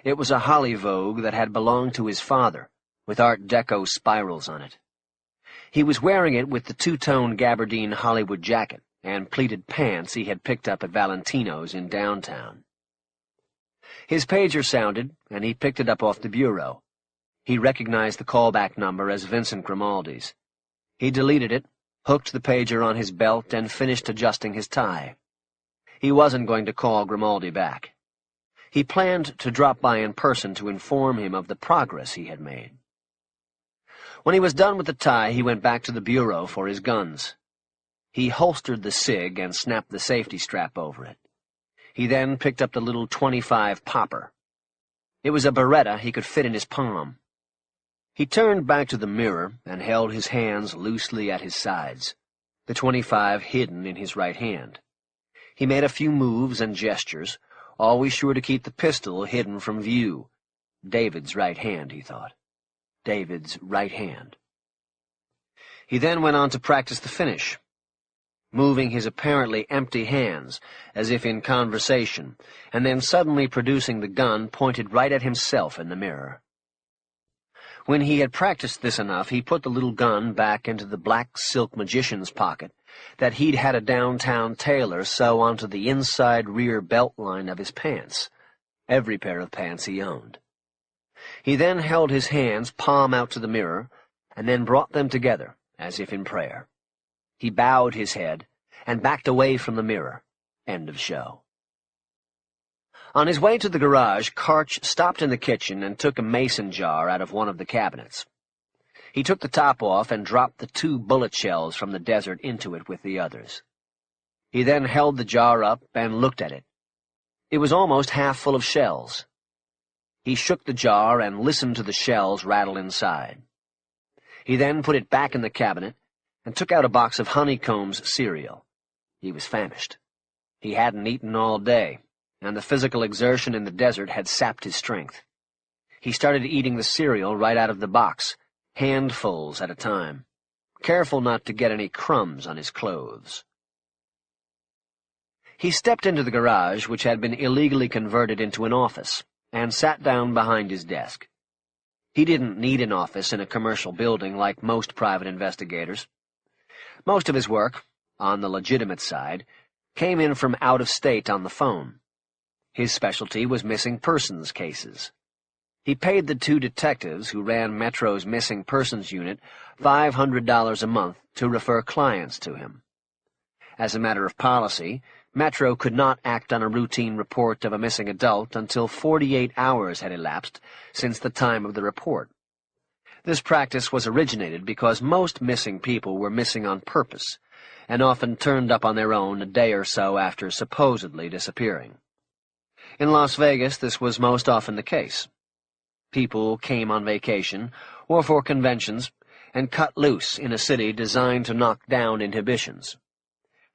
It was a holly vogue that had belonged to his father, with Art Deco spirals on it. He was wearing it with the two-tone gabardine Hollywood jacket and pleated pants he had picked up at Valentino's in downtown. His pager sounded, and he picked it up off the bureau. He recognized the callback number as Vincent Grimaldi's. He deleted it, hooked the pager on his belt, and finished adjusting his tie. He wasn't going to call Grimaldi back. He planned to drop by in person to inform him of the progress he had made. When he was done with the tie, he went back to the bureau for his guns. He holstered the cig and snapped the safety strap over it. He then picked up the little .25 popper. It was a Beretta he could fit in his palm. He turned back to the mirror and held his hands loosely at his sides, the .25 hidden in his right hand. He made a few moves and gestures, always sure to keep the pistol hidden from view. David's right hand, he thought. David's right hand. He then went on to practice the finish, moving his apparently empty hands, as if in conversation, and then suddenly producing the gun pointed right at himself in the mirror. When he had practiced this enough, he put the little gun back into the black silk magician's pocket that he'd had a downtown tailor sew onto the inside rear belt line of his pants, every pair of pants he owned. He then held his hands palm out to the mirror, and then brought them together, as if in prayer. He bowed his head and backed away from the mirror. End of show. On his way to the garage, Karch stopped in the kitchen and took a mason jar out of one of the cabinets. He took the top off and dropped the 2 bullet shells from the desert into it with the others. He then held the jar up and looked at it. It was almost half full of shells. He shook the jar and listened to the shells rattle inside. He then put it back in the cabinet and took out a box of Honeycomb's cereal. He was famished. He hadn't eaten all day, and the physical exertion in the desert had sapped his strength. He started eating the cereal right out of the box, handfuls at a time, careful not to get any crumbs on his clothes. He stepped into the garage, which had been illegally converted into an office, and sat down behind his desk. He didn't need an office in a commercial building like most private investigators. Most of his work, on the legitimate side, came in from out of state on the phone. His specialty was missing persons cases. He paid the 2 detectives who ran Metro's missing persons unit $500 a month to refer clients to him. As a matter of policy, Metro could not act on a routine report of a missing adult until 48 hours had elapsed since the time of the report. This practice was originated because most missing people were missing on purpose, and often turned up on their own a day or so after supposedly disappearing. In Las Vegas, this was most often the case. People came on vacation or for conventions and cut loose in a city designed to knock down inhibitions.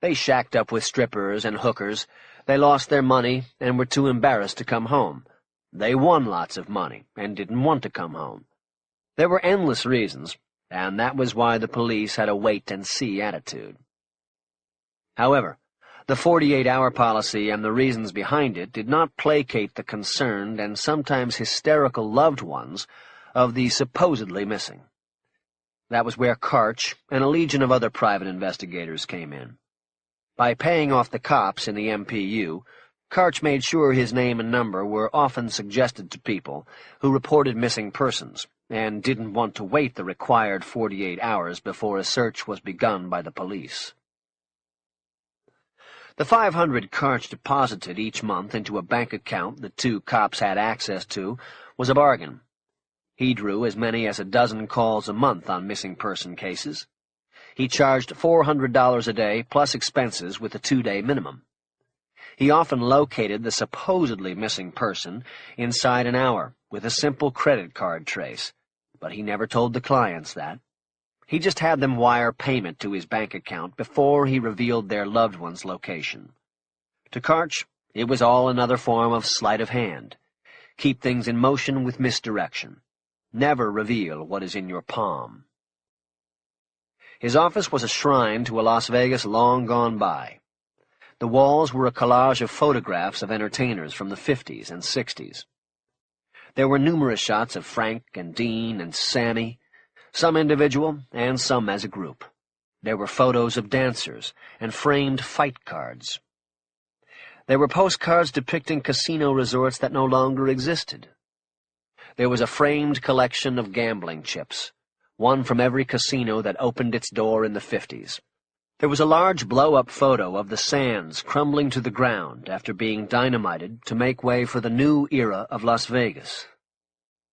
They shacked up with strippers and hookers. They lost their money and were too embarrassed to come home. They won lots of money and didn't want to come home. There were endless reasons, and that was why the police had a wait-and-see attitude. However, the 48-hour policy and the reasons behind it did not placate the concerned and sometimes hysterical loved ones of the supposedly missing. That was where Karch and a legion of other private investigators came in. By paying off the cops in the MPU, Karch made sure his name and number were often suggested to people who reported missing persons and didn't want to wait the required 48 hours before a search was begun by the police. The $500 Karch deposited each month into a bank account the two cops had access to was a bargain. He drew as many as a dozen calls a month on missing person cases. He charged $400 a day plus expenses with a 2-day minimum. He often located the supposedly missing person inside an hour with a simple credit card trace, but he never told the clients that. He just had them wire payment to his bank account before he revealed their loved one's location. To Karch, it was all another form of sleight of hand. Keep things in motion with misdirection. Never reveal what is in your palm. His office was a shrine to a Las Vegas long gone by. The walls were a collage of photographs of entertainers from the 50s and 60s. There were numerous shots of Frank and Dean and Sammy, some individual and some as a group. There were photos of dancers and framed fight cards. There were postcards depicting casino resorts that no longer existed. There was a framed collection of gambling chips, one from every casino that opened its door in the 50s. There was a large blow-up photo of the sands crumbling to the ground after being dynamited to make way for the new era of Las Vegas.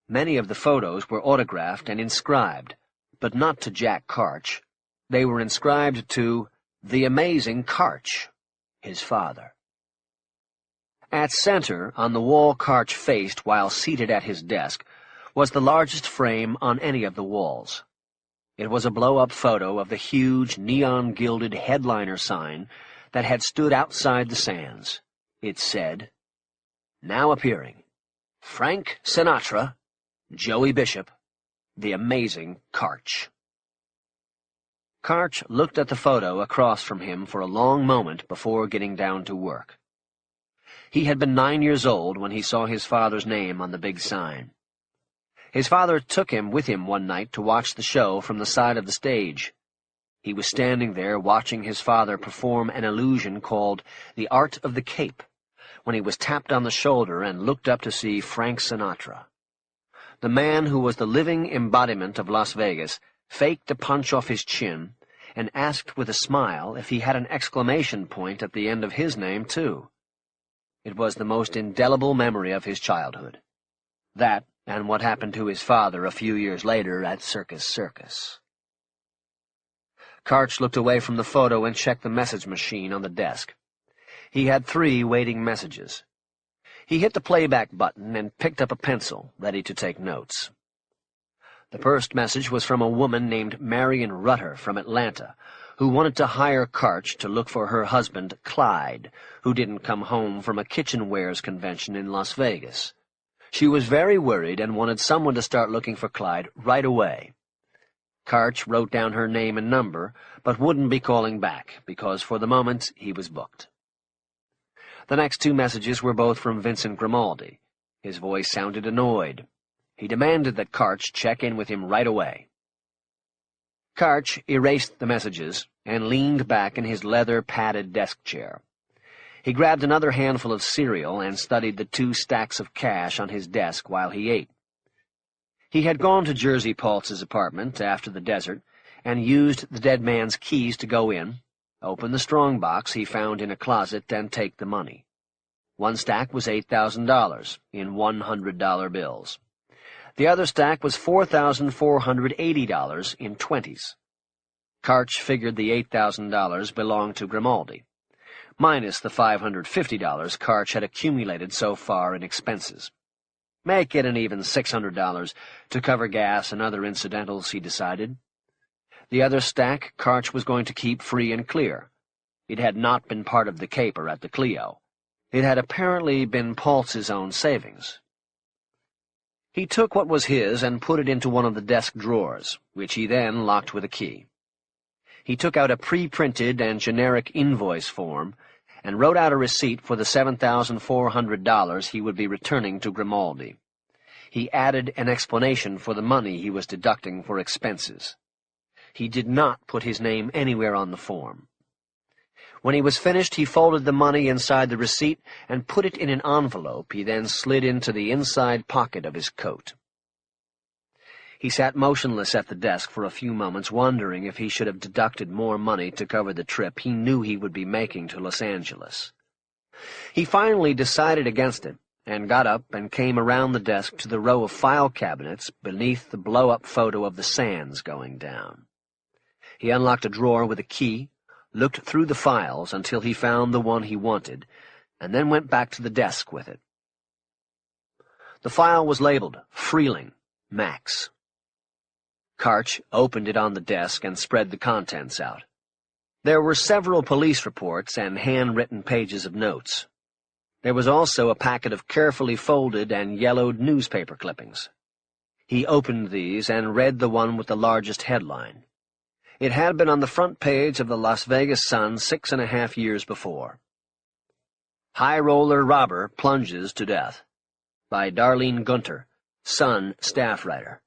Many of the photos were autographed and inscribed, but not to Jack Karch. They were inscribed to the amazing Karch, his father. At center, on the wall Karch faced while seated at his desk, was the largest frame on any of the walls. It was a blow-up photo of the huge neon-gilded headliner sign that had stood outside the sands. It said, "Now appearing, Frank Sinatra, Joey Bishop, the amazing Karch." Karch looked at the photo across from him for a long moment before getting down to work. He had been 9 years old when he saw his father's name on the big sign. His father took him with him one night to watch the show from the side of the stage. He was standing there watching his father perform an illusion called the Art of the Cape when he was tapped on the shoulder and looked up to see Frank Sinatra. The man who was the living embodiment of Las Vegas faked a punch off his chin and asked with a smile if he had an exclamation point at the end of his name, too. It was the most indelible memory of his childhood. That, and what happened to his father a few years later at Circus Circus. Karch looked away from the photo and checked the message machine on the desk. He had 3 waiting messages. He hit the playback button and picked up a pencil, ready to take notes. The first message was from a woman named Marion Rutter from Atlanta, who wanted to hire Karch to look for her husband, Clyde, who didn't come home from a kitchenwares convention in Las Vegas. She was very worried and wanted someone to start looking for Clyde right away. Karch wrote down her name and number, but wouldn't be calling back, because for the moment he was booked. The next 2 messages were both from Vincent Grimaldi. His voice sounded annoyed. He demanded that Karch check in with him right away. Karch erased the messages and leaned back in his leather-padded desk chair. He grabbed another handful of cereal and studied the 2 stacks of cash on his desk while he ate. He had gone to Jersey Paltz's apartment after the desert and used the dead man's keys to go in, open the strongbox he found in a closet, and take the money. 1 stack was $8,000 in $100 bills. The other stack was $4,480 in 20s. Karch figured the $8,000 belonged to Grimaldi, minus the $550 Karch had accumulated so far in expenses. Make it an even $600 to cover gas and other incidentals, he decided. The other stack Karch was going to keep free and clear, It had not been part of the caper at the Clio. It had apparently been Paltz's own savings. He took what was his and put it into one of the desk drawers, which he then locked with a key. He took out a pre-printed and generic invoice form and wrote out a receipt for the $7,400 he would be returning to Grimaldi. He added an explanation for the money he was deducting for expenses. He did not put his name anywhere on the form. When he was finished, he folded the money inside the receipt and put it in an envelope he then slid into the inside pocket of his coat. He sat motionless at the desk for a few moments, wondering if he should have deducted more money to cover the trip he knew he would be making to Los Angeles. He finally decided against it, and got up and came around the desk to the row of file cabinets beneath the blow-up photo of the sands going down. He unlocked a drawer with a key, looked through the files until he found the one he wanted, and then went back to the desk with it. The file was labeled Freeling, Max. Karch opened it on the desk and spread the contents out. There were several police reports and handwritten pages of notes. There was also a packet of carefully folded and yellowed newspaper clippings. He opened these and read the one with the largest headline. It had been on the front page of the Las Vegas Sun 6.5 years before. High Roller Robber Plunges to Death, by Darlene Gunter, Sun staff writer.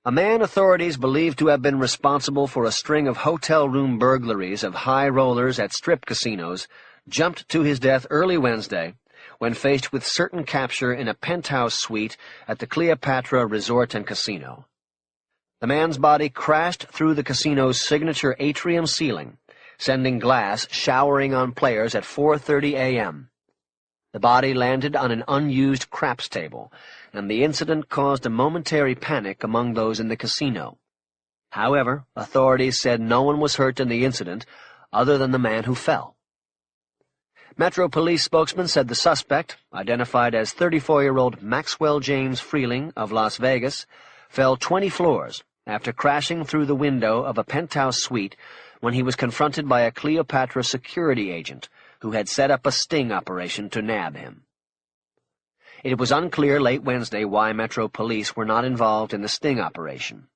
A man authorities believed to have been responsible for a string of hotel room burglaries of high rollers at strip casinos jumped to his death early Wednesday when faced with certain capture in a penthouse suite at the Cleopatra Resort and Casino. The man's body crashed through the casino's signature atrium ceiling, sending glass showering on players at 4:30 a.m. The body landed on an unused craps table, and the incident caused a momentary panic among those in the casino. However, authorities said no one was hurt in the incident other than the man who fell. Metro Police spokesman said the suspect, identified as 34-year-old Maxwell James Freeling of Las Vegas, fell 20 floors after crashing through the window of a penthouse suite when he was confronted by a Cleopatra security agent who had set up a sting operation to nab him. It was unclear late Wednesday why Metro Police were not involved in the sting operation.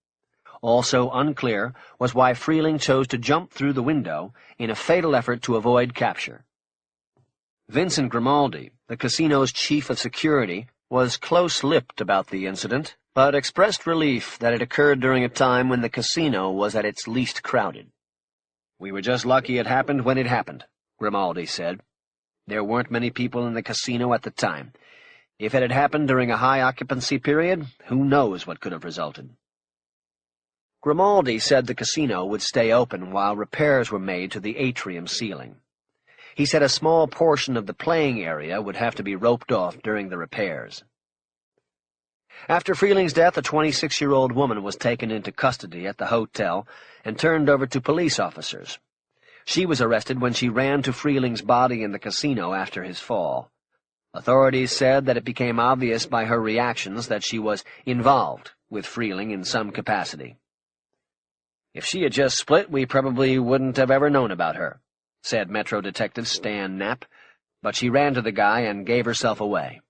Also unclear was why Freeling chose to jump through the window in a fatal effort to avoid capture. Vincent Grimaldi, the casino's chief of security, was close-lipped about the incident, but expressed relief that it occurred during a time when the casino was at its least crowded. "We were just lucky it happened when it happened," Grimaldi said. "There weren't many people in the casino at the time. If it had happened during a high-occupancy period, who knows what could have resulted." Grimaldi said the casino would stay open while repairs were made to the atrium ceiling. He said a small portion of the playing area would have to be roped off during the repairs. After Freeling's death, a 26-year-old woman was taken into custody at the hotel and turned over to police officers. She was arrested when she ran to Freeling's body in the casino after his fall. Authorities said that it became obvious by her reactions that she was involved with Freeling in some capacity. "If she had just split, we probably wouldn't have ever known about her," said Metro Detective Stan Knapp, but she ran to the guy and gave herself away.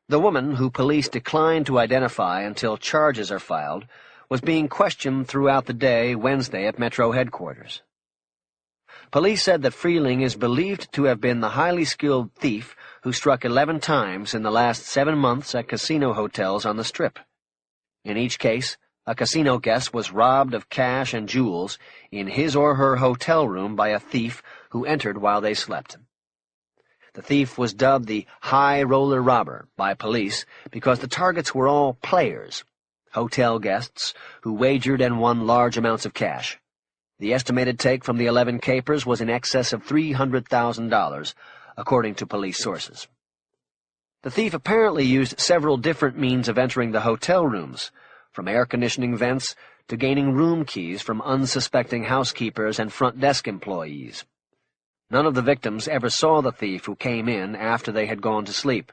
The woman, who police declined to identify until charges are filed, was being questioned throughout the day Wednesday at Metro headquarters. Police said that Freeling is believed to have been the highly skilled thief who struck 11 times in the last 7 months at casino hotels on the Strip. In each case, a casino guest was robbed of cash and jewels in his or her hotel room by a thief who entered while they slept. The thief was dubbed the High Roller Robber by police because the targets were all players, hotel guests who wagered and won large amounts of cash. The estimated take from the 11 capers was in excess of $300,000, according to police sources. The thief apparently used several different means of entering the hotel rooms, from air conditioning vents to gaining room keys from unsuspecting housekeepers and front desk employees. None of the victims ever saw the thief who came in after they had gone to sleep.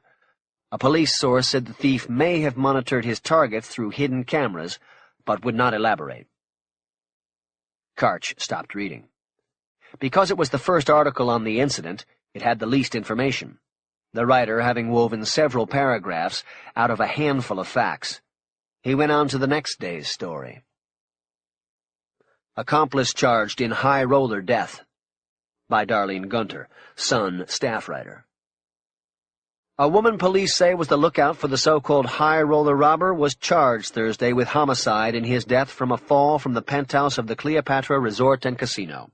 A police source said the thief may have monitored his targets through hidden cameras, but would not elaborate. Karch stopped reading. Because it was the first article on the incident, it had the least information, the writer having woven several paragraphs out of a handful of facts. He went on to the next day's story. Accomplice charged in high roller death, by Darlene Gunter, Sun staff writer. A woman police say was the lookout for the so-called high roller robber was charged Thursday with homicide in his death from a fall from the penthouse of the Cleopatra Resort and Casino.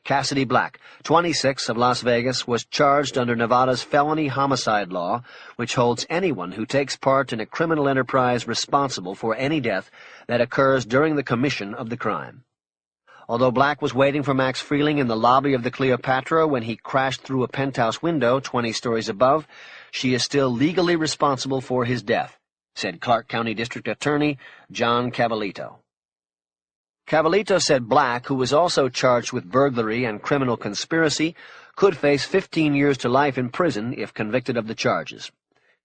Cassidy Black, 26, of Las Vegas, was charged under Nevada's felony homicide law, which holds anyone who takes part in a criminal enterprise responsible for any death that occurs during the commission of the crime. Although Black was waiting for Max Freeling in the lobby of the Cleopatra when he crashed through a penthouse window 20 stories above, she is still legally responsible for his death, said Clark County District Attorney John Cavallito. Cavallito said Black, who was also charged with burglary and criminal conspiracy, could face 15 years to life in prison if convicted of the charges.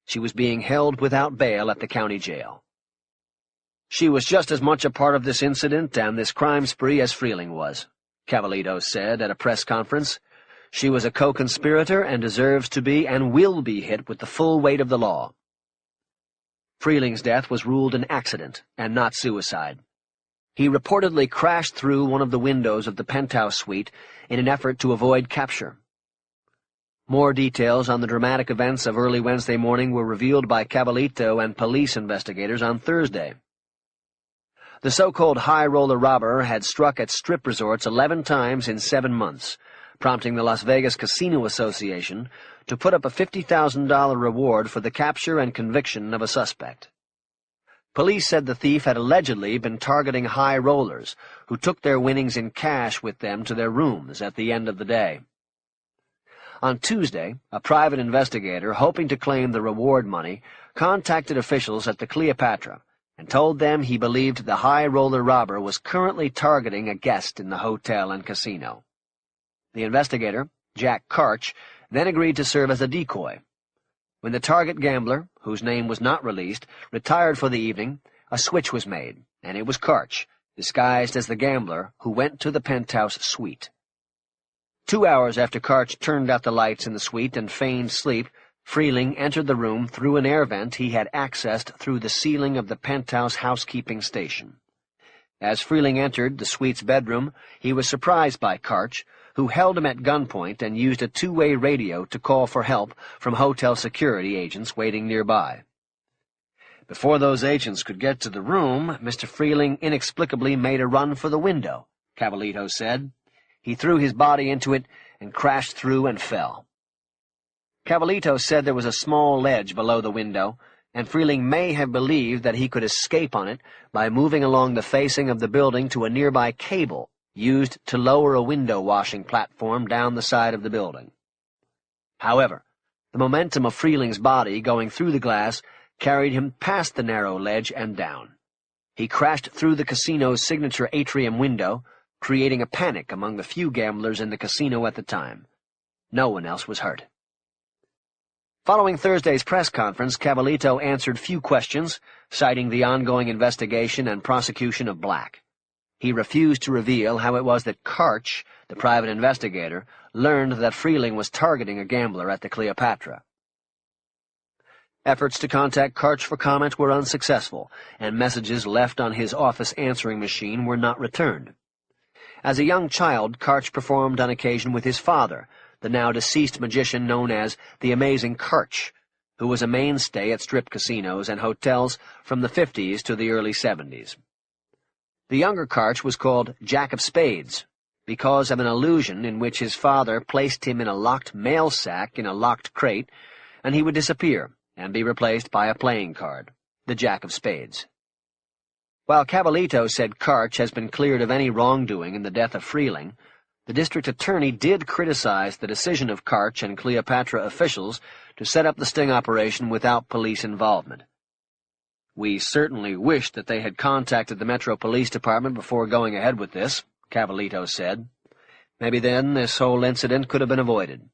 She was being held without bail at the county jail. She was just as much a part of this incident and this crime spree as Freeling was, Cavallito said at a press conference. She was a co-conspirator and deserves to be and will be hit with the full weight of the law. Freeling's death was ruled an accident and not suicide. He reportedly crashed through one of the windows of the penthouse suite in an effort to avoid capture. More details on the dramatic events of early Wednesday morning were revealed by Cavallito and police investigators on Thursday. The so-called high-roller robber had struck at strip resorts 11 times in 7 months, prompting the Las Vegas Casino Association to put up a $50,000 reward for the capture and conviction of a suspect. Police said the thief had allegedly been targeting high rollers, who took their winnings in cash with them to their rooms at the end of the day. On Tuesday, a private investigator, hoping to claim the reward money, contacted officials at the Cleopatra and told them he believed the high-roller robber was currently targeting a guest in the hotel and casino. The investigator, Jack Karch, then agreed to serve as a decoy. When the target gambler, whose name was not released, retired for the evening, a switch was made, and it was Karch, disguised as the gambler, who went to the penthouse suite. 2 hours after Karch turned out the lights in the suite and feigned sleep, Freeling entered the room through an air vent he had accessed through the ceiling of the penthouse housekeeping station. As Freeling entered the suite's bedroom, he was surprised by Karch, who held him at gunpoint and used a two-way radio to call for help from hotel security agents waiting nearby. Before those agents could get to the room, Mr. Freeling inexplicably made a run for the window, Cavallito said. He threw his body into it and crashed through and fell. Cavallito said there was a small ledge below the window, and Freeling may have believed that he could escape on it by moving along the facing of the building to a nearby cable used to lower a window-washing platform down the side of the building. However, the momentum of Freeling's body going through the glass carried him past the narrow ledge and down. He crashed through the casino's signature atrium window, creating a panic among the few gamblers in the casino at the time. No one else was hurt. Following Thursday's press conference, Cavallito answered few questions, citing the ongoing investigation and prosecution of Black. He refused to reveal how it was that Karch, the private investigator, learned that Freeling was targeting a gambler at the Cleopatra. Efforts to contact Karch for comment were unsuccessful, and messages left on his office answering machine were not returned. As a young child, Karch performed on occasion with his father, the now-deceased magician known as the Amazing Karch, who was a mainstay at strip casinos and hotels from the 50s to the early 70s. The younger Karch was called Jack of Spades, because of an illusion in which his father placed him in a locked mail sack in a locked crate, and he would disappear and be replaced by a playing card, the Jack of Spades. While Cavallito said Karch has been cleared of any wrongdoing in the death of Freeling, the district attorney did criticize the decision of Karch and Cleopatra officials to set up the sting operation without police involvement. "We certainly wish that they had contacted the Metro Police Department before going ahead with this," Cavallito said. "Maybe then this whole incident could have been avoided."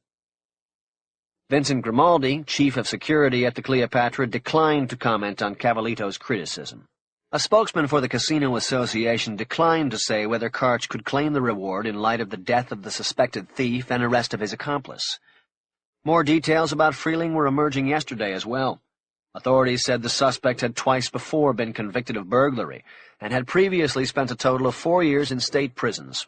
Vincent Grimaldi, chief of security at the Cleopatra, declined to comment on Cavallito's criticism. A spokesman for the Casino Association declined to say whether Karch could claim the reward in light of the death of the suspected thief and arrest of his accomplice. More details about Freeling were emerging yesterday as well. Authorities said the suspect had twice before been convicted of burglary and had previously spent a total of 4 years in state prisons.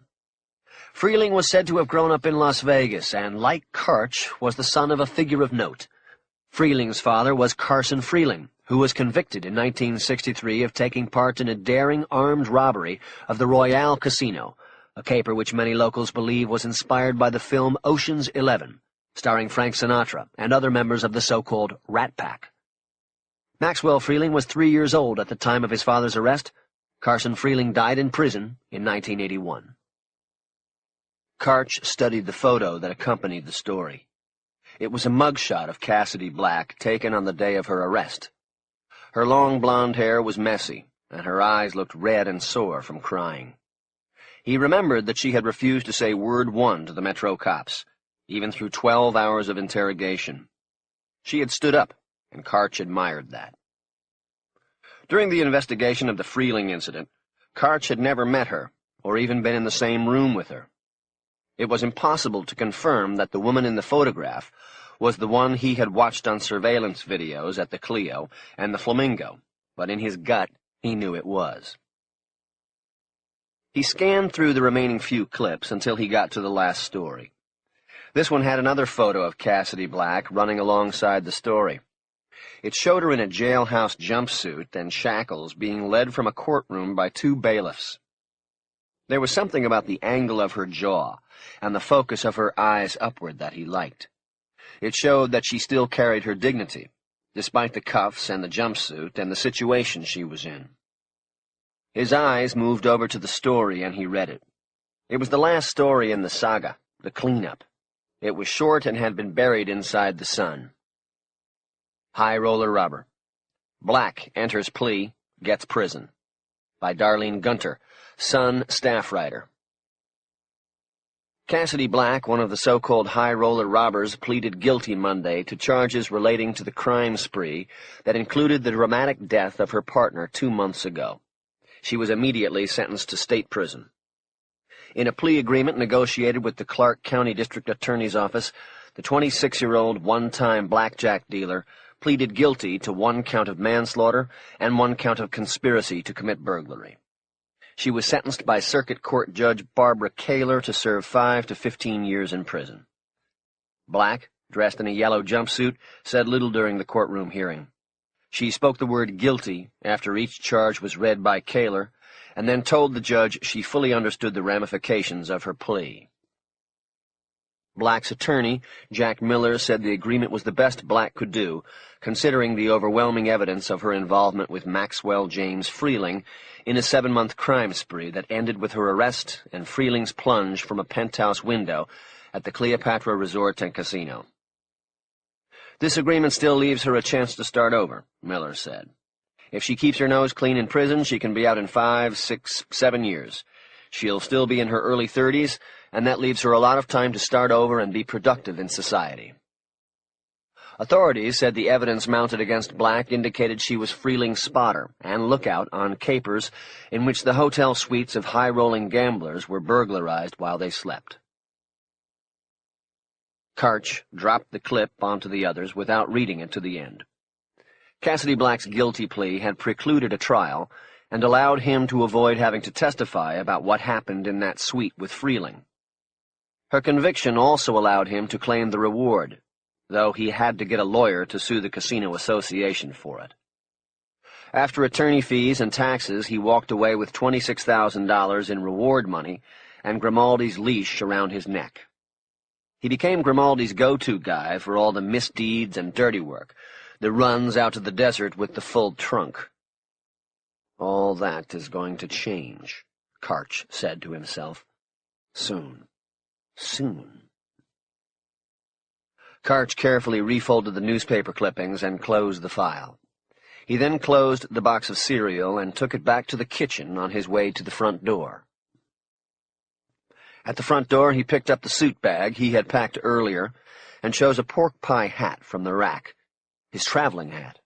Freeling was said to have grown up in Las Vegas and, like Karch, was the son of a figure of note. Freeling's father was Carson Freeling, who was convicted in 1963 of taking part in a daring armed robbery of the Royale Casino, a caper which many locals believe was inspired by the film Ocean's 11, starring Frank Sinatra and other members of the so-called Rat Pack. Maxwell Freeling was 3 years old at the time of his father's arrest. Carson Freeling died in prison in 1981. Karch studied the photo that accompanied the story. It was a mugshot of Cassidy Black taken on the day of her arrest. Her long blonde hair was messy, and her eyes looked red and sore from crying. He remembered that she had refused to say word one to the Metro cops, even through 12 hours of interrogation. She had stood up, and Karch admired that. During the investigation of the Freeling incident, Karch had never met her, or even been in the same room with her. It was impossible to confirm that the woman in the photograph was the one he had watched on surveillance videos at the Clio and the Flamingo, but in his gut he knew it was. He scanned through the remaining few clips until he got to the last story. This one had another photo of Cassidy Black running alongside the story. It showed her in a jailhouse jumpsuit and shackles being led from a courtroom by 2 bailiffs. There was something about the angle of her jaw and the focus of her eyes upward that he liked. It showed that she still carried her dignity, despite the cuffs and the jumpsuit and the situation she was in. His eyes moved over to the story and he read it. It was the last story in the saga, the cleanup. It was short and had been buried inside the Sun. High Roller Robber. Black enters plea, gets prison. By Darlene Gunter, Sun staff writer. Cassidy Black, one of the so-called high roller robbers, pleaded guilty Monday to charges relating to the crime spree that included the dramatic death of her partner 2 months ago. She was immediately sentenced to state prison. In a plea agreement negotiated with the Clark County District Attorney's Office, the 26-year-old one-time blackjack dealer pleaded guilty to 1 count of manslaughter and 1 count of conspiracy to commit burglary. She was sentenced by Circuit Court Judge Barbara Kaler to serve 5 to 15 years in prison. Black, dressed in a yellow jumpsuit, said little during the courtroom hearing. She spoke the word guilty after each charge was read by Kaler, and then told the judge she fully understood the ramifications of her plea. Black's attorney, Jack Miller, said the agreement was the best Black could do, considering the overwhelming evidence of her involvement with Maxwell James Freeling in a 7-month crime spree that ended with her arrest and Freeling's plunge from a penthouse window at the Cleopatra Resort and Casino. This agreement still leaves her a chance to start over, Miller said. If she keeps her nose clean in prison, she can be out in 5, 6, 7 years. She'll still be in her early 30s, and that leaves her a lot of time to start over and be productive in society. Authorities said the evidence mounted against Black indicated she was Freeling's spotter and lookout on capers in which the hotel suites of high-rolling gamblers were burglarized while they slept. Karch dropped the clip onto the others without reading it to the end. Cassidy Black's guilty plea had precluded a trial and allowed him to avoid having to testify about what happened in that suite with Freeling. Her conviction also allowed him to claim the reward, though he had to get a lawyer to sue the Casino Association for it. After attorney fees and taxes, he walked away with $26,000 in reward money and Grimaldi's leash around his neck. He became Grimaldi's go-to guy for all the misdeeds and dirty work, the runs out to the desert with the full trunk. All that is going to change, Karch said to himself. Soon. Soon. Karch carefully refolded the newspaper clippings and closed the file. He then closed the box of cereal and took it back to the kitchen on his way to the front door. At the front door, he picked up the suit bag he had packed earlier and chose a pork pie hat from the rack, his traveling hat.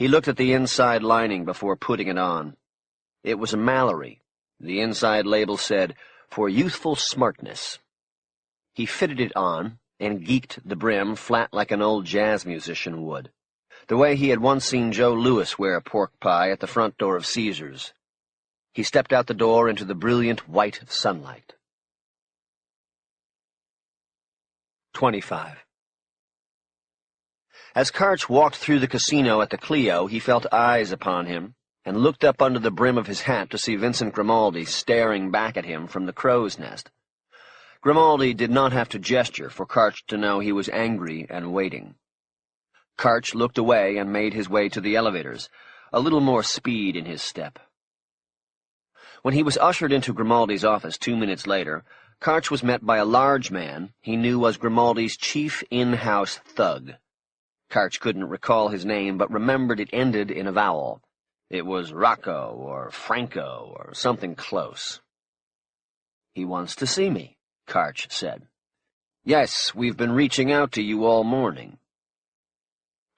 He looked at the inside lining before putting it on. It was a Mallory. The inside label said, "For youthful smartness." He fitted it on and geeked the brim flat like an old jazz musician would, the way he had once seen Joe Louis wear a pork pie at the front door of Caesar's. He stepped out the door into the brilliant white sunlight. 25. As Karch walked through the casino at the Clio, he felt eyes upon him, and looked up under the brim of his hat to see Vincent Grimaldi staring back at him from the crow's nest. Grimaldi did not have to gesture for Karch to know he was angry and waiting. Karch looked away and made his way to the elevators, a little more speed in his step. When he was ushered into Grimaldi's office 2 minutes later, Karch was met by a large man he knew was Grimaldi's chief in-house thug. Karch couldn't recall his name, but remembered it ended in a vowel. It was Rocco or Franco or something close. "He wants to see me," Karch said. "Yes, we've been reaching out to you all morning."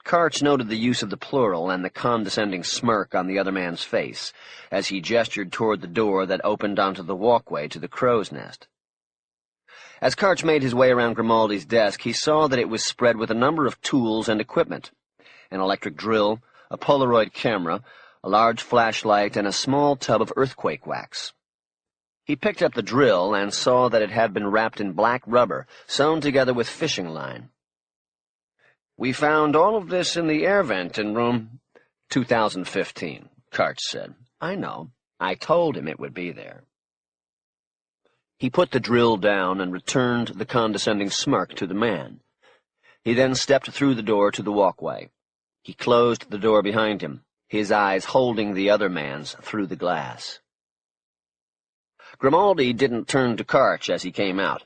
Karch noted the use of the plural and the condescending smirk on the other man's face as he gestured toward the door that opened onto the walkway to the crow's nest. As Karch made his way around Grimaldi's desk, he saw that it was spread with a number of tools and equipment: an electric drill, a Polaroid camera, a large flashlight, and a small tub of earthquake wax. He picked up the drill and saw that it had been wrapped in black rubber, sewn together with fishing line. "We found all of this in the air vent in room 2015, Karch said. "I know. I told him it would be there." He put the drill down and returned the condescending smirk to the man. He then stepped through the door to the walkway. He closed the door behind him, his eyes holding the other man's through the glass. Grimaldi didn't turn to Karch as he came out.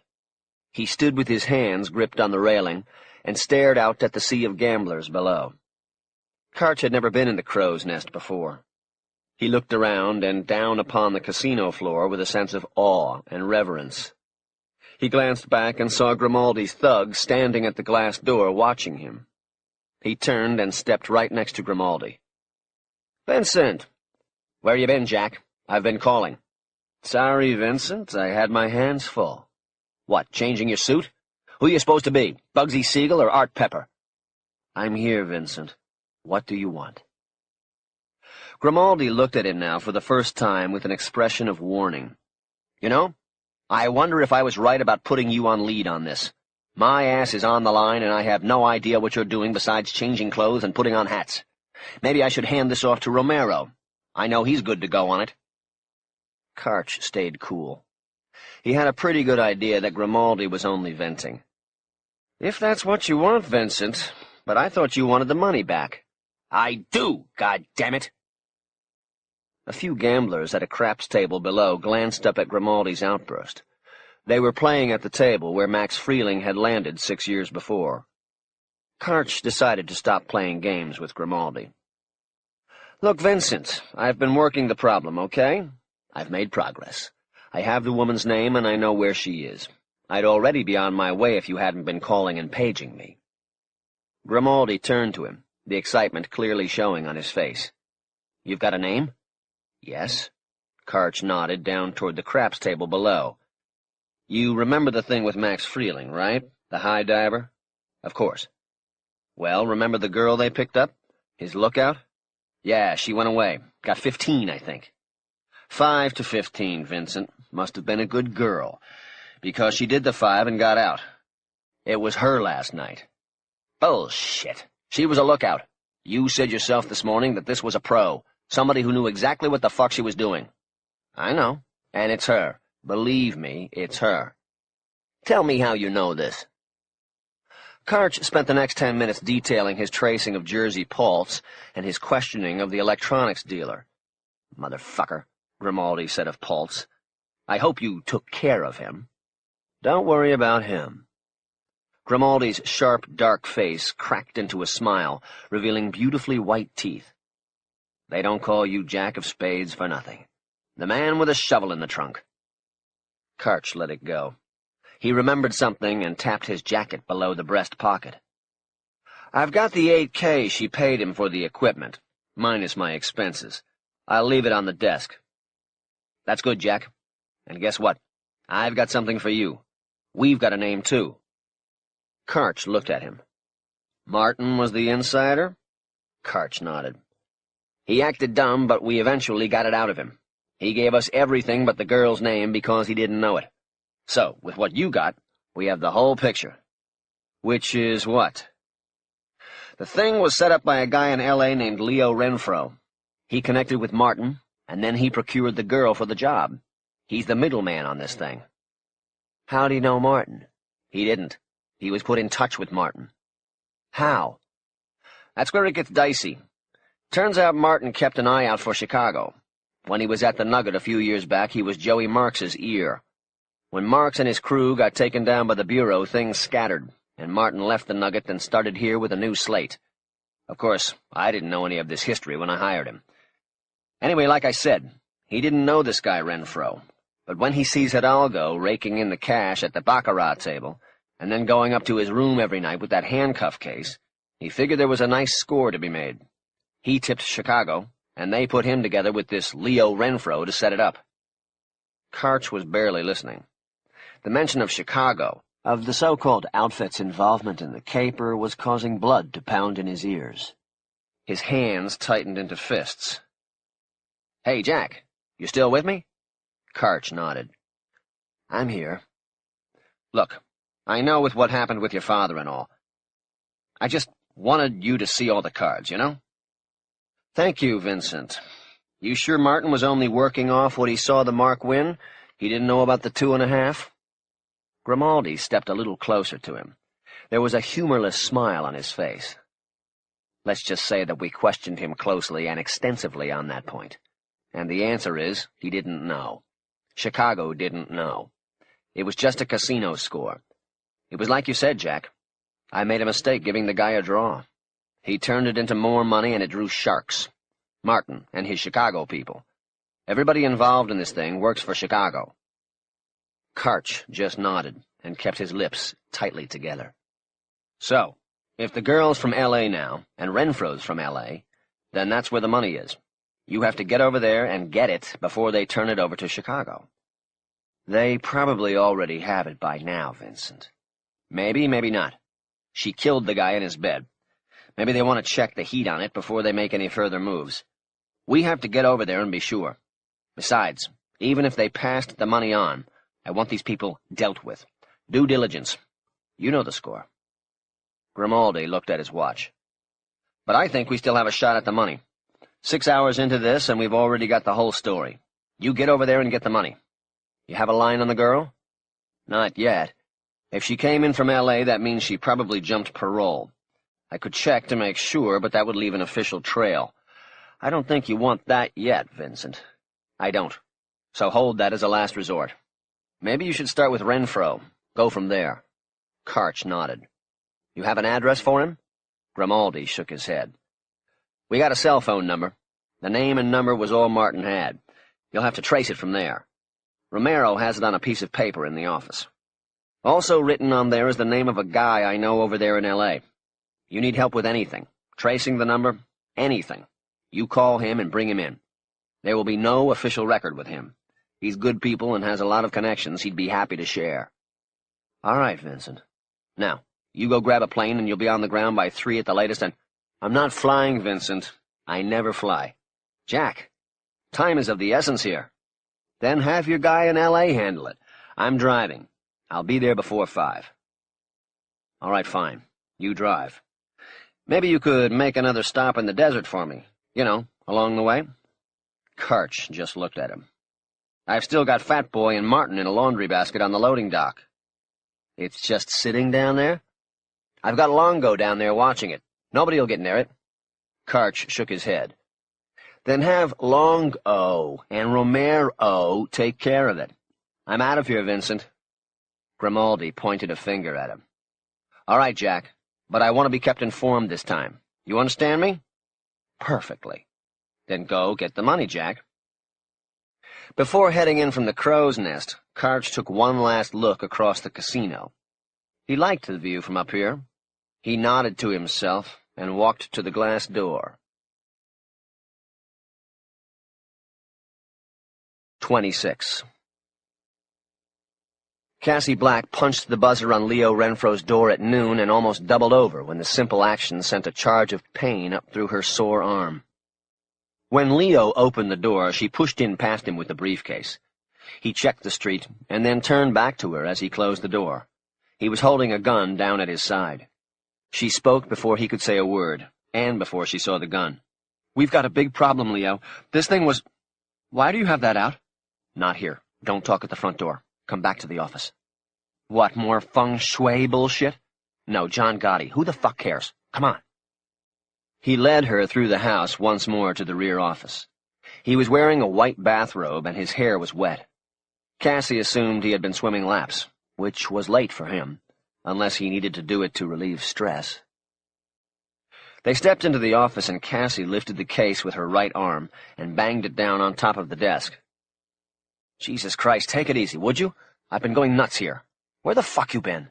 He stood with his hands gripped on the railing and stared out at the sea of gamblers below. Karch had never been in the crow's nest before. He looked around and down upon the casino floor with a sense of awe and reverence. He glanced back and saw Grimaldi's thug standing at the glass door watching him. He turned and stepped right next to Grimaldi. "Vincent! Where you been, Jack? I've been calling." "Sorry, Vincent, I had my hands full." "What, changing your suit? Who you supposed to be, Bugsy Siegel or Art Pepper?" "I'm here, Vincent. What do you want?" Grimaldi looked at him now for the first time with an expression of warning. "You know, I wonder if I was right about putting you on lead on this. My ass is on the line, and I have no idea what you're doing besides changing clothes and putting on hats. Maybe I should hand this off to Romero. I know he's good to go on it." Karch stayed cool. He had a pretty good idea that Grimaldi was only venting. "If that's what you want, Vincent, but I thought you wanted the money back." "I do, goddammit!" A few gamblers at a craps table below glanced up at Grimaldi's outburst. They were playing at the table where Max Freeling had landed 6 years before. Karch decided to stop playing games with Grimaldi. "Look, Vincent, I've been working the problem, okay? I've made progress. I have the woman's name, and I know where she is. I'd already be on my way if you hadn't been calling and paging me." Grimaldi turned to him, the excitement clearly showing on his face. "You've got a name?" "Yes." Karch nodded down toward the craps table below. "You remember the thing with Max Freeling, right? The high diver?" "Of course." "Well, remember the girl they picked up? His lookout?" "Yeah, she went away. Got 15, I think." 5 to 15, Vincent. Must have been a good girl, because she did the 5 and got out. It was her last night." "Bullshit. She was a lookout. You said yourself this morning that this was a pro, somebody who knew exactly what the fuck she was doing." "I know, and it's her. Believe me, it's her." "Tell me how you know this." Karch spent the next 10 minutes detailing his tracing of Jersey Paultz and his questioning of the electronics dealer. "Motherfucker," Grimaldi said of Paultz. "I hope you took care of him." "Don't worry about him." Grimaldi's sharp, dark face cracked into a smile, revealing beautifully white teeth. "They don't call you Jack of Spades for nothing. The man with a shovel in the trunk." Karch let it go. He remembered something and tapped his jacket below the breast pocket. "I've got the $8K she paid him for the equipment. minus my expenses. I'll leave it on the desk." "That's good, Jack. And guess what? I've got something for you. We've got a name, too." Karch looked at him. "Martin was the insider?" Karch nodded. "He acted dumb, but we eventually got it out of him. He gave us everything but the girl's name because he didn't know it. So, with what you got, we have the whole picture." "Which is what?" "The thing was set up by a guy in L.A. named Leo Renfro. He connected with Martin, and then he procured the girl for the job. He's the middleman on this thing." "How'd he know Martin?" "He didn't. He was put in touch with Martin." "How?" "That's where it gets dicey. Turns out Martin kept an eye out for Chicago. When he was at the Nugget a few years back, he was Joey Marks's ear. When Marks and his crew got taken down by the Bureau, things scattered, and Martin left the Nugget and started here with a new slate. Of course, I didn't know any of this history when I hired him. Anyway, like I said, he didn't know this guy Renfro, but when he sees Hidalgo raking in the cash at the baccarat table, and then going up to his room every night with that handcuff case, he figured there was a nice score to be made. He tipped Chicago, and they put him together with this Leo Renfro to set it up." Karch was barely listening. The mention of Chicago, of the so-called outfit's involvement in the caper, was causing blood to pound in his ears. His hands tightened into fists. "Hey, Jack, you still with me?" Karch nodded. "I'm here." "Look, I know with what happened with your father and all. I just wanted you to see all the cards, you know?" "Thank you, Vincent. You sure Martin was only working off what he saw the mark win? He didn't know about the 2.5? Grimaldi stepped a little closer to him. There was a humorless smile on his face. "Let's just say that we questioned him closely and extensively on that point. And the answer is, he didn't know. Chicago didn't know. It was just a casino score. It was like you said, Jack. I made a mistake giving the guy a draw. He turned it into more money, and it drew sharks. Martin and his Chicago people. Everybody involved in this thing works for Chicago." Karch just nodded and kept his lips tightly together. "So, if the girl's from L.A. now, and Renfro's from L.A., then that's where the money is. You have to get over there and get it before they turn it over to Chicago." "They probably already have it by now, Vincent." "Maybe, maybe not. She killed the guy in his bed. Maybe they want to check the heat on it before they make any further moves. We have to get over there and be sure. Besides, even if they passed the money on, I want these people dealt with. Due diligence. You know the score." Grimaldi looked at his watch. "But I think we still have a shot at the money. 6 hours into this, and we've already got the whole story. You get over there and get the money. You have a line on the girl?" "Not yet. If she came in from L.A., that means she probably jumped parole. I could check to make sure, but that would leave an official trail. I don't think you want that yet, Vincent." "I don't. So hold that as a last resort. Maybe you should start with Renfro. Go from there." Karch nodded. "You have an address for him?" Grimaldi shook his head. "We got a cell phone number. The name and number was all Martin had. You'll have to trace it from there. Romero has it on a piece of paper in the office. Also written on there is the name of a guy I know over there in L.A. You need help with anything, tracing the number, anything. You call him and bring him in. There will be no official record with him. He's good people and has a lot of connections he'd be happy to share." "All right, Vincent." "Now, you go grab a plane and you'll be on the ground by 3 at the latest, and—" "I'm not flying, Vincent. I never fly." "Jack, time is of the essence here." "Then have your guy in L.A. handle it. I'm driving. I'll be there before 5. "All right, fine. You drive. Maybe you could make another stop in the desert for me. You know, along the way." Karch just looked at him. "I've still got Fat Boy and Martin in a laundry basket on the loading dock." "It's just sitting down there?" "I've got Longo down there watching it. Nobody'll get near it." Karch shook his head. "Then have Longo and Romero take care of it. I'm out of here, Vincent." Grimaldi pointed a finger at him. "All right, Jack, but I want to be kept informed this time. You understand me?" "Perfectly." "Then go get the money, Jack." Before heading in from the crow's nest, Karch took one last look across the casino. He liked the view from up here. He nodded to himself and walked to the glass door. 26. Cassie Black punched the buzzer on Leo Renfro's door at noon and almost doubled over when the simple action sent a charge of pain up through her sore arm. When Leo opened the door, she pushed in past him with the briefcase. He checked the street and then turned back to her as he closed the door. He was holding a gun down at his side. She spoke before he could say a word, and before she saw the gun. "We've got a big problem, Leo. This thing was— Why do you have that out?" "Not here. Don't talk at the front door. Come back to the office." "What, more feng shui bullshit?" "No, John Gotti. Who the fuck cares? Come on." He led her through the house once more to the rear office. He was wearing a white bathrobe and his hair was wet. Cassie assumed he had been swimming laps, which was late for him, unless he needed to do it to relieve stress. They stepped into the office and Cassie lifted the case with her right arm and banged it down on top of the desk. "Jesus Christ, take it easy, would you? I've been going nuts here. Where the fuck you been?"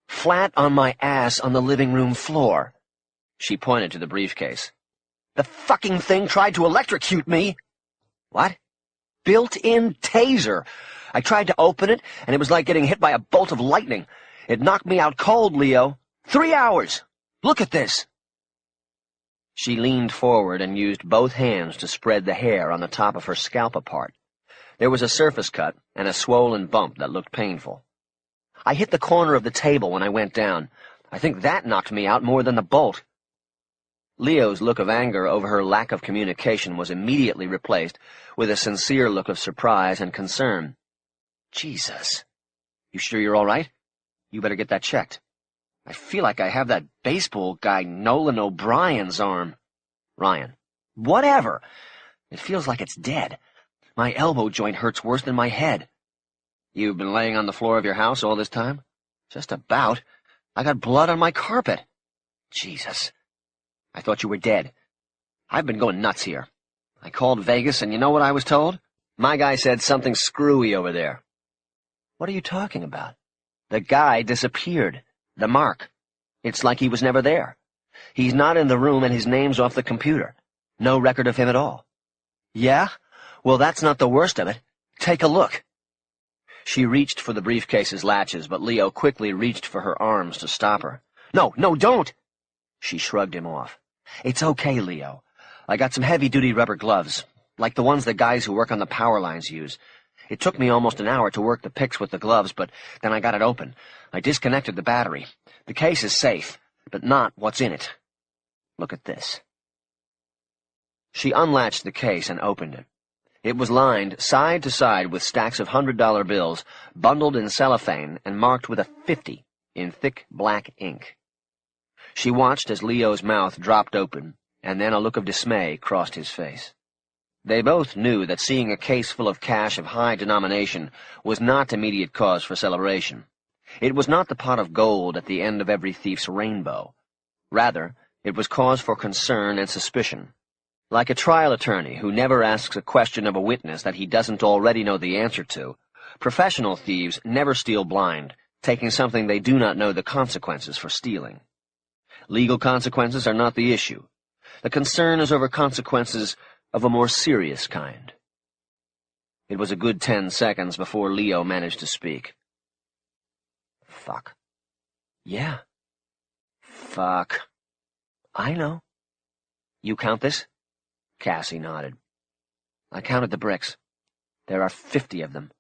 "Flat on my ass on the living room floor." She pointed to the briefcase. "The fucking thing tried to electrocute me." "What?" "Built-in taser. I tried to open it, and it was like getting hit by a bolt of lightning. It knocked me out cold, Leo. 3 hours. Look at this." She leaned forward and used both hands to spread the hair on the top of her scalp apart. There was a surface cut and a swollen bump that looked painful. "I hit the corner of the table when I went down. I think that knocked me out more than the bolt." Leo's look of anger over her lack of communication was immediately replaced with a sincere look of surprise and concern. "Jesus. You sure you're all right? You better get that checked. I feel like I have that baseball guy Nolan O'Brien's arm." "Ryan." "Whatever. It feels like it's dead. My elbow joint hurts worse than my head." "You've been laying on the floor of your house all this time?" "Just about. I got blood on my carpet." "Jesus. I thought you were dead. I've been going nuts here. I called Vegas, and you know what I was told? My guy said something screwy over there." "What are you talking about?" "The guy disappeared. The mark. It's like he was never there. He's not in the room, and his name's off the computer. No record of him at all." "Yeah? Well, that's not the worst of it. Take a look." She reached for the briefcase's latches, but Leo quickly reached for her arms to stop her. "No, don't!" She shrugged him off. "It's okay, Leo. I got some heavy-duty rubber gloves, like the ones the guys who work on the power lines use. It took me almost an hour to work the picks with the gloves, but then I got it open. I disconnected the battery. The case is safe, but not what's in it. Look at this." She unlatched the case and opened it. It was lined side to side with stacks of $100 bills, bundled in cellophane and marked with a 50 in thick black ink. She watched as Leo's mouth dropped open, and then a look of dismay crossed his face. They both knew that seeing a case full of cash of high denomination was not immediate cause for celebration. It was not the pot of gold at the end of every thief's rainbow. Rather, it was cause for concern and suspicion. Like a trial attorney who never asks a question of a witness that he doesn't already know the answer to, professional thieves never steal blind, taking something they do not know the consequences for stealing. Legal consequences are not the issue. The concern is over consequences of a more serious kind. It was a good 10 seconds before Leo managed to speak. "Fuck." "Yeah." "Fuck." "I know." "You count this?" Cassie nodded. "I counted the bricks. There are 50 of them.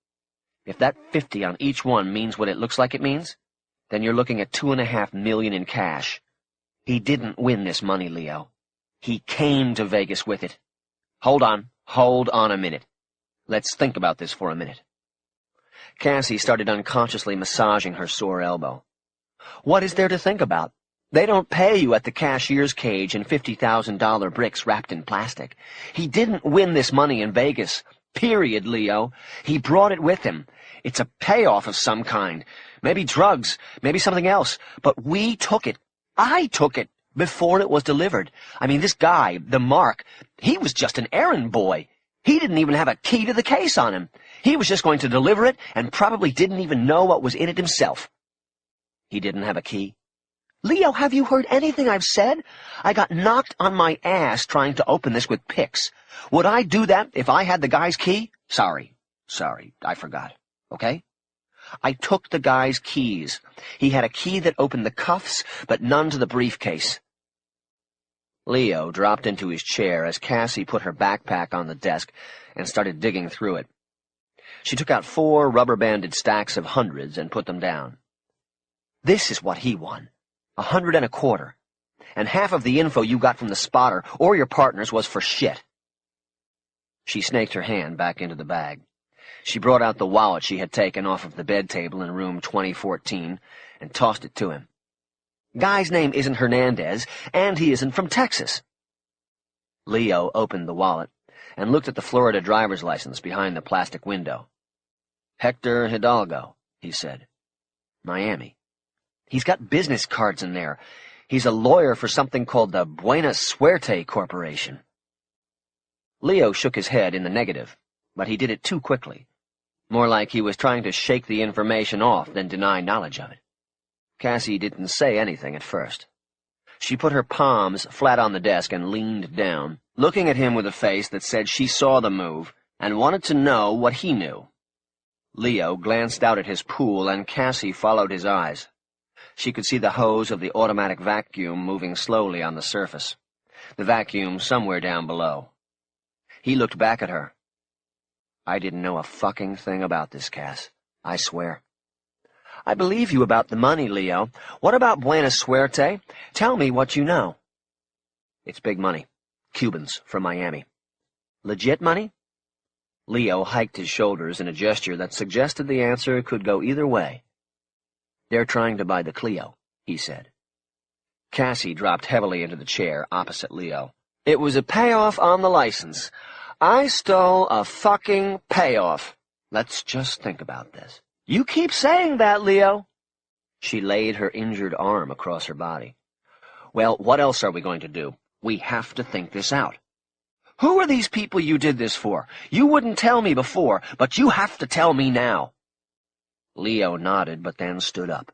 If that 50 on each one means what it looks like it means, then you're looking at $2.5 million in cash. He didn't win this money, Leo. He came to Vegas with it. Hold on a minute. Let's think about this for a minute." Cassie started unconsciously massaging her sore elbow. "What is there to think about? They don't pay you at the cashier's cage in $50,000 bricks wrapped in plastic. He didn't win this money in Vegas. Period, Leo. He brought it with him. It's a payoff of some kind. Maybe drugs, maybe something else. But we took it. I took it before it was delivered. I mean, this guy, the Mark, he was just an errand boy. He didn't even have a key to the case on him. He was just going to deliver it and probably didn't even know what was in it himself." "He didn't have a key?" Leo, have you heard anything I've said? I got knocked on my ass trying to open this with picks. Would I do that if I had the guy's key? Sorry, I forgot. Okay? I took the guy's keys. He had a key that opened the cuffs, but none to the briefcase. Leo dropped into his chair as Cassie put her backpack on the desk and started digging through it. She took out 4 rubber-banded stacks of hundreds and put them down. This is what he won. 125, and half of the info you got from the spotter or your partners was for shit. She snaked her hand back into the bag. She brought out the wallet she had taken off of the bed table in room 2014 and tossed it to him. Guy's name isn't Hernandez, and he isn't from Texas. Leo opened the wallet and looked at the Florida driver's license behind the plastic window. Hector Hidalgo, he said. Miami. He's got business cards in there. He's a lawyer for something called the Buena Suerte Corporation. Leo shook his head in the negative, but he did it too quickly. More like he was trying to shake the information off than deny knowledge of it. Cassie didn't say anything at first. She put her palms flat on the desk and leaned down, looking at him with a face that said she saw the move and wanted to know what he knew. Leo glanced out at his pool, and Cassie followed his eyes. She could see the hose of the automatic vacuum moving slowly on the surface, the vacuum somewhere down below. He looked back at her. I didn't know a fucking thing about this, Cass. I swear. I believe you about the money, Leo. What about Buena Suerte? Tell me what you know. It's big money. Cubans from Miami. Legit money? Leo hiked his shoulders in a gesture that suggested the answer could go either way. They're trying to buy the Clio, he said. Cassie dropped heavily into the chair opposite Leo. It was a payoff on the license. I stole a fucking payoff. Let's just think about this. You keep saying that, Leo. She laid her injured arm across her body. Well, what else are we going to do? We have to think this out. Who are these people you did this for? You wouldn't tell me before, but you have to tell me now. Leo nodded, but then stood up.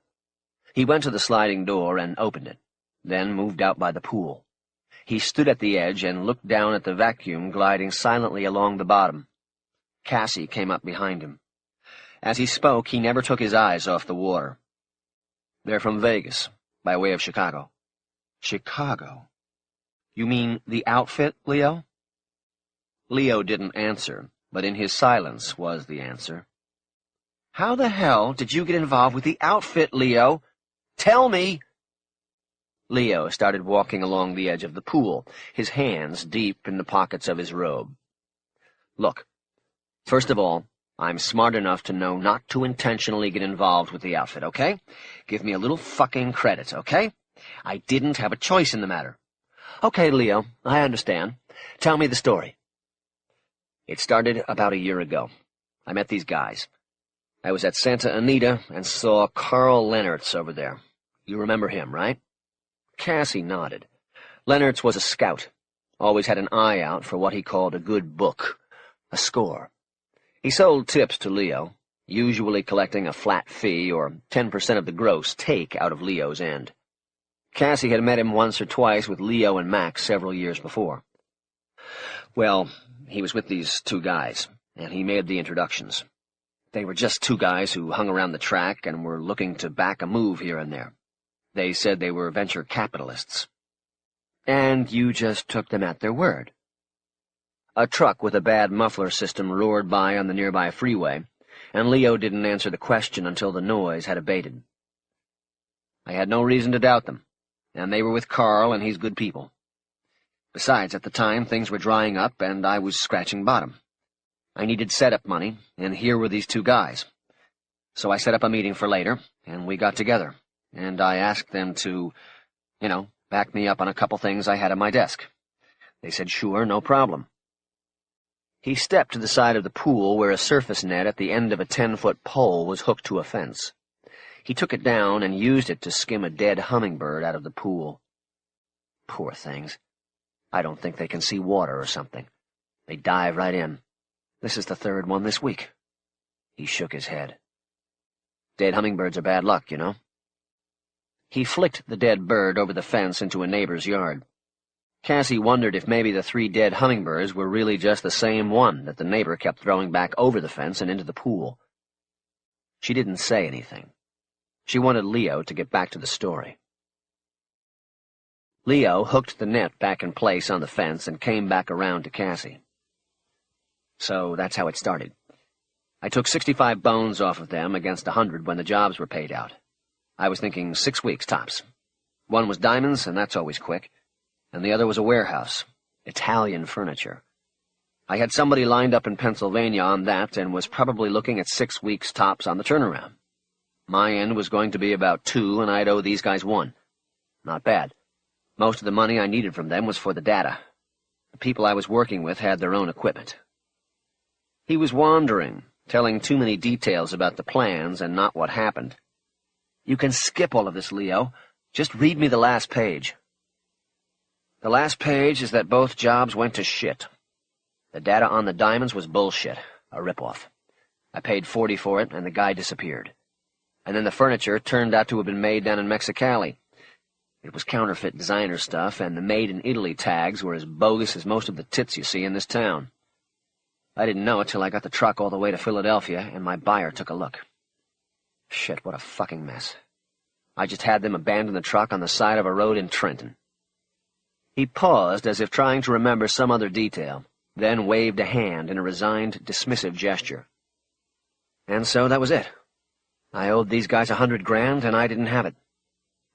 He went to the sliding door and opened it, then moved out by the pool. He stood at the edge and looked down at the vacuum gliding silently along the bottom. Cassie came up behind him. As he spoke, he never took his eyes off the water. They're from Vegas, by way of Chicago. Chicago? You mean the outfit, Leo? Leo didn't answer, but in his silence was the answer. How the hell did you get involved with the outfit, Leo? Tell me! Leo started walking along the edge of the pool, his hands deep in the pockets of his robe. Look, first of all, I'm smart enough to know not to intentionally get involved with the outfit, okay? Give me a little fucking credit, okay? I didn't have a choice in the matter. Okay, Leo, I understand. Tell me the story. It started about a year ago. I met these guys. I was at Santa Anita and saw Carl Lennertz over there. You remember him, right? Cassie nodded. Lennertz was a scout. Always had an eye out for what he called a good book, a score. He sold tips to Leo, usually collecting a flat fee or 10% of the gross take out of Leo's end. Cassie had met him once or twice with Leo and Max several years before. Well, he was with these 2 guys, and he made the introductions. They were just 2 guys who hung around the track and were looking to back a move here and there. They said they were venture capitalists. And you just took them at their word. A truck with a bad muffler system roared by on the nearby freeway, and Leo didn't answer the question until the noise had abated. I had no reason to doubt them, and they were with Carl, and he's good people. Besides, at the time, things were drying up, and I was scratching bottom. I needed setup money, and here were these 2 guys. So I set up a meeting for later, and we got together, and I asked them to, back me up on a couple things I had on my desk. They said sure, no problem. He stepped to the side of the pool where a surface net at the end of a 10-foot pole was hooked to a fence. He took it down and used it to skim a dead hummingbird out of the pool. Poor things. I don't think they can see water or something. They dive right in. This is the 3rd one this week. He shook his head. Dead hummingbirds are bad luck, you know. He flicked the dead bird over the fence into a neighbor's yard. Cassie wondered if maybe the 3 dead hummingbirds were really just the same one that the neighbor kept throwing back over the fence and into the pool. She didn't say anything. She wanted Leo to get back to the story. Leo hooked the net back in place on the fence and came back around to Cassie. So that's how it started. I took 65 bones off of them against 100 when the jobs were paid out. I was thinking 6 weeks tops. One was diamonds, and that's always quick, and the other was a warehouse, Italian furniture. I had somebody lined up in Pennsylvania on that and was probably looking at 6 weeks tops on the turnaround. My end was going to be about 2, and I'd owe these guys 1. Not bad. Most of the money I needed from them was for the data. The people I was working with had their own equipment. He was wandering, telling too many details about the plans and not what happened. You can skip all of this, Leo. Just read me the last page. The last page is that both jobs went to shit. The data on the diamonds was bullshit, a ripoff. I paid $40 for it, and the guy disappeared. And then the furniture turned out to have been made down in Mexicali. It was counterfeit designer stuff, and the Made in Italy tags were as bogus as most of the tits you see in this town. I didn't know it till I got the truck all the way to Philadelphia, and my buyer took a look. Shit, what a fucking mess. I just had them abandon the truck on the side of a road in Trenton. He paused as if trying to remember some other detail, then waved a hand in a resigned, dismissive gesture. And so that was it. I owed these guys $100,000, and I didn't have it.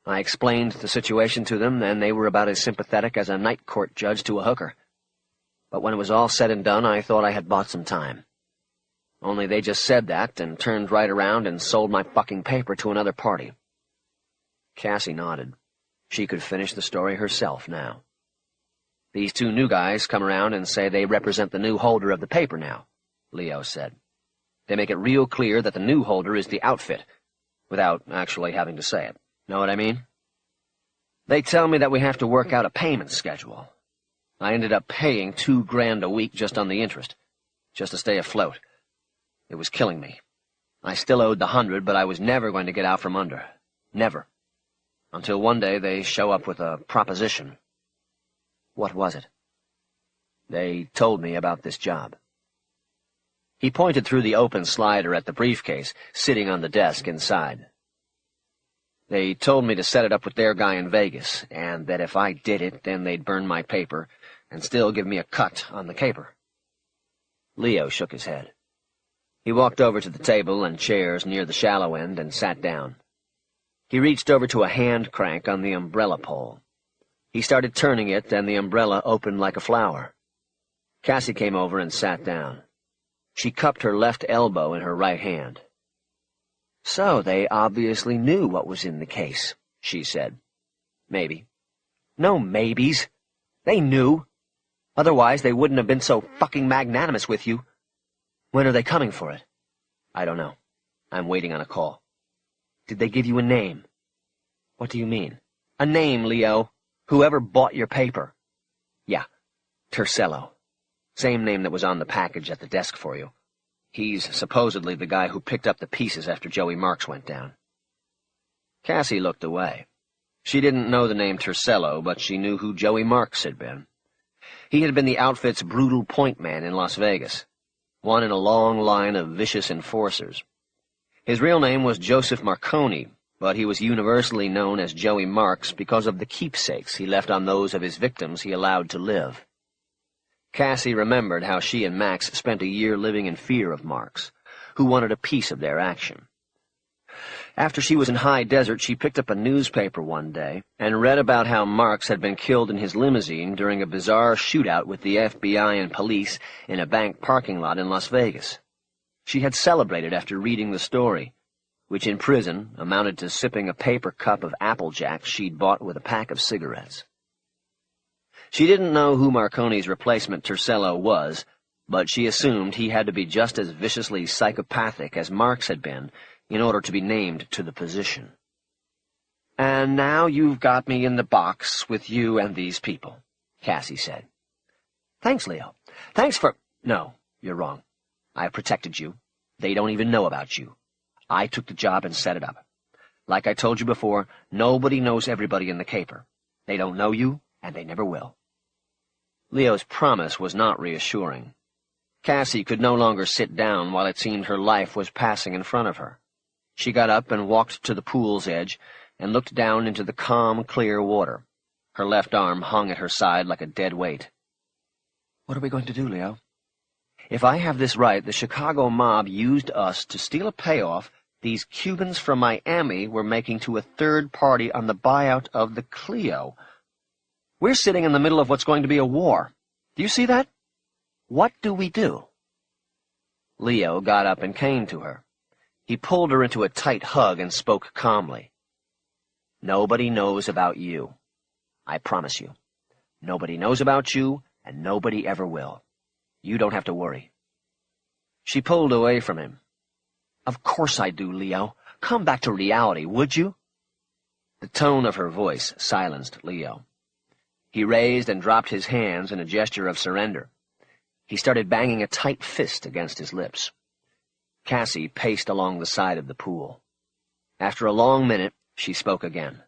I explained the situation to them, and they were about as sympathetic as a night court judge to a hooker. But when it was all said and done, I thought I had bought some time. Only they just said that and turned right around and sold my fucking paper to another party. Cassie nodded. She could finish the story herself now. These 2 new guys come around and say they represent the new holder of the paper now, Leo said. They make it real clear that the new holder is the outfit, without actually having to say it. Know what I mean? They tell me that we have to work out a payment schedule. I ended up paying $2,000 a week just on the interest, just to stay afloat. It was killing me. I still owed the 100, but I was never going to get out from under. Never. Until one day they show up with a proposition. What was it? They told me about this job. He pointed through the open slider at the briefcase, sitting on the desk inside. They told me to set it up with their guy in Vegas, and that if I did it, then they'd burn my paper and still give me a cut on the caper. Leo shook his head. He walked over to the table and chairs near the shallow end and sat down. He reached over to a hand crank on the umbrella pole. He started turning it, and the umbrella opened like a flower. Cassie came over and sat down. She cupped her left elbow in her right hand. So they obviously knew what was in the case, she said. Maybe. No maybes. They knew. Otherwise they wouldn't have been so fucking magnanimous with you. When are they coming for it? I don't know. I'm waiting on a call. Did they give you a name? What do you mean? A name, Leo. Whoever bought your paper. Yeah, Tercello. Same name that was on the package at the desk for you. He's supposedly the guy who picked up the pieces after Joey Marks went down. Cassie looked away. She didn't know the name Tercello, but she knew who Joey Marks had been. He had been the outfit's brutal point man in Las Vegas, one in a long line of vicious enforcers. His real name was Joseph Marconi, but he was universally known as Joey Marks because of the keepsakes he left on those of his victims he allowed to live. Cassie remembered how she and Max spent a year living in fear of Marks, who wanted a piece of their action. After she was in high desert, she picked up a newspaper one day and read about how Marks had been killed in his limousine during a bizarre shootout with the FBI and police in a bank parking lot in Las Vegas. She had celebrated after reading the story, which in prison amounted to sipping a paper cup of Apple Jacks she'd bought with a pack of cigarettes. She didn't know who Marconi's replacement Tercello was, but she assumed he had to be just as viciously psychopathic as Marks had been in order to be named to the position. "And now you've got me in the box with you and these people," Cassie said. "Thanks, Leo. Thanks for—" "No, you're wrong. I protected you. They don't even know about you. I took the job and set it up. Like I told you before, nobody knows everybody in the caper. They don't know you, and they never will." Leo's promise was not reassuring. Cassie could no longer sit down while it seemed her life was passing in front of her. She got up and walked to the pool's edge and looked down into the calm, clear water. Her left arm hung at her side like a dead weight. "What are we going to do, Leo?" "If I have this right, the Chicago mob used us to steal a payoff these Cubans from Miami were making to a third party on the buyout of the Clio. We're sitting in the middle of what's going to be a war. Do you see that? What do we do?" Leo got up and came to her. He pulled her into a tight hug and spoke calmly. "Nobody knows about you. I promise you. Nobody knows about you, and nobody ever will. You don't have to worry." She pulled away from him. "Of course I do, Leo. Come back to reality, would you?" The tone of her voice silenced Leo. He raised and dropped his hands in a gesture of surrender. He started banging a tight fist against his lips. Cassie paced along the side of the pool. After a long minute, she spoke again.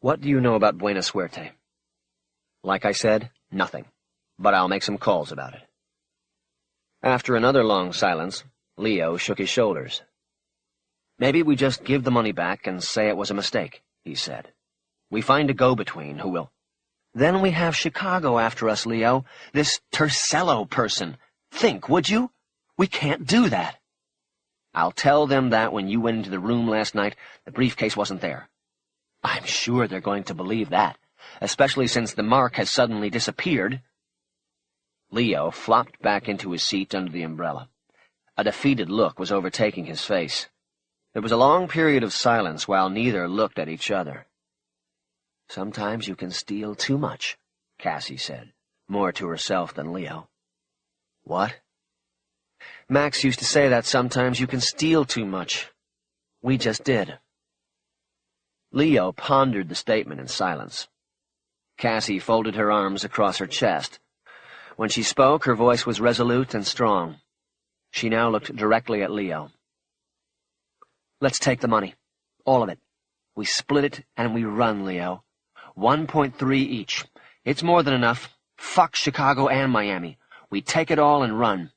"What do you know about Buena Suerte?" "Like I said, nothing, but I'll make some calls about it." After another long silence, Leo shook his shoulders. "Maybe we just give the money back and say it was a mistake," he said. "We find a go-between who will—" "Then we have Chicago after us, Leo. This Tercello person. Think, would you? We can't do that." "I'll tell them that when you went into the room last night, the briefcase wasn't there." "I'm sure they're going to believe that, especially since the mark has suddenly disappeared." Leo flopped back into his seat under the umbrella. A defeated look was overtaking his face. There was a long period of silence while neither looked at each other. "Sometimes you can steal too much," Cassie said, more to herself than Leo. "What?" "Max used to say that sometimes you can steal too much. We just did." Leo pondered the statement in silence. Cassie folded her arms across her chest. When she spoke, her voice was resolute and strong. She now looked directly at Leo. "Let's take the money. All of it. We split it and we run, Leo. 1.3 each. It's more than enough. Fuck Chicago and Miami. We take it all and run."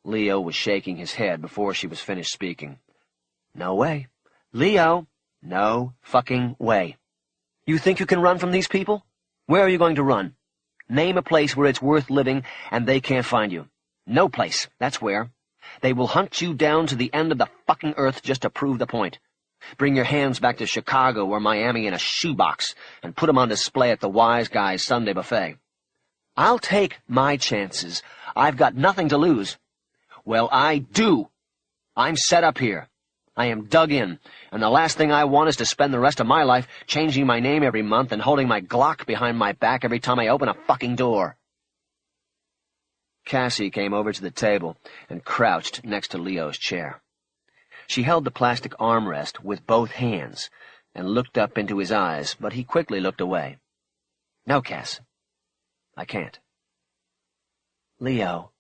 Leo was shaking his head before she was finished speaking. "No way. Leo, no fucking way. You think you can run from these people? Where are you going to run? Name a place where it's worth living and they can't find you. No place, that's where. They will hunt you down to the end of the fucking earth just to prove the point. Bring your hands back to Chicago or Miami in a shoebox and put them on display at the Wise Guys Sunday buffet. I'll take my chances. I've got nothing to lose. Well, I do. I'm set up here. I am dug in, and the last thing I want is to spend the rest of my life changing my name every month and holding my Glock behind my back every time I open a fucking door." Cassie came over to the table and crouched next to Leo's chair. She held the plastic armrest with both hands and looked up into his eyes, but he quickly looked away. "No, Cass. I can't." "Leo,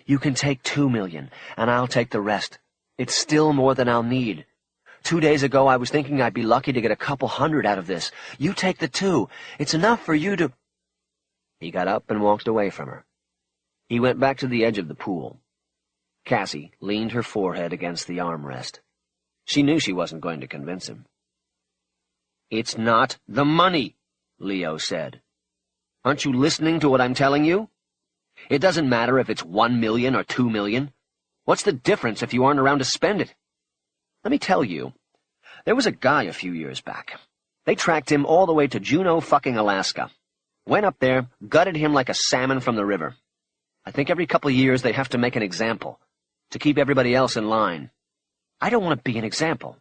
you can take $2 million, and I'll take the rest. It's still more than I'll need. 2 days ago I was thinking I'd be lucky to get a couple hundred out of this. You take the 2. It's enough for you to—" He got up and walked away from her. He went back to the edge of the pool. Cassie leaned her forehead against the armrest. She knew she wasn't going to convince him. "It's not the money," Leo said. "Aren't you listening to what I'm telling you? It doesn't matter if it's 1 million or 2 million. What's the difference if you aren't around to spend it? Let me tell you, there was a guy a few years back. They tracked him all the way to Juneau, fucking Alaska. Went up there, gutted him like a salmon from the river. I think every couple of years they have to make an example, to keep everybody else in line. I don't want to be an example."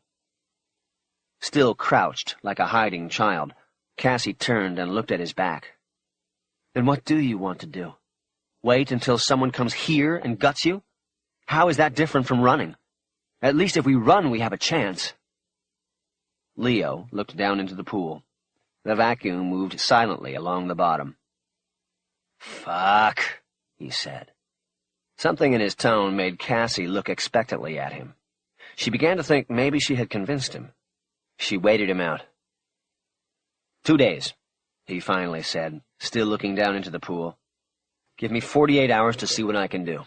Still crouched like a hiding child, Cassie turned and looked at his back. "Then what do you want to do? Wait until someone comes here and guts you? How is that different from running? At least if we run, we have a chance." Leo looked down into the pool. The vacuum moved silently along the bottom. "Fuck," he said. Something in his tone made Cassie look expectantly at him. She began to think maybe she had convinced him. She waited him out. 2 days, he finally said, still looking down into the pool. Give me 48 hours to see what I can do.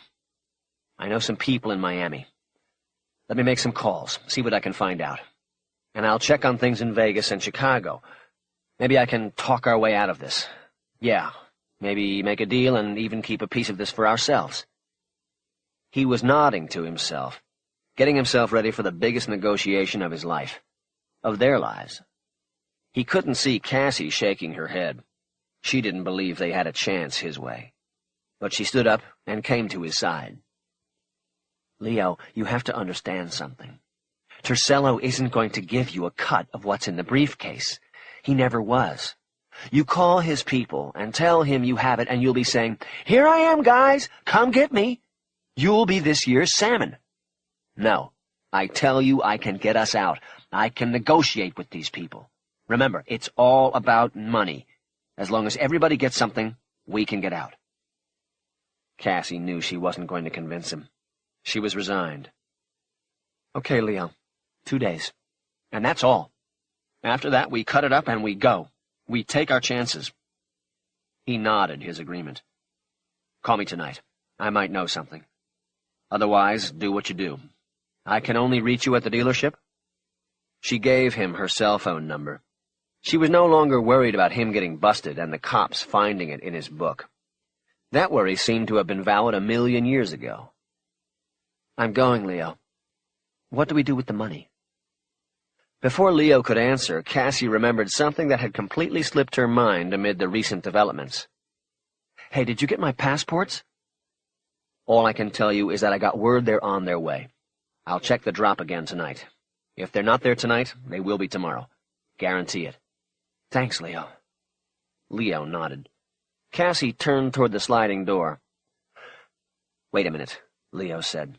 I know some people in Miami. Let me make some calls, see what I can find out. And I'll check on things in Vegas and Chicago. Maybe I can talk our way out of this. Yeah, maybe make a deal and even keep a piece of this for ourselves. He was nodding to himself, getting himself ready for the biggest negotiation of his life, of their lives. He couldn't see Cassie shaking her head. She didn't believe they had a chance his way. But she stood up and came to his side. Leo, you have to understand something. Tercello isn't going to give you a cut of what's in the briefcase. He never was. You call his people and tell him you have it, and you'll be saying, "Here I am, guys, come get me." You'll be this year's salmon. No, I tell you I can get us out. I can negotiate with these people. Remember, it's all about money. As long as everybody gets something, we can get out. Cassie knew she wasn't going to convince him. She was resigned. Okay, Leo, 2 days. And that's all. After that, we cut it up and we go. We take our chances. He nodded his agreement. Call me tonight. I might know something. Otherwise, do what you do. I can only reach you at the dealership? She gave him her cell phone number. She was no longer worried about him getting busted and the cops finding it in his book. That worry seemed to have been valid 1,000,000 years ago. I'm going, Leo. What do we do with the money? Before Leo could answer, Cassie remembered something that had completely slipped her mind amid the recent developments. Hey, did you get my passports? All I can tell you is that I got word they're on their way. I'll check the drop again tonight. If they're not there tonight, they will be tomorrow. Guarantee it. Thanks, Leo. Leo nodded. Cassie turned toward the sliding door. Wait a minute, Leo said.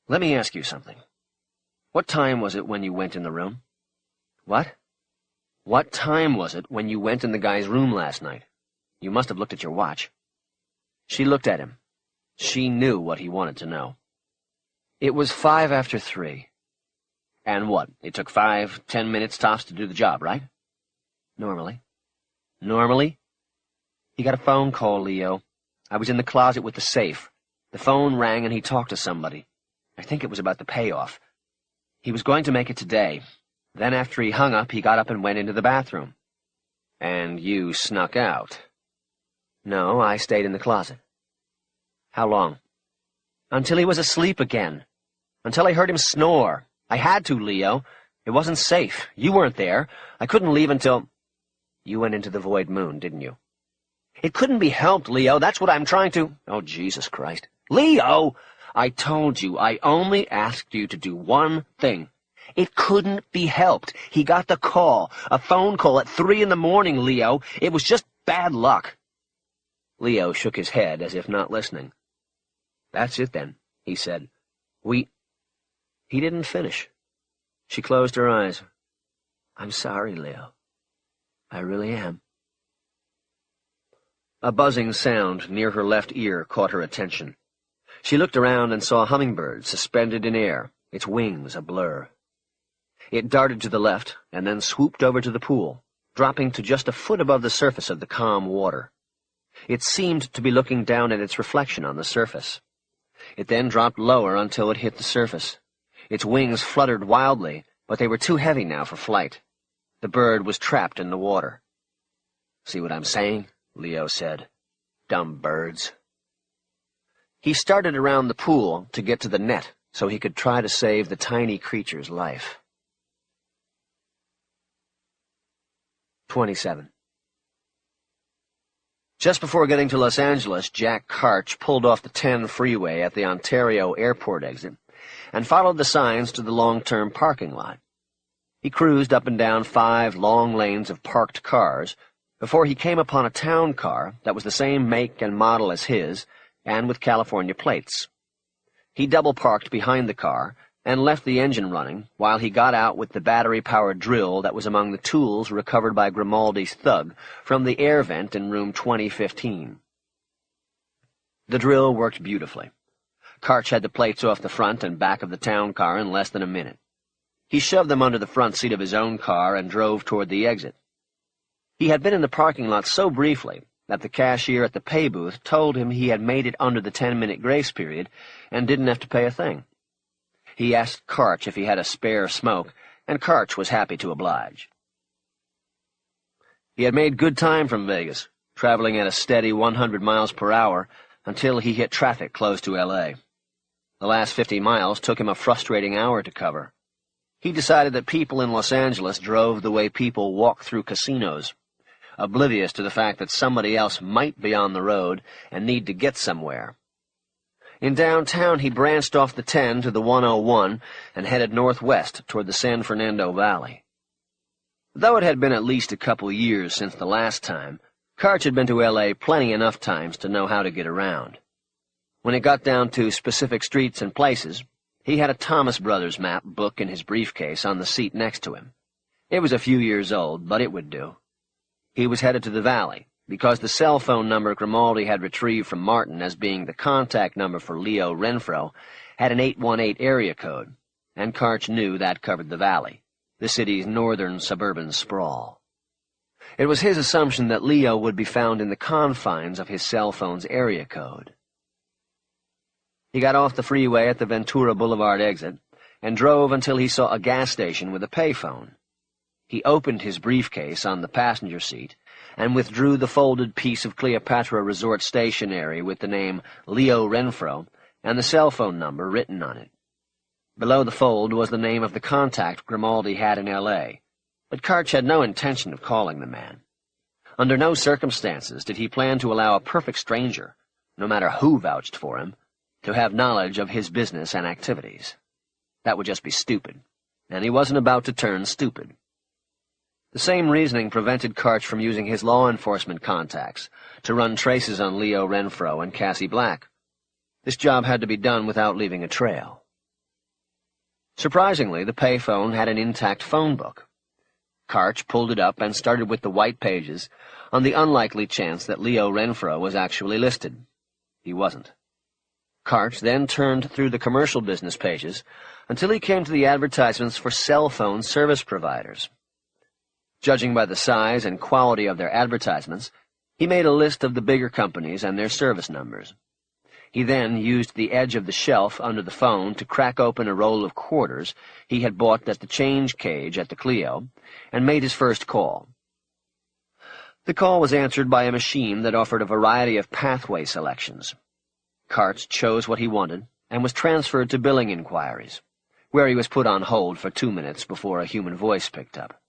Let me ask you something. What time was it when you went in the room? What? What time was it when you went in the guy's room last night? You must have looked at your watch. She looked at him. She knew what he wanted to know. It was 5 after 3. And what, it took 5-10 minutes tops to do the job, right? Normally. Normally? He got a phone call, Leo. I was in the closet with the safe. The phone rang and he talked to somebody. I think it was about the payoff. He was going to make it today. Then after he hung up, he got up and went into the bathroom. And you snuck out. No, I stayed in the closet. How long? Until he was asleep again. Until I heard him snore. I had to, Leo. It wasn't safe. You weren't there. I couldn't leave until... You went into the void moon, didn't you? It couldn't be helped, Leo. That's what I'm trying to... Oh, Jesus Christ. Leo! I told you, I only asked you to do one thing. It couldn't be helped. He got the call. A phone call at 3 in the morning, Leo. It was just bad luck. Leo shook his head as if not listening. That's it, then, he said. He didn't finish. She closed her eyes. I'm sorry, Leo. I really am. A buzzing sound near her left ear caught her attention. She looked around and saw a hummingbird suspended in air, its wings a blur. It darted to the left and then swooped over to the pool, dropping to just a foot above the surface of the calm water. It seemed to be looking down at its reflection on the surface. It then dropped lower until it hit the surface. Its wings fluttered wildly, but they were too heavy now for flight. The bird was trapped in the water. See what I'm saying? Leo said. Dumb birds. He started around the pool to get to the net so he could try to save the tiny creature's life. 27. Just before getting to Los Angeles, Jack Karch pulled off the 10 freeway at the Ontario airport exit and followed the signs to the long-term parking lot. He cruised up and down 5 long lanes of parked cars before he came upon a town car that was the same make and model as his and with California plates. He double-parked behind the car and left the engine running while he got out with the battery-powered drill that was among the tools recovered by Grimaldi's thug from the air vent in room 2015. The drill worked beautifully. Karch had the plates off the front and back of the town car in less than a minute. He shoved them under the front seat of his own car and drove toward the exit. He had been in the parking lot so briefly that the cashier at the pay booth told him he had made it under the 10-minute grace period and didn't have to pay a thing. He asked Karch if he had a spare smoke, and Karch was happy to oblige. He had made good time from Vegas, traveling at a steady 100 miles per hour until he hit traffic close to L.A. The last 50 miles took him a frustrating hour to cover. He decided that people in Los Angeles drove the way people walk through casinos, oblivious to the fact that somebody else might be on the road and need to get somewhere. In downtown, he branched off the 10 to the 101 and headed northwest toward the San Fernando Valley. Though it had been at least a couple years since the last time, Karch had been to L.A. plenty enough times to know how to get around. When it got down to specific streets and places, he had a Thomas Brothers map book in his briefcase on the seat next to him. It was a few years old, but it would do. He was headed to the valley, because the cell phone number Grimaldi had retrieved from Martin as being the contact number for Leo Renfro had an 818 area code, and Karch knew that covered the valley, the city's northern suburban sprawl. It was his assumption that Leo would be found in the confines of his cell phone's area code. He got off the freeway at the Ventura Boulevard exit and drove until he saw a gas station with a payphone. He opened his briefcase on the passenger seat and withdrew the folded piece of Cleopatra Resort stationery with the name Leo Renfro and the cell phone number written on it. Below the fold was the name of the contact Grimaldi had in L.A., but Karch had no intention of calling the man. Under no circumstances did he plan to allow a perfect stranger, no matter who vouched for him, to have knowledge of his business and activities. That would just be stupid, and he wasn't about to turn stupid. The same reasoning prevented Karch from using his law enforcement contacts to run traces on Leo Renfro and Cassie Black. This job had to be done without leaving a trail. Surprisingly, the payphone had an intact phone book. Karch pulled it up and started with the white pages on the unlikely chance that Leo Renfro was actually listed. He wasn't. Karch then turned through the commercial business pages until he came to the advertisements for cell phone service providers. Judging by the size and quality of their advertisements, he made a list of the bigger companies and their service numbers. He then used the edge of the shelf under the phone to crack open a roll of quarters he had bought at the change cage at the Clio and made his first call. The call was answered by a machine that offered a variety of pathway selections. Karch chose what he wanted and was transferred to billing inquiries, where he was put on hold for 2 minutes before a human voice picked up.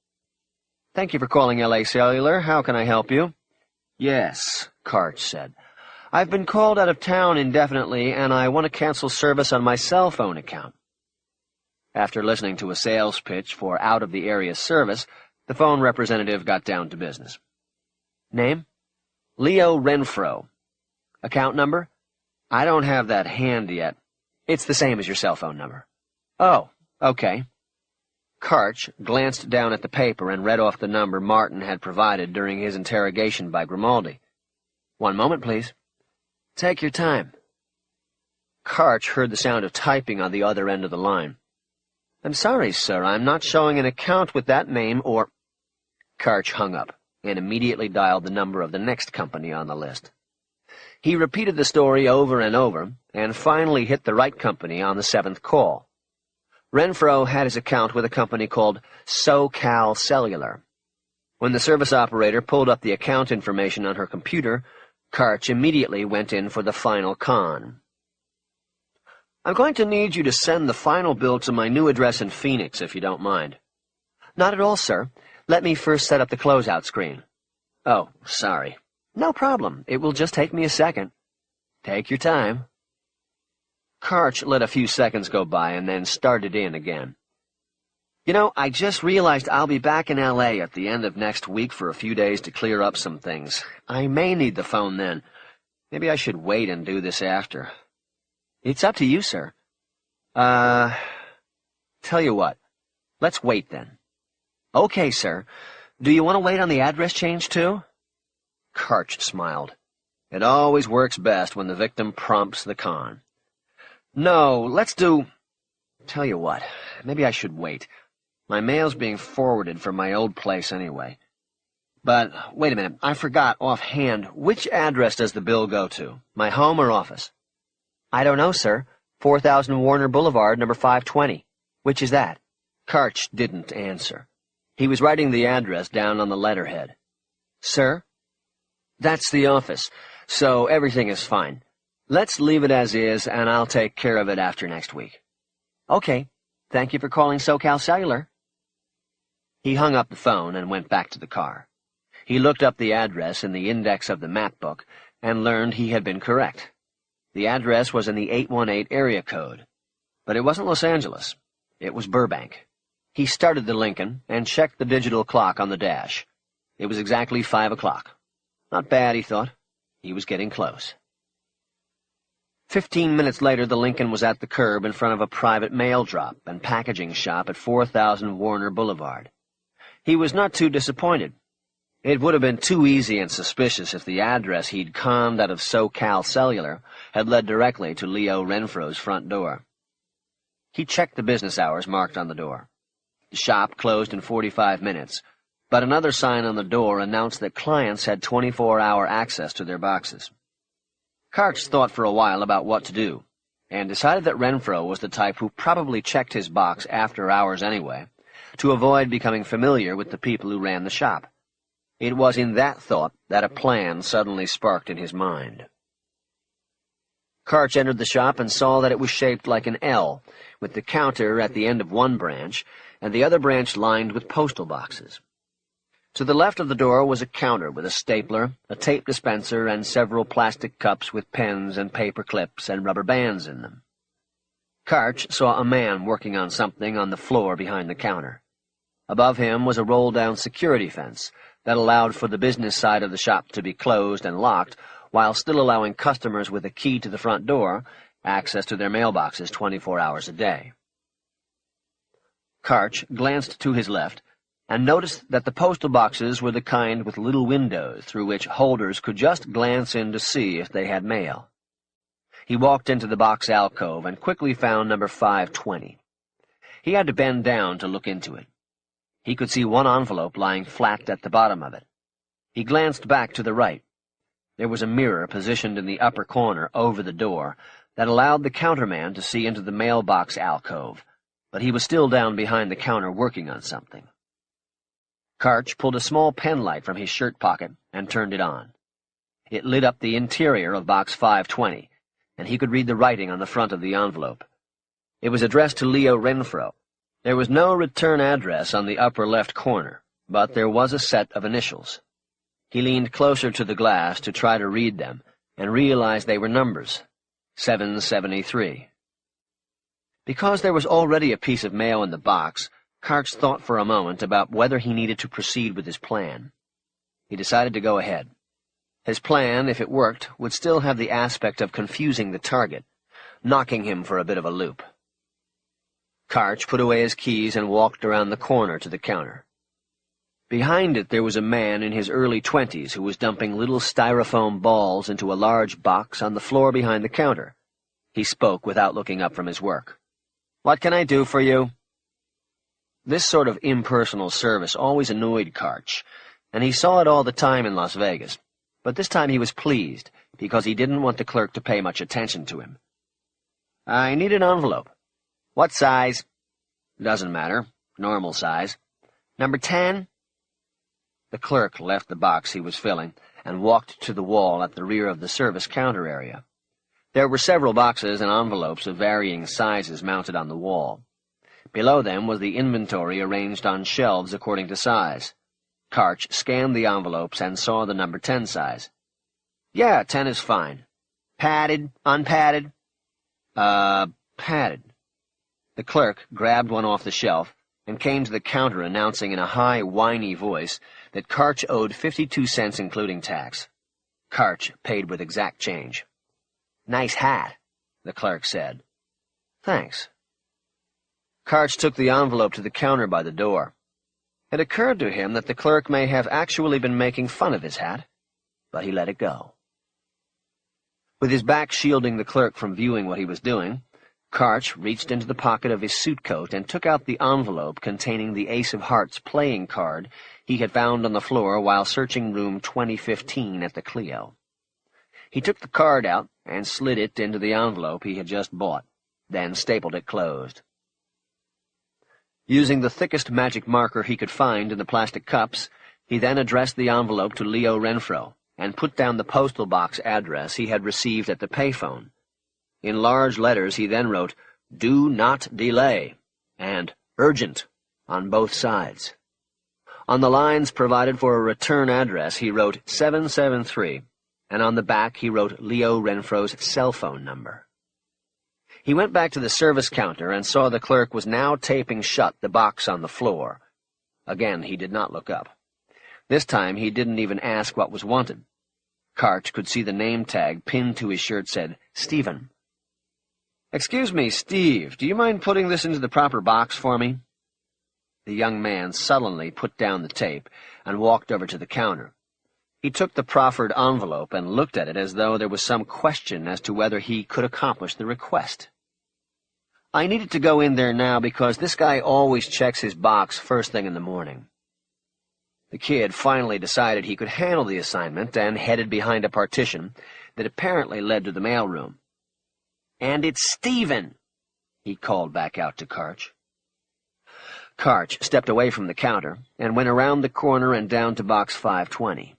"Thank you for calling L.A. Cellular. How can I help you?" "Yes," Karch said. "I've been called out of town indefinitely, and I want to cancel service on my cell phone account." After listening to a sales pitch for out-of-the-area service, the phone representative got down to business. "Name?" "Leo Renfro." "Account number?" "I don't have that handy yet." "It's the same as your cell phone number." "Oh, okay." Karch glanced down at the paper and read off the number Martin had provided during his interrogation by Grimaldi. "One moment, please." "Take your time." Karch heard the sound of typing on the other end of the line. "I'm sorry, sir, I'm not showing an account with that name or—" Karch hung up and immediately dialed the number of the next company on the list. He repeated the story over and over, and finally hit the right company on the 7th call. Renfro had his account with a company called SoCal Cellular. When the service operator pulled up the account information on her computer, Karch immediately went in for the final con. "I'm going to need you to send the final bill to my new address in Phoenix, if you don't mind." "Not at all, sir. Let me first set up the closeout screen." "Oh, sorry." "No problem. It will just take me a second." "Take your time." Karch let a few seconds go by and then started in again. "You know, I just realized I'll be back in L.A. at the end of next week for a few days to clear up some things. I may need the phone then. Maybe I should wait and do this after." "It's up to you, sir." Tell you what. Let's wait then." "Okay, sir. Do you want to wait on the address change, too?" Karch smiled. It always works best when the victim prompts the con. No, let's do... Tell you what, maybe I should wait. My mail's being forwarded from my old place anyway. But, wait a minute, I forgot offhand, which address does the bill go to? My home or office? I don't know, sir. 4000 Warner Boulevard, number 520. Which is that? Karch didn't answer. He was writing the address down on the letterhead. Sir? That's the office, so everything is fine. Let's leave it as is, and I'll take care of it after next week. Okay. Thank you for calling SoCal Cellular. He hung up the phone and went back to the car. He looked up the address in the index of the map book and learned he had been correct. The address was in the 818 area code, but it wasn't Los Angeles. It was Burbank. He started the Lincoln and checked the digital clock on the dash. It was exactly 5 o'clock. Not bad, he thought. He was getting close. 15 minutes later, the Lincoln was at the curb in front of a private mail drop and packaging shop at 4000 Warner Boulevard. He was not too disappointed. It would have been too easy and suspicious if the address he'd conned out of SoCal Cellular had led directly to Leo Renfro's front door. He checked the business hours marked on the door. The shop closed in 45 minutes, but another sign on the door announced that clients had 24-hour access to their boxes. Karch thought for a while about what to do, and decided that Renfro was the type who probably checked his box after hours anyway, to avoid becoming familiar with the people who ran the shop. It was in that thought that a plan suddenly sparked in his mind. Karch entered the shop and saw that it was shaped like an L, with the counter at the end of one branch, and the other branch lined with postal boxes. To the left of the door was a counter with a stapler, a tape dispenser, and several plastic cups with pens and paper clips and rubber bands in them. Karch saw a man working on something on the floor behind the counter. Above him was a roll-down security fence that allowed for the business side of the shop to be closed and locked while still allowing customers with a key to the front door access to their mailboxes 24 hours a day. Karch glanced to his left and noticed that the postal boxes were the kind with little windows through which holders could just glance in to see if they had mail. He walked into the box alcove and quickly found number 520. He had to bend down to look into it. He could see one envelope lying flat at the bottom of it. He glanced back to the right. There was a mirror positioned in the upper corner over the door that allowed the counterman to see into the mailbox alcove, but he was still down behind the counter working on something. Karch pulled a small penlight from his shirt pocket and turned it on. It lit up the interior of box 520, and he could read the writing on the front of the envelope. It was addressed to Leo Renfro. There was no return address on the upper left corner, but there was a set of initials. He leaned closer to the glass to try to read them, and realized they were numbers. 773. Because there was already a piece of mail in the box, Karch thought for a moment about whether he needed to proceed with his plan. He decided to go ahead. His plan, if it worked, would still have the aspect of confusing the target, knocking him for a bit of a loop. Karch put away his keys and walked around the corner to the counter. Behind it there was a man in his early 20s who was dumping little styrofoam balls into a large box on the floor behind the counter. He spoke without looking up from his work. "What can I do for you?" This sort of impersonal service always annoyed Karch, and he saw it all the time in Las Vegas, but this time he was pleased, because he didn't want the clerk to pay much attention to him. "I need an envelope." "What size?" "Doesn't matter. Normal size." "Number 10? The clerk left the box he was filling and walked to the wall at the rear of the service counter area. There were several boxes and envelopes of varying sizes mounted on the wall. Below them was the inventory arranged on shelves according to size. Karch scanned the envelopes and saw the number 10 size. "Yeah, 10 is fine." "Padded? Unpadded?" Padded." The clerk grabbed one off the shelf and came to the counter announcing in a high, whiny voice that Karch owed 52 cents including tax. Karch paid with exact change. "Nice hat," the clerk said. "Thanks." Karch took the envelope to the counter by the door. It occurred to him that the clerk may have actually been making fun of his hat, but he let it go. With his back shielding the clerk from viewing what he was doing, Karch reached into the pocket of his suit coat and took out the envelope containing the Ace of Hearts playing card he had found on the floor while searching room 2015 at the Clio. He took the card out and slid it into the envelope he had just bought, then stapled it closed. Using the thickest magic marker he could find in the plastic cups, he then addressed the envelope to Leo Renfro and put down the postal box address he had received at the payphone. In large letters he then wrote, "Do not delay," and "Urgent" on both sides. On the lines provided for a return address he wrote 773, and on the back he wrote Leo Renfro's cell phone number. He went back to the service counter and saw the clerk was now taping shut the box on the floor. Again he did not look up. This time he didn't even ask what was wanted. Karch could see the name tag pinned to his shirt said, "Stephen." "Excuse me, Steve, do you mind putting this into the proper box for me?" The young man sullenly put down the tape and walked over to the counter. He took the proffered envelope and looked at it as though there was some question as to whether he could accomplish the request. "I needed to go in there now because this guy always checks his box first thing in the morning." The kid finally decided he could handle the assignment and headed behind a partition that apparently led to the mailroom. "And it's Stephen," he called back out to Karch. Karch stepped away from the counter and went around the corner and down to box 520.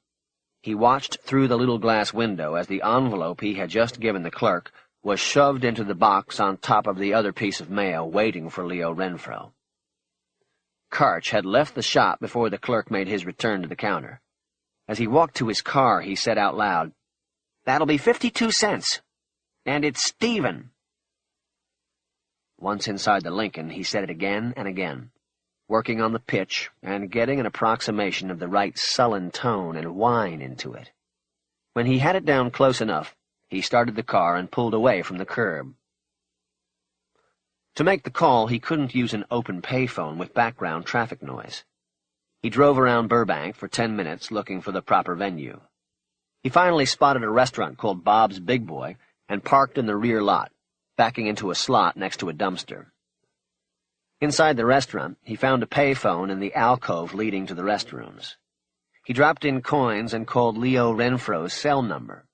He watched through the little glass window as the envelope he had just given the clerk was shoved into the box on top of the other piece of mail waiting for Leo Renfro. Karch had left the shop before the clerk made his return to the counter. As he walked to his car, he said out loud, "That'll be 52 cents. And it's Stephen." Once inside the Lincoln, he said it again and again, working on the pitch and getting an approximation of the right sullen tone and whine into it. When he had it down close enough, he started the car and pulled away from the curb. To make the call, he couldn't use an open payphone with background traffic noise. He drove around Burbank for 10 minutes looking for the proper venue. He finally spotted a restaurant called Bob's Big Boy and parked in the rear lot, backing into a slot next to a dumpster. Inside the restaurant, he found a payphone in the alcove leading to the restrooms. He dropped in coins and called Leo Renfro's cell number.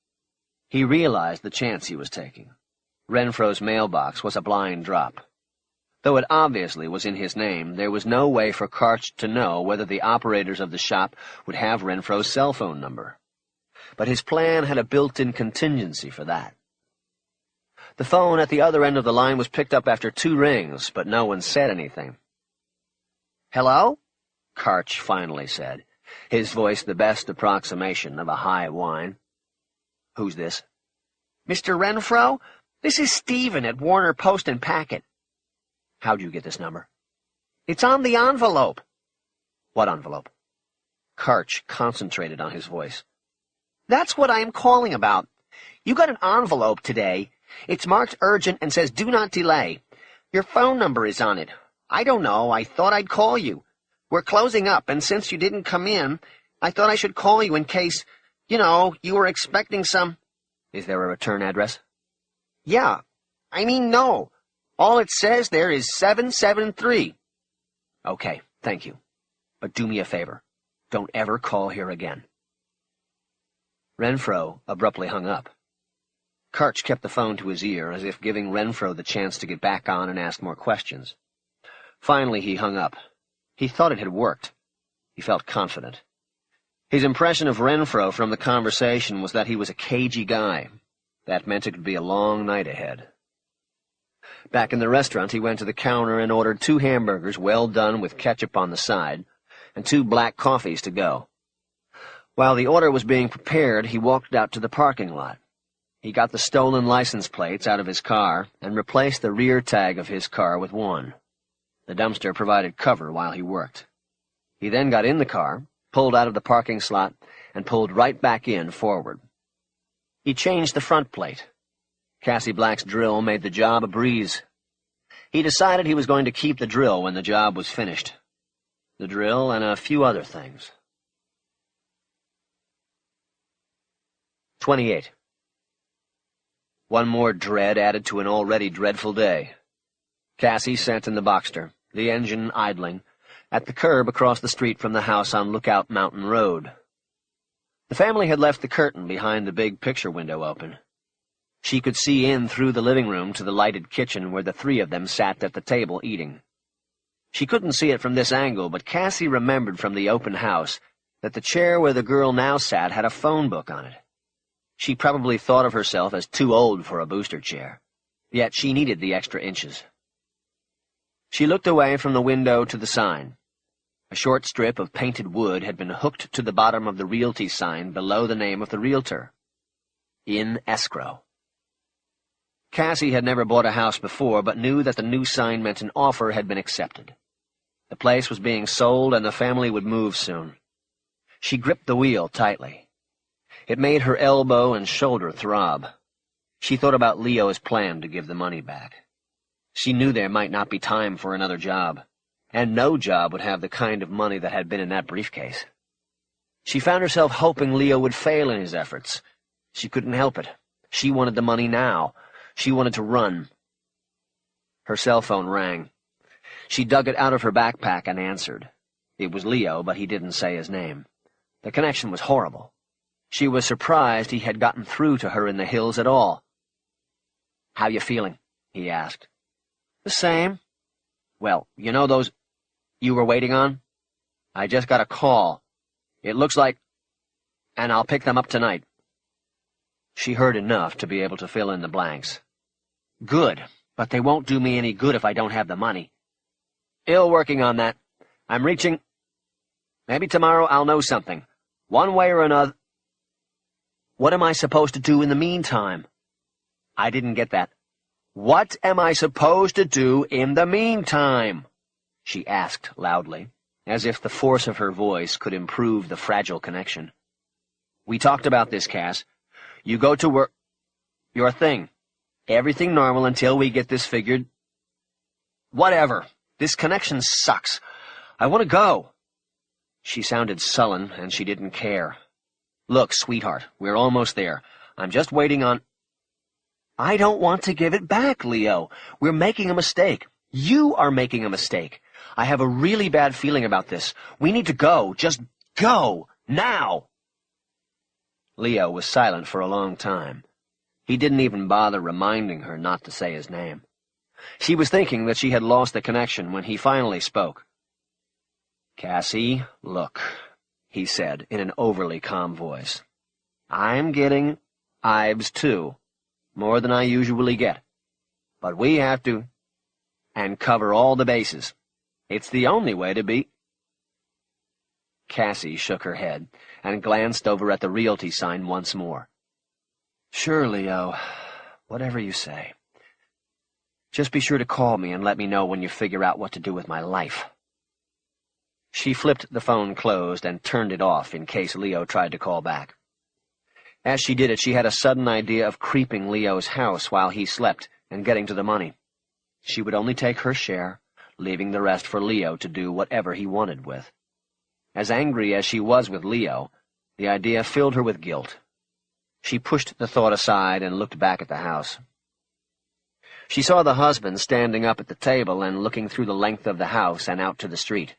He realized the chance he was taking. Renfro's mailbox was a blind drop. Though it obviously was in his name, there was no way for Karch to know whether the operators of the shop would have Renfro's cell phone number. But his plan had a built-in contingency for that. The phone at the other end of the line was picked up after 2 rings, but no one said anything. "Hello?" Karch finally said, his voice the best approximation of a high whine. "Who's this?" "Mr. Renfro? This is Stephen at Warner Post and Packet." "How'd you get this number?" "It's on the envelope." "What envelope?" Karch concentrated on his voice. "That's what I am calling about. You got an envelope today. It's marked urgent and says do not delay. Your phone number is on it. I don't know. I thought I'd call you. We're closing up, and since you didn't come in, I thought I should call you in case, you were expecting some—" "Is there a return address?" "Yeah. No. All it says there is 773. "Okay, thank you. But do me a favor. Don't ever call here again." Renfro abruptly hung up. Karch kept the phone to his ear, as if giving Renfro the chance to get back on and ask more questions. Finally, he hung up. He thought it had worked. He felt confident. His impression of Renfro from the conversation was that he was a cagey guy. That meant it would be a long night ahead. Back in the restaurant, he went to the counter and ordered 2 hamburgers well done with ketchup on the side, and 2 black coffees to go. While the order was being prepared, he walked out to the parking lot. He got the stolen license plates out of his car and replaced the rear tag of his car with one. The dumpster provided cover while he worked. He then got in the car, pulled out of the parking slot, and pulled right back in forward. He changed the front plate. Cassie Black's drill made the job a breeze. He decided he was going to keep the drill when the job was finished. The drill and a few other things. 28. One more dread added to an already dreadful day. Cassie sat in the Boxster, the engine idling, at the curb across the street from the house on Lookout Mountain Road. The family had left the curtain behind the big picture window open. She could see in through the living room to the lighted kitchen where the three of them sat at the table eating. She couldn't see it from this angle, but Cassie remembered from the open house that the chair where the girl now sat had a phone book on it. She probably thought of herself as too old for a booster chair, yet she needed the extra inches. She looked away from the window to the sign. A short strip of painted wood had been hooked to the bottom of the realty sign below the name of the realtor. In escrow. Cassie had never bought a house before, but knew that the new sign meant an offer had been accepted. The place was being sold, and the family would move soon. She gripped the wheel tightly. It made her elbow and shoulder throb. She thought about Leo's plan to give the money back. She knew there might not be time for another job, and no job would have the kind of money that had been in that briefcase. She found herself hoping Leo would fail in his efforts. She couldn't help it. She wanted the money now. She wanted to run. Her cell phone rang. She dug it out of her backpack and answered. It was Leo, but he didn't say his name. The connection was horrible. She was surprised he had gotten through to her in the hills at all. "How you feeling?" he asked. "The same." "Well, you know those you were waiting on? I just got a call. It looks like... and I'll pick them up tonight." She heard enough to be able to fill in the blanks. "Good, but they won't do me any good if I don't have the money." "Ill working on that. I'm reaching... Maybe tomorrow I'll know something. One way or another." "What am I supposed to do in the meantime?" "I didn't get that." "What am I supposed to do in the meantime?" she asked loudly, as if the force of her voice could improve the fragile connection. "We talked about this, Cass. You go to work... your thing. Everything normal until we get this figured... Whatever. This connection sucks. I want to go." She sounded sullen, and she didn't care. "Look, sweetheart, we're almost there. I'm just waiting on..." "I don't want to give it back, Leo. We're making a mistake. You are making a mistake. I have a really bad feeling about this. We need to go. Just go. Now!" Leo was silent for a long time. He didn't even bother reminding her not to say his name. She was thinking that she had lost the connection when he finally spoke. "Cassie, look," he said in an overly calm voice. "I'm getting Ives, too. More than I usually get. But we have to... and cover all the bases. It's the only way to be..." Cassie shook her head and glanced over at the realty sign once more. "Sure, Leo. Whatever you say. Just be sure to call me and let me know when you figure out what to do with my life." She flipped the phone closed and turned it off in case Leo tried to call back. As she did it, she had a sudden idea of creeping Leo's house while he slept and getting to the money. She would only take her share, leaving the rest for Leo to do whatever he wanted with. As angry as she was with Leo, the idea filled her with guilt. She pushed the thought aside and looked back at the house. She saw the husband standing up at the table and looking through the length of the house and out to the street.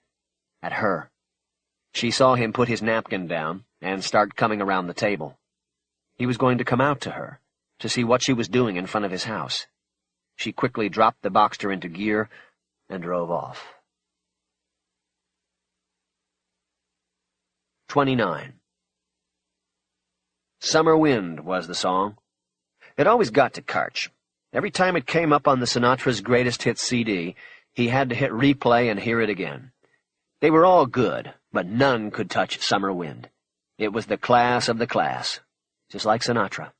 At her. She saw him put his napkin down and start coming around the table. He was going to come out to her, to see what she was doing in front of his house. She quickly dropped the Boxster into gear and drove off. 29. Summer Wind was the song. It always got to Karch. Every time it came up on the Sinatra's Greatest Hits CD, he had to hit replay and hear it again. They were all good, but none could touch Summer Wind. It was the class of the class, just like Sinatra.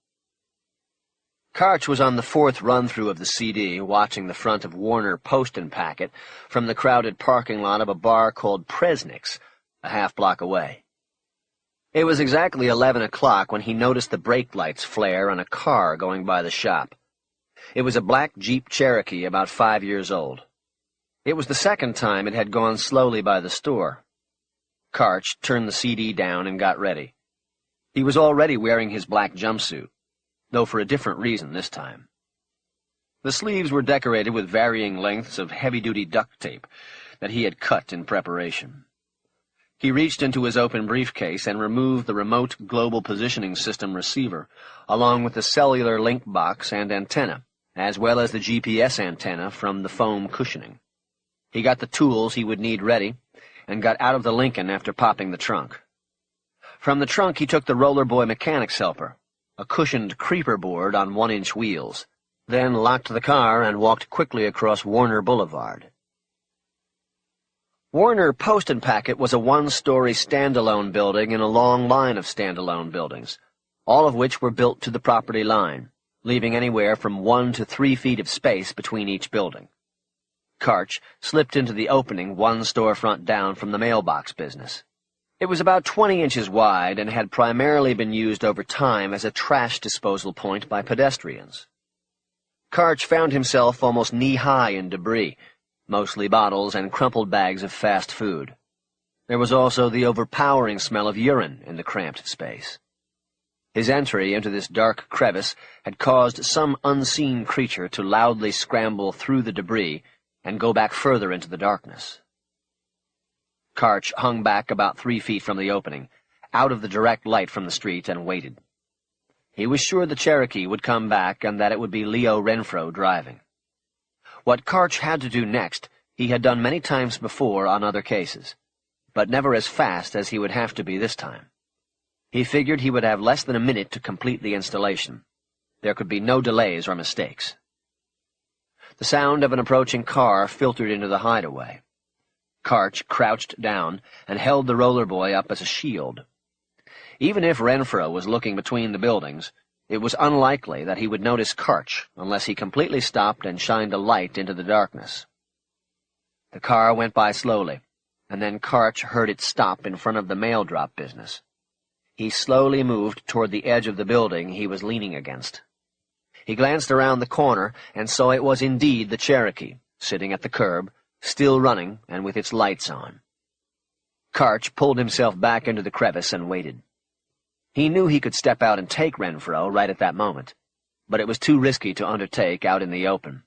Karch was on the fourth run-through of the CD, watching the front of Warner Post and Packet from the crowded parking lot of a bar called Presnick's, a half-block away. It was exactly 11 o'clock when he noticed the brake lights flare on a car going by the shop. It was a black Jeep Cherokee about 5 years old. It was the second time it had gone slowly by the store. Karch turned the CD down and got ready. He was already wearing his black jumpsuit. though for a different reason this time. The sleeves were decorated with varying lengths of heavy-duty duct tape that he had cut in preparation. He reached into his open briefcase and removed the remote global positioning system receiver, along with the cellular link box and antenna, as well as the GPS antenna from the foam cushioning. He got the tools he would need ready, and got out of the Lincoln after popping the trunk. From the trunk he took the Rollerboy mechanic's helper, a cushioned creeper board on 1-inch wheels, then locked the car and walked quickly across Warner Boulevard. Warner Post and Packet was a 1-story standalone building in a long line of standalone buildings, all of which were built to the property line, leaving anywhere from 1 to 3 feet of space between each building. Karch slipped into the opening 1 storefront down from the mailbox business. It was about 20 inches wide and had primarily been used over time as a trash disposal point by pedestrians. Karch found himself almost knee-high in debris, mostly bottles and crumpled bags of fast food. There was also the overpowering smell of urine in the cramped space. His entry into this dark crevice had caused some unseen creature to loudly scramble through the debris and go back further into the darkness. Karch hung back about 3 feet from the opening, out of the direct light from the street, and waited. He was sure the Cherokee would come back and that it would be Leo Renfro driving. What Karch had to do next he had done many times before on other cases, but never as fast as he would have to be this time. He figured he would have less than a minute to complete the installation. There could be no delays or mistakes. The sound of an approaching car filtered into the hideaway. Karch crouched down and held the Rollerboy up as a shield. Even if Renfro was looking between the buildings, it was unlikely that he would notice Karch unless he completely stopped and shined a light into the darkness. The car went by slowly, and then Karch heard it stop in front of the mail drop business. He slowly moved toward the edge of the building he was leaning against. He glanced around the corner and saw it was indeed the Cherokee, sitting at the curb, still running and with its lights on. Karch pulled himself back into the crevice and waited. He knew he could step out and take Renfro right at that moment, but it was too risky to undertake out in the open,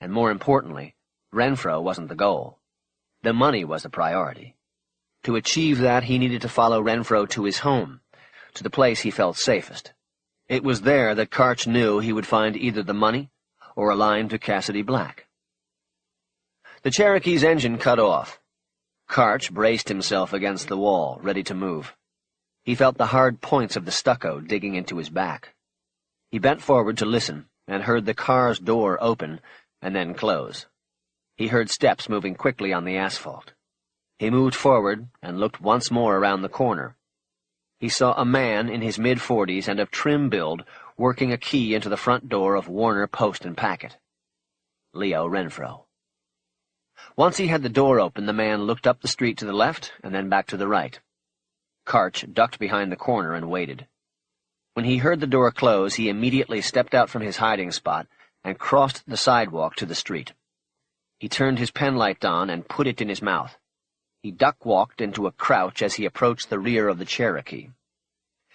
and more importantly, Renfro wasn't the goal. The money was the priority. To achieve that, he needed to follow Renfro to his home, to the place he felt safest. It was there that Karch knew he would find either the money or a line to Cassidy Black. The Cherokee's engine cut off. Karch braced himself against the wall, ready to move. He felt the hard points of the stucco digging into his back. He bent forward to listen and heard the car's door open and then close. He heard steps moving quickly on the asphalt. He moved forward and looked once more around the corner. He saw a man in his mid-40s and of trim build working a key into the front door of Warner Post and Packet. Leo Renfro. Once he had the door open, the man looked up the street to the left and then back to the right. Karch ducked behind the corner and waited. When he heard the door close, he immediately stepped out from his hiding spot and crossed the sidewalk to the street. He turned his penlight on and put it in his mouth. He duck-walked into a crouch as he approached the rear of the Cherokee.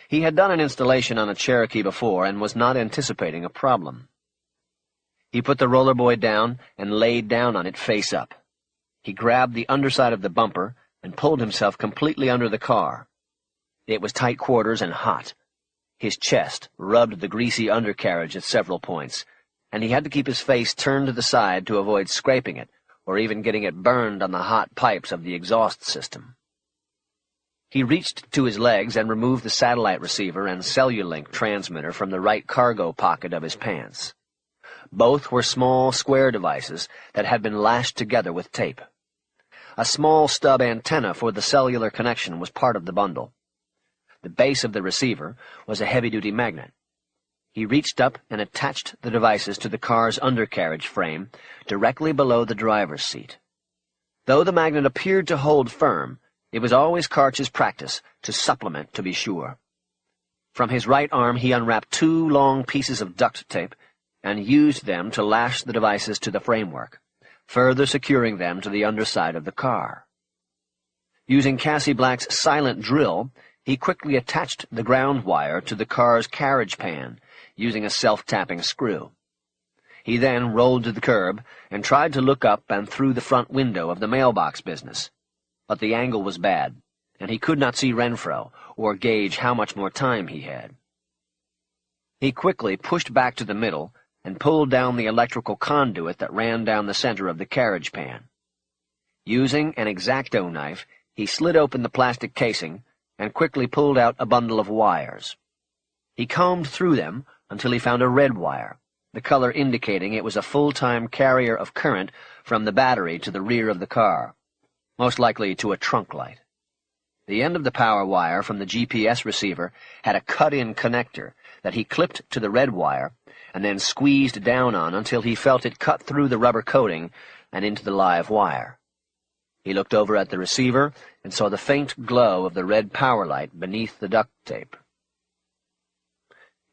He had done an installation on a Cherokee before and was not anticipating a problem. He put the Rollerboy down and laid down on it face up. He grabbed the underside of the bumper and pulled himself completely under the car. It was tight quarters and hot. His chest rubbed the greasy undercarriage at several points, and he had to keep his face turned to the side to avoid scraping it, or even getting it burned on the hot pipes of the exhaust system. He reached to his legs and removed the satellite receiver and Cellulink transmitter from the right cargo pocket of his pants. Both were small square devices that had been lashed together with tape. A small stub antenna for the cellular connection was part of the bundle. The base of the receiver was a heavy-duty magnet. He reached up and attached the devices to the car's undercarriage frame directly below the driver's seat. Though the magnet appeared to hold firm, it was always Karch's practice to supplement to be sure. From his right arm he unwrapped 2 long pieces of duct tape and used them to lash the devices to the framework, further securing them to the underside of the car. Using Cassie Black's silent drill, he quickly attached the ground wire to the car's carriage pan, using a self-tapping screw. He then rolled to the curb and tried to look up and through the front window of the mailbox business. But the angle was bad, and he could not see Renfro or gauge how much more time he had. He quickly pushed back to the middle and pulled down the electrical conduit that ran down the center of the carriage pan. Using an X-Acto knife, he slid open the plastic casing and quickly pulled out a bundle of wires. He combed through them until he found a red wire, the color indicating it was a full-time carrier of current from the battery to the rear of the car, most likely to a trunk light. The end of the power wire from the GPS receiver had a cut-in connector that he clipped to the red wire and then squeezed down on until he felt it cut through the rubber coating and into the live wire. He looked over at the receiver and saw the faint glow of the red power light beneath the duct tape.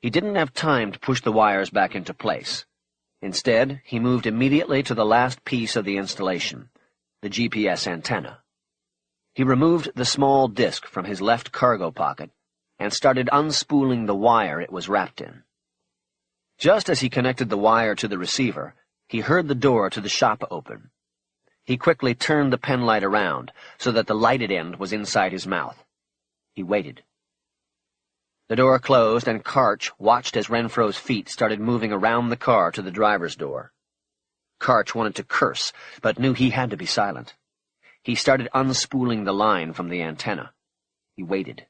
He didn't have time to push the wires back into place. Instead, he moved immediately to the last piece of the installation, the GPS antenna. He removed the small disc from his left cargo pocket and started unspooling the wire it was wrapped in. Just as he connected the wire to the receiver, he heard the door to the shop open. He quickly turned the pen light around so that the lighted end was inside his mouth. He waited. The door closed, and Karch watched as Renfro's feet started moving around the car to the driver's door. Karch wanted to curse, but knew he had to be silent. He started unspooling the line from the antenna. He waited.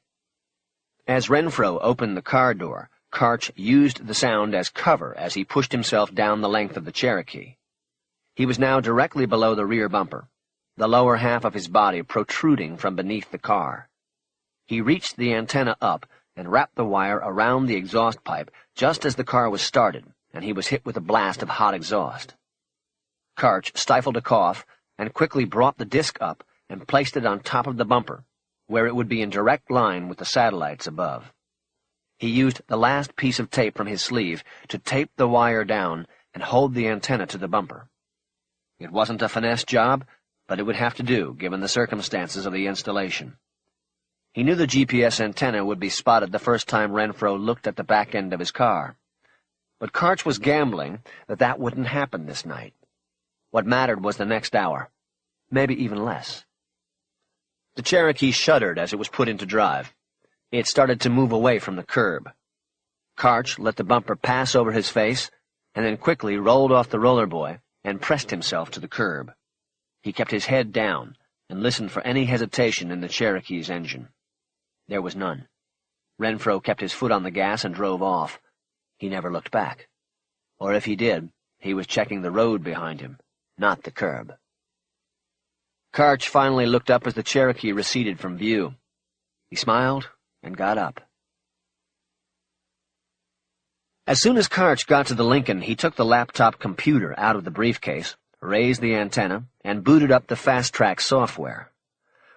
As Renfro opened the car door, Karch used the sound as cover as he pushed himself down the length of the Cherokee. He was now directly below the rear bumper, the lower half of his body protruding from beneath the car. He reached the antenna up and wrapped the wire around the exhaust pipe just as the car was started, and he was hit with a blast of hot exhaust. Karch stifled a cough and quickly brought the disc up and placed it on top of the bumper, where it would be in direct line with the satellites above. He used the last piece of tape from his sleeve to tape the wire down and hold the antenna to the bumper. It wasn't a finesse job, but it would have to do, given the circumstances of the installation. He knew the GPS antenna would be spotted the first time Renfro looked at the back end of his car. But Karch was gambling that wouldn't happen this night. What mattered was the next hour, maybe even less. The Cherokee shuddered as it was put into drive. It started to move away from the curb. Karch let the bumper pass over his face, and then quickly rolled off the rollerboy and pressed himself to the curb. He kept his head down and listened for any hesitation in the Cherokee's engine. There was none. Renfro kept his foot on the gas and drove off. He never looked back. Or if he did, he was checking the road behind him, not the curb. Karch finally looked up as the Cherokee receded from view. He smiled and got up. As soon as Karch got to the Lincoln, he took the laptop computer out of the briefcase, raised the antenna, and booted up the fast-track software.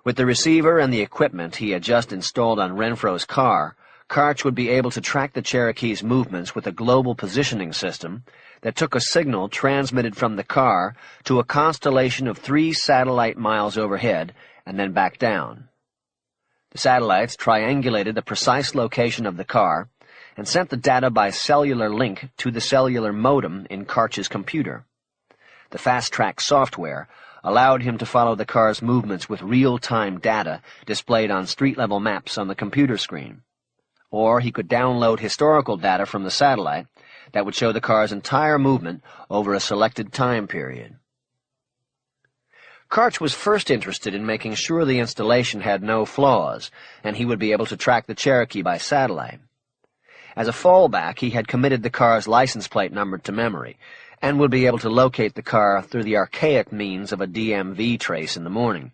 With the receiver and the equipment he had just installed on Renfro's car, Karch would be able to track the Cherokee's movements with a global positioning system that took a signal transmitted from the car to a constellation of 3 satellite miles overhead and then back down. The satellites triangulated the precise location of the car and sent the data by cellular link to the cellular modem in Karch's computer. The fast-track software allowed him to follow the car's movements with real-time data displayed on street-level maps on the computer screen. Or he could download historical data from the satellite that would show the car's entire movement over a selected time period. Karch was first interested in making sure the installation had no flaws, and he would be able to track the Cherokee by satellite. As a fallback, he had committed the car's license plate number to memory, and would be able to locate the car through the archaic means of a DMV trace in the morning,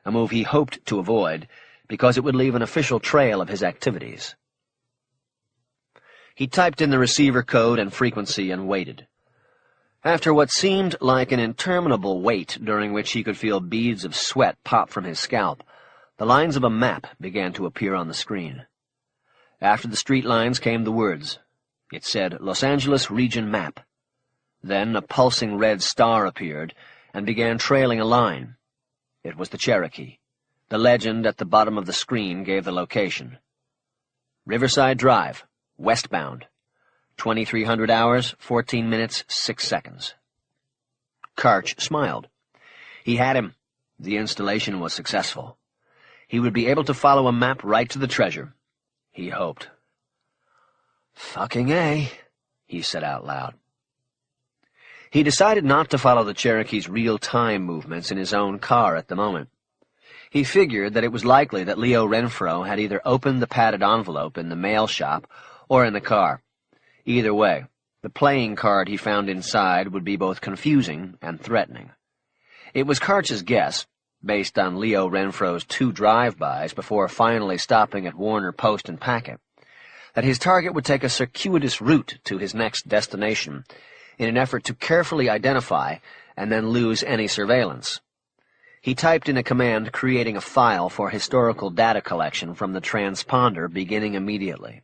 a move he hoped to avoid because it would leave an official trail of his activities. He typed in the receiver code and frequency and waited. After what seemed like an interminable wait during which he could feel beads of sweat pop from his scalp, the lines of a map began to appear on the screen. After the street lines came the words. It said, Los Angeles Region Map. Then a pulsing red star appeared and began trailing a line. It was the Cherokee. The legend at the bottom of the screen gave the location. Riverside Drive, westbound. 2,300 hours, 14 minutes, 6 seconds. Karch smiled. He had him. The installation was successful. He would be able to follow a map right to the treasure. He hoped. "Fucking A," he said out loud. He decided not to follow the Cherokee's real-time movements in his own car at the moment. He figured that it was likely that Leo Renfro had either opened the padded envelope in the mail shop or in the car. Either way, the playing card he found inside would be both confusing and threatening. It was Karch's guess, based on Leo Renfro's 2 drive-bys before finally stopping at Warner Post and Packet, that his target would take a circuitous route to his next destination in an effort to carefully identify and then lose any surveillance. He typed in a command creating a file for historical data collection from the transponder beginning immediately.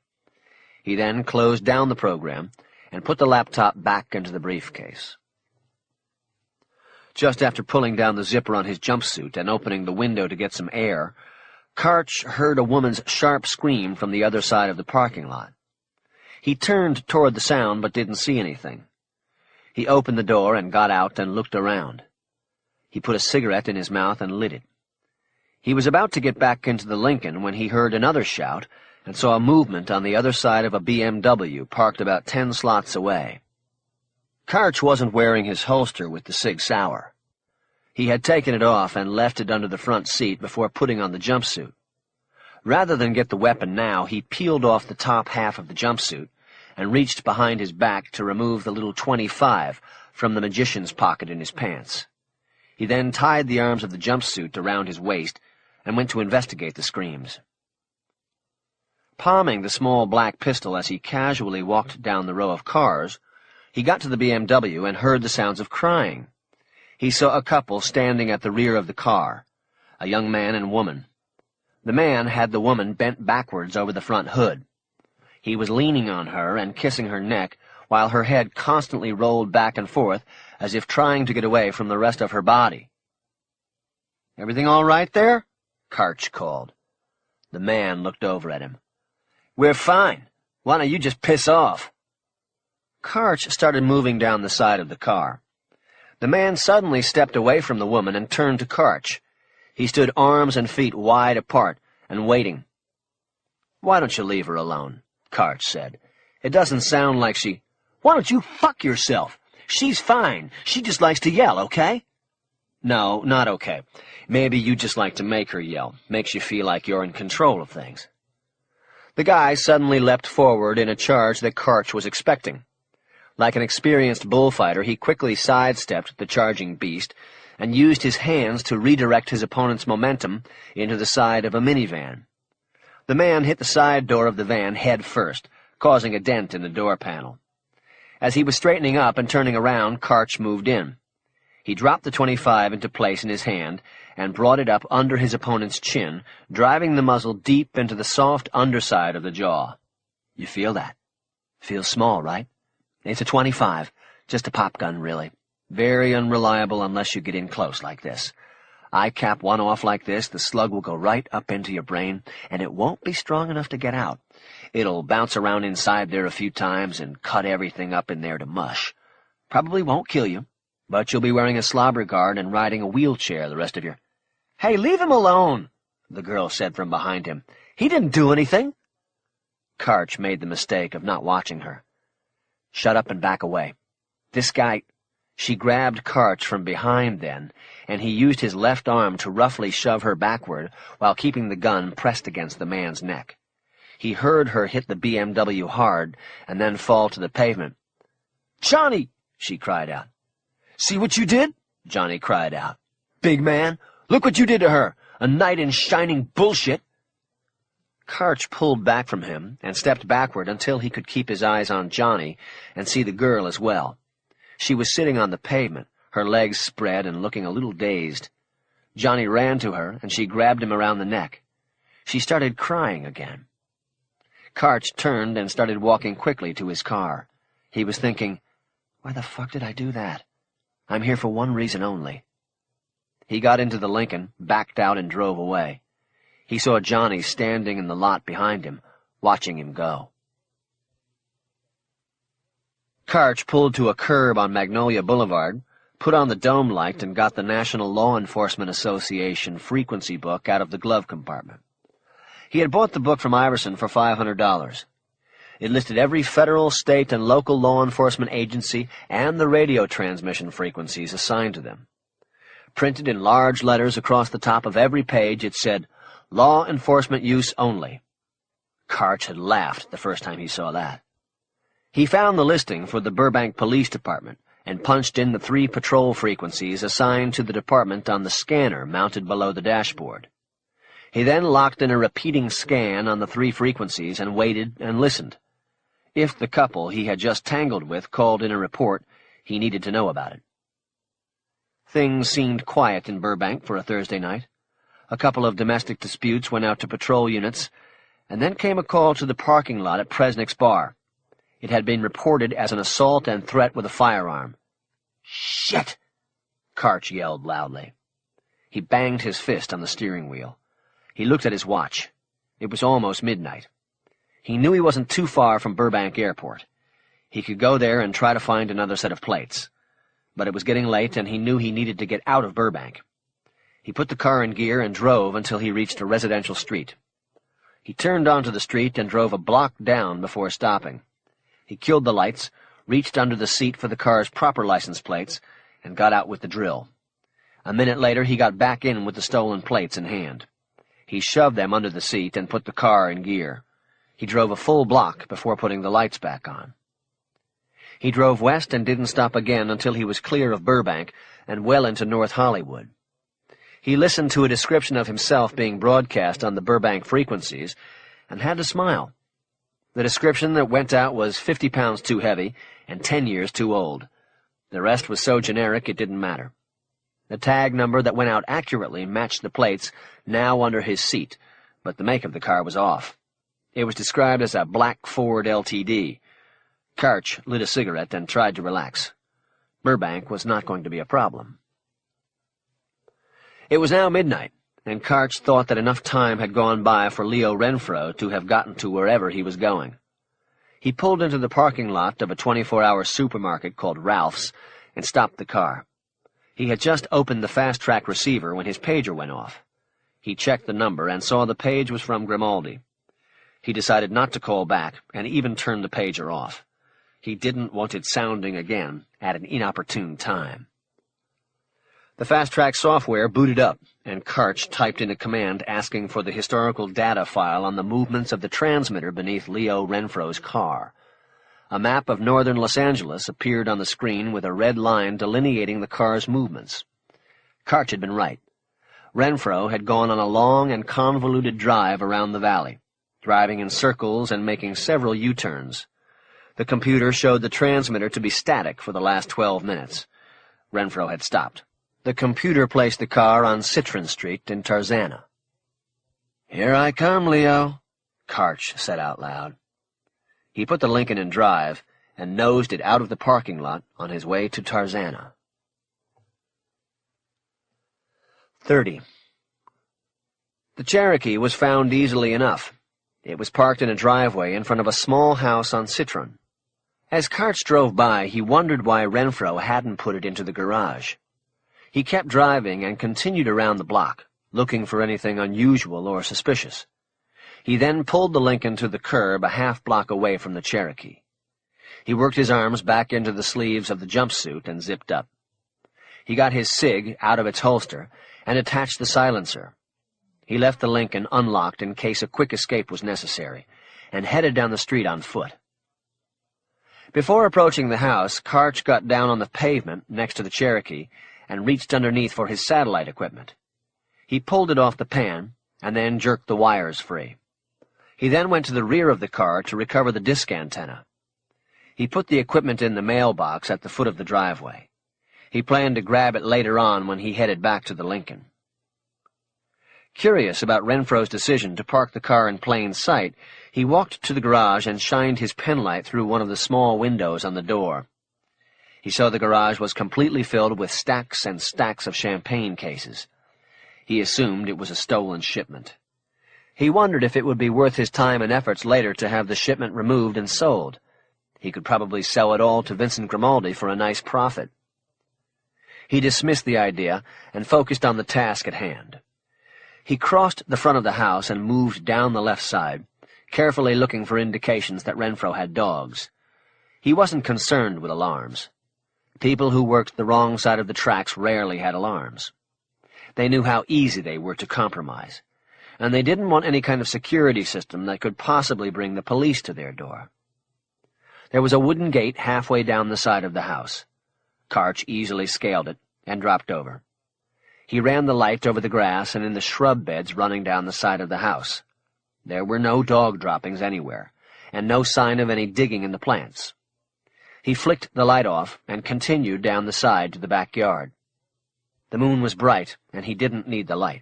He then closed down the program and put the laptop back into the briefcase. Just after pulling down the zipper on his jumpsuit and opening the window to get some air, Karch heard a woman's sharp scream from the other side of the parking lot. He turned toward the sound but didn't see anything. He opened the door and got out and looked around. He put a cigarette in his mouth and lit it. He was about to get back into the Lincoln when he heard another shout and saw a movement on the other side of a BMW parked about 10 slots away. Karch wasn't wearing his holster with the Sig Sauer. He had taken it off and left it under the front seat before putting on the jumpsuit. Rather than get the weapon now, he peeled off the top half of the jumpsuit and reached behind his back to remove the little .25 from the magician's pocket in his pants. He then tied the arms of the jumpsuit around his waist and went to investigate the screams. Palming the small black pistol as he casually walked down the row of cars, he got to the BMW and heard the sounds of crying. He saw a couple standing at the rear of the car, a young man and woman. The man had the woman bent backwards over the front hood. He was leaning on her and kissing her neck, while her head constantly rolled back and forth as if trying to get away from the rest of her body. "Everything all right there?" Karch called. The man looked over at him. "We're fine. Why don't you just piss off?" Karch started moving down the side of the car. The man suddenly stepped away from the woman and turned to Karch. He stood arms and feet wide apart and waiting. "Why don't you leave her alone?" Karch said. "It doesn't sound like she—" "Why don't you fuck yourself? She's fine. She just likes to yell, okay?" "No, not okay. Maybe you just like to make her yell. Makes you feel like you're in control of things." The guy suddenly leapt forward in a charge that Karch was expecting. Like an experienced bullfighter, he quickly sidestepped the charging beast and used his hands to redirect his opponent's momentum into the side of a minivan. The man hit the side door of the van head first, causing a dent in the door panel. As he was straightening up and turning around, Karch moved in. He dropped the .25 into place in his hand and brought it up under his opponent's chin, driving the muzzle deep into the soft underside of the jaw. "You feel that? Feels small, right? It's a .25, just a pop gun, really. Very unreliable unless you get in close like this. I cap one off like this, the slug will go right up into your brain, and it won't be strong enough to get out. It'll bounce around inside there a few times and cut everything up in there to mush. Probably won't kill you, but you'll be wearing a slobber guard and riding a wheelchair the rest of your—" "Hey, leave him alone," the girl said from behind him. "He didn't do anything." Karch made the mistake of not watching her. "Shut up and back away. This guy—" She grabbed Karch from behind then, and he used his left arm to roughly shove her backward while keeping the gun pressed against the man's neck. He heard her hit the BMW hard and then fall to the pavement. "Johnny!" she cried out. "See what you did?" Johnny cried out. "Big man, look what you did to her! A knight in shining bullshit!" Karch pulled back from him and stepped backward until he could keep his eyes on Johnny and see the girl as well. She was sitting on the pavement, her legs spread and looking a little dazed. Johnny ran to her, and she grabbed him around the neck. She started crying again. Karch turned and started walking quickly to his car. He was thinking, "Why the fuck did I do that? I'm here for one reason only." He got into the Lincoln, backed out, and drove away. He saw Johnny standing in the lot behind him, watching him go. Karch pulled to a curb on Magnolia Boulevard, put on the dome light, and got the National Law Enforcement Association frequency book out of the glove compartment. He had bought the book from Iverson for $500. It listed every federal, state, and local law enforcement agency and the radio transmission frequencies assigned to them. Printed in large letters across the top of every page, it said, "Law enforcement use only." Karch had laughed the first time he saw that. He found the listing for the Burbank Police Department and punched in the 3 patrol frequencies assigned to the department on the scanner mounted below the dashboard. He then locked in a repeating scan on the 3 frequencies and waited and listened. If the couple he had just tangled with called in a report, he needed to know about it. Things seemed quiet in Burbank for a Thursday night. A couple of domestic disputes went out to patrol units, and then came a call to the parking lot at Presnick's bar. It had been reported as an assault and threat with a firearm. "Shit!" Karch yelled loudly. He banged his fist on the steering wheel. He looked at his watch. It was almost midnight. He knew he wasn't too far from Burbank Airport. He could go there and try to find another set of plates. But it was getting late, and he knew he needed to get out of Burbank. He put the car in gear and drove until he reached a residential street. He turned onto the street and drove a block down before stopping. He killed the lights, reached under the seat for the car's proper license plates, and got out with the drill. A minute later, he got back in with the stolen plates in hand. He shoved them under the seat and put the car in gear. He drove a full block before putting the lights back on. He drove west and didn't stop again until he was clear of Burbank and well into North Hollywood. He listened to a description of himself being broadcast on the Burbank frequencies and had to smile. The description that went out was 50 pounds too heavy and 10 years too old. The rest was so generic it didn't matter. The tag number that went out accurately matched the plates now under his seat, but the make of the car was off. It was described as a black Ford LTD. Karch lit a cigarette and tried to relax. Burbank was not going to be a problem. It was now midnight, and Karch thought that enough time had gone by for Leo Renfro to have gotten to wherever he was going. He pulled into the parking lot of a 24-hour supermarket called Ralph's and stopped the car. He had just opened the fast-track receiver when his pager went off. He checked the number and saw the page was from Grimaldi. He decided not to call back and even turned the pager off. He didn't want it sounding again at an inopportune time. The fast-track software booted up, and Karch typed in a command asking for the historical data file on the movements of the transmitter beneath Leo Renfro's car. A map of northern Los Angeles appeared on the screen with a red line delineating the car's movements. Karch had been right. Renfro had gone on a long and convoluted drive around the valley, driving in circles and making several U-turns. The computer showed the transmitter to be static for the last 12 minutes. Renfro had stopped. The computer placed the car on Citron Street in Tarzana. "Here I come, Leo," Karch said out loud. He put the Lincoln in drive and nosed it out of the parking lot on his way to Tarzana. 30. The Cherokee was found easily enough. It was parked in a driveway in front of a small house on Citron. As Karch drove by, he wondered why Renfro hadn't put it into the garage. He kept driving and continued around the block, looking for anything unusual or suspicious. He then pulled the Lincoln to the curb a half-block away from the Cherokee. He worked his arms back into the sleeves of the jumpsuit and zipped up. He got his cig out of its holster and attached the silencer. He left the Lincoln unlocked in case a quick escape was necessary, and headed down the street on foot. Before approaching the house, Karch got down on the pavement next to the Cherokee and reached underneath for his satellite equipment. He pulled it off the pan and then jerked the wires free. He then went to the rear of the car to recover the disc antenna. He put the equipment in the mailbox at the foot of the driveway. He planned to grab it later on when he headed back to the Lincoln. Curious about Renfro's decision to park the car in plain sight, he walked to the garage and shined his penlight through one of the small windows on the door. He saw the garage was completely filled with stacks and stacks of champagne cases. He assumed it was a stolen shipment. He wondered if it would be worth his time and efforts later to have the shipment removed and sold. He could probably sell it all to Vincent Grimaldi for a nice profit. He dismissed the idea and focused on the task at hand. He crossed the front of the house and moved down the left side, carefully looking for indications that Renfro had dogs. He wasn't concerned with alarms. People who worked the wrong side of the tracks rarely had alarms. They knew how easy they were to compromise, and they didn't want any kind of security system that could possibly bring the police to their door. There was a wooden gate halfway down the side of the house. Karch easily scaled it and dropped over. He ran the light over the grass and in the shrub beds running down the side of the house. There were no dog droppings anywhere, and no sign of any digging in the plants. He flicked the light off and continued down the side to the backyard. The moon was bright, and he didn't need the light.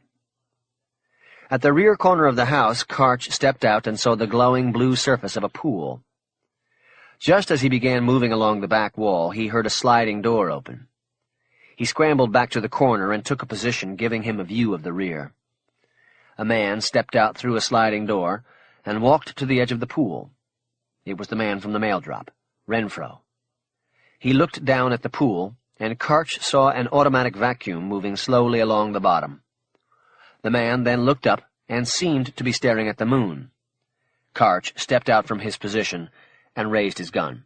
At the rear corner of the house, Karch stepped out and saw the glowing blue surface of a pool. Just as he began moving along the back wall, he heard a sliding door open. He scrambled back to the corner and took a position giving him a view of the rear. A man stepped out through a sliding door and walked to the edge of the pool. It was the man from the mail drop, Renfro. He looked down at the pool, and Karch saw an automatic vacuum moving slowly along the bottom. The man then looked up and seemed to be staring at the moon. Karch stepped out from his position and raised his gun.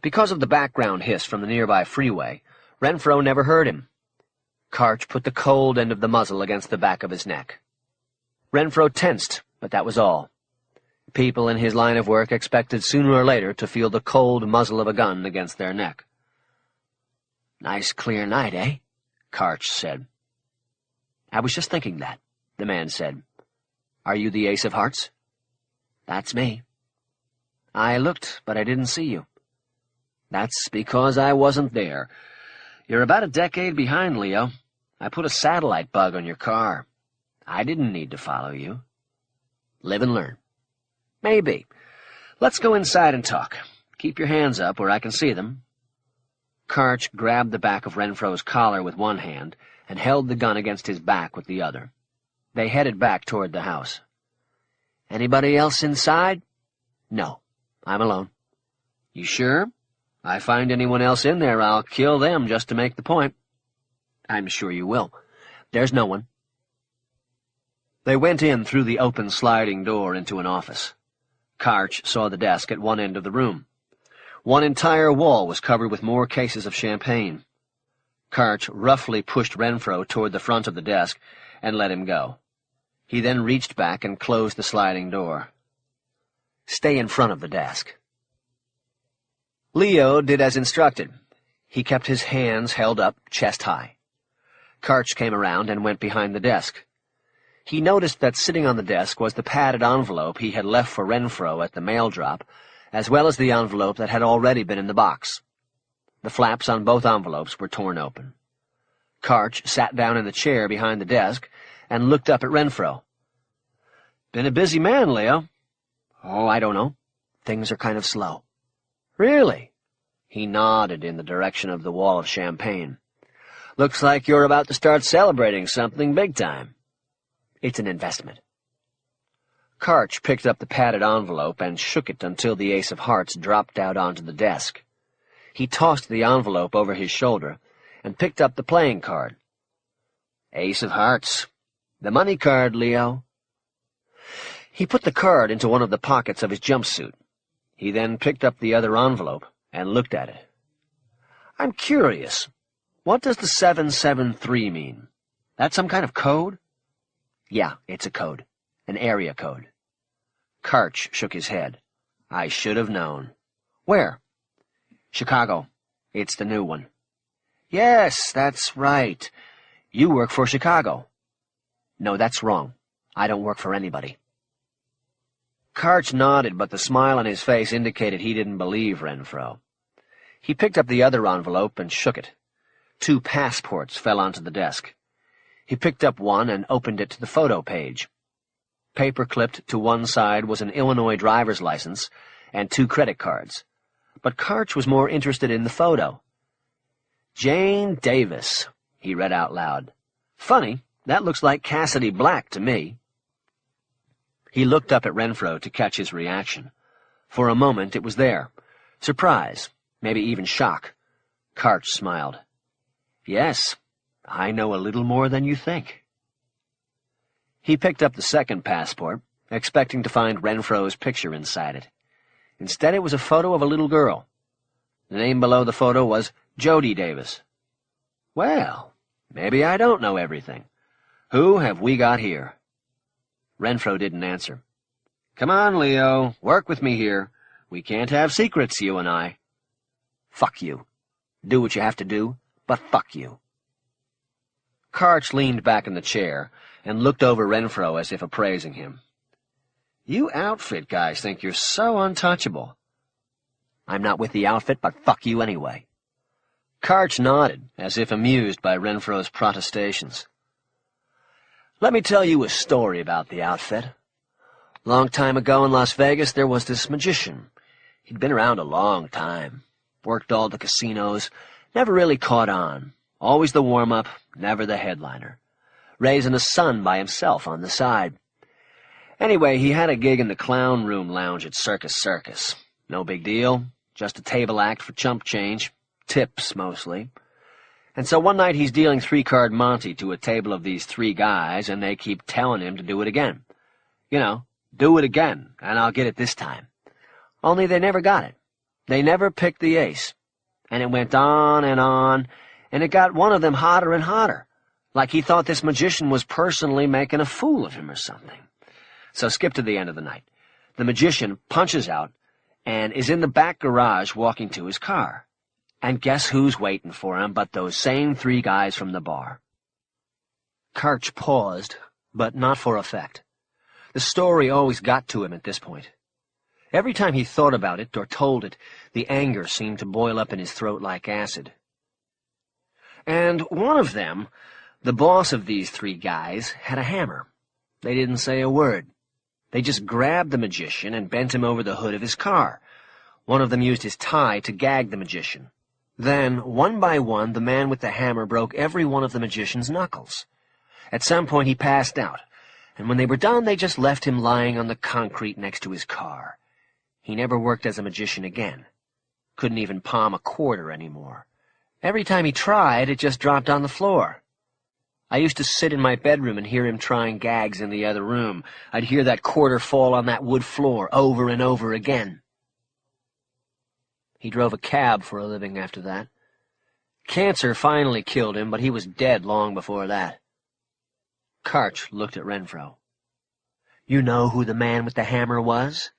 Because of the background hiss from the nearby freeway, Renfro never heard him. Karch put the cold end of the muzzle against the back of his neck. Renfro tensed, but that was all. People in his line of work expected sooner or later to feel the cold muzzle of a gun against their neck. "Nice clear night, eh?" Karch said. "I was just thinking that," the man said. "Are you the Ace of Hearts?" "That's me." "I looked, but I didn't see you." "That's because I wasn't there. You're about a decade behind, Leo. I put a satellite bug on your car. I didn't need to follow you." "Live and learn." "Maybe. Let's go inside and talk. Keep your hands up where I can see them." Karch grabbed the back of Renfro's collar with one hand and held the gun against his back with the other. They headed back toward the house. "Anybody else inside?" "No, I'm alone." "You sure? I find anyone else in there, I'll kill them just to make the point." "I'm sure you will. There's no one." They went in through the open sliding door into an office. Karch saw the desk at one end of the room. One entire wall was covered with more cases of champagne. Karch roughly pushed Renfro toward the front of the desk and let him go. He then reached back and closed the sliding door. "Stay in front of the desk." Leo did as instructed. He kept his hands held up, chest high. Karch came around and went behind the desk. He noticed that sitting on the desk was the padded envelope he had left for Renfro at the mail drop, as well as the envelope that had already been in the box. The flaps on both envelopes were torn open. Karch sat down in the chair behind the desk and looked up at Renfro. "Been a busy man, Leo." "Oh, I don't know. Things are kind of slow." "Really?" He nodded in the direction of the wall of champagne. "Looks like you're about to start celebrating something big time." "It's an investment." Karch picked up the padded envelope and shook it until the Ace of Hearts dropped out onto the desk. He tossed the envelope over his shoulder and picked up the playing card. "Ace of Hearts. The money card, Leo." He put the card into one of the pockets of his jumpsuit. He then picked up the other envelope and looked at it. "I'm curious. What does the 773 mean? That some kind of code?" "Yeah, it's a code. An area code." Karch shook his head. "I should have known." "Where?" "Chicago. It's the new one." "Yes, that's right. You work for Chicago." "No, that's wrong. I don't work for anybody." Karch nodded, but the smile on his face indicated he didn't believe Renfro. He picked up the other envelope and shook it. 2 passports fell onto the desk. He picked up one and opened it to the photo page. Paper-clipped to one side was an Illinois driver's license and 2 credit cards. But Karch was more interested in the photo. "Jane Davis," he read out loud. "Funny, that looks like Cassidy Black to me." He looked up at Renfro to catch his reaction. For a moment it was there. Surprise, maybe even shock. Karch smiled. "Yes, I know a little more than you think." He picked up the second passport, expecting to find Renfro's picture inside it. Instead, it was a photo of a little girl. The name below the photo was Jody Davis. "Well, maybe I don't know everything. Who have we got here?" Renfro didn't answer. "Come on, Leo, work with me here. We can't have secrets, you and I." "Fuck you. Do what you have to do, but fuck you." Karch leaned back in the chair and looked over Renfro as if appraising him. "You outfit guys think you're so untouchable." "I'm not with the outfit, but fuck you anyway." Karch nodded, as if amused by Renfro's protestations. "Let me tell you a story about the outfit. Long time ago in Las Vegas, there was this magician. He'd been around a long time, worked all the casinos, never really caught on. Always the warm-up, never the headliner. Raising a son by himself on the side. Anyway, he had a gig in the clown room lounge at Circus. No big deal, just a table act for chump change, tips mostly. And so one night he's dealing 3-card Monte to a table of these 3 guys, and they keep telling him to do it again. You know, do it again, and I'll get it this time. Only they never got it. They never picked the ace. And it went on, and it got one of them hotter and hotter, like he thought this magician was personally making a fool of him or something. So skip to the end of the night. The magician punches out and is in the back garage walking to his car. And guess who's waiting for him but those same 3 guys from the bar? Karch paused, but not for effect. The story always got to him at this point. Every time he thought about it or told it, the anger seemed to boil up in his throat like acid. And one of them, the boss of these 3 guys, had a hammer. They didn't say a word. They just grabbed the magician and bent him over the hood of his car. One of them used his tie to gag the magician. Then, one by one, the man with the hammer broke every one of the magician's knuckles. At some point he passed out, and when they were done, they just left him lying on the concrete next to his car. He never worked as a magician again. Couldn't even palm a quarter anymore. Every time he tried, it just dropped on the floor. I used to sit in my bedroom and hear him trying gags in the other room. I'd hear that quarter fall on that wood floor over and over again. He drove a cab for a living after that. Cancer finally killed him, but he was dead long before that. Karch looked at Renfro. "You know who the man with the hammer was?"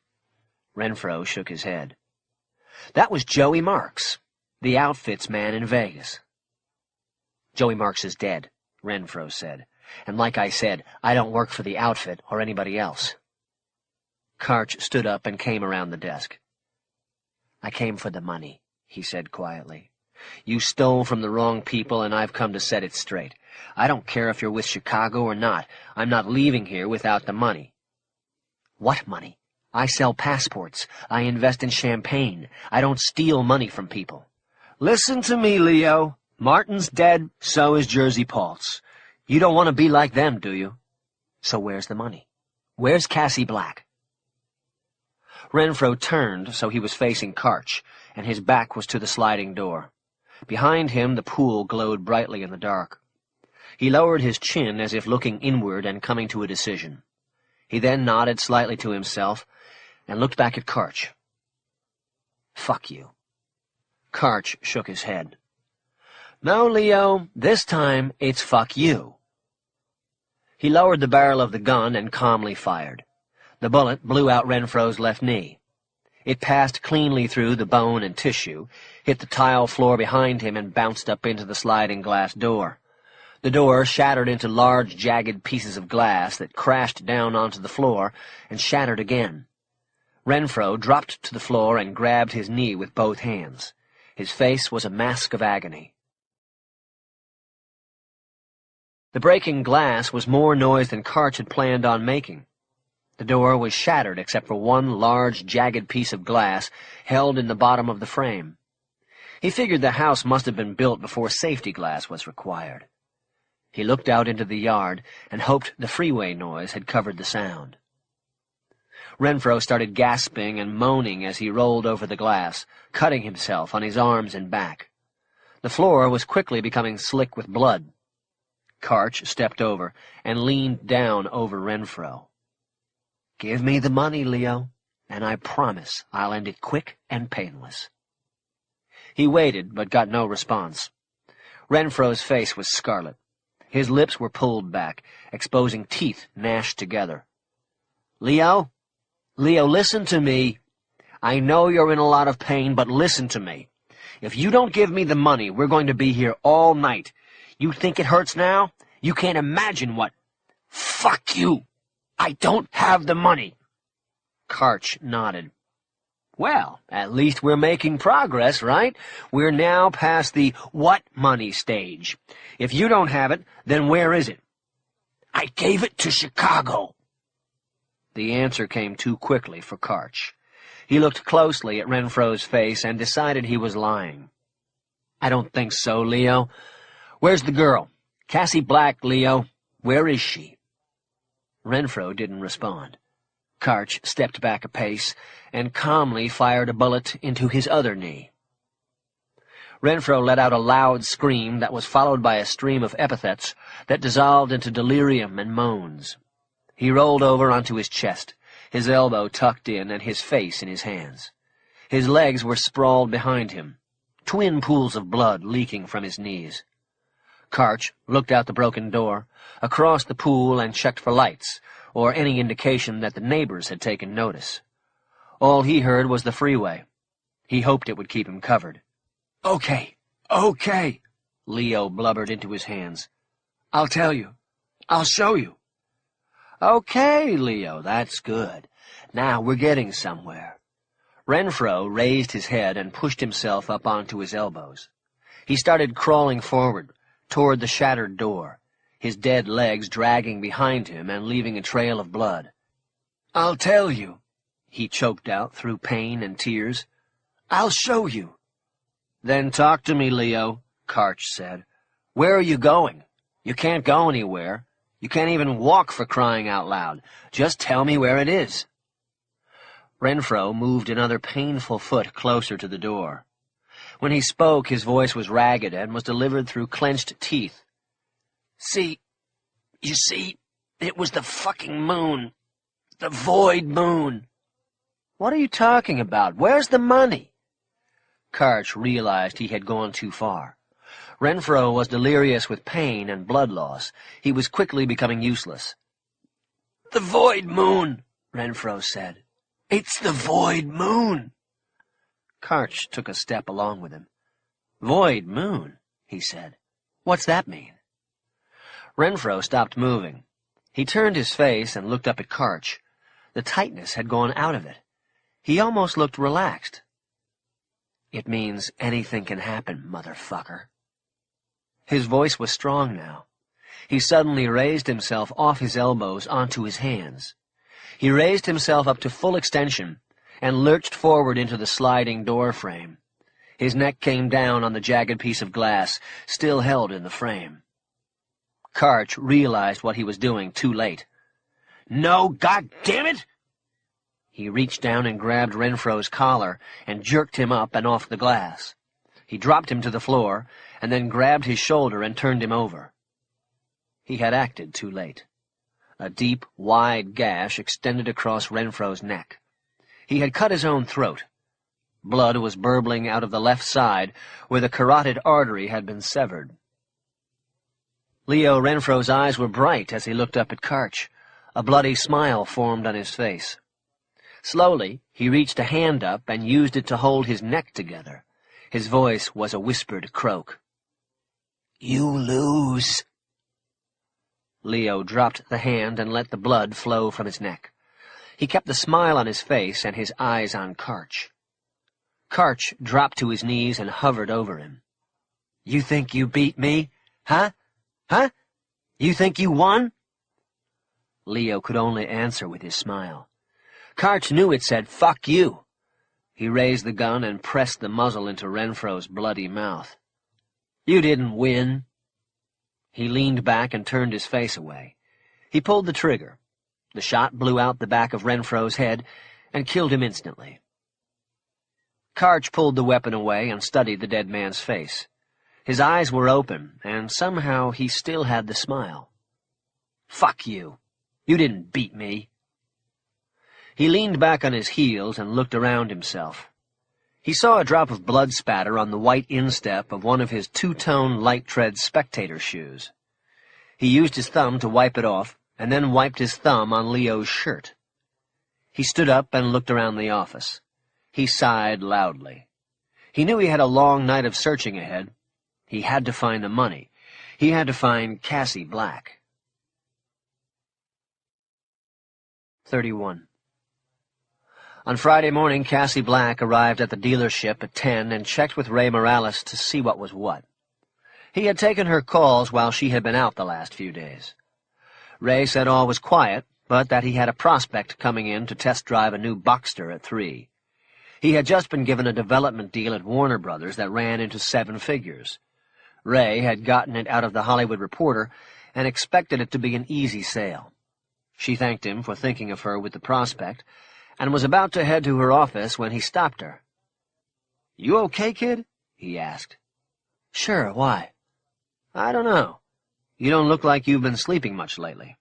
Renfro shook his head. "That was Joey Marks, the outfits man in Vegas." "Joey Marks is dead," Renfro said. "And like I said, I don't work for the outfit or anybody else." Karch stood up and came around the desk. "I came for the money," he said quietly. "You stole from the wrong people, and I've come to set it straight. I don't care if you're with Chicago or not. I'm not leaving here without the money." "What money? I sell passports. I invest in champagne. I don't steal money from people." "Listen to me, Leo. Martin's dead, so is Jersey Paul's. You don't want to be like them, do you?" "So where's the money? Where's Cassie Black?" Renfro turned so he was facing Karch, and his back was to the sliding door. Behind him the pool glowed brightly in the dark. He lowered his chin as if looking inward and coming to a decision. He then nodded slightly to himself and looked back at Karch. "Fuck you." Karch shook his head. "No, Leo, this time it's fuck you." He lowered the barrel of the gun and calmly fired. The bullet blew out Renfro's left knee. It passed cleanly through the bone and tissue, hit the tile floor behind him, and bounced up into the sliding glass door. The door shattered into large, jagged pieces of glass that crashed down onto the floor and shattered again. Renfro dropped to the floor and grabbed his knee with both hands. His face was a mask of agony. The breaking glass was more noise than Karch had planned on making. The door was shattered except for one large, jagged piece of glass held in the bottom of the frame. He figured the house must have been built before safety glass was required. He looked out into the yard and hoped the freeway noise had covered the sound. Renfro started gasping and moaning as he rolled over the glass, cutting himself on his arms and back. The floor was quickly becoming slick with blood. Karch stepped over and leaned down over Renfro. "Give me the money, Leo, and I promise I'll end it quick and painless." He waited, but got no response. Renfro's face was scarlet. His lips were pulled back, exposing teeth gnashed together. "Leo? Leo, listen to me. I know you're in a lot of pain, but listen to me. If you don't give me the money, we're going to be here all night. You think it hurts now? You can't imagine what—" "Fuck you! I don't have the money." Karch nodded. "Well, at least we're making progress, right? We're now past the what money stage. If you don't have it, then where is it?" "I gave it to Chicago." The answer came too quickly for Karch. He looked closely at Renfro's face and decided he was lying. "I don't think so, Leo. Where's the girl? Cassie Black, Leo. Where is she?" Renfro didn't respond. Karch stepped back a pace and calmly fired a bullet into his other knee. Renfro let out a loud scream that was followed by a stream of epithets that dissolved into delirium and moans. He rolled over onto his chest, his elbow tucked in and his face in his hands. His legs were sprawled behind him, twin pools of blood leaking from his knees. Karch looked out the broken door, across the pool, and checked for lights, or any indication that the neighbors had taken notice. All he heard was the freeway. He hoped it would keep him covered. Okay, Leo blubbered into his hands. "I'll tell you. I'll show you." "Okay, Leo, that's good. Now we're getting somewhere." Renfro raised his head and pushed himself up onto his elbows. He started crawling forward, toward the shattered door, his dead legs dragging behind him and leaving a trail of blood. "I'll tell you," he choked out through pain and tears. "I'll show you." "Then talk to me, Leo," Karch said. "Where are you going? You can't go anywhere. You can't even walk, for crying out loud. Just tell me where it is." Renfro moved another painful foot closer to the door. When he spoke, his voice was ragged and was delivered through clenched teeth. You see, it was the fucking moon. The void moon." "What are you talking about? Where's the money?" Karch realized he had gone too far. Renfro was delirious with pain and blood loss. He was quickly becoming useless. "The void moon," Renfro said. "It's the void moon." Karch took a step along with him. "Void moon," he said. "What's that mean?" Renfro stopped moving. He turned his face and looked up at Karch. The tightness had gone out of it. He almost looked relaxed. "It means anything can happen, motherfucker." His voice was strong now. He suddenly raised himself off his elbows onto his hands. He raised himself up to full extension and lurched forward into the sliding door frame. His neck came down on the jagged piece of glass, still held in the frame. Karch realized what he was doing too late. "No, goddammit!" He reached down and grabbed Renfro's collar and jerked him up and off the glass. He dropped him to the floor and then grabbed his shoulder and turned him over. He had acted too late. A deep, wide gash extended across Renfro's neck. He had cut his own throat. Blood was burbling out of the left side, where the carotid artery had been severed. Leo Renfro's eyes were bright as he looked up at Karch. A bloody smile formed on his face. Slowly, he reached a hand up and used it to hold his neck together. His voice was a whispered croak. "You lose." Leo dropped the hand and let the blood flow from his neck. He kept the smile on his face and his eyes on Karch. Karch dropped to his knees and hovered over him. "You think you beat me? Huh? You think you won?" Leo could only answer with his smile. Karch knew it said, "Fuck you." He raised the gun and pressed the muzzle into Renfro's bloody mouth. "You didn't win." He leaned back and turned his face away. He pulled the trigger. The shot blew out the back of Renfro's head and killed him instantly. Karch pulled the weapon away and studied the dead man's face. His eyes were open, and somehow he still had the smile. "Fuck you. You didn't beat me." He leaned back on his heels and looked around himself. He saw a drop of blood spatter on the white instep of one of his two-tone light-tread spectator shoes. He used his thumb to wipe it off, and then wiped his thumb on Leo's shirt. He stood up and looked around the office. He sighed loudly. He knew he had a long night of searching ahead. He had to find the money. He had to find Cassie Black. 31. On Friday morning, Cassie Black arrived at the dealership at 10 and checked with Ray Morales to see what was what. He had taken her calls while she had been out the last few days. Ray said all was quiet, but that he had a prospect coming in to test drive a new Boxster at 3. He had just been given a development deal at Warner Brothers that ran into 7 figures. Ray had gotten it out of the Hollywood Reporter and expected it to be an easy sale. She thanked him for thinking of her with the prospect, and was about to head to her office when he stopped her. "You okay, kid?" he asked. "Sure, why?" "I don't know. You don't look like you've been sleeping much lately."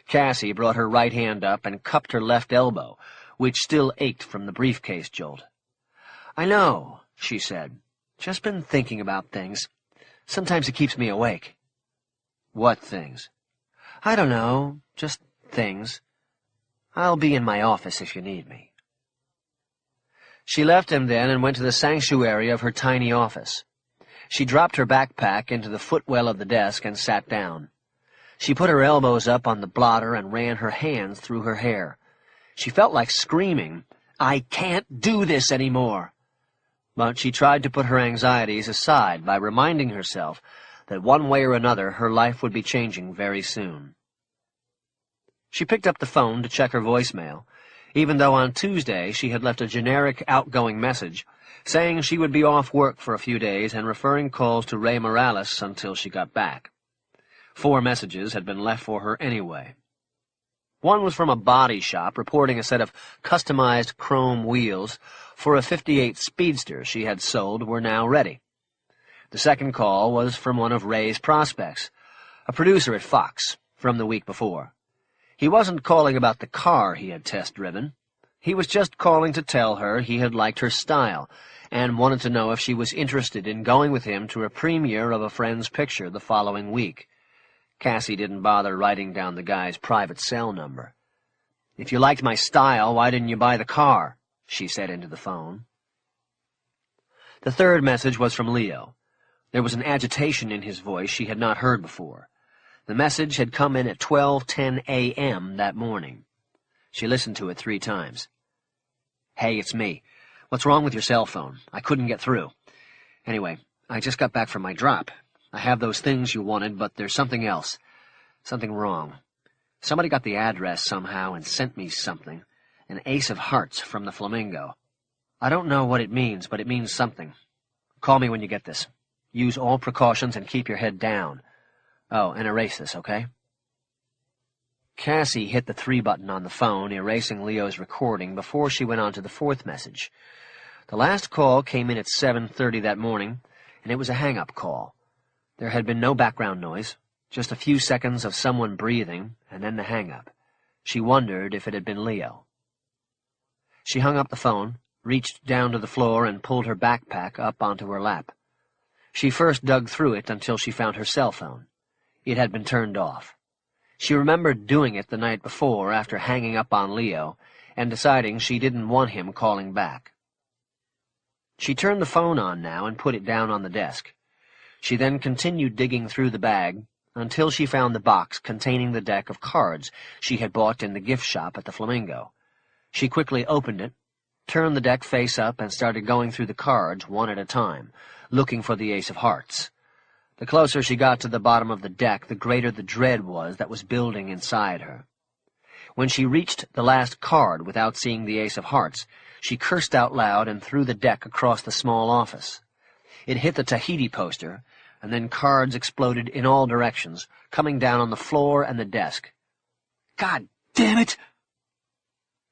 Cassie brought her right hand up and cupped her left elbow, which still ached from the briefcase jolt. "I know," she said. "Just been thinking about things. Sometimes it keeps me awake." "What things?" "I don't know. Just things. I'll be in my office if you need me." She left him then and went to the sanctuary of her tiny office. She dropped her backpack into the footwell of the desk and sat down. She put her elbows up on the blotter and ran her hands through her hair. She felt like screaming, "I can't do this anymore!" But she tried to put her anxieties aside by reminding herself that one way or another her life would be changing very soon. She picked up the phone to check her voicemail, even though on Tuesday she had left a generic outgoing message saying she would be off work for a few days and referring calls to Ray Morales until she got back. 4 messages had been left for her anyway. One was from a body shop reporting a set of customized chrome wheels for a '58 Speedster she had sold were now ready. The second call was from one of Ray's prospects, a producer at Fox, from the week before. He wasn't calling about the car he had test-driven. He was just calling to tell her he had liked her style and wanted to know if she was interested in going with him to a premiere of a friend's picture the following week. Cassie didn't bother writing down the guy's private cell number. "If you liked my style, why didn't you buy the car?" she said into the phone. The third message was from Leo. There was an agitation in his voice she had not heard before. The message had come in at 12:10 a.m. that morning. She listened to it 3 times. "Hey, it's me. What's wrong with your cell phone? I couldn't get through. Anyway, I just got back from my drop. I have those things you wanted, but there's something else. Something wrong. Somebody got the address somehow and sent me something. An ace of hearts from the Flamingo. I don't know what it means, but it means something. Call me when you get this. Use all precautions and keep your head down. Oh, and erase this, okay?" Cassie hit the 3 button on the phone, erasing Leo's recording before she went on to the 4th message. The last call came in at 7:30 that morning, and it was a hang-up call. There had been no background noise, just a few seconds of someone breathing, and then the hang-up. She wondered if it had been Leo. She hung up the phone, reached down to the floor, and pulled her backpack up onto her lap. She first dug through it until she found her cell phone. It had been turned off. She remembered doing it the night before after hanging up on Leo and deciding she didn't want him calling back. She turned the phone on now and put it down on the desk. She then continued digging through the bag until she found the box containing the deck of cards she had bought in the gift shop at the Flamingo. She quickly opened it, turned the deck face up, and started going through the cards one at a time, looking for the ace of hearts. The closer she got to the bottom of the deck, the greater the dread was that was building inside her. When she reached the last card without seeing the ace of hearts, she cursed out loud and threw the deck across the small office. It hit the Tahiti poster, and then cards exploded in all directions, coming down on the floor and the desk. God damn it!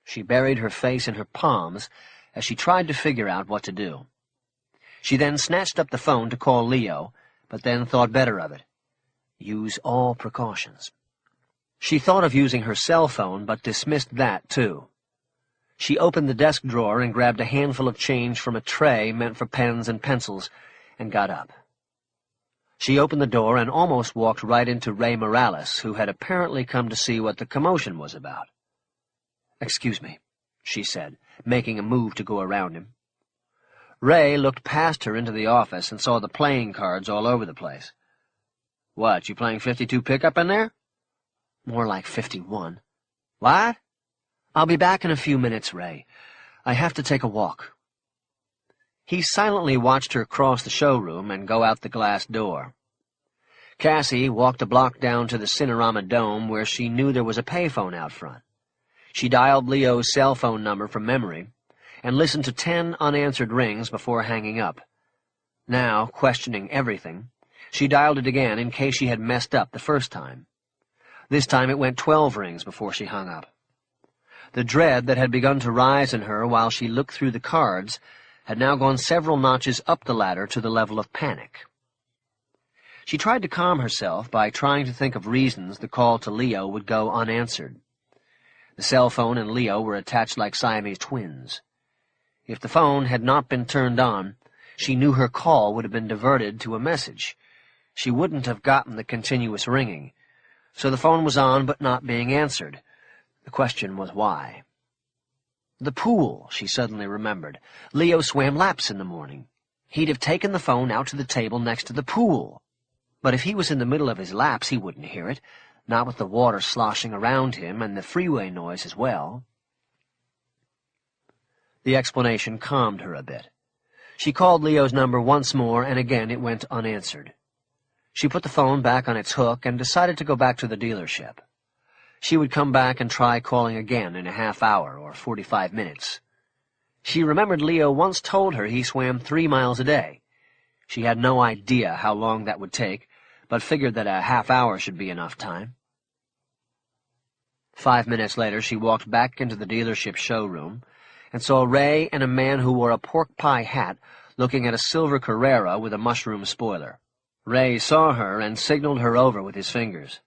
She buried her face in her palms as she tried to figure out what to do. She then snatched up the phone to call Leo, but then thought better of it. Use all precautions. She thought of using her cell phone, but dismissed that, too. She opened the desk drawer and grabbed a handful of change from a tray meant for pens and pencils, and got up. She opened the door and almost walked right into Ray Morales, who had apparently come to see what the commotion was about. "Excuse me," she said, making a move to go around him. Ray looked past her into the office and saw the playing cards all over the place. "What, you playing 52 pickup in there?" "More like 51. "What?" "I'll be back in a few minutes, Ray. I have to take a walk." He silently watched her cross the showroom and go out the glass door. Cassie walked a block down to the Cinerama Dome, where she knew there was a payphone out front. She dialed Leo's cell phone number from memory and listened to 10 unanswered rings before hanging up. Now, questioning everything, she dialed it again in case she had messed up the first time. This time it went 12 rings before she hung up. The dread that had begun to rise in her while she looked through the cards had now gone several notches up the ladder to the level of panic. She tried to calm herself by trying to think of reasons the call to Leo would go unanswered. The cell phone and Leo were attached like Siamese twins. If the phone had not been turned on, she knew her call would have been diverted to a message. She wouldn't have gotten the continuous ringing. So the phone was on but not being answered. The question was why. The pool, she suddenly remembered. Leo swam laps in the morning. He'd have taken the phone out to the table next to the pool. But if he was in the middle of his laps, he wouldn't hear it, not with the water sloshing around him and the freeway noise as well. The explanation calmed her a bit. She called Leo's number once more, and again it went unanswered. She put the phone back on its hook and decided to go back to the dealership. She would come back and try calling again in a half hour or 45 minutes. She remembered Leo once told her he swam 3 miles a day. She had no idea how long that would take, but figured that a half hour should be enough time. 5 minutes later, she walked back into the dealership showroom and saw Ray and a man who wore a pork pie hat looking at a silver Carrera with a mushroom spoiler. Ray saw her and signaled her over with his fingers.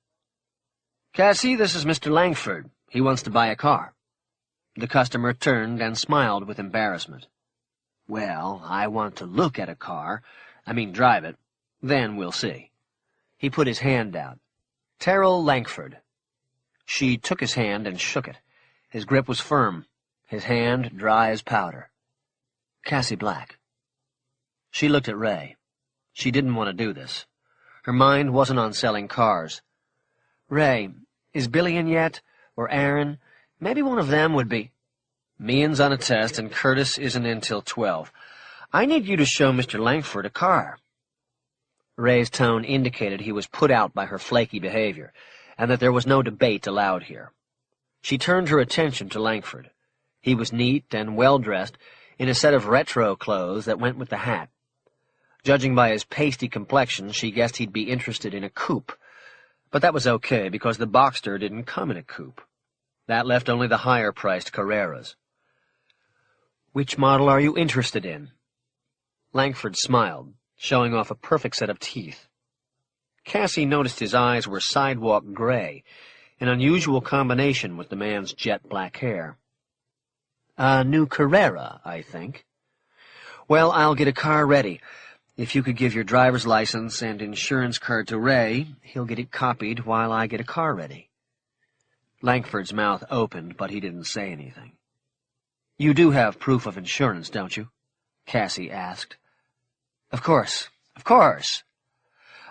"Cassie, this is Mr. Langford. He wants to buy a car." The customer turned and smiled with embarrassment. "Well, I want to look at a car. Drive it. Then we'll see." He put his hand out. "Terrell Langford." She took his hand and shook it. His grip was firm, his hand dry as powder. "Cassie Black." She looked at Ray. She didn't want to do this. Her mind wasn't on selling cars. "Ray, is Billy in yet? Or Aaron? Maybe one of them would be—" "Meehan's on a test, and Curtis isn't in till 12. I need you to show Mr. Langford a car." Ray's tone indicated he was put out by her flaky behavior, and that there was no debate allowed here. She turned her attention to Langford. He was neat and well-dressed, in a set of retro clothes that went with the hat. Judging by his pasty complexion, she guessed he'd be interested in a coupe. But that was okay, because the Boxster didn't come in a coupe. That left only the higher-priced Carreras. "Which model are you interested in?" Langford smiled, showing off a perfect set of teeth. Cassie noticed his eyes were sidewalk gray, an unusual combination with the man's jet-black hair. "A new Carrera, I think." "Well, I'll get a car ready. If you could give your driver's license and insurance card to Ray, he'll get it copied while I get a car ready." Langford's mouth opened, but he didn't say anything. "You do have proof of insurance, don't you?" Cassie asked. Of course.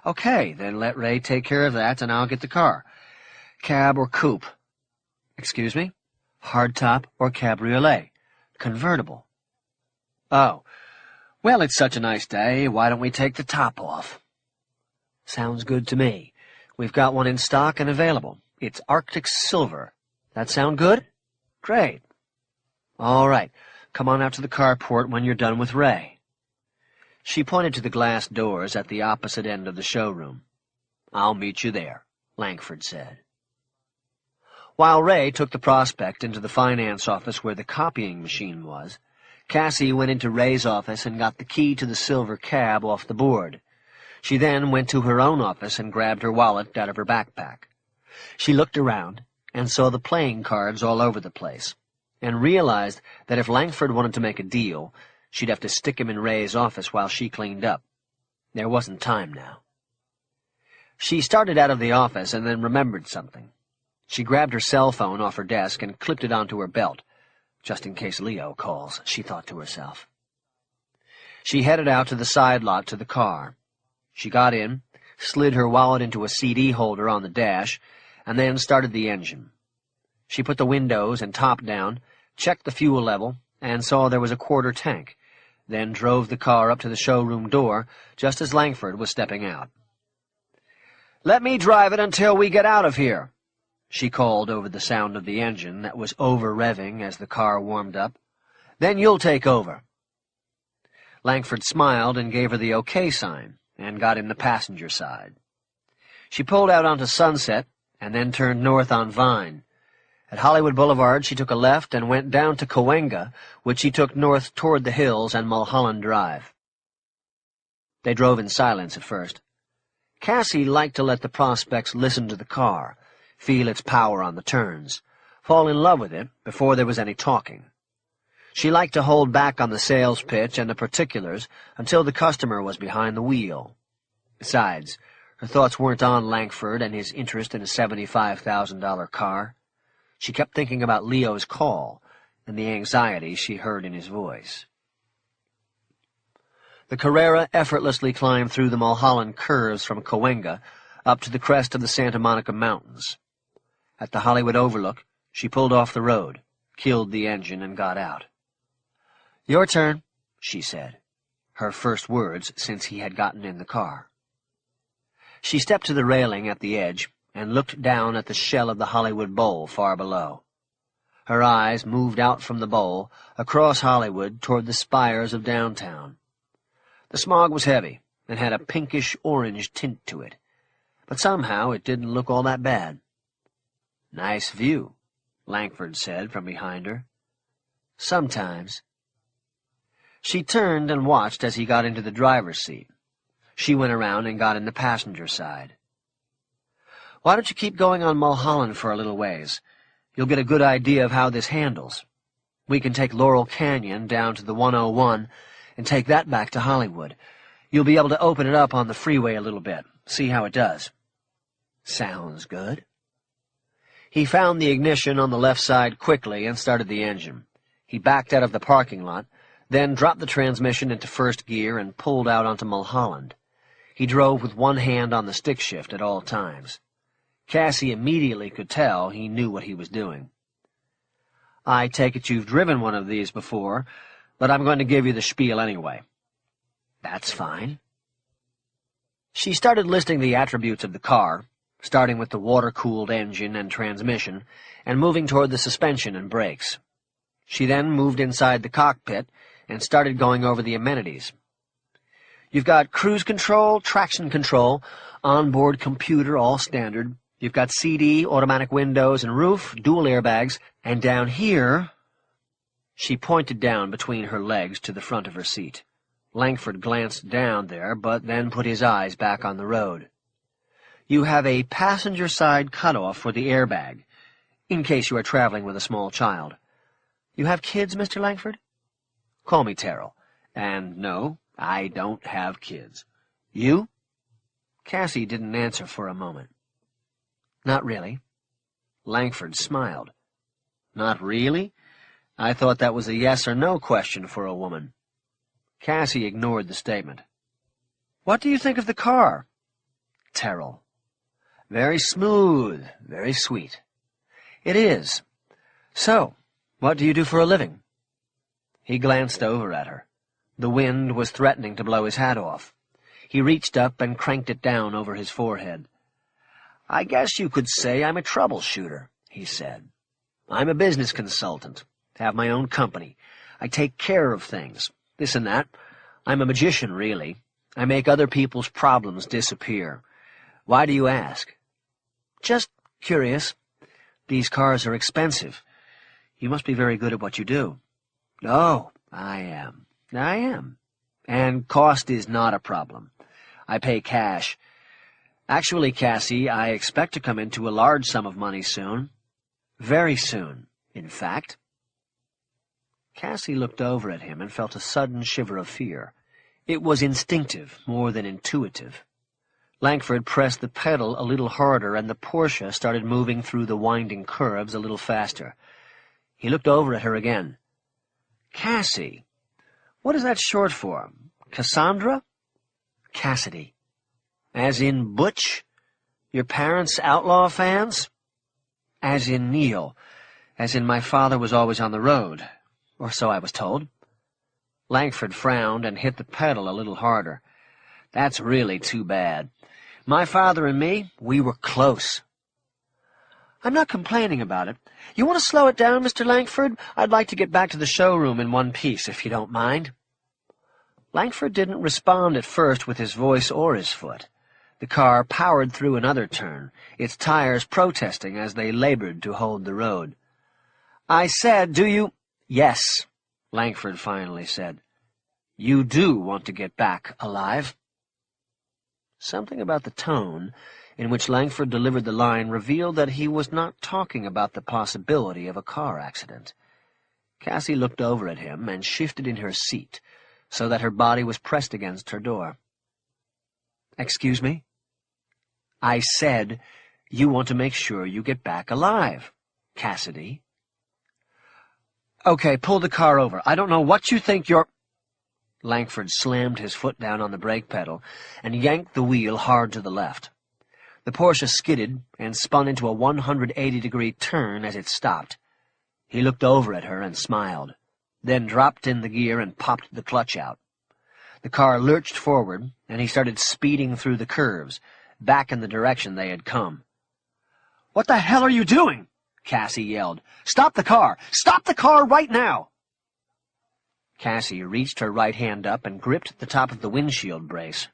"Okay, then let Ray take care of that, and I'll get the car. Cab or coupe?" "Excuse me? Hardtop or cabriolet? Convertible?" "Oh. Well, it's such a nice day. Why don't we take the top off?" "Sounds good to me. We've got one in stock and available. It's Arctic Silver. That sound good?" "Great." "All right. Come on out to the carport when you're done with Ray." She pointed to the glass doors at the opposite end of the showroom. "I'll meet you there," Langford said. While Ray took the prospect into the finance office where the copying machine was, Cassie went into Ray's office and got the key to the silver cab off the board. She then went to her own office and grabbed her wallet out of her backpack. She looked around and saw the playing cards all over the place, and realized that if Langford wanted to make a deal, she'd have to stick him in Ray's office while she cleaned up. There wasn't time now. She started out of the office and then remembered something. She grabbed her cell phone off her desk and clipped it onto her belt. Just in case Leo calls, she thought to herself. She headed out to the side lot to the car. She got in, slid her wallet into a CD holder on the dash, and then started the engine. She put the windows and top down, checked the fuel level, and saw there was a quarter tank, then drove the car up to the showroom door just as Langford was stepping out. "Let me drive it until we get out of here," she called over the sound of the engine that was over-revving as the car warmed up. "Then you'll take over." Langford smiled and gave her the okay sign and got in the passenger side. She pulled out onto Sunset and then turned north on Vine. At Hollywood Boulevard, she took a left and went down to Cahuenga, which she took north toward the hills and Mulholland Drive. They drove in silence at first. Cassie liked to let the prospects listen to the car, feel its power on the turns, fall in love with it before there was any talking. She liked to hold back on the sales pitch and the particulars until the customer was behind the wheel. Besides, her thoughts weren't on Langford and his interest in a $75,000 car. She kept thinking about Leo's call and the anxiety she heard in his voice. The Carrera effortlessly climbed through the Mulholland curves from Cahuenga up to the crest of the Santa Monica Mountains. At the Hollywood Overlook, she pulled off the road, killed the engine, and got out. "Your turn," she said, her first words since he had gotten in the car. She stepped to the railing at the edge and looked down at the shell of the Hollywood Bowl far below. Her eyes moved out from the bowl, across Hollywood toward the spires of downtown. The smog was heavy and had a pinkish-orange tint to it, but somehow it didn't look all that bad. "Nice view," Langford said from behind her. "Sometimes." She turned and watched as he got into the driver's seat. She went around and got in the passenger side. "Why don't you keep going on Mulholland for a little ways? You'll get a good idea of how this handles. We can take Laurel Canyon down to the 101 and take that back to Hollywood. You'll be able to open it up on the freeway a little bit, see how it does." "Sounds good." He found the ignition on the left side quickly and started the engine. He backed out of the parking lot, then dropped the transmission into first gear and pulled out onto Mulholland. He drove with one hand on the stick shift at all times. Cassie immediately could tell he knew what he was doing. "I take it you've driven one of these before, but I'm going to give you the spiel anyway." "That's fine." She started listing the attributes of the car, starting with the water-cooled engine and transmission, and moving toward the suspension and brakes. She then moved inside the cockpit and started going over the amenities. "You've got cruise control, traction control, onboard computer, all standard. You've got CD, automatic windows and roof, dual airbags, and down here—" She pointed down between her legs to the front of her seat. Langford glanced down there, but then put his eyes back on the road. "You have a passenger-side cutoff for the airbag, in case you are traveling with a small child. You have kids, Mr. Langford?" "Call me Terrell. And no, I don't have kids. You?" Cassie didn't answer for a moment. "Not really." Langford smiled. "Not really? I thought that was a yes or no question for a woman." Cassie ignored the statement. "What do you think of the car?" Terrell. "Very smooth, very sweet." "It is. So, what do you do for a living?" He glanced over at her. The wind was threatening to blow his hat off. He reached up and cranked it down over his forehead. "I guess you could say I'm a troubleshooter," he said. "I'm a business consultant, have my own company. I take care of things, this and that. I'm a magician, really. I make other people's problems disappear. Why do you ask?" "Just curious. These cars are expensive. You must be very good at what you do." "Oh, I am. And cost is not a problem. I pay cash. Actually, Cassie, I expect to come into a large sum of money soon. Very soon, in fact." Cassie looked over at him and felt a sudden shiver of fear. It was instinctive more than intuitive. Langford pressed the pedal a little harder, and the Porsche started moving through the winding curves a little faster. He looked over at her again. "Cassie, what is that short for? Cassandra?" "Cassidy." "As in Butch? Your parents' outlaw fans?" "As in Neil. As in my father was always on the road. Or so I was told." Langford frowned and hit the pedal a little harder. "That's really too bad. My father and me, we were close." "I'm not complaining about it. You want to slow it down, Mr. Langford? I'd like to get back to the showroom in one piece, if you don't mind." Langford didn't respond at first with his voice or his foot. The car powered through another turn, its tires protesting as they labored to hold the road. "I said, do you—" "Yes," Langford finally said. "You do want to get back alive." Something about the tone in which Langford delivered the line revealed that he was not talking about the possibility of a car accident. Cassie looked over at him and shifted in her seat so that her body was pressed against her door. "Excuse me?" "I said you want to make sure you get back alive, Cassidy." "Okay, pull the car over. I don't know what you think you're—" Langford slammed his foot down on the brake pedal and yanked the wheel hard to the left. The Porsche skidded and spun into a 180-degree turn as it stopped. He looked over at her and smiled, then dropped in the gear and popped the clutch out. The car lurched forward, and he started speeding through the curves, back in the direction they had come. "What the hell are you doing?" Cassie yelled. "Stop the car! Stop the car right now!" Cassie reached her right hand up and gripped the top of the windshield brace.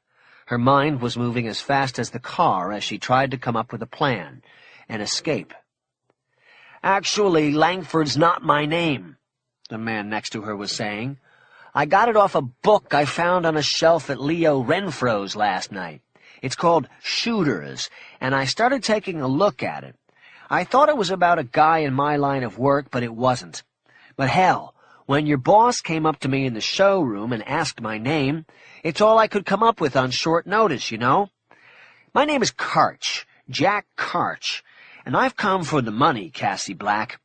Her mind was moving as fast as the car as she tried to come up with a plan, an escape. "Actually, Langford's not my name," the man next to her was saying. "I got it off a book I found on a shelf at Leo Renfro's last night. It's called Shooters, and I started taking a look at it. I thought it was about a guy in my line of work, but it wasn't. But hell, when your boss came up to me in the showroom and asked my name, it's all I could come up with on short notice, you know. My name is Karch, Jack Karch, and I've come for the money, Cassie Black."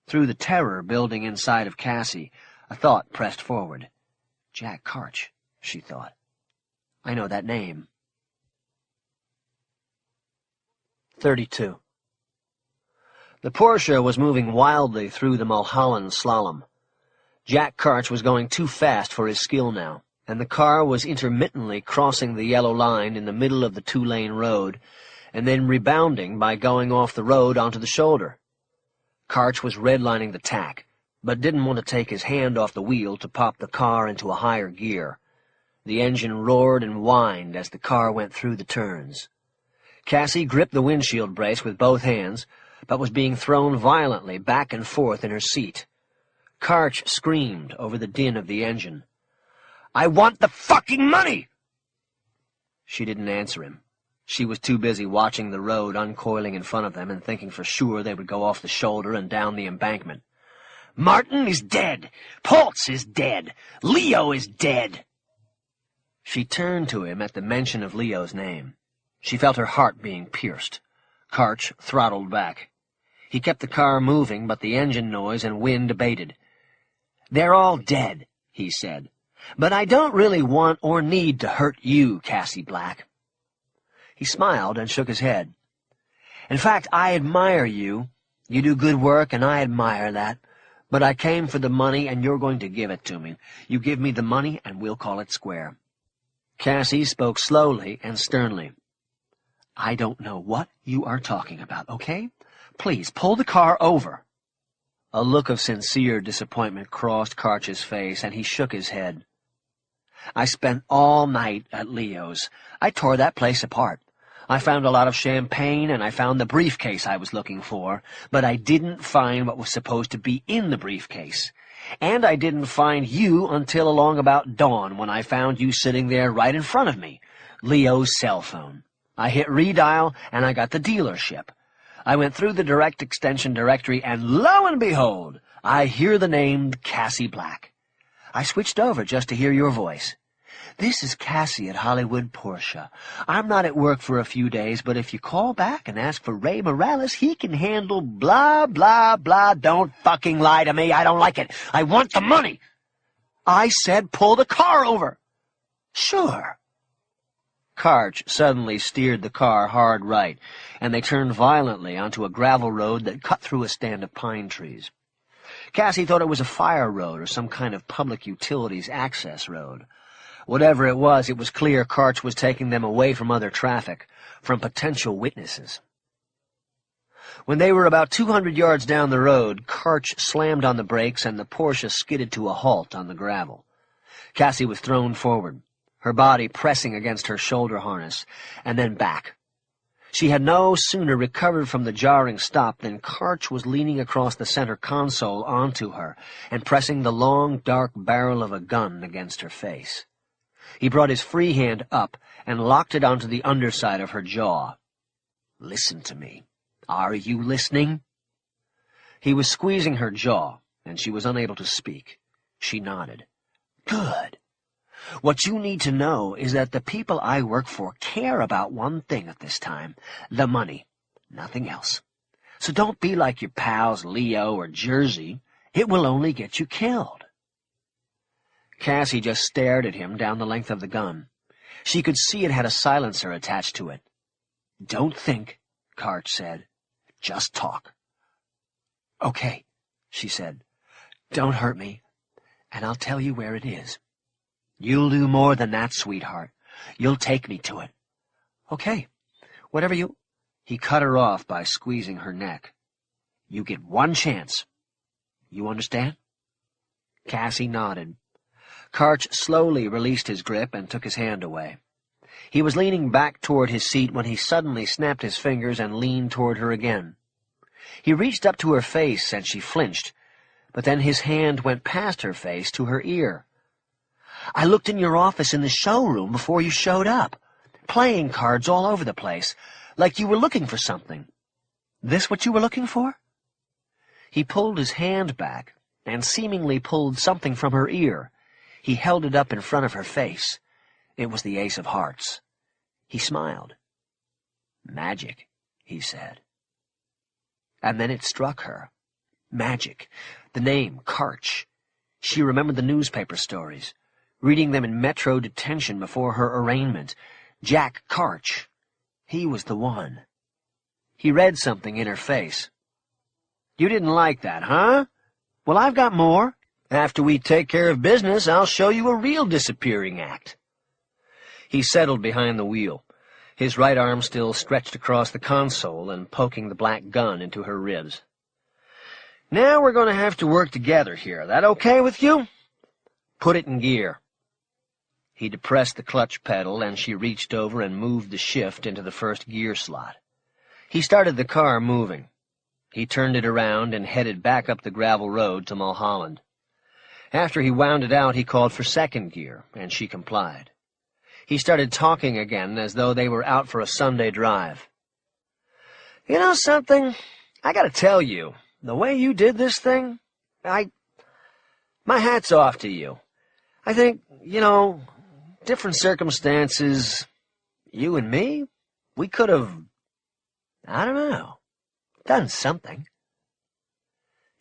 Through the terror building inside of Cassie, a thought pressed forward. "Jack Karch," she thought. "I know that name." 32. The Porsche was moving wildly through the Mulholland slalom. Jack Karch was going too fast for his skill now, and the car was intermittently crossing the yellow line in the middle of the two-lane road, and then rebounding by going off the road onto the shoulder. Karch was redlining the tack, but didn't want to take his hand off the wheel to pop the car into a higher gear. The engine roared and whined as the car went through the turns. Cassie gripped the windshield brace with both hands, but was being thrown violently back and forth in her seat. Karch screamed over the din of the engine. "I want the fucking money!" She didn't answer him. She was too busy watching the road uncoiling in front of them and thinking for sure they would go off the shoulder and down the embankment. "Martin is dead. Poltz is dead. Leo is dead." She turned to him at the mention of Leo's name. She felt her heart being pierced. Karch throttled back. He kept the car moving, but the engine noise and wind abated. "They're all dead," he said. "But I don't really want or need to hurt you, Cassie Black." He smiled and shook his head. "In fact, I admire you. You do good work, and I admire that. But I came for the money, and you're going to give it to me. You give me the money, and we'll call it square." Cassie spoke slowly and sternly. "I don't know what you are talking about, okay? Please, pull the car over." A look of sincere disappointment crossed Karch's face, and he shook his head. "I spent all night at Leo's. I tore that place apart. I found a lot of champagne, and I found the briefcase I was looking for, but I didn't find what was supposed to be in the briefcase. And I didn't find you until along about dawn, when I found you sitting there right in front of me. Leo's cell phone. I hit redial, and I got the dealership. I went through the direct extension directory, and lo and behold, I hear the name Cassie Black. I switched over just to hear your voice. This is Cassie at Hollywood Porsche. I'm not at work for a few days, but if you call back and ask for Ray Morales, he can handle blah, blah, blah. Don't fucking lie to me. I don't like it. I want the money. I said pull the car over. Sure. Karch suddenly steered the car hard right, and they turned violently onto a gravel road that cut through a stand of pine trees. Cassie thought it was a fire road or some kind of public utilities access road. Whatever it was clear Karch was taking them away from other traffic, from potential witnesses. When they were about 200 yards down the road, Karch slammed on the brakes and the Porsche skidded to a halt on the gravel. Cassie was thrown forward, her body pressing against her shoulder harness, and then back. She had no sooner recovered from the jarring stop than Karch was leaning across the center console onto her and pressing the long, dark barrel of a gun against her face. He brought his free hand up and locked it onto the underside of her jaw. "Listen to me. Are you listening?" He was squeezing her jaw, and she was unable to speak. She nodded. "Good. What you need to know is that the people I work for care about one thing at this time, the money, nothing else. So don't be like your pals Leo or Jersey. It will only get you killed." Cassie just stared at him down the length of the gun. She could see it had a silencer attached to it. "Don't think," Karch said. "Just talk." "Okay," she said. "Don't hurt me, and I'll tell you where it is." "You'll do more than that, sweetheart. You'll take me to it." "Okay, whatever you—" He cut her off by squeezing her neck. "You get one chance. You understand?" Cassie nodded. Karch slowly released his grip and took his hand away. He was leaning back toward his seat when he suddenly snapped his fingers and leaned toward her again. He reached up to her face, and she flinched, but then his hand went past her face to her ear. "I looked in your office in the showroom before you showed up. Playing cards all over the place, like you were looking for something. This what you were looking for?" He pulled his hand back and seemingly pulled something from her ear. He held it up in front of her face. It was the ace of hearts. He smiled. "Magic," he said. And then it struck her. Magic. The name, Karch. She remembered the newspaper stories, reading them in Metro detention before her arraignment. Jack Karch. He was the one. He read something in her face. "You didn't like that, huh? Well, I've got more. After we take care of business, I'll show you a real disappearing act." He settled behind the wheel, his right arm still stretched across the console and poking the black gun into her ribs. "Now we're going to have to work together here. That okay with you? Put it in gear." He depressed the clutch pedal, and she reached over and moved the shift into the first gear slot. He started the car moving. He turned it around and headed back up the gravel road to Mulholland. After he wound it out, he called for second gear, and she complied. He started talking again as though they were out for a Sunday drive. "You know something? I gotta tell you, the way you did this thing, my hat's off to you. I think, different circumstances, you and me, we could have, I don't know, done something."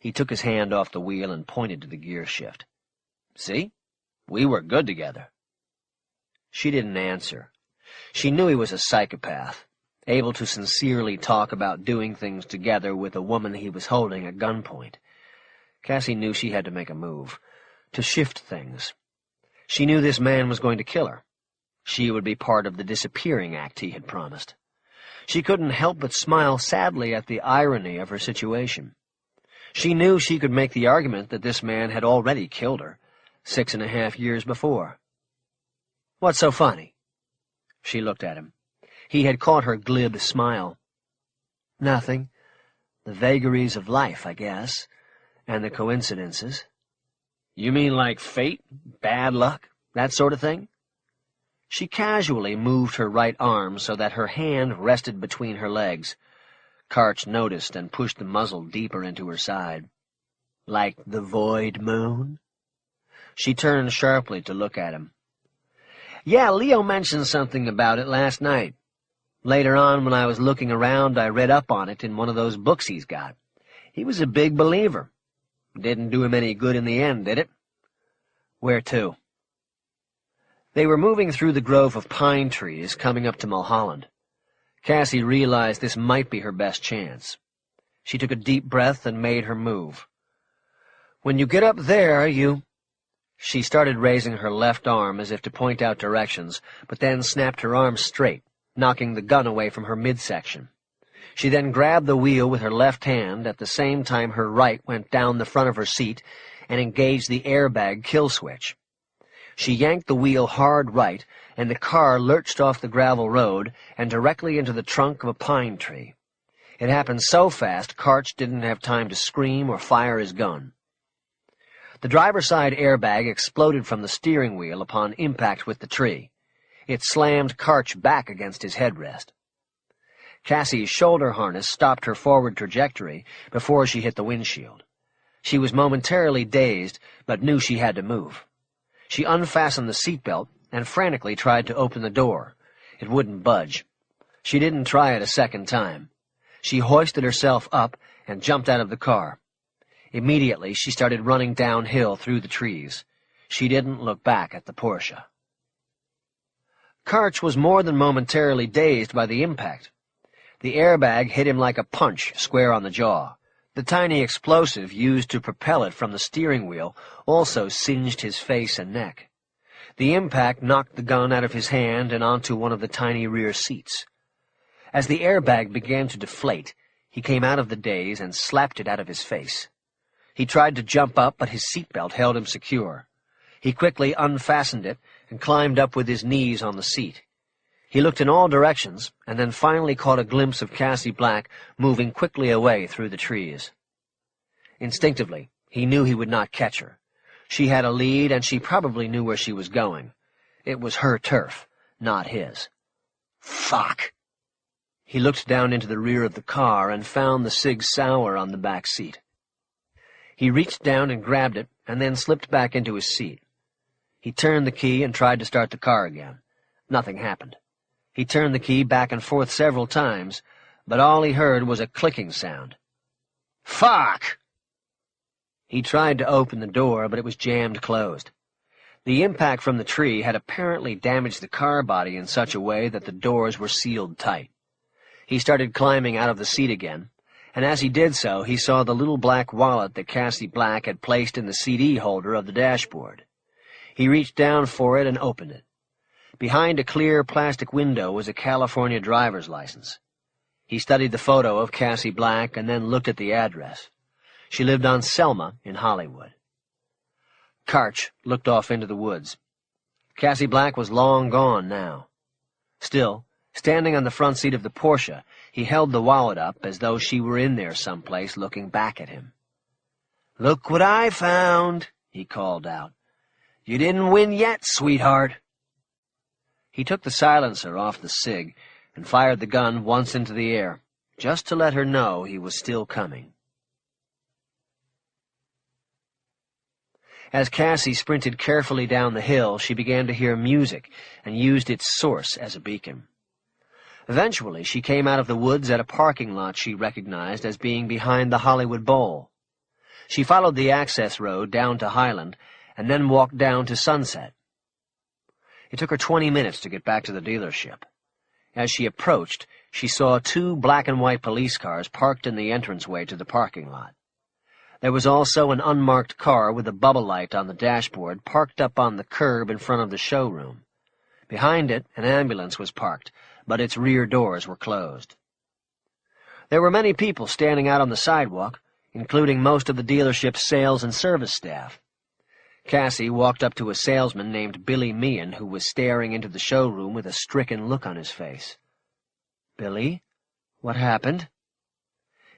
He took his hand off the wheel and pointed to the gear shift. "See? We work good together." She didn't answer. She knew he was a psychopath, able to sincerely talk about doing things together with a woman he was holding at gunpoint. Cassie knew she had to make a move, to shift things. She knew this man was going to kill her. She would be part of the disappearing act he had promised. She couldn't help but smile sadly at the irony of her situation. She knew she could make the argument that this man had already killed her, 6.5 years before. "What's so funny?" She looked at him. He had caught her glib smile. "Nothing. The vagaries of life, I guess, and the coincidences." "You mean like fate, bad luck, that sort of thing?" She casually moved her right arm so that her hand rested between her legs. Karch noticed and pushed the muzzle deeper into her side. "Like the void moon?" She turned sharply to look at him. "Yeah, Leo mentioned something about it last night. Later on, when I was looking around, I read up on it in one of those books he's got. He was a big believer. Didn't do him any good in the end, did it?" "Where to?" They were moving through the grove of pine trees, coming up to Mulholland. Cassie realized this might be her best chance. She took a deep breath and made her move. "When you get up there, you—" She started raising her left arm as if to point out directions, but then snapped her arm straight, knocking the gun away from her midsection. She then grabbed the wheel with her left hand, at the same time her right went down the front of her seat and engaged the airbag kill switch. She yanked the wheel hard right, and the car lurched off the gravel road and directly into the trunk of a pine tree. It happened so fast, Karch didn't have time to scream or fire his gun. The driver's side airbag exploded from the steering wheel upon impact with the tree. It slammed Karch back against his headrest. Cassie's shoulder harness stopped her forward trajectory before she hit the windshield. She was momentarily dazed, but knew she had to move. She unfastened the seatbelt and frantically tried to open the door. It wouldn't budge. She didn't try it a second time. She hoisted herself up and jumped out of the car. Immediately, she started running downhill through the trees. She didn't look back at the Porsche. Karch was more than momentarily dazed by the impact. The airbag hit him like a punch square on the jaw. The tiny explosive used to propel it from the steering wheel also singed his face and neck. The impact knocked the gun out of his hand and onto one of the tiny rear seats. As the airbag began to deflate, he came out of the daze and slapped it out of his face. He tried to jump up, but his seatbelt held him secure. He quickly unfastened it and climbed up with his knees on the seat. He looked in all directions, and then finally caught a glimpse of Cassie Black moving quickly away through the trees. Instinctively, he knew he would not catch her. She had a lead, and she probably knew where she was going. It was her turf, not his. Fuck! He looked down into the rear of the car and found the Sig Sauer on the back seat. He reached down and grabbed it, and then slipped back into his seat. He turned the key and tried to start the car again. Nothing happened. He turned the key back and forth several times, but all he heard was a clicking sound. Fuck! He tried to open the door, but it was jammed closed. The impact from the tree had apparently damaged the car body in such a way that the doors were sealed tight. He started climbing out of the seat again, and as he did so, he saw the little black wallet that Cassie Black had placed in the CD holder of the dashboard. He reached down for it and opened it. Behind a clear plastic window was a California driver's license. He studied the photo of Cassie Black and then looked at the address. She lived on Selma in Hollywood. Karch looked off into the woods. Cassie Black was long gone now. Still, standing on the front seat of the Porsche, he held the wallet up as though she were in there someplace looking back at him. "Look what I found," he called out. "You didn't win yet, sweetheart." He took the silencer off the Sig and fired the gun once into the air, just to let her know he was still coming. As Cassie sprinted carefully down the hill, she began to hear music and used its source as a beacon. Eventually, she came out of the woods at a parking lot she recognized as being behind the Hollywood Bowl. She followed the access road down to Highland and then walked down to Sunset. It took her 20 minutes to get back to the dealership. As she approached, she saw 2 black and white police cars parked in the entranceway to the parking lot. There was also an unmarked car with a bubble light on the dashboard parked up on the curb in front of the showroom. Behind it, an ambulance was parked, but its rear doors were closed. There were many people standing out on the sidewalk, including most of the dealership's sales and service staff. Cassie walked up to a salesman named Billy Meehan, who was staring into the showroom with a stricken look on his face. "Billy, what happened?"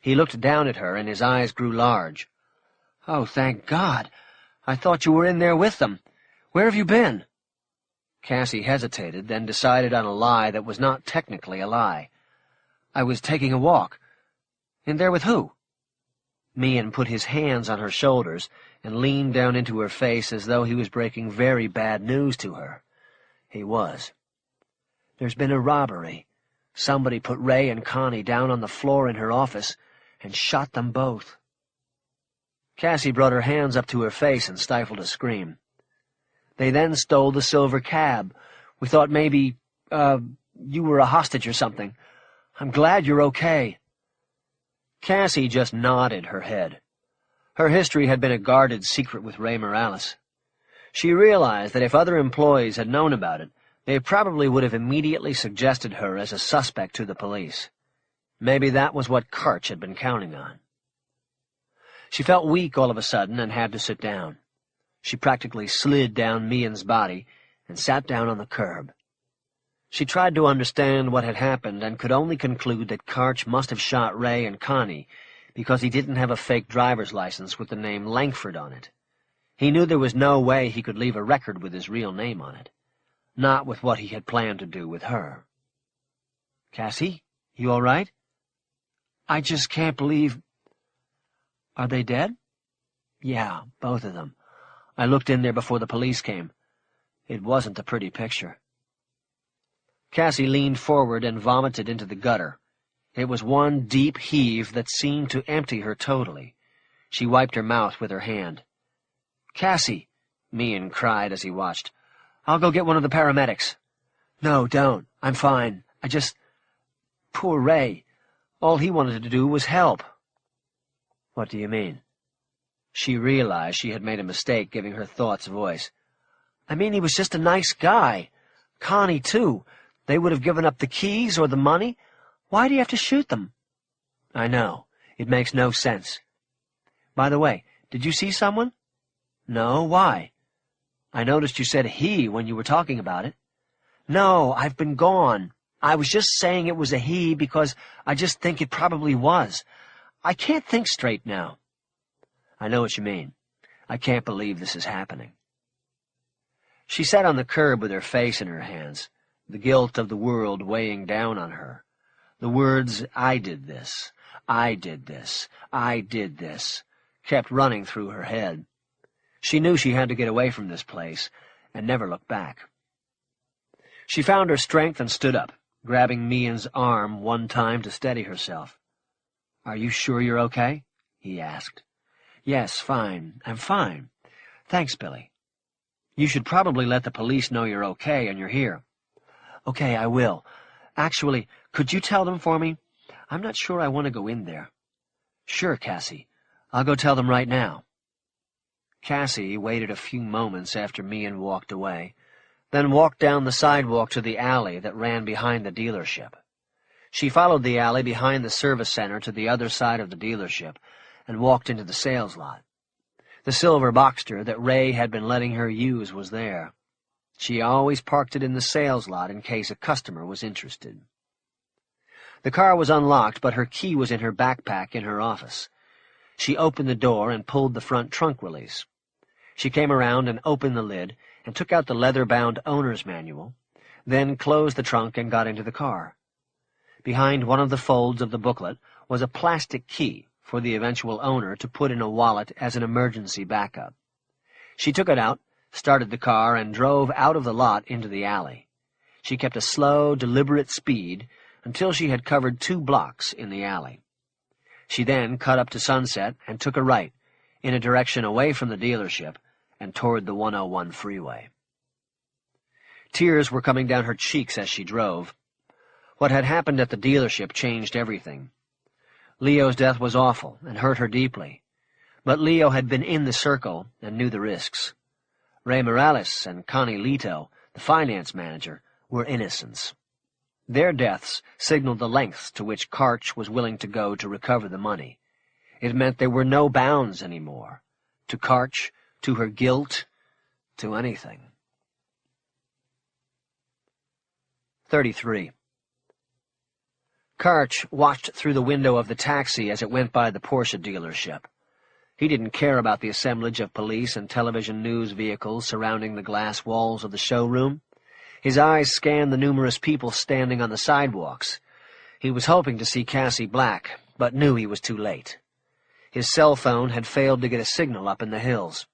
He looked down at her, and his eyes grew large. "Oh, thank God! I thought you were in there with them. Where have you been?" Cassie hesitated, then decided on a lie that was not technically a lie. "I was taking a walk." "In there with who?" Meehan put his hands on her shoulders and leaned down into her face as though he was breaking very bad news to her. He was. "There's been a robbery. Somebody put Ray and Connie down on the floor in her office and shot them both." Cassie brought her hands up to her face and stifled a scream. "They then stole the silver cab. We thought maybe, you were a hostage or something. I'm glad you're okay." Cassie just nodded her head. Her history had been a guarded secret with Ray Morales. She realized that if other employees had known about it, they probably would have immediately suggested her as a suspect to the police. Maybe that was what Karch had been counting on. She felt weak all of a sudden and had to sit down. She practically slid down Meehan's body and sat down on the curb. She tried to understand what had happened and could only conclude that Karch must have shot Ray and Connie because he didn't have a fake driver's license with the name Langford on it. He knew there was no way he could leave a record with his real name on it. Not with what he had planned to do with her. "Cassie, you all right?" "I just can't believe—" "Are they dead?" "Yeah, both of them. I looked in there before the police came. It wasn't a pretty picture." Cassie leaned forward and vomited into the gutter. It was one deep heave that seemed to empty her totally. She wiped her mouth with her hand. "Cassie," Meehan cried as he watched, "I'll go get one of the paramedics." "No, don't. I'm fine. Poor Ray. All he wanted to do was help." "What do you mean?" She realized she had made a mistake giving her thoughts voice. "I mean, he was just a nice guy. Connie, too. They would have given up the keys or the money. Why do you have to shoot them?" "I know. It makes no sense. By the way, did you see someone?" "No, why?" "I noticed you said he when you were talking about it." "No, I've been gone. I was just saying it was a he because I just think it probably was. I can't think straight now." "I know what you mean. I can't believe this is happening." She sat on the curb with her face in her hands, the guilt of the world weighing down on her. The words, "I did this, I did this, I did this," kept running through her head. She knew she had to get away from this place and never look back. She found her strength and stood up, grabbing Meehan's arm one time to steady herself. "Are you sure you're okay?" he asked. "Yes, fine. I'm fine. Thanks, Billy. You should probably let the police know you're okay and you're here." "Okay, I will. Actually, could you tell them for me? I'm not sure I want to go in there." "Sure, Cassie. I'll go tell them right now." Cassie waited a few moments after Meehan walked away, then walked down the sidewalk to the alley that ran behind the dealership. She followed the alley behind the service center to the other side of the dealership and walked into the sales lot. The silver Boxster that Ray had been letting her use was there. She always parked it in the sales lot in case a customer was interested. The car was unlocked, but her key was in her backpack in her office. She opened the door and pulled the front trunk release. She came around and opened the lid and took out the leather-bound owner's manual, then closed the trunk and got into the car. Behind one of the folds of the booklet was a plastic key for the eventual owner to put in a wallet as an emergency backup. She took it out, started the car, and drove out of the lot into the alley. She kept a slow, deliberate speed until she had covered 2 blocks in the alley. She then cut up to Sunset and took a right, in a direction away from the dealership and toward the 101 freeway. Tears were coming down her cheeks as she drove. What had happened at the dealership changed everything. Leo's death was awful and hurt her deeply, but Leo had been in the circle and knew the risks. Ray Morales and Connie Leto, the finance manager, were innocents. Their deaths signaled the lengths to which Karch was willing to go to recover the money. It meant there were no bounds anymore. To Karch, to her guilt, to anything. 33. Karch watched through the window of the taxi as it went by the Porsche dealership. He didn't care about the assemblage of police and television news vehicles surrounding the glass walls of the showroom. His eyes scanned the numerous people standing on the sidewalks. He was hoping to see Cassie Black, but knew he was too late. His cell phone had failed to get a signal up in the hills.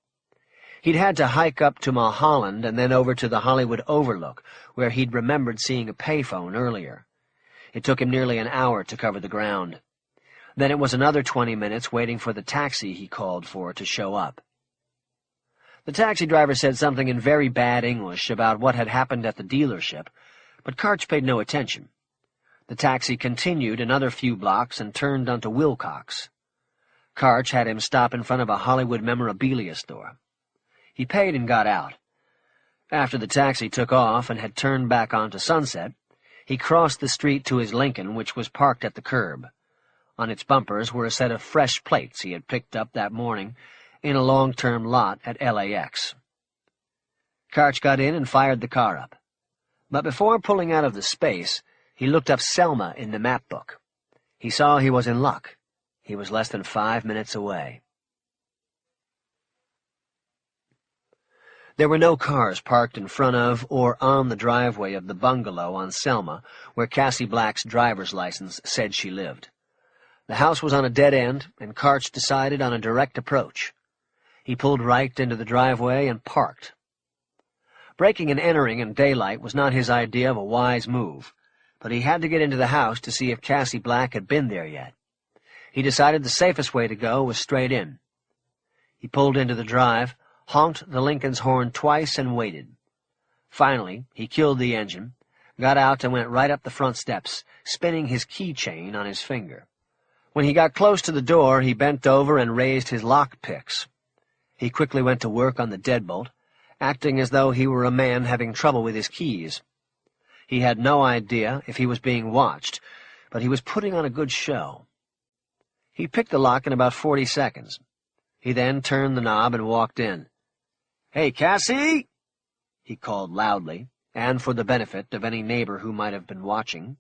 He'd had to hike up to Mulholland and then over to the Hollywood Overlook, where he'd remembered seeing a payphone earlier. It took him nearly an hour to cover the ground. Then it was another 20 minutes waiting for the taxi he called for to show up. The taxi driver said something in very bad English about what had happened at the dealership, but Karch paid no attention. The taxi continued another few blocks and turned onto Wilcox. Karch had him stop in front of a Hollywood memorabilia store. He paid and got out. After the taxi took off and had turned back onto Sunset, he crossed the street to his Lincoln, which was parked at the curb. On its bumpers were a set of fresh plates he had picked up that morning in a long-term lot at LAX. Karch got in and fired the car up. But before pulling out of the space, he looked up Selma in the map book. He saw he was in luck. He was less than 5 minutes away. There were no cars parked in front of or on the driveway of the bungalow on Selma, where Cassie Black's driver's license said she lived. The house was on a dead end, and Karch decided on a direct approach. He pulled right into the driveway and parked. Breaking and entering in daylight was not his idea of a wise move, but he had to get into the house to see if Cassie Black had been there yet. He decided the safest way to go was straight in. He pulled into the drive, honked the Lincoln's horn twice, and waited. Finally, he killed the engine, got out and went right up the front steps, spinning his keychain on his finger. When he got close to the door, he bent over and raised his lock picks. He quickly went to work on the deadbolt, acting as though he were a man having trouble with his keys. He had no idea if he was being watched, but he was putting on a good show. He picked the lock in about 40 seconds. He then turned the knob and walked in. "Hey, Cassie!" he called loudly, and for the benefit of any neighbor who might have been watching.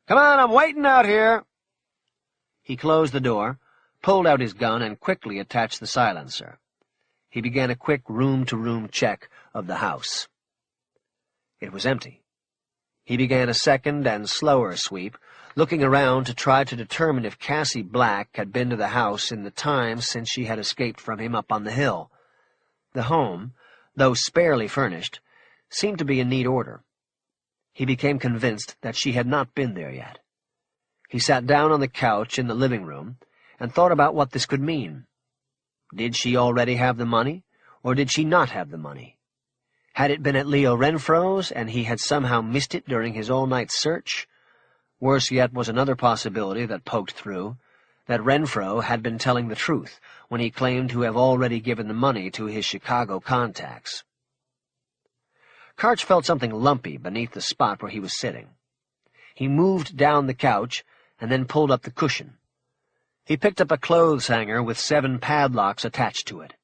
"Come on, I'm waiting out here." He closed the door, pulled out his gun, and quickly attached the silencer. He began a quick room-to-room check of the house. It was empty. He began a second and slower sweep, looking around to try to determine if Cassie Black had been to the house in the time since she had escaped from him up on the hill. The home, though sparely furnished, seemed to be in neat order. He became convinced that she had not been there yet. He sat down on the couch in the living room and thought about what this could mean. Did she already have the money, or did she not have the money? Had it been at Leo Renfro's, and he had somehow missed it during his all-night search? Worse yet was another possibility that poked through, that Renfro had been telling the truth when he claimed to have already given the money to his Chicago contacts. Karch felt something lumpy beneath the spot where he was sitting. He moved down the couch and then pulled up the cushion. He picked up a clothes hanger with 7 padlocks attached to it.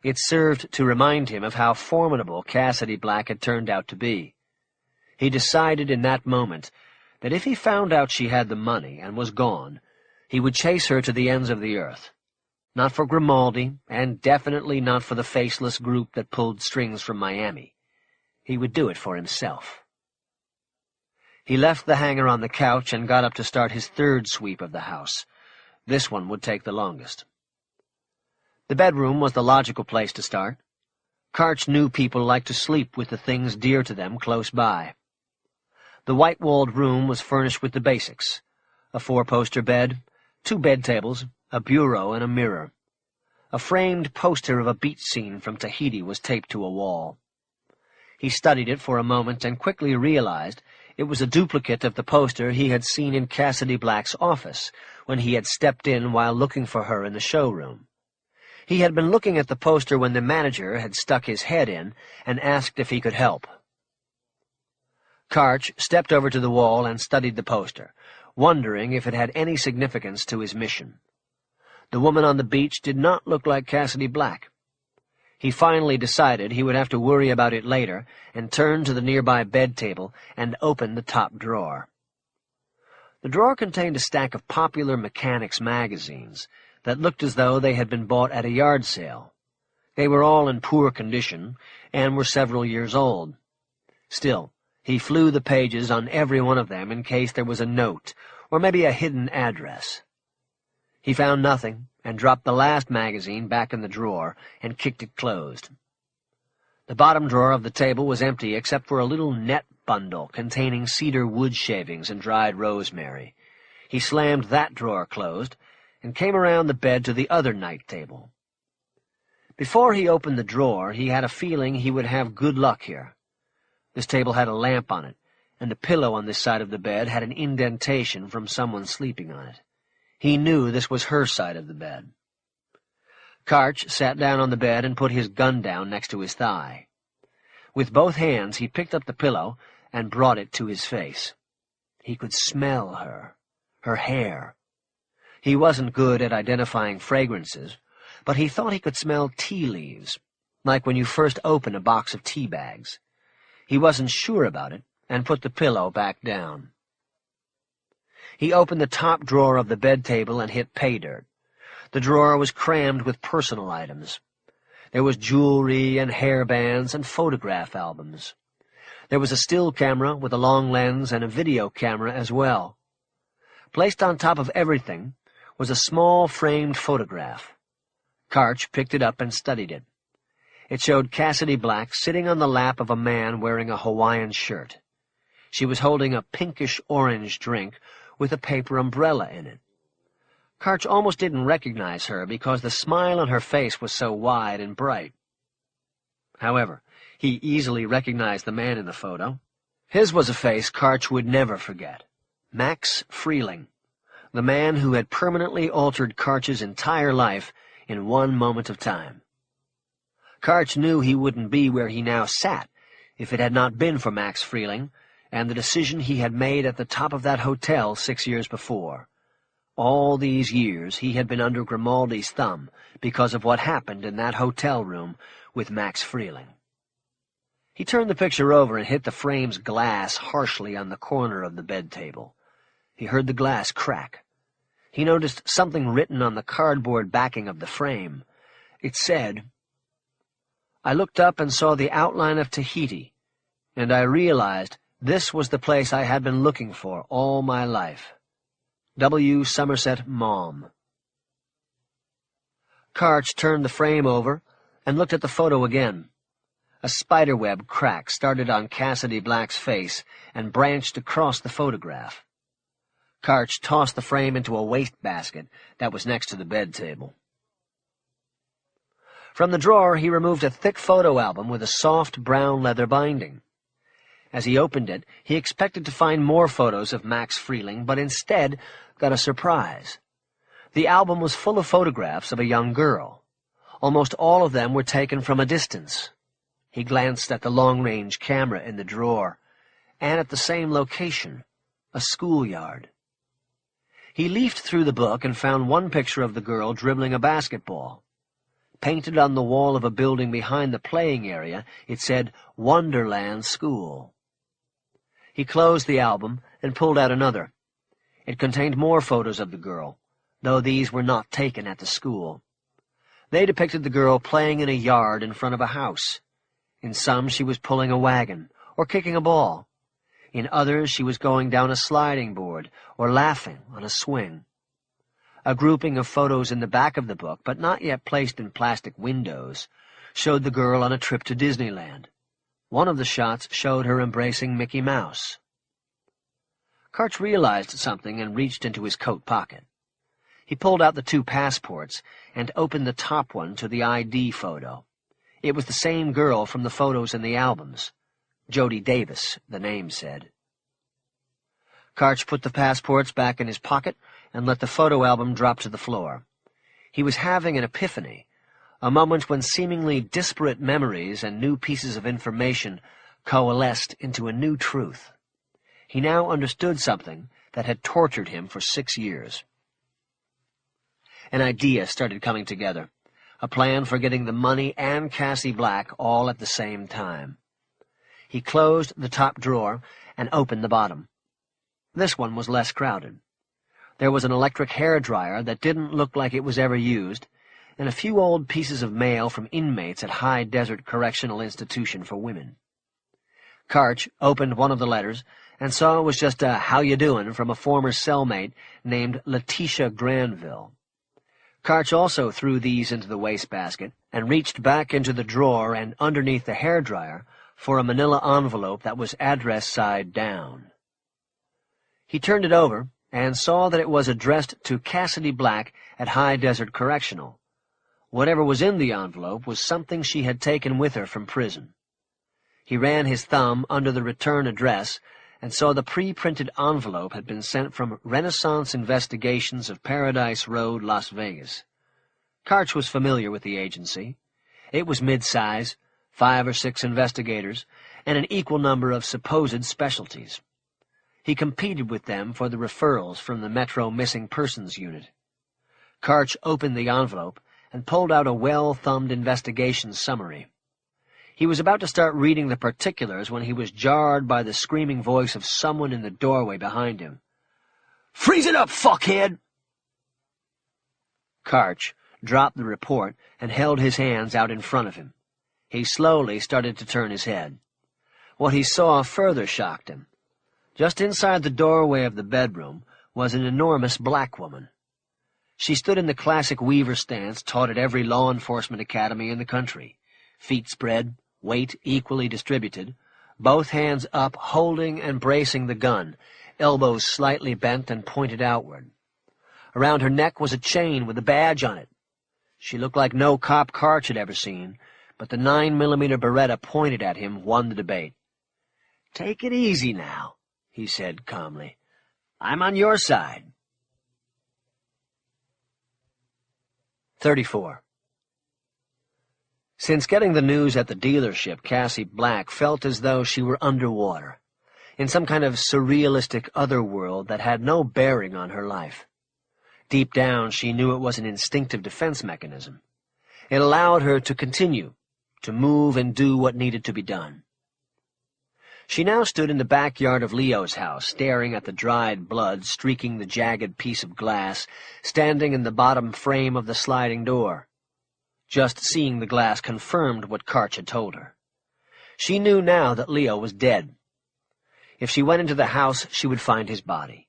It served to remind him of how formidable Cassidy Black had turned out to be. He decided in that moment that if he found out she had the money and was gone, he would chase her to the ends of the earth. Not for Grimaldi, and definitely not for the faceless group that pulled strings from Miami. He would do it for himself. He left the hanger on the couch and got up to start his third sweep of the house. This one would take the longest. The bedroom was the logical place to start. Karch knew people liked to sleep with the things dear to them close by. The white-walled room was furnished with the basics: a 4-poster bed, 2 bed tables, a bureau, and a mirror. A framed poster of a beach scene from Tahiti was taped to a wall. He studied it for a moment and quickly realized it was a duplicate of the poster he had seen in Cassidy Black's office when he had stepped in while looking for her in the showroom. He had been looking at the poster when the manager had stuck his head in and asked if he could help. Karch stepped over to the wall and studied the poster, wondering if it had any significance to his mission. The woman on the beach did not look like Cassidy Black. He finally decided he would have to worry about it later and turned to the nearby bed table and opened the top drawer. The drawer contained a stack of popular mechanics magazines that looked as though they had been bought at a yard sale. They were all in poor condition and were several years old. Still, he flew the pages on every one of them in case there was a note or maybe a hidden address. He found nothing and dropped the last magazine back in the drawer and kicked it closed. The bottom drawer of the table was empty except for a little net bundle containing cedar wood shavings and dried rosemary. He slammed that drawer closed and came around the bed to the other night table. Before he opened the drawer, he had a feeling he would have good luck here. This table had a lamp on it, and the pillow on this side of the bed had an indentation from someone sleeping on it. He knew this was her side of the bed. Karch sat down on the bed and put his gun down next to his thigh. With both hands he picked up the pillow and brought it to his face. He could smell her hair. He wasn't good at identifying fragrances, but he thought he could smell tea leaves, like when you first open a box of tea bags. He wasn't sure about it and put the pillow back down. He opened the top drawer of the bed table and hit pay dirt. The drawer was crammed with personal items. There was jewelry and hairbands and photograph albums. There was a still camera with a long lens and a video camera as well. Placed on top of everything was a small framed photograph. Karch picked it up and studied it. It showed Cassidy Black sitting on the lap of a man wearing a Hawaiian shirt. She was holding a pinkish-orange drink with a paper umbrella in it. Karch almost didn't recognize her because the smile on her face was so wide and bright. However, he easily recognized the man in the photo. His was a face Karch would never forget. Max Freeling, the man who had permanently altered Karch's entire life in one moment of time. Karch knew he wouldn't be where he now sat if it had not been for Max Freeling and the decision he had made at the top of that hotel 6 years before. All these years he had been under Grimaldi's thumb because of what happened in that hotel room with Max Freeling. He turned the picture over and hit the frame's glass harshly on the corner of the bed table. He heard the glass crack. He noticed something written on the cardboard backing of the frame. It said, "I looked up and saw the outline of Tahiti, and I realized this was the place I had been looking for all my life. W. Somerset Maugham." Karch turned the frame over and looked at the photo again. A spiderweb crack started on Cassidy Black's face and branched across the photograph. Karch tossed the frame into a wastebasket that was next to the bed table. From the drawer he removed a thick photo album with a soft brown leather binding. As he opened it, he expected to find more photos of Max Freeling, but instead got a surprise. The album was full of photographs of a young girl. Almost all of them were taken from a distance. He glanced at the long-range camera in the drawer, and at the same location, a schoolyard. He leafed through the book and found one picture of the girl dribbling a basketball. Painted on the wall of a building behind the playing area, it said, "Wonderland School." He closed the album and pulled out another. It contained more photos of the girl, though these were not taken at the school. They depicted the girl playing in a yard in front of a house. In some she was pulling a wagon or kicking a ball. In others she was going down a sliding board or laughing on a swing. A grouping of photos in the back of the book, but not yet placed in plastic windows, showed the girl on a trip to Disneyland. One of the shots showed her embracing Mickey Mouse. Karch realized something and reached into his coat pocket. He pulled out the 2 passports and opened the top one to the ID photo. It was the same girl from the photos in the albums. Jody Davis, the name said. Karch put the passports back in his pocket and let the photo album drop to the floor. He was having an epiphany, a moment when seemingly disparate memories and new pieces of information coalesced into a new truth. He now understood something that had tortured him for 6 years. An idea started coming together, a plan for getting the money and Cassie Black all at the same time. He closed the top drawer and opened the bottom. This one was less crowded. There was an electric hairdryer that didn't look like it was ever used, and a few old pieces of mail from inmates at High Desert Correctional Institution for Women. Karch opened one of the letters and saw it was just a "how you doin'" from a former cellmate named Letitia Granville. Karch also threw these into the wastebasket and reached back into the drawer and underneath the hairdryer for a manila envelope that was addressed side down. He turned it over and saw that it was addressed to Cassidy Black at High Desert Correctional. Whatever was in the envelope was something she had taken with her from prison. He ran his thumb under the return address and saw the pre-printed envelope had been sent from Renaissance Investigations of Paradise Road, Las Vegas. Karch was familiar with the agency. It was mid-size, 5 or 6 investigators, and an equal number of supposed specialties. He competed with them for the referrals from the Metro Missing Persons Unit. Karch opened the envelope and pulled out a well-thumbed investigation summary. He was about to start reading the particulars when he was jarred by the screaming voice of someone in the doorway behind him. "Freeze it up, fuckhead!" Karch dropped the report and held his hands out in front of him. He slowly started to turn his head. What he saw further shocked him. Just inside the doorway of the bedroom was an enormous black woman. She stood in the classic weaver stance taught at every law enforcement academy in the country, feet spread, weight equally distributed, both hands up holding and bracing the gun, elbows slightly bent and pointed outward. Around her neck was a chain with a badge on it. She looked like no cop Karch had ever seen, but the 9mm Beretta pointed at him won the debate. "Take it easy now," he said calmly. "I'm on your side." 34. Since getting the news at the dealership, Cassie Black felt as though she were underwater, in some kind of surrealistic other world that had no bearing on her life. Deep down, she knew it was an instinctive defense mechanism. It allowed her to continue, to move and do what needed to be done. She now stood in the backyard of Leo's house, staring at the dried blood streaking the jagged piece of glass, standing in the bottom frame of the sliding door. Just seeing the glass confirmed what Karch had told her. She knew now that Leo was dead. If she went into the house, she would find his body.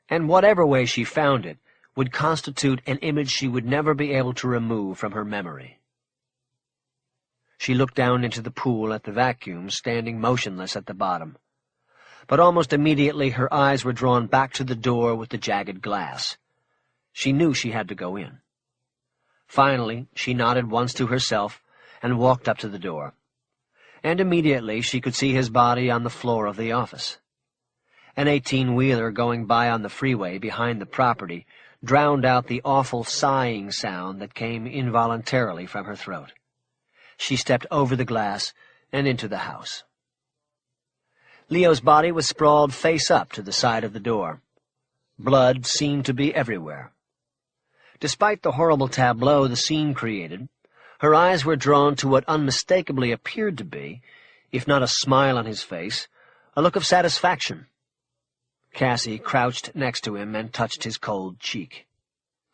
And whatever way she found it would constitute an image she would never be able to remove from her memory. She looked down into the pool at the vacuum standing motionless at the bottom. But almost immediately her eyes were drawn back to the door with the jagged glass. She knew she had to go in. Finally, she nodded once to herself and walked up to the door. And immediately she could see his body on the floor of the office. An 18-wheeler going by on the freeway behind the property drowned out the awful sighing sound that came involuntarily from her throat. She stepped over the glass and into the house. Leo's body was sprawled face up to the side of the door. Blood seemed to be everywhere. Despite the horrible tableau the scene created, her eyes were drawn to what unmistakably appeared to be, if not a smile on his face, a look of satisfaction. Cassie crouched next to him and touched his cold cheek.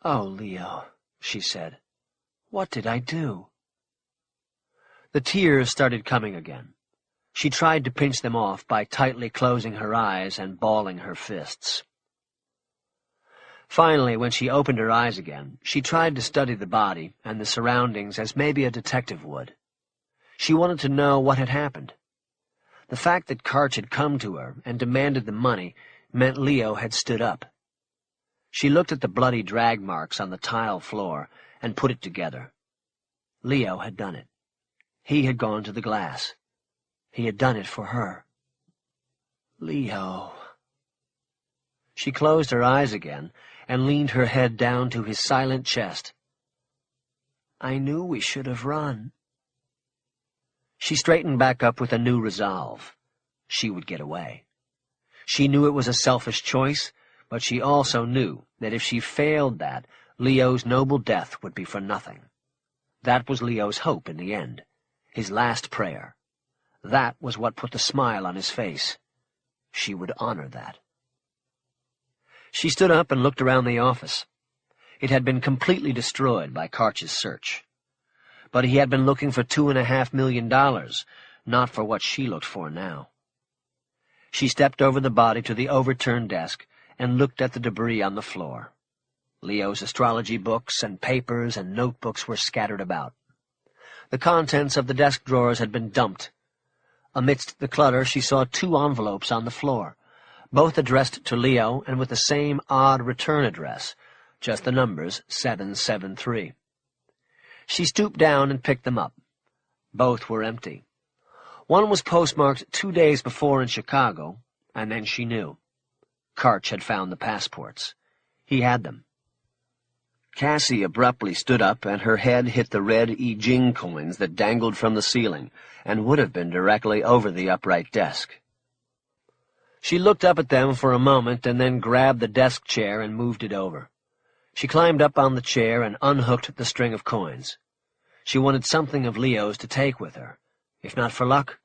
"Oh, Leo," she said, "what did I do?" The tears started coming again. She tried to pinch them off by tightly closing her eyes and balling her fists. Finally, when she opened her eyes again, she tried to study the body and the surroundings as maybe a detective would. She wanted to know what had happened. The fact that Karch had come to her and demanded the money meant Leo had stood up. She looked at the bloody drag marks on the tile floor and put it together. Leo had done it. He had gone to the glass. He had done it for her. Leo. She closed her eyes again and leaned her head down to his silent chest. "I knew we should have run." She straightened back up with a new resolve. She would get away. She knew it was a selfish choice, but she also knew that if she failed that, Leo's noble death would be for nothing. That was Leo's hope in the end, his last prayer. That was what put the smile on his face. She would honor that. She stood up and looked around the office. It had been completely destroyed by Karch's search. But he had been looking for $2.5 million, not for what she looked for now. She stepped over the body to the overturned desk and looked at the debris on the floor. Leo's astrology books and papers and notebooks were scattered about. The contents of the desk drawers had been dumped. Amidst the clutter, she saw 2 envelopes on the floor, both addressed to Leo and with the same odd return address, just the numbers 773. She stooped down and picked them up. Both were empty. One was postmarked 2 days before in Chicago, and then she knew. Karch had found the passports. He had them. Cassie abruptly stood up, and her head hit the red I Ching coins that dangled from the ceiling and would have been directly over the upright desk. She looked up at them for a moment and then grabbed the desk chair and moved it over. She climbed up on the chair and unhooked the string of coins. She wanted something of Leo's to take with her. If not for luck,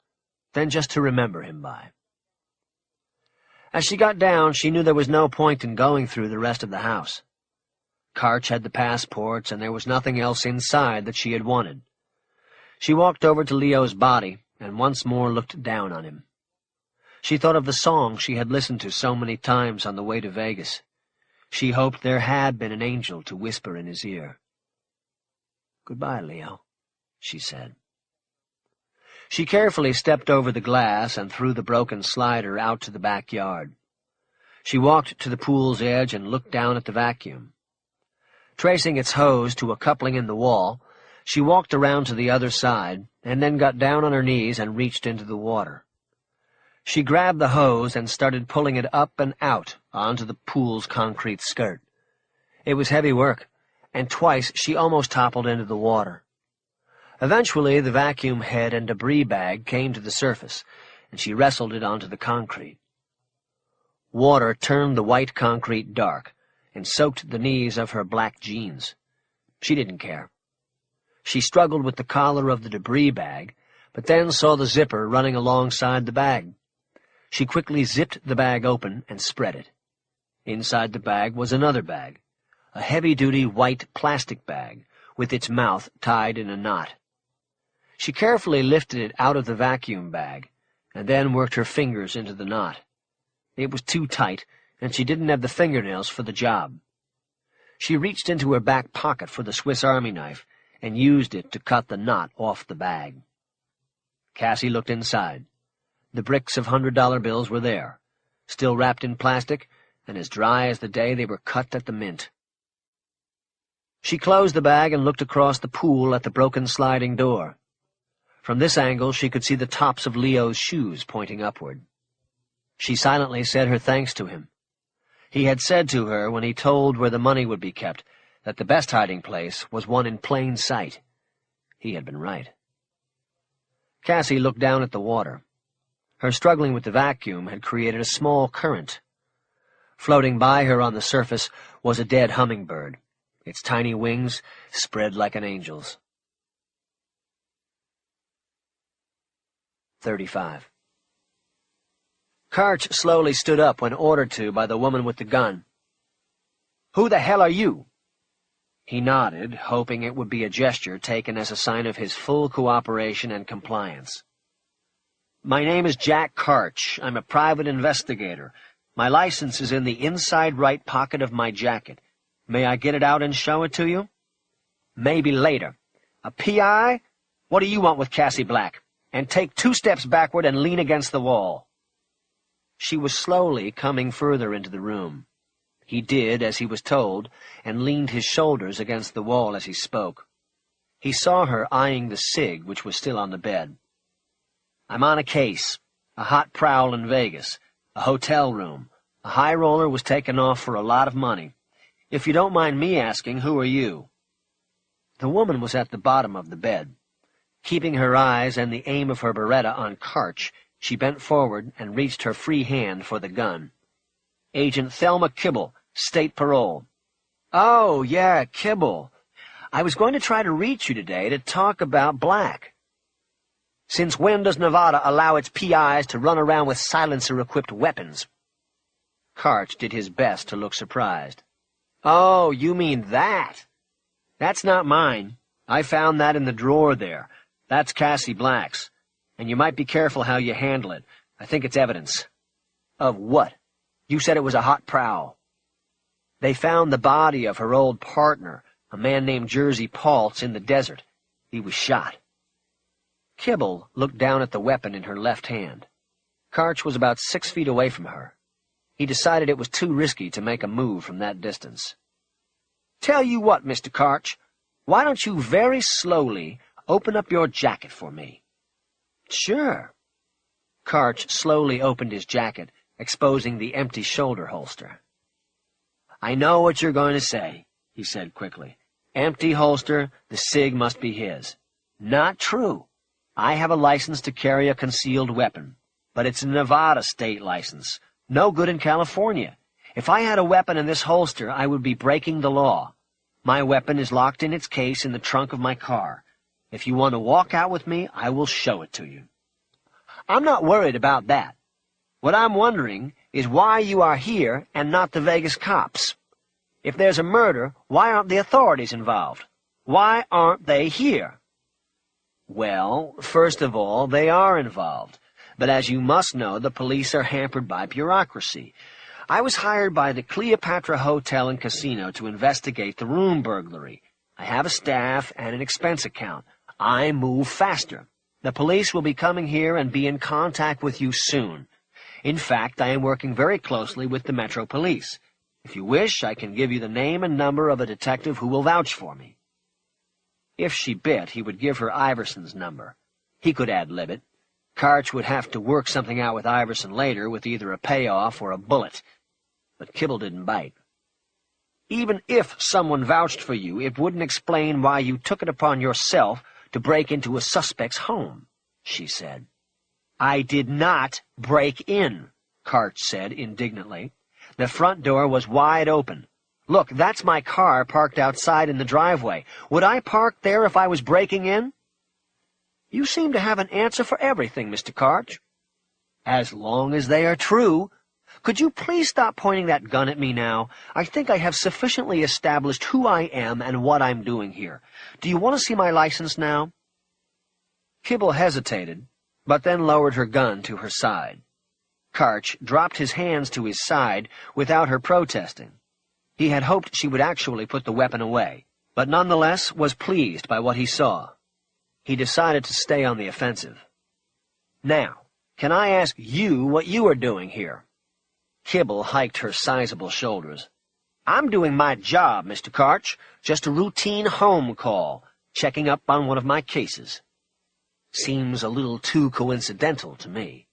then just to remember him by. As she got down, she knew there was no point in going through the rest of the house. Karch had the passports, and there was nothing else inside that she had wanted. She walked over to Leo's body and once more looked down on him. She thought of the song she had listened to so many times on the way to Vegas. She hoped there had been an angel to whisper in his ear. "Goodbye, Leo," she said. She carefully stepped over the glass and threw the broken slider out to the backyard. She walked to the pool's edge and looked down at the vacuum. Tracing its hose to a coupling in the wall, she walked around to the other side and then got down on her knees and reached into the water. She grabbed the hose and started pulling it up and out onto the pool's concrete skirt. It was heavy work, and twice she almost toppled into the water. Eventually, the vacuum head and debris bag came to the surface, and she wrestled it onto the concrete. Water turned the white concrete dark and soaked the knees of her black jeans. She didn't care. She struggled with the collar of the debris bag, but then saw the zipper running alongside the bag. She quickly zipped the bag open and spread it. Inside the bag was another bag, a heavy-duty white plastic bag with its mouth tied in a knot. She carefully lifted it out of the vacuum bag and then worked her fingers into the knot. It was too tight, and she didn't have the fingernails for the job. She reached into her back pocket for the Swiss Army knife and used it to cut the knot off the bag. Cassie looked inside. The bricks of $100 bills were there, still wrapped in plastic and as dry as the day they were cut at the mint. She closed the bag and looked across the pool at the broken sliding door. From this angle, she could see the tops of Leo's shoes pointing upward. She silently said her thanks to him. He had said to her when he told where the money would be kept that the best hiding place was one in plain sight. He had been right. Cassie looked down at the water. Her struggling with the vacuum had created a small current. Floating by her on the surface was a dead hummingbird, its tiny wings spread like an angel's. 35. Karch slowly stood up when ordered to by the woman with the gun. "Who the hell are you?" He nodded, hoping it would be a gesture taken as a sign of his full cooperation and compliance. "My name is Jack Karch. I'm a private investigator. My license is in the inside right pocket of my jacket. May I get it out and show it to you?" "Maybe later. A P.I.? What do you want with Cassie Black? And take 2 steps backward and lean against the wall." She was slowly coming further into the room. He did as he was told, and leaned his shoulders against the wall as he spoke. He saw her eyeing the cig which was still on the bed. "I'm on a case. A hot prowl in Vegas. A hotel room. A high roller was taken off for a lot of money. If you don't mind me asking, who are you?" The woman was at the bottom of the bed. Keeping her eyes and the aim of her Beretta on Karch, she bent forward and reached her free hand for the gun. "Agent Thelma Kibble, State Parole." "Oh, yeah, Kibble. I was going to try to reach you today to talk about Black." "Since when does Nevada allow its PIs to run around with silencer-equipped weapons?" Karch did his best to look surprised. "Oh, you mean that? That's not mine. I found that in the drawer there. That's Cassie Black's. And you might be careful how you handle it. I think it's evidence." "Of what? You said it was a hot prowl." "They found the body of her old partner, a man named Jersey Paltz, in the desert. He was shot." Kibble looked down at the weapon in her left hand. Karch was about 6 feet away from her. He decided it was too risky to make a move from that distance. "Tell you what, Mr. Karch, why don't you very slowly open up your jacket for me?" "Sure." Karch slowly opened his jacket, exposing the empty shoulder holster. "I know what you're going to say," he said quickly. "Empty holster, the cig must be his." "Not true. I have a license to carry a concealed weapon, but it's a Nevada state license. No good in California. If I had a weapon in this holster, I would be breaking the law. My weapon is locked in its case in the trunk of my car. If you want to walk out with me, I will show it to you." "I'm not worried about that. What I'm wondering is why you are here and not the Vegas cops. If there's a murder, why aren't the authorities involved? Why aren't they here?" "Well, first of all, they are involved. But as you must know, the police are hampered by bureaucracy. I was hired by the Cleopatra Hotel and Casino to investigate the room burglary. I have a staff and an expense account. I move faster. The police will be coming here and be in contact with you soon. In fact, I am working very closely with the Metro Police. If you wish, I can give you the name and number of a detective who will vouch for me." If she bit, he would give her Iverson's number. He could ad-lib it. Karch would have to work something out with Iverson later with either a payoff or a bullet. But Kibble didn't bite. "Even if someone vouched for you, it wouldn't explain why you took it upon yourself to break into a suspect's home," she said. "I did not break in," Karch said indignantly. "The front door was wide open. Look, that's my car parked outside in the driveway. Would I park there if I was breaking in?" "You seem to have an answer for everything, Mr. Karch." "As long as they are true. Could you please stop pointing that gun at me now? I think I have sufficiently established who I am and what I'm doing here. Do you want to see my license now?" Kibble hesitated, but then lowered her gun to her side. Karch dropped his hands to his side without her protesting. He had hoped she would actually put the weapon away, but nonetheless was pleased by what he saw. He decided to stay on the offensive. "Now, can I ask you what you are doing here?" Kibble hiked her sizable shoulders. "I'm doing my job, Mr. Karch, just a routine home call, checking up on one of my cases." "Seems a little too coincidental to me."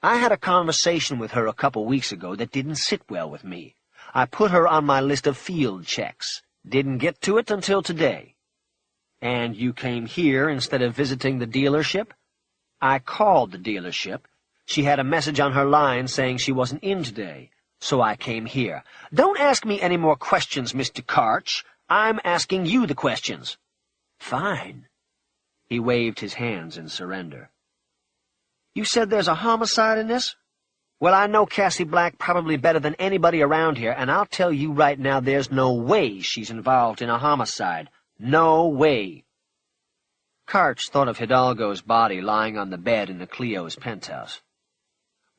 "I had a conversation with her a couple weeks ago that didn't sit well with me. I put her on my list of field checks. Didn't get to it until today." "And you came here instead of visiting the dealership?" "I called the dealership. She had a message on her line saying she wasn't in today, so I came here." "Don't ask me any more questions, Mr. Karch. I'm asking you the questions." "Fine." He waved his hands in surrender. "You said there's a homicide in this? Well, I know Cassie Black probably better than anybody around here, and I'll tell you right now there's no way she's involved in a homicide. No way." Karch thought of Hidalgo's body lying on the bed in the Cleo's penthouse.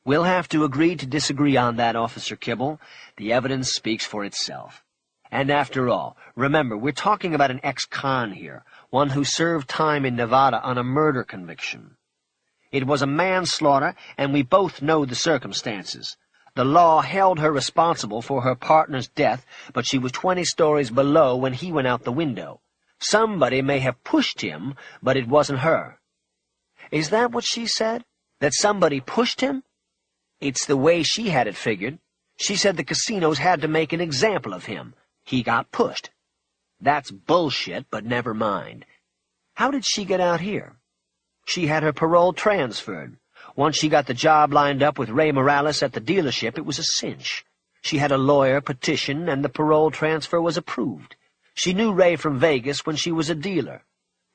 "We'll have to agree to disagree on that, Officer Kibble. The evidence speaks for itself. And after all, remember, we're talking about an ex-con here, one who served time in Nevada on a murder conviction. It was a manslaughter, and we both know the circumstances. The law held her responsible for her partner's death, but she was 20 stories below when he went out the window. Somebody may have pushed him, but it wasn't her." "Is that what she said? That somebody pushed him?" "It's the way she had it figured. She said the casinos had to make an example of him. He got pushed." "That's bullshit, but never mind. How did she get out here?" "She had her parole transferred. Once she got the job lined up with Ray Morales at the dealership, it was a cinch. She had a lawyer petition, and the parole transfer was approved. She knew Ray from Vegas when she was a dealer.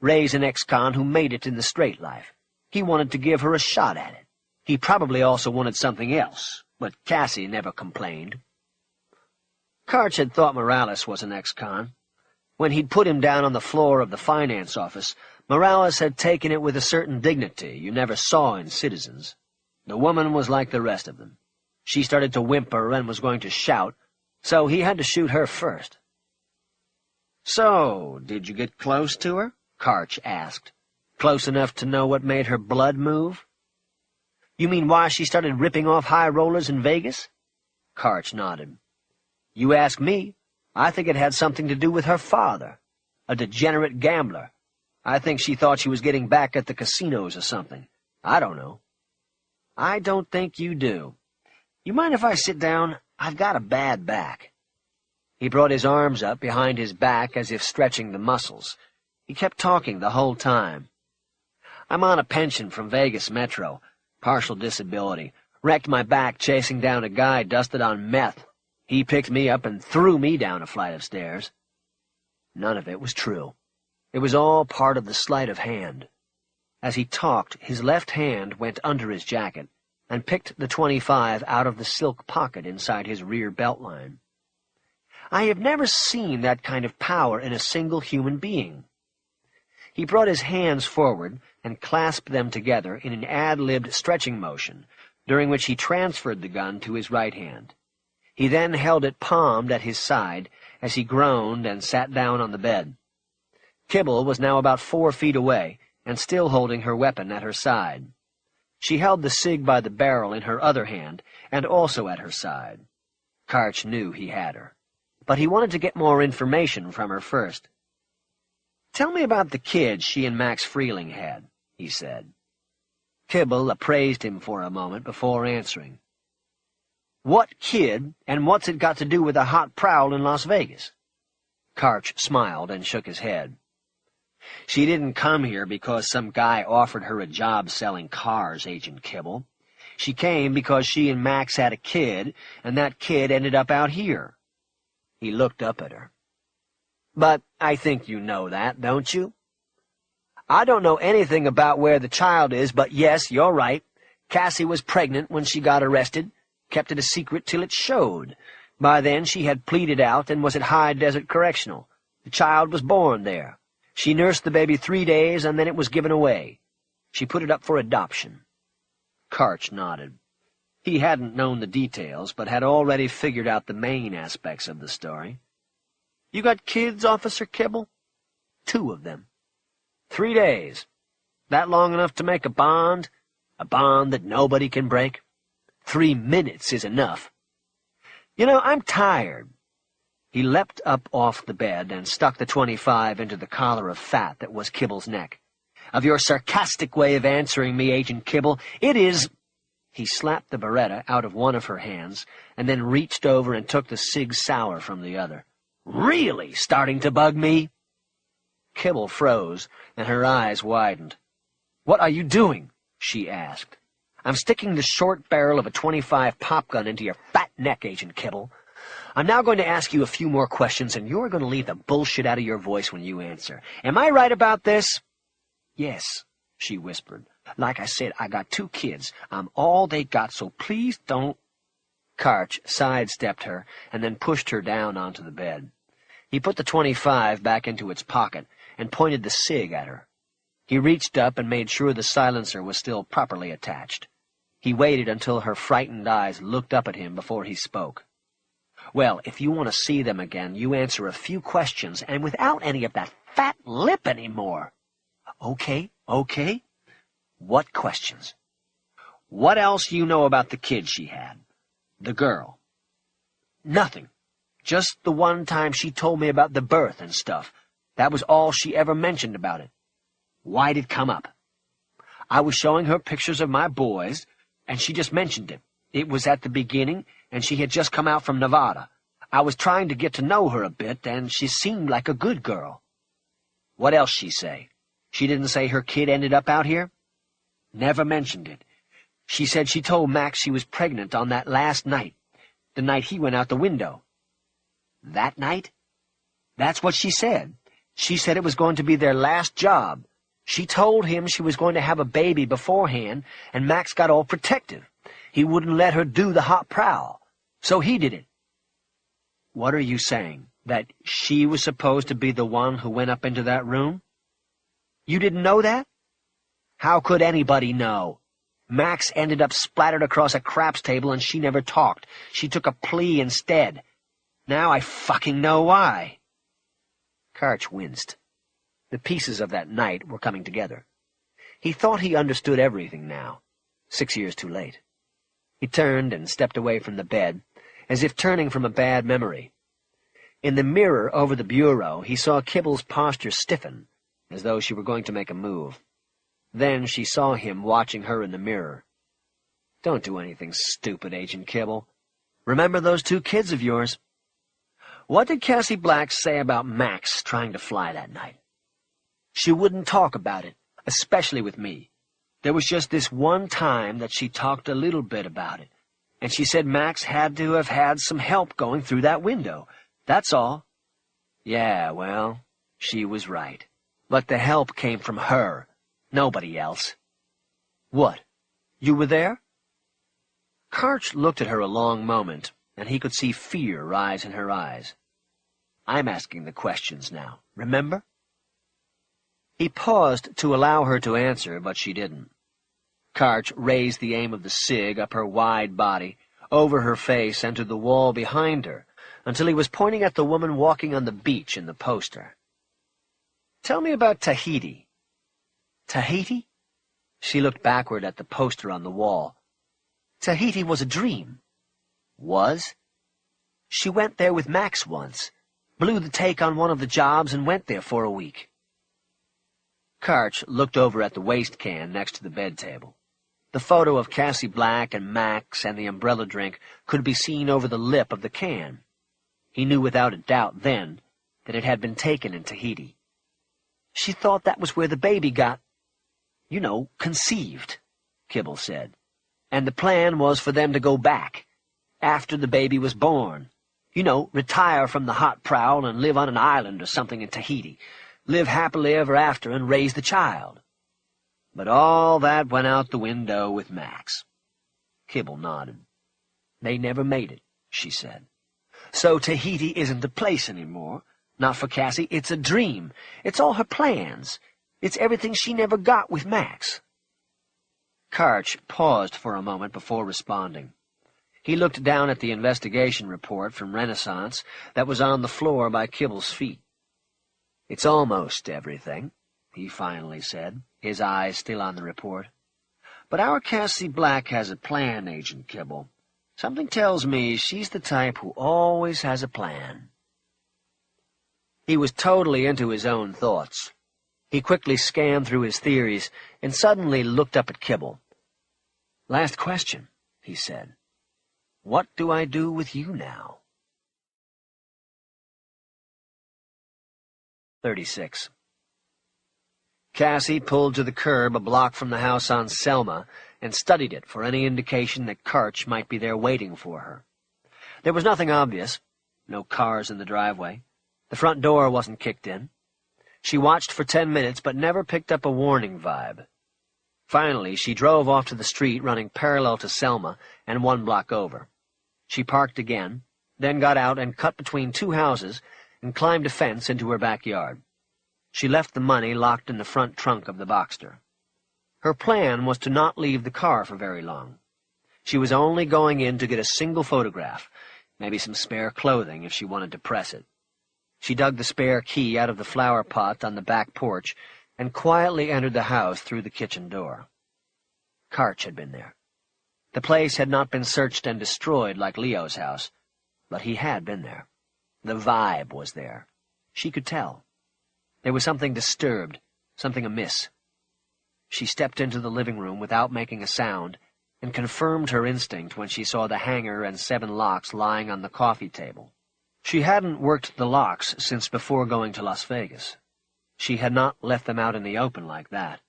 Ray's an ex-con who made it in the straight life. He wanted to give her a shot at it. He probably also wanted something else, but Cassie never complained. Karch had thought Morales was an ex-con. When he'd put him down on the floor of the finance office, Morales had taken it with a certain dignity you never saw in citizens. The woman was like the rest of them. She started to whimper and was going to shout, so he had to shoot her first. "So, did you get close to her?" Karch asked. "Close enough to know what made her blood move?" "You mean why she started ripping off high rollers in Vegas?" Karch nodded. "You ask me, I think it had something to do with her father, a degenerate gambler. I think she thought she was getting back at the casinos or something. I don't know." "I don't think you do. You mind if I sit down? I've got a bad back." He brought his arms up behind his back as if stretching the muscles. He kept talking the whole time. "I'm on a pension from Vegas Metro, partial disability. Wrecked my back chasing down a guy dusted on meth. He picked me up and threw me down a flight of stairs." None of it was true. It was all part of the sleight of hand. As he talked, his left hand went under his jacket and picked the .25 out of the silk pocket inside his rear belt line. I have never seen that kind of power in a single human being. He brought his hands forward and clasped them together in an ad-libbed stretching motion, during which he transferred the gun to his right hand. He then held it palmed at his side as he groaned and sat down on the bed. Kibble was now about 4 feet away and still holding her weapon at her side. She held the cig by the barrel in her other hand and also at her side. Karch knew he had her, but he wanted to get more information from her first. "Tell me about the kid she and Max Freeling had," he said. Kibble appraised him for a moment before answering. "What kid, and what's it got to do with a hot prowl in Las Vegas?" Karch smiled and shook his head. "She didn't come here because some guy offered her a job selling cars, Agent Kibble. She came because she and Max had a kid, and that kid ended up out here." He looked up at her. "But I think you know that, don't you?" "I don't know anything about where the child is, but yes, you're right. Cassie was pregnant when she got arrested, kept it a secret till it showed. By then she had pleaded out and was at High Desert Correctional. The child was born there. She nursed the baby 3 days, and then it was given away. She put it up for adoption." Karch nodded. He hadn't known the details, but had already figured out the main aspects of the story. "You got kids, Officer Kibble?" "2 of them." 3 days. That long enough to make a bond that nobody can break? 3 minutes is enough. You know, I'm tired." He leapt up off the bed and stuck the .25 into the collar of fat that was Kibble's neck. "Of your sarcastic way of answering me, Agent Kibble, it is—" He slapped the Beretta out of one of her hands and then reached over and took the Sig Sauer from the other. "Really starting to bug me?" Kibble froze, and her eyes widened. "What are you doing?" she asked. "I'm sticking the short barrel of a .25 pop gun into your fat neck, Agent Kibble. I'm now going to ask you a few more questions, and you're going to leave the bullshit out of your voice when you answer. Am I right about this?" "Yes," she whispered. "Like I said, I got 2 kids. I'm all they got, so please don't—" Karch sidestepped her and then pushed her down onto the bed. He put the .25 back into its pocket and pointed the cig at her. He reached up and made sure the silencer was still properly attached. He waited until her frightened eyes looked up at him before he spoke. "Well, if you want to see them again, you answer a few questions, and without any of that fat lip anymore." Okay. "What questions?" "What else you know about the kid she had? The girl?" "Nothing. Just the one time she told me about the birth and stuff. That was all she ever mentioned about it." "Why'd it come up?" "I was showing her pictures of my boys, and she just mentioned it. It was at the beginning, and she had just come out from Nevada. I was trying to get to know her a bit, and she seemed like a good girl." "What else she say? She didn't say her kid ended up out here?" "Never mentioned it. She said she told Max she was pregnant on that last night, the night he went out the window." "That night?" "That's what she said. She said it was going to be their last job. She told him she was going to have a baby beforehand, and Max got all protective. He wouldn't let her do the hot prowl, so he did it. What are you saying? That she was supposed to be the one who went up into that room? You didn't know that? How could anybody know? Max ended up splattered across a craps table and she never talked. She took a plea instead. Now I fucking know why. Karch winced. The pieces of that night were coming together. He thought he understood everything now, 6 years too late. He turned and stepped away from the bed, as if turning from a bad memory. In the mirror over the bureau, he saw Kibble's posture stiffen, as though she were going to make a move. Then she saw him watching her in the mirror. Don't do anything stupid, Agent Kibble. Remember those 2 kids of yours. What did Cassie Black say about Max trying to fly that night? She wouldn't talk about it, especially with me. There was just this one time that she talked a little bit about it, and she said Max had to have had some help going through that window. That's all. Yeah, well, she was right. But the help came from her, nobody else. What? You were there? Karch looked at her a long moment, and he could see fear rise in her eyes. I'm asking the questions now, remember? He paused to allow her to answer, but she didn't. Karch raised the aim of the cig up her wide body, over her face and to the wall behind her, until he was pointing at the woman walking on the beach in the poster. Tell me about Tahiti. Tahiti? She looked backward at the poster on the wall. Tahiti was a dream. Was? She went there with Max once, blew the take on one of the jobs and went there for a week. Karch looked over at the waste can next to the bed table. The photo of Cassie Black and Max and the umbrella drink could be seen over the lip of the can. He knew without a doubt then that it had been taken in Tahiti. She thought that was where the baby got, conceived, Kibble said. And the plan was for them to go back, after the baby was born. Retire from the hot prowl and live on an island or something in Tahiti. Live happily ever after and raise the child. But all that went out the window with Max. Kibble nodded. They never made it, she said. So Tahiti isn't a place anymore. Not for Cassie. It's a dream. It's all her plans. It's everything she never got with Max. Karch paused for a moment before responding. He looked down at the investigation report from Renaissance that was on the floor by Kibble's feet. It's almost everything, he finally said, his eyes still on the report. But our Cassie Black has a plan, Agent Kibble. Something tells me she's the type who always has a plan. He was totally into his own thoughts. He quickly scanned through his theories and suddenly looked up at Kibble. Last question, he said. What do I do with you now? 36. Cassie pulled to the curb a block from the house on Selma and studied it for any indication that Karch might be there waiting for her. There was nothing obvious. No cars in the driveway. The front door wasn't kicked in. She watched for 10 minutes but never picked up a warning vibe. Finally, she drove off to the street running parallel to Selma and 1 block over. She parked again, then got out and cut between 2 houses and climbed a fence into her backyard. She left the money locked in the front trunk of the Boxster. Her plan was to not leave the car for very long. She was only going in to get a single photograph, maybe some spare clothing if she wanted to press it. She dug the spare key out of the flower pot on the back porch and quietly entered the house through the kitchen door. Karch had been there. The place had not been searched and destroyed like Leo's house, but he had been there. The vibe was there. She could tell. There was something disturbed, something amiss. She stepped into the living room without making a sound and confirmed her instinct when she saw the hanger and 7 locks lying on the coffee table. She hadn't worked the locks since before going to Las Vegas. She had not left them out in the open like that.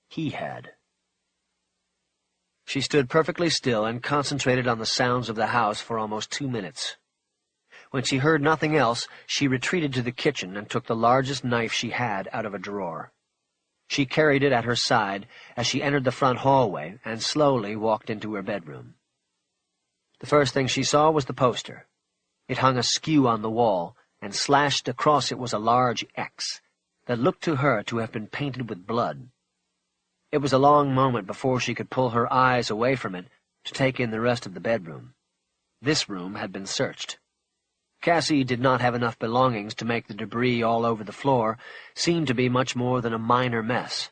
He had. She stood perfectly still and concentrated on the sounds of the house for almost 2 minutes. When she heard nothing else, she retreated to the kitchen and took the largest knife she had out of a drawer. She carried it at her side as she entered the front hallway and slowly walked into her bedroom. The first thing she saw was the poster. It hung askew on the wall, and slashed across it was a large X that looked to her to have been painted with blood. It was a long moment before she could pull her eyes away from it to take in the rest of the bedroom. This room had been searched. Cassie did not have enough belongings to make the debris all over the floor seem to be much more than a minor mess,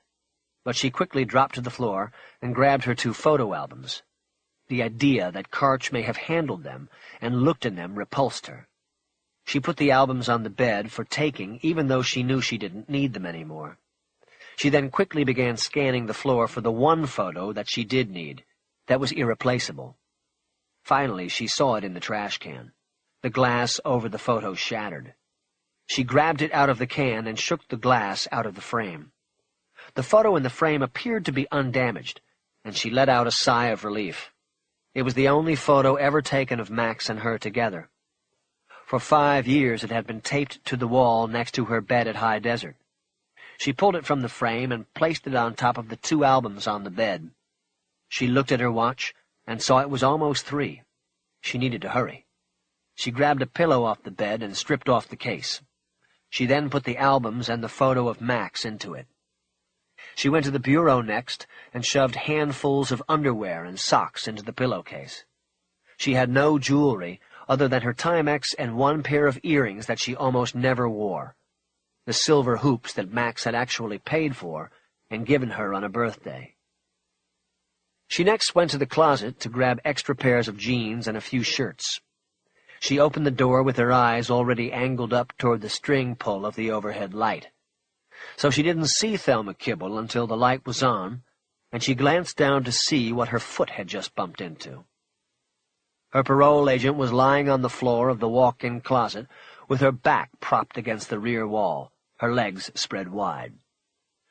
but she quickly dropped to the floor and grabbed her 2 photo albums. The idea that Karch may have handled them and looked in them repulsed her. She put the albums on the bed for taking, even though she knew she didn't need them anymore. She then quickly began scanning the floor for the one photo that she did need, that was irreplaceable. Finally, she saw it in the trash can. The glass over the photo shattered. She grabbed it out of the can and shook the glass out of the frame. The photo in the frame appeared to be undamaged, and she let out a sigh of relief. It was the only photo ever taken of Max and her together. For 5 years it had been taped to the wall next to her bed at High Desert. She pulled it from the frame and placed it on top of the 2 albums on the bed. She looked at her watch and saw it was almost 3. She needed to hurry. She grabbed a pillow off the bed and stripped off the case. She then put the albums and the photo of Max into it. She went to the bureau next and shoved handfuls of underwear and socks into the pillowcase. She had no jewelry other than her Timex and 1 pair of earrings that she almost never wore, the silver hoops that Max had actually paid for and given her on a birthday. She next went to the closet to grab extra pairs of jeans and a few shirts. She opened the door with her eyes already angled up toward the string pull of the overhead light. So she didn't see Thelma Kibble until the light was on, and she glanced down to see what her foot had just bumped into. Her parole agent was lying on the floor of the walk-in closet with her back propped against the rear wall, her legs spread wide.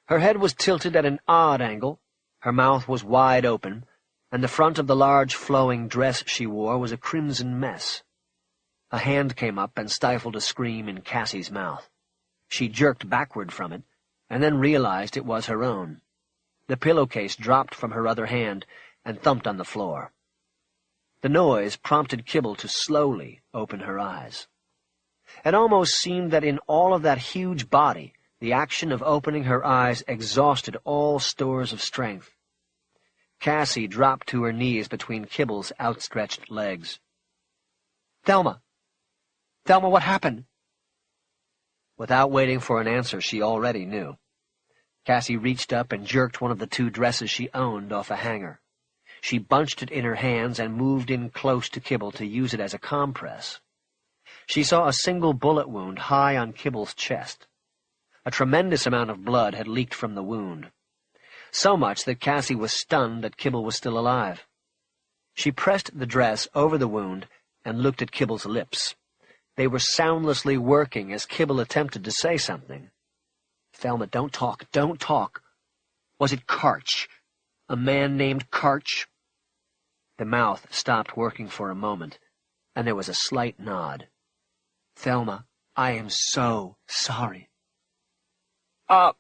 Her head was tilted at an odd angle, her mouth was wide open, and the front of the large flowing dress she wore was a crimson mess. A hand came up and stifled a scream in Cassie's mouth. She jerked backward from it, and then realized it was her own. The pillowcase dropped from her other hand and thumped on the floor. The noise prompted Kibble to slowly open her eyes. It almost seemed that in all of that huge body, the action of opening her eyes exhausted all stores of strength. Cassie dropped to her knees between Kibble's outstretched legs. "Thelma! Thelma, what happened?" Without waiting for an answer, she already knew. Cassie reached up and jerked one of the 2 dresses she owned off a hanger. She bunched it in her hands and moved in close to Kibble to use it as a compress. She saw a single bullet wound high on Kibble's chest. A tremendous amount of blood had leaked from the wound, so much that Cassie was stunned that Kibble was still alive. She pressed the dress over the wound and looked at Kibble's lips. They were soundlessly working as Kibble attempted to say something. "Thelma, don't talk, don't talk. Was it Karch? A man named Karch?" The mouth stopped working for a moment, and there was a slight nod. "Thelma, I am so sorry."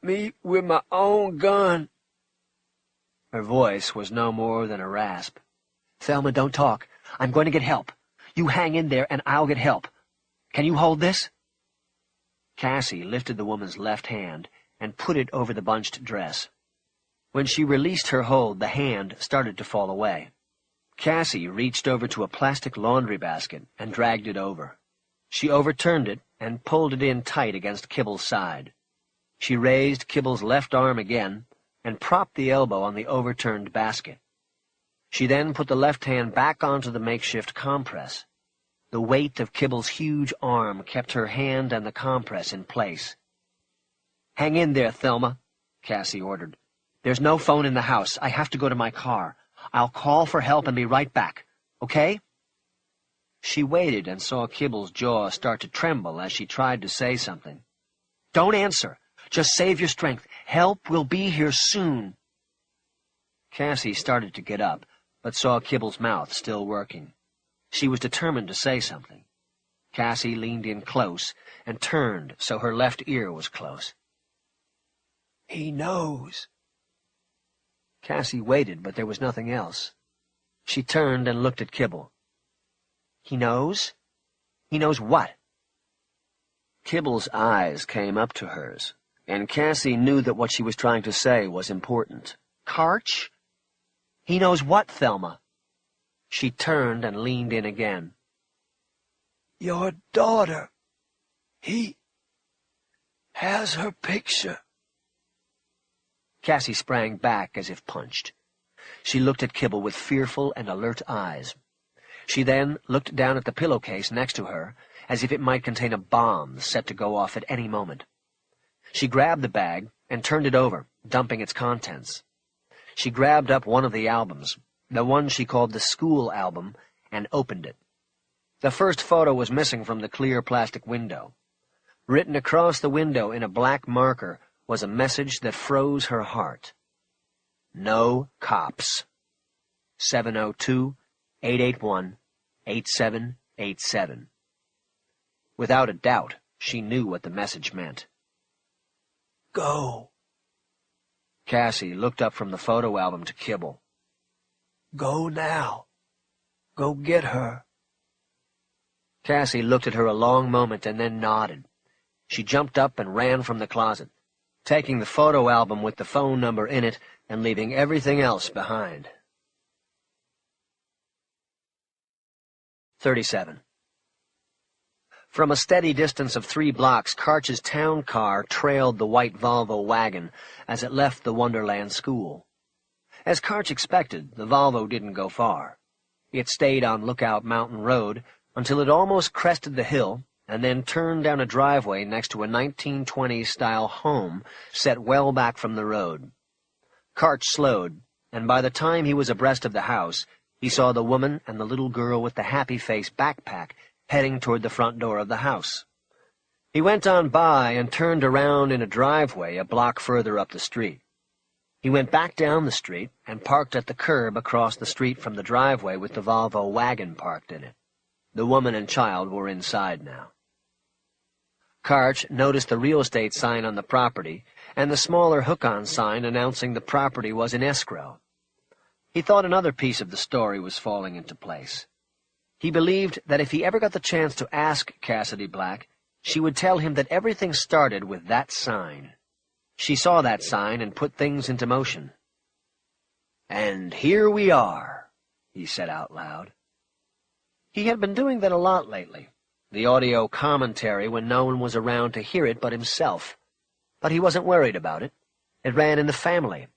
Me with my own gun." Her voice was no more than a rasp. "Thelma, don't talk. I'm going to get help. You hang in there and I'll get help. Can you hold this?" Cassie lifted the woman's left hand and put it over the bunched dress. When she released her hold, the hand started to fall away. Cassie reached over to a plastic laundry basket and dragged it over. She overturned it and pulled it in tight against Kibble's side. She raised Kibble's left arm again and propped the elbow on the overturned basket. She then put the left hand back onto the makeshift compress. The weight of Kibble's huge arm kept her hand and the compress in place. "Hang in there, Thelma," Cassie ordered. "There's no phone in the house. I have to go to my car. I'll call for help and be right back. Okay?" She waited and saw Kibble's jaw start to tremble as she tried to say something. "Don't answer. Just save your strength. Help will be here soon." Cassie started to get up, but saw Kibble's mouth still working. She was determined to say something. Cassie leaned in close and turned so her left ear was close. "He knows." Cassie waited, but there was nothing else. She turned and looked at Kibble. He knows? He knows what? Kibble's eyes came up to hers, and Cassie knew that what she was trying to say was important. Karch? He knows what, Thelma? She turned and leaned in again. Your daughter. He has her picture. Cassie sprang back as if punched. She looked at Kibble with fearful and alert eyes. She then looked down at the pillowcase next to her, as if it might contain a bomb set to go off at any moment. She grabbed the bag and turned it over, dumping its contents. She grabbed up one of the albums, the one she called the school album, and opened it. The first photo was missing from the clear plastic window. Written across the window in a black marker was a message that froze her heart. No cops. 702-881-8787. Without a doubt, she knew what the message meant. Go. Cassie looked up from the photo album to Kibble. Go now. Go get her. Cassie looked at her a long moment and then nodded. She jumped up and ran from the closet, taking the photo album with the phone number in it and leaving everything else behind. 37. From a steady distance of 3 blocks, Karch's town car trailed the white Volvo wagon as it left the Wonderland School. As Karch expected, the Volvo didn't go far. It stayed on Lookout Mountain Road until it almost crested the hill and then turned down a driveway next to a 1920s-style home set well back from the road. Karch slowed, and by the time he was abreast of the house, he saw the woman and the little girl with the happy face backpack heading toward the front door of the house. He went on by and turned around in a driveway a block further up the street. He went back down the street and parked at the curb across the street from the driveway with the Volvo wagon parked in it. The woman and child were inside now. Karch noticed the real estate sign on the property and the smaller hook-on sign announcing the property was in escrow. He thought another piece of the story was falling into place. He believed that if he ever got the chance to ask Cassidy Black, she would tell him that everything started with that sign. She saw that sign and put things into motion. "And here we are," he said out loud. He had been doing that a lot lately, the audio commentary when no one was around to hear it but himself. But he wasn't worried about it. It ran in the family.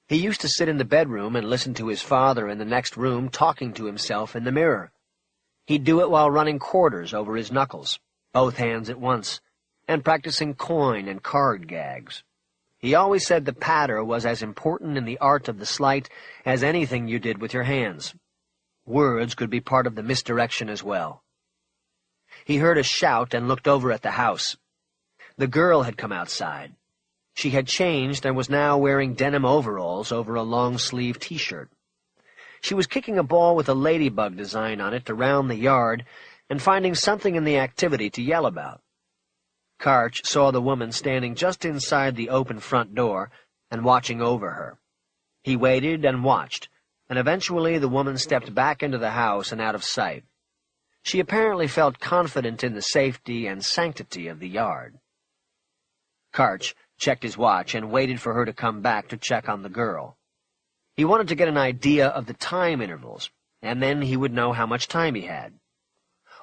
He used to sit in the bedroom and listen to his father in the next room talking to himself in the mirror. He'd do it while running quarters over his knuckles, both hands at once, and practicing coin and card gags. He always said the patter was as important in the art of the sleight as anything you did with your hands. Words could be part of the misdirection as well. He heard a shout and looked over at the house. The girl had come outside. She had changed and was now wearing denim overalls over a long-sleeved T-shirt. She was kicking a ball with a ladybug design on it around the yard and finding something in the activity to yell about. Karch saw the woman standing just inside the open front door and watching over her. He waited and watched, and eventually the woman stepped back into the house and out of sight. She apparently felt confident in the safety and sanctity of the yard. Karch checked his watch and waited for her to come back to check on the girl. He wanted to get an idea of the time intervals, and then he would know how much time he had.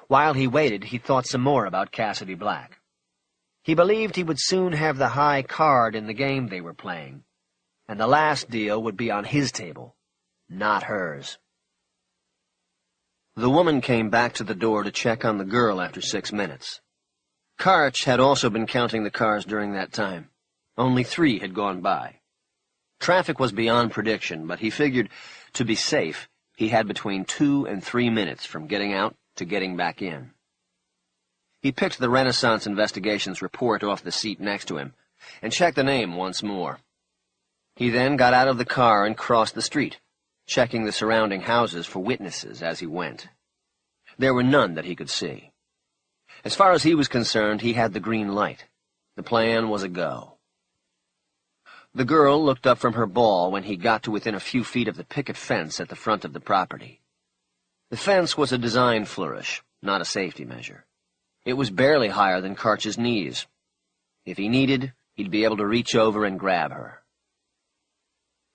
While he waited, he thought some more about Cassidy Black. He believed he would soon have the high card in the game they were playing, and the last deal would be on his table, not hers. The woman came back to the door to check on the girl after 6 minutes. Karch had also been counting the cars during that time. Only 3 had gone by. Traffic was beyond prediction, but he figured, to be safe, he had between 2 and 3 minutes from getting out to getting back in. He picked the Renaissance Investigations report off the seat next to him and checked the name once more. He then got out of the car and crossed the street, checking the surrounding houses for witnesses as he went. There were none that he could see. As far as he was concerned, he had the green light. The plan was a go. The girl looked up from her ball when he got to within a few feet of the picket fence at the front of the property. The fence was a design flourish, not a safety measure. It was barely higher than Karch's knees. If he needed, he'd be able to reach over and grab her.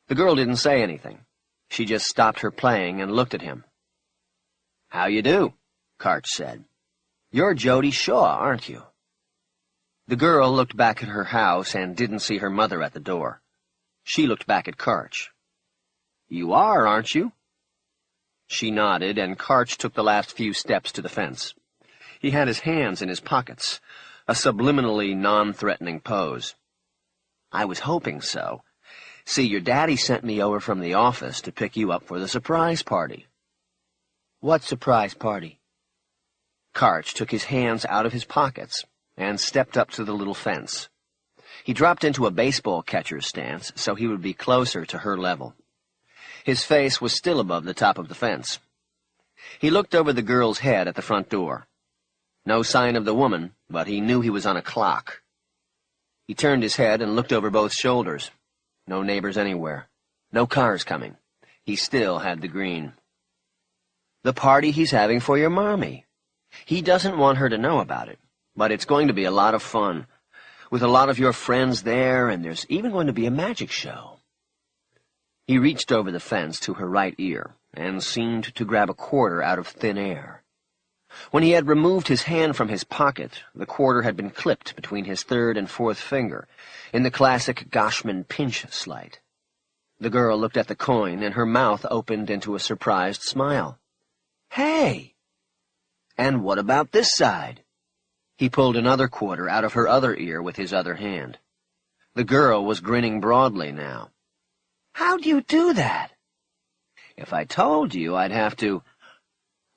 The girl didn't say anything. She just stopped her playing and looked at him. "How you do?" Karch said. "You're Jody Shaw, aren't you?" The girl looked back at her house and didn't see her mother at the door. She looked back at Karch. "You are, aren't you?" She nodded, and Karch took the last few steps to the fence. He had his hands in his pockets, a subliminally non-threatening pose. "I was hoping so. See, your daddy sent me over from the office to pick you up for the surprise party." "What surprise party?" Karch took his hands out of his pockets and stepped up to the little fence. He dropped into a baseball catcher's stance so he would be closer to her level. His face was still above the top of the fence. He looked over the girl's head at the front door. No sign of the woman, but he knew he was on a clock. He turned his head and looked over both shoulders. No neighbors anywhere. No cars coming. He still had the green. "The party he's having for your mommy. He doesn't want her to know about it, but it's going to be a lot of fun, with a lot of your friends there, and there's even going to be a magic show." He reached over the fence to her right ear and seemed to grab a quarter out of thin air. When he had removed his hand from his pocket, the quarter had been clipped between his third and fourth finger, in the classic Goshman pinch sleight. The girl looked at the coin, and her mouth opened into a surprised smile. "Hey! And what about this side?" He pulled another quarter out of her other ear with his other hand. The girl was grinning broadly now. "How'd you do that?" "If I told you, I'd have to—"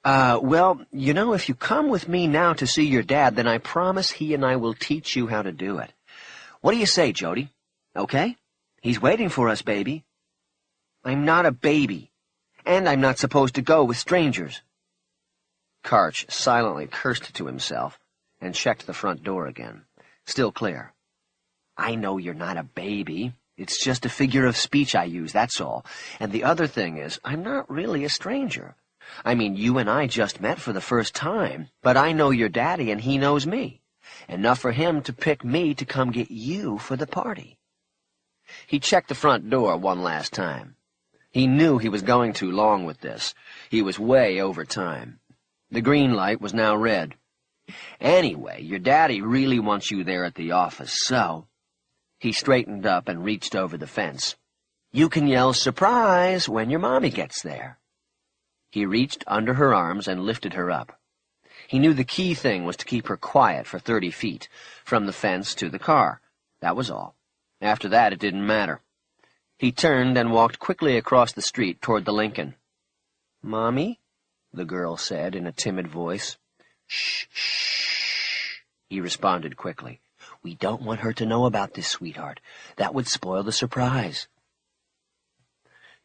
Well, you know, if you come with me now to see your dad, then I promise he and I will teach you how to do it. What do you say, Jody? Okay? He's waiting for us, baby." "I'm not a baby, and I'm not supposed to go with strangers." Karch silently cursed to himself and checked the front door again. Still clear. "I know you're not a baby. It's just a figure of speech I use, that's all. And the other thing is, I'm not really a stranger. I mean, you and I just met for the first time, but I know your daddy and he knows me. Enough for him to pick me to come get you for the party." He checked the front door one last time. He knew he was going too long with this. He was way over time. The green light was now red. "Anyway, your daddy really wants you there at the office, so—" He straightened up and reached over the fence. "You can yell 'surprise' when your mommy gets there." He reached under her arms and lifted her up. He knew the key thing was to keep her quiet for 30 feet, from the fence to the car. That was all. After that, it didn't matter. He turned and walked quickly across the street toward the Lincoln. "Mommy?" the girl said in a timid voice. "Shh, shh," he responded quickly. "We don't want her to know about this, sweetheart. That would spoil the surprise."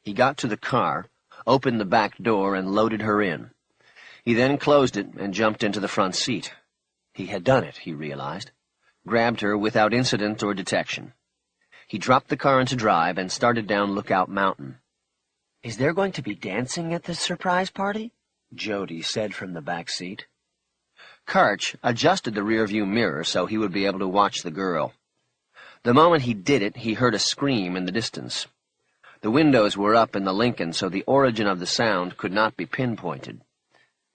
He got to the car, opened the back door, and loaded her in. He then closed it and jumped into the front seat. He had done it, he realized. Grabbed her without incident or detection. He dropped the car into drive and started down Lookout Mountain. "Is there going to be dancing at this surprise party?" Jody said from the back seat. Karch adjusted the rearview mirror so he would be able to watch the girl. The moment he did it, he heard a scream in the distance. The windows were up in the Lincoln, so the origin of the sound could not be pinpointed.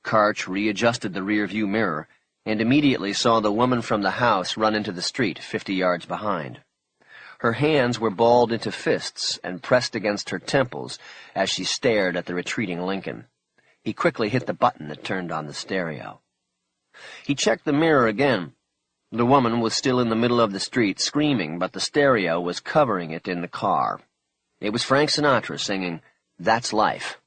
Karch readjusted the rearview mirror and immediately saw the woman from the house run into the street 50 yards behind. Her hands were balled into fists and pressed against her temples as she stared at the retreating Lincoln. He quickly hit the button that turned on the stereo. He checked the mirror again. The woman was still in the middle of the street, screaming, but the stereo was covering it in the car. It was Frank Sinatra singing, "That's Life."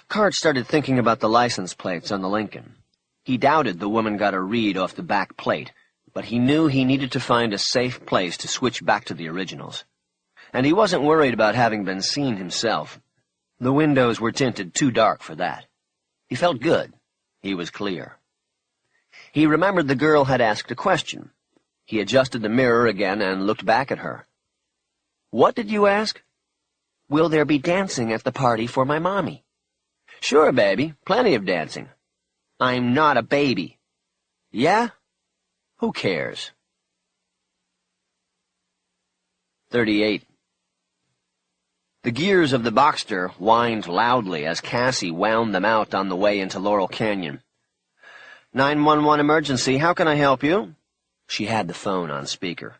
Karch started thinking about the license plates on the Lincoln. He doubted the woman got a read off the back plate, but he knew he needed to find a safe place to switch back to the originals. And he wasn't worried about having been seen himself. The windows were tinted too dark for that. He felt good. He was clear. He remembered the girl had asked a question. He adjusted the mirror again and looked back at her. "What did you ask?" "Will there be dancing at the party for my mommy?" Sure, baby. Plenty of dancing. I'm not a baby. Yeah? Who cares? 38. The gears of the Boxster whined loudly as Cassie wound them out on the way into Laurel Canyon. 911 emergency, how can I help you? She had the phone on speaker.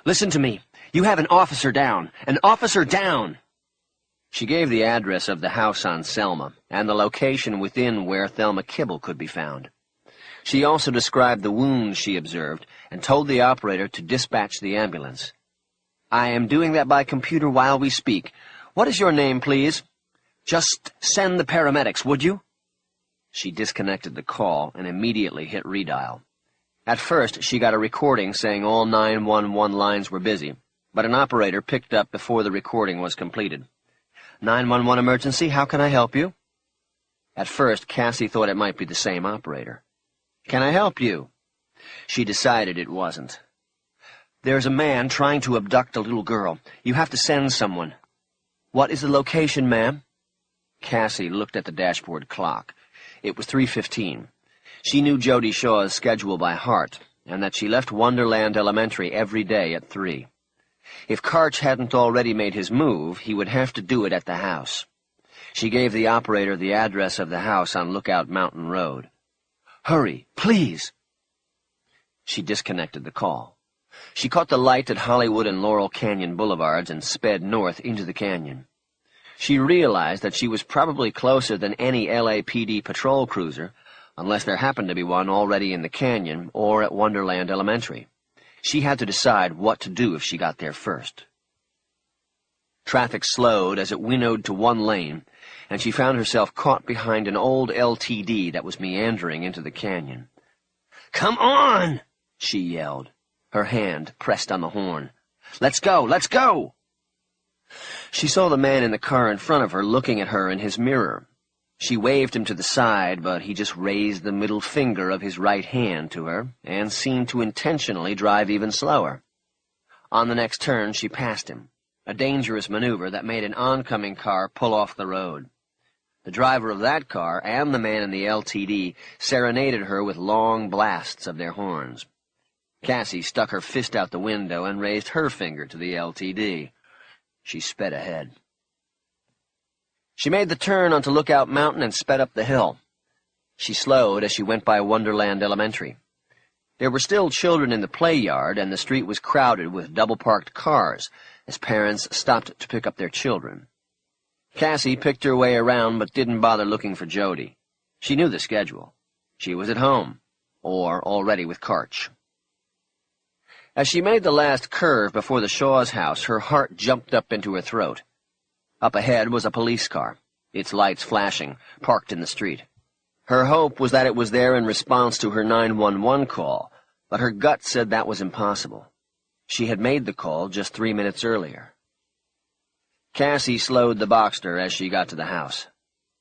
Listen to me. You have an officer down. An officer down! She gave the address of the house on Selma, and the location within where Thelma Kibble could be found. She also described the wounds she observed, and told the operator to dispatch the ambulance. I am doing that by computer while we speak. What is your name, please? Just send the paramedics, would you? She disconnected the call and immediately hit redial. At first, she got a recording saying all 911 lines were busy, but an operator picked up before the recording was completed. 911 emergency, how can I help you? At first, Cassie thought it might be the same operator. Can I help you? She decided it wasn't. There's a man trying to abduct a little girl. You have to send someone. What is the location, ma'am? Cassie looked at the dashboard clock. It was 3:15. She knew Jody Shaw's schedule by heart, and that she left Wonderland Elementary every day at 3. If Karch hadn't already made his move, he would have to do it at the house. She gave the operator the address of the house on Lookout Mountain Road. Hurry, please! She disconnected the call. She caught the light at Hollywood and Laurel Canyon Boulevards and sped north into the canyon. She realized that she was probably closer than any LAPD patrol cruiser, unless there happened to be one already in the canyon or at Wonderland Elementary. She had to decide what to do if she got there first. Traffic slowed as it winnowed to one lane, and she found herself caught behind an old LTD that was meandering into the canyon. "Come on!" she yelled, her hand pressed on the horn. "Let's go! Let's go!" She saw the man in the car in front of her looking at her in his mirror. She waved him to the side, but he just raised the middle finger of his right hand to her and seemed to intentionally drive even slower. On the next turn, she passed him, a dangerous maneuver that made an oncoming car pull off the road. The driver of that car and the man in the LTD serenaded her with long blasts of their horns. Cassie stuck her fist out the window and raised her finger to the LTD. She sped ahead. She made the turn onto Lookout Mountain and sped up the hill. She slowed as she went by Wonderland Elementary. There were still children in the play yard, and the street was crowded with double-parked cars as parents stopped to pick up their children. Cassie picked her way around but didn't bother looking for Jody. She knew the schedule. She was at home, or already with Karch. As she made the last curve before the Shaw's house, her heart jumped up into her throat. Up ahead was a police car, its lights flashing, parked in the street. Her hope was that it was there in response to her 911 call, but her gut said that was impossible. She had made the call just 3 minutes earlier. Cassie slowed the Boxster as she got to the house.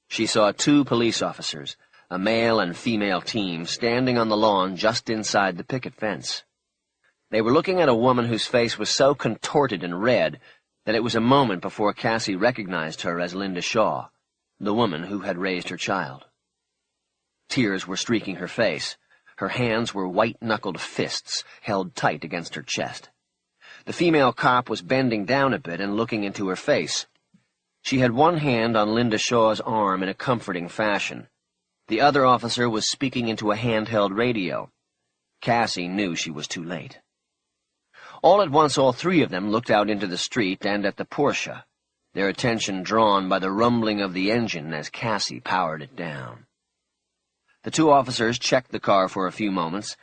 She saw 2 police officers, a male and female team, standing on the lawn just inside the picket fence. They were looking at a woman whose face was so contorted and red that it was a moment before Cassie recognized her as Linda Shaw, the woman who had raised her child. Tears were streaking her face. Her hands were white-knuckled fists held tight against her chest. The female cop was bending down a bit and looking into her face. She had one hand on Linda Shaw's arm in a comforting fashion. The other officer was speaking into a handheld radio. Cassie knew she was too late. All at once, all 3 of them looked out into the street and at the Porsche, their attention drawn by the rumbling of the engine as Cassie powered it down. The 2 officers checked the car for a few moments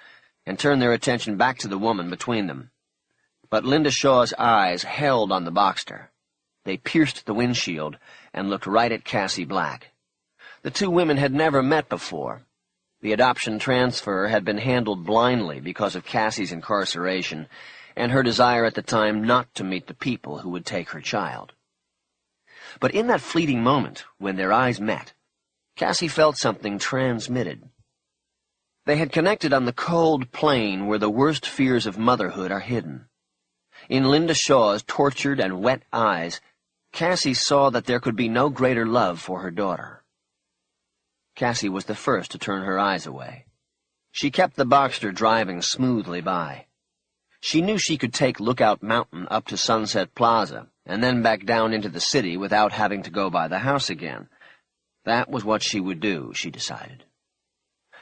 and turned their attention back to the woman between them. But Linda Shaw's eyes held on the Boxster. They pierced the windshield and looked right at Cassie Black. The 2 women had never met before. The adoption transfer had been handled blindly because of Cassie's incarceration and her desire at the time not to meet the people who would take her child. But in that fleeting moment, when their eyes met, Cassie felt something transmitted. They had connected on the cold plain where the worst fears of motherhood are hidden. In Linda Shaw's tortured and wet eyes, Cassie saw that there could be no greater love for her daughter. Cassie was the first to turn her eyes away. She kept the Boxster driving smoothly by. She knew she could take Lookout Mountain up to Sunset Plaza, and then back down into the city without having to go by the house again. That was what she would do, she decided.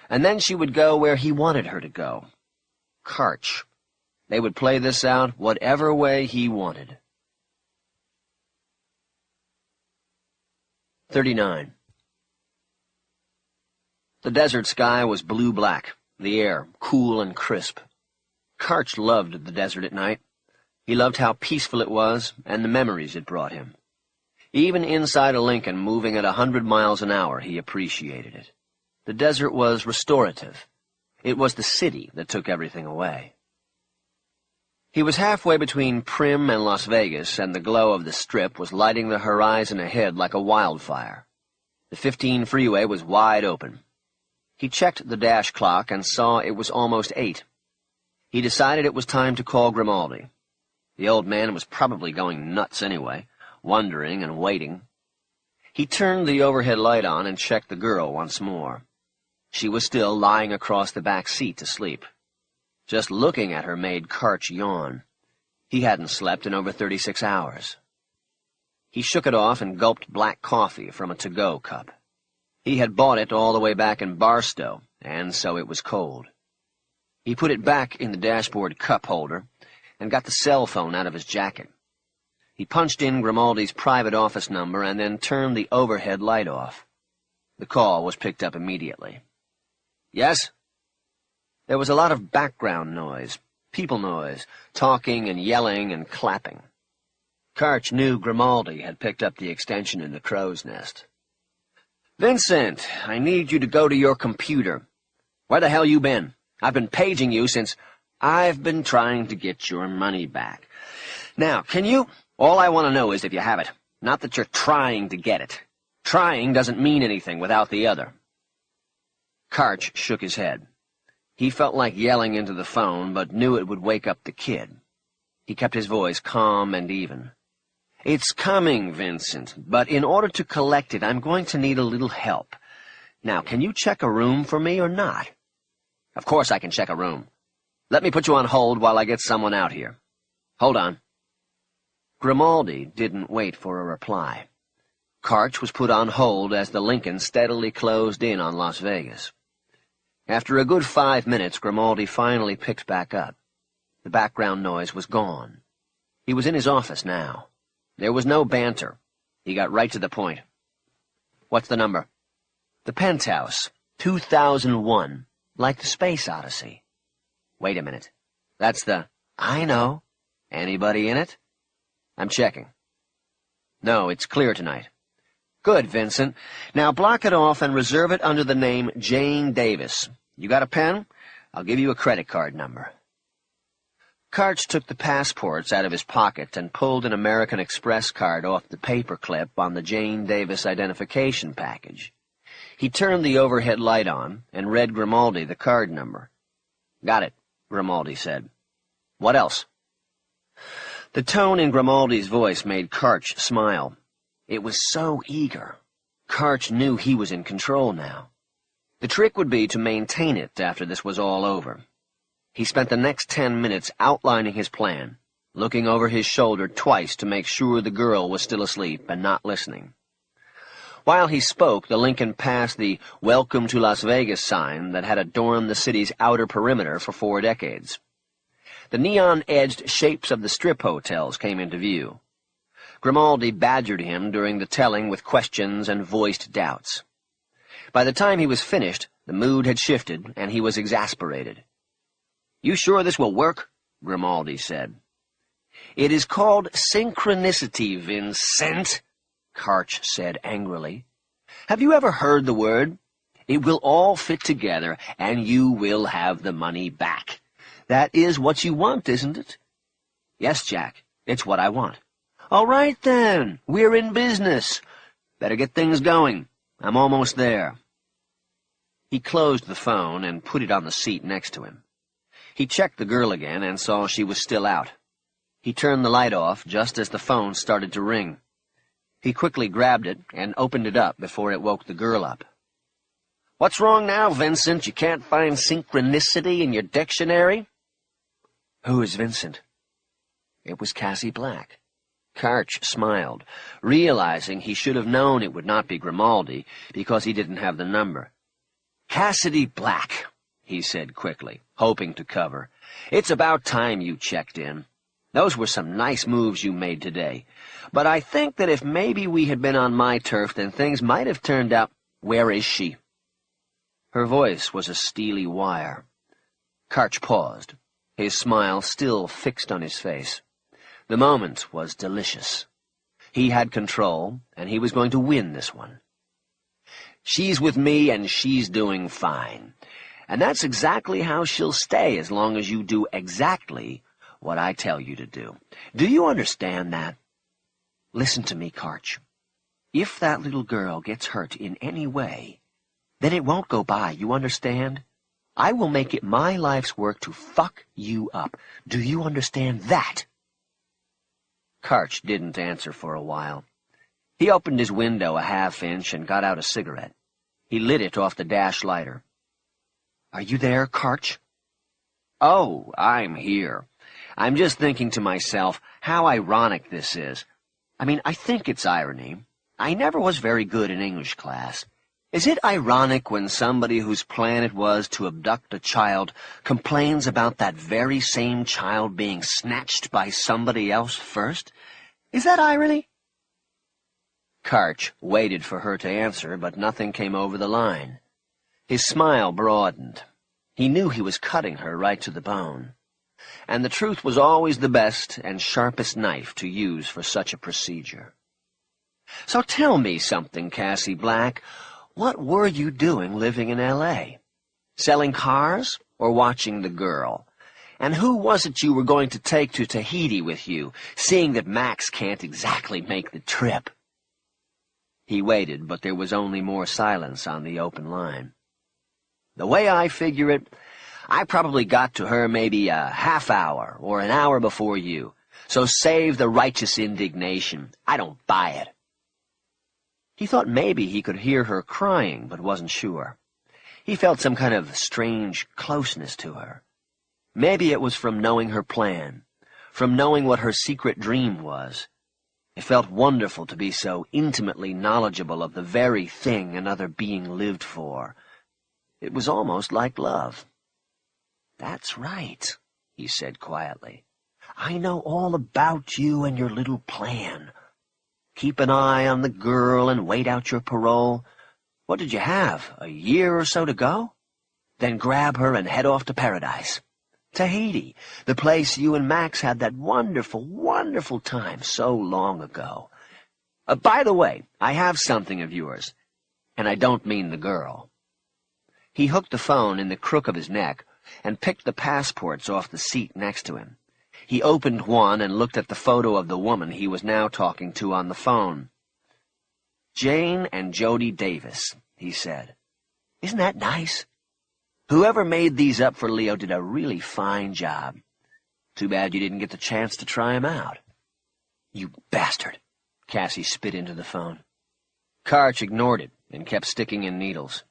And then she would go where he wanted her to go. Karch. They would play this out whatever way he wanted. 39. The desert sky was blue-black, the air cool and crisp. Karch loved the desert at night. He loved how peaceful it was and the memories it brought him. Even inside a Lincoln moving at 100 miles an hour, he appreciated it. The desert was restorative. It was the city that took everything away. He was halfway between Primm and Las Vegas, and the glow of the Strip was lighting the horizon ahead like a wildfire. The 15 freeway was wide open. He checked the dash clock and saw it was almost 8. He decided it was time to call Grimaldi. The old man was probably going nuts anyway, wondering and waiting. He turned the overhead light on and checked the girl once more. She was still lying across the back seat to sleep. Just looking at her made Karch yawn. He hadn't slept in over 36 hours. He shook it off and gulped black coffee from a to-go cup. He had bought it all the way back in Barstow, and so it was cold. He put it back in the dashboard cup holder and got the cell phone out of his jacket. He punched in Grimaldi's private office number and then turned the overhead light off. The call was picked up immediately. Yes? There was a lot of background noise, people noise, talking and yelling and clapping. Karch knew Grimaldi had picked up the extension in the crow's nest. "Vincent, I need you to go to your computer. Where the hell you been? I've been paging you since I've been trying to get your money back. Now, can you— All I want to know is if you have it, not that you're trying to get it. Trying doesn't mean anything without the other." Karch shook his head. He felt like yelling into the phone, but knew it would wake up the kid. He kept his voice calm and even. "It's coming, Vincent, but in order to collect it, I'm going to need a little help. Now, can you check a room for me or not?" "Of course I can check a room. Let me put you on hold while I get someone out here. Hold on." Grimaldi didn't wait for a reply. Karch was put on hold as the Lincoln steadily closed in on Las Vegas. After a good 5 minutes, Grimaldi finally picked back up. The background noise was gone. He was in his office now. There was no banter. He got right to the point. "What's the number?" "The Penthouse, 2001, like the Space Odyssey." "Wait a minute. That's the—" "I know. Anybody in it?" "I'm checking." "No, it's clear tonight." "Good, Vincent. Now block it off and reserve it under the name Jane Davis. You got a pen? I'll give you a credit card number." Karch took the passports out of his pocket and pulled an American Express card off the paper clip on the Jane Davis identification package. He turned the overhead light on and read Grimaldi the card number. "Got it," Grimaldi said. "What else?" The tone in Grimaldi's voice made Karch smile. It was so eager. Karch knew he was in control now. The trick would be to maintain it after this was all over. He spent the next 10 minutes outlining his plan, looking over his shoulder twice to make sure the girl was still asleep and not listening. While he spoke, the Lincoln passed the "Welcome to Las Vegas" sign that had adorned the city's outer perimeter for 4 decades. The neon-edged shapes of the Strip hotels came into view. Grimaldi badgered him during the telling with questions and voiced doubts. By the time he was finished, the mood had shifted, and he was exasperated. "You sure this will work?" Grimaldi said. "It is called synchronicity, Vincent," Karch said angrily. "Have you ever heard the word? It will all fit together, and you will have the money back. That is what you want, isn't it?" "Yes, Jack, it's what I want." "All right, then. We're in business. Better get things going. I'm almost there." He closed the phone and put it on the seat next to him. He checked the girl again and saw she was still out. He turned the light off just as the phone started to ring. He quickly grabbed it and opened it up before it woke the girl up. What's wrong now, Vincent? You can't find synchronicity in your dictionary? Who is Vincent? It was Cassie Black. Karch smiled, realizing he should have known it would not be Grimaldi because he didn't have the number. Cassidy Black, he said quickly, hoping to cover. It's about time you checked in. Those were some nice moves you made today. But I think that if maybe we had been on my turf, then things might have turned out. Where is she? Her voice was a steely wire. Karch paused, his smile still fixed on his face. The moment was delicious. He had control, and he was going to win this one. She's with me, and she's doing fine. And that's exactly how she'll stay as long as you do exactly what I tell you to do. Do you understand that? Listen to me, Karch. If that little girl gets hurt in any way, then it won't go by, you understand? I will make it my life's work to fuck you up. Do you understand that? Karch didn't answer for a while. He opened his window a half-inch and got out a cigarette. He lit it off the dash lighter. Are you there, Karch? Oh, I'm here. I'm just thinking to myself how ironic this is. I mean, I think it's irony. I never was very good in English class. Is it ironic when somebody whose plan it was to abduct a child complains about that very same child being snatched by somebody else first? Is that irony? Karch waited for her to answer, but nothing came over the line. His smile broadened. He knew he was cutting her right to the bone. And the truth was always the best and sharpest knife to use for such a procedure. So tell me something, Cassie Black. What were you doing living in L.A.? Selling cars or watching the girl? And who was it you were going to take to Tahiti with you, seeing that Max can't exactly make the trip? He waited, but there was only more silence on the open line. The way I figure it, I probably got to her maybe a half hour or an hour before you, so save the righteous indignation. I don't buy it. He thought maybe he could hear her crying, but wasn't sure. He felt some kind of strange closeness to her. Maybe it was from knowing her plan, from knowing what her secret dream was. It felt wonderful to be so intimately knowledgeable of the very thing another being lived for. It was almost like love. That's right, he said quietly. I know all about you and your little plan. Keep an eye on the girl and wait out your parole. What did you have, a year or so to go? Then grab her and head off to paradise. Tahiti, the place you and Max had that wonderful, wonderful time so long ago. By the way, I have something of yours, and I don't mean the girl. He hooked the phone in the crook of his neck and picked the passports off the seat next to him. He opened one and looked at the photo of the woman he was now talking to on the phone. Jane and Jody Davis, he said. Isn't that nice? Whoever made these up for Leo did a really fine job. Too bad you didn't get the chance to try him out. You bastard, Cassie spit into the phone. Karch ignored it and kept sticking in needles.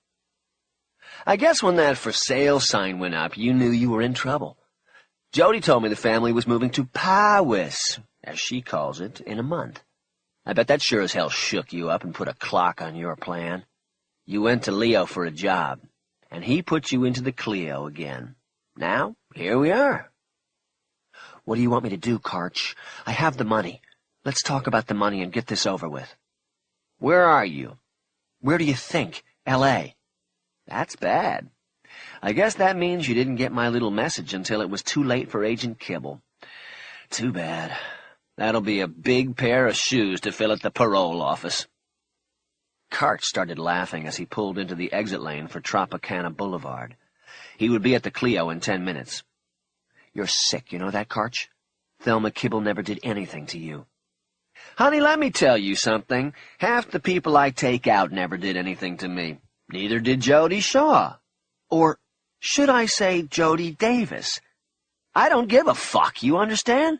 I guess when that for sale sign went up, you knew you were in trouble. Jody told me the family was moving to Powys, as she calls it, in a month. I bet that sure as hell shook you up and put a clock on your plan. You went to Leo for a job, and he put you into the Clio again. Now, here we are. What do you want me to do, Karch? I have the money. Let's talk about the money and get this over with. Where are you? Where do you think? L.A. That's bad. I guess that means you didn't get my little message until it was too late for Agent Kibble. Too bad. That'll be a big pair of shoes to fill at the parole office. Karch started laughing as he pulled into the exit lane for Tropicana Boulevard. He would be at the Clio in 10 minutes. You're sick, you know that, Karch? Thelma Kibble never did anything to you. Honey, let me tell you something. Half the people I take out never did anything to me. Neither did Jody Shaw. Or should I say Jody Davis? I don't give a fuck, you understand?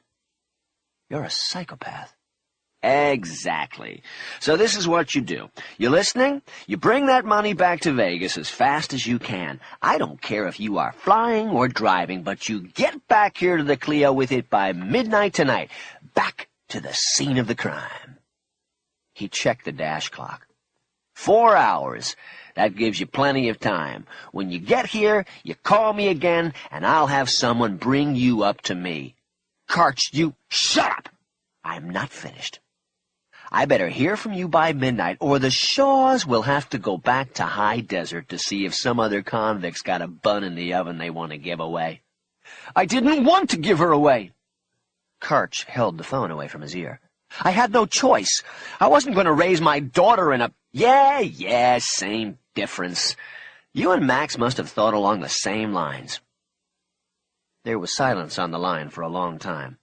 You're a psychopath. Exactly. So this is what you do. You listening? You bring that money back to Vegas as fast as you can. I don't care if you are flying or driving, but you get back here to the Clio with it by midnight tonight. Back to the scene of the crime. He checked the dash clock. 4 hours. That gives you plenty of time. When you get here, you call me again, and I'll have someone bring you up to me. Karch, you... Shut up! I'm not finished. I better hear from you by midnight, or the Shaws will have to go back to High Desert to see if some other convict's got a bun in the oven they want to give away. I didn't want to give her away. Karch held the phone away from his ear. I had no choice. I wasn't going to raise my daughter in a... Yeah, same difference. You and Max must have thought along the same lines. There was silence on the line for a long time.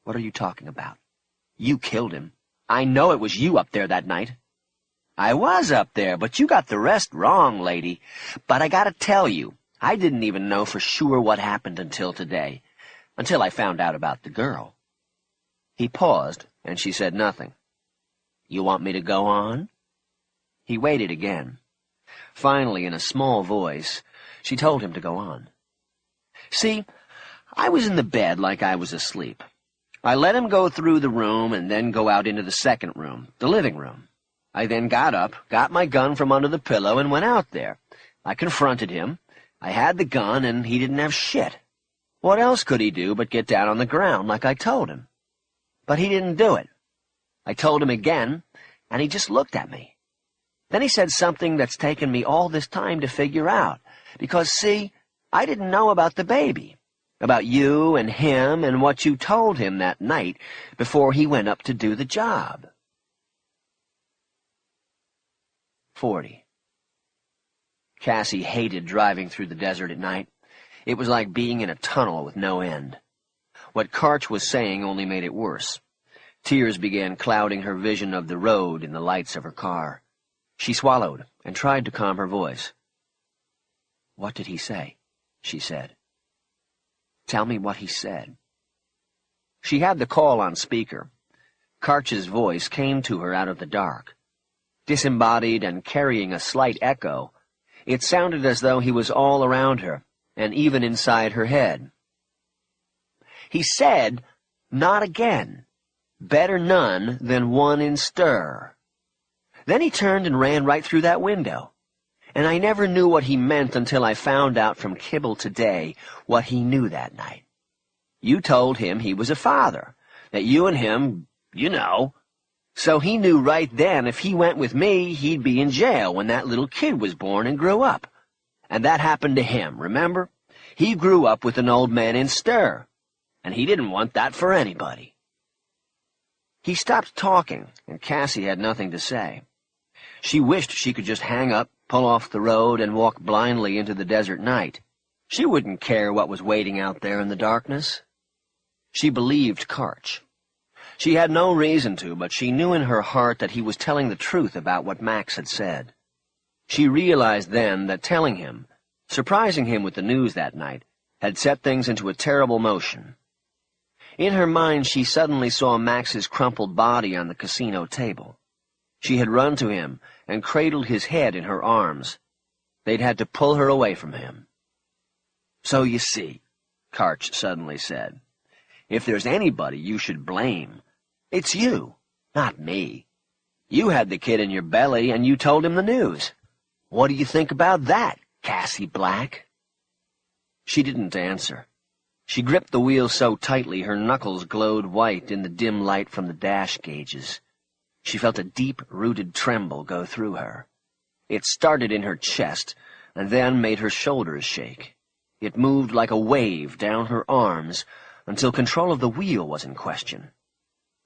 What are you talking about? You killed him. I know it was you up there that night. I was up there, but you got the rest wrong, lady. But I gotta tell you, I didn't even know for sure what happened until today. Until I found out about the girl. He paused, and she said nothing. You want me to go on? He waited again. Finally, in a small voice, she told him to go on. See, I was in the bed like I was asleep. I let him go through the room and then go out into the second room, the living room. I then got up, got my gun from under the pillow, and went out there. I confronted him. I had the gun, and he didn't have shit. What else could he do but get down on the ground like I told him? But he didn't do it. I told him again, and he just looked at me. Then he said something that's taken me all this time to figure out, because, see, I didn't know about the baby. About you and him and what you told him that night before he went up to do the job. 40. Cassie hated driving through the desert at night. It was like being in a tunnel with no end. What Karch was saying only made it worse. Tears began clouding her vision of the road and the lights of her car. She swallowed and tried to calm her voice. What did he say? She said. Tell me what he said. She had the call on speaker. Karch's voice came to her out of the dark. Disembodied and carrying a slight echo, it sounded as though he was all around her, and even inside her head. He said, not again. Better none than one in stir. Then he turned and ran right through that window. And I never knew what he meant until I found out from Kibble today what he knew that night. You told him he was a father, that you and him, you know. So he knew right then if he went with me, he'd be in jail when that little kid was born and grew up. And that happened to him, remember? He grew up with an old man in stir, and he didn't want that for anybody. He stopped talking, and Cassie had nothing to say. She wished she could just hang up, pull off the road, and walk blindly into the desert night. She wouldn't care what was waiting out there in the darkness. She believed Karch. She had no reason to, but she knew in her heart that he was telling the truth about what Max had said. She realized then that telling him, surprising him with the news that night, had set things into a terrible motion. In her mind she suddenly saw Max's crumpled body on the casino table. She had run to him and cradled his head in her arms. They'd had to pull her away from him. So you see, Karch suddenly said, if there's anybody you should blame, it's you, not me. You had the kid in your belly and you told him the news. What do you think about that, Cassie Black? She didn't answer. She gripped the wheel so tightly her knuckles glowed white in the dim light from the dash gauges. She felt a deep-rooted tremble go through her. It started in her chest, and then made her shoulders shake. It moved like a wave down her arms, until control of the wheel was in question.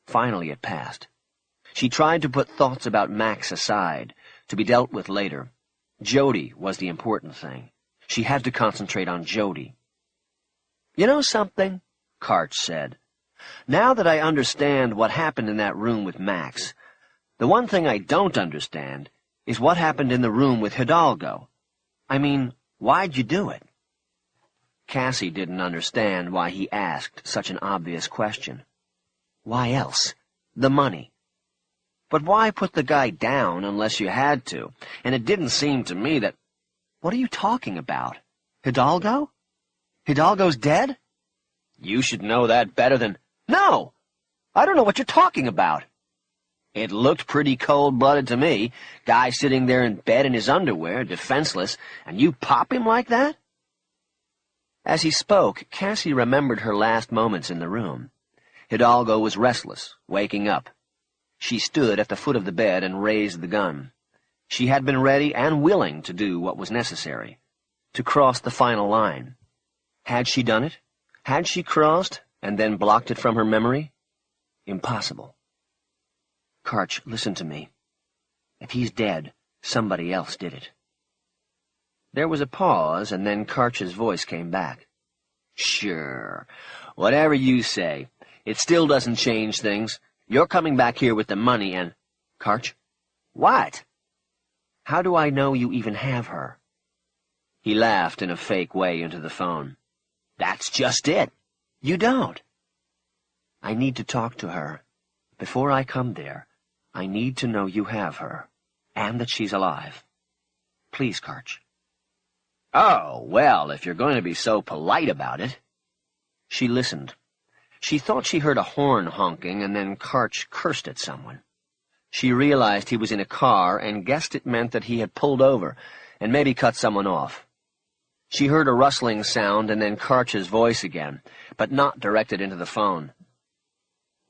Finally it passed. She tried to put thoughts about Max aside, to be dealt with later. Jody was the important thing. She had to concentrate on Jody. You know something? Karch said. Now that I understand what happened in that room with Max, the one thing I don't understand is what happened in the room with Hidalgo. I mean, why'd you do it? Cassie didn't understand why he asked such an obvious question. Why else? The money. But why put the guy down unless you had to? And it didn't seem to me that— What are you talking about? Hidalgo? Hidalgo's dead? You should know that better than— No! I don't know what you're talking about. It looked pretty cold-blooded to me. Guy sitting there in bed in his underwear, defenseless, and you pop him like that? As he spoke, Cassie remembered her last moments in the room. Hidalgo was restless, waking up. She stood at the foot of the bed and raised the gun. She had been ready and willing to do what was necessary, to cross the final line. Had she done it? Had she crossed and then blocked it from her memory? Impossible. Karch, listen to me. If he's dead, somebody else did it. There was a pause, and then Karch's voice came back. Sure. Whatever you say. It still doesn't change things. You're coming back here with the money and— Karch? What? How do I know you even have her? He laughed in a fake way into the phone. That's just it. You don't. I need to talk to her. Before I come there, I need to know you have her, and that she's alive. Please, Karch. Oh, well, if you're going to be so polite about it. She listened. She thought she heard a horn honking, and then Karch cursed at someone. She realized he was in a car and guessed it meant that he had pulled over and maybe cut someone off. She heard a rustling sound and then Karch's voice again, but not directed into the phone.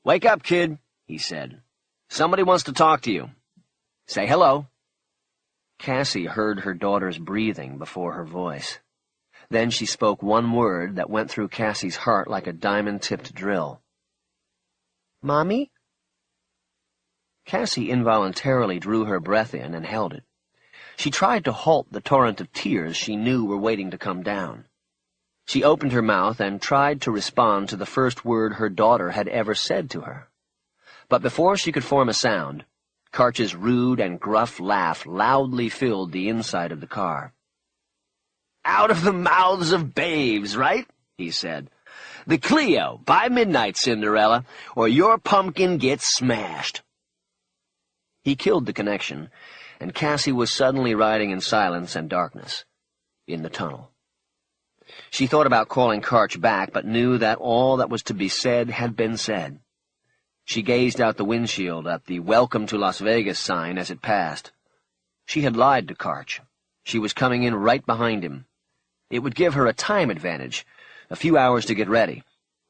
Wake up, kid, he said. Somebody wants to talk to you. Say hello. Cassie heard her daughter's breathing before her voice. Then she spoke one word that went through Cassie's heart like a diamond-tipped drill. Mommy? Cassie involuntarily drew her breath in and held it. She tried to halt the torrent of tears she knew were waiting to come down. She opened her mouth and tried to respond to the first word her daughter had ever said to her. But before she could form a sound, Karch's rude and gruff laugh loudly filled the inside of the car. Out of the mouths of babes, right? He said. The Clio, by midnight, Cinderella, or your pumpkin gets smashed. He killed the connection, and Cassie was suddenly riding in silence and darkness, in the tunnel. She thought about calling Karch back, but knew that all that was to be said had been said. She gazed out the windshield at the Welcome to Las Vegas sign as it passed. She had lied to Karch. She was coming in right behind him. It would give her a time advantage, a few hours to get ready,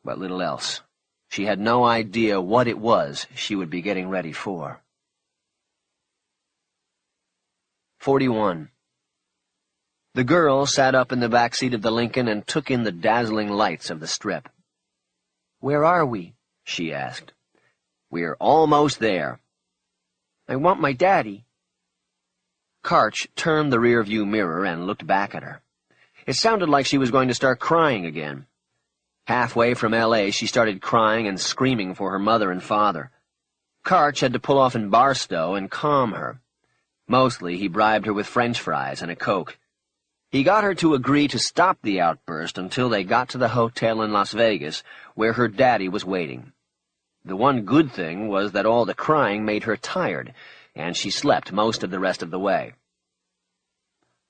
but little else. She had no idea what it was she would be getting ready for. 41. The girl sat up in the back seat of the Lincoln and took in the dazzling lights of the Strip. Where are we? She asked. We're almost there. I want my daddy. Karch turned the rear-view mirror and looked back at her. It sounded like she was going to start crying again. Halfway from L.A., she started crying and screaming for her mother and father. Karch had to pull off in Barstow and calm her. Mostly, he bribed her with French fries and a Coke. He got her to agree to stop the outburst until they got to the hotel in Las Vegas, where her daddy was waiting. The one good thing was that all the crying made her tired, and she slept most of the rest of the way.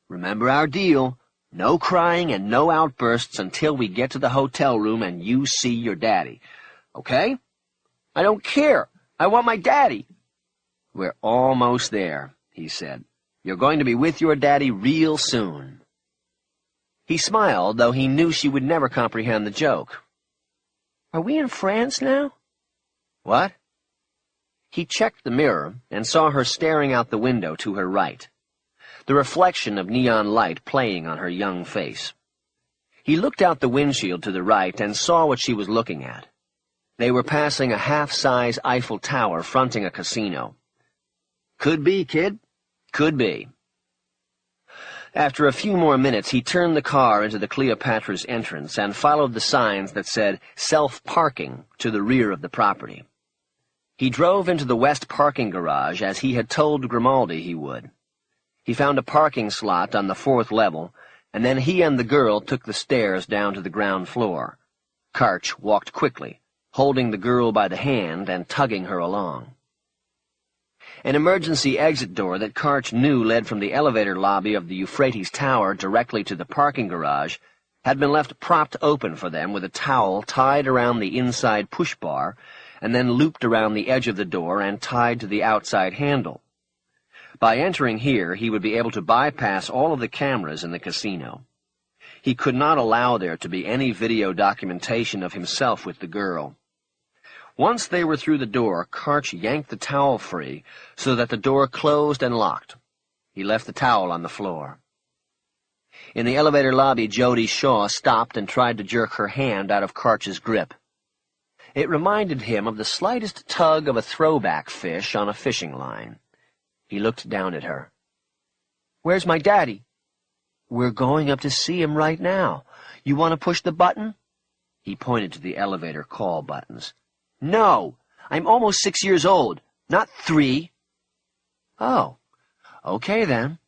Remember our deal. No crying and no outbursts until we get to the hotel room and you see your daddy. Okay? I don't care. I want my daddy. We're almost there, he said. You're going to be with your daddy real soon. He smiled, though he knew she would never comprehend the joke. Are we in France now? What? He checked the mirror and saw her staring out the window to her right, the reflection of neon light playing on her young face. He looked out the windshield to the right and saw what she was looking at. They were passing a half-size Eiffel Tower fronting a casino. Could be, kid. Could be. After a few more minutes, he turned the car into the Cleopatra's entrance and followed the signs that said self-parking to the rear of the property. He drove into the west parking garage as he had told Grimaldi he would. He found a parking slot on the 4th level, and then he and the girl took the stairs down to the ground floor. Karch walked quickly, holding the girl by the hand and tugging her along. An emergency exit door that Karch knew led from the elevator lobby of the Euphrates Tower directly to the parking garage had been left propped open for them with a towel tied around the inside push bar and then looped around the edge of the door and tied to the outside handle. By entering here, he would be able to bypass all of the cameras in the casino. He could not allow there to be any video documentation of himself with the girl. Once they were through the door, Karch yanked the towel free so that the door closed and locked. He left the towel on the floor. In the elevator lobby, Jody Shaw stopped and tried to jerk her hand out of Karch's grip. It reminded him of the slightest tug of a throwback fish on a fishing line. He looked down at her. "Where's my daddy?" "We're going up to see him right now. You want to push the button?" He pointed to the elevator call buttons. "No! I'm almost 6 years old, not 3. "Oh, okay then."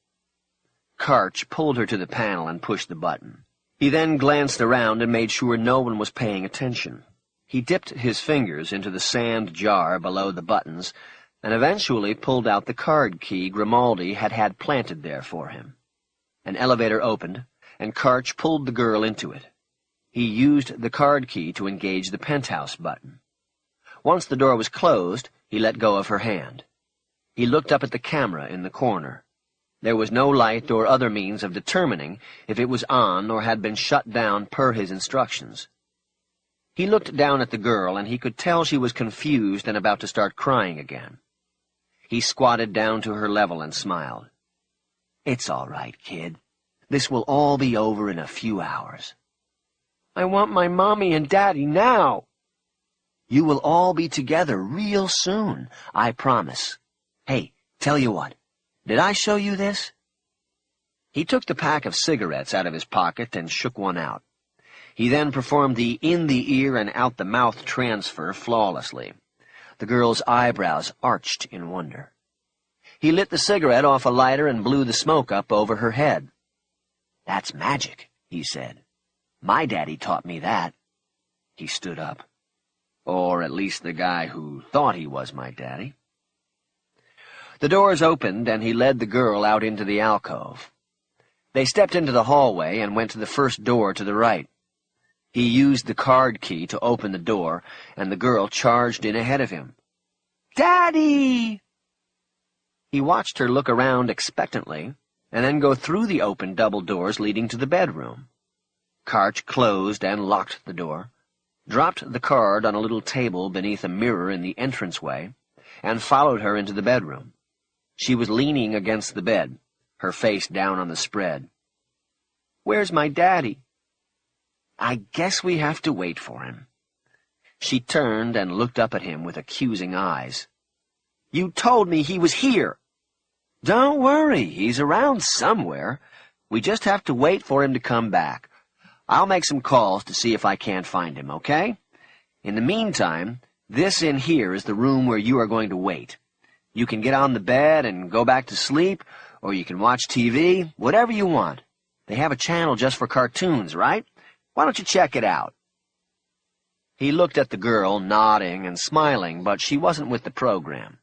Karch pulled her to the panel and pushed the button. He then glanced around and made sure no one was paying attention. He dipped his fingers into the sand jar below the buttons and eventually pulled out the card key Grimaldi had had planted there for him. An elevator opened, and Karch pulled the girl into it. He used the card key to engage the penthouse button. Once the door was closed, he let go of her hand. He looked up at the camera in the corner. There was no light or other means of determining if it was on or had been shut down per his instructions. He looked down at the girl, and he could tell she was confused and about to start crying again. He squatted down to her level and smiled. "It's all right, kid. This will all be over in a few hours." "I want my mommy and daddy now." "You will all be together real soon, I promise. Hey, tell you what. Did I show you this?" He took the pack of cigarettes out of his pocket and shook one out. He then performed the in-the-ear and out-the-mouth transfer flawlessly. The girl's eyebrows arched in wonder. He lit the cigarette off a lighter and blew the smoke up over her head. "That's magic," he said. "My daddy taught me that." He stood up. Or at least the guy who thought he was my daddy. The doors opened, and he led the girl out into the alcove. They stepped into the hallway and went to the first door to the right. He used the card key to open the door, and the girl charged in ahead of him. "Daddy!" He watched her look around expectantly, and then go through the open double doors leading to the bedroom. Karch closed and locked the door, dropped the card on a little table beneath a mirror in the entranceway, and followed her into the bedroom. She was leaning against the bed, her face down on the spread. "Where's my daddy?" "I guess we have to wait for him." She turned and looked up at him with accusing eyes. "You told me he was here." "Don't worry, he's around somewhere. We just have to wait for him to come back. I'll make some calls to see if I can't find him, okay? In the meantime, this in here is the room where you are going to wait. You can get on the bed and go back to sleep, or you can watch TV, whatever you want. They have a channel just for cartoons, right? Why don't you check it out?" He looked at the girl, nodding and smiling, but she wasn't with the program.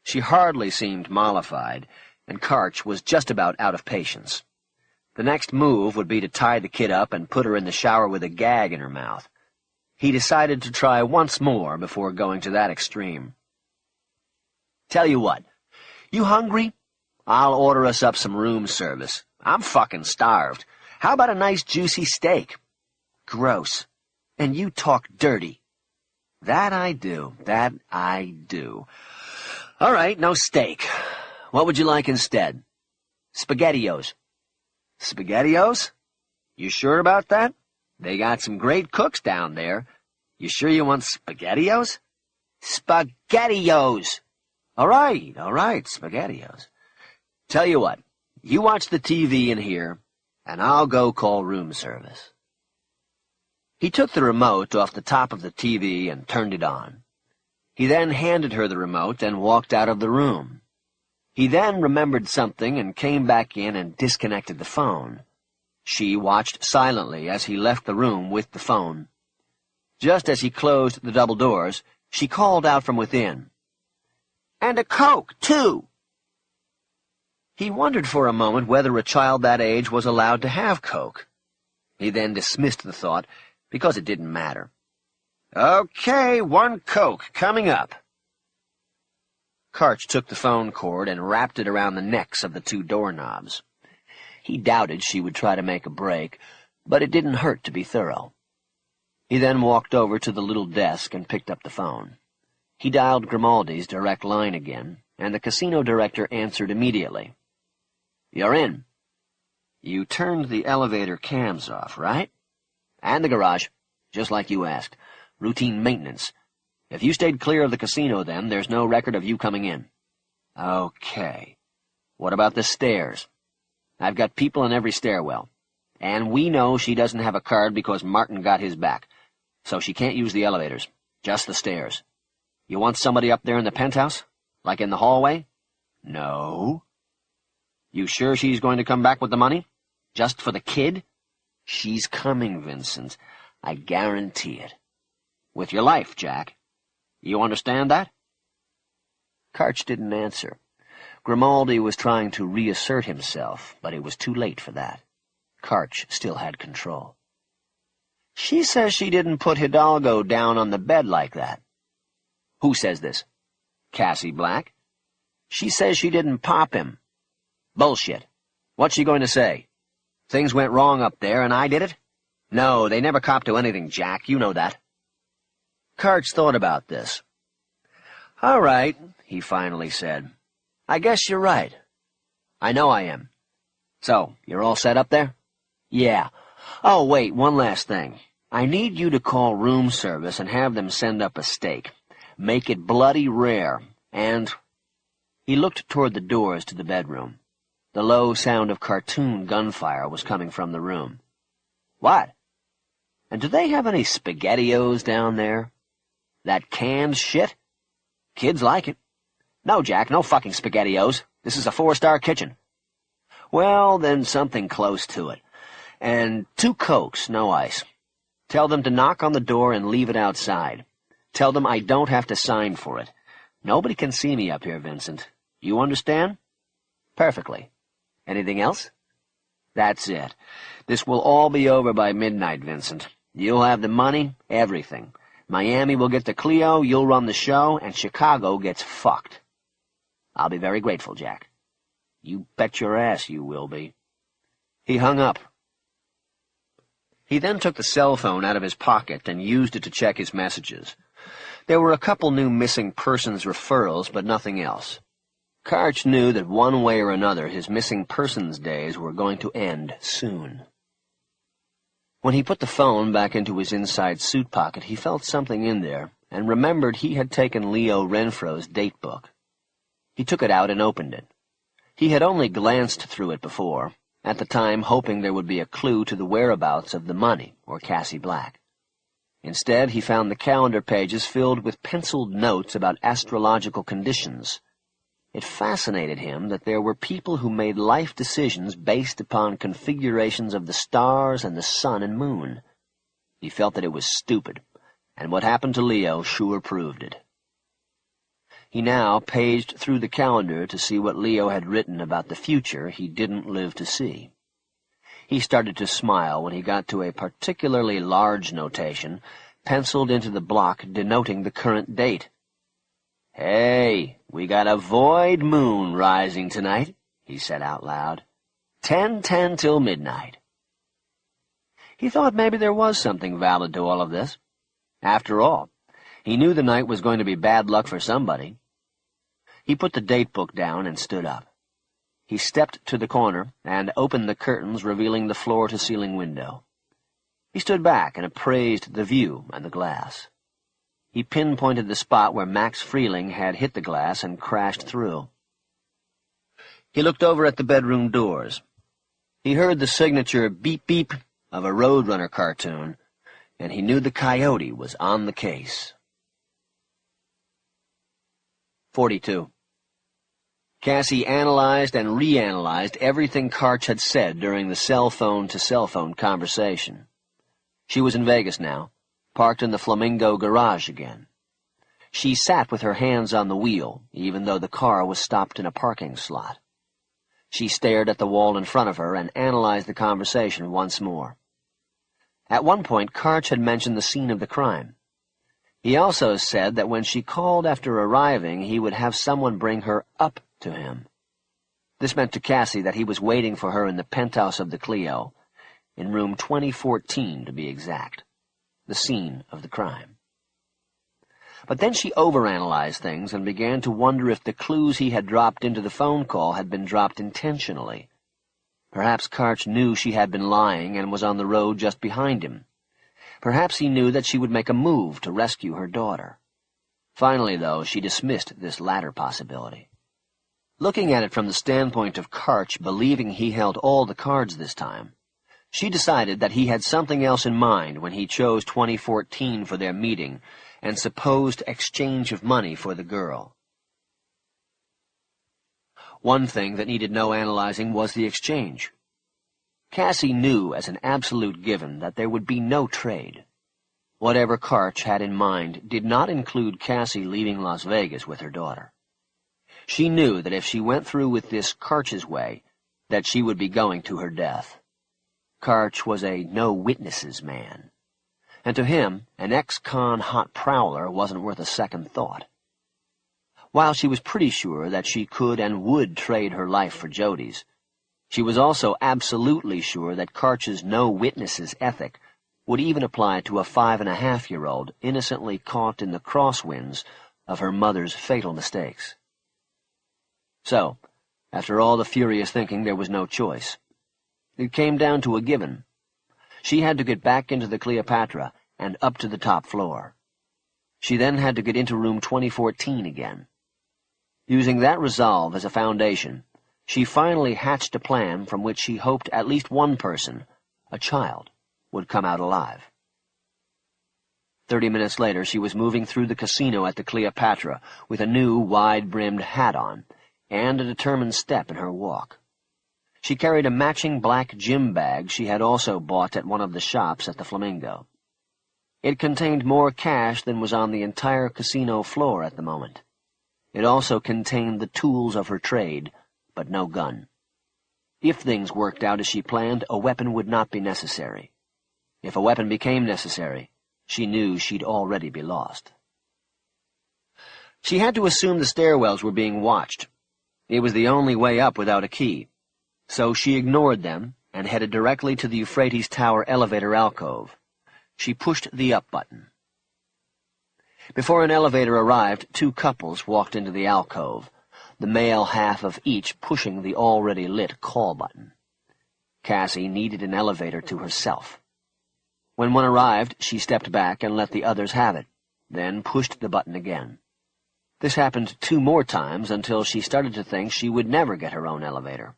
She hardly seemed mollified, and Karch was just about out of patience. The next move would be to tie the kid up and put her in the shower with a gag in her mouth. He decided to try once more before going to that extreme. "Tell you what, you hungry? I'll order us up some room service. I'm fucking starved. How about a nice juicy steak?" "Gross. And you talk dirty." That I do. "All right, no steak. What would you like instead?" "SpaghettiOs." "SpaghettiOs? You sure about that? They got some great cooks down there. You sure you want SpaghettiOs?" "SpaghettiOs." All right, SpaghettiOs. Tell you what, you watch the TV in here, and I'll go call room service." He took the remote off the top of the TV and turned it on. He then handed her the remote and walked out of the room. He then remembered something and came back in and disconnected the phone. She watched silently as he left the room with the phone. Just as he closed the double doors, she called out from within, "And a Coke, too!" He wondered for a moment whether a child that age was allowed to have Coke. He then dismissed the thought, because it didn't matter. "Okay, 1 Coke, coming up." Karch took the phone cord and wrapped it around the necks of the 2 doorknobs. He doubted she would try to make a break, but it didn't hurt to be thorough. He then walked over to the little desk and picked up the phone. He dialed Grimaldi's direct line again, and the casino director answered immediately. "You're in. You turned the elevator cams off, right? And the garage, just like you asked. Routine maintenance. If you stayed clear of the casino, then there's no record of you coming in." "Okay. What about the stairs?" "I've got people in every stairwell. And we know she doesn't have a card because Martin got his back. So she can't use the elevators. Just the stairs. You want somebody up there in the penthouse? Like in the hallway?" "No." "You sure she's going to come back with the money? Just for the kid?" "She's coming, Vincent. I guarantee it. With your life, Jack. You understand that?" Karch didn't answer. Grimaldi was trying to reassert himself, but it was too late for that. Karch still had control. "She says she didn't put Hidalgo down on the bed like that." "Who says this?" "Cassie Black. She says she didn't pop him." "Bullshit. What's she going to say? Things went wrong up there and I did it? No, they never copped to anything, Jack. You know that." Karch thought about this. "All right," he finally said. "I guess you're right. I know I am. So, you're all set up there?" "Yeah. Oh, wait, one last thing. I need you to call room service and have them send up a steak. Make it bloody rare, and—" He looked toward the doors to the bedroom. The low sound of cartoon gunfire was coming from the room. "What? And do they have any SpaghettiOs down there? That canned shit? Kids like it. No, Jack, no fucking SpaghettiOs. This is a 4-star kitchen." "Well, then something close to it. And 2 Cokes, no ice. Tell them to knock on the door and leave it outside. Tell them I don't have to sign for it. Nobody can see me up here, Vincent. You understand?" "Perfectly. Anything else?" "That's it. This will all be over by midnight, Vincent. You'll have the money, everything. Miami will get the Clio, you'll run the show, and Chicago gets fucked. I'll be very grateful, Jack." "You bet your ass you will be." He hung up. He then took the cell phone out of his pocket and used it to check his messages. There were a couple new missing persons referrals, but nothing else. Karch knew that one way or another his missing persons days were going to end soon. When he put the phone back into his inside suit pocket, he felt something in there and remembered he had taken Leo Renfro's date book. He took it out and opened it. He had only glanced through it before, at the time hoping there would be a clue to the whereabouts of the money or Cassie Black. Instead, he found the calendar pages filled with penciled notes about astrological conditions. It fascinated him that there were people who made life decisions based upon configurations of the stars and the sun and moon. He felt that it was stupid, and what happened to Leo sure proved it. He now paged through the calendar to see what Leo had written about the future he didn't live to see. He started to smile when he got to a particularly large notation, penciled into the block denoting the current date. "Hey, we got a void moon rising tonight," he said out loud. 10:10 till midnight. He thought maybe there was something valid to all of this. After all, he knew the night was going to be bad luck for somebody. He put the date book down and stood up. He stepped to the corner and opened the curtains, revealing the floor-to-ceiling window. He stood back and appraised the view and the glass. He pinpointed the spot where Max Freeling had hit the glass and crashed through. He looked over at the bedroom doors. He heard the signature beep-beep of a Roadrunner cartoon, and he knew the coyote was on the case. 42. Cassie analyzed and reanalyzed everything Karch had said during the cell-phone-to-cell-phone conversation. She was in Vegas now, parked in the Flamingo garage again. She sat with her hands on the wheel, even though the car was stopped in a parking slot. She stared at the wall in front of her and analyzed the conversation once more. At one point, Karch had mentioned the scene of the crime. He also said that when she called after arriving, he would have someone bring her up to him. This meant to Cassie that he was waiting for her in the penthouse of the Clio, in room 2014 to be exact, the scene of the crime. But then she overanalyzed things and began to wonder if the clues he had dropped into the phone call had been dropped intentionally. Perhaps Karch knew she had been lying and was on the road just behind him. Perhaps he knew that she would make a move to rescue her daughter. Finally, though, she dismissed this latter possibility. Looking at it from the standpoint of Karch believing he held all the cards this time, she decided that he had something else in mind when he chose 2014 for their meeting and supposed exchange of money for the girl. One thing that needed no analyzing was the exchange. Cassie knew as an absolute given that there would be no trade. Whatever Karch had in mind did not include Cassie leaving Las Vegas with her daughter. She knew that if she went through with this Karch's way, that she would be going to her death. Karch was a no-witnesses man, and to him, an ex-con hot prowler wasn't worth a second thought. While she was pretty sure that she could and would trade her life for Jody's, she was also absolutely sure that Karch's no-witnesses ethic would even apply to a 5.5-year-old innocently caught in the crosswinds of her mother's fatal mistakes. So, after all the furious thinking, there was no choice. It came down to a given. She had to get back into the Cleopatra and up to the top floor. She then had to get into room 2014 again. Using that resolve as a foundation, she finally hatched a plan from which she hoped at least one person, a child, would come out alive. 30 minutes later, she was moving through the casino at the Cleopatra with a new, wide-brimmed hat on and a determined step in her walk. She carried a matching black gym bag she had also bought at one of the shops at the Flamingo. It contained more cash than was on the entire casino floor at the moment. It also contained the tools of her trade, but no gun. If things worked out as she planned, a weapon would not be necessary. If a weapon became necessary, she knew she'd already be lost. She had to assume the stairwells were being watched. It was the only way up without a key, so she ignored them and headed directly to the Euphrates Tower elevator alcove. She pushed the up button. Before an elevator arrived, two couples walked into the alcove, the male half of each pushing the already lit call button. Cassie needed an elevator to herself. When one arrived, she stepped back and let the others have it, then pushed the button again. This happened 2 more times until she started to think she would never get her own elevator.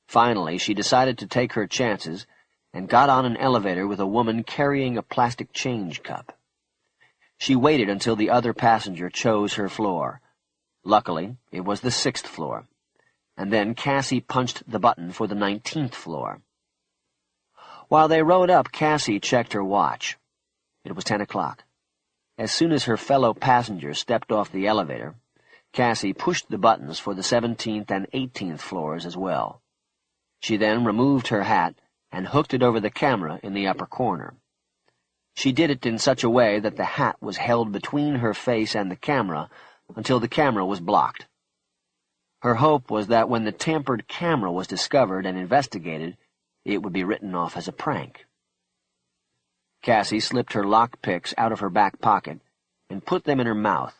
Finally, she decided to take her chances and got on an elevator with a woman carrying a plastic change cup. She waited until the other passenger chose her floor. Luckily, it was the 6th floor, and then Cassie punched the button for the 19th floor. While they rode up, Cassie checked her watch. It was 10 o'clock. As soon as her fellow passenger stepped off the elevator, Cassie pushed the buttons for the 17th and 18th floors as well. She then removed her hat and hooked it over the camera in the upper corner. She did it in such a way that the hat was held between her face and the camera until the camera was blocked. Her hope was that when the tampered camera was discovered and investigated, it would be written off as a prank. Cassie slipped her lockpicks out of her back pocket and put them in her mouth.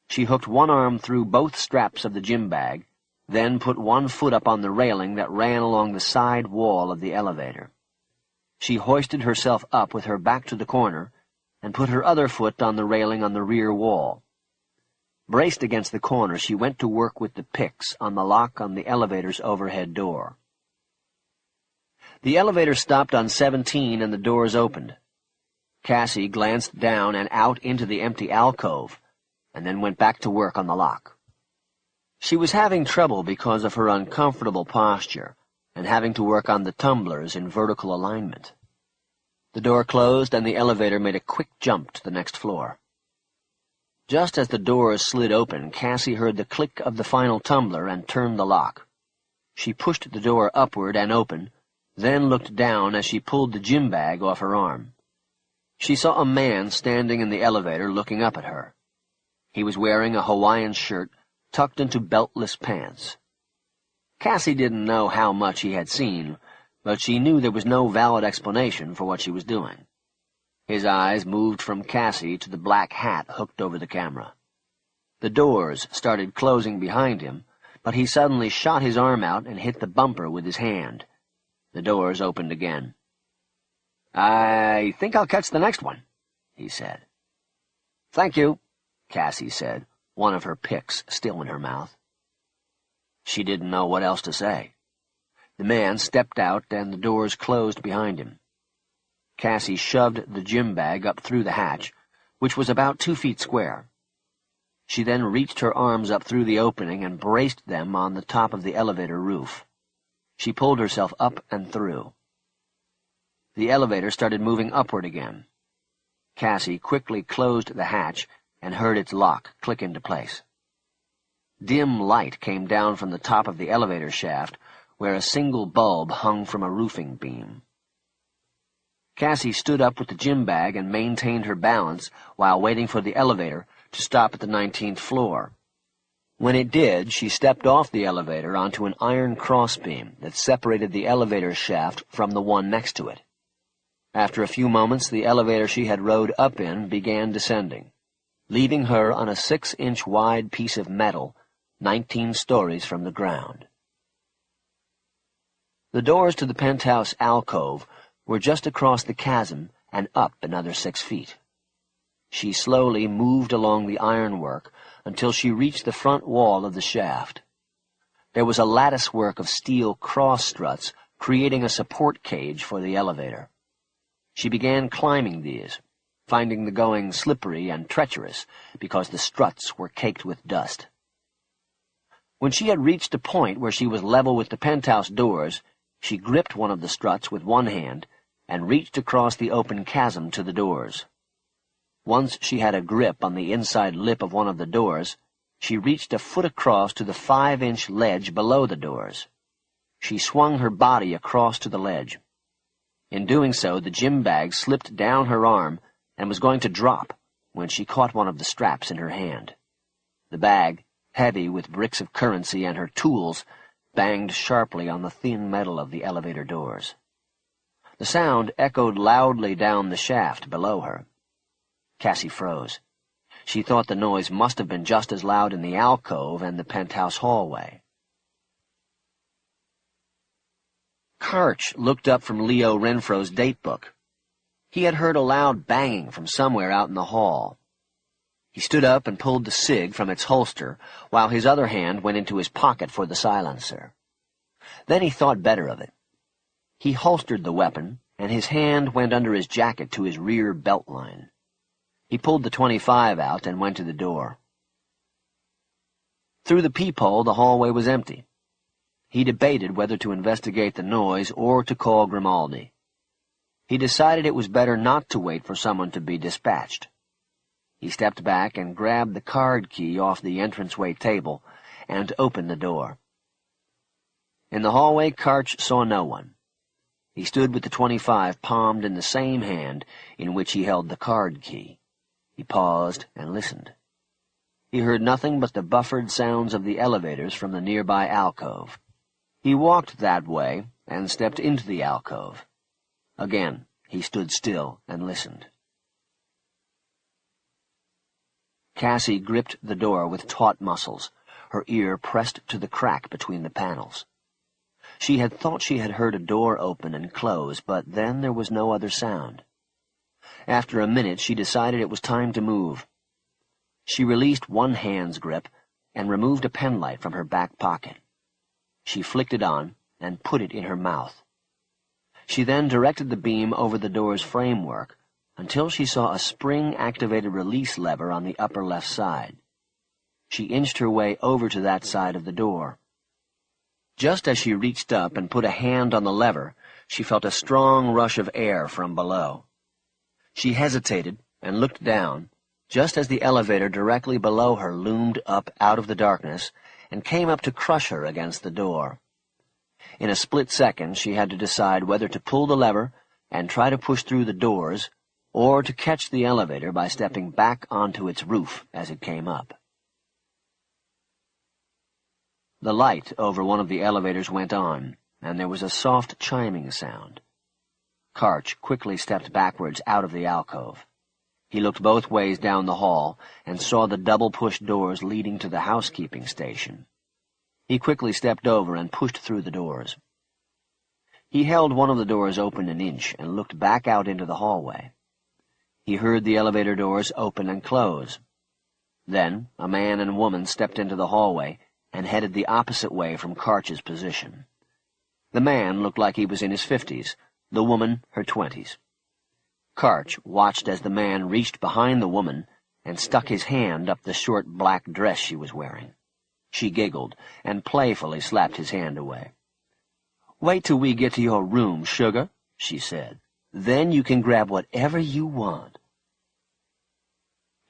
She hooked one arm through both straps of the gym bag, then put one foot up on the railing that ran along the side wall of the elevator. She hoisted herself up with her back to the corner and put her other foot on the railing on the rear wall. Braced against the corner, she went to work with the picks on the lock on the elevator's overhead door. The elevator stopped on 17 and the doors opened. Cassie glanced down and out into the empty alcove, and then went back to work on the lock. She was having trouble because of her uncomfortable posture and having to work on the tumblers in vertical alignment. The door closed, and the elevator made a quick jump to the next floor. Just as the doors slid open, Cassie heard the click of the final tumbler and turned the lock. She pushed the door upward and open, then looked down as she pulled the gym bag off her arm. She saw a man standing in the elevator looking up at her. He was wearing a Hawaiian shirt tucked into beltless pants. Cassie didn't know how much he had seen, but she knew there was no valid explanation for what she was doing. His eyes moved from Cassie to the black hat hooked over the camera. The doors started closing behind him, but he suddenly shot his arm out and hit the bumper with his hand. The doors opened again. "I think I'll catch the next one," he said. "Thank you," Cassie said, one of her picks still in her mouth. She didn't know what else to say. The man stepped out, and the doors closed behind him. Cassie shoved the gym bag up through the hatch, which was about 2 feet square. She then reached her arms up through the opening and braced them on the top of the elevator roof. She pulled herself up and through. The elevator started moving upward again. Cassie quickly closed the hatch and heard its lock click into place. Dim light came down from the top of the elevator shaft, where a single bulb hung from a roofing beam. Cassie stood up with the gym bag and maintained her balance while waiting for the elevator to stop at the 19th floor. When it did, she stepped off the elevator onto an iron crossbeam that separated the elevator shaft from the one next to it. After a few moments, the elevator she had rode up in began descending, leaving her on a 6-inch wide piece of metal 19 stories from the ground. The doors to the penthouse alcove were just across the chasm and up another 6 feet. She slowly moved along the ironwork until she reached the front wall of the shaft. There was a latticework of steel cross struts creating a support cage for the elevator. She began climbing these, finding the going slippery and treacherous because the struts were caked with dust. When she had reached a point where she was level with the penthouse doors, she gripped one of the struts with one hand and reached across the open chasm to the doors. Once she had a grip on the inside lip of one of the doors, she reached a foot across to the 5-inch ledge below the doors. She swung her body across to the ledge. In doing so, the gym bag slipped down her arm and was going to drop when she caught one of the straps in her hand. The bag, heavy with bricks of currency and her tools, banged sharply on the thin metal of the elevator doors. The sound echoed loudly down the shaft below her. Cassie froze. She thought the noise must have been just as loud in the alcove and the penthouse hallway. Karch looked up from Leo Renfro's datebook. He had heard a loud banging from somewhere out in the hall. He stood up and pulled the cig from its holster, while his other hand went into his pocket for the silencer. Then he thought better of it. He holstered the weapon, and his hand went under his jacket to his rear belt line. He pulled the .25 out and went to the door. Through the peephole, the hallway was empty. He debated whether to investigate the noise or to call Grimaldi. He decided it was better not to wait for someone to be dispatched. He stepped back and grabbed the card key off the entranceway table and opened the door. In the hallway, Karch saw no one. He stood with the .25 palmed in the same hand in which he held the card key. He paused and listened. He heard nothing but the buffered sounds of the elevators from the nearby alcove. He walked that way and stepped into the alcove. Again, he stood still and listened. Cassie gripped the door with taut muscles, her ear pressed to the crack between the panels. She had thought she had heard a door open and close, but then there was no other sound. After a minute, she decided it was time to move. She released one hand's grip and removed a penlight from her back pocket. She flicked it on and put it in her mouth. She then directed the beam over the door's framework until she saw a spring-activated release lever on the upper left side. She inched her way over to that side of the door. Just as she reached up and put a hand on the lever, she felt a strong rush of air from below. She hesitated and looked down, just as the elevator directly below her loomed up out of the darkness and came up to crush her against the door. In a split second, she had to decide whether to pull the lever and try to push through the doors, or to catch the elevator by stepping back onto its roof as it came up. The light over one of the elevators went on, and there was a soft chiming sound. Karch quickly stepped backwards out of the alcove. He looked both ways down the hall and saw the double-pushed doors leading to the housekeeping station. He quickly stepped over and pushed through the doors. He held one of the doors open an inch and looked back out into the hallway. He heard the elevator doors open and close. Then a man and woman stepped into the hallway and headed the opposite way from Karch's position. The man looked like he was in his 50s, the woman her 20s. Karch watched as the man reached behind the woman and stuck his hand up the short black dress she was wearing. She giggled and playfully slapped his hand away. "Wait till we get to your room, sugar," she said. "Then you can grab whatever you want."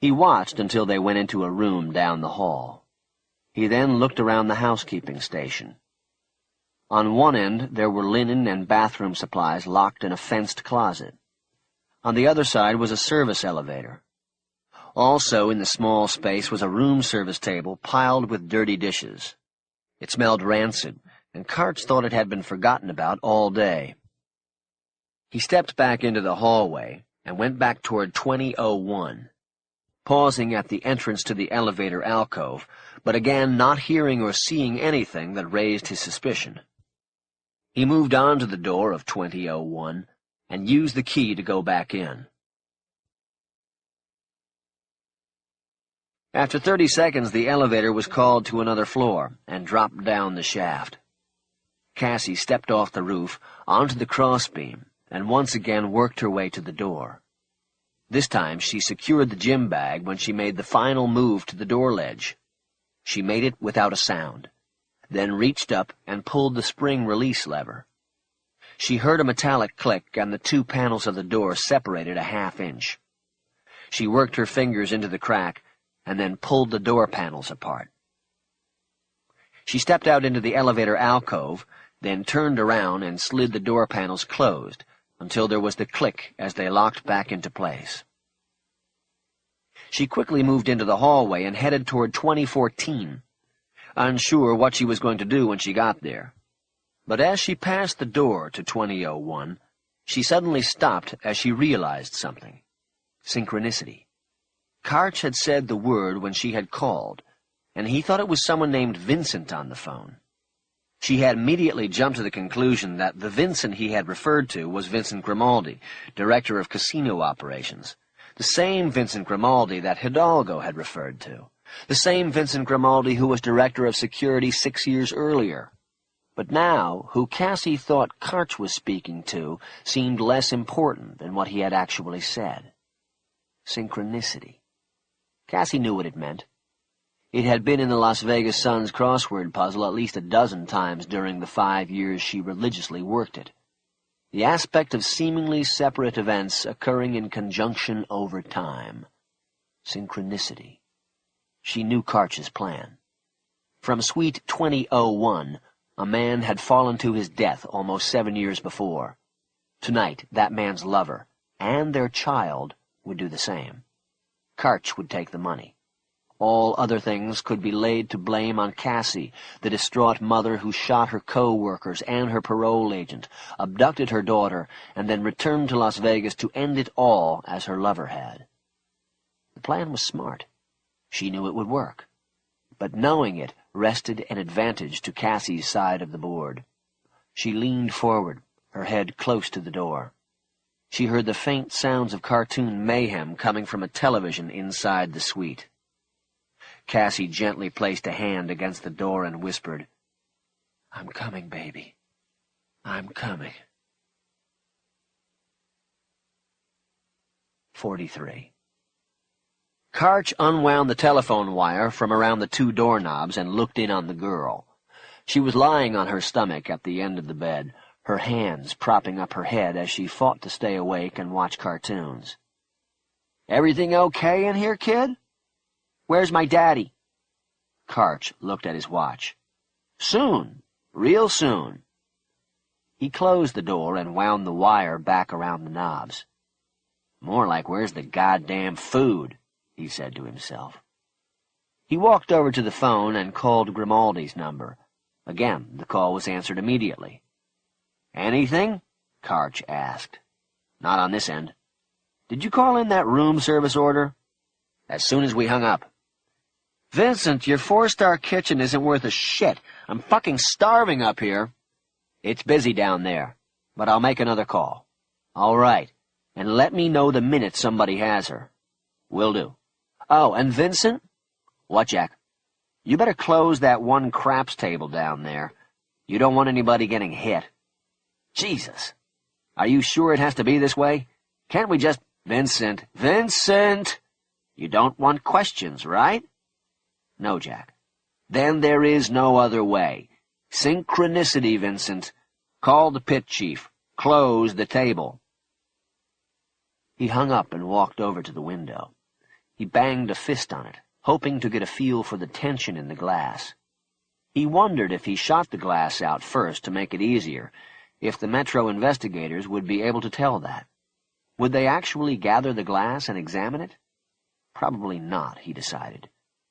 He watched until they went into a room down the hall. He then looked around the housekeeping station. On one end there were linen and bathroom supplies locked in a fenced closet. On the other side was a service elevator. Also in the small space was a room service table piled with dirty dishes. It smelled rancid, and Karch thought it had been forgotten about all day. He stepped back into the hallway and went back toward 2001, pausing at the entrance to the elevator alcove, but again not hearing or seeing anything that raised his suspicion. He moved on to the door of 2001 and used the key to go back in. After 30 seconds, the elevator was called to another floor and dropped down the shaft. Cassie stepped off the roof onto the crossbeam and once again worked her way to the door. This time she secured the gym bag when she made the final move to the door ledge. She made it without a sound, then reached up and pulled the spring release lever. She heard a metallic click, and the two panels of the door separated a half-inch. She worked her fingers into the crack and then pulled the door panels apart. She stepped out into the elevator alcove, then turned around and slid the door panels closed until there was the click as they locked back into place. She quickly moved into the hallway and headed toward 2014, unsure what she was going to do when she got there. But as she passed the door to 2001, she suddenly stopped as she realized something. Synchronicity. Karch had said the word when she had called, and he thought it was someone named Vincent on the phone. She had immediately jumped to the conclusion that the Vincent he had referred to was Vincent Grimaldi, director of casino operations, the same Vincent Grimaldi that Hidalgo had referred to, the same Vincent Grimaldi who was director of security 6 years earlier. But now, who Cassie thought Karch was speaking to seemed less important than what he had actually said. Synchronicity. Cassie knew what it meant. It had been in the Las Vegas Sun's crossword puzzle at least a dozen times during the 5 years she religiously worked it. The aspect of seemingly separate events occurring in conjunction over time. Synchronicity. She knew Karch's plan. From Suite 2001, a man had fallen to his death almost 7 years before. Tonight, that man's lover, and their child, would do the same. Karch would take the money. All other things could be laid to blame on Cassie, the distraught mother who shot her co-workers and her parole agent, abducted her daughter, and then returned to Las Vegas to end it all as her lover had. The plan was smart. She knew it would work. But knowing it rested an advantage to Cassie's side of the board. She leaned forward, her head close to the door. She heard the faint sounds of cartoon mayhem coming from a television inside the suite. Cassie gently placed a hand against the door and whispered, "I'm coming, baby. I'm coming." 43. Karch unwound the telephone wire from around the two doorknobs and looked in on the girl. She was lying on her stomach at the end of the bed, her hands propping up her head as she fought to stay awake and watch cartoons. "Everything okay in here, kid? Where's my daddy?" Karch looked at his watch. "Soon. Real soon." He closed the door and wound the wire back around the knobs. "More like where's the goddamn food," he said to himself. He walked over to the phone and called Grimaldi's number. Again, the call was answered immediately. "Anything?" Karch asked. "Not on this end." "Did you call in that room service order?" "As soon as we hung up." "Vincent, your 4-star kitchen isn't worth a shit. I'm fucking starving up here." "It's busy down there, but I'll make another call." "All right, and let me know the minute somebody has her." "Will do." "Oh, and Vincent?" "What, Jack?" "You better close that one craps table down there. You don't want anybody getting hit." "Jesus! Are you sure it has to be this way? Can't we just—" "Vincent! Vincent! You don't want questions, right?" "No, Jack." "Then there is no other way. Synchronicity, Vincent. Call the pit chief. Close the table." He hung up and walked over to the window. He banged a fist on it, hoping to get a feel for the tension in the glass. He wondered if he shot the glass out first to make it easier, if the Metro investigators would be able to tell that. Would they actually gather the glass and examine it? Probably not, he decided.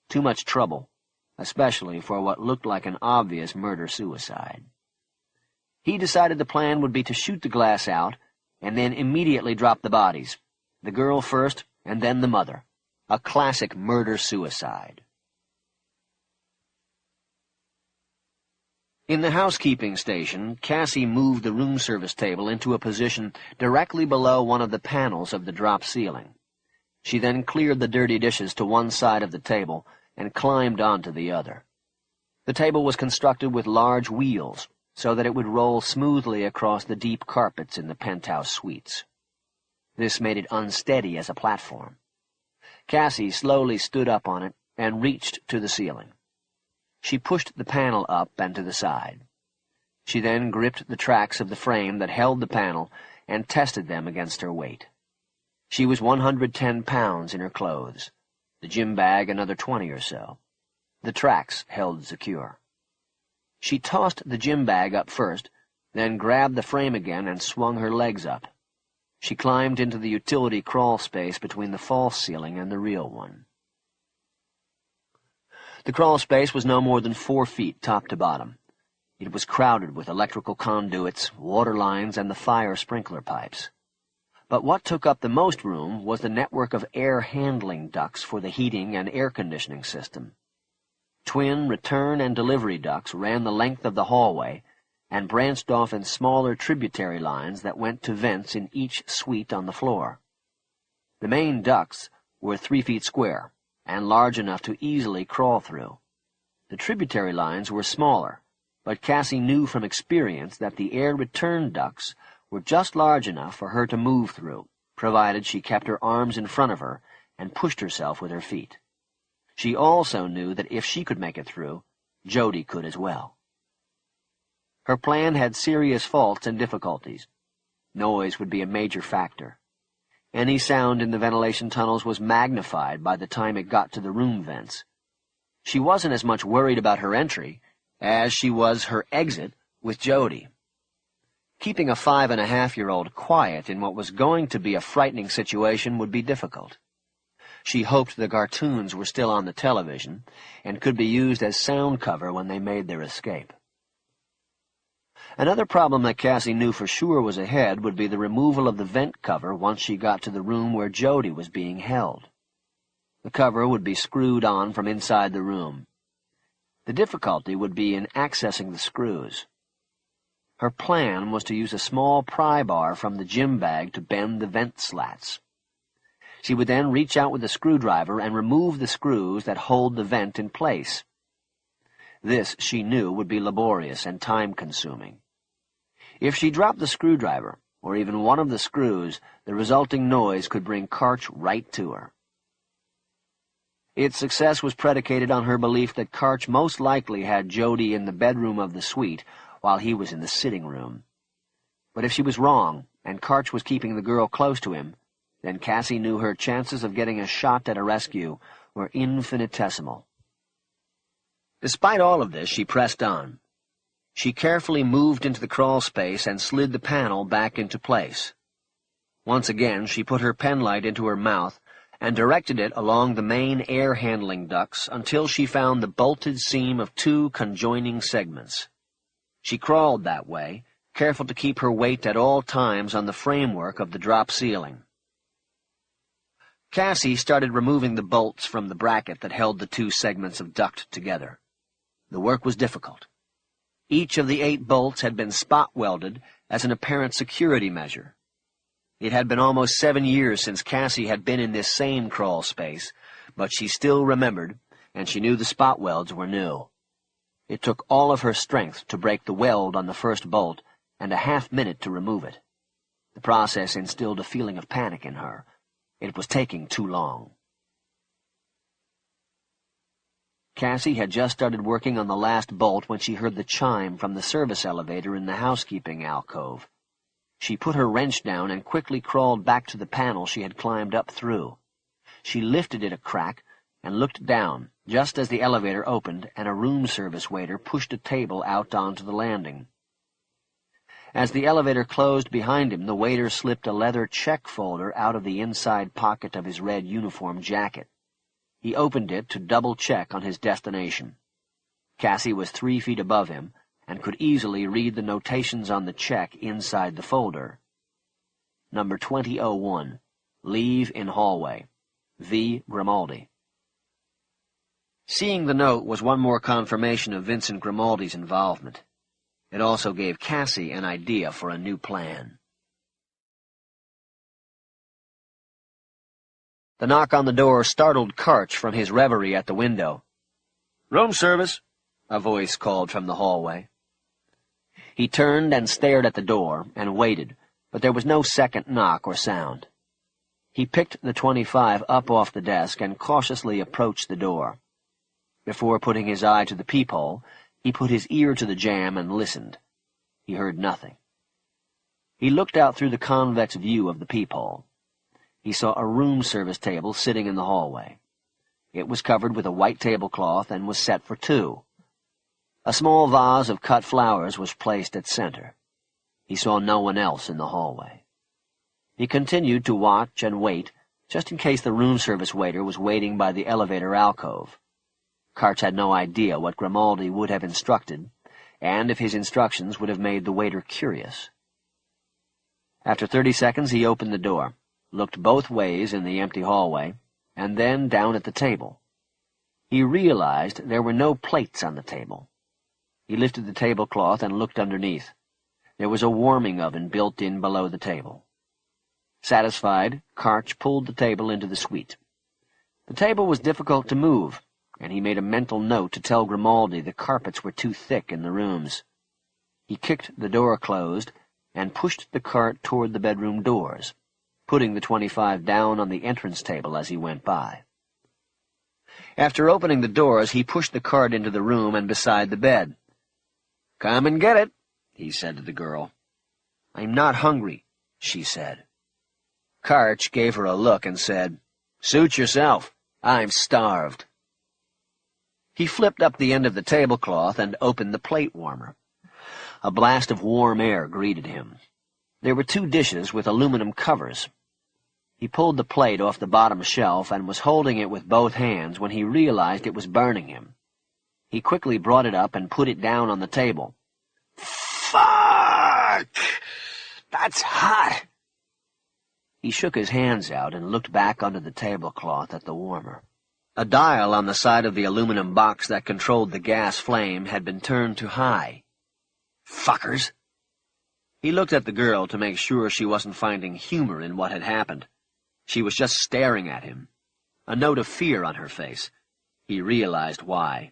Too much trouble, especially for what looked like an obvious murder-suicide. He decided the plan would be to shoot the glass out and then immediately drop the bodies, the girl first and then the mother. A classic murder-suicide. In the housekeeping station, Cassie moved the room service table into a position directly below one of the panels of the drop ceiling. She then cleared the dirty dishes to one side of the table and climbed onto the other. The table was constructed with large wheels, so that it would roll smoothly across the deep carpets in the penthouse suites. This made it unsteady as a platform. Cassie slowly stood up on it and reached to the ceiling. She pushed the panel up and to the side. She then gripped the tracks of the frame that held the panel and tested them against her weight. She was 110 pounds in her clothes, the gym bag another 20 or so. The tracks held secure. She tossed the gym bag up first, then grabbed the frame again and swung her legs up. She climbed into the utility crawl space between the false ceiling and the real one. The crawl space was no more than 4 feet top to bottom. It was crowded with electrical conduits, water lines, and the fire sprinkler pipes. But what took up the most room was the network of air handling ducts for the heating and air conditioning system. Twin return and delivery ducts ran the length of the hallway and branched off in smaller tributary lines that went to vents in each suite on the floor. The main ducts were 3 feet square and large enough to easily crawl through. The tributary lines were smaller, but Cassie knew from experience that the air return ducts were just large enough for her to move through, provided she kept her arms in front of her and pushed herself with her feet. She also knew that if she could make it through, Jody could as well. Her plan had serious faults and difficulties. Noise would be a major factor. Any sound in the ventilation tunnels was magnified by the time it got to the room vents. She wasn't as much worried about her entry as she was her exit with Jody. Keeping a 5-and-a-half-year-old quiet in what was going to be a frightening situation would be difficult. She hoped the cartoons were still on the television and could be used as sound cover when they made their escape. Another problem that Cassie knew for sure was ahead would be the removal of the vent cover once she got to the room where Jody was being held. The cover would be screwed on from inside the room. The difficulty would be in accessing the screws. Her plan was to use a small pry bar from the gym bag to bend the vent slats. She would then reach out with a screwdriver and remove the screws that hold the vent in place. This, she knew, would be laborious and time-consuming. If she dropped the screwdriver, or even one of the screws, the resulting noise could bring Karch right to her. Its success was predicated on her belief that Karch most likely had Jody in the bedroom of the suite while he was in the sitting room. But if she was wrong, and Karch was keeping the girl close to him, then Cassie knew her chances of getting a shot at a rescue were infinitesimal. Despite all of this, she pressed on. She carefully moved into the crawl space and slid the panel back into place. Once again, she put her penlight into her mouth and directed it along the main air-handling ducts until she found the bolted seam of 2 conjoining segments. She crawled that way, careful to keep her weight at all times on the framework of the drop ceiling. Cassie started removing the bolts from the bracket that held the 2 segments of duct together. The work was difficult. Each of the 8 bolts had been spot-welded as an apparent security measure. It had been almost 7 years since Cassie had been in this same crawl space, but she still remembered, and she knew the spot welds were new. It took all of her strength to break the weld on the first bolt, and a half-minute to remove it. The process instilled a feeling of panic in her. It was taking too long. Cassie had just started working on the last bolt when she heard the chime from the service elevator in the housekeeping alcove. She put her wrench down and quickly crawled back to the panel she had climbed up through. She lifted it a crack and looked down, just as the elevator opened and a room service waiter pushed a table out onto the landing. As the elevator closed behind him, the waiter slipped a leather check folder out of the inside pocket of his red uniform jacket. He opened it to double-check on his destination. Cassie was 3 feet above him and could easily read the notations on the check inside the folder. Number 2001, leave in hallway. V. Grimaldi. Seeing the note was one more confirmation of Vincent Grimaldi's involvement. It also gave Cassie an idea for a new plan. The knock on the door startled Karch from his reverie at the window. "Room service," a voice called from the hallway. He turned and stared at the door and waited, but there was no second knock or sound. He picked the .25 up off the desk and cautiously approached the door. Before putting his eye to the peephole, he put his ear to the jamb and listened. He heard nothing. He looked out through the convex view of the peephole. He saw a room service table sitting in the hallway. It was covered with a white tablecloth and was set for 2. A small vase of cut flowers was placed at center. He saw no one else in the hallway. He continued to watch and wait, just in case the room service waiter was waiting by the elevator alcove. Karch had no idea what Grimaldi would have instructed, and if his instructions would have made the waiter curious. After 30 seconds, he opened the door, looked both ways in the empty hallway, and then down at the table. He realized there were no plates on the table. He lifted the tablecloth and looked underneath. There was a warming oven built in below the table. Satisfied, Karch pulled the table into the suite. The table was difficult to move, and he made a mental note to tell Grimaldi the carpets were too thick in the rooms. He kicked the door closed and pushed the cart toward the bedroom doors, putting the .25 down on the entrance table as he went by. After opening the doors, he pushed the cart into the room and beside the bed. "Come and get it," he said to the girl. "I'm not hungry," she said. Karch gave her a look and said, "Suit yourself. I'm starved." He flipped up the end of the tablecloth and opened the plate warmer. A blast of warm air greeted him. There were 2 dishes with aluminum covers. He pulled the plate off the bottom shelf and was holding it with both hands when he realized it was burning him. He quickly brought it up and put it down on the table. "Fuck! That's hot!" He shook his hands out and looked back under the tablecloth at the warmer. A dial on the side of the aluminum box that controlled the gas flame had been turned to high. "Fuckers!" He looked at the girl to make sure she wasn't finding humor in what had happened. She was just staring at him, a note of fear on her face. He realized why.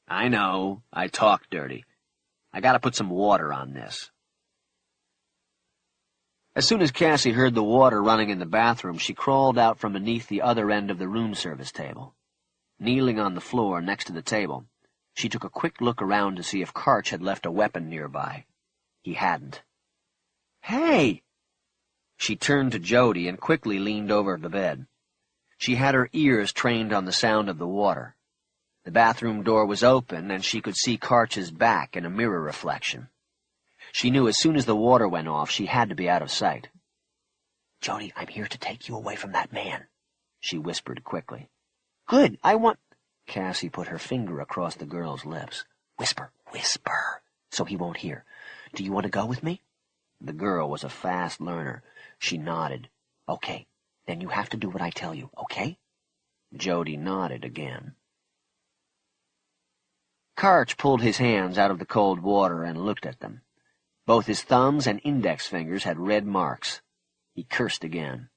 "I know, I talk dirty. I gotta put some water on this." As soon as Cassie heard the water running in the bathroom, she crawled out from beneath the other end of the room service table. Kneeling on the floor next to the table, she took a quick look around to see if Karch had left a weapon nearby. He hadn't. Hey! She turned to Jody and quickly leaned over the bed. She had her ears trained on the sound of the water. The bathroom door was open, and she could see Karch's back in a mirror reflection. She knew as soon as the water went off, she had to be out of sight. "Jody, I'm here to take you away from that man," she whispered quickly. "Good, I want—" Cassie put her finger across the girl's lips. "Whisper, whisper, so he won't hear. Do you want to go with me?" The girl was a fast learner. She nodded. "Okay, then you have to do what I tell you, okay?" Jody nodded again. Karch pulled his hands out of the cold water and looked at them. Both his thumbs and index fingers had red marks. He cursed again.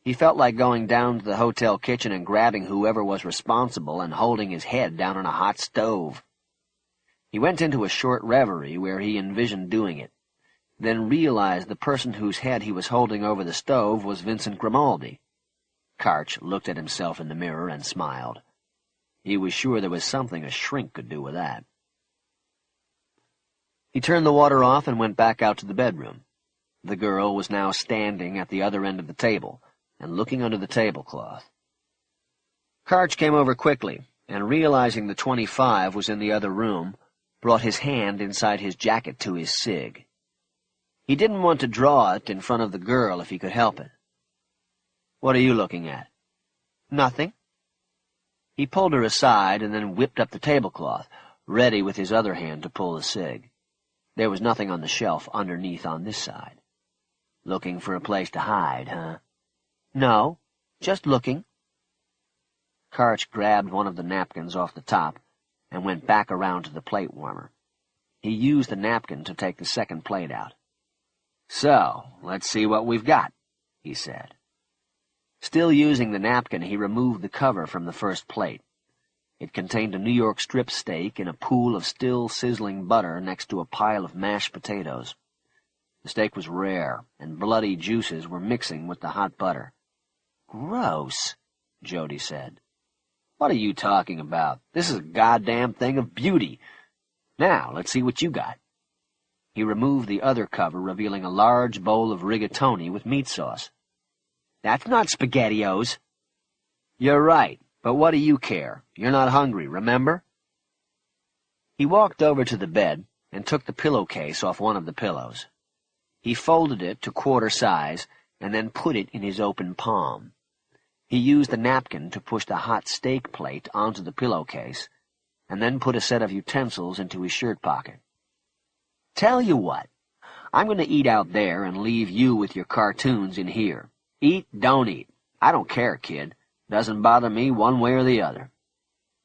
He felt like going down to the hotel kitchen and grabbing whoever was responsible and holding his head down on a hot stove. He went into a short reverie where he envisioned doing it, then realized the person whose head he was holding over the stove was Vincent Grimaldi. Karch looked at himself in the mirror and smiled. He was sure there was something a shrink could do with that. He turned the water off and went back out to the bedroom. The girl was now standing at the other end of the table and looking under the tablecloth. Karch came over quickly, and realizing the 25 was in the other room, brought his hand inside his jacket to his cig. He didn't want to draw it in front of the girl if he could help it. "What are you looking at?" "Nothing." He pulled her aside and then whipped up the tablecloth, ready with his other hand to pull the cig. There was nothing on the shelf underneath on this side. "Looking for a place to hide, huh?" "No, just looking." Karch grabbed one of the napkins off the top and went back around to the plate warmer. He used the napkin to take the second plate out. "So, let's see what we've got," he said. Still using the napkin, he removed the cover from the first plate. It contained a New York strip steak in a pool of still sizzling butter next to a pile of mashed potatoes. The steak was rare, and bloody juices were mixing with the hot butter. "Gross," Jody said. "What are you talking about? This is a goddamn thing of beauty. Now, let's see what you got." He removed the other cover, revealing a large bowl of rigatoni with meat sauce. "That's not SpaghettiOs." "You're right, but what do you care? You're not hungry, remember?" He walked over to the bed and took the pillowcase off one of the pillows. He folded it to quarter size and then put it in his open palm. He used the napkin to push the hot steak plate onto the pillowcase and then put a set of utensils into his shirt pocket. "Tell you what, I'm going to eat out there and leave you with your cartoons in here. Eat, don't eat. I don't care, kid. Doesn't bother me one way or the other."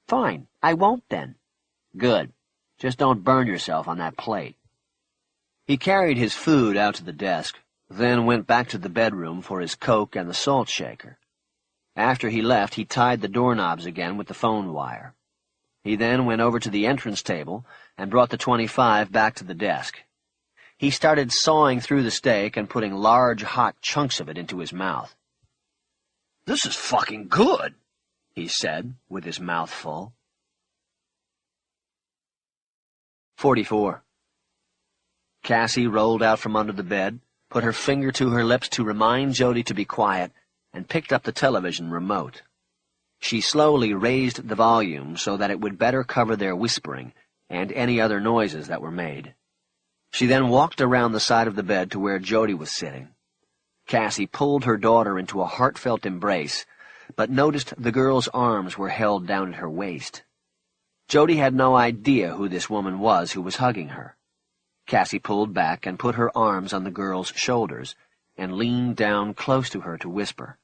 "Fine, I won't then." "Good. Just don't burn yourself on that plate." He carried his food out to the desk, then went back to the bedroom for his Coke and the salt shaker. After he left, he tied the doorknobs again with the phone wire. He then went over to the entrance table and brought the 25 back to the desk. He started sawing through the steak and putting large, hot chunks of it into his mouth. "This is fucking good," he said, with his mouth full. 44. Cassie rolled out from under the bed, put her finger to her lips to remind Jody to be quiet, and picked up the television remote. She slowly raised the volume so that it would better cover their whispering and any other noises that were made. She then walked around the side of the bed to where Jody was sitting. Cassie pulled her daughter into a heartfelt embrace, but noticed the girl's arms were held down at her waist. Jody had no idea who this woman was who was hugging her. Cassie pulled back and put her arms on the girl's shoulders and leaned down close to her to whisper,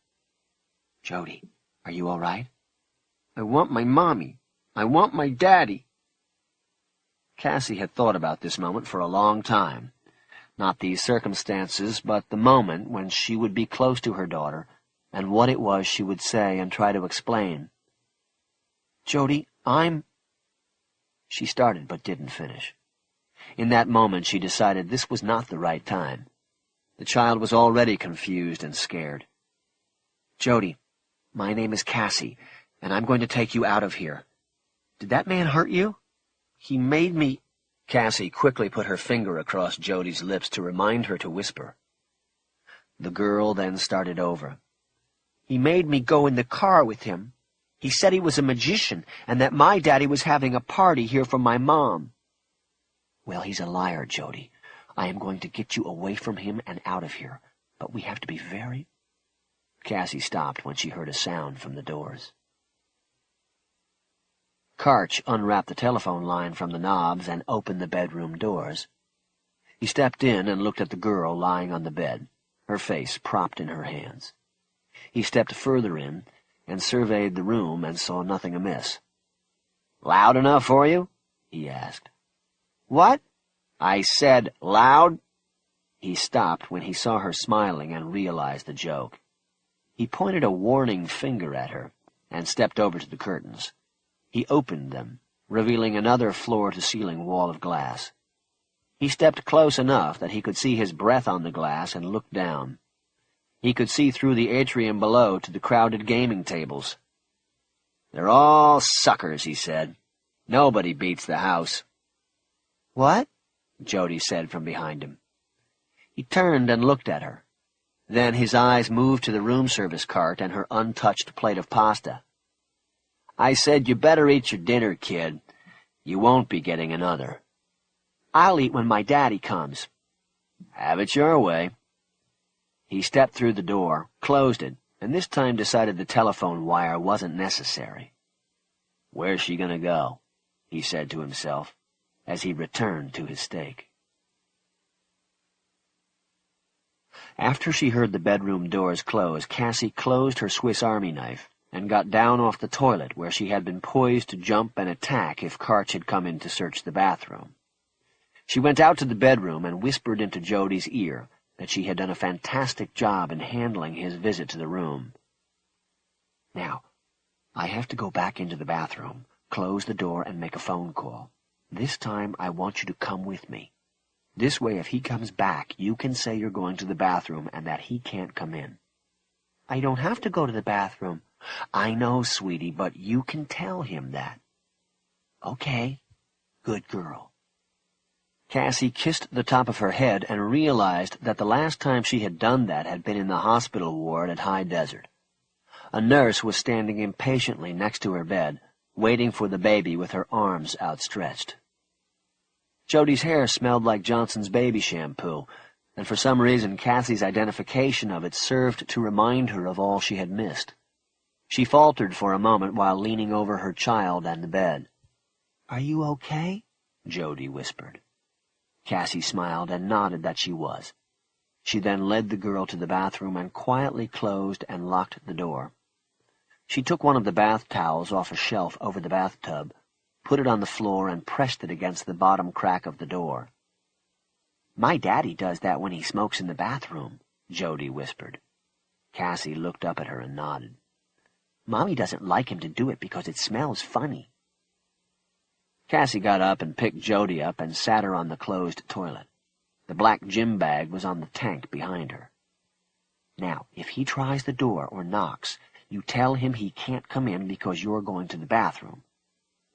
"Jody, are you all right?" "I want my mommy. I want my daddy." Cassie had thought about this moment for a long time. Not these circumstances, but the moment when she would be close to her daughter, and what it was she would say and try to explain. "Jody, She started but didn't finish. In that moment she decided this was not the right time. The child was already confused and scared. "Jody, my name is Cassie, and I'm going to take you out of here. Did that man hurt you? He made me—" Cassie quickly put her finger across Jody's lips to remind her to whisper. The girl then started over. He made me go in the car with him. He said he was a magician and that my daddy was having a party here for my mom. Well, he's a liar, Jody. I am going to get you away from him and out of here, but we have to be very... Cassie stopped when she heard a sound from the doors. Karch unwrapped the telephone line from the knobs and opened the bedroom doors. He stepped in and looked at the girl lying on the bed, her face propped in her hands. He stepped further in and surveyed the room and saw nothing amiss. "Loud enough for you?" he asked. What? "I said loud." He stopped when he saw her smiling and realized the joke. He pointed a warning finger at her and stepped over to the curtains. He opened them, revealing another floor-to-ceiling wall of glass. He stepped close enough that he could see his breath on the glass and looked down. He could see through the atrium below to the crowded gaming tables. "They're all suckers," he said. "Nobody beats the house." What? Jody said from behind him. He turned and looked at her. Then his eyes moved to the room service cart and her untouched plate of pasta. "I said you better eat your dinner, kid. You won't be getting another." I'll eat when my daddy comes. "Have it your way." He stepped through the door, closed it, and this time decided the telephone wire wasn't necessary. "Where's she gonna go?" he said to himself, as he returned to his steak. After she heard the bedroom doors close, Cassie closed her Swiss Army knife and got down off the toilet where she had been poised to jump and attack if Karch had come in to search the bathroom. She went out to the bedroom and whispered into Jody's ear that she had done a fantastic job in handling his visit to the room. "Now, I have to go back into the bathroom, close the door, and make a phone call. This time I want you to come with me. This way, if he comes back, you can say you're going to the bathroom and that he can't come in." I don't have to go to the bathroom. "I know, sweetie, but you can tell him that." "Okay, good girl." Cassie kissed the top of her head and realized that the last time she had done that had been in the hospital ward at High Desert. A nurse was standing impatiently next to her bed, waiting for the baby with her arms outstretched. Jody's hair smelled like Johnson's baby shampoo, and for some reason Cassie's identification of it served to remind her of all she had missed. She faltered for a moment while leaning over her child and the bed. Are you okay? Jody whispered. Cassie smiled and nodded that she was. She then led the girl to the bathroom and quietly closed and locked the door. She took one of the bath towels off a shelf over the bathtub, put it on the floor, and pressed it against the bottom crack of the door. My daddy does that when he smokes in the bathroom, Jody whispered. Cassie looked up at her and nodded. Mommy doesn't like him to do it because it smells funny. Cassie got up and picked Jody up and sat her on the closed toilet. The black gym bag was on the tank behind her. Now, if he tries the door or knocks, you tell him he can't come in because you're going to the bathroom.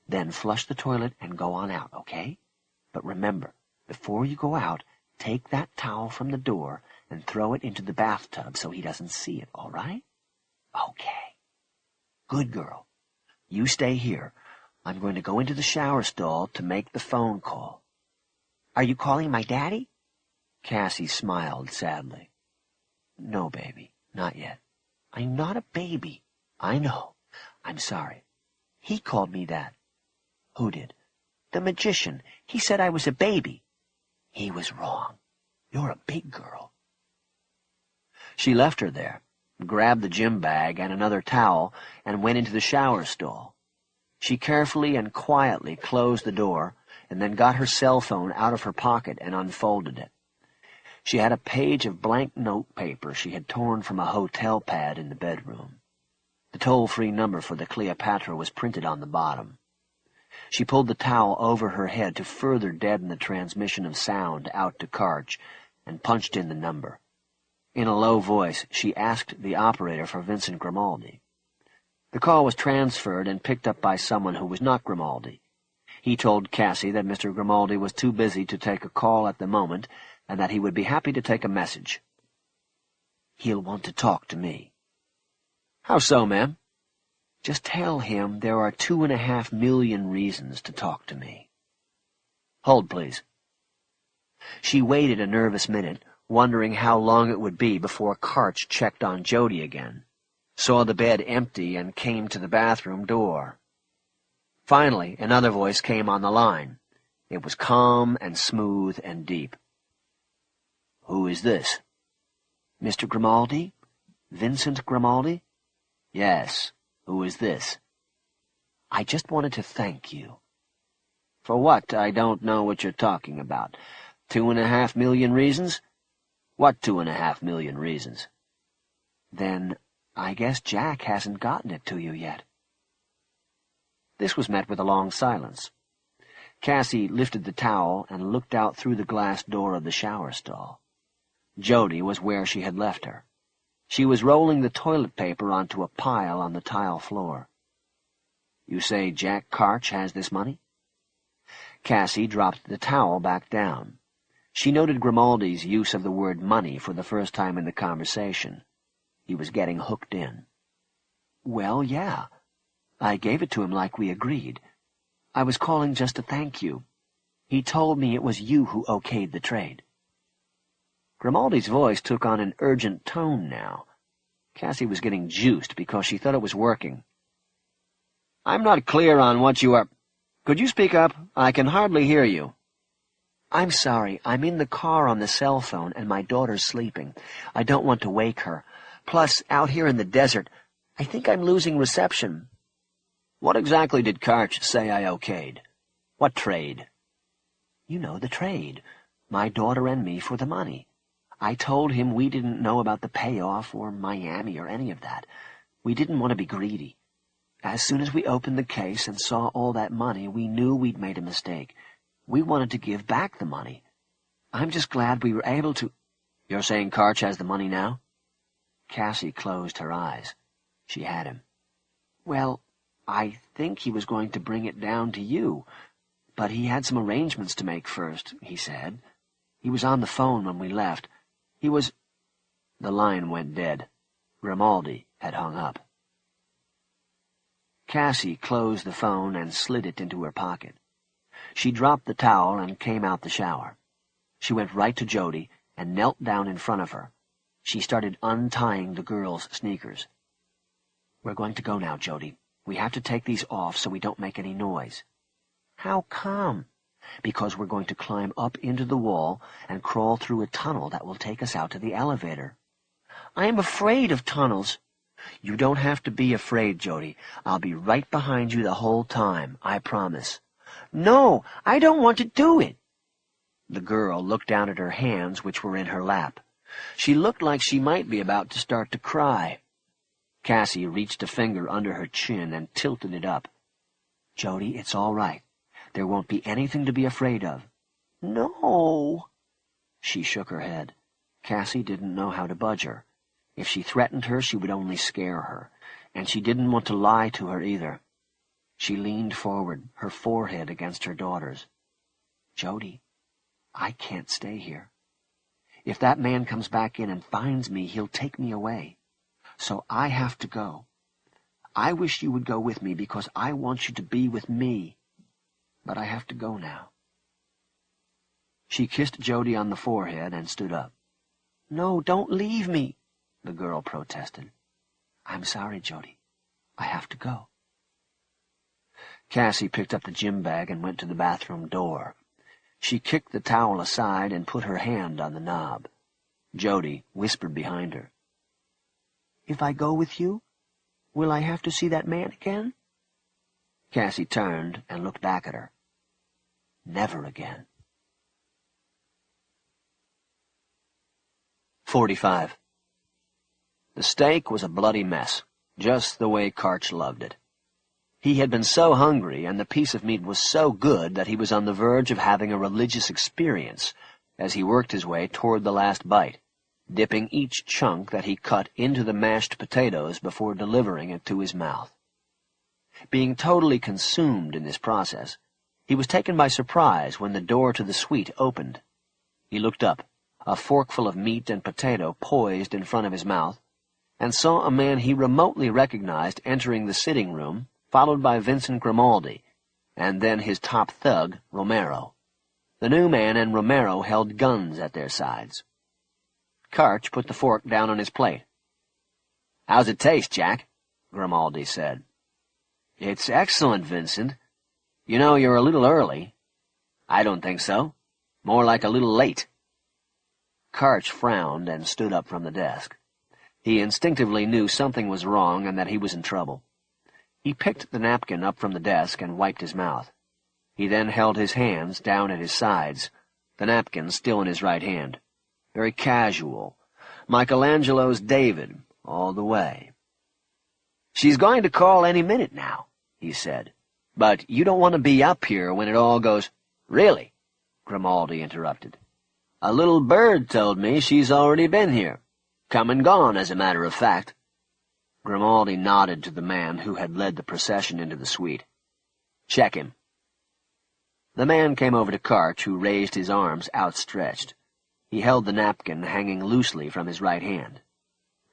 Then flush the toilet and go on out, okay? But remember, before you go out, take that towel from the door and throw it into the bathtub so he doesn't see it, all right? Okay. Good girl. You stay here. I'm going to go into the shower stall to make the phone call. Are you calling my daddy? Cassie smiled sadly. No, baby, not yet. I'm not a baby. I know. I'm sorry. He called me that. Who did? The magician. He said I was a baby. He was wrong. You're a big girl. She left her there, grabbed the gym bag and another towel, and went into the shower stall. She carefully and quietly closed the door, and then got her cell phone out of her pocket and unfolded it. She had a page of blank note paper she had torn from a hotel pad in the bedroom. The toll-free number for the Cleopatra was printed on the bottom. She pulled the towel over her head to further deaden the transmission of sound out to Karch, and punched in the number. In a low voice, she asked the operator for Vincent Grimaldi. The call was transferred and picked up by someone who was not Grimaldi. He told Cassie that Mr. Grimaldi was too busy to take a call at the moment, and that he would be happy to take a message. "He'll want to talk to me." "How so, ma'am?" "Just tell him there are 2.5 million reasons to talk to me." "Hold, please." She waited a nervous minute, wondering how long it would be before Karch checked on Jody again, saw the bed empty, and came to the bathroom door. Finally, another voice came on the line. It was calm and smooth and deep. "Who is this?" "Mr. Grimaldi? Vincent Grimaldi?" "Yes. Who is this?" "I just wanted to thank you." "For what? I don't know what you're talking about. 2.5 million reasons? What 2.5 million reasons?" "Then I guess Jack hasn't gotten it to you yet." This was met with a long silence. Cassie lifted the towel and looked out through the glass door of the shower stall. Jody was where she had left her. She was rolling the toilet paper onto a pile on the tile floor. "You say Jack Karch has this money?" Cassie dropped the towel back down. She noted Grimaldi's use of the word money for the first time in the conversation. He was getting hooked in. "Well, yeah. I gave it to him like we agreed. I was calling just to thank you. He told me it was you who okayed the trade." Grimaldi's voice took on an urgent tone now. Cassie was getting juiced because she thought it was working. "I'm not clear on what you are— Could you speak up? I can hardly hear you." "I'm sorry. I'm in the car on the cell phone, and my daughter's sleeping. I don't want to wake her. Plus, out here in the desert, I think I'm losing reception." "What exactly did Karch say I okayed? What trade?" "You know, the trade. My daughter and me for the money. I told him we didn't know about the payoff or Miami or any of that. We didn't want to be greedy. As soon as we opened the case and saw all that money, we knew we'd made a mistake. We wanted to give back the money. I'm just glad we were able to—" "You're saying Karch has the money now?" Cassie closed her eyes. She had him. "Well, I think he was going to bring it down to you, but he had some arrangements to make first, he said. He was on the phone when we left. He was—" The line went dead. Grimaldi had hung up. Cassie closed the phone and slid it into her pocket. She dropped the towel and came out the shower. She went right to Jody and knelt down in front of her. She started untying the girl's sneakers. "We're going to go now, Jody. We have to take these off so we don't make any noise." "How come?" "Because we're going to climb up into the wall and crawl through a tunnel that will take us out to the elevator." "I'm afraid of tunnels." "You don't have to be afraid, Jody. I'll be right behind you the whole time, I promise." "No, I don't want to do it." The girl looked down at her hands, which were in her lap. She looked like she might be about to start to cry. Cassie reached a finger under her chin and tilted it up. "Jody, it's all right. There won't be anything to be afraid of." "No." She shook her head. Cassie didn't know how to budge her. If she threatened her, she would only scare her, and she didn't want to lie to her either. She leaned forward, her forehead against her daughter's. "Jody, I can't stay here. If that man comes back in and finds me, he'll take me away. So I have to go. I wish you would go with me because I want you to be with me. But I have to go now." She kissed Jody on the forehead and stood up. "No, don't leave me," the girl protested. "I'm sorry, Jody. I have to go." Cassie picked up the gym bag and went to the bathroom door. She kicked the towel aside and put her hand on the knob. Jody whispered behind her. "If I go with you, will I have to see that man again?" Cassie turned and looked back at her. "Never again." 45. The steak was a bloody mess, just the way Karch loved it. He had been so hungry, and the piece of meat was so good that he was on the verge of having a religious experience as he worked his way toward the last bite, dipping each chunk that he cut into the mashed potatoes before delivering it to his mouth. Being totally consumed in this process, He was taken by surprise when the door to the suite opened. He looked up, a forkful of meat and potato poised in front of his mouth, and saw a man he remotely recognized entering the sitting room, followed by Vincent Grimaldi, and then his top thug, Romero. The new man and Romero held guns at their sides. Karch put the fork down on his plate. "How's it taste, Jack?" Grimaldi said. "It's excellent, Vincent. You know, you're a little early." "I don't think so. More like a little late." Karch frowned and stood up from the desk. He instinctively knew something was wrong and that he was in trouble. He picked the napkin up from the desk and wiped his mouth. He then held his hands down at his sides, the napkin still in his right hand. Very casual. Michelangelo's David, all the way. "She's going to call any minute now," he said. "But you don't want to be up here when it all goes—" "Really?" Grimaldi interrupted. "A little bird told me she's already been here. Come and gone, as a matter of fact." Grimaldi nodded to the man who had led the procession into the suite. "Check him." The man came over to Karch, who raised his arms outstretched. He held the napkin hanging loosely from his right hand.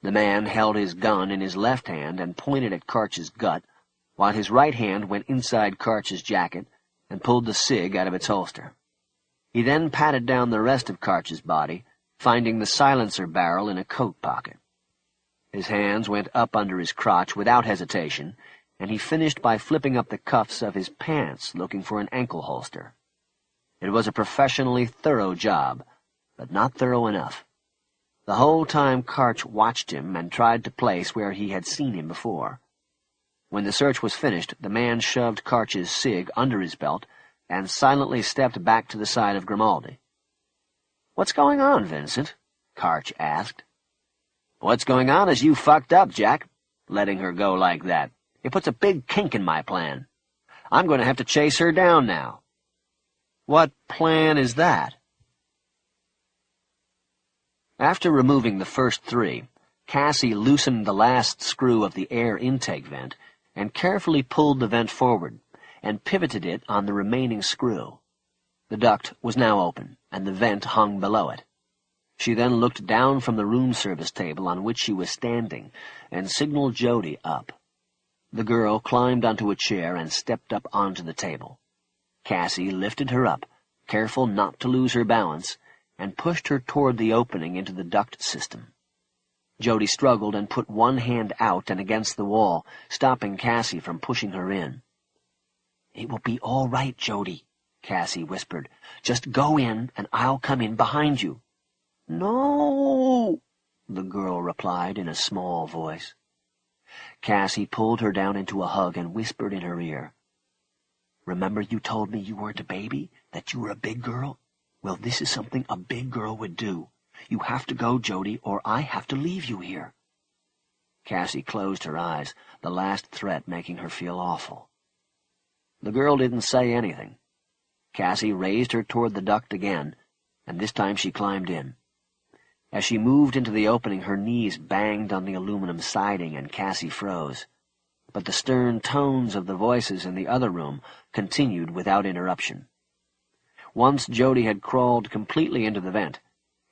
The man held his gun in his left hand and pointed at Karch's gut, while his right hand went inside Karch's jacket and pulled the cig out of its holster. He then patted down the rest of Karch's body, finding the silencer barrel in a coat pocket. His hands went up under his crotch without hesitation, and he finished by flipping up the cuffs of his pants, looking for an ankle holster. It was a professionally thorough job, but not thorough enough. The whole time Karch watched him and tried to place where he had seen him before. When the search was finished, the man shoved Karch's cig under his belt and silently stepped back to the side of Grimaldi. "What's going on, Vincent?" Karch asked. "What's going on is you fucked up, Jack, letting her go like that. It puts a big kink in my plan. I'm going to have to chase her down now." "What plan is that?" After removing the first three, Cassie loosened the last screw of the air intake vent and carefully pulled the vent forward and pivoted it on the remaining screw. The duct was now open, and the vent hung below it. She then looked down from the room service table on which she was standing and signaled Jody up. The girl climbed onto a chair and stepped up onto the table. Cassie lifted her up, careful not to lose her balance, and pushed her toward the opening into the duct system. Jody struggled and put one hand out and against the wall, stopping Cassie from pushing her in. "It will be all right, Jody," Cassie whispered. "Just go in, and I'll come in behind you." "No," the girl replied in a small voice. Cassie pulled her down into a hug and whispered in her ear, "Remember you told me you weren't a baby, that you were a big girl? Well, this is something a big girl would do. You have to go, Jody, or I have to leave you here." Cassie closed her eyes, the last threat making her feel awful. The girl didn't say anything. Cassie raised her toward the duct again, and this time she climbed in. As she moved into the opening, her knees banged on the aluminum siding, and Cassie froze. But the stern tones of the voices in the other room continued without interruption. Once Jody had crawled completely into the vent,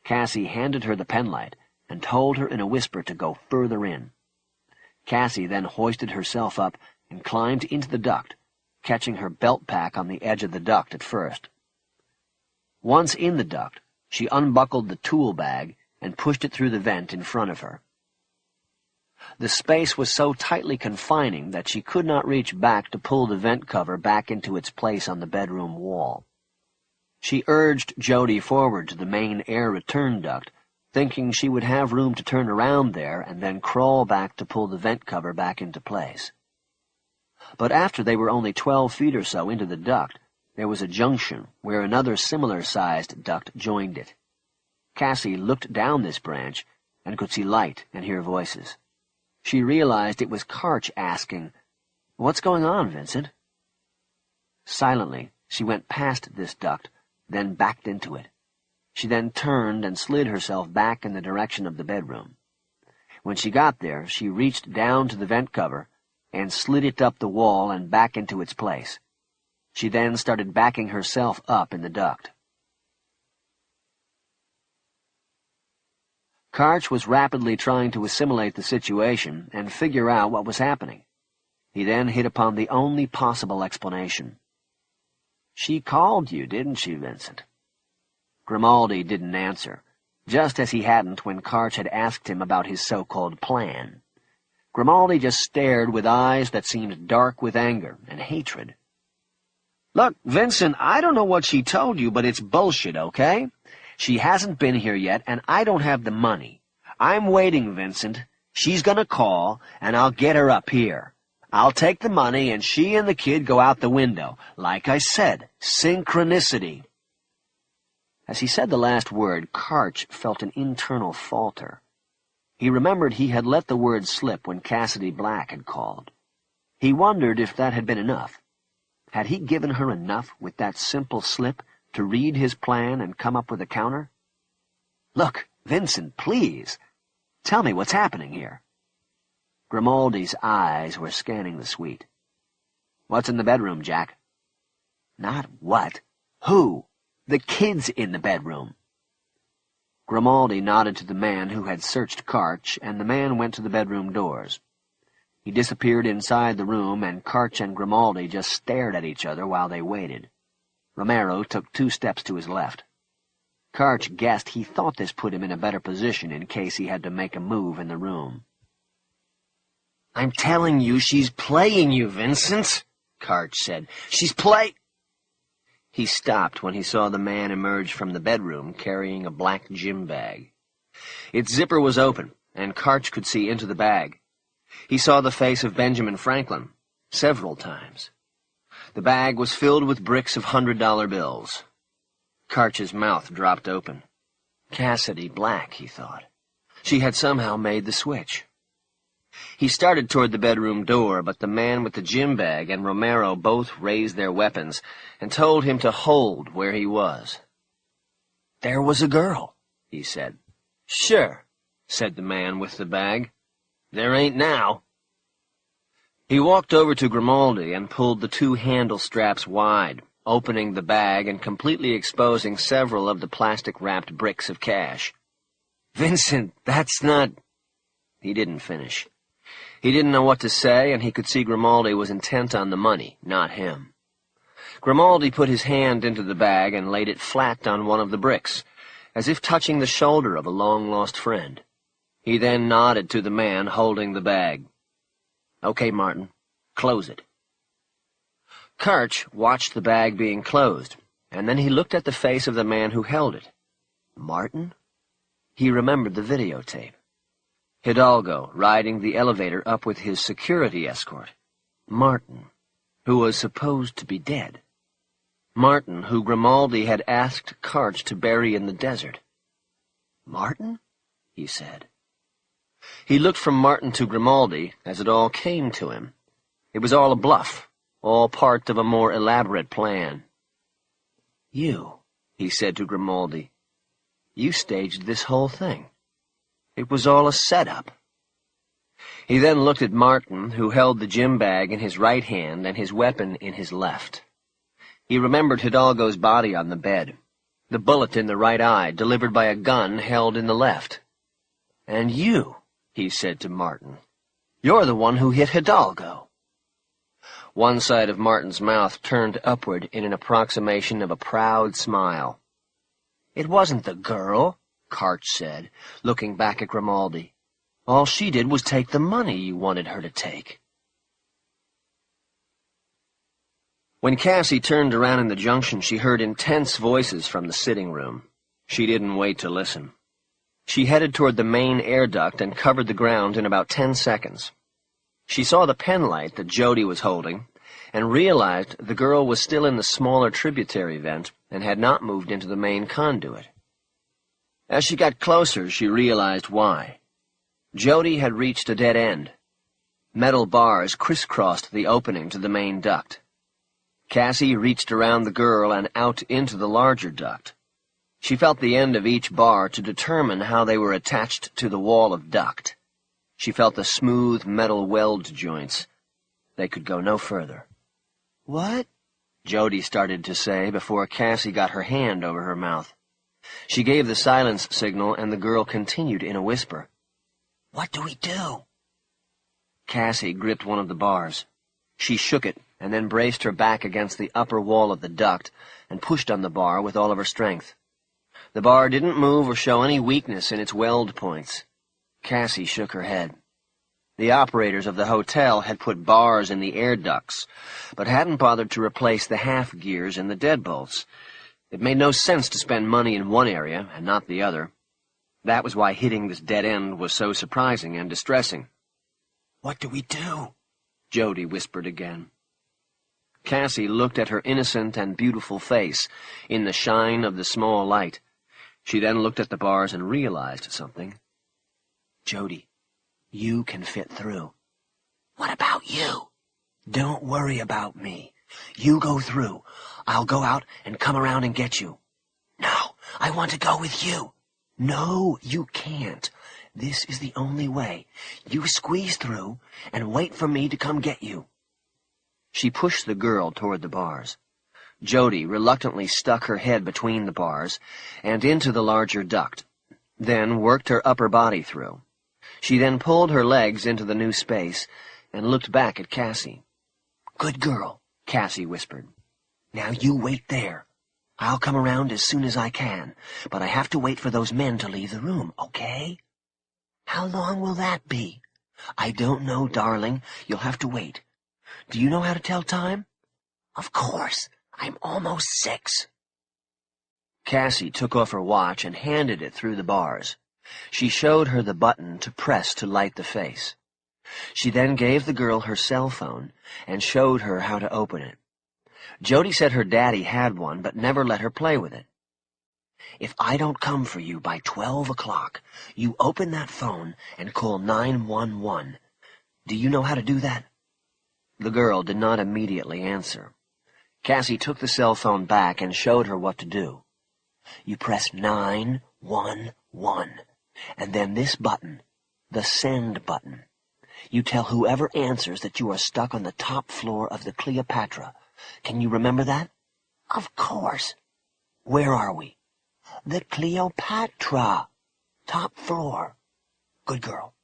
Cassie handed her the penlight and told her in a whisper to go further in. Cassie then hoisted herself up and climbed into the duct, catching her belt pack on the edge of the duct at first. Once in the duct, she unbuckled the tool bag and pushed it through the vent in front of her. The space was so tightly confining that she could not reach back to pull the vent cover back into its place on the bedroom wall. She urged Jody forward to the main air return duct, thinking she would have room to turn around there and then crawl back to pull the vent cover back into place. But after they were only 12 feet or so into the duct, there was a junction where another similar-sized duct joined it. Cassie looked down this branch and could see light and hear voices. She realized it was Karch asking, "What's going on, Vincent?" Silently, she went past this duct, then backed into it. She then turned and slid herself back in the direction of the bedroom. When she got there, she reached down to the vent cover and slid it up the wall and back into its place. She then started backing herself up in the duct. Karch was rapidly trying to assimilate the situation and figure out what was happening. He then hit upon the only possible explanation. "She called you, didn't she, Vincent?" Grimaldi didn't answer, just as he hadn't when Karch had asked him about his so-called plan. Grimaldi just stared with eyes that seemed dark with anger and hatred. "Look, Vincent, I don't know what she told you, but it's bullshit, okay? She hasn't been here yet, and I don't have the money. I'm waiting, Vincent. She's gonna call, and I'll get her up here. I'll take the money, and she and the kid go out the window. Like I said, synchronicity." As he said the last word, Karch felt an internal falter. He remembered he had let the word slip when Cassidy Black had called. He wondered if that had been enough. Had he given her enough with that simple slip to read his plan and come up with a counter? "Look, Vincent, please. Tell me what's happening here." Grimaldi's eyes were scanning the suite. "What's in the bedroom, Jack?" "Not what. Who? The kid's in the bedroom." Grimaldi nodded to the man who had searched Karch, and the man went to the bedroom doors. He disappeared inside the room, and Karch and Grimaldi just stared at each other while they waited. Romero took 2 steps to his left. Karch guessed he thought this put him in a better position in case he had to make a move in the room. "I'm telling you, she's playing you, Vincent," Karch said. "She's He stopped when he saw the man emerge from the bedroom carrying a black gym bag. Its zipper was open, and Karch could see into the bag. He saw the face of Benjamin Franklin several times. The bag was filled with bricks of $100 bills. Karch's mouth dropped open. Cassidy Black, he thought. She had somehow made the switch. He started toward the bedroom door, but the man with the gym bag and Romero both raised their weapons and told him to hold where he was. "There was a girl," he said. "Sure," said the man with the bag. "There ain't now." He walked over to Grimaldi and pulled the 2 handle straps wide, opening the bag and completely exposing several of the plastic-wrapped bricks of cash. "Vincent, that's not—" He didn't finish. He didn't know what to say, and he could see Grimaldi was intent on the money, not him. Grimaldi put his hand into the bag and laid it flat on one of the bricks, as if touching the shoulder of a long-lost friend. He then nodded to the man holding the bag. "Okay, Martin, close it." Karch watched the bag being closed, and then he looked at the face of the man who held it. Martin? He remembered the videotape. Hidalgo riding the elevator up with his security escort. Martin, who was supposed to be dead. Martin, who Grimaldi had asked Karch to bury in the desert. "Martin?" he said. He looked from Martin to Grimaldi as it all came to him. It was all a bluff, all part of a more elaborate plan. "You," he said to Grimaldi, "you staged this whole thing. It was all a setup." He then looked at Martin, who held the gym bag in his right hand and his weapon in his left. He remembered Hidalgo's body on the bed, the bullet in the right eye delivered by a gun held in the left. "And you," he said to Martin, "you're the one who hit Hidalgo." One side of Martin's mouth turned upward in an approximation of a proud smile. "It wasn't the girl," Karch said, looking back at Grimaldi. "All she did was take the money you wanted her to take." When Cassie turned around in the junction, she heard intense voices from the sitting room. She didn't wait to listen. She headed toward the main air duct and covered the ground in about 10 seconds. She saw the pen light that Jody was holding and realized the girl was still in the smaller tributary vent and had not moved into the main conduit. As she got closer, she realized why. Jody had reached a dead end. Metal bars crisscrossed the opening to the main duct. Cassie reached around the girl and out into the larger duct. She felt the end of each bar to determine how they were attached to the wall of duct. She felt the smooth metal weld joints. They could go no further. "What?" Jody started to say before Cassie got her hand over her mouth. She gave the silence signal, and the girl continued in a whisper. "What do we do?" Cassie gripped one of the bars. She shook it, and then braced her back against the upper wall of the duct and pushed on the bar with all of her strength. The bar didn't move or show any weakness in its weld points. Cassie shook her head. The operators of the hotel had put bars in the air ducts, but hadn't bothered to replace the half gears in the deadbolts. It made no sense to spend money in one area and not the other. That was why hitting this dead end was so surprising and distressing. "What do we do?" Jody whispered again. Cassie looked at her innocent and beautiful face in the shine of the small light. She then looked at the bars and realized something. "Jody, you can fit through." "What about you?" "Don't worry about me. You go through. I'll go out and come around and get you." "No, I want to go with you." "No, you can't. This is the only way. You squeeze through and wait for me to come get you." She pushed the girl toward the bars. Jody reluctantly stuck her head between the bars and into the larger duct, then worked her upper body through. She then pulled her legs into the new space and looked back at Cassie. "Good girl," Cassie whispered. "Now you wait there. I'll come around as soon as I can, but I have to wait for those men to leave the room, okay?" "How long will that be?" "I don't know, darling. You'll have to wait. Do you know how to tell time?" "Of course. I'm almost 6. Cassie took off her watch and handed it through the bars. She showed her the button to press to light the face. She then gave the girl her cell phone and showed her how to open it. Jody said her daddy had one, but never let her play with it. "If I don't come for you by 12 o'clock, you open that phone and call 911. Do you know how to do that?" The girl did not immediately answer. Cassie took the cell phone back and showed her what to do. "You press 911, and then this button, the send button. You tell whoever answers that you are stuck on the top floor of the Cleopatra. Can you remember that?" "Of course." "Where are we?" "The Cleopatra. Top floor." "Good girl.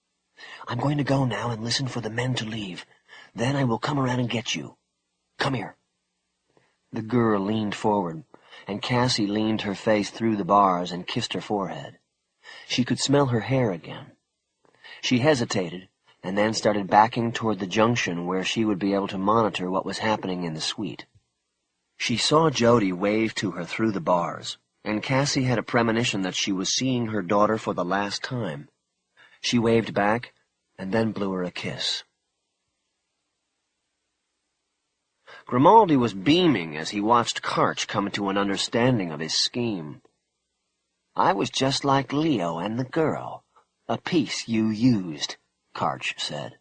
I'm going to go now and listen for the men to leave. Then I will come around and get you. Come here." The girl leaned forward, and Cassie leaned her face through the bars and kissed her forehead. She could smell her hair again. She hesitated, and then started backing toward the junction where she would be able to monitor what was happening in the suite. She saw Jody wave to her through the bars, and Cassie had a premonition that she was seeing her daughter for the last time. She waved back, and then blew her a kiss. Grimaldi was beaming as he watched Karch come to an understanding of his scheme. "I was just like Leo and the girl. A piece you used," Karch said.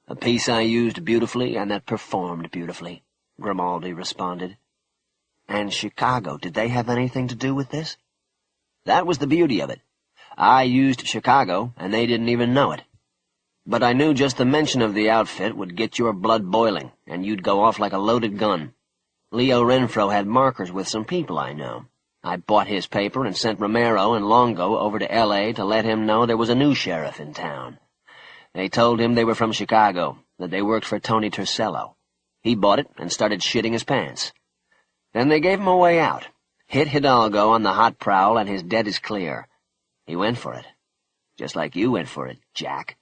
"A piece I used beautifully and that performed beautifully," Grimaldi responded. "And Chicago, did they have anything to do with this?" "That was the beauty of it. I used Chicago, and they didn't even know it. But I knew just the mention of the outfit would get your blood boiling, and you'd go off like a loaded gun. Leo Renfro had markers with some people I know. I bought his paper and sent Romero and Longo over to L.A. to let him know there was a new sheriff in town. They told him they were from Chicago, that they worked for Tony Tercello. He bought it and started shitting his pants. Then they gave him a way out, hit Hidalgo on the hot prowl, and his debt is clear. He went for it. Just like you went for it, Jack."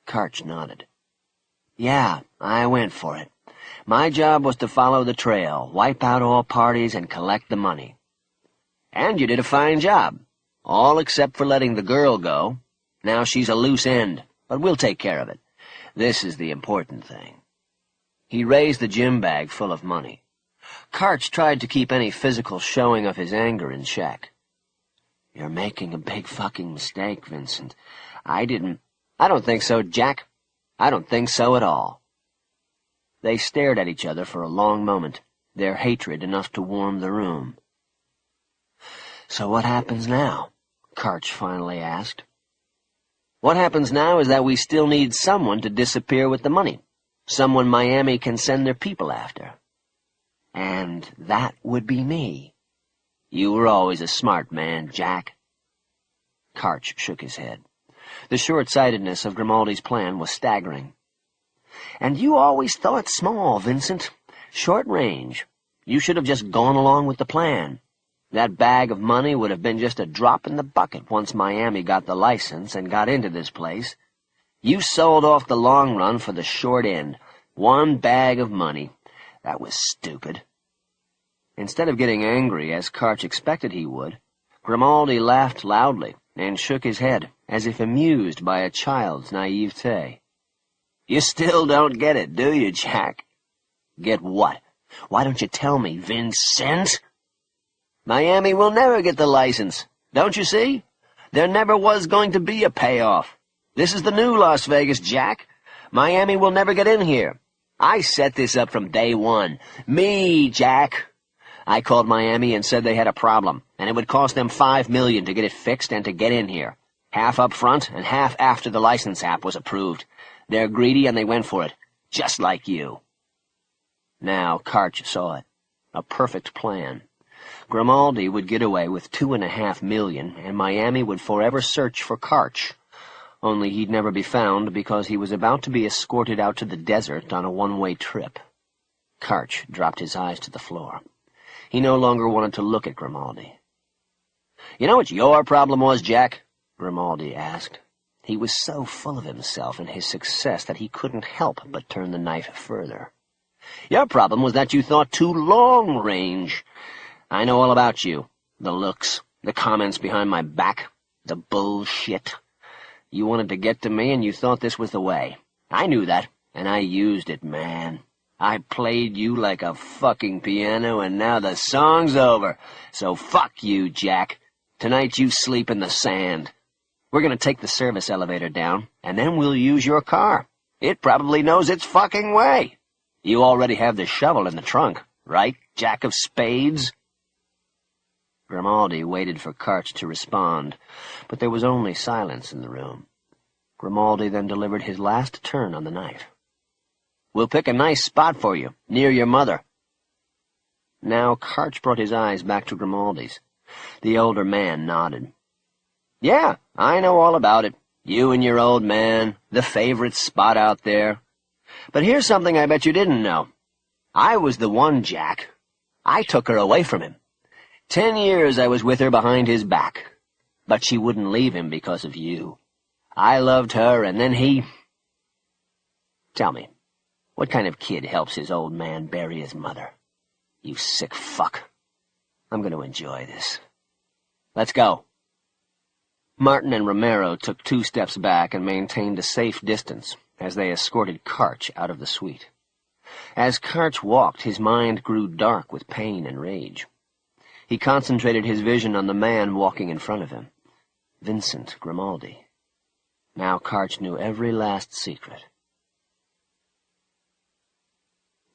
Karch nodded. "Yeah, I went for it. My job was to follow the trail, wipe out all parties, and collect the money. And you did a fine job, all except for letting the girl go. Now she's a loose end, but we'll take care of it. This is the important thing." He raised the gym bag full of money. Karch tried to keep any physical showing of his anger in check. "You're making a big fucking mistake, Vincent. I don't think so, Jack. I don't think so at all." They stared at each other for a long moment, their hatred enough to warm the room. "So what happens now?" Karch finally asked. "What happens now is that we still need someone to disappear with the money, someone Miami can send their people after." And that would be me. You were always a smart man, Jack. Karch shook his head. The short-sightedness of Grimaldi's plan was staggering. And you always thought small, Vincent. Short range. You should have just gone along with the plan. That bag of money would have been just a drop in the bucket once Miami got the license and got into this place. You sold off the long run for the short end. One bag of money. That was stupid. Instead of getting angry, as Karch expected he would, Grimaldi laughed loudly and shook his head, as if amused by a child's naivete. You still don't get it, do you, Jack? Get what? Why don't you tell me, Vincent? Miami will never get the license. Don't you see? There never was going to be a payoff. This is the new Las Vegas, Jack. Miami will never get in here. I set this up from day one. Me, Jack. I called Miami and said they had a problem, and it would cost them $5 million to get it fixed and to get in here. Half up front and half after the license app was approved. They're greedy and they went for it, just like you. Now Karch saw it. A perfect plan. Grimaldi would get away with $2.5 million, and Miami would forever search for Karch. Only he'd never be found because he was about to be escorted out to the desert on a one-way trip. Karch dropped his eyes to the floor. He no longer wanted to look at Grimaldi. You know what your problem was, Jack? Grimaldi asked. He was so full of himself and his success that he couldn't help but turn the knife further. Your problem was that you thought too long range. I know all about you. The looks, the comments behind my back, the bullshit. You wanted to get to me and you thought this was the way. I knew that, and I used it, man. I played you like a fucking piano, and now the song's over. So fuck you, Jack. Tonight you sleep in the sand. We're gonna take the service elevator down, and then we'll use your car. It probably knows its fucking way. You already have the shovel in the trunk, right, Jack of Spades? Grimaldi waited for Karch to respond, but there was only silence in the room. Grimaldi then delivered his last turn on the knife. We'll pick a nice spot for you, near your mother. Now Karch brought his eyes back to Grimaldi's. The older man nodded. Yeah, I know all about it. You and your old man, the favorite spot out there. But here's something I bet you didn't know. I was the one, Jack. I took her away from him. 10 years I was with her behind his back. But she wouldn't leave him because of you. I loved her, and then he... Tell me, what kind of kid helps his old man bury his mother? You sick fuck. I'm going to enjoy this. Let's go. Martin and Romero took 2 steps back and maintained a safe distance as they escorted Karch out of the suite. As Karch walked, his mind grew dark with pain and rage. He concentrated his vision on the man walking in front of him, Vincent Grimaldi. Now Karch knew every last secret.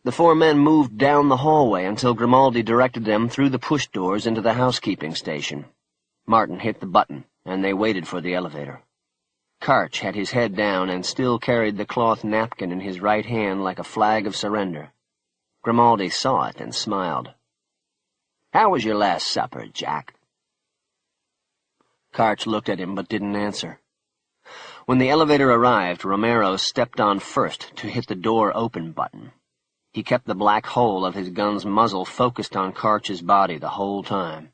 The 4 men moved down the hallway until Grimaldi directed them through the push doors into the housekeeping station. Martin hit the button, and they waited for the elevator. Karch had his head down and still carried the cloth napkin in his right hand like a flag of surrender. Grimaldi saw it and smiled. How was your last supper, Jack? Karch looked at him but didn't answer. When the elevator arrived, Romero stepped on first to hit the door open button. He kept the black hole of his gun's muzzle focused on Karch's body the whole time.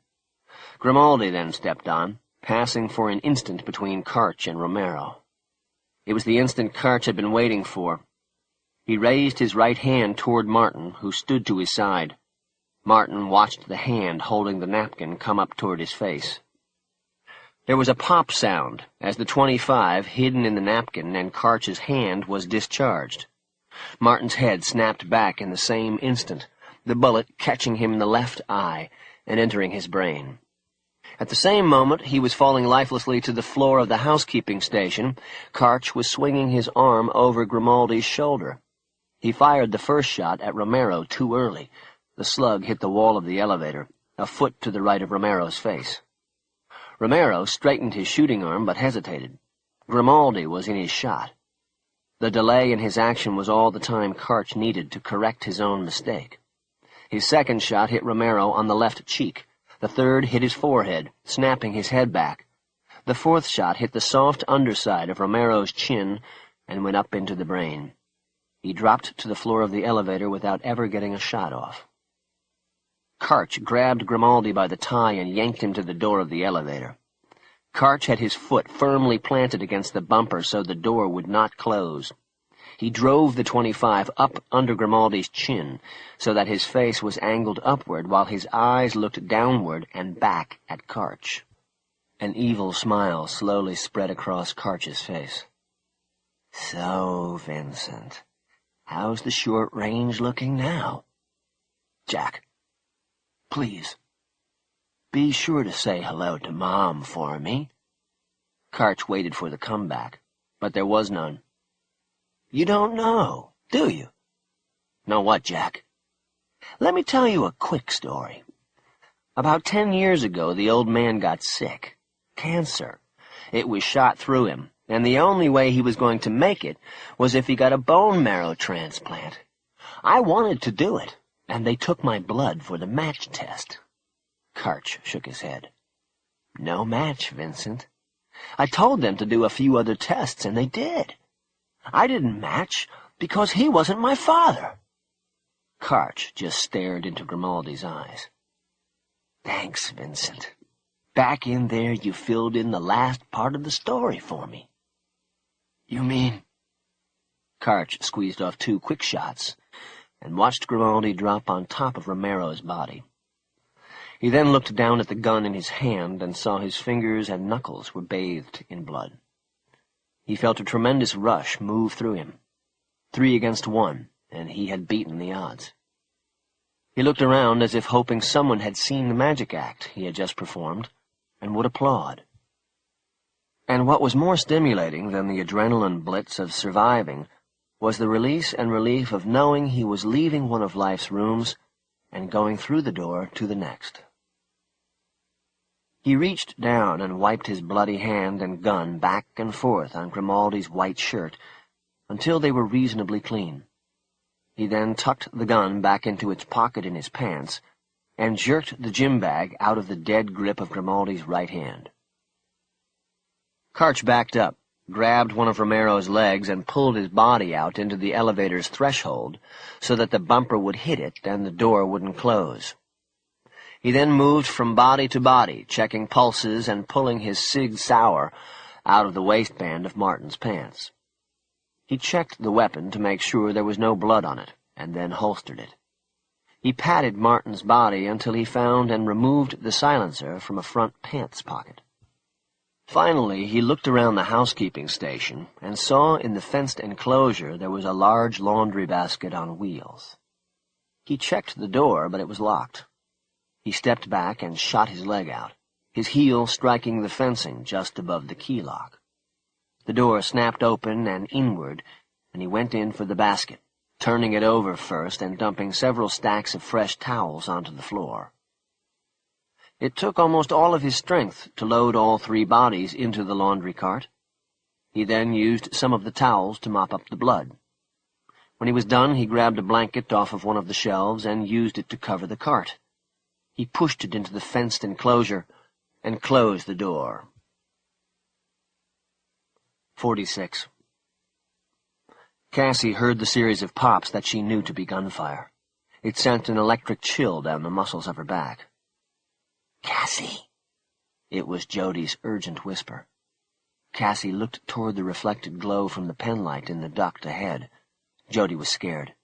Grimaldi then stepped on, passing for an instant between Karch and Romero. It was the instant Karch had been waiting for. He raised his right hand toward Martin, who stood to his side. Martin watched the hand holding the napkin come up toward his face. There was a pop sound as the .25 hidden in the napkin and Karch's hand was discharged. Martin's head snapped back in the same instant, the bullet catching him in the left eye and entering his brain. At the same moment he was falling lifelessly to the floor of the housekeeping station, Karch was swinging his arm over Grimaldi's shoulder. He fired the first shot at Romero too early. The slug hit the wall of the elevator, a foot to the right of Romero's face. Romero straightened his shooting arm but hesitated. Grimaldi was in his shot. The delay in his action was all the time Karch needed to correct his own mistake. His second shot hit Romero on the left cheek. The third hit his forehead, snapping his head back. The fourth shot hit the soft underside of Romero's chin and went up into the brain. He dropped to the floor of the elevator without ever getting a shot off. Karch grabbed Grimaldi by the tie and yanked him to the door of the elevator. Karch had his foot firmly planted against the bumper so the door would not close. He drove the .25 up under Grimaldi's chin so that his face was angled upward while his eyes looked downward and back at Karch. An evil smile slowly spread across Karch's face. "So, Vincent, how's the short range looking now? Jack, please, be sure to say hello to Mom for me." Karch waited for the comeback, but there was none. "You don't know, do you?" "Know what, Jack?" "Let me tell you a quick story. About 10 years ago, the old man got sick. Cancer. It was shot through him, and the only way he was going to make it was if he got a bone marrow transplant. I wanted to do it, and they took my blood for the match test." Karch shook his head. "No match, Vincent. I told them to do a few other tests, and they did. I didn't match because he wasn't my father." Karch just stared into Grimaldi's eyes. "Thanks, Vincent. Back in there you filled in the last part of the story for me." "You mean—" Karch squeezed off 2 quick shots and watched Grimaldi drop on top of Romero's body. He then looked down at the gun in his hand and saw his fingers and knuckles were bathed in blood. He felt a tremendous rush move through him. 3 against 1, and he had beaten the odds. He looked around as if hoping someone had seen the magic act he had just performed and would applaud. And what was more stimulating than the adrenaline blitz of surviving was the release and relief of knowing he was leaving one of life's rooms and going through the door to the next. He reached down and wiped his bloody hand and gun back and forth on Grimaldi's white shirt until they were reasonably clean. He then tucked the gun back into its pocket in his pants and jerked the gym bag out of the dead grip of Grimaldi's right hand. Karch backed up, grabbed one of Romero's legs, and pulled his body out into the elevator's threshold so that the bumper would hit it and the door wouldn't close. He then moved from body to body, checking pulses and pulling his Sig Sauer out of the waistband of Martin's pants. He checked the weapon to make sure there was no blood on it, and then holstered it. He patted Martin's body until he found and removed the silencer from a front pants pocket. Finally, he looked around the housekeeping station and saw in the fenced enclosure there was a large laundry basket on wheels. He checked the door, but it was locked. He stepped back and shot his leg out, his heel striking the fencing just above the key lock. The door snapped open and inward, and he went in for the basket, turning it over first and dumping several stacks of fresh towels onto the floor. It took almost all of his strength to load all 3 bodies into the laundry cart. He then used some of the towels to mop up the blood. When he was done, he grabbed a blanket off of one of the shelves and used it to cover the cart. He pushed it into the fenced enclosure and closed the door. 46. Cassie heard the series of pops that she knew to be gunfire. It sent an electric chill down the muscles of her back. "Cassie!" It was Jody's urgent whisper. Cassie looked toward the reflected glow from the penlight in the duct ahead. Jody was scared.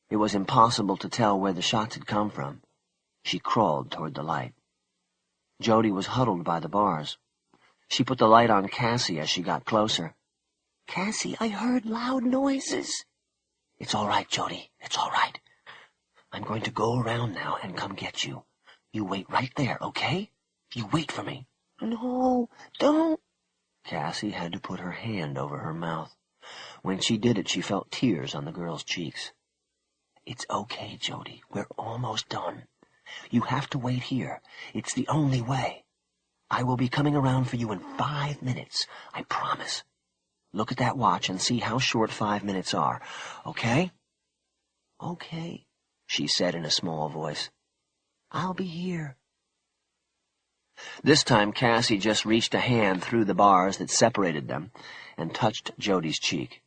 It was impossible to tell where the shots had come from. She crawled toward the light. Jody was huddled by the bars. She put the light on Cassie as she got closer. "Cassie, I heard loud noises." "It's all right, Jody. It's all right. I'm going to go around now and come get you. You wait right there, okay? You wait for me." "No, don't." Cassie had to put her hand over her mouth. When she did it, she felt tears on the girl's cheeks. "It's okay, Jody. We're almost done. You have to wait here. It's the only way. I will be coming around for you in 5 minutes. I promise. Look at that watch and see how short 5 minutes are. Okay?" "Okay." she said in a small voice. "I'll be here." This time Cassie just reached a hand through the bars that separated them and touched Jody's cheek.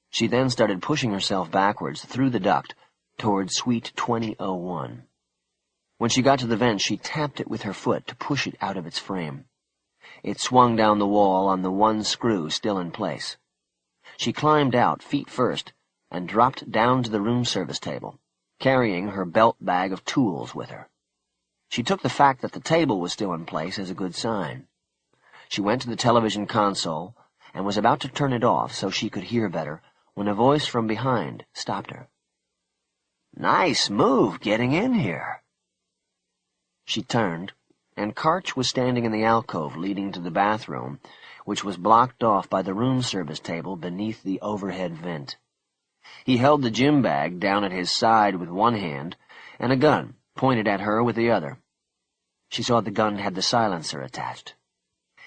She then started pushing herself backwards through the duct toward Suite 2001. When she got to the vent, she tapped it with her foot to push it out of its frame. It swung down the wall on the one screw still in place. She climbed out, feet first, and dropped down to the room service table, carrying her belt bag of tools with her. She took the fact that the table was still in place as a good sign. She went to the television console and was about to turn it off so she could hear better when a voice from behind stopped her. "Nice move getting in here." She turned, and Karch was standing in the alcove leading to the bathroom, which was blocked off by the room service table beneath the overhead vent. He held the gym bag down at his side with one hand and a gun pointed at her with the other. She saw the gun had the silencer attached.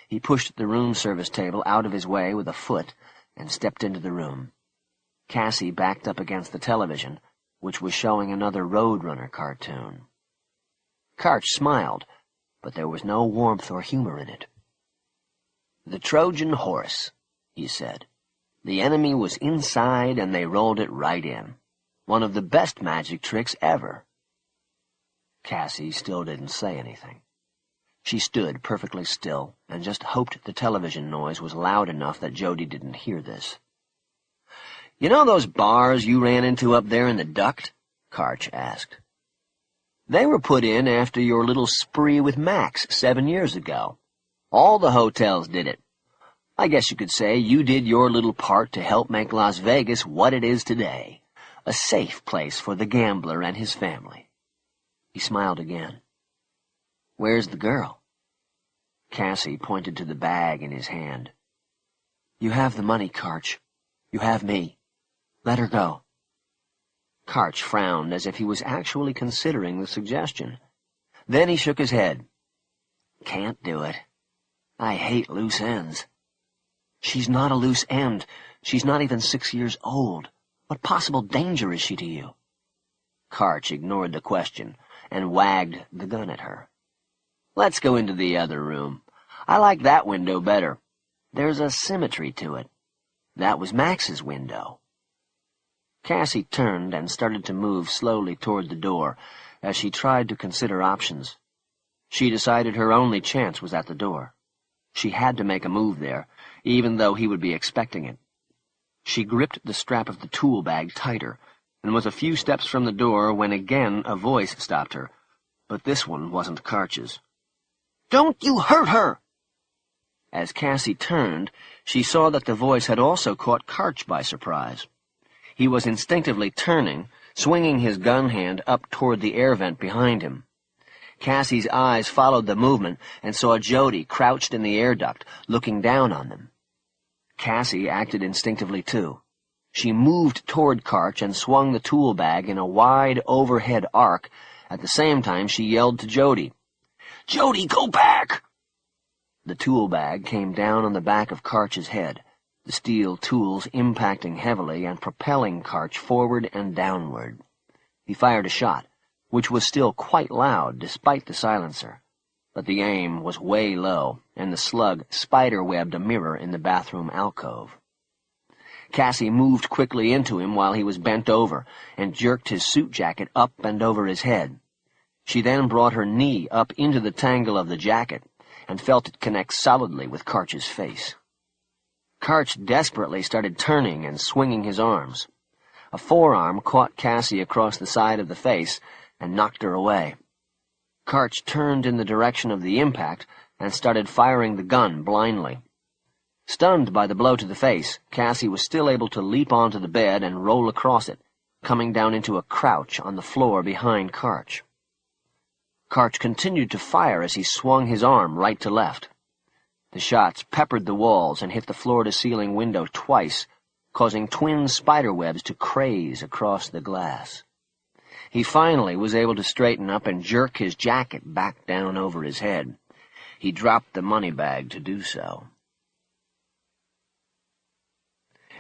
He pushed the room service table out of his way with a foot and stepped into the room. Cassie backed up against the television, which was showing another Roadrunner cartoon. Karch smiled, but there was no warmth or humor in it. "The Trojan horse," he said. "The enemy was inside and they rolled it right in. One of the best magic tricks ever." Cassie still didn't say anything. She stood perfectly still and just hoped the television noise was loud enough that Jody didn't hear this. "You know those bars you ran into up there in the duct?" Karch asked. "They were put in after your little spree with Max 7 years ago. All the hotels did it. I guess you could say you did your little part to help make Las Vegas what it is today, a safe place for the gambler and his family." He smiled again. "Where's the girl?" Cassie pointed to the bag in his hand. "You have the money, Karch. You have me. Let her go." Karch frowned as if he was actually considering the suggestion. Then he shook his head. "Can't do it. I hate loose ends." "She's not a loose end. She's not even 6 years old. What possible danger is she to you?" Karch ignored the question and wagged the gun at her. "Let's go into the other room. I like that window better. There's a symmetry to it. That was Max's window." Cassie turned and started to move slowly toward the door as she tried to consider options. She decided her only chance was at the door. She had to make a move there, even though he would be expecting it. She gripped the strap of the tool bag tighter and was a few steps from the door when again a voice stopped her, but this one wasn't Karch's. "Don't you hurt her!" As Cassie turned, she saw that the voice had also caught Karch by surprise. He was instinctively turning, swinging his gun hand up toward the air vent behind him. Cassie's eyes followed the movement and saw Jody crouched in the air duct, looking down on them. Cassie acted instinctively, too. She moved toward Karch and swung the tool bag in a wide overhead arc. At the same time, she yelled to Jody, "Jody, go back!" The tool bag came down on the back of Karch's head, the steel tools impacting heavily and propelling Karch forward and downward. He fired a shot, which was still quite loud despite the silencer, but the aim was way low, and the slug spider-webbed a mirror in the bathroom alcove. Cassie moved quickly into him while he was bent over and jerked his suit jacket up and over his head. She then brought her knee up into the tangle of the jacket and felt it connect solidly with Karch's face. Karch desperately started turning and swinging his arms. A forearm caught Cassie across the side of the face and knocked her away. Karch turned in the direction of the impact and started firing the gun blindly. Stunned by the blow to the face, Cassie was still able to leap onto the bed and roll across it, coming down into a crouch on the floor behind Karch. Karch continued to fire as he swung his arm right to left. The shots peppered the walls and hit the floor-to-ceiling window twice, causing twin spiderwebs to craze across the glass. He finally was able to straighten up and jerk his jacket back down over his head. He dropped the money bag to do so.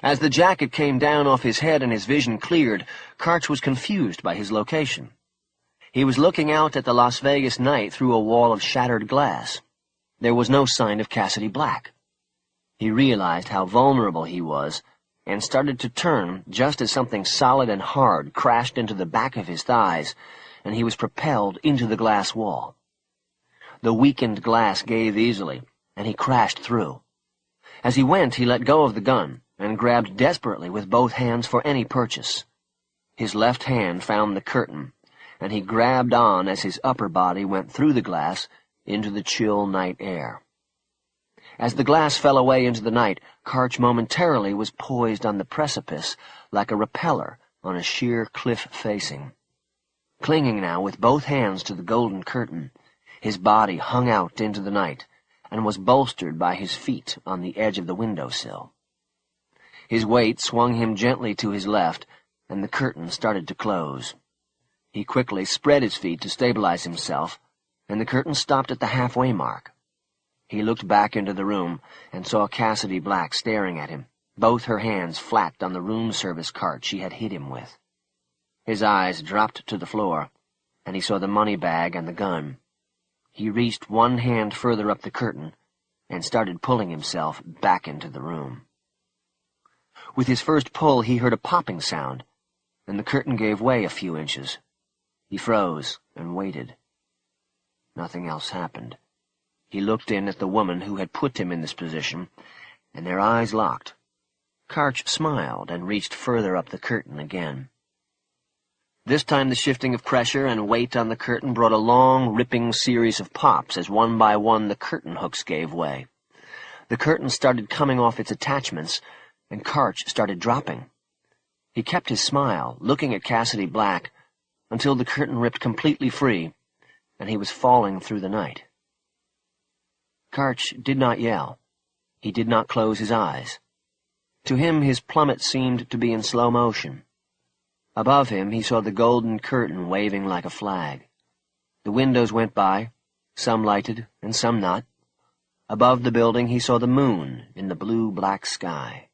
As the jacket came down off his head and his vision cleared, Karch was confused by his location. He was looking out at the Las Vegas night through a wall of shattered glass. There was no sign of Cassidy Black. He realized how vulnerable he was and started to turn just as something solid and hard crashed into the back of his thighs, and he was propelled into the glass wall. The weakened glass gave easily, and he crashed through. As he went, he let go of the gun and grabbed desperately with both hands for any purchase. His left hand found the curtain, and he grabbed on as his upper body went through the glass into the chill night air. As the glass fell away into the night, Karch momentarily was poised on the precipice like a rappeller on a sheer cliff facing. Clinging now with both hands to the golden curtain, his body hung out into the night and was bolstered by his feet on the edge of the windowsill. His weight swung him gently to his left, and the curtain started to close. He quickly spread his feet to stabilize himself, and the curtain stopped at the halfway mark. He looked back into the room and saw Cassidy Black staring at him, both her hands flat on the room service cart she had hit him with. His eyes dropped to the floor, and he saw the money bag and the gun. He reached one hand further up the curtain and started pulling himself back into the room. With his first pull, he heard a popping sound, and the curtain gave way a few inches. He froze and waited. Nothing else happened. He looked in at the woman who had put him in this position, and their eyes locked. Karch smiled and reached further up the curtain again. This time the shifting of pressure and weight on the curtain brought a long, ripping series of pops as one by one the curtain hooks gave way. The curtain started coming off its attachments, and Karch started dropping. He kept his smile, looking at Cassidy Black, until the curtain ripped completely free, and he was falling through the night. Karch did not yell. He did not close his eyes. To him his plummet seemed to be in slow motion. Above him he saw the golden curtain waving like a flag. The windows went by, some lighted and some not. Above the building he saw the moon in the blue-black sky.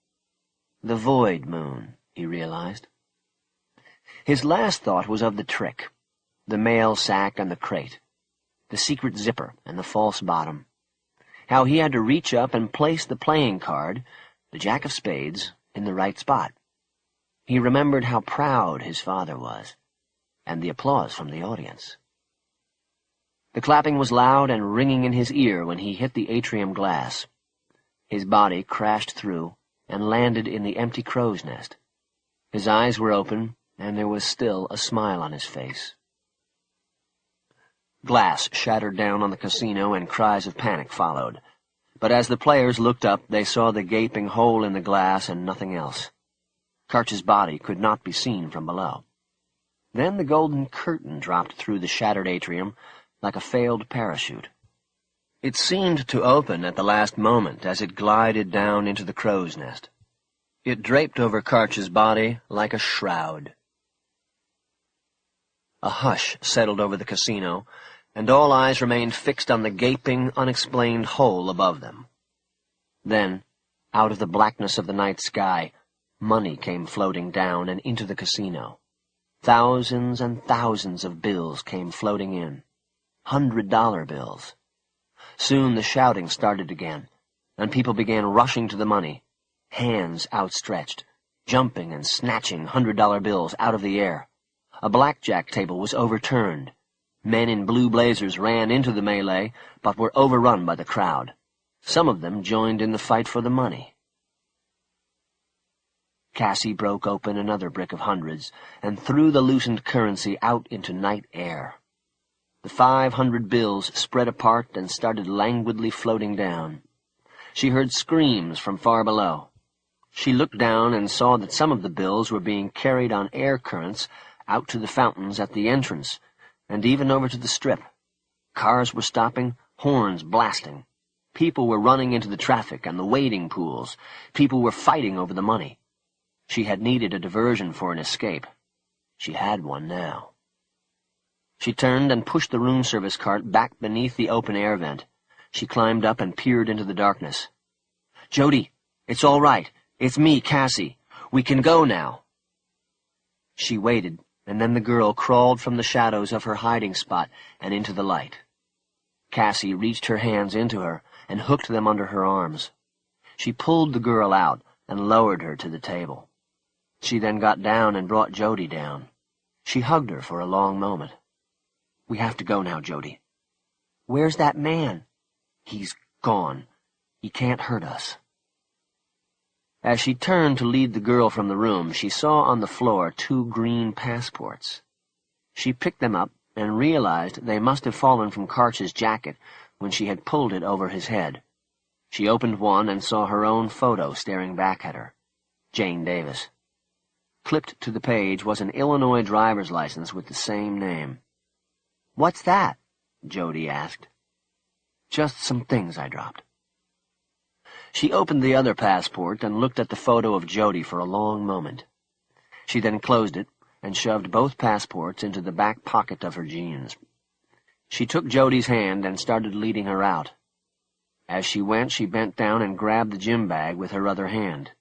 The void moon, he realized. His last thought was of the trick, the mail sack and the crate, the secret zipper and the false bottom, how he had to reach up and place the playing card, the jack of spades, in the right spot. He remembered how proud his father was, and the applause from the audience. The clapping was loud and ringing in his ear when he hit the atrium glass. His body crashed through and landed in the empty crow's nest. His eyes were open, and there was still a smile on his face. Glass shattered down on the casino, and cries of panic followed. But as the players looked up, they saw the gaping hole in the glass and nothing else. Karch's body could not be seen from below. Then the golden curtain dropped through the shattered atrium like a failed parachute. It seemed to open at the last moment as it glided down into the crow's nest. It draped over Karch's body like a shroud. A hush settled over the casino, and all eyes remained fixed on the gaping, unexplained hole above them. Then, out of the blackness of the night sky, money came floating down and into the casino. Thousands and thousands of bills came floating in, $100 bills. Soon the shouting started again, and people began rushing to the money, hands outstretched, jumping and snatching $100 bills out of the air. A blackjack table was overturned. Men in blue blazers ran into the melee, but were overrun by the crowd. Some of them joined in the fight for the money. Cassie broke open another brick of hundreds and threw the loosened currency out into night air. The 500 bills spread apart and started languidly floating down. She heard screams from far below. She looked down and saw that some of the bills were being carried on air currents out to the fountains at the entrance, and even over to the strip. Cars were stopping, horns blasting. People were running into the traffic and the wading pools. People were fighting over the money. She had needed a diversion for an escape. She had one now. She turned and pushed the room service cart back beneath the open air vent. She climbed up and peered into the darkness. "Jody, it's all right. "It's me, Cassie. We can go now." She waited, and then the girl crawled from the shadows of her hiding spot and into the light. Cassie reached her hands into her and hooked them under her arms. She pulled the girl out and lowered her to the table. She then got down and brought Jody down. She hugged her for a long moment. "We have to go now, Jody." "Where's that man?" "He's gone. He can't hurt us." As she turned to lead the girl from the room, she saw on the floor 2 green passports. She picked them up and realized they must have fallen from Karch's jacket when she had pulled it over his head. She opened one and saw her own photo staring back at her. Jane Davis. Clipped to the page was an Illinois driver's license with the same name. "What's that?" Jody asked. "Just some things I dropped." She opened the other passport and looked at the photo of Jody for a long moment. She then closed it and shoved both passports into the back pocket of her jeans. She took Jody's hand and started leading her out. As she went, she bent down and grabbed the gym bag with her other hand.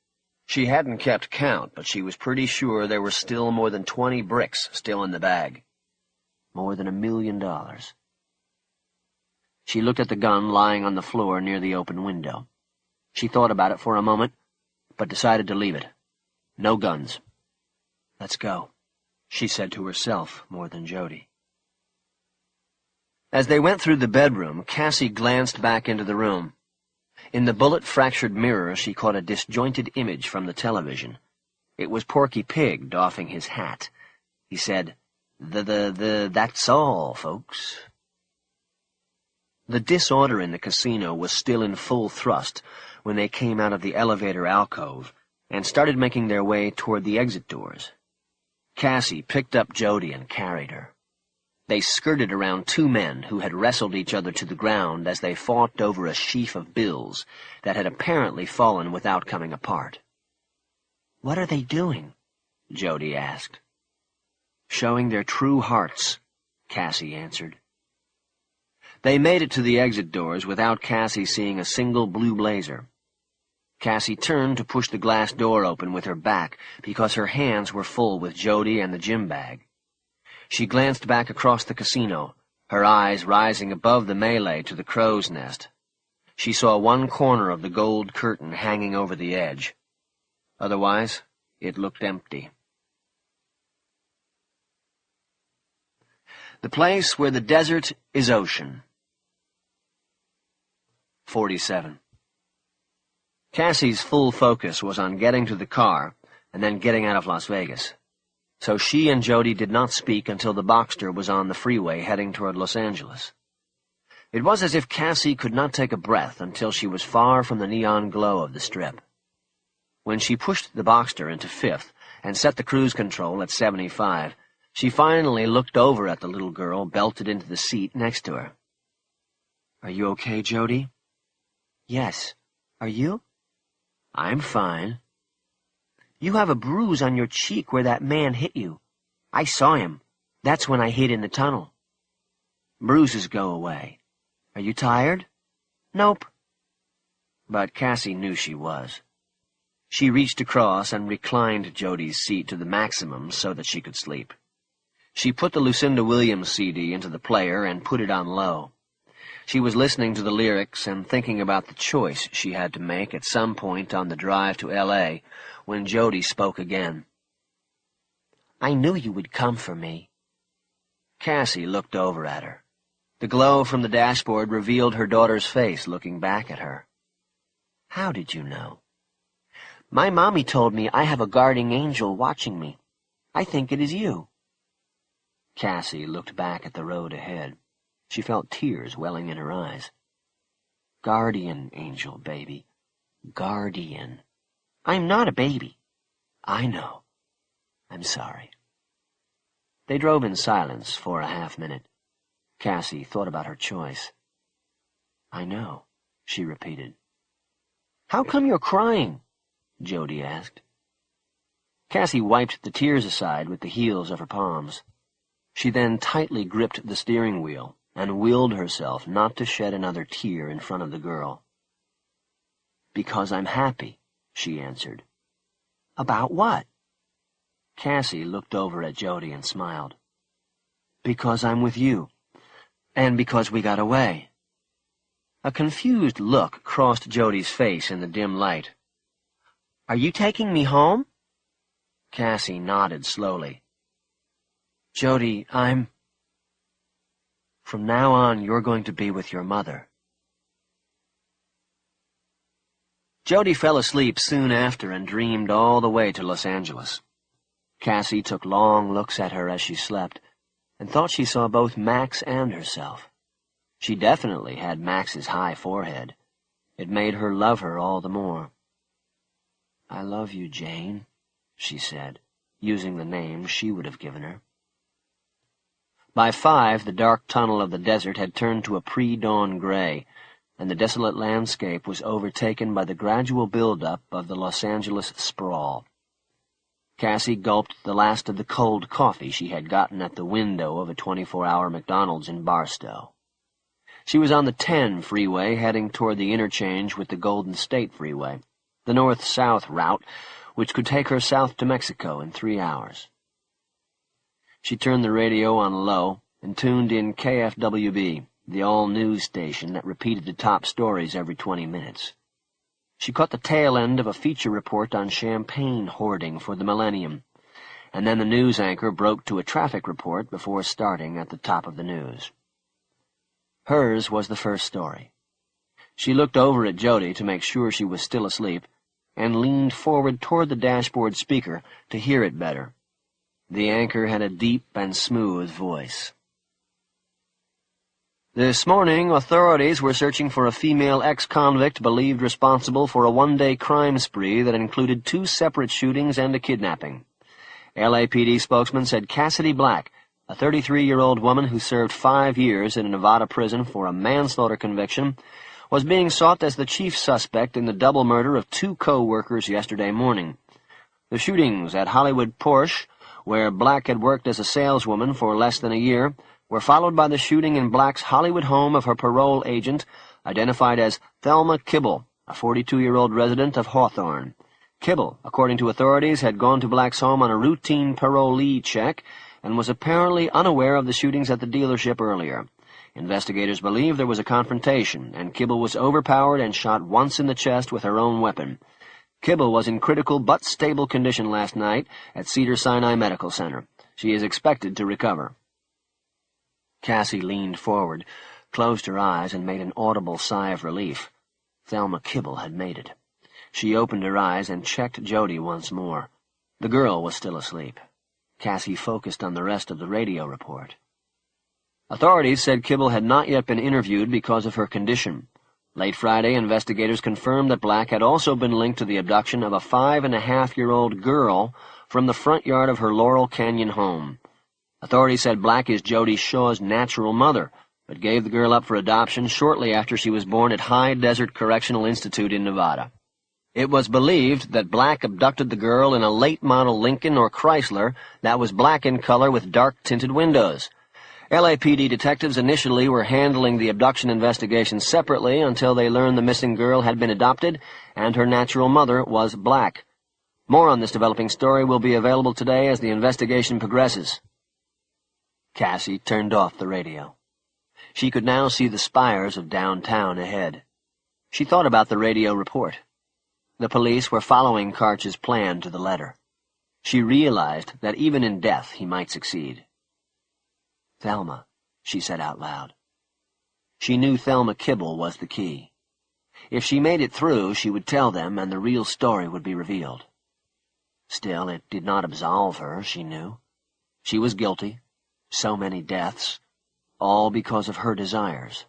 She hadn't kept count, but she was pretty sure there were still more than 20 bricks still in the bag. More than $1 million. She looked at the gun lying on the floor near the open window. She thought about it for a moment, but decided to leave it. No guns. "Let's go," she said to herself more than Jody. As they went through the bedroom, Cassie glanced back into the room. In the bullet-fractured mirror, she caught a disjointed image from the television. It was Porky Pig doffing his hat. He said, That's all, folks." The disorder in the casino was still in full thrust when they came out of the elevator alcove and started making their way toward the exit doors. Cassie picked up Jody and carried her. They skirted around 2 men who had wrestled each other to the ground as they fought over a sheaf of bills that had apparently fallen without coming apart. "What are they doing?" Jody asked. "Showing their true hearts," Cassie answered. They made it to the exit doors without Cassie seeing a single blue blazer. Cassie turned to push the glass door open with her back because her hands were full with Jody and the gym bag. She glanced back across the casino, her eyes rising above the melee to the crow's nest. She saw one corner of the gold curtain hanging over the edge. Otherwise, it looked empty. The place where the desert is ocean. 47. Cassie's full focus was on getting to the car and then getting out of Las Vegas. So she and Jody did not speak until the Boxster was on the freeway heading toward Los Angeles. It was as if Cassie could not take a breath until she was far from the neon glow of the Strip. When she pushed the Boxster into 5th and set the cruise control at 75, she finally looked over at the little girl belted into the seat next to her. "Are you okay, Jody?" "Yes. Are you?" "I'm fine." "You have a bruise on your cheek where that man hit you. I saw him. That's when I hid in the tunnel." "Bruises go away. Are you tired?" "Nope." But Cassie knew she was. She reached across and reclined Jody's seat to the maximum so that she could sleep. She put the Lucinda Williams CD into the player and put it on low. She was listening to the lyrics and thinking about the choice she had to make at some point on the drive to L.A. when Jody spoke again. "I knew you would come for me." Cassie looked over at her. The glow from the dashboard revealed her daughter's face looking back at her. "How did you know?" "My mommy told me I have a guarding angel watching me. I think it is you." Cassie looked back at the road ahead. She felt tears welling in her eyes. "Guardian angel, baby. Guardian. I'm not a baby." "I know. I'm sorry." They drove in silence for a half-minute. Cassie thought about her choice. "I know," she repeated. "How come you're crying?" Jody asked. Cassie wiped the tears aside with the heels of her palms. She then tightly gripped the steering wheel and willed herself not to shed another tear in front of the girl. "Because I'm happy," she answered, About what? Cassie looked over at Jody and smiled. Because I'm with you, and because we got away. A confused look crossed Jody's face in the dim light. Are you taking me home? Cassie nodded slowly. Jody, From now on, you're going to be with your mother. Jody fell asleep soon after and dreamed all the way to Los Angeles. Cassie took long looks at her as she slept, and thought she saw both Max and herself. She definitely had Max's high forehead. It made her love her all the more. I love you, Jane, she said, using the name she would have given her. By 5, the dark tunnel of the desert had turned to a pre-dawn gray, and the desolate landscape was overtaken by the gradual build-up of the Los Angeles sprawl. Cassie gulped the last of the cold coffee she had gotten at the window of a 24-hour McDonald's in Barstow. She was on the 10 freeway heading toward the interchange with the Golden State Freeway, the north-south route which could take her south to Mexico in 3 hours. She turned the radio on low and tuned in KFWB, the all-news station that repeated the top stories every 20 minutes. She caught the tail end of a feature report on champagne hoarding for the millennium, and then the news anchor broke to a traffic report before starting at the top of the news. Hers was the first story. She looked over at Jody to make sure she was still asleep, and leaned forward toward the dashboard speaker to hear it better. The anchor had a deep and smooth voice. This morning, authorities were searching for a female ex-convict believed responsible for a one-day crime spree that included 2 separate shootings and a kidnapping. LAPD spokesman said Cassidy Black, a 33-year-old woman who served 5 years in a Nevada prison for a manslaughter conviction, was being sought as the chief suspect in the double murder of 2 co-workers yesterday morning. The shootings at Hollywood Porsche, where Black had worked as a saleswoman for less than a year, were followed by the shooting in Black's Hollywood home of her parole agent, identified as Thelma Kibble, a 42-year-old resident of Hawthorne. Kibble, according to authorities, had gone to Black's home on a routine parolee check and was apparently unaware of the shootings at the dealership earlier. Investigators believe there was a confrontation, and Kibble was overpowered and shot once in the chest with her own weapon. Kibble was in critical but stable condition last night at Cedars-Sinai Medical Center. She is expected to recover. Cassie leaned forward, closed her eyes, and made an audible sigh of relief. Thelma Kibble had made it. She opened her eyes and checked Jody once more. The girl was still asleep. Cassie focused on the rest of the radio report. Authorities said Kibble had not yet been interviewed because of her condition. Late Friday, investigators confirmed that Black had also been linked to the abduction of a 5-and-a-half-year-old girl from the front yard of her Laurel Canyon home. Authorities said Black is Jody Shaw's natural mother, but gave the girl up for adoption shortly after she was born at High Desert Correctional Institute in Nevada. It was believed that Black abducted the girl in a late-model Lincoln or Chrysler that was black in color with dark-tinted windows. LAPD detectives initially were handling the abduction investigation separately until they learned the missing girl had been adopted and her natural mother was Black. More on this developing story will be available today as the investigation progresses. Cassie turned off the radio. She could now see the spires of downtown ahead. She thought about the radio report. The police were following Karch's plan to the letter. She realized that even in death he might succeed. Thelma, she said out loud. She knew Thelma Kibble was the key. If she made it through, she would tell them, and the real story would be revealed. Still, it did not absolve her, she knew. She was guilty. So many deaths, all because of her desires.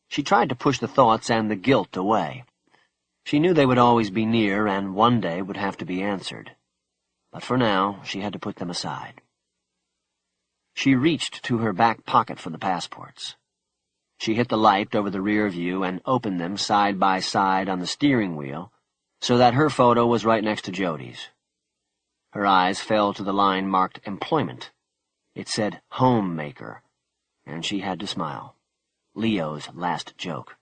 She tried to push the thoughts and the guilt away. She knew they would always be near and one day would have to be answered. But for now, she had to put them aside. She reached to her back pocket for the passports. She hit the light over the rear view and opened them side by side on the steering wheel so that her photo was right next to Jody's. Her eyes fell to the line marked Employment. It said Homemaker, and she had to smile. Leo's last joke.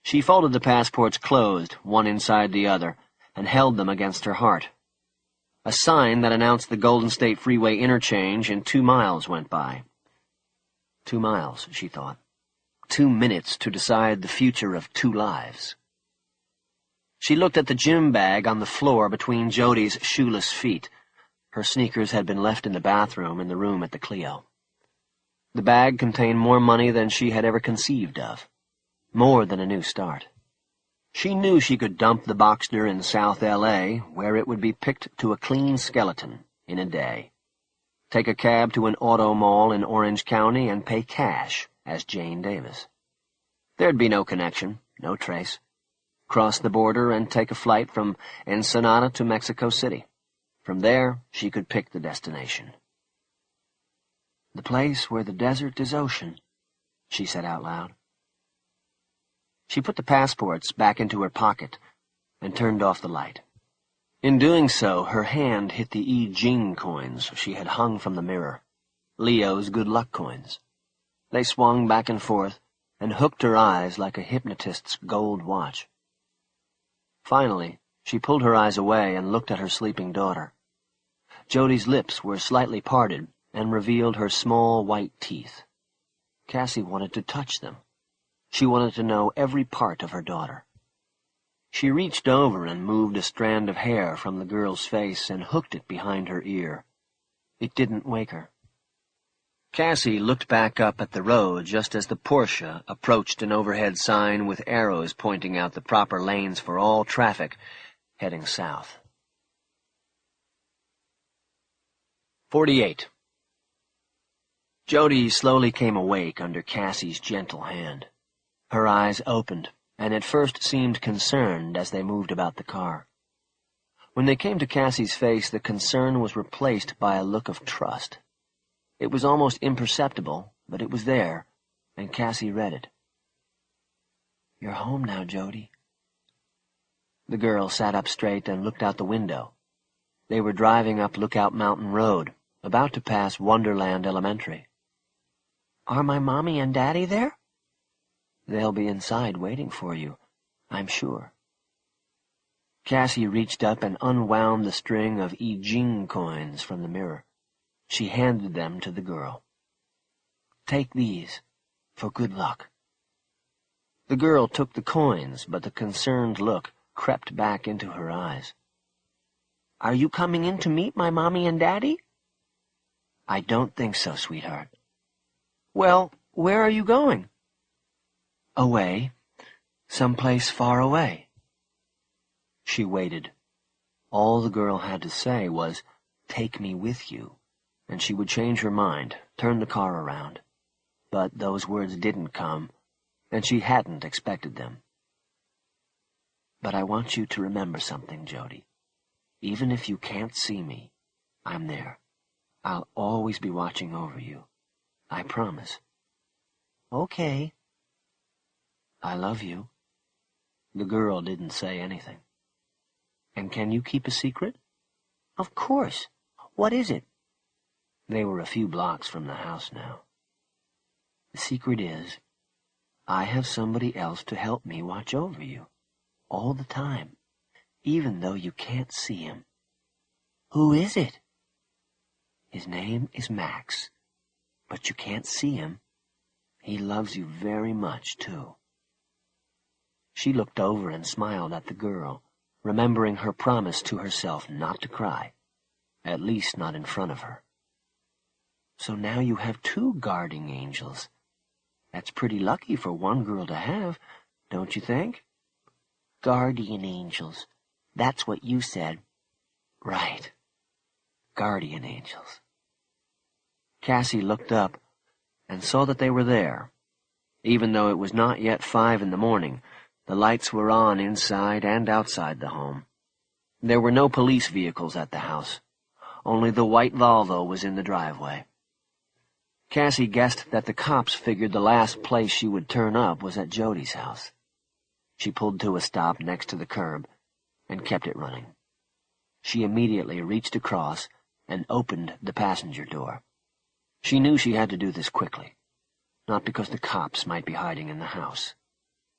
She folded the passports closed, one inside the other, and held them against her heart. A sign that announced the Golden State Freeway interchange in 2 miles went by. 2 miles, she thought. 2 minutes to decide the future of 2 lives. She looked at the gym bag on the floor between Jody's shoeless feet. Her sneakers had been left in the bathroom in the room at the Clio. The bag contained more money than she had ever conceived of. More than a new start. She knew she could dump the Boxster in South L.A., where it would be picked to a clean skeleton in a day. Take a cab to an auto mall in Orange County and pay cash as Jane Davis. There'd be no connection, no trace. Cross the border and take a flight from Ensenada to Mexico City. From there, she could pick the destination. "The place where the desert is ocean," she said out loud. She put the passports back into her pocket and turned off the light. In doing so, her hand hit the I Ching coins she had hung from the mirror, Leo's good luck coins. They swung back and forth and hooked her eyes like a hypnotist's gold watch. Finally, she pulled her eyes away and looked at her sleeping daughter. Jody's lips were slightly parted and revealed her small white teeth. Cassie wanted to touch them. She wanted to know every part of her daughter. She reached over and moved a strand of hair from the girl's face and hooked it behind her ear. It didn't wake her. Cassie looked back up at the road just as the Porsche approached an overhead sign with arrows pointing out the proper lanes for all traffic heading south. 48. Jody slowly came awake under Cassie's gentle hand. Her eyes opened, and at first seemed concerned as they moved about the car. When they came to Cassie's face, the concern was replaced by a look of trust. It was almost imperceptible, but it was there, and Cassie read it. "You're home now, Jody." The girl sat up straight and looked out the window. They were driving up Lookout Mountain Road, about to pass Wonderland Elementary. "Are my mommy and daddy there?" "They'll be inside waiting for you, I'm sure." Cassie reached up and unwound the string of I Ching coins from the mirror. She handed them to the girl. "Take these, for good luck." The girl took the coins, but the concerned look crept back into her eyes. "Are you coming in to meet my mommy and daddy?" "I don't think so, sweetheart." "Well, where are you going?" "Away. Someplace far away." She waited. All the girl had to say was, "Take me with you," and she would change her mind, turn the car around. But those words didn't come, and she hadn't expected them. "But I want you to remember something, Jody. Even if you can't see me, I'm there. I'll always be watching over you. I promise." "Okay." "I love you." The girl didn't say anything. "And can you keep a secret?" "Of course. What is it?" They were a few blocks from the house now. "The secret is, I have somebody else to help me watch over you, all the time, even though you can't see him." "Who is it?" "His name is Max, but you can't see him. He loves you very much, too." She looked over and smiled at the girl, remembering her promise to herself not to cry, at least not in front of her. "So now you have 2 guarding angels. That's pretty lucky for one girl to have, don't you think?" "Guardian angels. That's what you said." "Right. Guardian angels." Cassie looked up and saw that they were there. Even though it was not yet 5 in the morning, the lights were on inside and outside the home. There were no police vehicles at the house. Only the white Volvo was in the driveway. Cassie guessed that the cops figured the last place she would turn up was at Jody's house. She pulled to a stop next to the curb and kept it running. She immediately reached across and opened the passenger door. She knew she had to do this quickly, not because the cops might be hiding in the house,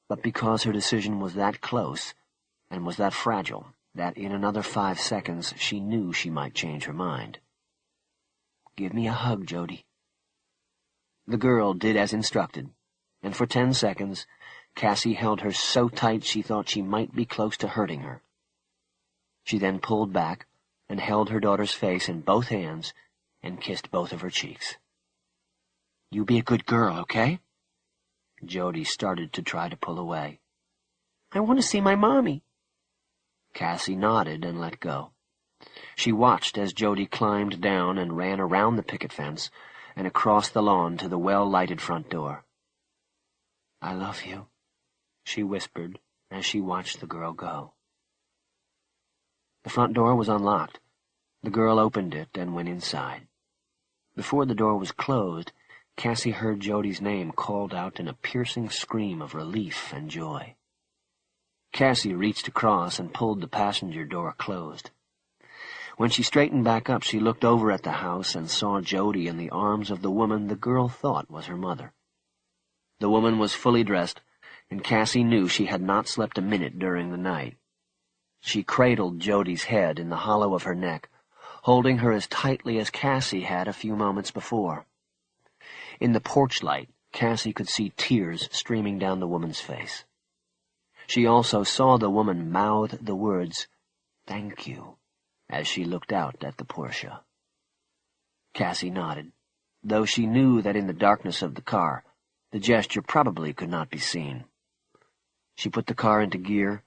but because her decision was that close and was that fragile that in another 5 seconds she knew she might change her mind. "Give me a hug, Jody." The girl did as instructed, and for 10 seconds Cassie held her so tight she thought she might be close to hurting her. She then pulled back and held her daughter's face in both hands and kissed both of her cheeks. "You be a good girl, okay?" Jody started to try to pull away. "I want to see my mommy." Cassie nodded and let go. She watched as Jody climbed down and ran around the picket fence and across the lawn to the well-lighted front door. "I love you," she whispered as she watched the girl go. The front door was unlocked. The girl opened it and went inside. Before the door was closed, Cassie heard Jody's name called out in a piercing scream of relief and joy. Cassie reached across and pulled the passenger door closed. When she straightened back up, she looked over at the house and saw Jody in the arms of the woman the girl thought was her mother. The woman was fully dressed, and Cassie knew she had not slept a minute during the night. She cradled Jody's head in the hollow of her neck, holding her as tightly as Cassie had a few moments before. In the porch light, Cassie could see tears streaming down the woman's face. She also saw the woman mouth the words, "Thank you," as she looked out at the Porsche. Cassie nodded, though she knew that in the darkness of the car, the gesture probably could not be seen. She put the car into gear,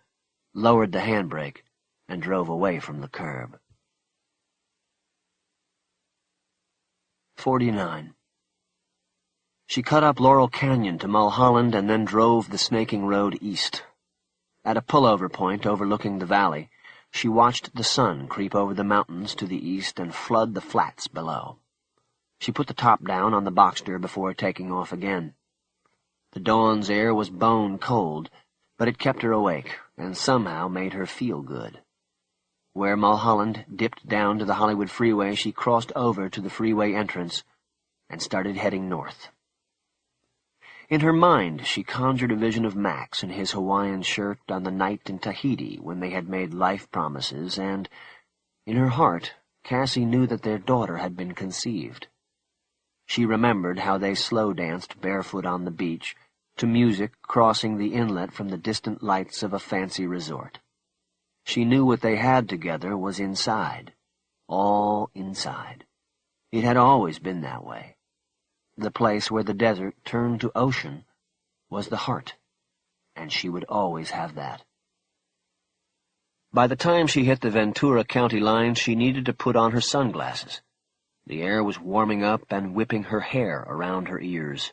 lowered the handbrake, and drove away from the curb. 49. She cut up Laurel Canyon to Mulholland and then drove the snaking road east. At a pullover point overlooking the valley, she watched the sun creep over the mountains to the east and flood the flats below. She put the top down on the Boxster before taking off again. The dawn's air was bone cold, but it kept her awake and somehow made her feel good. Where Mulholland dipped down to the Hollywood freeway, she crossed over to the freeway entrance and started heading north. In her mind, she conjured a vision of Max in his Hawaiian shirt on the night in Tahiti when they had made life promises, and, in her heart, Cassie knew that their daughter had been conceived. She remembered how they slow-danced barefoot on the beach to music crossing the inlet from the distant lights of a fancy resort. She knew what they had together was inside, all inside. It had always been that way. The place where the desert turned to ocean was the heart, and she would always have that. By the time she hit the Ventura County line, she needed to put on her sunglasses. The air was warming up and whipping her hair around her ears.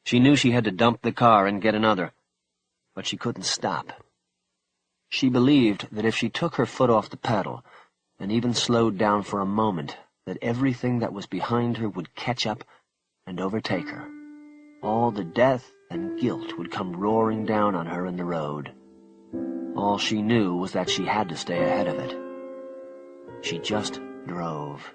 She knew she had to dump the car and get another, but she couldn't stop. She believed that if she took her foot off the pedal and even slowed down for a moment, that everything that was behind her would catch up and overtake her. All the death and guilt would come roaring down on her in the road. All she knew was that she had to stay ahead of it. She just drove.